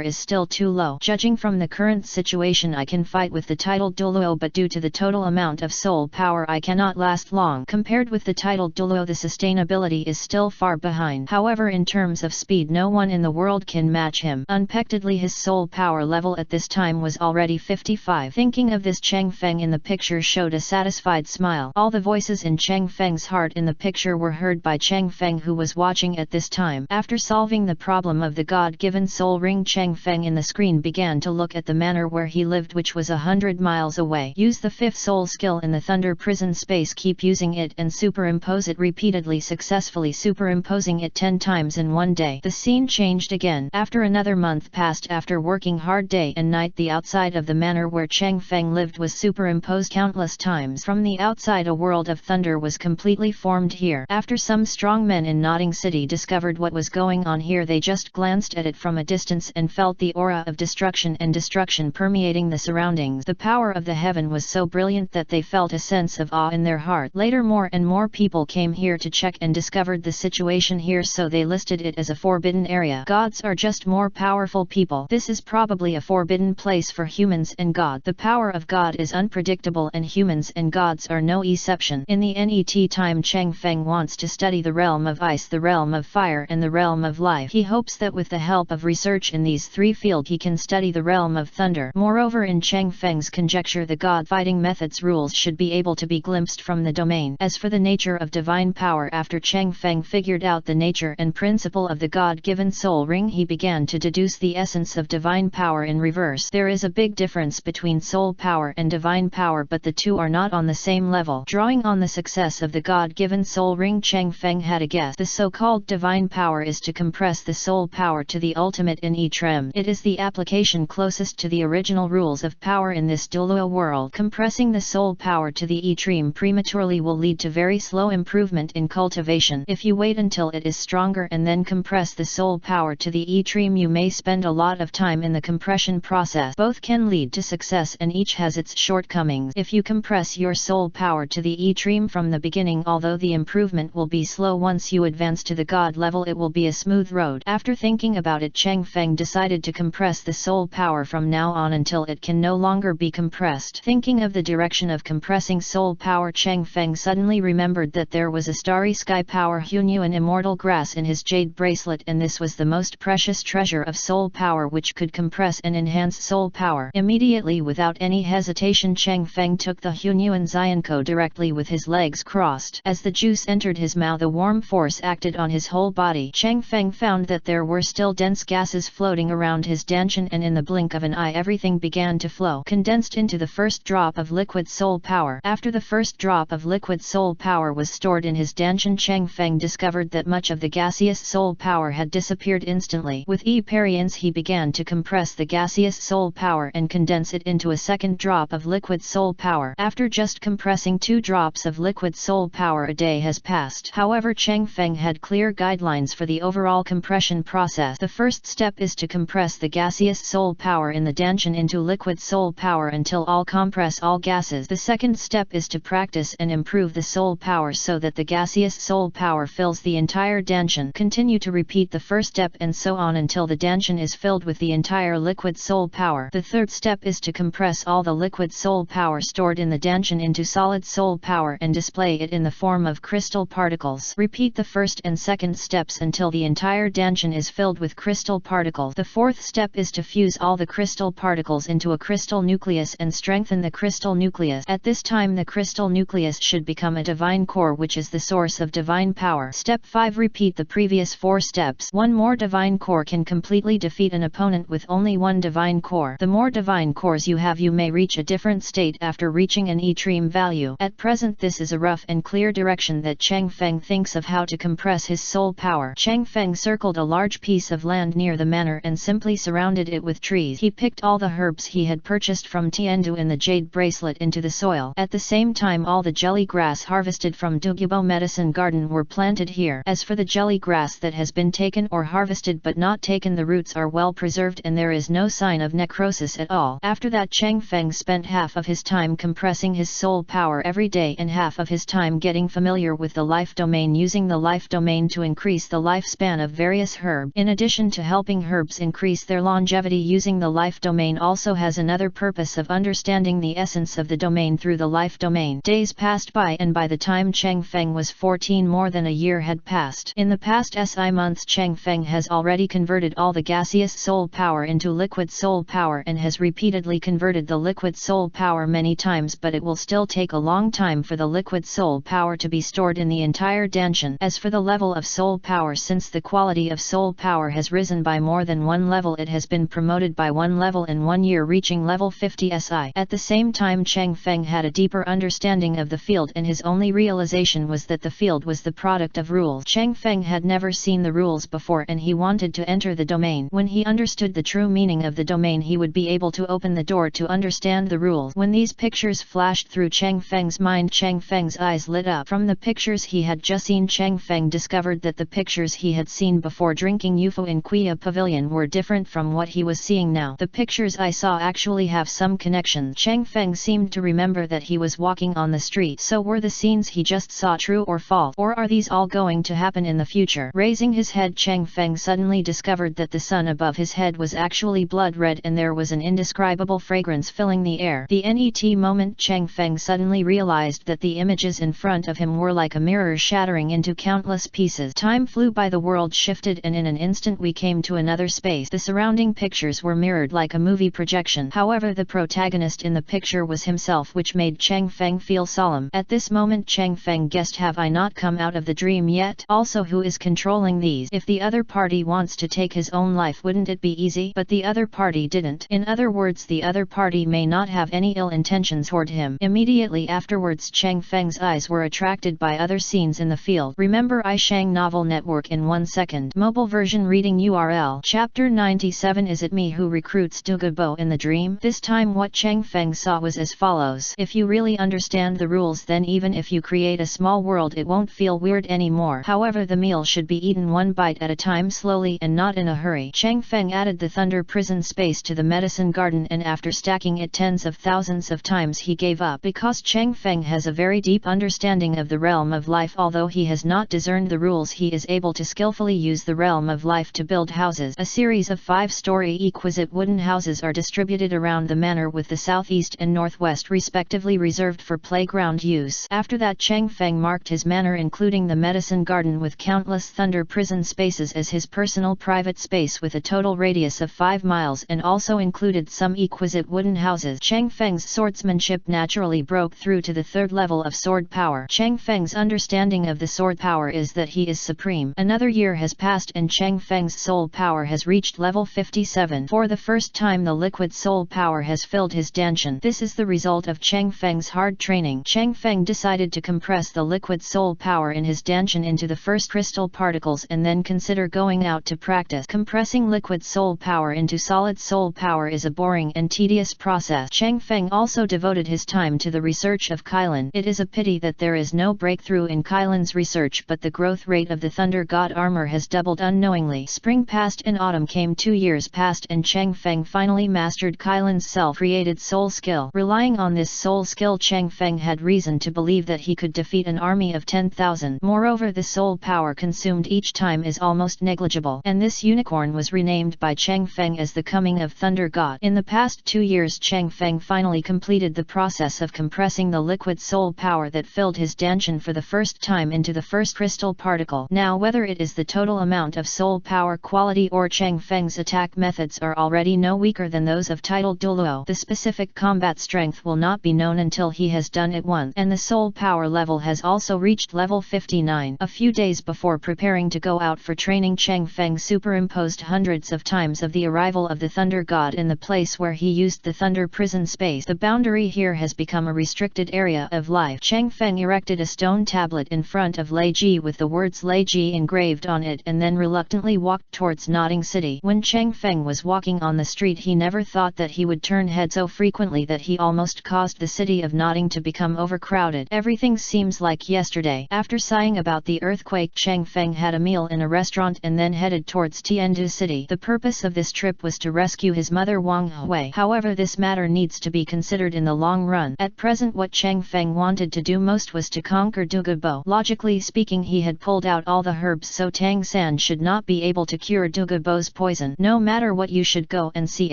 is still too low. Judging from the current situation, I can fight with the titled Douluo, but due to the total amount of soul power I cannot last long. Compared with the titled Douluo, the sustainability is still far behind. However, in terms of speed, no one in the world can match him. Unpectedly, his soul power level at this time was already 55. Thinking of this, Cheng Feng in the picture showed a satisfied smile. All the voices in Cheng Feng's heart in the picture were heard by Cheng Feng, who was watching at this time. After solving the problem of the God-given soul ring, Cheng Feng in the screen began to look at the manor where he lived, which was 100 miles away. Use the fifth soul skill in the Thunder Prison Space. Keep using it and superimpose it repeatedly, successfully superimposing it 10 times in one day. The scene changed again. After another month passed, after working hard day and night, the outside of the manor where Cheng Feng lived was superimposed countless times. From the outside, a world of thunder was completely formed here. After some strong men in Notting City discovered what was going on here, they just glanced at it from a distance and felt the aura of destruction and destruction permeating the surroundings. The power of the heaven was so brilliant that they felt a sense of awe in their heart. Later, more and more people came here to check and discovered the situation here, so they listed it as a forbidden area. Gods are just more powerful people. This is probably a forbidden place for humans and God. The power of God is unpredictable and humans and gods are no exception. In the NET time, Cheng Feng wants to study the realm of ice, the realm of fire and the realm of life. He hopes that with the help of research in these three fields he can study the realm of thunder. Moreover, in Cheng Feng's conjecture, the god fighting methods rules should be able to be glimpsed from the domain. As for the nature of divine power, after Cheng Feng figured out the nature and principle of the God-given soul ring, he began to deduce the essence of divine power in reverse. There is a big difference between soul power and divine power, but the two are not on the same level. Drawing on the success of the God-given soul ring, Cheng Feng had a guess. The so-called divine power is to compress the soul power to the ultimate in each realm. It is the application closest to the original rules of power in this Douluo world. Compressing the soul power to the extreme prematurely will lead to very slow improvement in cultivation. If you wait until it is stronger and then compress the soul power to the extreme, you may spend a lot of time in the compression process. Both can lead to success and each has its shortcomings. If you compress your soul power to the extreme from the beginning, although the improvement will be slow, once you advance to the god level it will be a smooth road. After thinking about it, Cheng Feng decided to compress the soul power from now on until it can no longer be compressed. Thinking of the direction of compressing soul power, Cheng Feng suddenly remembered that there was a starry sky power Hunyu, an immortal grass, in his jade bracelet, and this was the most precious treasure of soul power which could compress and enhance soul power. Immediately, without any hesitation, Cheng Feng took the Hunyu and Xianko directly with his legs crossed. As the juice entered his mouth, a warm force acted acted on his whole body. Chang Feng found that there were still dense gases floating around his dantian, and in the blink of an eye everything began to flow, condensed into the first drop of liquid soul power. After the first drop of liquid soul power was stored in his dantian, Chang Feng discovered that much of the gaseous soul power had disappeared instantly. With experience he began to compress the gaseous soul power and condense it into a second drop of liquid soul power. After just compressing 2 drops of liquid soul power, a day has passed. However, Chang Feng had clear guidelines for the overall compression process. The first step is to compress the gaseous soul power in the dantian into liquid soul power until all compress all gases. The second step is to practice and improve the soul power so that the gaseous soul power fills the entire dantian. Continue to repeat the first step and so on until the dantian is filled with the entire liquid soul power. The third step is to compress all the liquid soul power stored in the dantian into solid soul power and display it in the form of crystal particles. Repeat the first and second steps until the entire dantian is filled with crystal particles. The fourth step is to fuse all the crystal particles into a crystal nucleus and strengthen the crystal nucleus. At this time the crystal nucleus should become a divine core, which is the source of divine power. Step 5. Repeat the previous 4 steps. One more divine core can completely defeat an opponent with only one divine core. The more divine cores you have, you may reach a different state after reaching an extreme value. At present this is a rough and clear direction that Chang Feng thinks of how to compress his soul power. Chang Feng circled a large piece of land near the manor and simply surrounded it with trees. He picked all the herbs he had purchased from Tiandu in the jade bracelet into the soil. At the same time all the jelly grass harvested from Douluo medicine garden were planted here. As for the jelly grass that has been taken or harvested but not taken, the roots are well preserved and there is no sign of necrosis at all. After that Chang Feng spent half of his time compressing his soul power every day and half of his time getting familiar with the life domain, using the life domain to increase the lifespan of various herbs. In addition to helping herbs increase their longevity, using the life domain also has another purpose of understanding the essence of the domain through the life domain. Days passed by and by the time Chang Feng was 14, more than a year had passed. In the past months Chang Feng has already converted all the gaseous soul power into liquid soul power and has repeatedly converted the liquid soul power many times, but it will still take a long time for the liquid soul power to be stored in the entire dantian. As for the level of soul power, since the quality of soul power has risen by more than one level, it has been promoted by 1 level in 1 year, reaching level 50 SI. At the same time Chang Feng had a deeper understanding of the field and his only realization was that the field was the product of rules. Chang Feng had never seen the rules before and he wanted to enter the domain. When he understood the true meaning of the domain, he would be able to open the door to understand the rules. When these pictures flashed through Chang Feng's mind, Chang Feng's eyes lit up. From the pictures he had just seen, Chang Feng discovered that the pictures he had seen before drinking UFO in Kuya Pavilion were different from what he was seeing now. The pictures I saw actually have some connection. Chang Feng seemed to remember that he was walking on the street. So were the scenes he just saw true or false? Or are these all going to happen in the future? Raising his head, Chang Feng suddenly discovered that the sun above his head was actually blood red and there was an indescribable fragrance filling the air. The net moment Chang Feng suddenly realized that the images in front of him were like a mirror shattering into countless pieces. Time flew by, the world shifted and in an instant we came to another space. The surrounding pictures were mirrored like a movie projection. However, the protagonist in the picture was himself, which made Chang Feng feel solemn. At this moment Chang Feng guessed, have I not come out of the dream yet? Also, who is controlling these? If the other party wants to take his own life, wouldn't it be easy? But the other party didn't. In other words, the other party may not have any ill intentions toward him. Immediately afterwards Chang Feng's eyes were attracted by other scenes in the field. Remember iShang Novel Network in 1 second. Mobile version reading URL. Chapter 97. Is it me who recruits Douluo in the dream? This time what Chang Feng saw was as follows. If you really understand the rules, then even if you create a small world it won't feel weird anymore. However, the meal should be eaten 1 bite at a time, slowly and not in a hurry. Chang Feng added the thunder prison space to the medicine garden and after stacking it tens of thousands of times he gave up. Because Chang Feng has a very deep understanding of the realm of life, although he has not discerned the rules, he is able to skillfully use the realm of life to build houses. A series of 5-story exquisite wooden houses are distributed around the manor with the southeast and northwest respectively reserved for playground use. After that Chang Feng marked his manor including the medicine garden with countless thunder prison spaces as his personal private space with a total radius of 5 miles and also included some exquisite wooden houses. Chang Feng's swordsmanship naturally broke through to the 3rd level of sword power. Chang Feng's understanding of the sword power is that he is supreme. Another year has passed and Chang Feng's soul power has reached level 57. For the first time the liquid soul power has filled his danshan. This is the result of Chang Feng's hard training. Chang Feng decided to compress the liquid soul power in his danshan into the first crystal particles and then consider going out to practice. Compressing liquid soul power into solid soul power is a boring and tedious process. Chang Feng also devoted his time to the research of Kylin. It is a pity that there is no breakthrough in Kylin's research, but the growth rate of the Thunder God armor has doubled unknowingly. Spring passed and autumn came. 2 years passed and Chang Feng finally mastered Kylin's self-created soul skill. Relying on this soul skill, Chang Feng had reason to believe that he could defeat an army of 10,000. Moreover, the soul power consumed each time is almost negligible, and this unicorn was renamed by Chang Feng as the coming of Thunder God. In the past 2 years, Chang Feng finally completed the process of compressing the liquid soul power that filled his danshan for the first time into the first crystal particle. Now, whether it is the total amount of soul power quality or Chang Feng's attack methods are already no weaker than those of titled Douluo, the specific combat strength will not be known until he has done it once, and the soul power level has also reached level 59. A few days before preparing to go out for training, Chang Feng superimposed hundreds of times of the arrival of the Thunder God in the place where he used the Thunder Prison space. The boundary here has become a restricted area of life. Chang Feng erected a stone tablet in front of Lei Ji with the words Lei Ji engraved on it and then reluctantly walked towards Nodding City. When Chang Feng was walking on the street, he never thought that he would turn head so frequently that he almost caused the city of Nodding to become overcrowded. Everything seems like yesterday. After sighing about the earthquake, Chang Feng had a meal in a restaurant and then headed towards Tiandu City. The purpose of this trip was to rescue his mother Wang Hui. However, this matter needs to be considered in the long run. At present, what Chang Feng wanted to do most was to conquer Douluo. Logically speaking, he had pulled out all the herbs, so Tang San should not be able to cure Douluo's poison. No matter what, you should go and see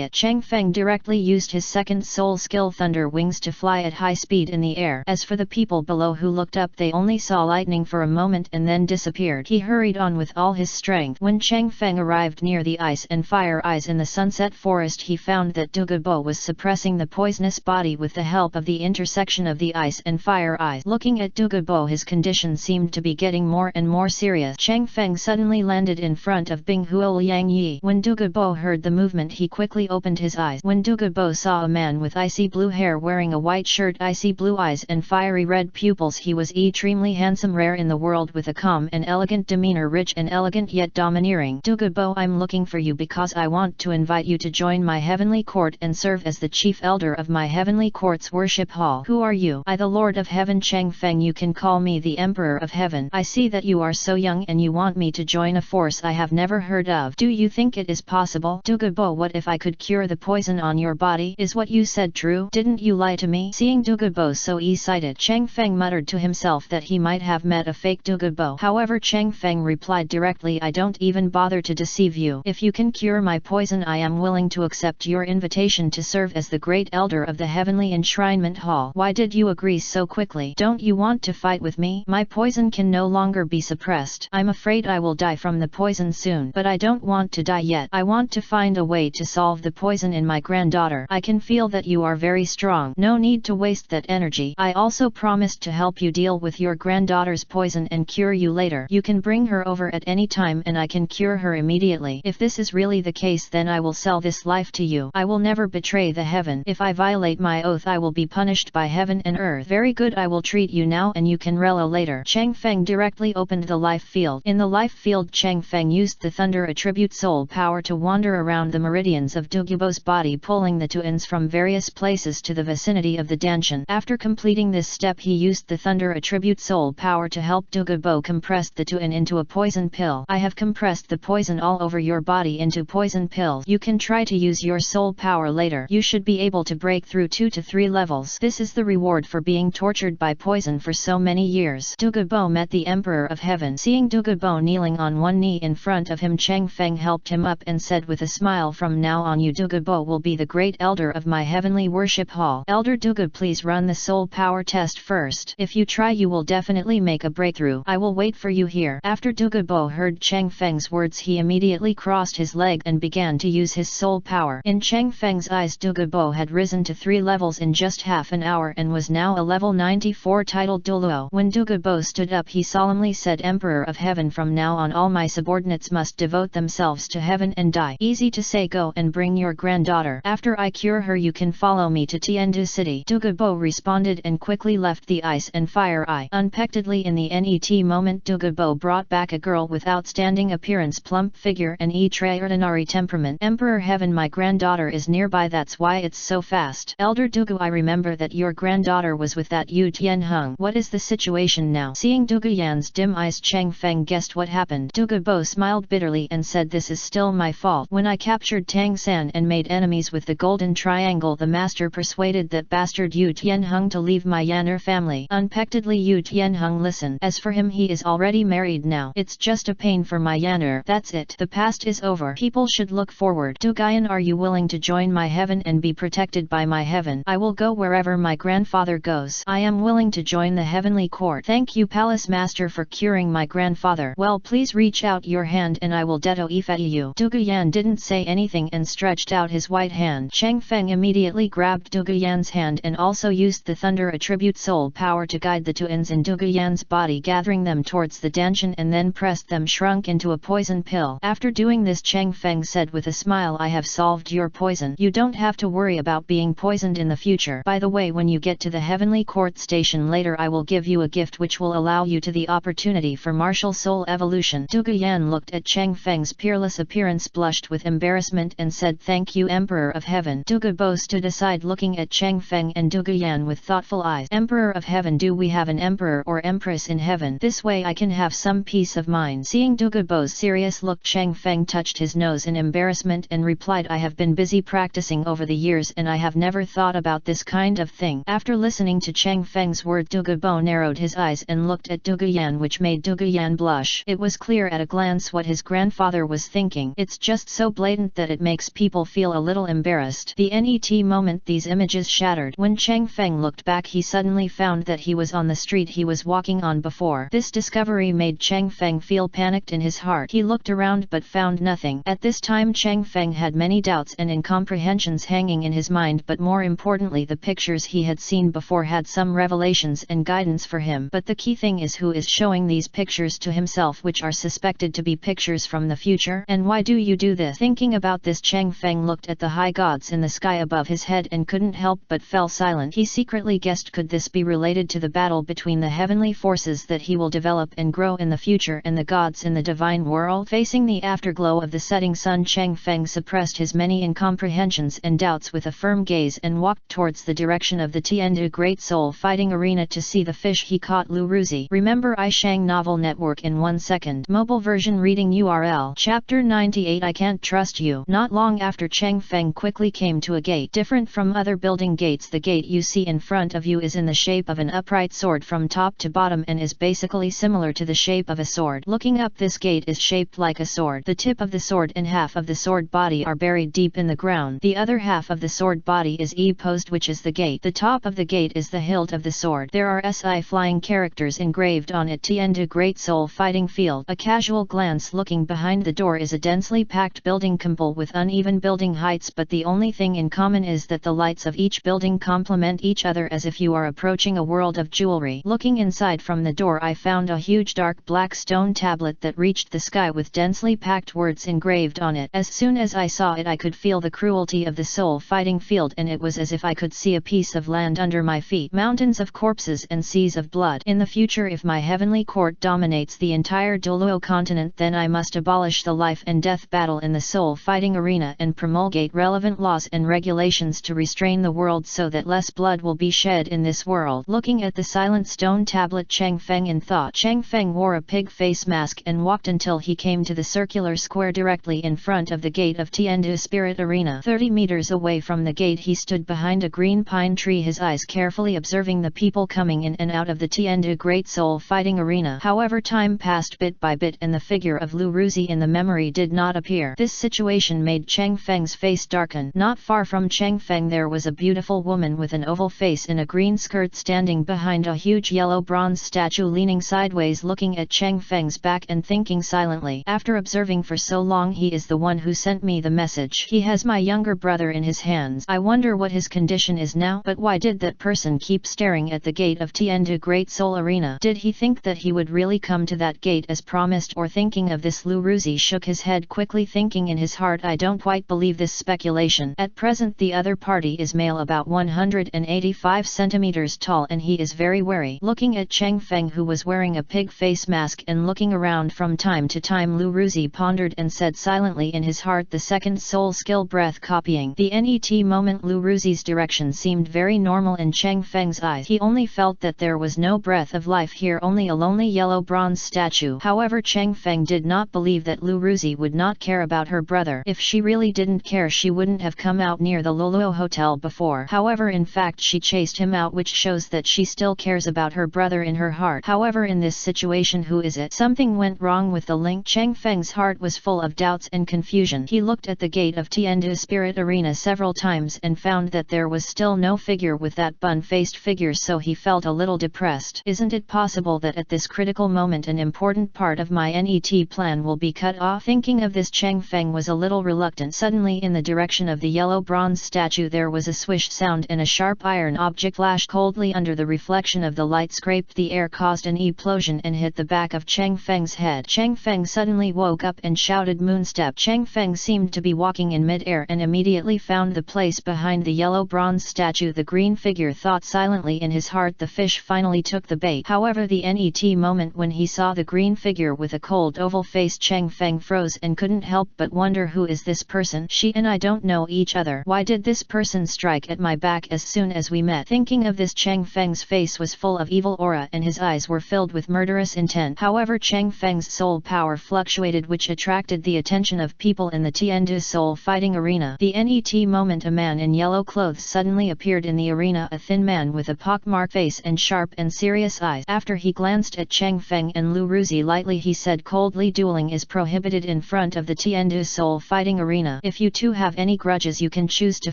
it. Chang Feng directly used his second soul skill, Thunder Wings, to fly at high speed in the air. As for the people below who looked up, they only saw lightning for a moment and then disappeared. He hurried on with all his strength. When Chang Feng arrived near the ice and fire eyes in the sunset forest, he found that Douluo was suppressing the poisonous body with the help of the intersection of the ice and fire eyes. Looking at Douluo, his condition seemed to be getting more and more serious. Chang Feng suddenly landed in front of Bing Huo Liang Yi. When Douluo heard the movement, he quickly opened his eyes. When Douluo saw a man with icy blue hair wearing a white shirt, icy blue eyes and fiery red pupils, he was extremely handsome, rare in the world, with a calm and elegant demeanor, rich and elegant yet domineering. Douluo, I'm looking for you because I want to invite you to join my heavenly court and serve as the chief elder of my heavenly court's worship hall. Who are you? I, the Lord of Heaven, Chang Feng. You can call me the Emperor of Heaven. I see that you are so young and you want me to join a force I have never heard of. Do you think it is possible? Douluo, what if I could cure the poison on your body? Is what you said true? Didn't you lie to me? Seeing Douluo so excited, Chang Feng muttered to himself that he might have met a fake Douluo. However, Chang Feng replied directly, I don't even bother to deceive you. If you can cure my poison, I am willing to accept your invitation to serve as the great elder of the heavenly enshrinement hall. Why did you agree so quickly? Don't you want to fight with me? My poison can no longer be suppressed. I'm afraid I will die from the poison soon. But I don't want to die yet. I want to find a way to solve the poison in my granddaughter. I can feel that you are very strong. No need to waste that energy. I also promised to help you deal with your granddaughter's poison and cure you later. You can bring her over at any time and I can cure her immediately. If this is really the case, then I will sell this life to you. I will never betray the heaven. If I violate my oath, I will be punished by heaven and earth. Very good, I will treat you now and you can relo later. Chang Feng directly opened the life field. In the life field, Chang Feng used the thunder attribute soul power to wander around the meridians of Douluo's body, pulling the tuins from various places to the vicinity of the danshan. After completing this step, he used the thunder attribute soul power to help Douluo compress the tuin into a poison pill. I have compressed the poison all over your body into poison pills. You can try to use your soul power later. You should be able to break through 2 to 3 levels. This is the reward for being tortured by poison for so many years. Douluo met the Emperor of Heaven. Seeing Douluo kneeling on one knee in front of him, Chang Feng helped him up and said with a smile, from now on you Douluo will be the great elder of my heavenly worship hall. Elder Douluo, please run the soul power test first. If you try, you will definitely make a breakthrough. I will wait for you here. After Douluo heard Chang Feng's words, he immediately crossed his leg and began to use his soul power. In Chang Feng's eyes, Douluo had risen to 3 levels in just half an hour and was now a level 94 titled Douluo. When Douluo stood up, he solemnly calmly said, Emperor of Heaven, from now on all my subordinates must devote themselves to heaven and die. Easy to say, go and bring your granddaughter. After I cure her you can follow me to Tiandu city. Douluo responded and quickly left the ice and fire eye. Unexpectedly in the net moment Douluo brought back a girl with outstanding appearance, plump figure and extraordinary temperament. Emperor Heaven, my granddaughter is nearby, that's why it's so fast. Elder Douluo, I remember that your granddaughter was with that Yu Tianheng. What is the situation now? Seeing Douluo's dim eyes, Chang Feng guessed what happened. Douluo smiled bitterly and said, this is still my fault. When I captured Tang San and made enemies with the Golden Triangle, the master persuaded that bastard Yu Tianheng to leave my Yan'er family. Unexpectedly Yu Tianheng listened. As for him, he is already married now. It's just a pain for my Yan'er. That's it. The past is over. People should look forward. Douluo, are you willing to join my heaven and be protected by my heaven? I will go wherever my grandfather goes. I am willing to join the heavenly court. Thank you, Palace Master, for curing my grandfather. Well, please reach out your hand and I will defy you. Douluo didn't say anything and stretched out his white hand. Chang Feng immediately grabbed Douluo's hand and also used the thunder attribute soul power to guide the twins in Douluo's body, gathering them towards the Danshan and then pressed them shrunk into a poison pill. After doing this, Chang Feng said with a smile, I have solved your poison. You don't have to worry about being poisoned in the future. By the way, when you get to the heavenly court station later, I will give you a gift which will allow you to the opportunity for martial soul evolution. Douluo looked at Chang Feng's peerless appearance, blushed with embarrassment and said, thank you, Emperor of Heaven. Douluo stood aside looking at Chang Feng and Douluo with thoughtful eyes. Emperor of Heaven, do we have an emperor or empress in heaven? This way I can have some peace of mind. Seeing Douluo's serious look, Chang Feng touched his nose in embarrassment and replied, I have been busy practicing over the years and I have never thought about this kind of thing. After listening to Chang Feng's word, Douluo narrowed his eyes and looked at Douluo, which made Douluo blush. It was clear at a glance what his grandfather was thinking. It's just so blatant that it makes people feel a little embarrassed. The net moment these images shattered. When Chang Feng looked back, he suddenly found that he was on the street he was walking on before. This discovery made Chang Feng feel panicked in his heart. He looked around but found nothing. At this time Chang Feng had many doubts and incomprehensions hanging in his mind, but more importantly the pictures he had seen before had some revelations and guidance for him. But the key thing is who is showing these pictures to himself, which are suspected to be pictures from the future, and why do you do this? Thinking about this, Chang Feng looked at the high gods in the sky above his head and couldn't help but fell silent. He secretly guessed, could this be related to the battle between the heavenly forces that he will develop and grow in the future and the gods in the divine world? Facing the afterglow of the setting sun, Chang Feng suppressed his many incomprehensions and doubts with a firm gaze and walked towards the direction of the Tiandu Great Soul Fighting Arena to see the fish he caught. Lu Ruzi. Remember I Shang Novel Network in 1 second. Mobile version reading URL. Chapter 98 I Can't Trust You. Not long after, Chang Feng quickly came to a gate. Different from other building gates, the gate you see in front of you is in the shape of an upright sword from top to bottom and is basically similar to the shape of a sword. Looking up, this gate is shaped like a sword. The tip of the sword and half of the sword body are buried deep in the ground. The other half of the sword body is E-posed, which is the gate. The top of the gate is the hilt of the sword. There are SI flying characters engraved on it. Tiandu Great Soul Fighting Field. A casual glance looking behind the door is a densely packed building composed with uneven building heights, but the only thing in common is that the lights of each building complement each other as if you are approaching a world of jewelry. Looking inside from the door, I found a huge dark black stone tablet that reached the sky with densely packed words engraved on it. As soon as I saw it, I could feel the cruelty of the soul fighting field, and it was as if I could see a piece of land under my feet, mountains of corpses and seas of blood. In the future, if my heavenly court dominates the entire Douluo continent, then I must abolish the life and death battle in the soul fighting arena and promulgate relevant laws and regulations to restrain the world so that less blood will be shed in this world. Looking at the silent stone tablet, Chang Feng in thought. Chang Feng wore a pig face mask and walked until he came to the circular square directly in front of the gate of Tiandu Spirit Arena. 30 meters away from the gate, he stood behind a green pine tree, his eyes carefully observing the people coming in and out of the Tiandu Great Soul Fighting Arena. However, time passed bit by bit and the figure of Lu Ruzi in the memory did not appear. This situation made Chang Feng's face darken. Not far from Chang Feng there was a beautiful woman with an oval face in a green skirt standing behind a huge yellow bronze statue, leaning sideways looking at Chang Feng's back and thinking silently. After observing for so long, he is the one who sent me the message. He has my younger brother in his hands. I wonder what his condition is now. But why did that person keep staring at the gate of Tiandu Great Soul Arena? Did he think that he would really come to that gate as promised, or thinking of this, Lu Ruzi shook his head quickly, thinking in his heart, I don't quite believe this speculation. At present the other party is male, about 185 centimeters tall, and he is very wary. Looking at Cheng Feng, who was wearing a pig face mask and looking around from time to time, Lu Ruzi pondered and said silently in his heart, the second soul skill, breath copying. The net moment Lu Ruzi's direction seemed very normal in Cheng Feng's eyes. He only felt that there was no breath of life here, only a lonely yellow bronze statue. However, Cheng Feng did not believe that Lu Ruzi would not care about her brother. If she really didn't care, she wouldn't have come out near the Douluo hotel before. However, in fact she chased him out, which shows that she still cares about her brother in her heart. However, in this situation, who is it? Something went wrong with the link. Cheng Feng's heart was full of doubts and confusion. He looked at the gate of Tiandu Spirit Arena several times and found that there was still no figure with that bun-faced figure, so he felt a little depressed. Isn't it possible that at this critical moment an important part of my net plan will be cut off? Thinking of this, Cheng Feng was a little reluctant. Suddenly, in the direction of the yellow bronze statue, there was a swish sound, and a sharp iron object flashed coldly under the reflection of the light, scraped the air, caused an explosion, and hit the back of Cheng Feng's head. Cheng Feng suddenly woke up and shouted, Moonstep! Cheng Feng seemed to be walking in mid-air and immediately found the place behind the yellow bronze statue. The green figure thought silently in his heart, the fish finally took the bait. However, the net moment when he saw the green figure with a cold oval face, Cheng Feng froze and couldn't help but wonder, who is this person? She and I don't know each other. Why did this person strike at my back as soon as we met? Thinking of this, Cheng Feng's face was full of evil aura and his eyes were filled with murderous intent. However, Cheng Feng's soul power fluctuated, which attracted the attention of people in the Tiandu Soul Fighting Arena. The net moment a man in yellow clothes suddenly appeared in the arena, a thin man with a pockmarked face and sharp and serious eyes. After he glanced at Cheng Feng and Lu Ruzi lightly, he said coldly, dueling is prohibited in front of the Tiandu Soul Fighting Arena. If you two have any grudges, you can choose to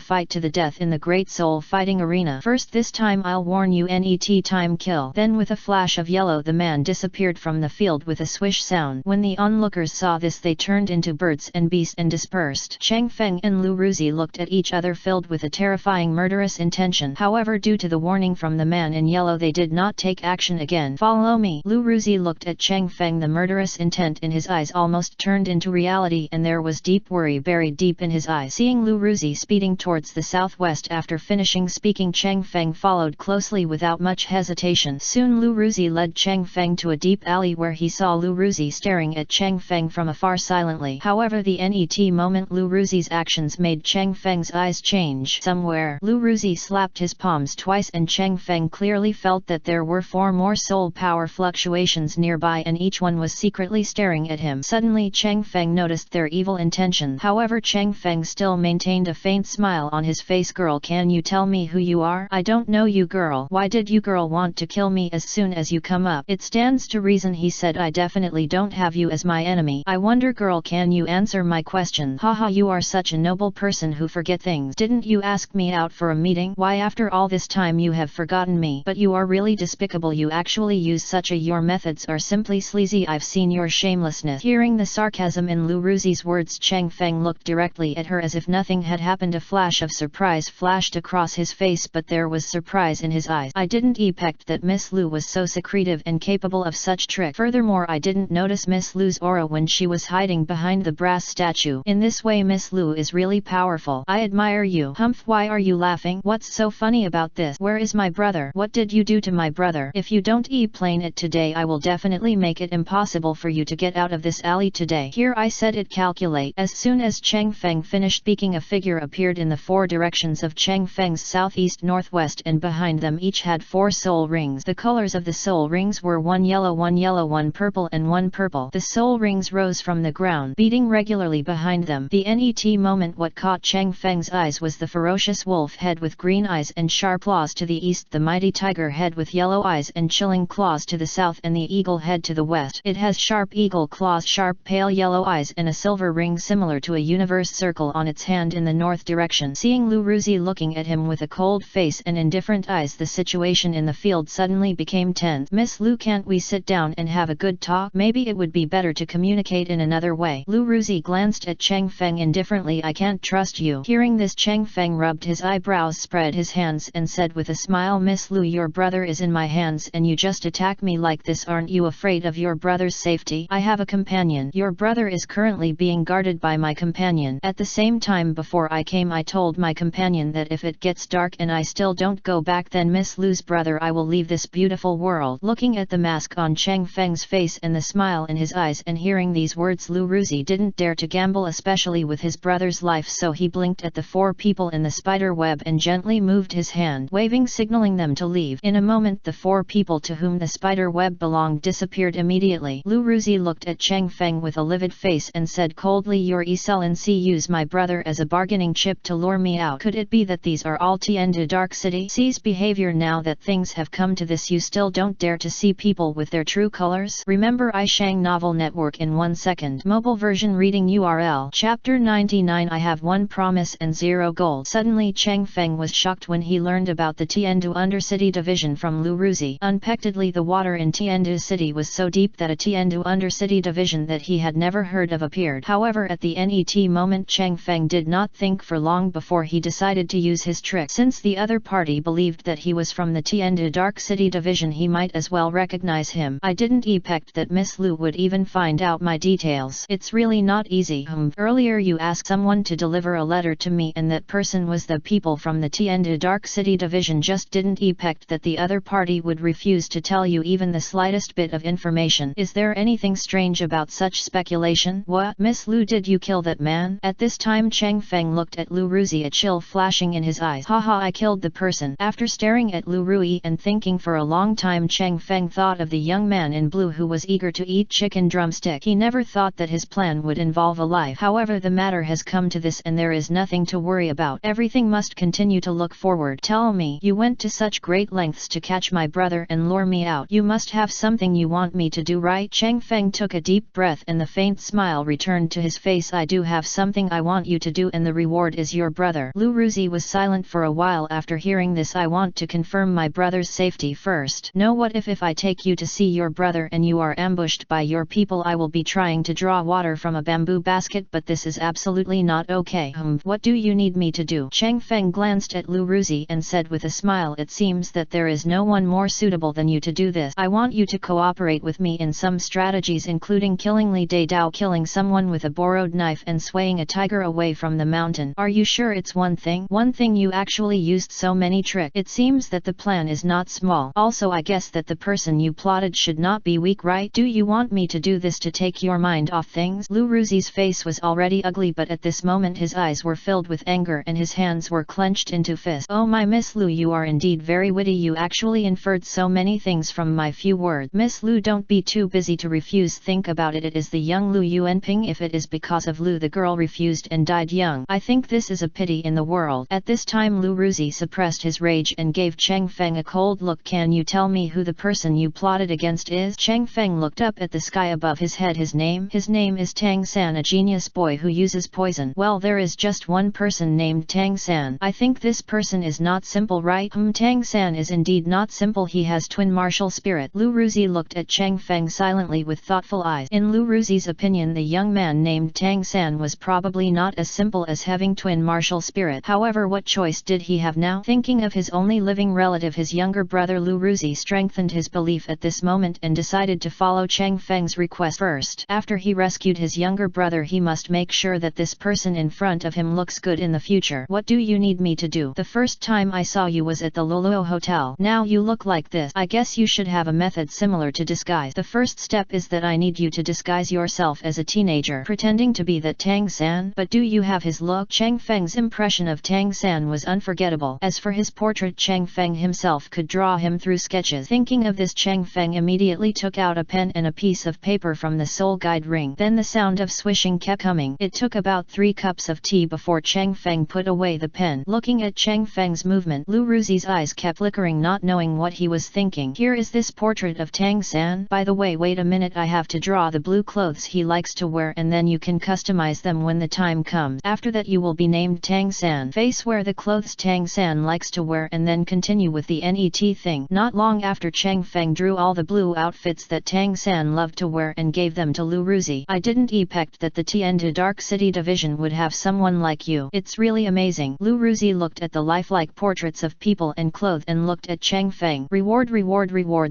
fight to the death in the Great Soul Fighting Arena. First, this time I'll warn you, net time kill. Then with a flash of yellow the man disappeared from the field with a swish sound. When the onlookers saw this, they turned into birds and beasts and dispersed. Cheng Feng and Lu Ruzi looked at each other filled with a terrifying murderous intention. However, due to the warning from the man in yellow, they did not take action again. Follow me. Lu Ruzi looked at Cheng Feng. The murderous intent in his eyes almost turned into reality, and there was deep worry buried deep in his eyes. Seeing Lu Ruzi speeding towards the southwest, after finishing speaking, Cheng Feng followed closely without much hesitation. Soon Lu Ruzi led Cheng Feng to a deep alley where he saw Lu Ruzi staring at Cheng Feng from afar silently. However, the net moment Lu Ruzi's actions made Cheng Feng's eyes change. Somewhere, Lu Ruzi slapped his palms twice and Cheng Feng clearly felt that there were 4 more soul power fluctuations nearby, and each one was secretly staring at him. Suddenly Cheng Feng noticed their evil intentions. However, Cheng Feng still maintained a faint smile on his face. Girl, can you tell me who you are? I don't know you, girl. Why did you girl want to kill me as soon as you come up? It stands to reason, he said. I definitely don't have you as my enemy. I wonder, girl, can you answer my question? Haha, you are such a noble person who forget things. Didn't you ask me out for a meeting? Why, after all this time you have forgotten me? But you are really despicable. You actually use such a— your methods are simply sleazy. I've seen your shamelessness. Hearing the sarcasm in Lu Ruzi's words, Cheng Feng looked directly at her as if nothing had happened. A flash of surprise flashed across his face, but there was surprise in his eyes. I didn't expect that Miss Lu was so secretive and capable of such trick. Furthermore, I didn't notice Miss Lu's aura when she was hiding behind the brass statue. In this way, Miss Lu is really powerful. I admire you. Humph, why are you laughing? What's so funny about this? Where is my brother? What did you do to my brother? If you don't explain it today, I will definitely make it impossible for you to get out of this alley today. Here, I said it. Calculate. As soon as Cheng Feng finished speaking, a figure appeared in the 4 directions of Cheng Feng's southeast, northwest, and behind them each had 4 soul rings. The colors of the soul rings were 1 yellow, 1 purple, and 1 purple. The soul rings rose from the ground, beating regularly behind them. The net moment what caught Cheng Feng's eyes was the ferocious wolf head with green eyes and sharp claws to the east, the mighty tiger head with yellow eyes and chilling claws to the south, and the eagle head to the west. It has sharp eagle claws, sharp pale yellow eyes, and a silver ring similar to a universe circle on its hand in the north direction. Seeing Lu Ruzi looking at him with a cold face and indifferent eyes, the situation in the field suddenly became tense. Miss Lu, can't we sit down and have a good talk? Maybe it would be better to communicate in another way. Lu Ruzi glanced at Cheng Feng indifferently. I can't trust you. Hearing this, Cheng Feng rubbed his eyebrows, spread his hands, and said with a smile, Miss Lu, your brother is in my hands and you just attack me like this? Aren't you afraid of your brother's safety? I have a companion. Your brother is currently being guarded by my companion. At the same time, before I came, I told my companion that if it gets dark and I still don't go back, then Miss Lu's brother, I will leave this beautiful world. Looking at the mask on Chang Feng's face and the smile in his eyes and hearing these words, Lu Ruzi didn't dare to gamble, especially with his brother's life, so he blinked at the four people in the spider web and gently moved his hand, waving, signaling them to leave. In a moment the four people to whom the spider web belonged disappeared immediately. Lu Ruzi looked at Chang Feng with a livid face and said coldly, your excellency use my brother as a bargaining chip to lure me out. Could it be that these are all Tiandu Dark City C's behavior? Now that things have come to this, you still don't dare to see people with their true colors? Remember I Shang Novel Network in 1 second. Mobile version reading URL. Chapter 99. I have one promise and 0 gold. Suddenly Chang Feng was shocked when he learned about the Tiandu Undercity division from Lu Ruzi. Unexpectedly, the water in Tiandu City was so deep that a Tiandu Undercity division that he had never heard of appeared. However, at the NET moment, Chang Feng did not think for long before he decided to use his trick. Since the other party believed that he was from the Tiandu Dark City division, he might as well recognize him. I didn't expect that Miss Lu would even find out my details. It's really not easy. Earlier you asked someone to deliver a letter to me and that person was the people from the Tiandu Dark City division. Just didn't expect that the other party would refuse to tell you even the slightest bit of information. Is there anything strange about such speculation? What? Miss Lu, did you kill that man? At this time Chang Feng looked at Lu Ruzi, a chill flashing in his eyes. Haha, I killed the person. After staring at Lu Rui and thinking for a long time, Chang Feng thought of the young man in blue who was eager to eat chicken drumstick. He never thought that his plan would involve a life. However, the matter has come to this and there is nothing to worry about. Everything must continue to look forward. Tell me, you went to such great lengths to catch my brother and lure me out. You must have something you want me to do, right? Chang Feng took a deep breath and the faint smile returned to his face. I do have something I want you to do, and the reward is your brother. Lu Ruzi was silent for a while after hearing this. I want to confirm my brother's safety first. No, what if I take you to see your brother and you are ambushed by your people? I will be trying to draw water from a bamboo basket, but this is absolutely not okay. What do you need me to do? Chang Feng glanced at Lu Ruzi and said with a smile, it seems that there is no one more suitable than you to do this. I want you to cooperate with me in some strategies, including killing Li Dao, killing someone with a borrowed knife, and swaying a tiger away from the mountain. Are you sure it's one thing? One thing? You actually used so many tricks. It seems that the plan is not small. Also, I guess that the person you plotted should not be weak, right? Do you want me to do this to take your mind off things? Lu Ruzi's face was already ugly, but at this moment his eyes were filled with anger and his hands were clenched into fists. Oh my Miss Lu, you are indeed very witty. You actually inferred so many things from my few words. Miss Lu, don't be too busy to refuse. Think about it. It is the young Lu Yuanping. If it is because of Lu the girl refused and died young, I think this is a pity in the world. At this time Lu Ruzi suppressed his rage and gave Chang Feng a cold look. Can you tell me who the person you plotted against is? Chang Feng looked up at the sky above his head. His name is Tang San, a genius boy who uses poison. Well, there is just one person named Tang San. I think this person is not simple, right? Tang San is indeed not simple. He has twin martial spirit. Lu Ruzi looked at Chang Feng silently with thoughtful eyes. In Lu Ruzi's opinion, the young man named Tang San was probably not as simple as having twin martial spirit. However, what choice did he have now? Thinking of his only living relative, his younger brother, Lu Ruzi strengthened his belief at this moment and decided to follow Chang Feng's request first. After he rescued his younger brother, he must make sure that this person in front of him looks good in the future. What do you need me to do? The first time I saw you was at the Douluo hotel. Now you look like this. I guess you should have a method similar to disguise. The first step is that I need you to disguise yourself as a teenager, pretending to be that Tang San. But do you have his look? Chang Feng's impression of Tang San was unforgettable. As for his portrait, Chang Feng himself could draw him through sketches. Thinking of this, Chang Feng immediately took out a pen and a piece of paper from the soul guide ring. Then the sound of swishing kept coming. It took about 3 cups of tea before Chang Feng put away the pen. Looking at Chang Feng's movement, Lu Ruzi's eyes kept flickering, not knowing what he was thinking. Here is this portrait of Tang San. By the way, wait a minute, I have to draw the blue clothes he likes to wear, and then you can customize them when the time comes. After that you will be named Tang San. Face wear the clothes Tang San likes to wear and then continue with the NET thing. Not long after, Chang Feng drew all the blue outfits that Tang San loved to wear and gave them to Lu Ruzi. I didn't expect that the Tiandu Dark City division would have someone like you. It's really amazing. Lu Ruzi looked at the lifelike portraits of people and clothes and looked at Chang Feng. Reward.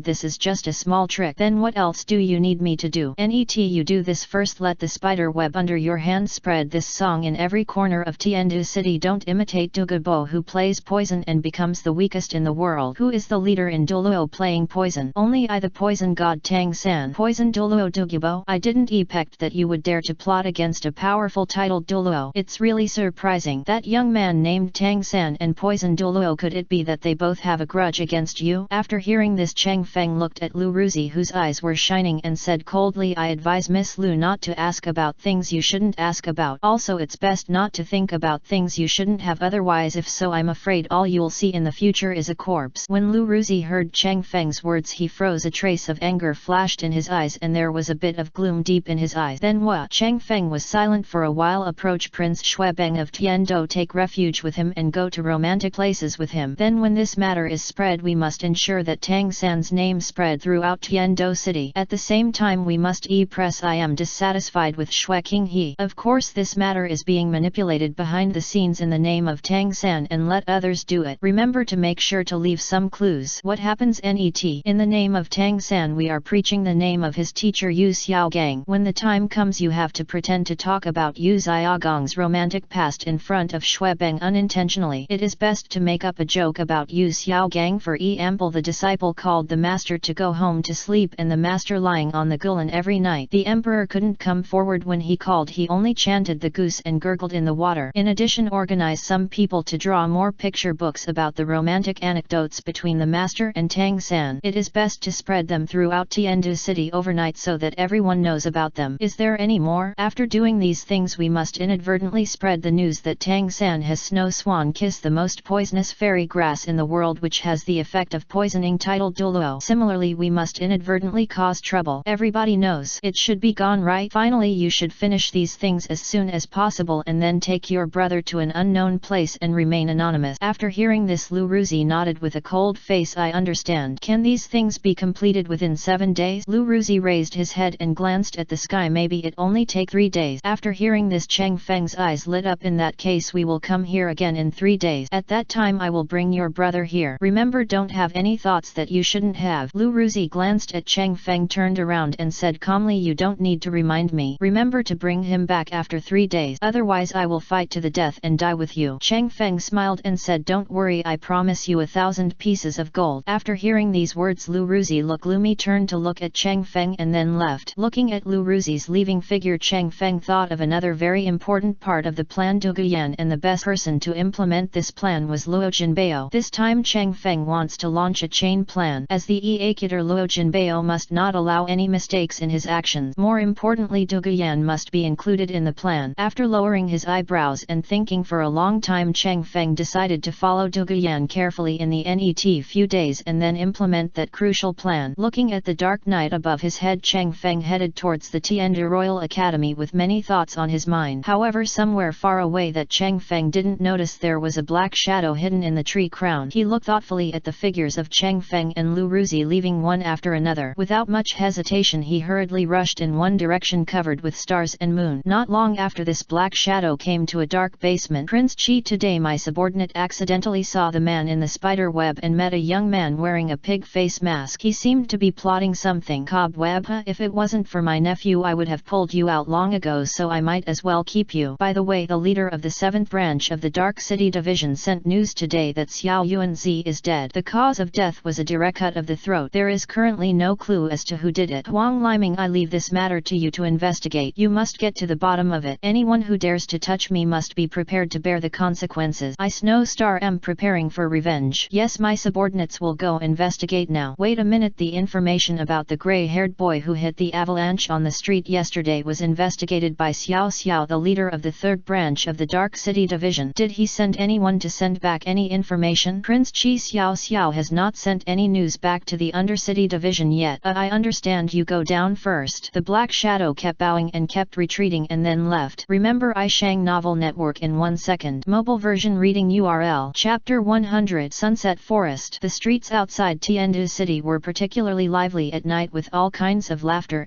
said, this is just a small trick. Then what else do you need me to do? Net you do this first, let the spider web under your hand spread this song in every corner of Tiandu city. Don't imitate Douluo who plays poison and becomes the weakest in the world. Who is the leader in Douluo playing poison? Only I, the poison god Tang San. Poison Douluo Douluo? I didn't expect that you would dare to plot against a powerful titled Douluo. It's really surprising. That young man named Tang San and poison Douluo, could it be that they both have a grudge against you? After hearing this, Cheng Feng looked at Lu Ruzi, whose eyes were shining, and said coldly, I advise Miss Lu not to ask about things you shouldn't ask about. Also, it's best not to think about things you shouldn't have, otherwise if so I'm afraid all you'll see in the future is a corpse. When Lu Ruzi heard Cheng Feng's words, he froze. A trace of anger flashed in his eyes and there was a bit of gloom deep in his eyes. Then what? Cheng Feng was silent for a while. Approach Prince Xuebeng of Tiando, take refuge with him and go to romantic places with him. Then when this matter is spread, we must ensure that Tang San's name spread throughout Tiando city. At the same time we must press I am dissatisfied with Xue Qinghe. Of course this matter is being manipulated behind the scenes in the name of Tang San, and let others do it. Remember to make sure to leave some clues. What happens Net? In the name of Tang San we are preaching the name of his teacher Yu Xiaogang. When the time comes you have to pretend to talk about Yu Xiaogang's romantic past in front of Xuebeng unintentionally. It is best to make up a joke about Yu Xiaogang. For example, the disciple called the master to go home to sleep and the master lying on the gulan every night. The emperor couldn't come forward when he called, he only chanted the goose and gurgled in the water. In addition, organize some people to draw more picture books about the romantic anecdotes between the master and Tang San. It is best to spread them throughout Tiandu city overnight so that everyone knows about them. Is there any more? After doing these things we must inadvertently spread the news that Tang San has snow swan kiss, the most poisonous fairy grass in the world, which has the effect of poisoning, titled Douluo. Similarly we must inadvertently cause trouble. Everybody knows it should be gone right. Finally you should finish these things as soon as possible and then take your brother to an unknown place and remain anonymous. After hearing this, Lu Ruzi nodded with a cold face. I understand. Can these things be completed within 7 days? Lu Ruzi raised his head and glanced at the sky. Maybe it only take 3 days. After hearing this, Cheng Feng's eyes lit up. In that case we will come here again in 3 days. At that time I will bring your brother here. Remember, don't have any thoughts that you shouldn't have. Lu Ruzi glanced at Cheng Feng, turned around and said calmly, you don't need to remind me. Remember to bring him back after 3 days. Otherwise I will fight to the death and die with you. Cheng Feng smiled and said, don't worry, I promise you 1,000 pieces of gold. After hearing these words, Lu Ruzi looked gloomy, turned to look at Cheng Feng and then left. Looking at Lu Ruzi's leaving figure, Cheng Feng thought of another very important part of the plan, Douguyan, and the best person to implement this plan was Luo Jinbao. This time Cheng Feng wants to launch a chain plan. As the executor, Luo Jinbao must not allow any mistakes in his actions. More importantly, Douguyan must be included in the plan. After lowering his eyebrows and thinking for a long time, Cheng Feng decided to follow Douguyan carefully in the net few days and then implement that crucial plan. Looking at the dark night above his head, Cheng Feng headed towards the Tiandu Royal Academy with many thoughts on his mind. However, somewhere far away that Cheng Feng didn't notice, there was a black shadow hidden in the tree crown. He looked thoughtfully at the figures of Cheng Feng and Lu Ruzi leaving one after another. Without much hesitation he hurriedly rushed in one direction covered with stars and moon. Not long after this, black shadow came to a dark basement. Prince Chi, today my subordinate accidentally saw the man in the spider web and met a young man wearing a pig face mask. He seemed to be plotting something. Cobweb, if it wasn't for my nephew I would have pulled you out long ago, so I might as well keep you. By the way, the leader of the 7th branch of the Dark City Division sent news today that Xiao Yuanzi is dead. The cause of death was a direct cut of the throat. There is currently no clue as to who did it. Wang Liming, I leave this matter to you to investigate. You must get to the bottom of it. Anyone who dares to touch me must be prepared to bear the consequences. I, Snow Star, am preparing for revenge. Yes, my subordinates will go investigate now. Wait a minute, the information about the grey-haired boy who hit the avalanche on the street yesterday was investigated by Xiao Xiao, the leader of the 3rd branch of the Dark City Division. Did he send anyone to send back any information? Prince Chi, Xiao Xiao has not sent any news back to the Undercity Division yet. I understand. You go down first. The black shadow kept bowing and kept retreating and then left. Remember I Shang Novel Network in 1 second. Mobile version reading URL. Chapter 100. Sunset Forest. The streets outside Tiandu City were particularly lively at night, with all kinds of laughter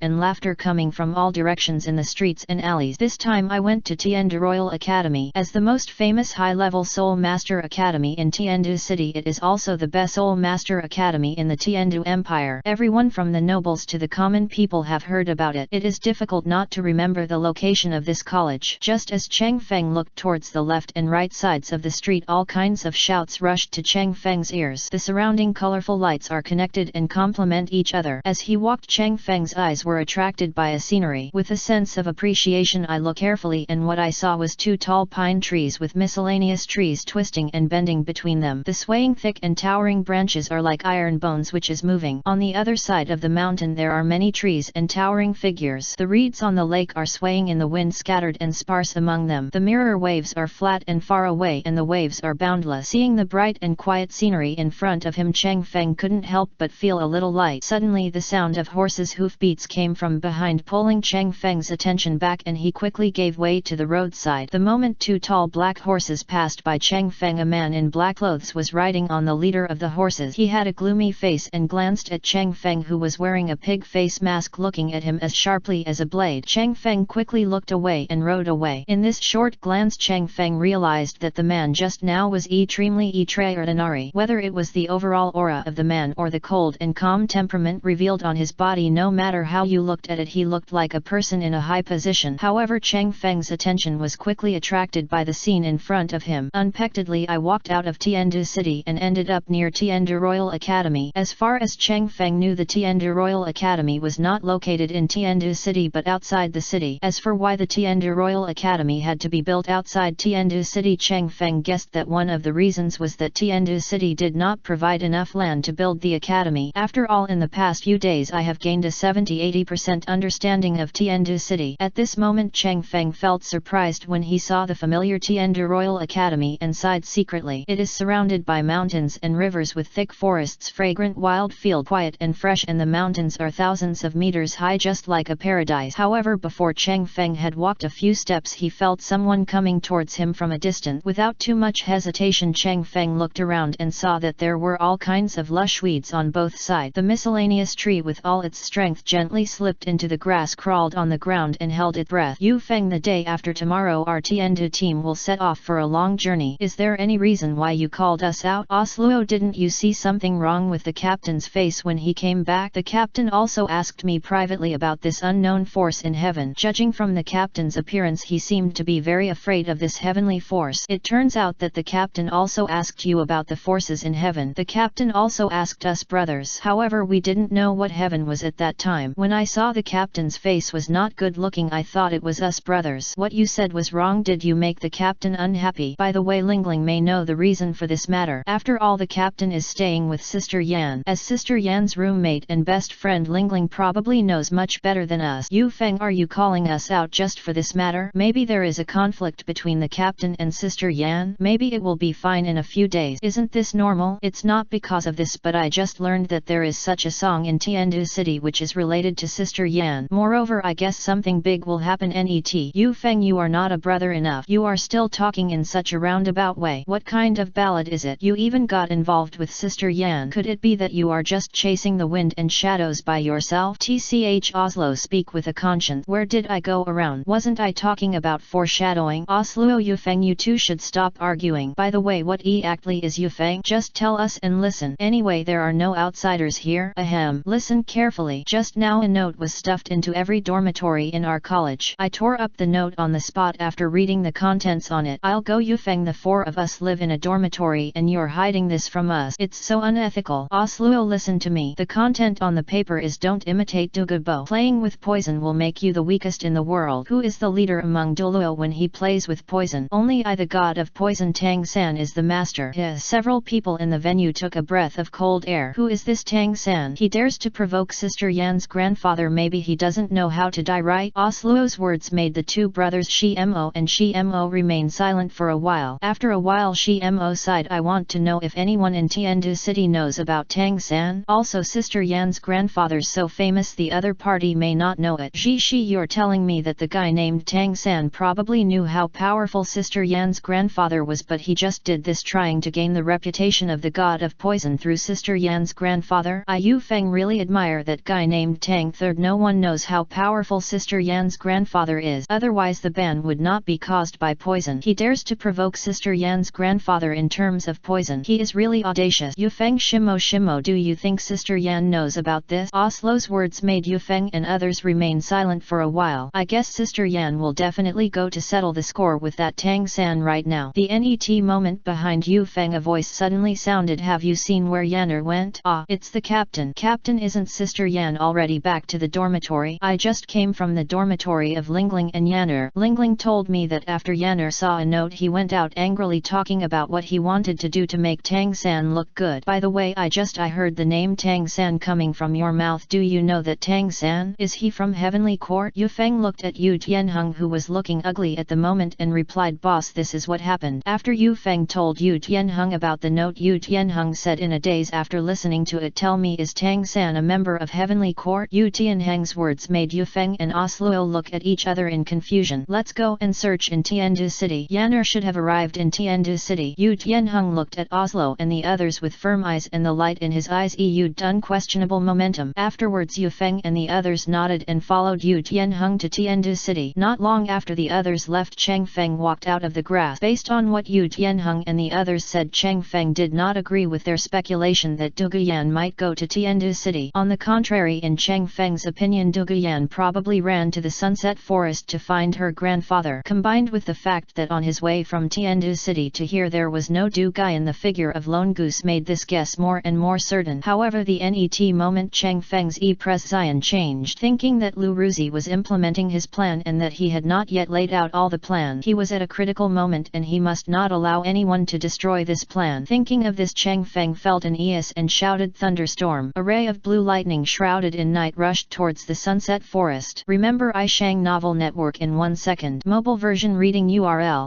coming from all directions in the streets and alleys. This time I went to Tiandu Royal Academy. As the most famous high-level Soul Master Academy in Tiandu City, it is also the best Soul Master Academy in the the Tiandu Empire. Everyone from the nobles to the common people have heard about it. It is difficult not to remember the location of this college. Just as Cheng Feng looked towards the left and right sides of the street, all kinds of shouts rushed to Cheng Feng's ears. The surrounding colorful lights are connected and complement each other. As he walked, Cheng Feng's eyes were attracted by a scenery. With a sense of appreciation, I looked carefully, and what I saw was 2 tall pine trees with miscellaneous trees twisting and bending between them. The swaying thick and towering branches are like iron bones which is moving. On the other side of the mountain there are many trees and towering figures. The reeds on the lake are swaying in the wind, scattered and sparse among them. The mirror waves are flat and far away, and the waves are boundless. Seeing the bright and quiet scenery in front of him, Cheng Feng couldn't help but feel a little light. Suddenly the sound of horses' hoofbeats came from behind, pulling Cheng Feng's attention back, and he quickly gave way to the roadside. The moment 2 tall black horses passed by Cheng Feng, a man in black clothes was riding on the leader of the horses. He had a gloomy face and glanced at Cheng Feng, who was wearing a pig face mask, looking at him as sharply as a blade. Cheng Feng quickly looked away and rode away. In this short glance, Cheng Feng realized that the man just now was extremely extraordinary. Whether it was the overall aura of the man or the cold and calm temperament revealed on his body, no matter how you looked at it, he looked like a person in a high position. However, Cheng Feng's attention was quickly attracted by the scene in front of him. Unexpectedly, I walked out of Tiandu City and ended up near Tiandu Royal Academy. As far as Cheng Feng knew, the Tiandu Royal Academy was not located in Tiandu City but outside the city. As for why the Tiandu Royal Academy had to be built outside Tiandu City, Cheng Feng guessed that one of the reasons was that Tiandu City did not provide enough land to build the academy. After all, in the past few days I have gained a 70–80% understanding of Tiandu City. At this moment Cheng Feng felt surprised when he saw the familiar Tiandu Royal Academy and sighed secretly. It is surrounded by mountains and rivers with thick forests, fragrant wild field, quiet and fresh, and the mountains are thousands of meters high, just like a paradise. However, before Cheng Feng had walked a few steps, he felt someone coming towards him from a distance. Without too much hesitation, Cheng Feng looked around and saw that there were all kinds of lush weeds on both sides. The miscellaneous tree with all its strength gently slipped into the grass, crawled on the ground and held its breath. Yu Feng, the day after tomorrow our Tiandu team will set off for a long journey. Is there any reason why you called us out? Douluo, didn't you see something wrong with the captain's face when he came back? The captain also asked me privately about this unknown force in heaven. Judging from the captain's appearance, he seemed to be very afraid of this heavenly force. It turns out that the captain also asked you about the forces in heaven. The captain also asked us brothers. However, we didn't know what heaven was at that time. When I saw the captain's face was not good looking, I thought it was us brothers. What you said was wrong. Did you make the captain unhappy? By the way, Lingling may know the reason for this matter. After all, the captain is staying with Sister Yan. As Sister Yan's roommate and best friend, Lingling probably knows much better than us. Yu Feng, are you calling us out just for this matter? Maybe there is a conflict between the captain and Sister Yan. Maybe it will be fine in a few days. Isn't this normal? It's not because of this, but I just learned that there is such a song in Tiandu City which is related to Sister Yan. Moreover, I guess something big will happen. Net. Yu Feng, you are not a brother enough. You are still talking in such a roundabout way. What kind of ballad is it? You even got involved with Sister Yan. Could it be that you are just chasing the wind and shadows by yourself? Tch, Oslo, speak with a conscience. Where did I go around? Wasn't I talking about foreshadowing? Oslo, Yu Feng, you two should stop arguing. By the way, what exactly is Yu Feng? Just tell us and listen. Anyway, there are no outsiders here. Ahem. Listen carefully. Just now a note was stuffed into every dormitory in our college. I tore up the note on the spot after reading the contents on it. I'll go, Yu Feng, the 4 of us live in a dormitory and you're hiding this from us. It's so unethical. Oslo, listen to me. The content on the paper is don't imitate Douluo. Playing with poison will make you the weakest in the world. Who is the leader among Douluo when he plays with poison? Only I, the god of poison. Tang San is the master. Several people in the venue took a breath of cold air. Who is this Tang San? He dares to provoke Sister Yan's grandfather. Maybe he doesn't know how to die right? Osluo's words made the two brothers Shimo and Shimo remain silent for a while. After a while Shimo sighed. I want to know if anyone in Tiandu City knows about Tang San. Also, Sister Yan's grandfather's so famous the other party may not know it. Shi, you're telling me that the guy named Tang San probably knew how powerful Sister Yan's grandfather was, but he just did this trying to gain the reputation of the god of poison through Sister Yan's grandfather? Yu Feng really admire that guy named Tang. Third, no one knows how powerful Sister Yan's grandfather is, otherwise the ban would not be caused by poison. He dares to provoke Sister Yan's grandfather in terms of poison. He is really audacious. Yu Feng, Shimo Sumo, do you think Sister Yan knows about this? Oslo's words made Yufeng and others remain silent for a while. I guess Sister Yan will definitely go to settle the score with that Tang San right now. The net moment behind Yufeng, a voice suddenly sounded. Have you seen where Yanner went? Ah, it's the captain. Captain, isn't Sister Yan already back to the dormitory? I just came from the dormitory of Lingling and Yanner. Lingling told me that after Yanner saw a note he went out angrily talking about what he wanted to do to make Tang San look good. By the way, I heard the name Tang San coming from your mouth. Do you know that Tang San? Is he from Heavenly Court? Yufeng looked at Yu Tianheng, who was looking ugly at the moment, and replied, Boss, this is what happened. After Yufeng told Yu Tianheng about the note, Yu Tianheng said in a daze after listening to it, tell me, is Tang San a member of Heavenly Court? Yu Tianheng's words made Yufeng and Osluo look at each other in confusion. Let's go and search in Tiandu City. Yanner should have arrived in Tiandu City. Yu Tianheng looked at Oslo and the others with firm eyes, and the light in his eyes oozed unquestionable momentum. Afterwards Yufeng and the others nodded and followed Yu Tianheng to Tiandu City. Not long after the others left, Cheng Feng walked out of the grass. Based on what Yu Tianheng and the others said, Cheng Feng did not agree with their speculation that Duguyan might go to Tiandu City. On the contrary, in Cheng Feng's opinion, Duguyan probably ran to the Sunset Forest to find her grandfather. Combined with the fact that on his way from Tiandu City to here there was no Duguyan, the figure of Lone Goose made this guess more and more certain. However, the net moment Cheng Feng's prescience changed. Thinking that Lu Ruzi was implementing his plan and that he had not yet laid out all the plan, he was at a critical moment and he must not allow anyone to destroy this plan. Thinking of this, Cheng Feng felt an ease and shouted, thunderstorm. A ray of blue lightning shrouded in night rushed towards the Sunset Forest. Remember I Shang Novel Network in 1 second. Mobile version reading URL